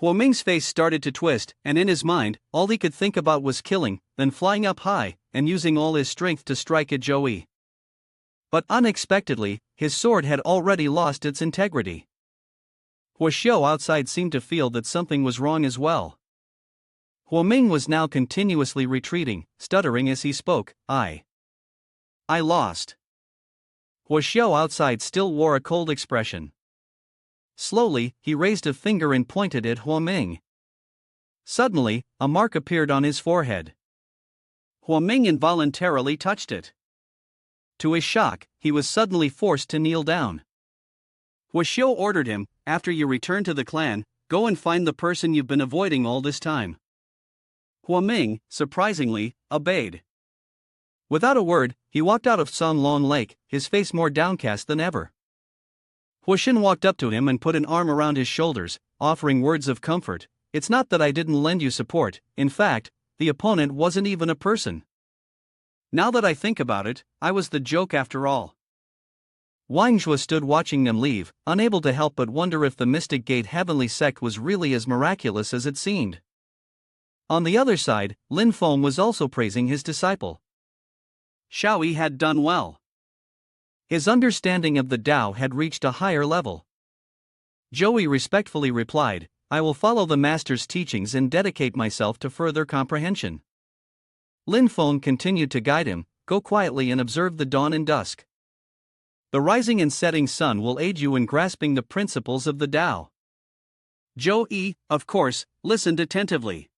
Huaming's face started to twist, and in his mind, all he could think about was killing, then flying up high, and using all his strength to strike at Joey. But unexpectedly, his sword had already lost its integrity. Huaxiao outside seemed to feel that something was wrong as well. Huaming was now continuously retreating, stuttering as he spoke, I lost. Huaxiao outside still wore a cold expression. Slowly, he raised a finger and pointed at Huaming. Suddenly, a mark appeared on his forehead. Huaming involuntarily touched it. To his shock, he was suddenly forced to kneel down. Huaxiao ordered him, after you return to the clan, go and find the person you've been avoiding all this time. Huaming, surprisingly, obeyed. Without a word, he walked out of Son Long Lake, his face more downcast than ever. Huaxin walked up to him and put an arm around his shoulders, offering words of comfort. It's not that I didn't lend you support, in fact, the opponent wasn't even a person. Now that I think about it, I was the joke after all. Wangjua stood watching them leave, unable to help but wonder if the Mystic Gate Heavenly Sect was really as miraculous as it seemed. On the other side, Lin Feng was also praising his disciple. Xiaoyi had done well. His understanding of the Tao had reached a higher level. Joey respectfully replied, I will follow the master's teachings and dedicate myself to further comprehension. Lin Feng continued to guide him, go quietly and observe the dawn and dusk. The rising and setting sun will aid you in grasping the principles of the Tao. Joey, of course, listened attentively.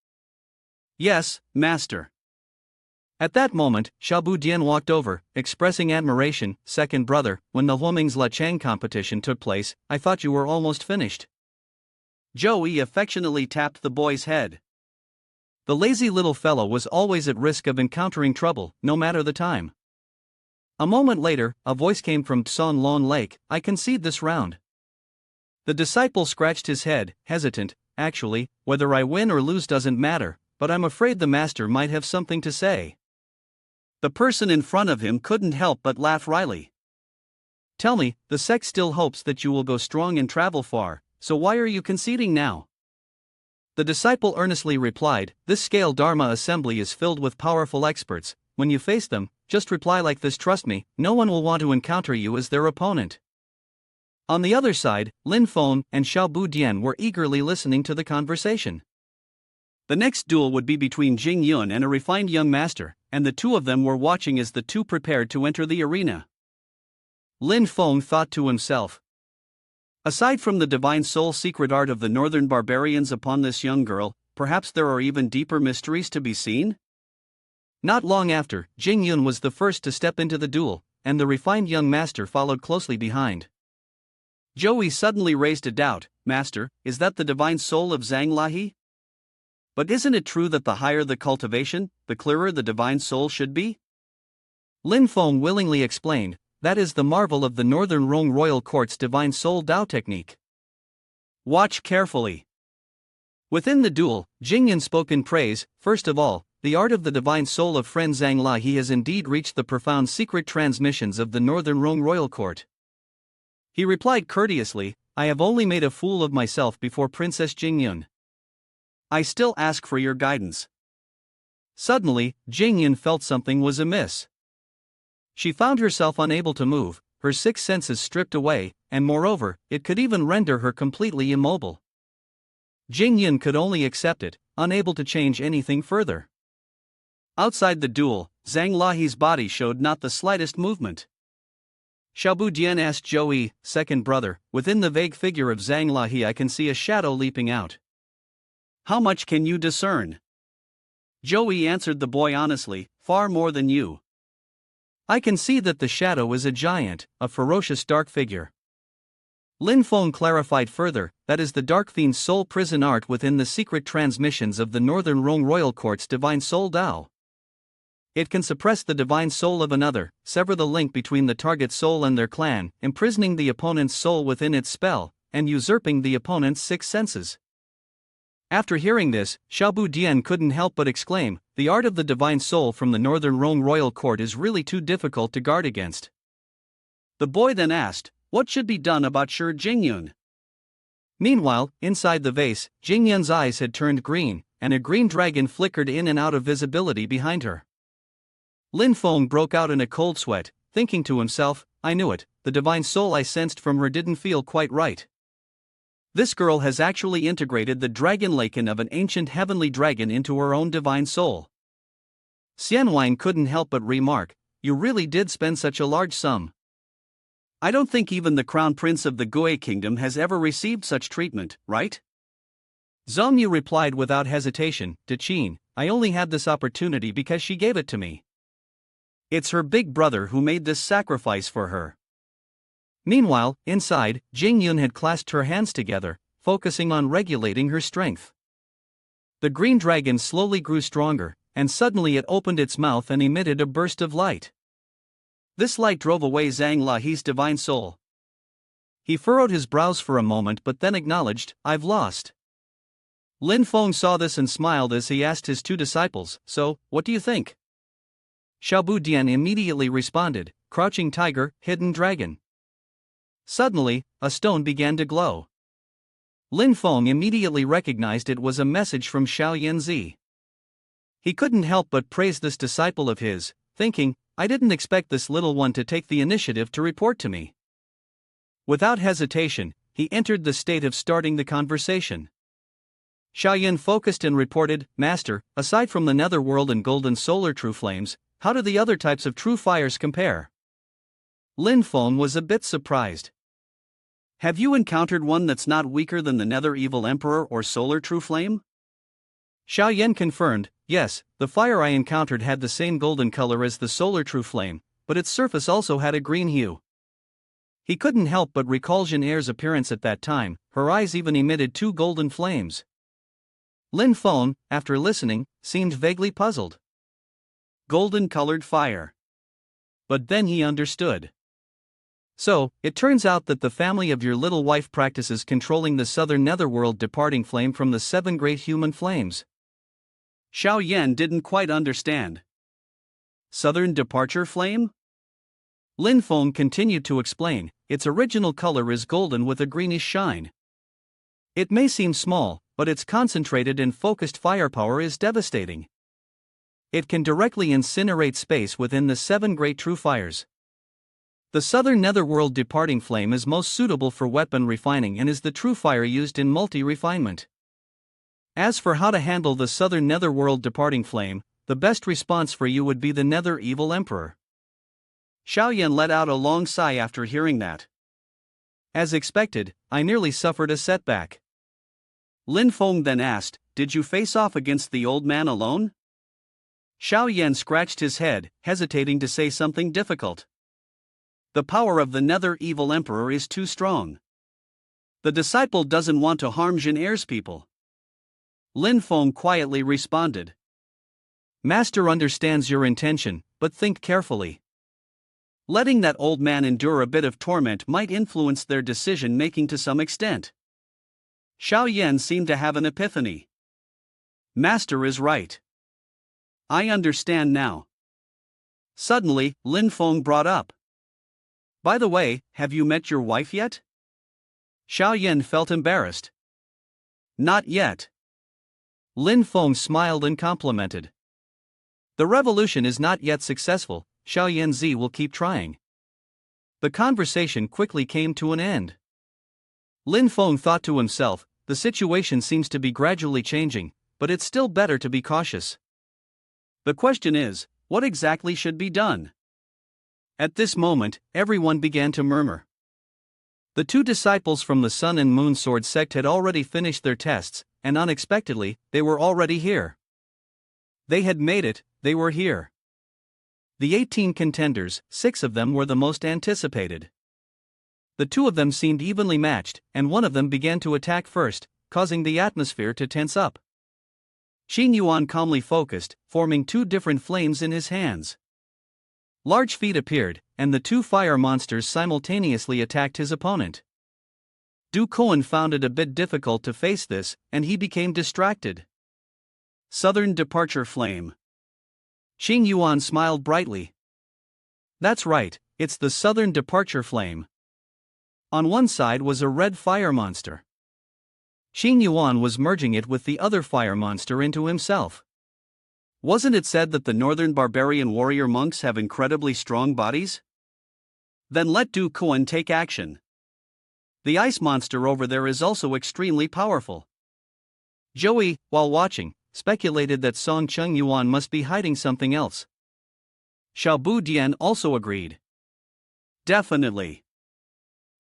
Yes, master. At that moment, Xiaobu Dian walked over, expressing admiration. Second brother, when the Huaming's La Chang competition took place, I thought you were almost finished. Joey affectionately tapped the boy's head. The lazy little fellow was always at risk of encountering trouble, no matter the time. A moment later, a voice came from Son Long Lake, I concede this round. The disciple scratched his head, hesitant. Actually, whether I win or lose doesn't matter, but I'm afraid the master might have something to say. The person in front of him couldn't help but laugh wryly. Tell me, the sect still hopes that you will go strong and travel far, so why are you conceding now? The disciple earnestly replied, this scale Dharma assembly is filled with powerful experts. When you face them, just reply like this, trust me, no one will want to encounter you as their opponent. On the other side, Lin Feng and Xiaobu Dian were eagerly listening to the conversation. The next duel would be between Jing Yun and a refined young master, and the two of them were watching as the two prepared to enter the arena. Lin Feng thought to himself. Aside from the divine soul secret art of the northern barbarians upon this young girl, perhaps there are even deeper mysteries to be seen? Not long after, Jing Yun was the first to step into the duel, and the refined young master followed closely behind. Joey suddenly raised a doubt, Master, is that the divine soul of Zhang Lahi? But isn't it true that the higher the cultivation, the clearer the divine soul should be? Lin Feng willingly explained, that is the marvel of the Northern Rong Royal Court's divine soul Dao technique. Watch carefully. Within the duel, Jingyan spoke in praise. First of all, the art of the divine soul of friend Zhang Lahi has indeed reached the profound secret transmissions of the Northern Rong Royal Court. He replied courteously, I have only made a fool of myself before Princess Jingyun. I still ask for your guidance. Suddenly, Jingyun felt something was amiss. She found herself unable to move, her six senses stripped away, and moreover, it could even render her completely immobile. Jingyun could only accept it, unable to change anything further. Outside the duel, Zhang Lahi's body showed not the slightest movement. Xiaobu Dian asked Joey, second brother, within the vague figure of Zhang Lahi I can see a shadow leaping out. How much can you discern? Joey answered the boy honestly, far more than you. I can see that the shadow is a giant, a ferocious dark figure. Lin Feng clarified further, that is the Dark Fiend's soul prison art within the secret transmissions of the Northern Rong Royal Court's divine soul Dao. It can suppress the divine soul of another, sever the link between the target soul and their clan, imprisoning the opponent's soul within its spell, and usurping the opponent's six senses. After hearing this, Xiaobu Dian couldn't help but exclaim, the art of the divine soul from the Northern Rong Royal Court is really too difficult to guard against. The boy then asked, what should be done about Shi Jingyun? Meanwhile, inside the vase, Jingyun's eyes had turned green, and a green dragon flickered in and out of visibility behind her. Lin Feng broke out in a cold sweat, thinking to himself, I knew it, the divine soul I sensed from her didn't feel quite right. This girl has actually integrated the dragon Laken of an ancient heavenly dragon into her own divine soul. Xianwang couldn't help but remark, you really did spend such a large sum. I don't think even the crown prince of the Gui kingdom has ever received such treatment, right? Zhongyu replied without hesitation, to Qin, I only had this opportunity because she gave it to me. It's her big brother who made this sacrifice for her. Meanwhile, inside, Jingyun had clasped her hands together, focusing on regulating her strength. The green dragon slowly grew stronger, and suddenly it opened its mouth and emitted a burst of light. This light drove away Zhang Lahi's divine soul. He furrowed his brows for a moment but then acknowledged, I've lost. Lin Feng saw this and smiled as he asked his two disciples, so, what do you think? Xiaobu Dian immediately responded, crouching tiger, hidden dragon. Suddenly, a stone began to glow. Lin Feng immediately recognized it was a message from Xiao Yanzi. He couldn't help but praise this disciple of his, thinking, I didn't expect this little one to take the initiative to report to me. Without hesitation, he entered the state of starting the conversation. Xiaoyan focused and reported, Master, aside from the netherworld and golden solar true flames, how do the other types of true fires compare? Lin Feng was a bit surprised. Have you encountered one that's not weaker than the Nether Evil Emperor or Solar True Flame? Xiaoyan confirmed, yes, the fire I encountered had the same golden color as the Solar True Flame, but its surface also had a green hue. He couldn't help but recall Jin Er's appearance at that time, her eyes even emitted two golden flames. Lin Feng, after listening, seemed vaguely puzzled. Golden-colored fire. But then he understood. So, it turns out that the family of your little wife practices controlling the southern netherworld departing flame from the seven great human flames. Xiao Yan didn't quite understand. Southern departure flame? Lin Feng continued to explain, its original color is golden with a greenish shine. It may seem small, but its concentrated and focused firepower is devastating. It can directly incinerate space within the seven great true fires. The southern netherworld departing flame is most suitable for weapon refining and is the true fire used in multi-refinement. As for how to handle the southern netherworld departing flame, the best response for you would be the Nether Evil Emperor. Xiao Yan let out a long sigh after hearing that. As expected, I nearly suffered a setback. Lin Feng then asked, did you face off against the old man alone? Xiao Yan scratched his head, hesitating to say something difficult. The power of the Nether Evil Emperor is too strong. The disciple doesn't want to harm Jin Er's people. Lin Feng quietly responded. Master understands your intention, but think carefully. Letting that old man endure a bit of torment might influence their decision-making to some extent. Xiao Yan seemed to have an epiphany. Master is right. I understand now. Suddenly, Lin Feng brought up. By the way, have you met your wife yet? Xiao Yan felt embarrassed. Not yet. Lin Feng smiled and complimented. The revolution is not yet successful, Xiao Yanzi will keep trying. The conversation quickly came to an end. Lin Feng thought to himself, the situation seems to be gradually changing, but it's still better to be cautious. The question is, what exactly should be done? At this moment, everyone began to murmur. The two disciples from the Sun and Moon Sword sect had already finished their tests, and unexpectedly, they were already here. They had made it, they were here. The 18 contenders, 6 of them were the most anticipated. The 2 of them seemed evenly matched, and one of them began to attack first, causing the atmosphere to tense up. Qin Yuan calmly focused, forming 2 different flames in his hands. Large feet appeared, and the 2 fire monsters simultaneously attacked his opponent. Du Koan found it a bit difficult to face this, and he became distracted. Southern Departure Flame. Qin Yuan smiled brightly. That's right, it's the Southern Departure Flame. On one side was a red fire monster. Qin Yuan was merging it with the other fire monster into himself. Wasn't it said that the northern barbarian warrior monks have incredibly strong bodies? Then let Du Koan take action. The ice monster over there is also extremely powerful. Joey, while watching, speculated that Song Cheng Yuan must be hiding something else. Xiaobu Dian also agreed. Definitely.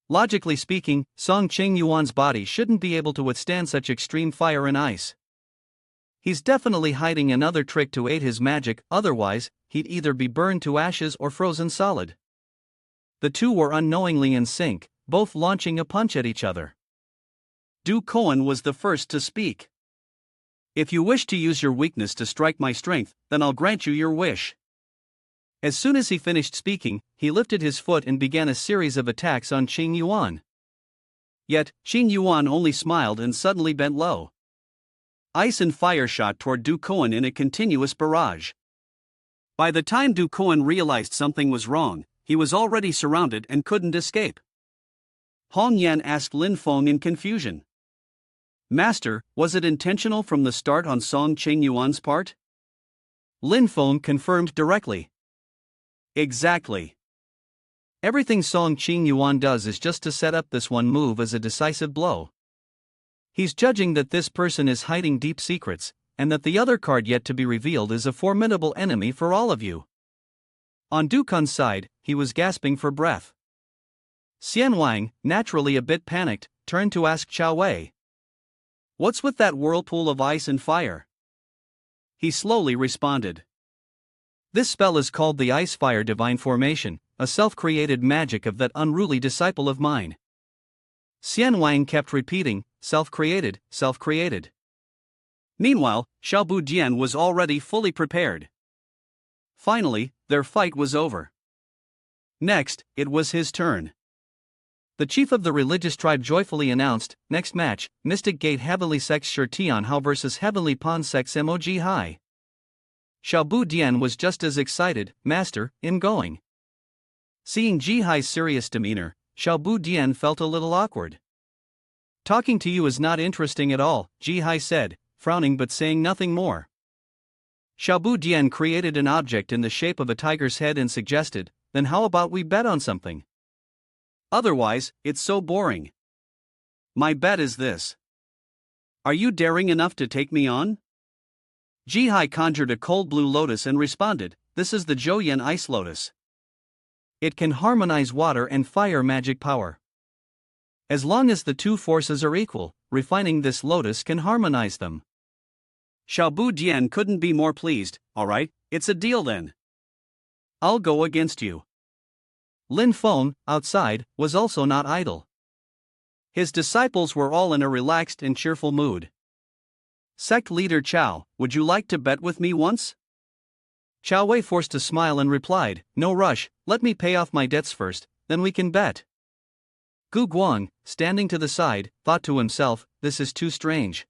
Logically speaking, Song Cheng Yuan's body shouldn't be able to withstand such extreme fire and ice. He's definitely hiding another trick to aid his magic, otherwise, he'd either be burned to ashes or frozen solid. The 2 were unknowingly in sync, both launching a punch at each other. Du Koan was the first to speak. If you wish to use your weakness to strike my strength, then I'll grant you your wish. As soon as he finished speaking, he lifted his foot and began a series of attacks on Qin Yuan. Yet, Qin Yuan only smiled and suddenly bent low. Ice and fire shot toward Du Koan in a continuous barrage. By the time Du Koan realized something was wrong, he was already surrounded and couldn't escape. Hong Yan asked Lin Feng in confusion. Master, was it intentional from the start on Song Cheng Yuan's part? Lin Feng confirmed directly. Exactly. Everything Song Cheng Yuan does is just to set up this one move as a decisive blow. He's judging that this person is hiding deep secrets, and that the other card yet to be revealed is a formidable enemy for all of you. On Du Kun's side, he was gasping for breath. Xian Wang, naturally a bit panicked, turned to ask Chao Wei. What's with that whirlpool of ice and fire? He slowly responded. This spell is called the Ice Fire Divine Formation, a self-created magic of that unruly disciple of mine. Xian Wang kept repeating, self-created, self-created. Meanwhile, Xiaobu Dian was already fully prepared. Finally, their fight was over. Next, it was his turn. The chief of the religious tribe joyfully announced, next match, Mystic Gate Heavenly Sex Shur Tian Hao vs Heavenly Pawn Sex Mog Hai. Xiaobu Dian was just as excited, Master, in going. Seeing Ji Hai's serious demeanor, Xiaobu Dian felt a little awkward. Talking to you is not interesting at all, Ji Hai said, frowning but saying nothing more. Xiaobu Dian created an object in the shape of a tiger's head and suggested, then how about we bet on something? Otherwise, it's so boring. My bet is this. Are you daring enough to take me on? Ji Hai conjured a cold blue lotus and responded, this is the Zhouyan Ice Lotus. It can harmonize water and fire magic power. As long as the 2 forces are equal, refining this lotus can harmonize them. Xiaobu Dian couldn't be more pleased. Alright, it's a deal then. I'll go against you. Lin Feng, outside, was also not idle. His disciples were all in a relaxed and cheerful mood. Sect leader Chao, would you like to bet with me once? Chao Wei forced a smile and replied, no rush, let me pay off my debts first, then we can bet. Gu Guang, standing to the side, thought to himself, this is too strange.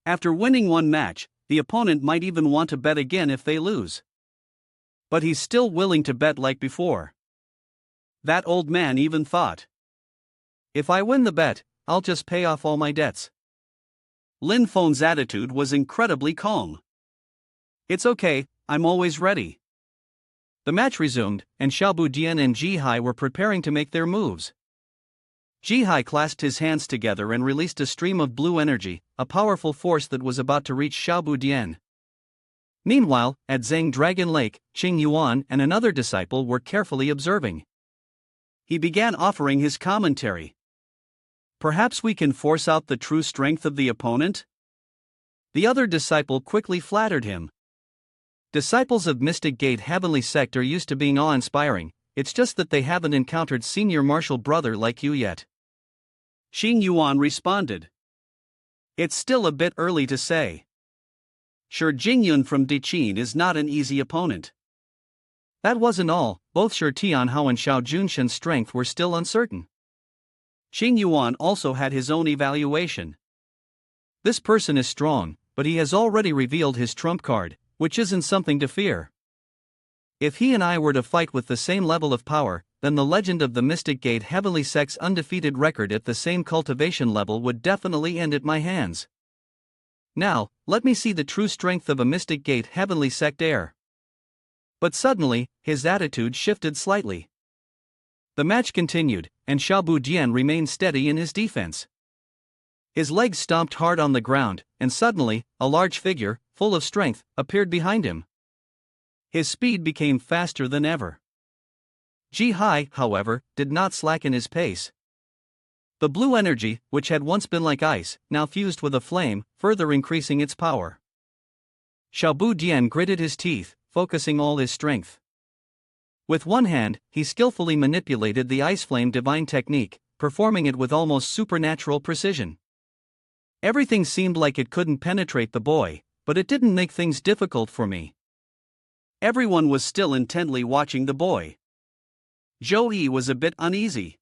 After winning one match, the opponent might even want to bet again if they lose. But he's still willing to bet like before. That old man even thought. If I win the bet, I'll just pay off all my debts. Lin Feng's attitude was incredibly calm. It's okay, I'm always ready. The match resumed, and Xiaobu Dian and Ji Hai were preparing to make their moves. Ji Hai clasped his hands together and released a stream of blue energy, a powerful force that was about to reach Xiaobu Dian. Meanwhile, at Zhang Dragon Lake, Qing Yuan and another disciple were carefully observing. He began offering his commentary. Perhaps we can force out the true strength of the opponent? The other disciple quickly flattered him. Disciples of Mystic Gate Heavenly Sect are used to being awe-inspiring, it's just that they haven't encountered senior martial brother like you yet. Xing Yuan responded. It's still a bit early to say. Sure, Jingyun from Dichin is not an easy opponent. That wasn't all, both Shi Tianhao and Xiao Junshan's strength were still uncertain. Xing Yuan also had his own evaluation. This person is strong, but he has already revealed his trump card, which isn't something to fear. If he and I were to fight with the same level of power, then the legend of the Mystic Gate Heavenly Sect's undefeated record at the same cultivation level would definitely end at my hands. Now, let me see the true strength of a Mystic Gate Heavenly Sect heir. But suddenly, his attitude shifted slightly. The match continued, and Xiaobu Dian remained steady in his defense. His legs stomped hard on the ground, and suddenly, a large figure, full of strength, appeared behind him. His speed became faster than ever. Ji Hai, however, did not slacken his pace. The blue energy, which had once been like ice, now fused with a flame, further increasing its power. Xiaobu Dian gritted his teeth, focusing all his strength. With one hand, he skillfully manipulated the ice flame divine technique, performing it with almost supernatural precision. Everything seemed like it couldn't penetrate the boy, but it didn't make things difficult for me. Everyone was still intently watching the boy. Zhou Yi was a bit uneasy.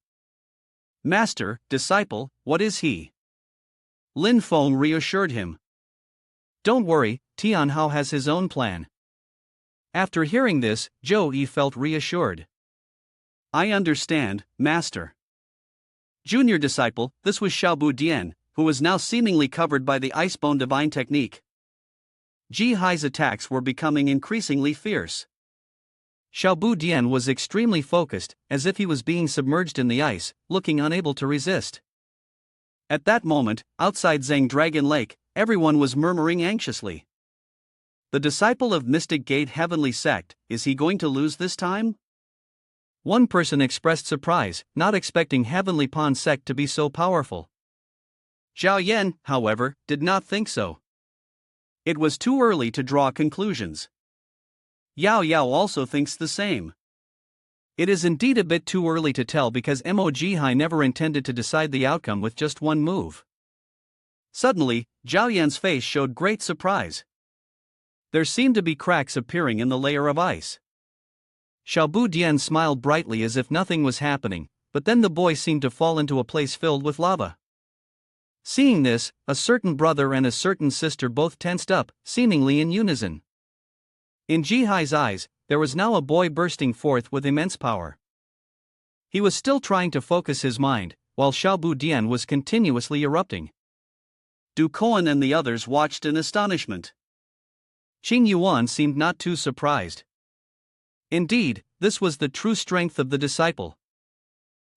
Master, disciple, what is he? Lin Feng reassured him. Don't worry, Tianhao has his own plan. After hearing this, Zhou Yi felt reassured. I understand, Master. Junior disciple, this was Xiaobu Dian, who was now seemingly covered by the Icebone divine technique. Ji Hai's attacks were becoming increasingly fierce. Xiaobu Dian was extremely focused, as if he was being submerged in the ice, looking unable to resist. At that moment, outside Zhang Dragon Lake, everyone was murmuring anxiously. The disciple of Mystic Gate Heavenly Sect, is he going to lose this time? One person expressed surprise, not expecting Heavenly Pawn Sect to be so powerful. Zhao Yan, however, did not think so. It was too early to draw conclusions. Yao Yao also thinks the same. It is indeed a bit too early to tell because Mo Jihai never intended to decide the outcome with just one move. Suddenly, Zhao Yan's face showed great surprise. There seemed to be cracks appearing in the layer of ice. Xiaobu Dian smiled brightly as if nothing was happening, but then the boy seemed to fall into a place filled with lava. Seeing this, a certain brother and a certain sister both tensed up, seemingly in unison. In Jihai's eyes, there was now a boy bursting forth with immense power. He was still trying to focus his mind, while Xiaobu Dian was continuously erupting. Du Koan and the others watched in astonishment. Xing Yuan seemed not too surprised. Indeed, this was the true strength of the disciple.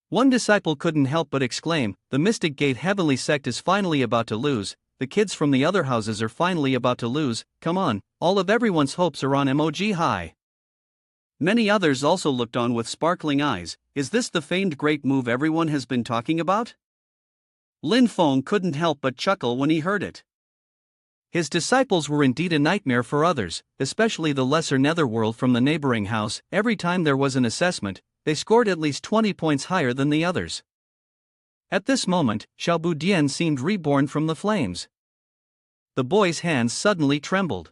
One disciple couldn't help but exclaim, the Mystic Gate Heavenly Sect is finally about to lose, the kids from the other houses are finally about to lose, come on, all of everyone's hopes are on MOG High. Many others also looked on with sparkling eyes, is this the famed great move everyone has been talking about? Lin Feng couldn't help but chuckle when he heard it. His disciples were indeed a nightmare for others, especially the lesser netherworld from the neighboring house. Every time there was an assessment, they scored at least 20 points higher than the others. At this moment, Xiaobu Dian seemed reborn from the flames. The boy's hands suddenly trembled.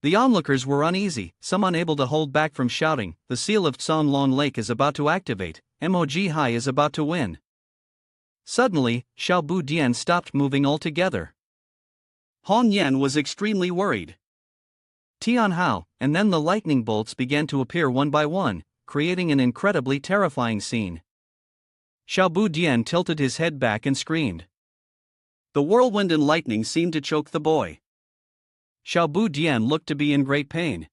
The onlookers were uneasy, some unable to hold back from shouting, the seal of Tsanlong Lake is about to activate, MOG High is about to win. Suddenly, Xiaobu Dian stopped moving altogether. Hong Yan was extremely worried. Tianhao, and then the lightning bolts began to appear one by one, creating an incredibly terrifying scene. Xiaobu Dian tilted his head back and screamed. The whirlwind and lightning seemed to choke the boy. Xiaobu Dian looked to be in great pain.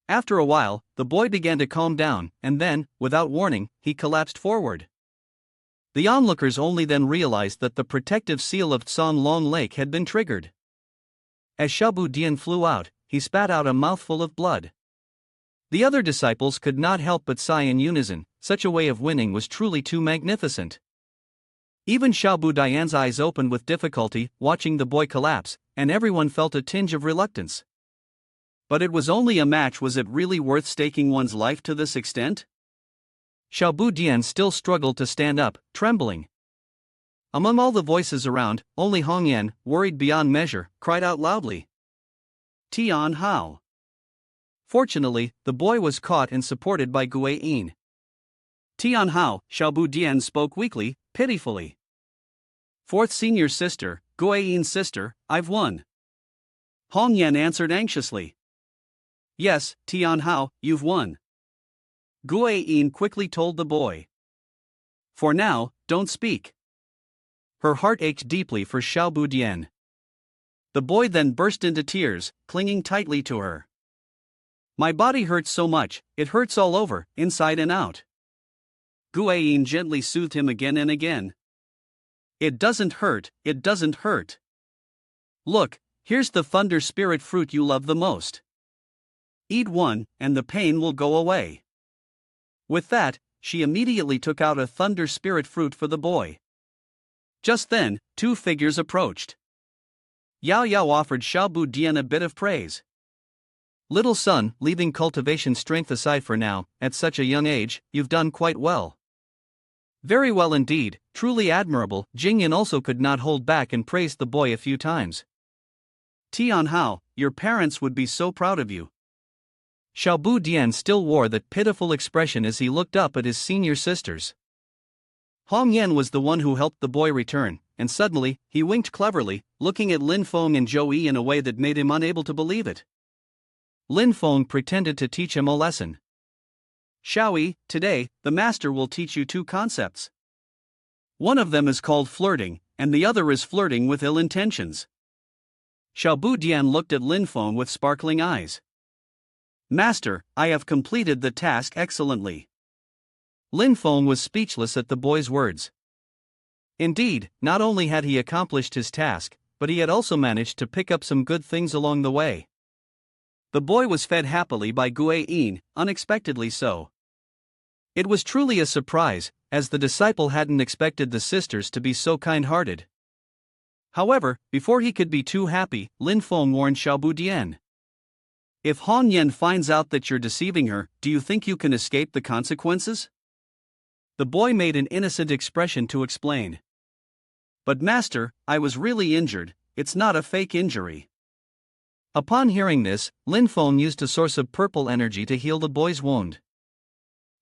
After a while, the boy began to calm down, and then, without warning, he collapsed forward. The onlookers only then realized that the protective seal of Tsanlong Lake had been triggered. As Xiaobu Dian flew out, he spat out a mouthful of blood. The other disciples could not help but sigh in unison, such a way of winning was truly too magnificent. Even Xiaobu Dian's eyes opened with difficulty, watching the boy collapse, and everyone felt a tinge of reluctance. But it was only a match. Was it really worth staking one's life to this extent? Xiaobu Dian still struggled to stand up, trembling. Among all the voices around, only Hong Yan, worried beyond measure, cried out loudly. Tian Hao. Fortunately, the boy was caught and supported by Gue Yin. Tian Hao, Xiaobu Dian spoke weakly, pitifully. Fourth senior sister, Gue Yin's sister, I've won. Hong Yan answered anxiously. Yes, Tian Hao, you've won. Gue Yin quickly told the boy. For now, don't speak. Her heart ached deeply for Xiaobu Dian. The boy then burst into tears, clinging tightly to her. My body hurts so much, it hurts all over, inside and out. Gue Yin gently soothed him again and again. It doesn't hurt, it doesn't hurt. Look, here's the thunder spirit fruit you love the most. Eat one, and the pain will go away. With that, she immediately took out a thunder spirit fruit for the boy. Just then, two figures approached. Yao Yao offered Xiaobu Dian a bit of praise. Little son, leaving cultivation strength aside for now, at such a young age, you've done quite well. Very well indeed, truly admirable. Jingyan also could not hold back and praised the boy a few times. Tian Hao, your parents would be so proud of you. Xiaobu Dian still wore that pitiful expression as he looked up at his senior sisters. Hong Yan was the one who helped the boy return, and suddenly, he winked cleverly, looking at Lin Feng and Zhou Yi in a way that made him unable to believe it. Lin Feng pretended to teach him a lesson. Xiao Yi, today, the master will teach you two concepts. One of them is called flirting, and the other is flirting with ill intentions. Xiaobu Dian looked at Lin Feng with sparkling eyes. Master, I have completed the task excellently. Lin Feng was speechless at the boy's words. Indeed, not only had he accomplished his task, but he had also managed to pick up some good things along the way. The boy was fed happily by Gue Yin, unexpectedly so. It was truly a surprise, as the disciple hadn't expected the sisters to be so kind-hearted. However, before he could be too happy, Lin Feng warned Xiaobu Dian. If Hong Yan finds out that you're deceiving her, do you think you can escape the consequences? The boy made an innocent expression to explain. But master, I was really injured, it's not a fake injury. Upon hearing this, Lin Feng used a source of purple energy to heal the boy's wound.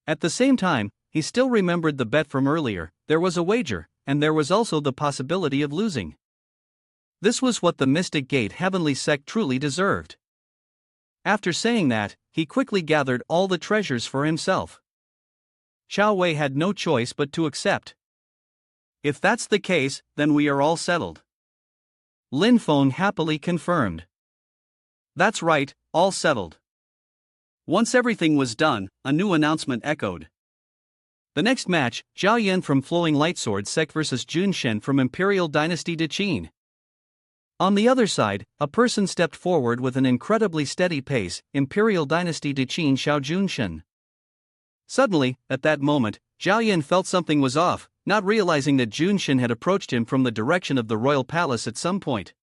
At the same time, he still remembered the bet from earlier. There was a wager, and there was also the possibility of losing. This was what the Mystic Gate Heavenly Sect truly deserved. After saying that, he quickly gathered all the treasures for himself. Xiao Wei had no choice but to accept. If that's the case, then we are all settled. Lin Feng happily confirmed. That's right, all settled. Once everything was done, a new announcement echoed. The next match, Zhao Yan from Flowing Lightsword Sect vs Jun Shen from Imperial Dynasty de Qin. On the other side, a person stepped forward with an incredibly steady pace, Imperial Dynasty de Qin Xiao Junshen. Suddenly, at that moment, Zhao Yan felt something was off, not realizing that Junshen had approached him from the direction of the royal palace at some point.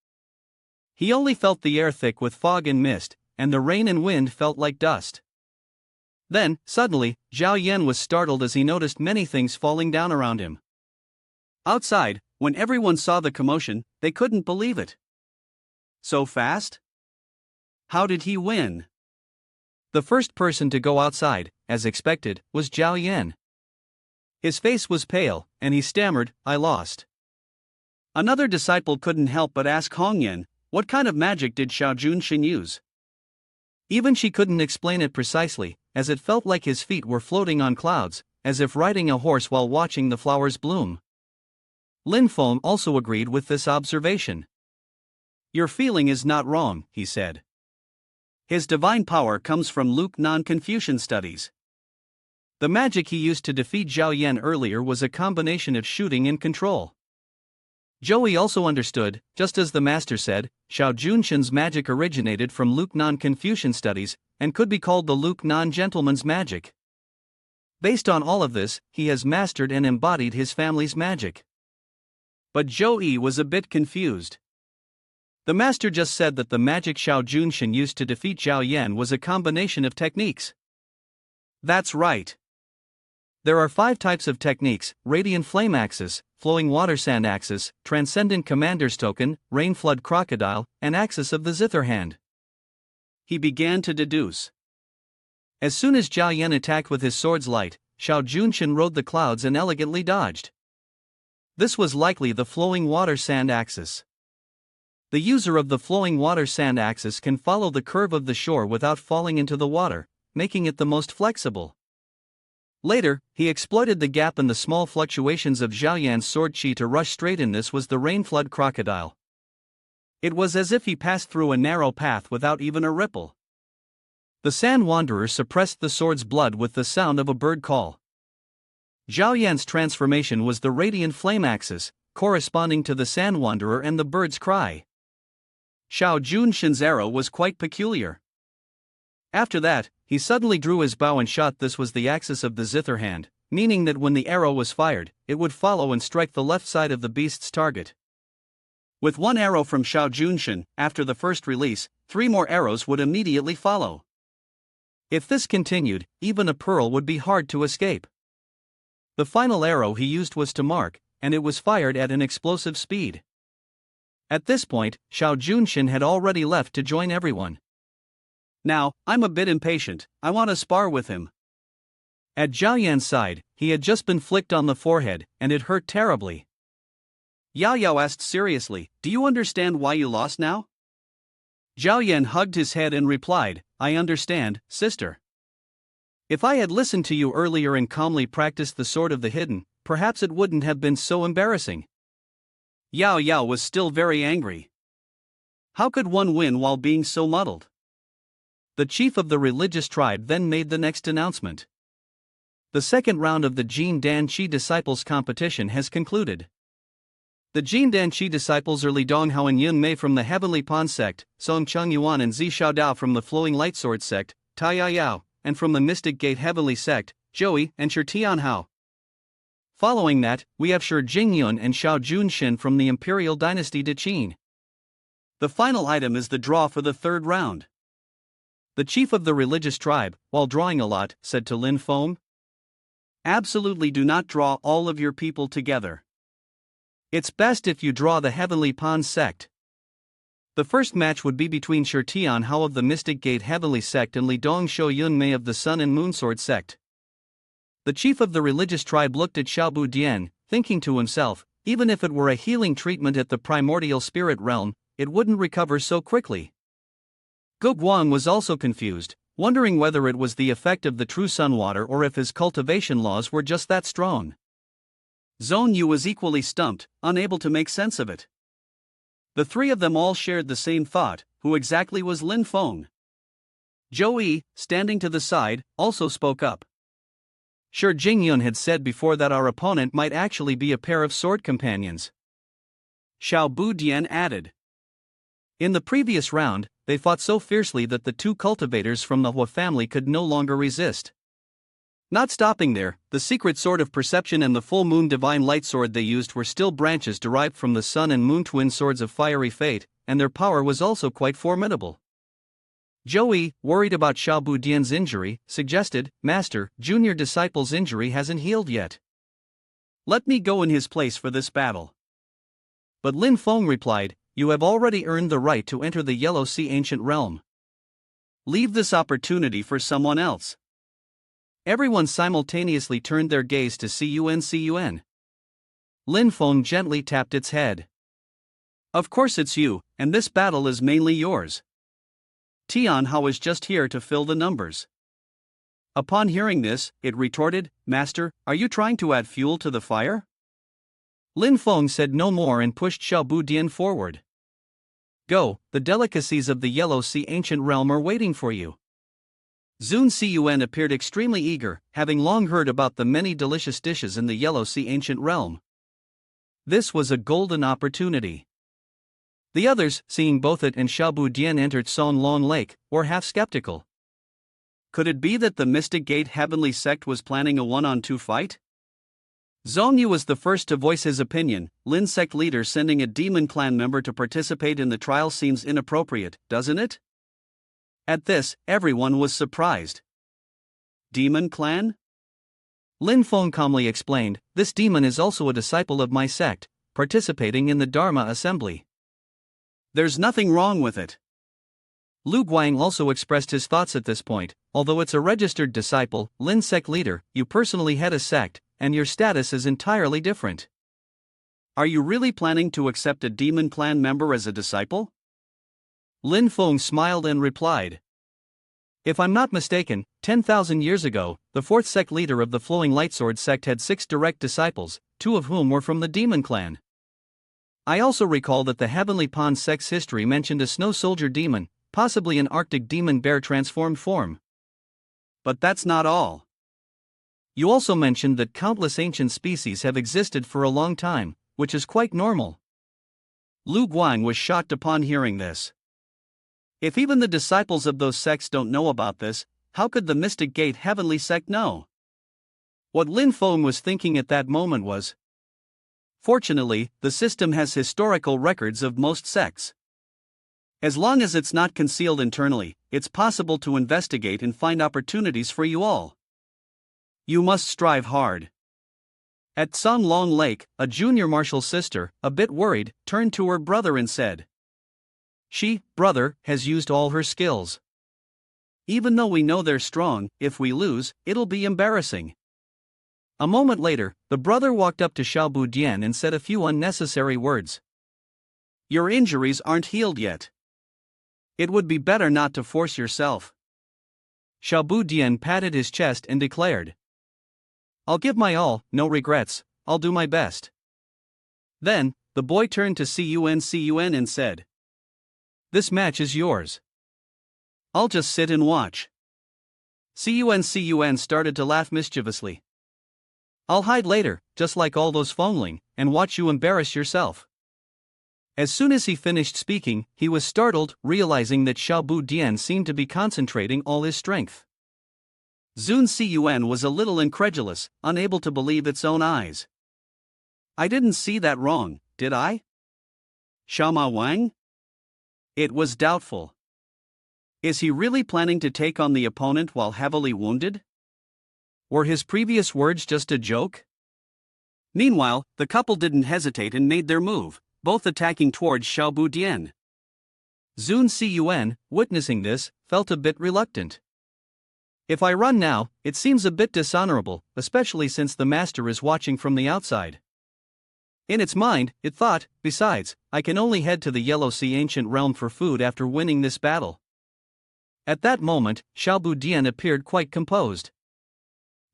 He only felt the air thick with fog and mist, and the rain and wind felt like dust. Then, suddenly, Zhao Yan was startled as he noticed many things falling down around him. Outside, when everyone saw the commotion, they couldn't believe it. So fast? How did he win? The first person to go outside, as expected, was Zhao Yan. His face was pale, and he stammered, I lost. Another disciple couldn't help but ask Hong Yan, what kind of magic did Xiao Junshen use? Even she couldn't explain it precisely, as it felt like his feet were floating on clouds, as if riding a horse while watching the flowers bloom. Lin Feng also agreed with this observation. Your feeling is not wrong, he said. His divine power comes from Luke non-Confucian studies. The magic he used to defeat Zhao Yan earlier was a combination of shooting and control. Joey also understood, just as the master said, Xiao Junshen's magic originated from Luke non-Confucian studies, and could be called the Luke non-Gentleman's magic. Based on all of this, he has mastered and embodied his family's magic. But Zhou Yi was a bit confused. The master just said that the magic Xiao Junshin used to defeat Zhao Yan was a combination of techniques. That's right. There are 5 types of techniques: Radiant Flame Axis, Flowing Water Sand Axis, Transcendent Commander's Token, Rain Flood Crocodile, and Axis of the Zither Hand. He began to deduce. As soon as Zhao Yan attacked with his sword's light, Xiao Junshin rode the clouds and elegantly dodged. This was likely the Flowing Water Sand Axis. The user of the Flowing Water Sand Axis can follow the curve of the shore without falling into the water, making it the most flexible. Later, he exploited the gap in the small fluctuations of Zhao Yan's sword chi to rush straight in. This was the Rain Flood Crocodile. It was as if he passed through a narrow path without even a ripple. The Sand Wanderer suppressed the sword's blood with the sound of a bird call. Zhao Yan's transformation was the Radiant Flame Axis, corresponding to the Sand Wanderer and the bird's cry. Xiao Junshin's arrow was quite peculiar. After that, he suddenly drew his bow and shot. This was the axis of the Zither Hand, meaning that when the arrow was fired, it would follow and strike the left side of the beast's target. With 1 arrow from Xiao Junshin, after the first release, 3 more arrows would immediately follow. If this continued, even a pearl would be hard to escape. The final arrow he used was to mark, and it was fired at an explosive speed. At this point, Xiao Junshin had already left to join everyone. Now, I'm a bit impatient, I want to spar with him. At Zhao Yan's side, he had just been flicked on the forehead, and it hurt terribly. Yahello asked seriously, "Do you understand why you lost now?" Zhao Yan hugged his head and replied, "I understand, sister. If I had listened to you earlier and calmly practiced the Sword of the Hidden, perhaps it wouldn't have been so embarrassing." Yahello was still very angry. How could one win while being so muddled? The chief of the religious tribe then made the next announcement. The second round of the Jin Dan Qi Disciples competition has concluded. The Jin Dan Qi disciples are Li Donghao and Yun Mei from the Heavenly Pond sect, Song Chung Yuan and Zi Xiaodao from the Flowing Lightsword sect, Tai Yao, and from the Mystic Gate Heavenly sect, Joey and Shi Tianhao. Following that, we have Shi Jingyun and Xiao Junshin from the Imperial Dynasty de Qin. The final item is the draw for the 3rd round. The chief of the religious tribe, while drawing a lot, said to Lin Feng, "Absolutely do not draw all of your people together. It's best if you draw the Heavenly Pond sect." The first match would be between Shi Tianhao of the Mystic Gate Heavenly sect and Li Dongshou Yun Mei of the Sun and Moonsword sect. The chief of the religious tribe looked at Xiaobu Dian, thinking to himself, even if it were a healing treatment at the primordial spirit realm, it wouldn't recover so quickly. Ge Guang was also confused, wondering whether it was the effect of the true sun water or if his cultivation laws were just that strong. Zhong Yu was equally stumped, unable to make sense of it. The 3 of them all shared the same thought: who exactly was Lin Feng? Joey, standing to the side, also spoke up. Shi Jingyun had said before that our opponent might actually be a pair of sword companions. Xiaobu Dian added. In the previous round, they fought so fiercely that the 2 cultivators from the Hua family could no longer resist. Not stopping there, the secret sword of perception and the full moon divine light sword they used were still branches derived from the sun and moon twin swords of fiery fate, and their power was also quite formidable. Joey, worried about Xiaobu Dian's injury, suggested, "Master, junior disciple's injury hasn't healed yet. Let me go in his place for this battle." But Lin Feng replied, "You have already earned the right to enter the Yellow Sea Ancient Realm. Leave this opportunity for someone else." Everyone simultaneously turned their gaze to Cun. Lin Feng gently tapped its head. "Of course it's you, and this battle is mainly yours. Tianhao is just here to fill the numbers." Upon hearing this, it retorted, "Master, are you trying to add fuel to the fire?" Lin Feng said no more and pushed Xiaobu Dian forward. "Go, the delicacies of the Yellow Sea Ancient Realm are waiting for you." Zun Cun appeared extremely eager, having long heard about the many delicious dishes in the Yellow Sea Ancient Realm. This was a golden opportunity. The others, seeing both it and Xiaobu Dian entered Son Long Lake, were half skeptical. Could it be that the Mystic Gate Heavenly sect was planning a 1-on-2 fight? Zhong Yu was the first to voice his opinion. Lin sect leader sending a demon clan member to participate in the trial seems inappropriate, doesn't it? At this, everyone was surprised. Demon clan? Lin Feng calmly explained, this demon is also a disciple of my sect, participating in the Dharma assembly. There's nothing wrong with it. Lu Guang also expressed his thoughts at this point. Although it's a registered disciple, Lin sect leader, you personally head a sect, and your status is entirely different. Are you really planning to accept a demon clan member as a disciple? Lin Feng smiled and replied. If I'm not mistaken, 10,000 years ago, the fourth sect leader of the Flowing Lightsword sect had 6 direct disciples, 2 of whom were from the demon clan. I also recall that the Heavenly Pond sect's history mentioned a snow soldier demon, possibly an Arctic demon bear transformed form. But that's not all. You also mentioned that countless ancient species have existed for a long time, which is quite normal. Lu Guang was shocked upon hearing this. If even the disciples of those sects don't know about this, how could the Mystic Gate Heavenly Sect know? What Lin Feng was thinking at that moment was, fortunately, the system has historical records of most sects. As long as it's not concealed internally, it's possible to investigate and find opportunities for you all. You must strive hard. At Song Long Lake, a junior marshal's sister, a bit worried, turned to her brother and said, she, brother, has used all her skills. Even though we know they're strong, if we lose, it'll be embarrassing. A moment later, the brother walked up to Xiaobu Dian and said a few unnecessary words. Your injuries aren't healed yet. It would be better not to force yourself. Xiaobu Dian patted his chest and declared, I'll give my all, no regrets, I'll do my best. Then, the boy turned to Cun and said, this match is yours. I'll just sit and watch. Cun started to laugh mischievously. I'll hide later, just like all those Fongling, and watch you embarrass yourself. As soon as he finished speaking, he was startled, realizing that Xiaobu Dian seemed to be concentrating all his strength. Zun Cun was a little incredulous, unable to believe its own eyes. I didn't see that wrong, did I? Shama Wang? It was doubtful. Is he really planning to take on the opponent while heavily wounded? Were his previous words just a joke? Meanwhile, the couple didn't hesitate and made their move, both attacking towards Xiaobu Dian. Zun Cun, witnessing this, felt a bit reluctant. If I run now, it seems a bit dishonorable, especially since the master is watching from the outside. In its mind, it thought, besides, I can only head to the Yellow Sea ancient realm for food after winning this battle. At that moment, Xiaobu Dian appeared quite composed.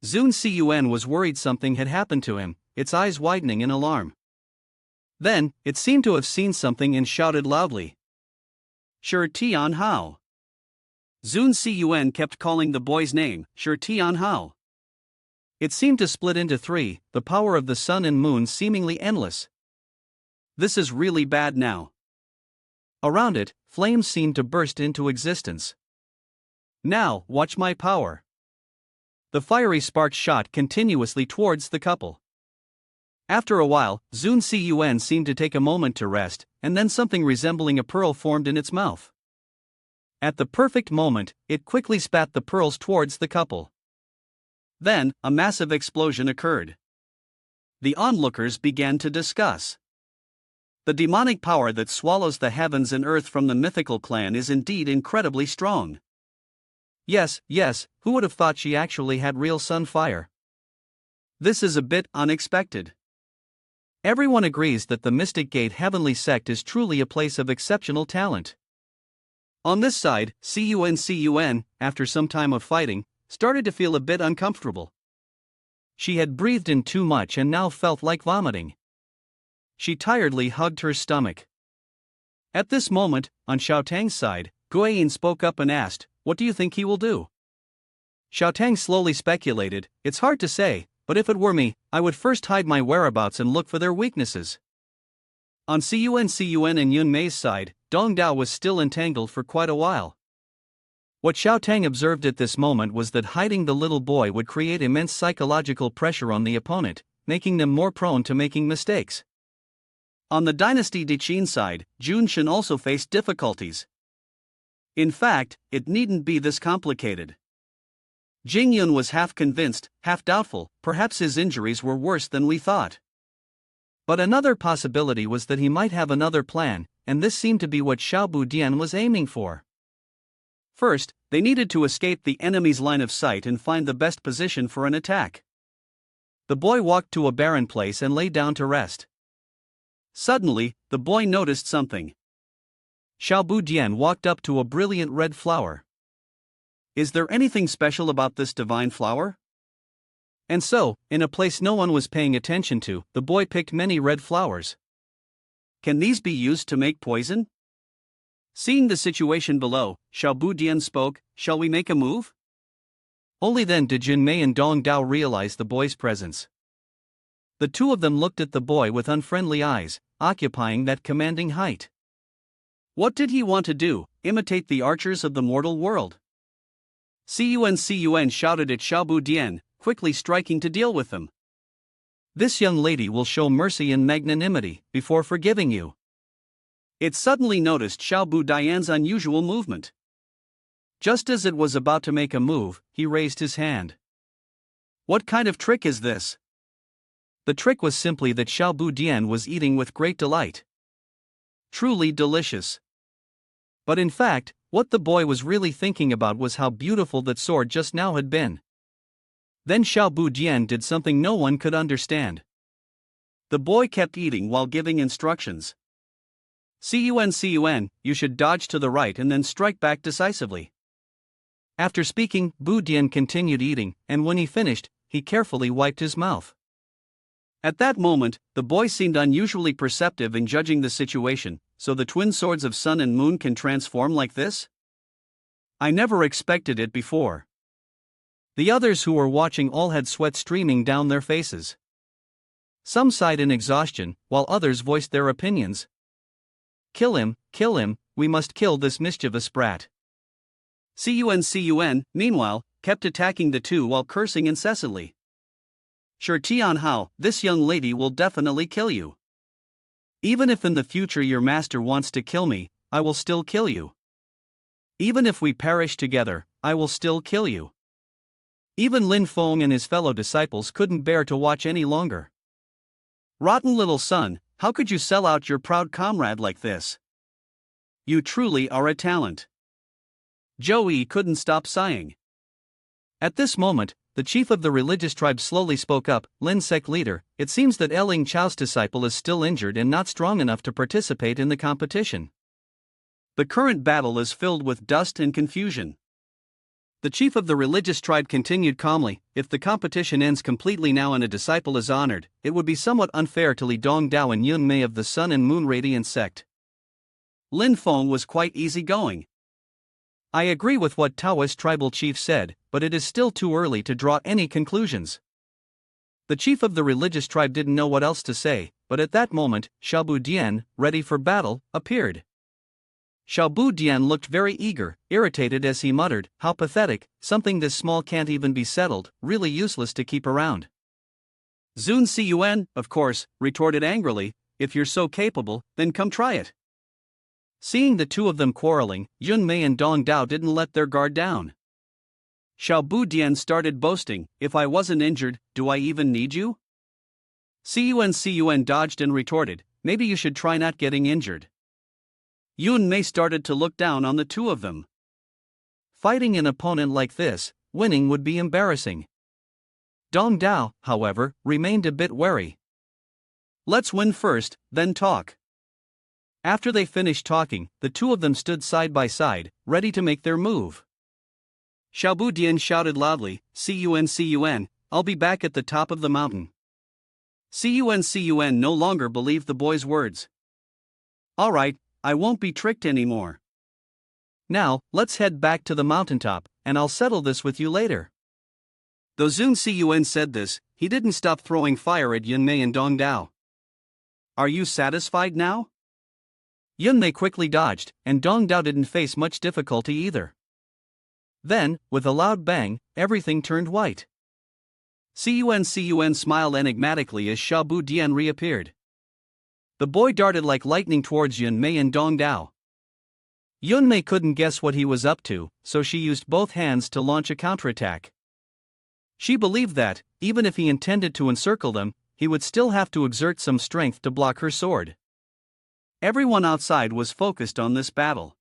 Zun Cun was worried something had happened to him, its eyes widening in alarm. Then, it seemed to have seen something and shouted loudly. Shi Tian Hao. Zun Cun kept calling the boy's name, Shi Tian Hao. It seemed to split into 3, the power of the sun and moon seemingly endless. This is really bad now. Around it, flames seemed to burst into existence. Now, watch my power. The fiery sparks shot continuously towards the couple. After a while, Zun Cun seemed to take a moment to rest, and then something resembling a pearl formed in its mouth. At the perfect moment, it quickly spat the pearls towards the couple. Then, a massive explosion occurred. The onlookers began to discuss. The demonic power that swallows the heavens and earth from the mythical clan is indeed incredibly strong. Yes, who would have thought she actually had real sun fire? This is a bit unexpected. Everyone agrees that the Mystic Gate Heavenly Sect is truly a place of exceptional talent. On this side, Cun, after some time of fighting, started to feel a bit uncomfortable. She had breathed in too much and now felt like vomiting. She tiredly hugged her stomach. At this moment, on Xiaotang's side, Guiyin spoke up and asked, what do you think he will do? Xiaotang slowly speculated, it's hard to say, but if it were me, I would first hide my whereabouts and look for their weaknesses. On Cun and Yun Mei's side, Dong Dao was still entangled for quite a while. What Xiaotang observed at this moment was that hiding the little boy would create immense psychological pressure on the opponent, making them more prone to making mistakes. On the Dynasty Dechin side, Junshin also faced difficulties. In fact, it needn't be this complicated. Jingyun was half convinced, half doubtful, perhaps his injuries were worse than we thought. But another possibility was that he might have another plan, and this seemed to be what Xiaobu Dian was aiming for. First, they needed to escape the enemy's line of sight and find the best position for an attack. The boy walked to a barren place and lay down to rest. Suddenly, the boy noticed something. Xiaobu Dian walked up to a brilliant red flower. Is there anything special about this divine flower? And so, in a place no one was paying attention to, the boy picked many red flowers. Can these be used to make poison? Seeing the situation below, Xiaobu Dian spoke, "Shall we make a move?" Only then did Junmei and Dong Dao realize the boy's presence. The two of them looked at the boy with unfriendly eyes, occupying that commanding height. What did he want to do, imitate the archers of the mortal world? Cun shouted at Xiaobu Dian, quickly striking to deal with them. This young lady will show mercy and magnanimity, before forgiving you. It suddenly noticed Xiaobu Dian's unusual movement. Just as it was about to make a move, he raised his hand. What kind of trick is this? The trick was simply that Xiaobu Dian was eating with great delight. Truly delicious. But in fact, what the boy was really thinking about was how beautiful that sword just now had been. Then Xiaobu Dian did something no one could understand. The boy kept eating while giving instructions. Cun, you should dodge to the right and then strike back decisively. After speaking, Bu Dian continued eating, and when he finished, he carefully wiped his mouth. At that moment, the boy seemed unusually perceptive in judging the situation. So the twin swords of sun and moon can transform like this? I never expected it before. The others who were watching all had sweat streaming down their faces. Some sighed in exhaustion, while others voiced their opinions. Kill him, we must kill this mischievous brat. Cun, meanwhile, kept attacking the two while cursing incessantly. Sure Tianhao, this young lady will definitely kill you. Even if in the future your master wants to kill me, I will still kill you. Even if we perish together, I will still kill you. Even Lin Feng and his fellow disciples couldn't bear to watch any longer. Rotten little son, how could you sell out your proud comrade like this? You truly are a talent. Joey couldn't stop sighing. At this moment, the chief of the religious tribe slowly spoke up. Lin Sec leader, it seems that Eling Chao's disciple is still injured and not strong enough to participate in the competition. The current battle is filled with dust and confusion. The chief of the religious tribe continued calmly, if the competition ends completely now and a disciple is honored, it would be somewhat unfair to Li Dong Dao and Yun Mei of the Sun and Moon Radiant sect. Lin Feng was quite easygoing. I agree with what Taoist tribal chief said, but it is still too early to draw any conclusions. The chief of the religious tribe didn't know what else to say, but at that moment, Xiaobu Dian, ready for battle, appeared. Xiaobu Dian looked very eager, irritated as he muttered, "How pathetic, something this small can't even be settled, really useless to keep around." Zun Cun, of course, retorted angrily, "If you're so capable, then come try it." Seeing the two of them quarreling, Yun Mei and Dong Dao didn't let their guard down. Xiaobu Dian started boasting, "If I wasn't injured, do I even need you?" Cun dodged and retorted, "Maybe you should try not getting injured." Yun Mei started to look down on the two of them. Fighting an opponent like this, winning would be embarrassing. Dong Dao, however, remained a bit wary. "Let's win first, then talk." After they finished talking, the two of them stood side by side, ready to make their move. Xiaobu Dian shouted loudly, Cun, I'll be back at the top of the mountain." Cun no longer believed the boy's words. "All right, I won't be tricked anymore. Now, let's head back to the mountaintop, and I'll settle this with you later." Though Zun Cun said this, he didn't stop throwing fire at Yun Mei and Dong Dao. "Are you satisfied now?" Yun Mei quickly dodged, and Dong Dao didn't face much difficulty either. Then, with a loud bang, everything turned white. Cun smiled enigmatically as Xiaobu Dian reappeared. The boy darted like lightning towards Yun Mei and Dong Dao. Yun Mei couldn't guess what he was up to, so she used both hands to launch a counterattack. She believed that, even if he intended to encircle them, he would still have to exert some strength to block her sword. Everyone outside was focused on this battle.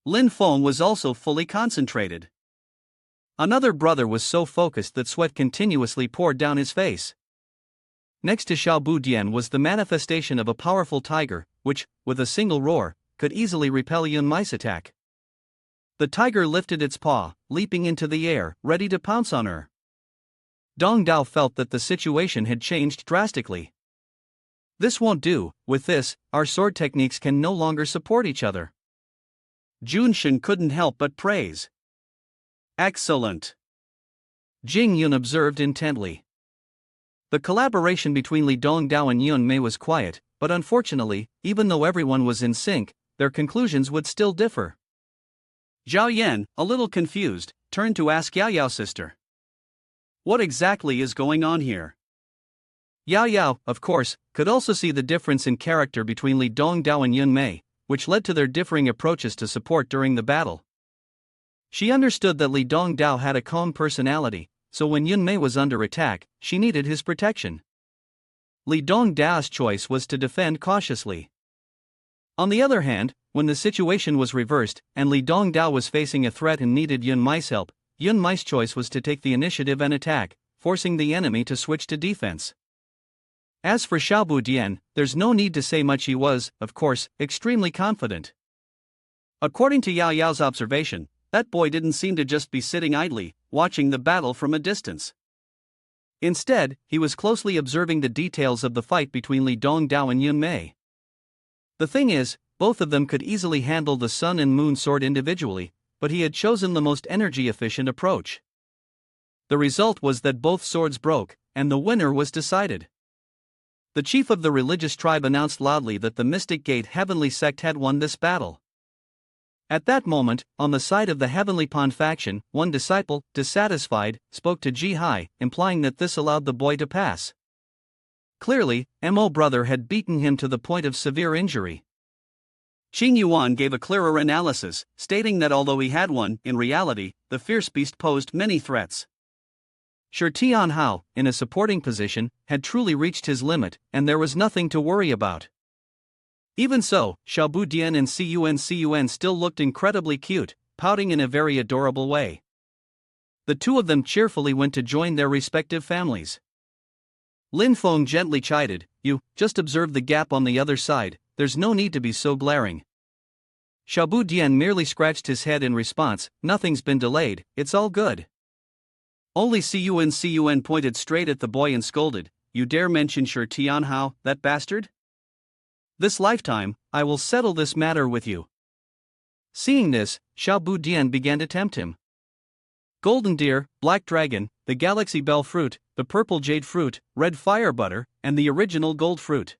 Lin Feng was also fully concentrated. Another brother was so focused that sweat continuously poured down his face. Next to Xiaobu Dian was the manifestation of a powerful tiger, which, with a single roar, could easily repel Yun Mei's attack. The tiger lifted its paw, leaping into the air, ready to pounce on her. Dong Dao felt that the situation had changed drastically. This won't do. With this, our sword techniques can no longer support each other. Jun Shen couldn't help but praise. Excellent. Jing Yun observed intently. The collaboration between Li Dongdao and Yun Mei was quiet, but unfortunately, even though everyone was in sync, their conclusions would still differ. Zhao Yan, a little confused, turned to ask Yao Yao's sister. What exactly is going on here? Yao Yao, of course, could also see the difference in character between Li Dongdao and Yun Mei, which led to their differing approaches to support during the battle. She understood that Li Dongdao had a calm personality, so when Yun Mei was under attack, she needed his protection. Li Dongdao's choice was to defend cautiously. On the other hand, when the situation was reversed, and Li Dongdao was facing a threat and needed Yun Mei's help, Yun Mei's choice was to take the initiative and attack, forcing the enemy to switch to defense. As for Xiaobu Dian, there's no need to say much. He was, of course, extremely confident. According to Yao Yao's observation, that boy didn't seem to just be sitting idly, watching the battle from a distance. Instead, he was closely observing the details of the fight between Li Dongdao and Yun Mei. The thing is, both of them could easily handle the Sun and Moon sword individually, but he had chosen the most energy-efficient approach. The result was that both swords broke, and the winner was decided. The chief of the religious tribe announced loudly that the Mystic Gate Heavenly Sect had won this battle. At that moment, on the side of the Heavenly Pond faction, one disciple, dissatisfied, spoke to Ji Hai, implying that this allowed the boy to pass. Clearly, Mo brother had beaten him to the point of severe injury. Qing Yuan gave a clearer analysis, stating that although he had won, in reality, the fierce beast posed many threats. Shi Tian Hao, in a supporting position, had truly reached his limit, and there was nothing to worry about. Even so, Xiaobu Dian and Cun still looked incredibly cute, pouting in a very adorable way. The two of them cheerfully went to join their respective families. Lin Feng gently chided, "You, just observe the gap on the other side, there's no need to be so glaring." Xiaobu Dian merely scratched his head in response, "Nothing's been delayed, it's all good." Only Cun pointed straight at the boy and scolded, "You dare mention Shi Tian Hao, that bastard? This lifetime, I will settle this matter with you." Seeing this, Xiaobu Dian began to tempt him. Golden deer, black dragon, the galaxy bell fruit, the purple jade fruit, red fire butter, and the original gold fruit.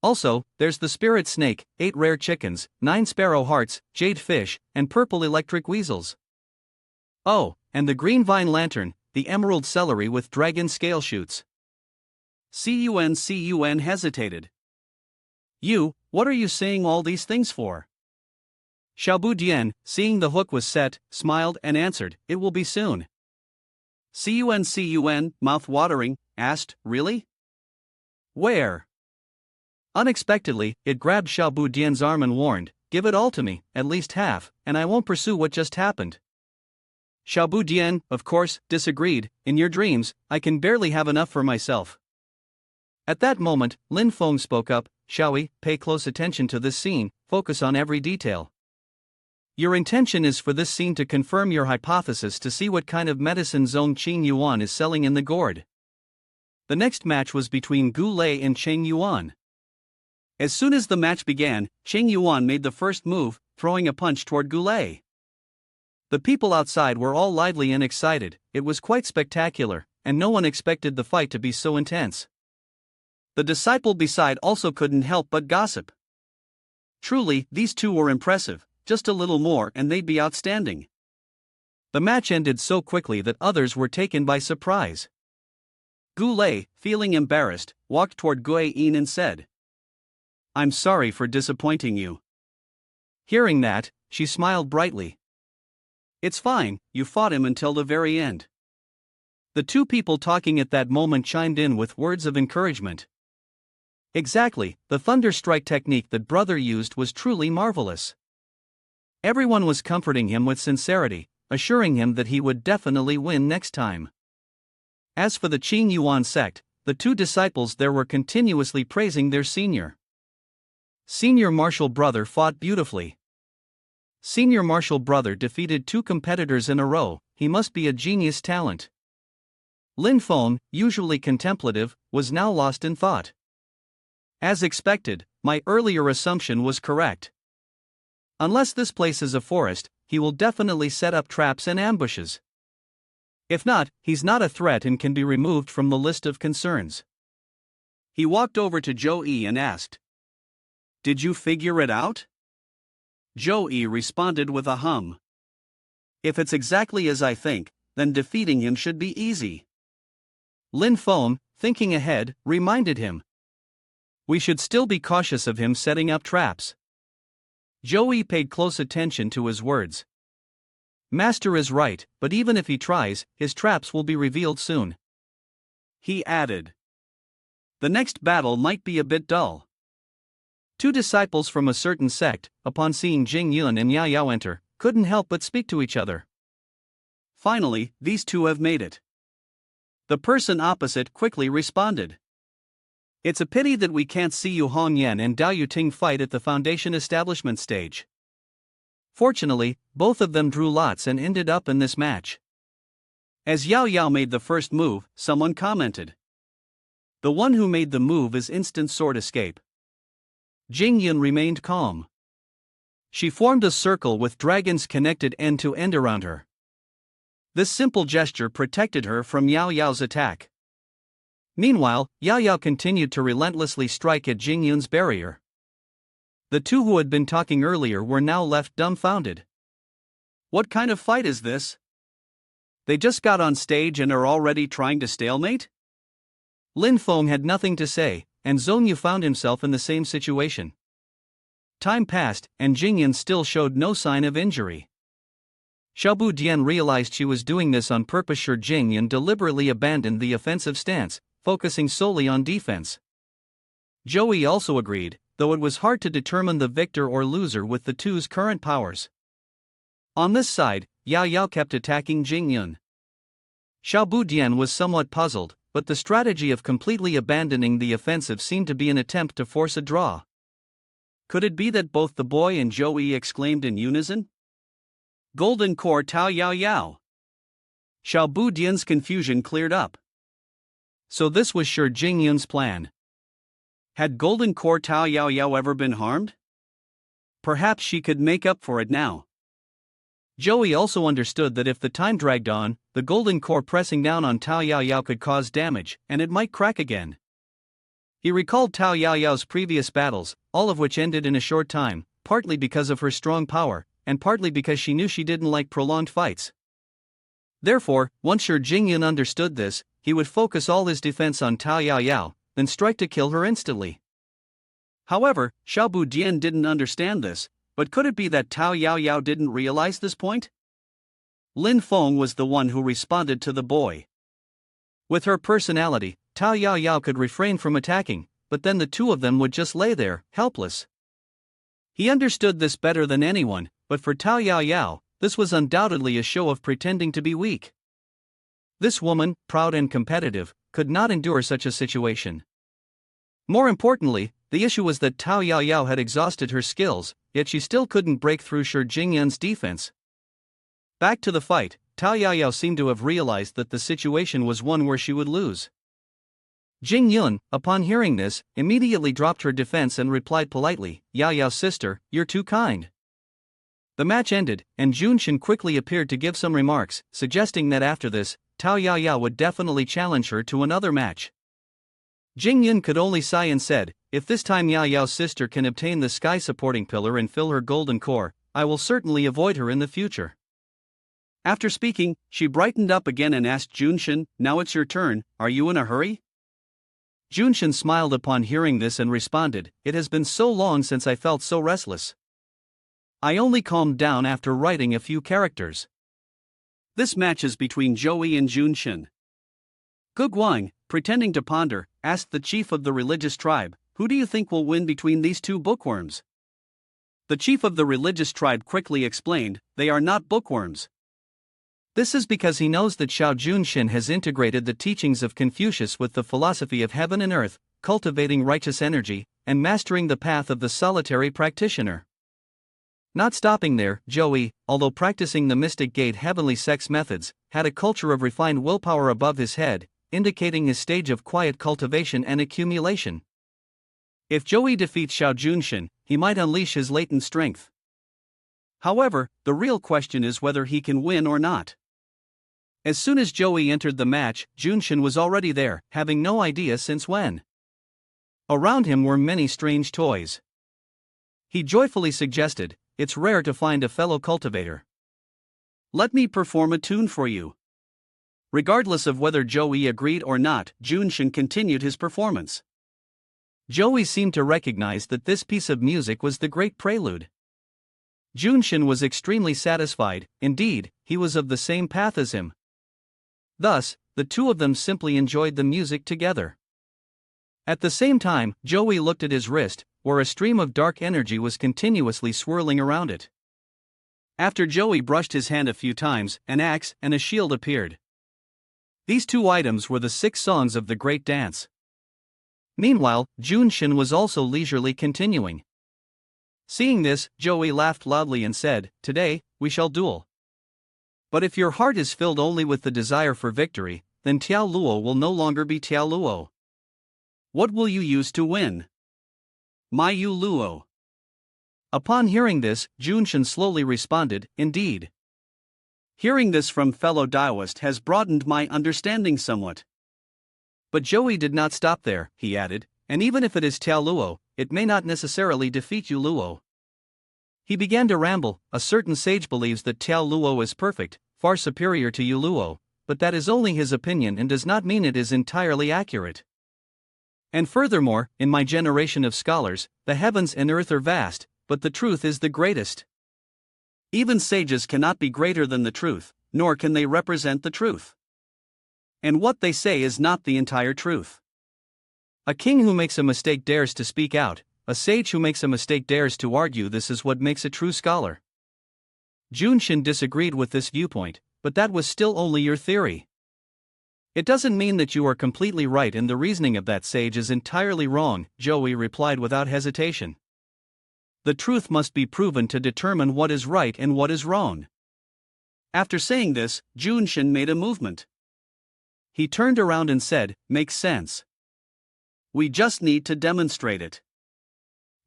Also, there's the spirit snake, 8 rare chickens, 9 sparrow hearts, jade fish, and purple electric weasels. Oh, and the green vine lantern, the emerald celery with dragon scale shoots. Cun hesitated. "You, what are you saying all these things for?" Xiaobu Dian, seeing the hook was set, smiled and answered, "It will be soon." Cun, mouth-watering, asked, "Really? Where?" Unexpectedly, it grabbed Xiaobu Dian's arm and warned, "Give it all to me, at least half, and I won't pursue what just happened." Xiaobu Dian, of course, disagreed, "In your dreams, I can barely have enough for myself." At that moment, Lin Feng spoke up, "Shall we pay close attention to this scene, focus on every detail? Your intention is for this scene to confirm your hypothesis to see what kind of medicine Zhong Qing Yuan is selling in the gourd." The next match was between Gu Lei and Cheng Yuan. As soon as the match began, Cheng Yuan made the first move, throwing a punch toward Gu Lei. The people outside were all lively and excited, it was quite spectacular, and no one expected the fight to be so intense. The disciple beside also couldn't help but gossip. Truly, these two were impressive, just a little more and they'd be outstanding. The match ended so quickly that others were taken by surprise. Gu Lei, feeling embarrassed, walked toward Gui Yin and said, "I'm sorry for disappointing you." Hearing that, she smiled brightly. "It's fine, you fought him until the very end." The two people talking at that moment chimed in with words of encouragement. Exactly, the thunder strike technique that brother used was truly marvelous. Everyone was comforting him with sincerity, assuring him that he would definitely win next time. As for the Qing Yuan sect, the two disciples there were continuously praising their senior. Senior martial brother fought beautifully. Senior martial brother defeated two competitors in a row, he must be a genius talent. Lin Feng, usually contemplative, was now lost in thought. As expected, my earlier assumption was correct. Unless this place is a forest, he will definitely set up traps and ambushes. If not, he's not a threat and can be removed from the list of concerns. He walked over to Zhou Yi and asked, "Did you figure it out?" Zhou Yi responded with a hum. "If it's exactly as I think, then defeating him should be easy." Lin Feng, thinking ahead, reminded him. "We should still be cautious of him setting up traps." Zhou Yi paid close attention to his words. Master is right, but even if he tries, his traps will be revealed soon. He added, "The next battle might be a bit dull." Two disciples from a certain sect, upon seeing Jing Yun and Yahello enter, couldn't help but speak to each other. "Finally, these two have made it." The person opposite quickly responded, "It's a pity that we can't see Yu Hongyan and Dao Yuting fight at the Foundation establishment stage." Fortunately, both of them drew lots and ended up in this match. As Yahello made the first move, someone commented, "The one who made the move is instant sword escape." Jing Yun remained calm. She formed a circle with dragons connected end to end around her. This simple gesture protected her from Yahello's attack. Meanwhile, Yahello continued to relentlessly strike at Jing Yun's barrier. The two who had been talking earlier were now left dumbfounded. What kind of fight is this? They just got on stage and are already trying to stalemate? Lin Feng had nothing to say, and Zhong Yu found himself in the same situation. Time passed, and Jing Yun still showed no sign of injury. Xiaobu Dian realized she was doing this on purpose. Sure, Jing Yun deliberately abandoned the offensive stance, focusing solely on defense. Zhou Yi also agreed, though it was hard to determine the victor or loser with the two's current powers. On this side, Yahello kept attacking Jing Yun. Xiaobu Dian was somewhat puzzled, but the strategy of completely abandoning the offensive seemed to be an attempt to force a draw. Could it be that both the boy and Zhou Yi exclaimed in unison, "Golden Core Tao Yahello"? Xiaobu Dian's confusion cleared up. So this was sure Jing Yun's plan. Had Golden Core Tao Yahello ever been harmed? Perhaps she could make up for it now. Zhou Yi also understood that if the time dragged on, the Golden Core pressing down on Tao Yahello could cause damage, and it might crack again. He recalled Tao Yahello's previous battles, all of which ended in a short time, partly because of her strong power, and partly because she knew she didn't like prolonged fights. Therefore, once sure Jing Yun understood this, he would focus all his defense on Tao Yahello, then strike to kill her instantly. However, Xiaobu Dian didn't understand this, but could it be that Tao Yahello didn't realize this point? Lin Feng was the one who responded to the boy. With her personality, Tao Yahello could refrain from attacking, but then the two of them would just lay there, helpless. He understood this better than anyone, but for Tao Yahello, this was undoubtedly a show of pretending to be weak. This woman, proud and competitive, could not endure such a situation. More importantly, the issue was that Tao Yahello had exhausted her skills, yet she still couldn't break through Shi Jingyun's defense. Back to the fight, Tao Yahello seemed to have realized that the situation was one where she would lose. Jing Yun, upon hearing this, immediately dropped her defense and replied politely, "Yahello sister, you're too kind." The match ended, and Junshin quickly appeared to give some remarks, suggesting that after this, Tao Yahello would definitely challenge her to another match. Jing Yun could only sigh and said, "If this time Yahello's sister can obtain the sky supporting pillar and fill her golden core, I will certainly avoid her in the future." After speaking, she brightened up again and asked Junshin, "Now it's your turn, are you in a hurry?" Junshin smiled upon hearing this and responded, "It has been so long since I felt so restless. I only calmed down after writing a few characters." This matches between Joey and Junshin. Gugwang, pretending to ponder, asked the chief of the religious tribe, "Who do you think will win between these two bookworms?" The chief of the religious tribe quickly explained, "They are not bookworms." This is because he knows that Xiao Junshin has integrated the teachings of Confucius with the philosophy of heaven and earth, cultivating righteous energy, and mastering the path of the solitary practitioner. Not stopping there, Joey, although practicing the mystic gate heavenly sex methods, had a culture of refined willpower above his head, indicating his stage of quiet cultivation and accumulation. If Joey defeats Xiao Junshin, he might unleash his latent strength. However, the real question is whether he can win or not. As soon as Joey entered the match, Junshin was already there, having no idea since when. Around him were many strange toys. He joyfully suggested, "It's rare to find a fellow cultivator. Let me perform a tune for you." Regardless of whether Joey agreed or not, Junshin continued his performance. Joey seemed to recognize that this piece of music was the great prelude. Junshin was extremely satisfied, indeed, he was of the same path as him. Thus, the two of them simply enjoyed the music together. At the same time, Joey looked at his wrist, where a stream of dark energy was continuously swirling around it. After Joey brushed his hand a few times, an axe and a shield appeared. These two items were the 6 songs of the great dance. Meanwhile, Junshin was also leisurely continuing. Seeing this, Joey laughed loudly and said, "Today, we shall duel. But if your heart is filled only with the desire for victory, then Tiao Luo will no longer be Tiao Luo. What will you use to win?" "My Yu Luo." Upon hearing this, Junshin slowly responded, "Indeed. Hearing this from fellow Daoist has broadened my understanding somewhat." But Joey did not stop there, he added, "And even if it is Tiao Luo, it may not necessarily defeat Yu Luo." He began to ramble. "A certain sage believes that Tiao Luo is perfect, far superior to Yu Luo, but that is only his opinion and does not mean it is entirely accurate. And furthermore, in my generation of scholars, the heavens and earth are vast, but the truth is the greatest. Even sages cannot be greater than the truth, nor can they represent the truth. And what they say is not the entire truth. A king who makes a mistake dares to speak out, a sage who makes a mistake dares to argue. This is what makes a true scholar." Junshin disagreed with this viewpoint, "But that was still only your theory. It doesn't mean that you are completely right and the reasoning of that sage is entirely wrong," Joey replied without hesitation. "The truth must be proven to determine what is right and what is wrong." After saying this, Junshin made a movement. He turned around and said, "Makes sense. We just need to demonstrate it."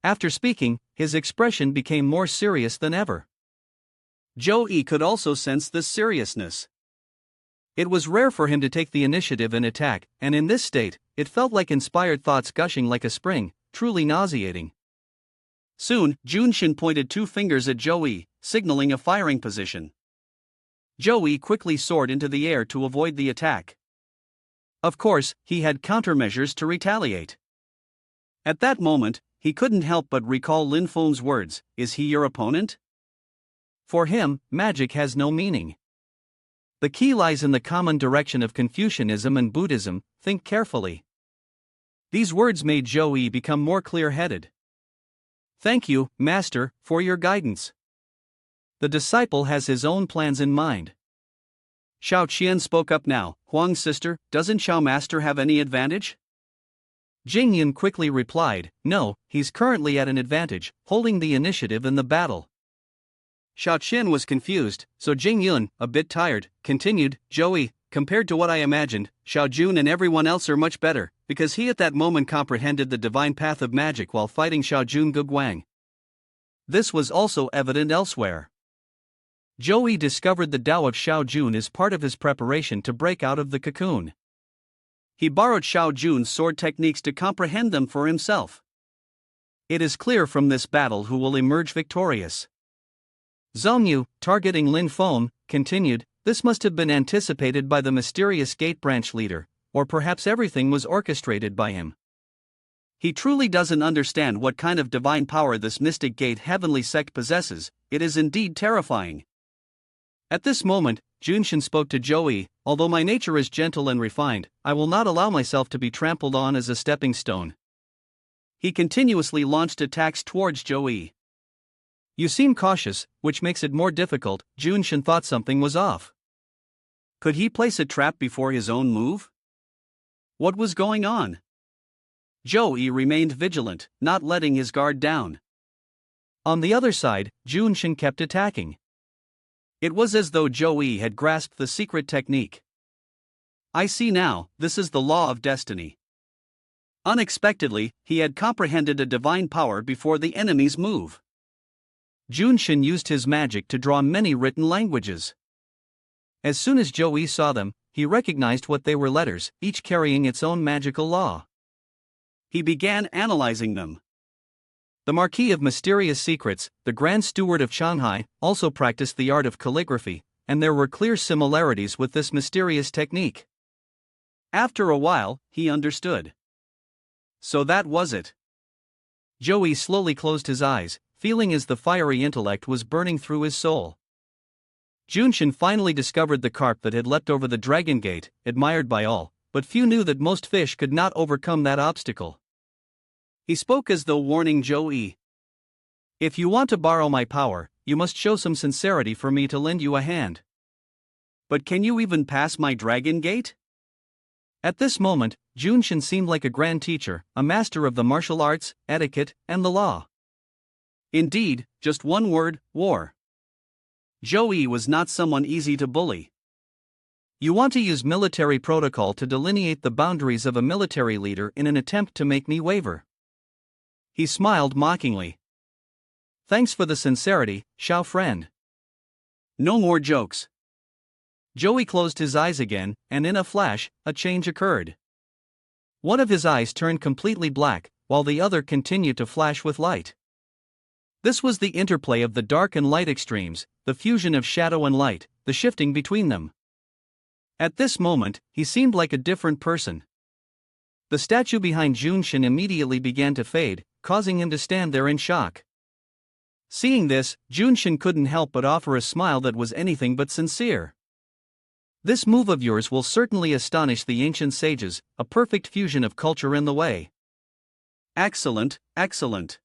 After speaking, his expression became more serious than ever. Joey could also sense this seriousness. It was rare for him to take the initiative and attack, and in this state, it felt like inspired thoughts gushing like a spring, truly nauseating. Soon, Junshin pointed 2 fingers at Joey, signaling a firing position. Joey quickly soared into the air to avoid the attack. Of course, he had countermeasures to retaliate. At that moment, he couldn't help but recall Lin Feng's words, "Is he your opponent?" For him, magic has no meaning. The key lies in the common direction of Confucianism and Buddhism. Think carefully. These words made Joey become more clear-headed. "Thank you, Master, for your guidance. The disciple has his own plans in mind." Xiao Qian spoke up now. "Huang's sister, doesn't Xiao Master have any advantage?" Jingyun quickly replied, "No, he's currently at an advantage, holding the initiative in the battle." Xiao Qian was confused, so Jingyun, a bit tired, continued, "Joey, compared to what I imagined, Xiao Jun and everyone else are much better, because he at that moment comprehended the divine path of magic while fighting Xiao Jun Gugwang." This was also evident elsewhere. Joey discovered the Tao of Xiao Jun as part of his preparation to break out of the cocoon. He borrowed Xiao Jun's sword techniques to comprehend them for himself. It is clear from this battle who will emerge victorious. Zhongyu, targeting Lin Feng, continued, this must have been anticipated by the mysterious gate branch leader, or perhaps everything was orchestrated by him. He truly doesn't understand what kind of divine power this mystic gate heavenly sect possesses. It is indeed terrifying. At this moment, Junshin spoke to Joey, although my nature is gentle and refined, I will not allow myself to be trampled on as a stepping stone. He continuously launched attacks towards Joey. You seem cautious, which makes it more difficult. Junshin thought something was off. Could he place a trap before his own move? What was going on? Joey remained vigilant, not letting his guard down. On the other side, Junshin kept attacking. It was as though Joey had grasped the secret technique. I see now, this is the law of destiny. Unexpectedly, he had comprehended a divine power before the enemy's move. Junshin used his magic to draw many written languages. As soon as Joey saw them, he recognized what they were letters, each carrying its own magical law. He began analyzing them. The Marquis of Mysterious Secrets, the Grand Steward of Shanghai, also practiced the art of calligraphy, and there were clear similarities with this mysterious technique. After a while, he understood. So that was it. Joey slowly closed his eyes, feeling as the fiery intellect was burning through his soul. Junshin finally discovered the carp that had leapt over the dragon gate, admired by all, but few knew that most fish could not overcome that obstacle. He spoke as though warning Joey. If you want to borrow my power, you must show some sincerity for me to lend you a hand. But can you even pass my dragon gate? At this moment, Junshin seemed like a grand teacher, a master of the martial arts, etiquette, and the law. Indeed, just one word, war. Joey was not someone easy to bully. You want to use military protocol to delineate the boundaries of a military leader in an attempt to make me waver. He smiled mockingly. Thanks for the sincerity, Xiao friend. No more jokes. Joey closed his eyes again, and in a flash, a change occurred. One of his eyes turned completely black, while the other continued to flash with light. This was the interplay of the dark and light extremes, the fusion of shadow and light, the shifting between them. At this moment, he seemed like a different person. The statue behind Junshin immediately began to fade, causing him to stand there in shock. Seeing this, Junshin couldn't help but offer a smile that was anything but sincere. This move of yours will certainly astonish the ancient sages, a perfect fusion of culture and the way. Excellent, excellent.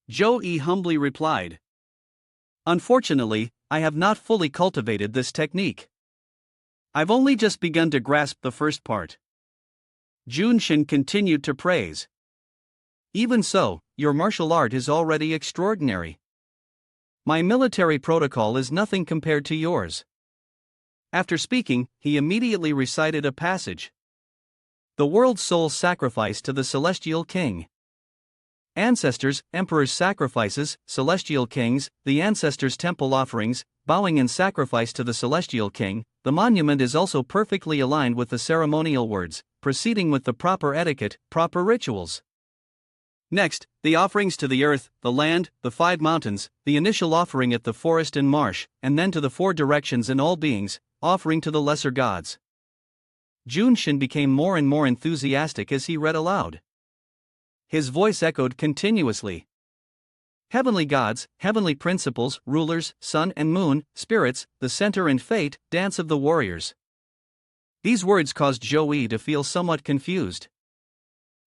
Joey humbly replied. Unfortunately, I have not fully cultivated this technique. I've only just begun to grasp the first part. Junshin continued to praise. Even so, your martial art is already extraordinary. My military protocol is nothing compared to yours. After speaking, he immediately recited a passage. The world's soul sacrifice to the celestial king. Ancestors, emperors' sacrifices, celestial kings, the ancestors' temple offerings, bowing in sacrifice to the celestial king. The monument is also perfectly aligned with the ceremonial words, proceeding with the proper etiquette, proper rituals. Next, the offerings to the earth, the land, the 5 mountains, the initial offering at the forest and marsh, and then to the 4 directions and all beings, offering to the lesser gods. Junshin became more and more enthusiastic as he read aloud. His voice echoed continuously. Heavenly gods, heavenly principles, rulers, sun and moon, spirits, the center and fate, dance of the warriors. These words caused Joey to feel somewhat confused.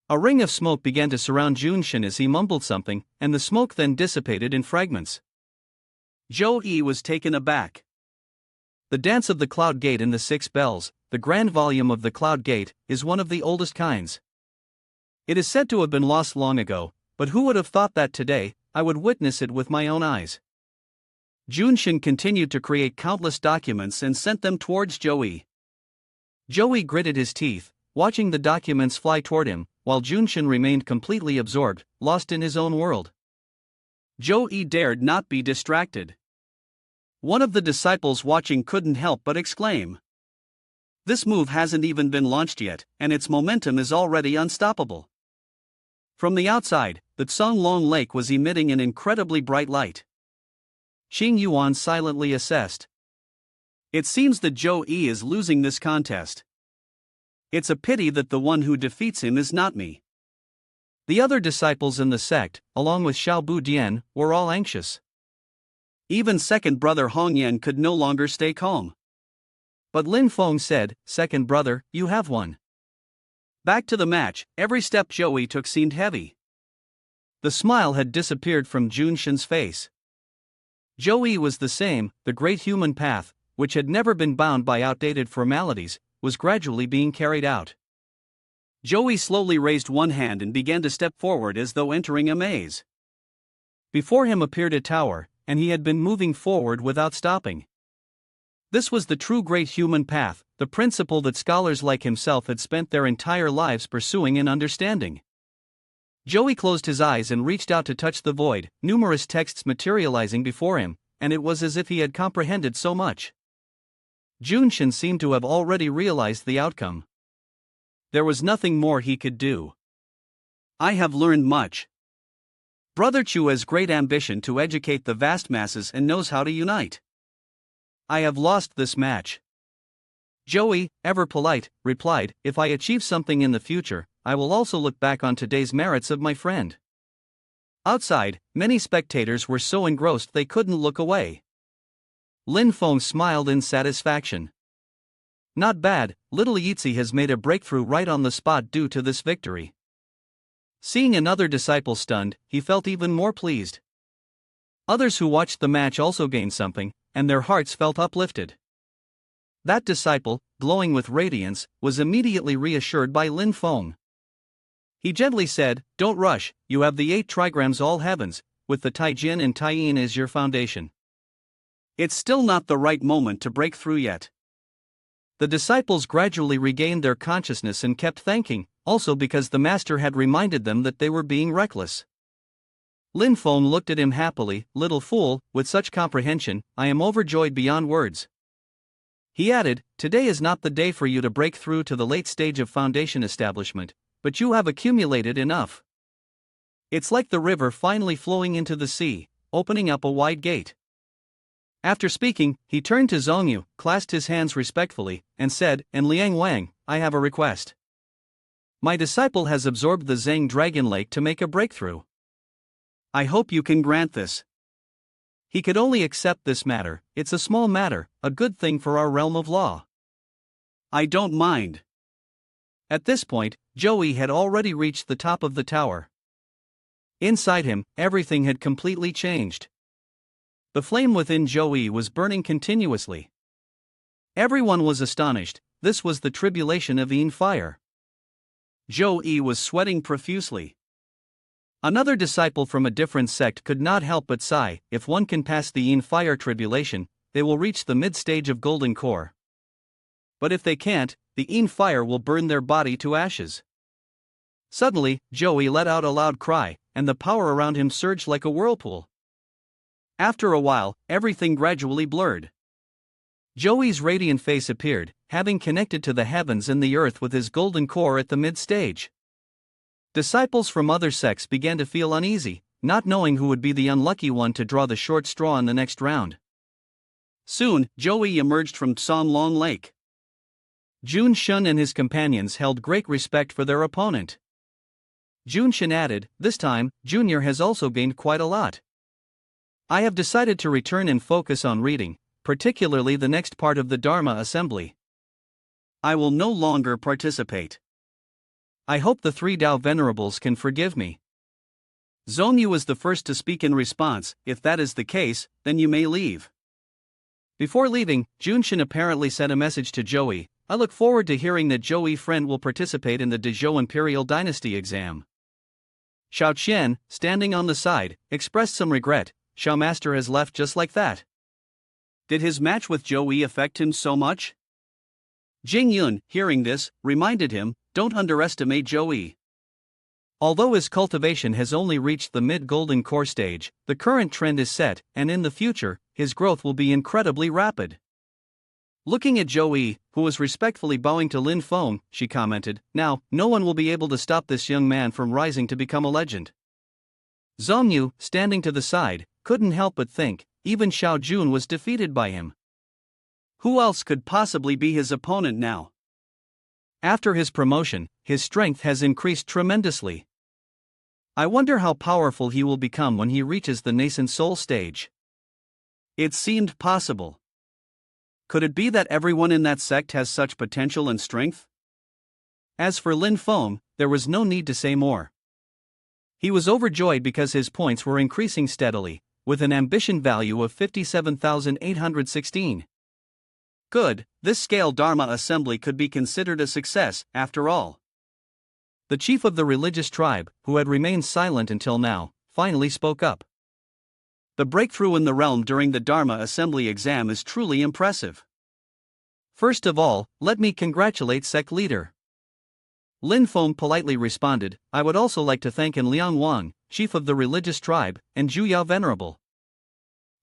A ring of smoke began to surround Junshin as he mumbled something, and the smoke then dissipated in fragments. Joey was taken aback. The dance of the Cloud Gate and the 6 bells, the grand volume of the Cloud Gate, is one of the oldest kinds. It is said to have been lost long ago, but who would have thought that today, I would witness it with my own eyes. Junshin continued to create countless documents and sent them towards Joey. Joey gritted his teeth, watching the documents fly toward him, while Junshin remained completely absorbed, lost in his own world. Joey dared not be distracted. One of the disciples watching couldn't help but exclaim. This move hasn't even been launched yet, and its momentum is already unstoppable. From the outside, the Tsunglong Lake was emitting an incredibly bright light. Xing Yuan silently assessed. It seems that Zhou Yi is losing this contest. It's a pity that the one who defeats him is not me. The other disciples in the sect, along with Xiaobu Dian, were all anxious. Even second brother Hong Yan could no longer stay calm. But Lin Feng said, "Second brother, you have won." Back to the match, every step Zhou took seemed heavy. The smile had disappeared from Junshin's face. Zhou was the same, the great human path, which had never been bound by outdated formalities, was gradually being carried out. Zhou slowly raised one hand and began to step forward as though entering a maze. Before him appeared a tower, and he had been moving forward without stopping. This was the true great human path, the principle that scholars like himself had spent their entire lives pursuing and understanding. Zhou closed his eyes and reached out to touch the void, numerous texts materializing before him, and it was as if he had comprehended so much. Junshin seemed to have already realized the outcome. There was nothing more he could do. I have learned much. Brother Chu has great ambition to educate the vast masses and knows how to unite. I have lost this match. Zhou, ever polite, replied, "If I achieve something in the future, I will also look back on today's merits of my friend." Outside, many spectators were so engrossed they couldn't look away. Lin Feng smiled in satisfaction. Not bad, little Yitzi has made a breakthrough right on the spot due to this victory. Seeing another disciple stunned, he felt even more pleased. Others who watched the match also gained something, and their hearts felt uplifted. That disciple, glowing with radiance, was immediately reassured by Lin Feng. He gently said, "Don't rush, you have the 8 trigrams all heavens, with the Taijin and Taiyin as your foundation. It's still not the right moment to break through yet." The disciples gradually regained their consciousness and kept thanking, also because the master had reminded them that they were being reckless. Lin Feng looked at him happily, "Little fool, with such comprehension, I am overjoyed beyond words." He added, "Today is not the day for you to break through to the late stage of foundation establishment, but you have accumulated enough. It's like the river finally flowing into the sea, opening up a wide gate." After speaking, he turned to Zhongyu, clasped his hands respectfully, and said, "And Liang Wang, I have a request. My disciple has absorbed the Zhang Dragon Lake to make a breakthrough. I hope you can grant this." He could only accept this matter. "It's a small matter, a good thing for our realm of law." "I don't mind." At this point, Zhou had already reached the top of the tower. Inside him, everything had completely changed. The flame within Zhou was burning continuously. Everyone was astonished. This was the tribulation of Yin fire. Zhou was sweating profusely. Another disciple from a different sect could not help but sigh. If one can pass the Yin fire tribulation, they will reach the mid-stage of Golden Core. But if they can't, the Yin fire will burn their body to ashes. Suddenly, Zhou let out a loud cry, and the power around him surged like a whirlpool. After a while, everything gradually blurred. Zhou's radiant face appeared, having connected to the heavens and the earth with his golden core at the mid-stage. Disciples from other sects began to feel uneasy, not knowing who would be the unlucky one to draw the short straw in the next round. Soon, Zhou emerged from Long Lake. Junshin and his companions held great respect for their opponent. Junshin added, "This time, Junior has also gained quite a lot. I have decided to return and focus on reading, particularly the next part of the Dharma Assembly. I will no longer participate. I hope the 3 Tao Venerables can forgive me." Zhongyu was the first to speak in response. "If that is the case, then you may leave." Before leaving, Junshin apparently sent a message to Zhou. "I look forward to hearing that Zhou friend will participate in the Dezhou Imperial Dynasty exam." Xiao Qian, standing on the side, expressed some regret. "Xiao Master has left just like that." Did his match with Zhou affect him so much? Jing Yun, hearing this, reminded him, "Don't underestimate Zhou. Although his cultivation has only reached the mid-golden core stage, the current trend is set, and in the future, his growth will be incredibly rapid." Looking at Zhou, who was respectfully bowing to Lin Feng, she commented, "Now, no one will be able to stop this young man from rising to become a legend." Zhongyu, standing to the side, couldn't help but think, even Xiao Jun was defeated by him. Who else could possibly be his opponent now? After his promotion, his strength has increased tremendously. I wonder how powerful he will become when he reaches the nascent soul stage. It seemed possible. Could it be that everyone in that sect has such potential and strength? As for Lin Feng, there was no need to say more. He was overjoyed because his points were increasing steadily, with an ambition value of 57,816. Good, this scale Dharma assembly could be considered a success, after all. The chief of the religious tribe, who had remained silent until now, finally spoke up. The breakthrough in the realm during the Dharma assembly exam is truly impressive. First of all, let me congratulate sect leader. Lin Feng politely responded, I would also like to thank Liang Wang, chief of the religious tribe, and Zhu Yao Venerable.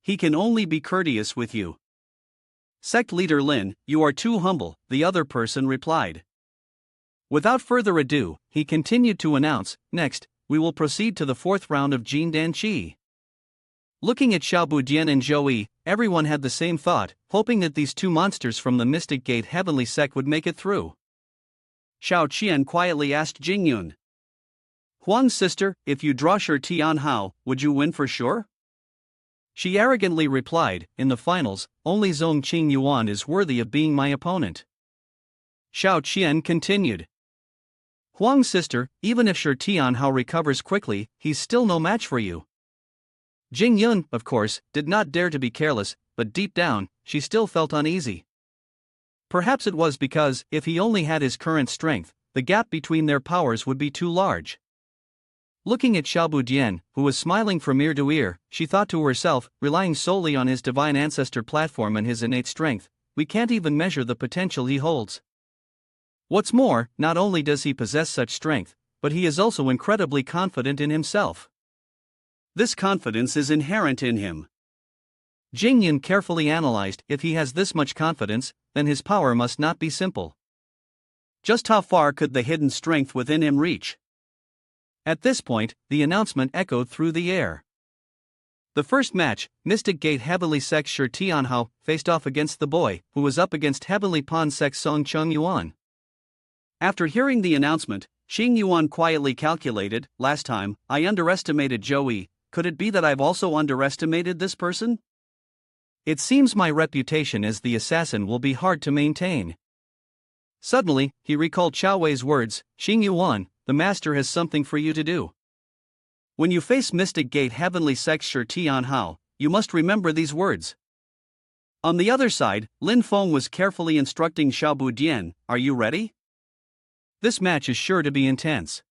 He can only be courteous with you. Sect leader Lin, you are too humble, the other person replied. Without further ado, he continued to announce, next, we will proceed to the fourth round of Jin Dan Qi. Looking at Xiaobu Dian and Zhou Yi, everyone had the same thought, hoping that these two monsters from the Mystic Gate Heavenly Sect would make it through. Xiao Qian quietly asked Jingyun. Huang's sister, if you draw Shi Tianhao, would you win for sure? She arrogantly replied, in the finals, only Zhong Qing Yuan is worthy of being my opponent. Xiao Qian continued. Huang's sister, even if Shi Tianhao recovers quickly, he's still no match for you. Jing Yun, of course, did not dare to be careless, but deep down, she still felt uneasy. Perhaps it was because, if he only had his current strength, the gap between their powers would be too large. Looking at Xiaobu Dian, who was smiling from ear to ear, she thought to herself, relying solely on his divine ancestor platform and his innate strength, we can't even measure the potential he holds. What's more, not only does he possess such strength, but he is also incredibly confident in himself. This confidence is inherent in him. Jing Yun carefully analyzed, if he has this much confidence, then his power must not be simple. Just how far could the hidden strength within him reach? At this point, the announcement echoed through the air. The first match, Mystic Gate Heavenly Sect Shi Tianhao faced off against the boy, who was up against Heavenly Pawn Sect Song Chung Yuan. After hearing the announcement, Xing Yuan quietly calculated, last time, I underestimated Zhou Yi, could it be that I've also underestimated this person? It seems my reputation as the assassin will be hard to maintain. Suddenly, he recalled Qiao Wei's words, Xing Yuan, the master has something for you to do. When you face Mystic Gate Heavenly Sect Shi Tianhao, you must remember these words. On the other side, Lin Feng was carefully instructing Xiaobu Dian, are you ready? This match is sure to be intense.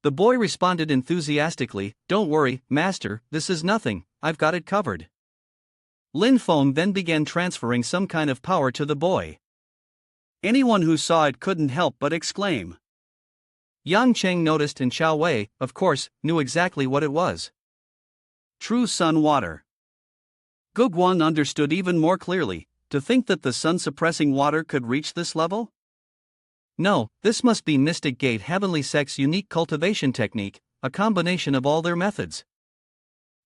The boy responded enthusiastically, don't worry, master, this is nothing, I've got it covered. Lin Feng then began transferring some kind of power to the boy. Anyone who saw it couldn't help but exclaim. Yang Cheng noticed and Qiao Wei, of course, knew exactly what it was. True sun water. Gu Guan understood even more clearly, to think that the sun-suppressing water could reach this level? No, this must be Mystic Gate Heavenly Sect's unique cultivation technique, a combination of all their methods.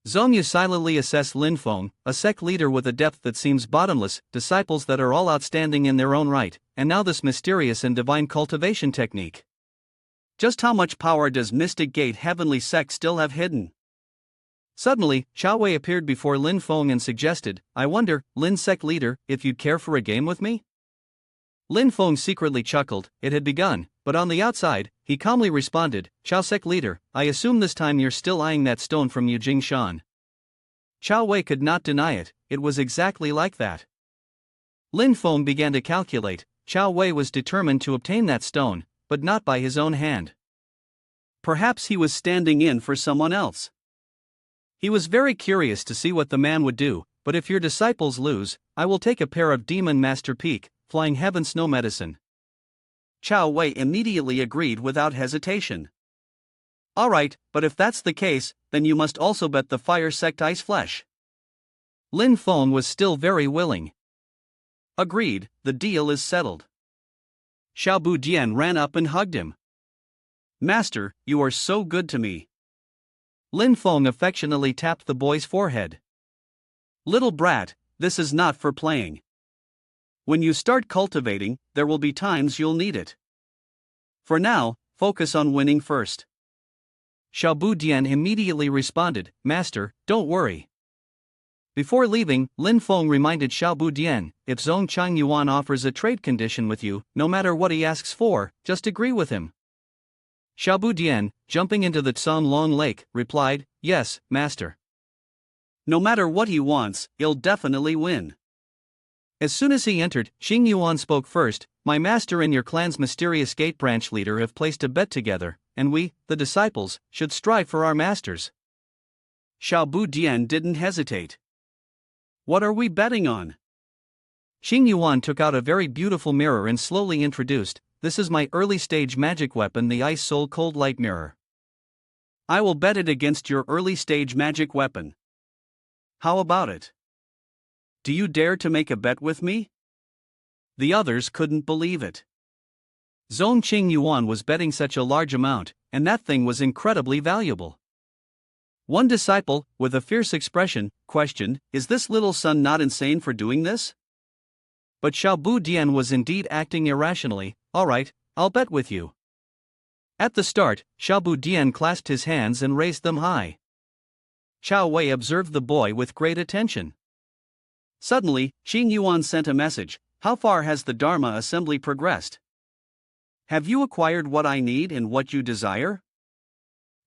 Zhong Yu silently assessed Lin Feng, a sect leader with a depth that seems bottomless, disciples that are all outstanding in their own right, and now this mysterious and divine cultivation technique. Just how much power does Mystic Gate Heavenly Sect still have hidden? Suddenly, Qiao Wei appeared before Lin Feng and suggested, I wonder, Lin Sect leader, if you'd care for a game with me? Lin Feng secretly chuckled, it had begun, but on the outside, he calmly responded, Qiao Sect leader, I assume this time you're still eyeing that stone from Yujing Shan. Qiao Wei could not deny it, it was exactly like that. Lin Feng began to calculate, Qiao Wei was determined to obtain that stone, but not by his own hand. Perhaps he was standing in for someone else. He was very curious to see what the man would do, but if your disciples lose, I will take a pair of Demon Master Peak, Flying Heaven Snow Medicine. Qiao Wei immediately agreed without hesitation. Alright, but if that's the case, then you must also bet the Fire Sect Ice Flesh. Lin Feng was still very willing. Agreed, the deal is settled. Xiaobu Dian ran up and hugged him. Master, you are so good to me. Lin Feng affectionately tapped the boy's forehead. Little brat, this is not for playing. When you start cultivating, there will be times you'll need it. For now, focus on winning first. Xiaobu Dian immediately responded, Master, don't worry. Before leaving, Lin Feng reminded Xiaobu Dian, if Zhong Changyuan offers a trade condition with you, no matter what he asks for, just agree with him. Xiaobu Dian, jumping into the Tsan Long Lake, replied, Yes, Master. No matter what he wants, he'll definitely win. As soon as he entered, Xing Yuan spoke first, My master and your clan's mysterious gate branch leader have placed a bet together, and we, the disciples, should strive for our masters. Xiaobu Dian didn't hesitate. What are we betting on? Xing Yuan took out a very beautiful mirror and slowly introduced, This is my early-stage magic weapon, the Ice Soul Cold Light Mirror. I will bet it against your early-stage magic weapon. How about it? Do you dare to make a bet with me? The others couldn't believe it. Zhong Qingyuan was betting such a large amount, and that thing was incredibly valuable. One disciple, with a fierce expression, questioned, Is this little son not insane for doing this? But Xiaobu Dian was indeed acting irrationally. All right, I'll bet with you. At the start, Xiaobu Dian clasped his hands and raised them high. Chao Wei observed the boy with great attention. Suddenly, Xing Yuan sent a message, How far has the Dharma assembly progressed? Have you acquired what I need and what you desire?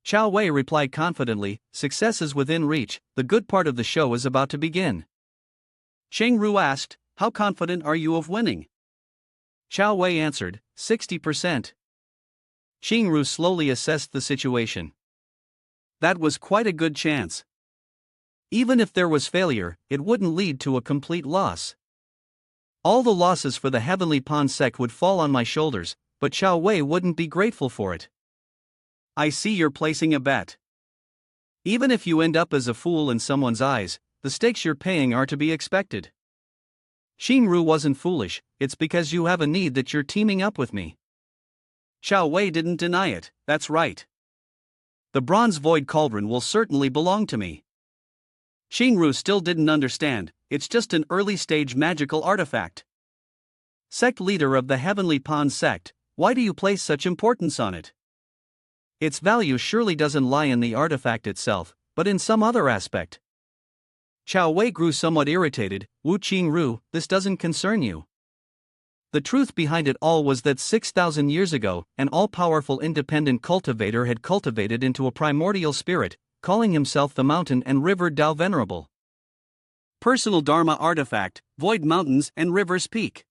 Chao Wei replied confidently, Success is within reach, the good part of the show is about to begin. Cheng Ru asked, How confident are you of winning? Chao Wei answered, 60%. Xing Ru slowly assessed the situation. That was quite a good chance. Even if there was failure, it wouldn't lead to a complete loss. All the losses for the Heavenly Pawn sect would fall on my shoulders, but Chao Wei wouldn't be grateful for it. I see you're placing a bet. Even if you end up as a fool in someone's eyes, the stakes you're paying are to be expected. Xing Ru wasn't foolish, it's because you have a need that you're teaming up with me. Chao Wei didn't deny it, that's right. The bronze void cauldron will certainly belong to me. Xing Ru still didn't understand, it's just an early-stage magical artifact. Sect leader of the Heavenly Pawn sect, why do you place such importance on it? Its value surely doesn't lie in the artifact itself, but in some other aspect. Chao Wei grew somewhat irritated. Wu Qingru, this doesn't concern you. The truth behind it all was that 6,000 years ago, an all-powerful independent cultivator had cultivated into a primordial spirit, calling himself the Mountain and River Tao Venerable. Personal Dharma artifact, Void Mountains and Rivers Peak.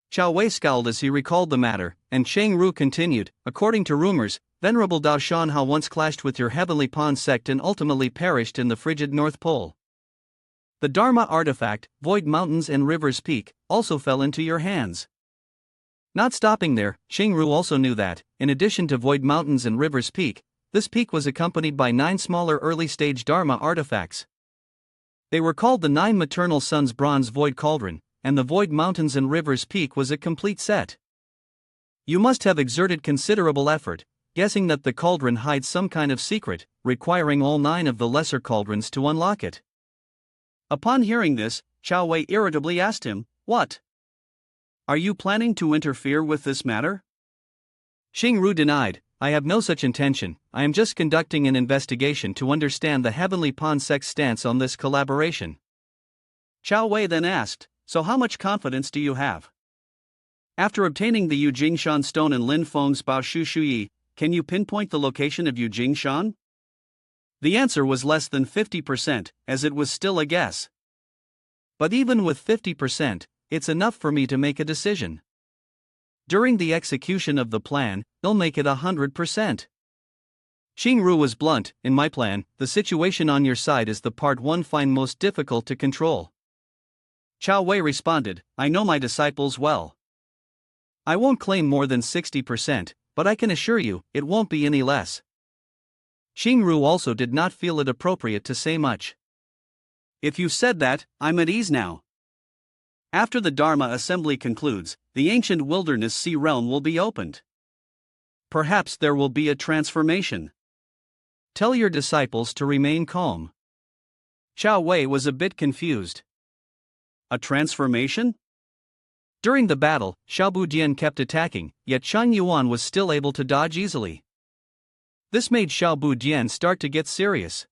Chao Wei scowled as he recalled the matter, and Cheng Ru continued, According to rumors, Venerable Dao Shanhao once clashed with your Heavenly Pawn sect and ultimately perished in the frigid North Pole. The Dharma artifact, Void Mountains and Rivers Peak, also fell into your hands. Not stopping there, Cheng Ru also knew that, in addition to Void Mountains and Rivers Peak, this peak was accompanied by 9 smaller early-stage Dharma artifacts. They were called the 9 Maternal Sons Bronze Void Cauldron, and the Void Mountains and Rivers Peak was a complete set. You must have exerted considerable effort, guessing that the cauldron hides some kind of secret, requiring all 9 of the lesser cauldrons to unlock it. Upon hearing this, Chao Wei irritably asked him, What? Are you planning to interfere with this matter? Xing Ru denied, I have no such intention, I am just conducting an investigation to understand the Heavenly Pawn sect's stance on this collaboration. Chao Wei then asked, So how much confidence do you have? After obtaining the Yu Jingshan stone and Lin Feng's Bao Shu Shuyi, can you pinpoint the location of Yu Jingshan? The answer was less than 50%, as it was still a guess. But even with 50%, it's enough for me to make a decision. During the execution of the plan, they'll make it 100%. Xing Ru was blunt, In my plan, the situation on your side is the part one find most difficult to control. Chao Wei responded, I know my disciples well. I won't claim more than 60%, but I can assure you, it won't be any less. Xing Ru also did not feel it appropriate to say much. If you said that, I'm at ease now. After the Dharma assembly concludes, the ancient wilderness sea realm will be opened. Perhaps there will be a transformation. Tell your disciples to remain calm. Chao Wei was a bit confused. A transformation? During the battle, Xiaobu Dian kept attacking, yet Chang Yuan was still able to dodge easily. This made Xiaobu Dian start to get serious.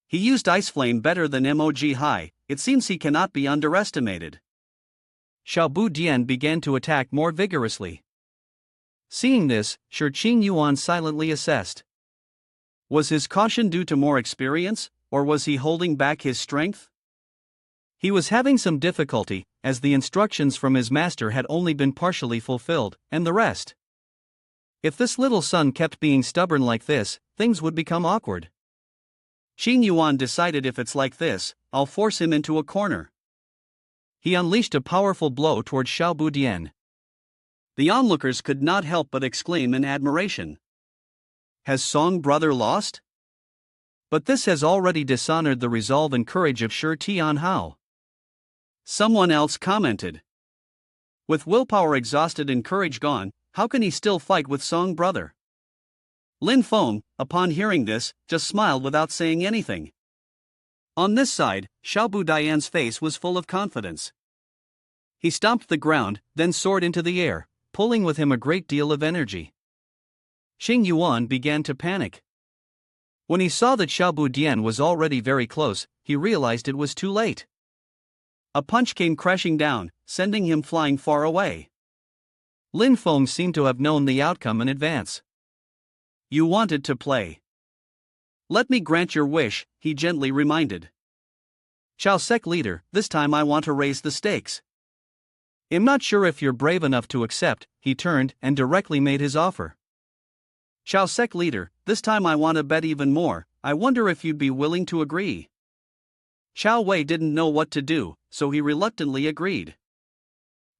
He used Ice Flame better than MOG High, it seems he cannot be underestimated. Xiaobu Dian began to attack more vigorously. Seeing this, Qing Yuan silently assessed. Was his caution due to more experience, or was he holding back his strength? He was having some difficulty, as the instructions from his master had only been partially fulfilled, and the rest. If this little son kept being stubborn like this, things would become awkward. Qing Yuan decided, if it's like this, I'll force him into a corner. He unleashed a powerful blow toward Xiaobu Dian. The onlookers could not help but exclaim in admiration. Has Song brother lost? But this has already dishonored the resolve and courage of Shi Tianhao. Someone else commented. With willpower exhausted and courage gone, how can he still fight with Song brother? Lin Feng, upon hearing this, just smiled without saying anything. On this side, Xiaobu Dian's face was full of confidence. He stomped the ground, then soared into the air, pulling with him a great deal of energy. Qing Yuan began to panic. When he saw that Xiaobu Dian was already very close, he realized it was too late. A punch came crashing down, sending him flying far away. Lin Feng seemed to have known the outcome in advance. You wanted to play. Let me grant your wish, he gently reminded. Chao Sec leader, this time I want to raise the stakes. I'm not sure if you're brave enough to accept, he turned and directly made his offer. Chao Sec leader, this time I want to bet even more, I wonder if you'd be willing to agree. Chao Wei didn't know what to do, so he reluctantly agreed.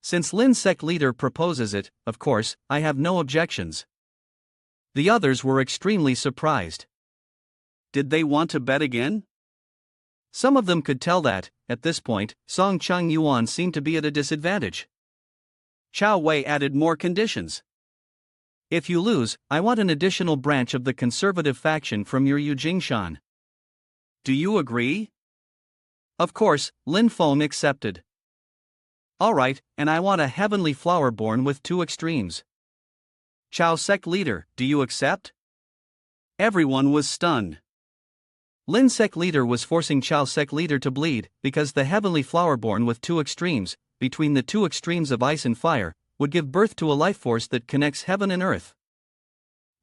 Since Lin Sec leader proposes it, of course, I have no objections. The others were extremely surprised. Did they want to bet again? Some of them could tell that, at this point, Song Chang Yuan seemed to be at a disadvantage. Chao Wei added more conditions. If you lose, I want an additional branch of the conservative faction from your Yujingshan. Do you agree? Of course, Lin Feng accepted. Alright, and I want a heavenly flower born with two extremes. Chao Sec leader, do you accept? Everyone was stunned. Lin Sec leader was forcing Chao Sec leader to bleed, because the heavenly flower born with two extremes, between the two extremes of ice and fire, would give birth to a life force that connects heaven and earth.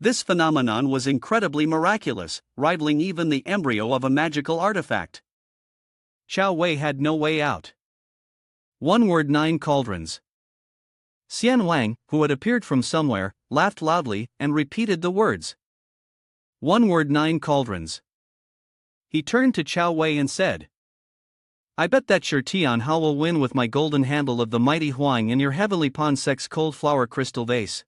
This phenomenon was incredibly miraculous, rivaling even the embryo of a magical artifact. Chao Wei had no way out. One word, 9 cauldrons. Xian Wang, who had appeared from somewhere, laughed loudly and repeated the words. One word, 9 cauldrons. He turned to Chao Wei and said, I bet that Shi Tianhao will win with my golden handle of the mighty Huang in your heavenly pond sex cold flower crystal vase.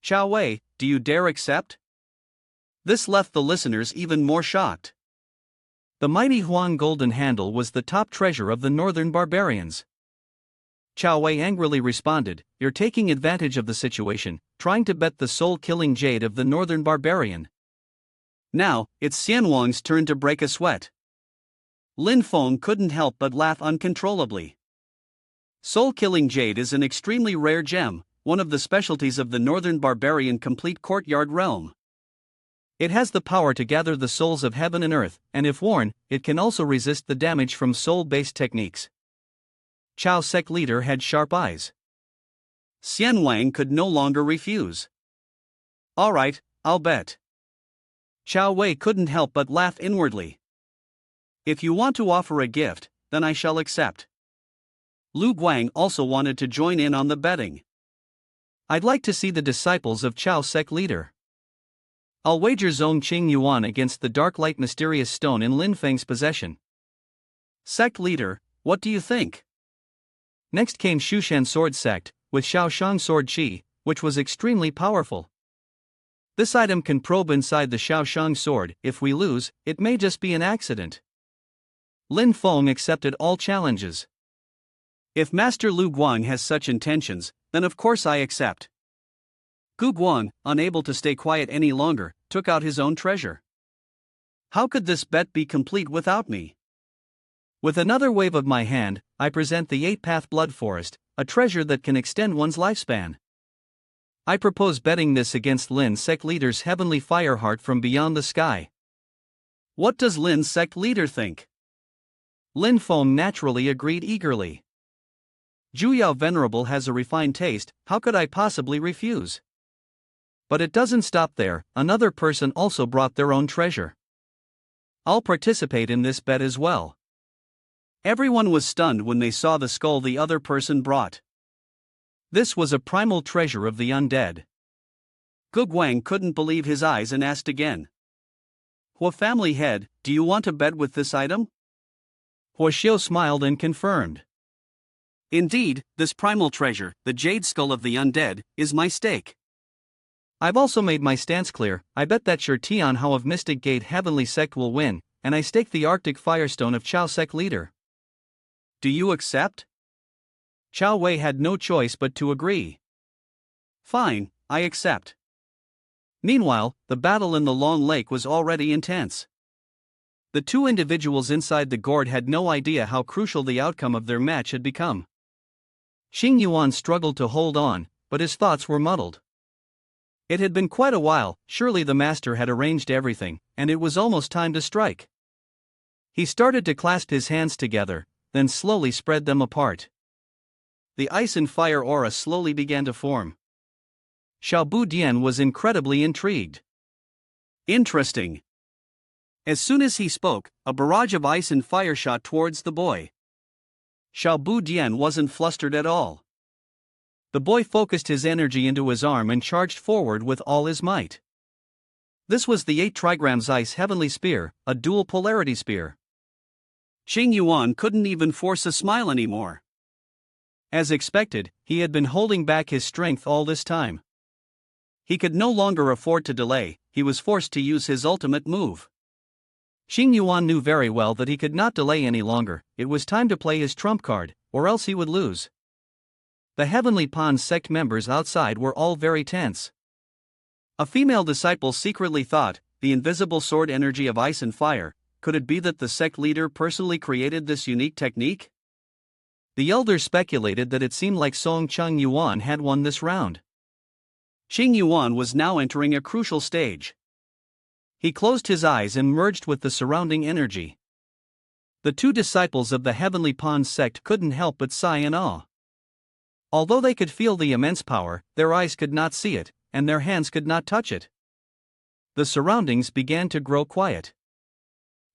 Chao Wei, do you dare accept? This left the listeners even more shocked. The mighty Huang golden handle was the top treasure of the northern barbarians. Chao Wei angrily responded, You're taking advantage of the situation, trying to bet the soul-killing jade of the northern barbarian. Now, it's Xian Wang's turn to break a sweat. Lin Feng couldn't help but laugh uncontrollably. Soul-killing jade is an extremely rare gem, one of the specialties of the northern barbarian complete courtyard realm. It has the power to gather the souls of heaven and earth, and if worn, it can also resist the damage from soul-based techniques. Chao Sec leader had sharp eyes. Xian Wang could no longer refuse. Alright, I'll bet. Chao Wei couldn't help but laugh inwardly. If you want to offer a gift, then I shall accept. Lu Guang also wanted to join in on the betting. I'd like to see the disciples of Chao Sec leader. I'll wager Zong Qing Yuan against the dark light mysterious stone in Lin Feng's possession. Sect leader, what do you think? Next came Shushan sword sect, with Shaoshang sword chi, which was extremely powerful. This item can probe inside the Shaoshang sword. If we lose, it may just be an accident. Lin Feng accepted all challenges. If Master Lu Guang has such intentions, then of course I accept. Gu Guang, unable to stay quiet any longer, took out his own treasure. How could this bet be complete without me? With another wave of my hand, I present the 8-path blood forest, a treasure that can extend one's lifespan. I propose betting this against Lin's sect leader's heavenly fire heart from beyond the sky. What does Lin's sect leader think? Lin Feng naturally agreed eagerly. Juyao Venerable has a refined taste, how could I possibly refuse? But it doesn't stop there, another person also brought their own treasure. I'll participate in this bet as well. Everyone was stunned when they saw the skull the other person brought. This was a primal treasure of the undead. Gu Guang couldn't believe his eyes and asked again. Hua family head, do you want to bet with this item? Hua Xiu smiled and confirmed. Indeed, this primal treasure, the jade skull of the undead, is my stake. I've also made my stance clear. I bet that Sher Tian Hao of Mystic Gate Heavenly Sect will win, and I stake the Arctic Firestone of Chao Sect leader. Do you accept? Chao Wei had no choice but to agree. Fine, I accept. Meanwhile, the battle in the Long Lake was already intense. The two individuals inside the gourd had no idea how crucial the outcome of their match had become. Xing Yuan struggled to hold on, but his thoughts were muddled. It had been quite a while, surely the master had arranged everything, and it was almost time to strike. He started to clasp his hands together, then slowly spread them apart. The ice and fire aura slowly began to form. Xiao Budian was incredibly intrigued. Interesting. As soon as he spoke, a barrage of ice and fire shot towards the boy. Xiao Budian wasn't flustered at all. The boy focused his energy into his arm and charged forward with all his might. This was the 8 trigrams ice heavenly spear, a dual polarity spear. Xing Yuan couldn't even force a smile anymore. As expected, he had been holding back his strength all this time. He could no longer afford to delay, he was forced to use his ultimate move. Xing Yuan knew very well that he could not delay any longer, it was time to play his trump card, or else he would lose. The Heavenly Pond sect members outside were all very tense. A female disciple secretly thought, the invisible sword energy of ice and fire, could it be that the sect leader personally created this unique technique? The elders speculated that it seemed like Song Chung Yuan had won this round. Xing Yuan was now entering a crucial stage. He closed his eyes and merged with the surrounding energy. The two disciples of the Heavenly Pond sect couldn't help but sigh in awe. Although they could feel the immense power, their eyes could not see it, and their hands could not touch it. The surroundings began to grow quiet.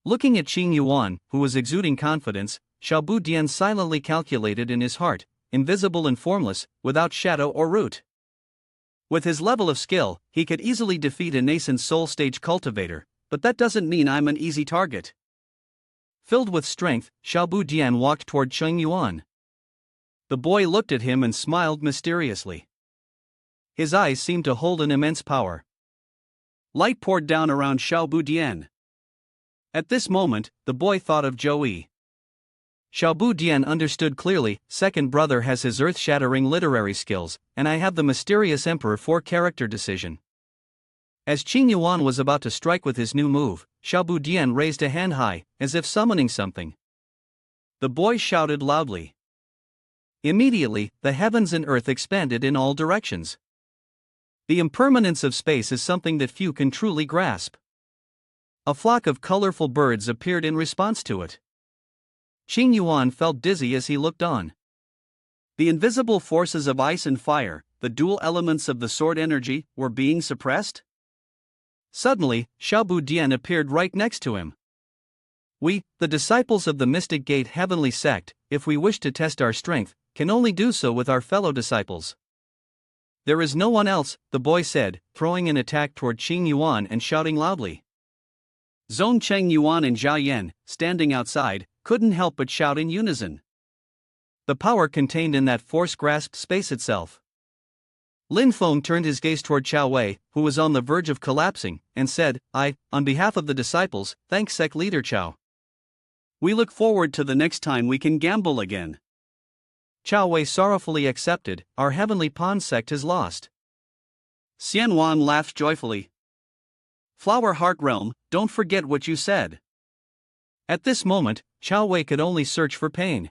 Looking at Xing Yuan, who was exuding confidence, Xiao Budian silently calculated in his heart, invisible and formless, without shadow or root. With his level of skill, he could easily defeat a nascent soul stage cultivator, but that doesn't mean I'm an easy target. Filled with strength, Xiao Budian walked toward Xing Yuan. The boy looked at him and smiled mysteriously. His eyes seemed to hold an immense power. Light poured down around Xiao Budian. At this moment, the boy thought of Zhou. Xiao Budian understood clearly, second brother has his earth-shattering literary skills, and I have the mysterious Emperor 4 character decision. As Xing Yuan was about to strike with his new move, Xiao Budian raised a hand high, as if summoning something. The boy shouted loudly. Immediately, the heavens and earth expanded in all directions. The impermanence of space is something that few can truly grasp. A flock of colorful birds appeared in response to it. Xing Yuan felt dizzy as he looked on. The invisible forces of ice and fire, the dual elements of the sword energy, were being suppressed? Suddenly, Xiao Budian appeared right next to him. We, the disciples of the Mystic Gate Heavenly Sect, if we wish to test our strength, can only do so with our fellow disciples. There is no one else, the boy said, throwing an attack toward Xing Yuan and shouting loudly. Zong Cheng Yuan and Zhao Yan, standing outside, couldn't help but shout in unison. The power contained in that force grasped space itself. Lin Feng turned his gaze toward Chao Wei, who was on the verge of collapsing, and said, on behalf of the disciples, thank sect leader Chao. We look forward to the next time we can gamble again. Chao Wei sorrowfully accepted, our Heavenly Pond sect is lost. Xian Wan laughed joyfully. Flower Heart Realm, don't forget what you said. At this moment, Chao Wei could only search for pain.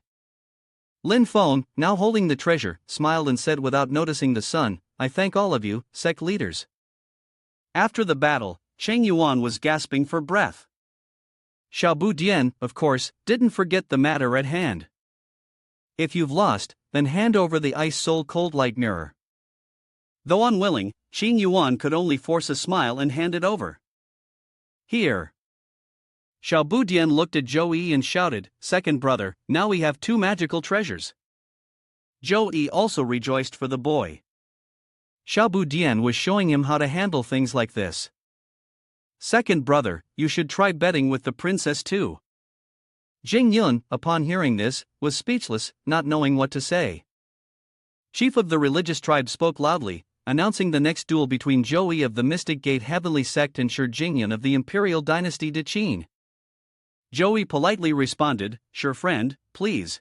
Lin Feng, now holding the treasure, smiled and said without noticing the sun, I thank all of you, sect leaders. After the battle, Cheng Yuan was gasping for breath. Xiaobu Dian, of course, didn't forget the matter at hand. If you've lost, then hand over the ice soul cold light mirror. Though unwilling, Cheng Yuan could only force a smile and hand it over. Here. Xiaobu Dian looked at Zhou Yi and shouted, second brother, now we have 2 magical treasures. Zhou Yi also rejoiced for the boy. Xiaobu Dian was showing him how to handle things like this. Second brother, you should try betting with the princess too. Jing Yun, upon hearing this, was speechless, not knowing what to say. Chief of the religious tribe spoke loudly, announcing the next duel between Zhou Yi of the Mystic Gate Heavenly Sect and Shi Jingyun of the Imperial Dynasty de Qin. Zhou Yi politely responded, sure friend, please.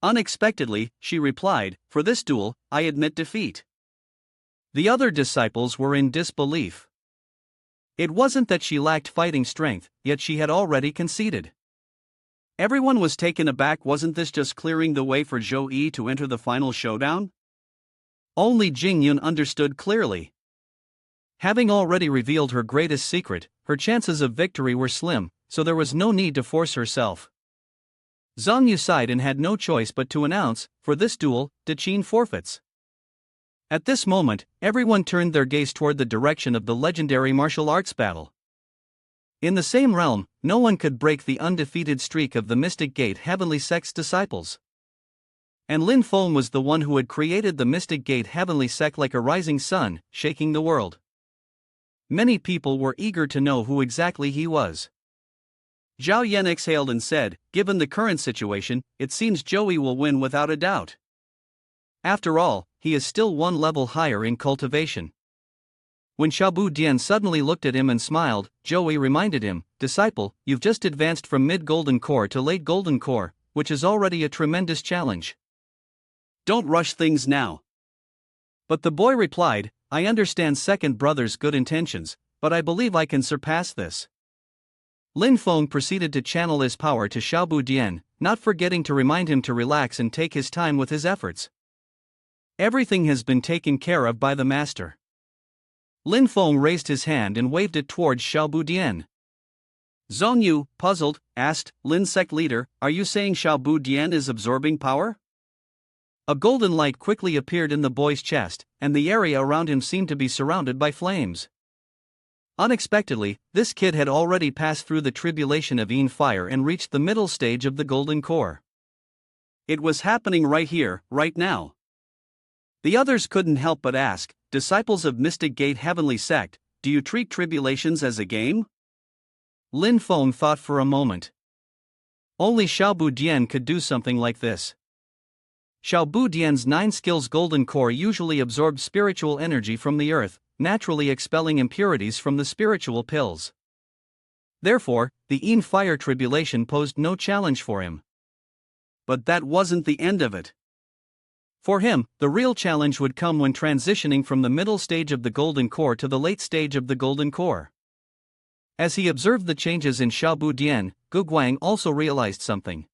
Unexpectedly, she replied, for this duel, I admit defeat. The other disciples were in disbelief. It wasn't that she lacked fighting strength, yet she had already conceded. Everyone was taken aback. Wasn't this just clearing the way for Zhou Yi to enter the final showdown? Only Jing Yun understood clearly. Having already revealed her greatest secret, her chances of victory were slim, so there was no need to force herself. Zhang Yu sighed and had no choice but to announce, for this duel, De Qin forfeits. At this moment, everyone turned their gaze toward the direction of the legendary martial arts battle. In the same realm, no one could break the undefeated streak of the Mystic Gate Heavenly Sect's disciples. And Lin Feng was the one who had created the Mystic Gate Heavenly Sect like a rising sun, shaking the world. Many people were eager to know who exactly he was. Zhao Yan exhaled and said, given the current situation, it seems Zhou Yi will win without a doubt. After all, he is still 1 level higher in cultivation. When Xiaobu Dian suddenly looked at him and smiled, Zhou Yi reminded him, disciple, you've just advanced from mid-golden core to late golden core, which is already a tremendous challenge. Don't rush things now. But the boy replied, I understand second brother's good intentions, but I believe I can surpass this. Lin Feng proceeded to channel his power to Xiaobu Dian, not forgetting to remind him to relax and take his time with his efforts. Everything has been taken care of by the master. Lin Feng raised his hand and waved it towards Xiaobu Dian. Zhang Yu, puzzled, asked, Lin sect leader, are you saying Xiaobu Dian is absorbing power? A golden light quickly appeared in the boy's chest, and the area around him seemed to be surrounded by flames. Unexpectedly, this kid had already passed through the tribulation of Yin fire and reached the middle stage of the golden core. It was happening right here, right now. The others couldn't help but ask, disciples of Mystic Gate Heavenly Sect, do you treat tribulations as a game? Lin Feng thought for a moment. Only Xiaobu Dian could do something like this. Xiaobu Dian's 9 skills golden core usually absorbs spiritual energy from the earth, naturally expelling impurities from the spiritual pills. Therefore, the Yin fire tribulation posed no challenge for him. But that wasn't the end of it. For him, the real challenge would come when transitioning from the middle stage of the golden core to the late stage of the golden core. As he observed the changes in Xiaobu Dian, Gu Guang also realized something.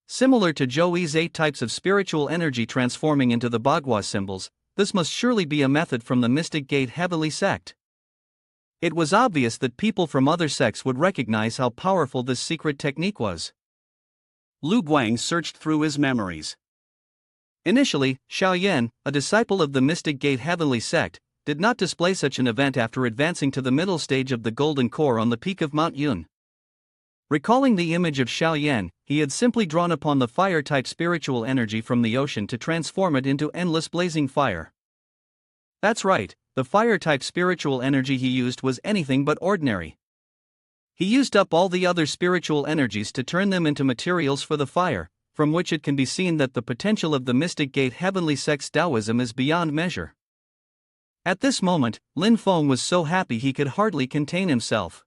Similar to Zhou Yi's 8 types of spiritual energy transforming into the Bagua symbols, this must surely be a method from the Mystic Gate Heavenly Sect. It was obvious that people from other sects would recognize how powerful this secret technique was. Lu Guang searched through his memories. Initially, Xiao Yan, a disciple of the Mystic Gate Heavenly Sect, did not display such an event after advancing to the middle stage of the Golden Core on the peak of Mount Yun. Recalling the image of Xiao Yan, he had simply drawn upon the fire-type spiritual energy from the ocean to transform it into endless blazing fire. That's right, the fire-type spiritual energy he used was anything but ordinary. He used up all the other spiritual energies to turn them into materials for the fire, from which it can be seen that the potential of the Mystic Gate Heavenly Sect's Taoism is beyond measure. At this moment, Lin Feng was so happy he could hardly contain himself.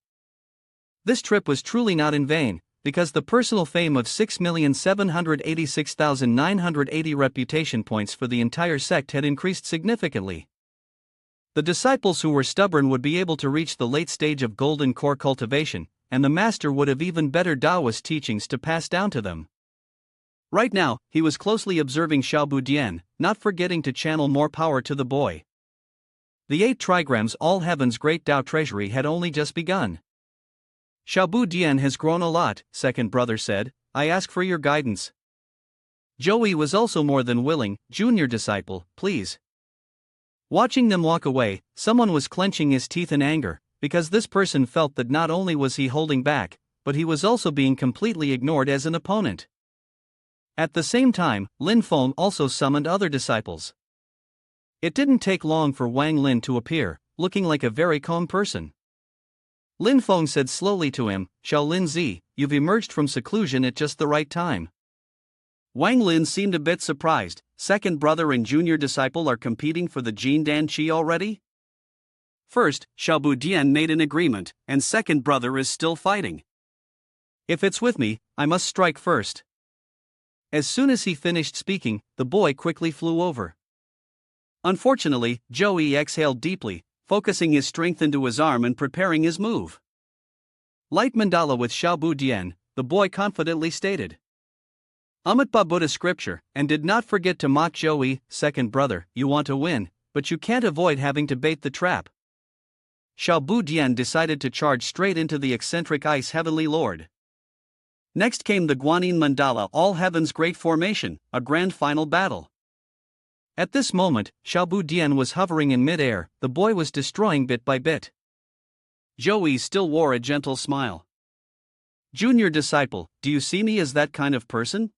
This trip was truly not in vain, because the personal fame of 6,786,980 reputation points for the entire sect had increased significantly. The disciples who were stubborn would be able to reach the late stage of golden core cultivation, and the master would have even better Taoist teachings to pass down to them. Right now, he was closely observing Xiaobu Dian, not forgetting to channel more power to the boy. The 8 trigrams All Heaven's Great Tao Treasury had only just begun. Xiaobu Dian has grown a lot, second brother said. I ask for your guidance. Joey was also more than willing. Junior disciple, please. Watching them walk away, someone was clenching his teeth in anger, because this person felt that not only was he holding back, but he was also being completely ignored as an opponent. At the same time, Lin Feng also summoned other disciples. It didn't take long for Wang Lin to appear, looking like a very calm person. Lin Feng said slowly to him, Shaolin Zi, you've emerged from seclusion at just the right time. Wang Lin seemed a bit surprised. Second brother and junior disciple are competing for the Jin Dan Qi already? First, Xiaobu Dian made an agreement, and second brother is still fighting. If it's with me, I must strike first. As soon as he finished speaking, the boy quickly flew over. Unfortunately, Joey exhaled deeply, focusing his strength into his arm and preparing his move. Light mandala with Xiaobu Dian, the boy confidently stated. Amitabha Buddha scripture, and did not forget to mock Joey, second brother, you want to win, but you can't avoid having to bait the trap. Xiaobu Dian decided to charge straight into the eccentric ice heavenly lord. Next came the Guanyin Mandala All Heaven's Great Formation, a grand final battle. At this moment, Xiaobu Dian was hovering in mid-air, the boy was destroying bit by bit. Joey still wore a gentle smile. Junior disciple, do you see me as that kind of person?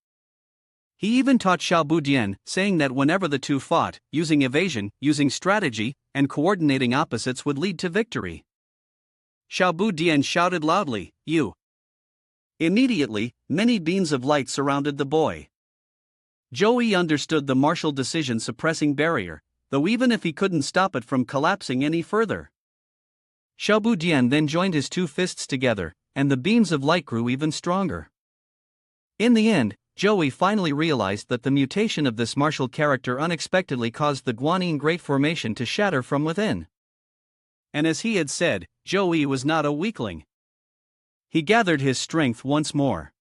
He even taught Xiaobu Dian, saying that whenever the two fought, using evasion, using strategy, and coordinating opposites would lead to victory. Xiaobu Dian shouted loudly, you. Immediately, many beams of light surrounded the boy. Joey understood the martial decision suppressing barrier, though even if he couldn't stop it from collapsing any further. Xiaobu Dian then joined his two fists together, and the beams of light grew even stronger. In the end, Joey finally realized that the mutation of this martial character unexpectedly caused the Guanyin Great Formation to shatter from within. And as he had said, Joey was not a weakling. He gathered his strength once more.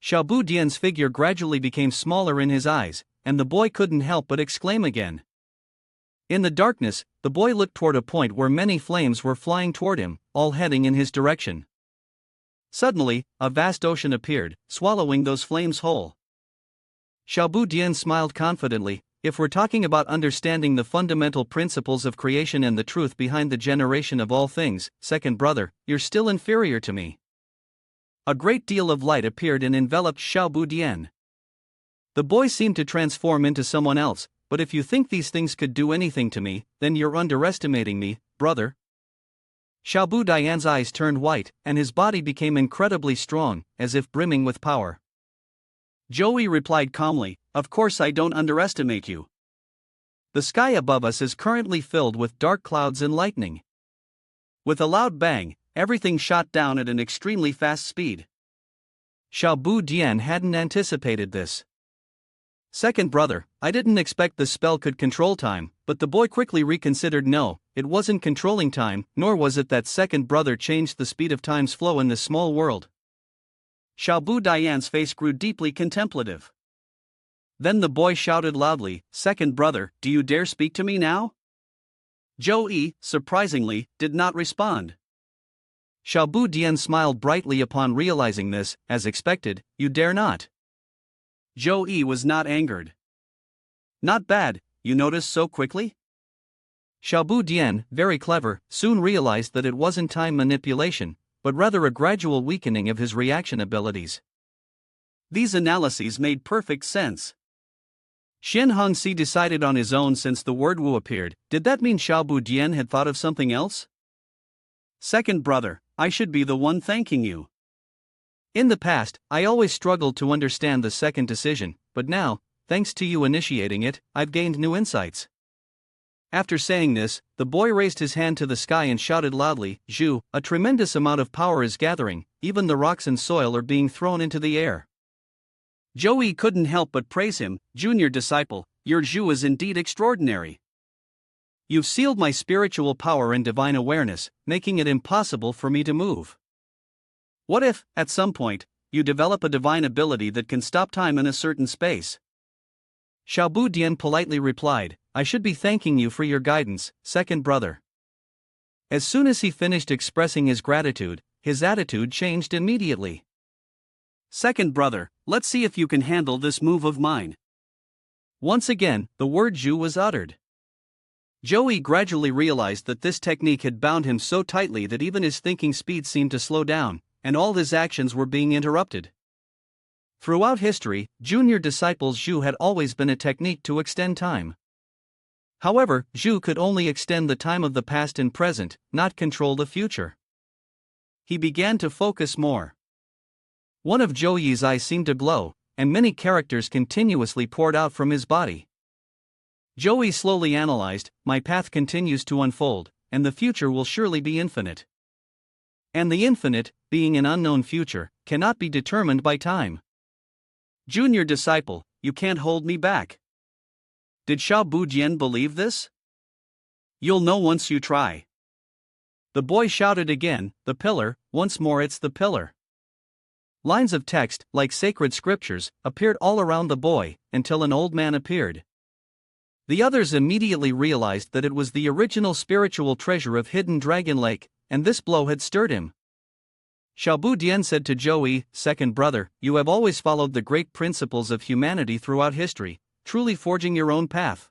Xiaobu Dian's figure gradually became smaller in his eyes, and the boy couldn't help but exclaim again. In the darkness, the boy looked toward a point where many flames were flying toward him, all heading in his direction. Suddenly, a vast ocean appeared, swallowing those flames whole. Xiaobu Dian smiled confidently. If we're talking about understanding the fundamental principles of creation and the truth behind the generation of all things, second brother, you're still inferior to me. A great deal of light appeared and enveloped Xiaobu Dian. The boy seemed to transform into someone else, but if you think these things could do anything to me, then you're underestimating me, brother. Xiaobu Dian's eyes turned white, and his body became incredibly strong, as if brimming with power. Joey replied calmly, of course I don't underestimate you. The sky above us is currently filled with dark clouds and lightning. With a loud bang, everything shot down at an extremely fast speed. Xiaobu Dian hadn't anticipated this. Second brother, I didn't expect the spell could control time, but the boy quickly reconsidered. No, it wasn't controlling time, nor was it that second brother changed the speed of time's flow in this small world. Xiaobu Dian's face grew deeply contemplative. Then the boy shouted loudly, second brother, do you dare speak to me now? Joey, surprisingly, did not respond. Xiaobu Dian smiled brightly upon realizing this. As expected, you dare not. Joey was not angered. Not bad, you noticed so quickly? Xiaobu Dian, very clever, soon realized that it wasn't time manipulation, but rather a gradual weakening of his reaction abilities. These analyses made perfect sense. Xin Hongxi decided on his own since the word Wu appeared. Did that mean Xiaobu Dian had thought of something else? Second brother, I should be the one thanking you. In the past, I always struggled to understand the second decision, but now, thanks to you initiating it, I've gained new insights. After saying this, the boy raised his hand to the sky and shouted loudly, Zhu, a tremendous amount of power is gathering, even the rocks and soil are being thrown into the air. Joey couldn't help but praise him, junior disciple, your Zhu is indeed extraordinary. You've sealed my spiritual power and divine awareness, making it impossible for me to move. What if, at some point, you develop a divine ability that can stop time in a certain space. Xiaobu Dian politely replied, I should be thanking you for your guidance, second brother. As soon as he finished expressing his gratitude, his attitude changed immediately. Second brother, let's see if you can handle this move of mine. Once again, the word Zhu was uttered. Joey gradually realized that this technique had bound him so tightly that even his thinking speed seemed to slow down, and all his actions were being interrupted. Throughout history, junior disciples Zhu had always been a technique to extend time. However, Zhu could only extend the time of the past and present, not control the future. He began to focus more. One of Zhou Yi's eyes seemed to glow, and many characters continuously poured out from his body. Zhou Yi slowly analyzed, my path continues to unfold, and the future will surely be infinite. And the infinite, being an unknown future, cannot be determined by time. Junior disciple, you can't hold me back. Did Xiaobu Dian believe this? You'll know once you try. The boy shouted again, the pillar, once more it's the pillar. Lines of text, like sacred scriptures, appeared all around the boy, until an old man appeared. The others immediately realized that it was the original spiritual treasure of Hidden Dragon Lake, and this blow had stirred him. Xiaobu Dian said to Zhou Yi, second brother, you have always followed the great principles of humanity throughout history, truly forging your own path.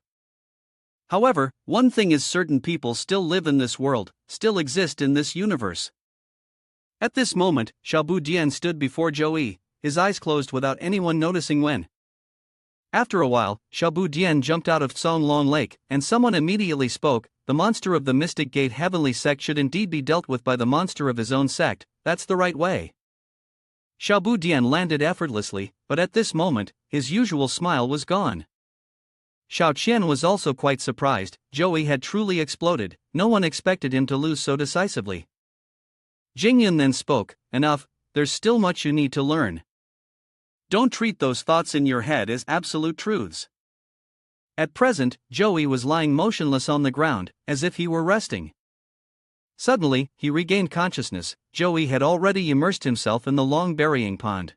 However, one thing is certain, people still live in this world, still exist in this universe. At this moment, Xiaobu Dian stood before Zhou Yi, his eyes closed without anyone noticing when. After a while, Xiaobu Dian jumped out of Songlong Lake, and someone immediately spoke, the monster of the Mystic Gate Heavenly Sect should indeed be dealt with by the monster of his own sect, that's the right way. Xiaobu Dian landed effortlessly, but at this moment, his usual smile was gone. Xiao Qian was also quite surprised, Zhou Yi had truly exploded, no one expected him to lose so decisively. Jingyun then spoke, enough, there's still much you need to learn. Don't treat those thoughts in your head as absolute truths. At present, Zhou Yi was lying motionless on the ground, as if he were resting. Suddenly, he regained consciousness. Zhou Yi had already immersed himself in the long burying pond.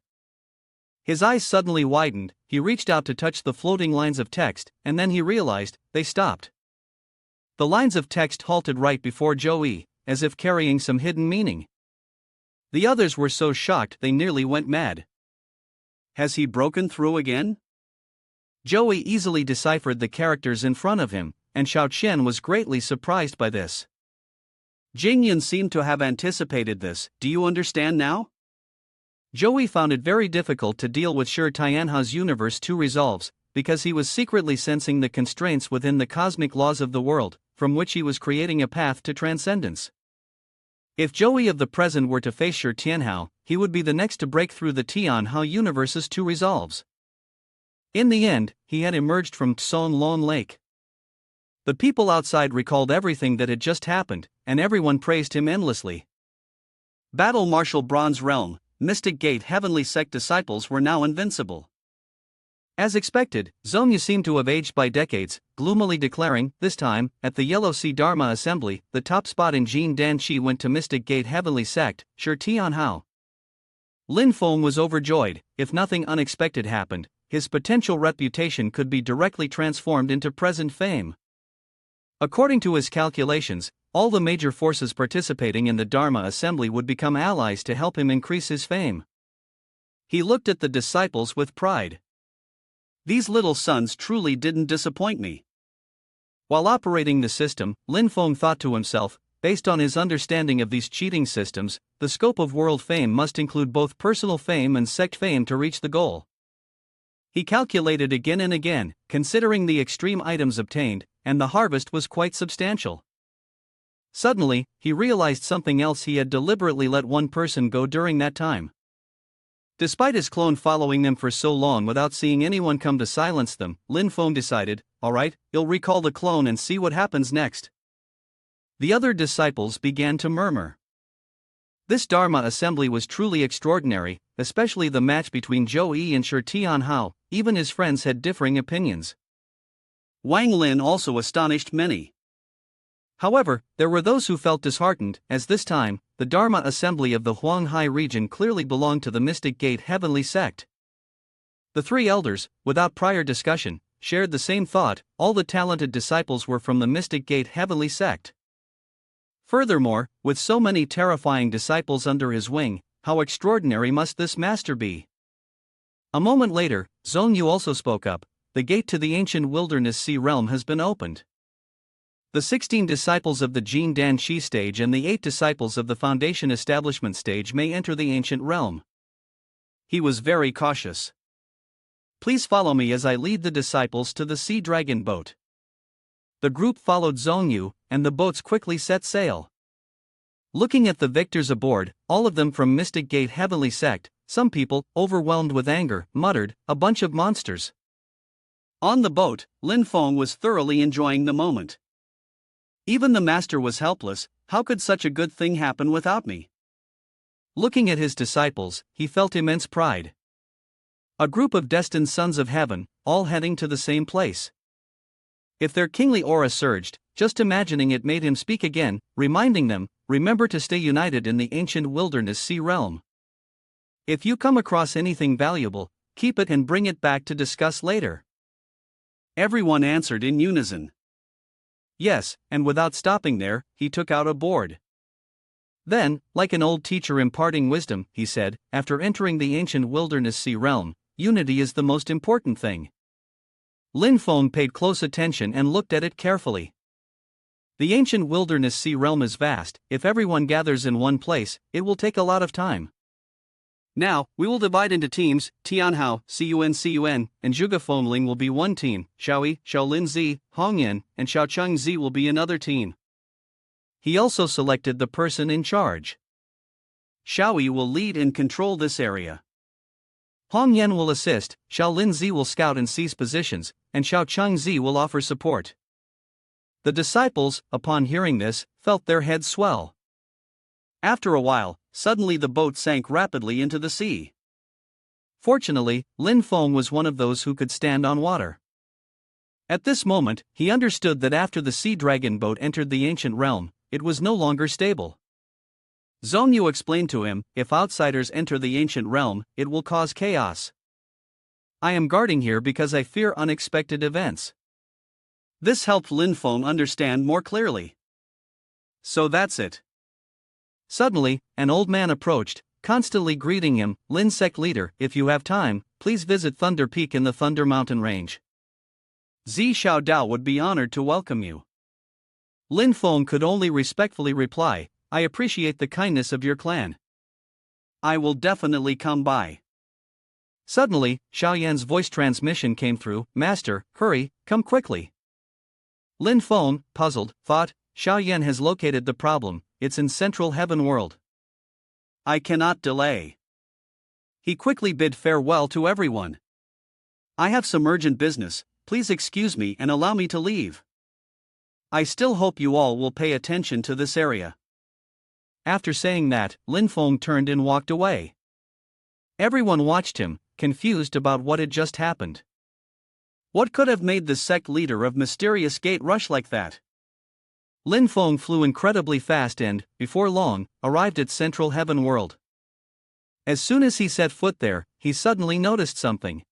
His eyes suddenly widened, he reached out to touch the floating lines of text, and then he realized, they stopped. The lines of text halted right before Zhou Yi, as if carrying some hidden meaning. The others were so shocked they nearly went mad. Has he broken through again? Zhou Yi easily deciphered the characters in front of him, and Xiao Qian was greatly surprised by this. Jingyun seemed to have anticipated this, do you understand now? Zhou Yi found it very difficult to deal with Shi Tianha's Universe 2 resolves, because he was secretly sensing the constraints within the cosmic laws of the world, from which he was creating a path to transcendence. If Zhou Yi of the present were to face Shi Tianhao, he would be the next to break through the Tianhao Universe's 2 resolves. In the end, he had emerged from Songlong Lake. The people outside recalled everything that had just happened, and everyone praised him endlessly. Battle Martial Bronze Realm, Mystic Gate Heavenly Sect disciples were now invincible. As expected, Zongyu seemed to have aged by decades, gloomily declaring, this time, at the Yellow Sea Dharma Assembly, the top spot in Jin Dan Qi went to Mystic Gate Heavenly Sect, Shi Tianhao. Lin Feng was overjoyed. If nothing unexpected happened, his potential reputation could be directly transformed into present fame. According to his calculations, all the major forces participating in the Dharma Assembly would become allies to help him increase his fame. He looked at the disciples with pride. These little sons truly didn't disappoint me. While operating the system, Lin Feng thought to himself, based on his understanding of these cheating systems, the scope of world fame must include both personal fame and sect fame to reach the goal. He calculated again and again, considering the extreme items obtained, and the harvest was quite substantial. Suddenly, he realized something else: he had deliberately let one person go during that time. Despite his clone following them for so long without seeing anyone come to silence them, Lin Feng decided, alright, he'll recall the clone and see what happens next. The other disciples began to murmur. This Dharma assembly was truly extraordinary, especially the match between Zhou Yi and Shi Tianhao. Even his friends had differing opinions. Wang Lin also astonished many. However, there were those who felt disheartened, as this time, the Dharma assembly of the Huanghai region clearly belonged to the Mystic Gate Heavenly Sect. The three elders, without prior discussion, shared the same thought: all the talented disciples were from the Mystic Gate Heavenly Sect. Furthermore, with so many terrifying disciples under his wing, how extraordinary must this master be? A moment later, Zhong Yu also spoke up: the gate to the ancient wilderness sea realm has been opened. The 16 disciples of the Jin Dan Shi stage and the 8 disciples of the Foundation Establishment stage may enter the ancient realm. He was very cautious. Please follow me as I lead the disciples to the Sea Dragon boat. The group followed Zhong Yu, and the boats quickly set sail. Looking at the victors aboard, all of them from Mystic Gate Heavenly Sect, some people, overwhelmed with anger, muttered, "A bunch of monsters." On the boat, Lin Feng was thoroughly enjoying the moment. Even the master was helpless. How could such a good thing happen without me? Looking at his disciples, he felt immense pride. A group of destined sons of heaven, all heading to the same place. If their kingly aura surged, just imagining it made him speak again, reminding them, remember to stay united in the ancient wilderness sea realm. If you come across anything valuable, keep it and bring it back to discuss later. Everyone answered in unison. Yes, and without stopping there, he took out a board. Then, like an old teacher imparting wisdom, he said, after entering the ancient wilderness sea realm, unity is the most important thing. Lin Feng paid close attention and looked at it carefully. The ancient wilderness sea realm is vast. If everyone gathers in one place, it will take a lot of time. Now, we will divide into teams. Tianhao, Cun, and Zhuge Fengling will be one team. Xiaoyi, Shaolin Zi, Hongyan, and Xiaocheng Zi will be another team. He also selected the person in charge. Xiaoyi will lead and control this area. Hongyan will assist, Shaolin Zi will scout and seize positions, and Xiaocheng Zi will offer support. The disciples, upon hearing this, felt their heads swell. After a while, suddenly the boat sank rapidly into the sea. Fortunately, Lin Feng was one of those who could stand on water. At this moment, he understood that after the Sea Dragon boat entered the ancient realm, it was no longer stable. Zhong Yu explained to him, if outsiders enter the ancient realm, it will cause chaos. I am guarding here because I fear unexpected events. This helped Lin Feng understand more clearly. So that's it. Suddenly, an old man approached, constantly greeting him, Lin Sect leader, if you have time, please visit Thunder Peak in the Thunder Mountain Range. Zi Xiaodao would be honored to welcome you. Lin Feng could only respectfully reply, I appreciate the kindness of your clan. I will definitely come by. Suddenly, Xiaoyan's voice transmission came through, Master, hurry, come quickly. Lin Feng, puzzled, thought, Xiaoyan has located the problem. It's in Central Heaven World. I cannot delay. He quickly bid farewell to everyone. I have some urgent business, please excuse me and allow me to leave. I still hope you all will pay attention to this area. After saying that, Lin Feng turned and walked away. Everyone watched him, confused about what had just happened. What could have made the sect leader of Mysterious Gate rush like that? Lin Feng flew incredibly fast and, before long, arrived at Central Heaven World. As soon as he set foot there, he suddenly noticed something.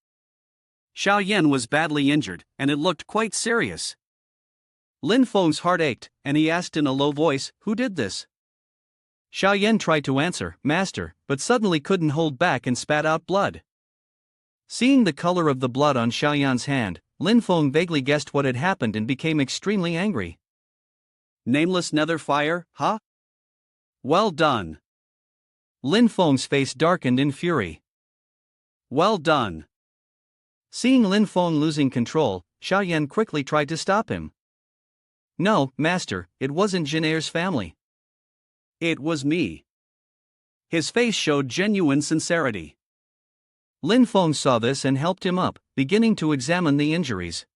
Xiaoyan was badly injured, and it looked quite serious. Lin Feng's heart ached, and he asked in a low voice, who did this? Xiaoyan tried to answer, Master, but suddenly couldn't hold back and spat out blood. Seeing the color of the blood on Xiaoyan's hand, Lin Feng vaguely guessed what had happened and became extremely angry. Nameless nether fire, huh? Well done. Lin Feng's face darkened in fury. Well done. Seeing Lin Feng losing control, Xiaoyan quickly tried to stop him. No, Master, it wasn't Jin'er's family. It was me. His face showed genuine sincerity. Lin Feng saw this and helped him up, beginning to examine the injuries.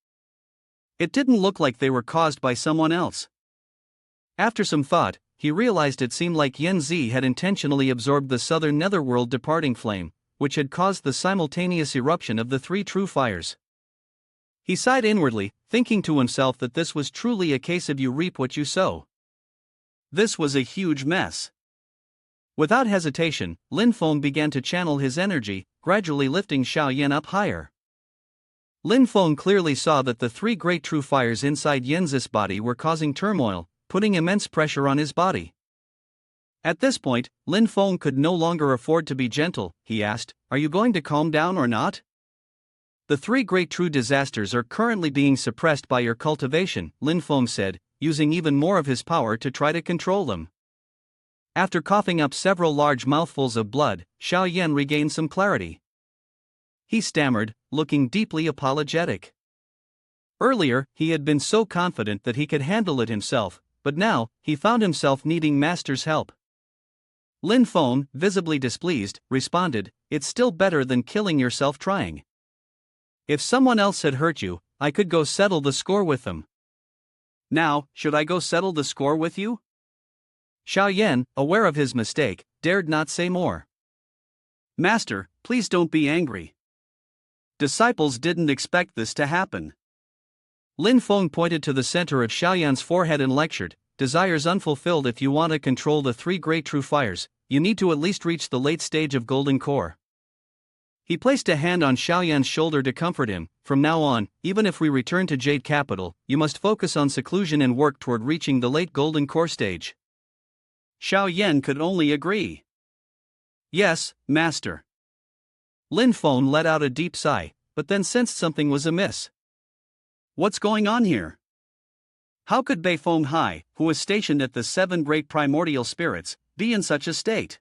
It didn't look like they were caused by someone else. After some thought, he realized it seemed like Yen Zi had intentionally absorbed the southern netherworld departing flame, which had caused the simultaneous eruption of the three true fires. He sighed inwardly, thinking to himself that this was truly a case of you reap what you sow. This was a huge mess. Without hesitation, Lin Feng began to channel his energy, gradually lifting Xiao Yan up higher. Lin Feng clearly saw that the three great true fires inside Yan's body were causing turmoil, putting immense pressure on his body. At this point, Lin Feng could no longer afford to be gentle. He asked, "Are you going to calm down or not? The three great true disasters are currently being suppressed by your cultivation," Lin Feng said, using even more of his power to try to control them. After coughing up several large mouthfuls of blood, Xiao Yan regained some clarity. He stammered, looking deeply apologetic. Earlier, he had been so confident that he could handle it himself, but now, he found himself needing Master's help. Lin Feng, visibly displeased, responded, "It's still better than killing yourself trying. If someone else had hurt you, I could go settle the score with them. Now, should I go settle the score with you?" Xiao Yan, aware of his mistake, dared not say more. "Master, please don't be angry. Disciples didn't expect this to happen." Lin Feng pointed to the center of Xiao Yan's forehead and lectured, "Desires unfulfilled. If you want to control the three great true fires, you need to at least reach the late stage of golden core." He placed a hand on Xiao Yan's shoulder to comfort him. "From now on, even if we return to Jade Capital, you must focus on seclusion and work toward reaching the late golden core stage." Xiao Yan could only agree. "Yes, Master." Lin Feng let out a deep sigh, but then sensed something was amiss. What's going on here? How could Bei Feng Hai, who was stationed at the seven great primordial spirits, be in such a state?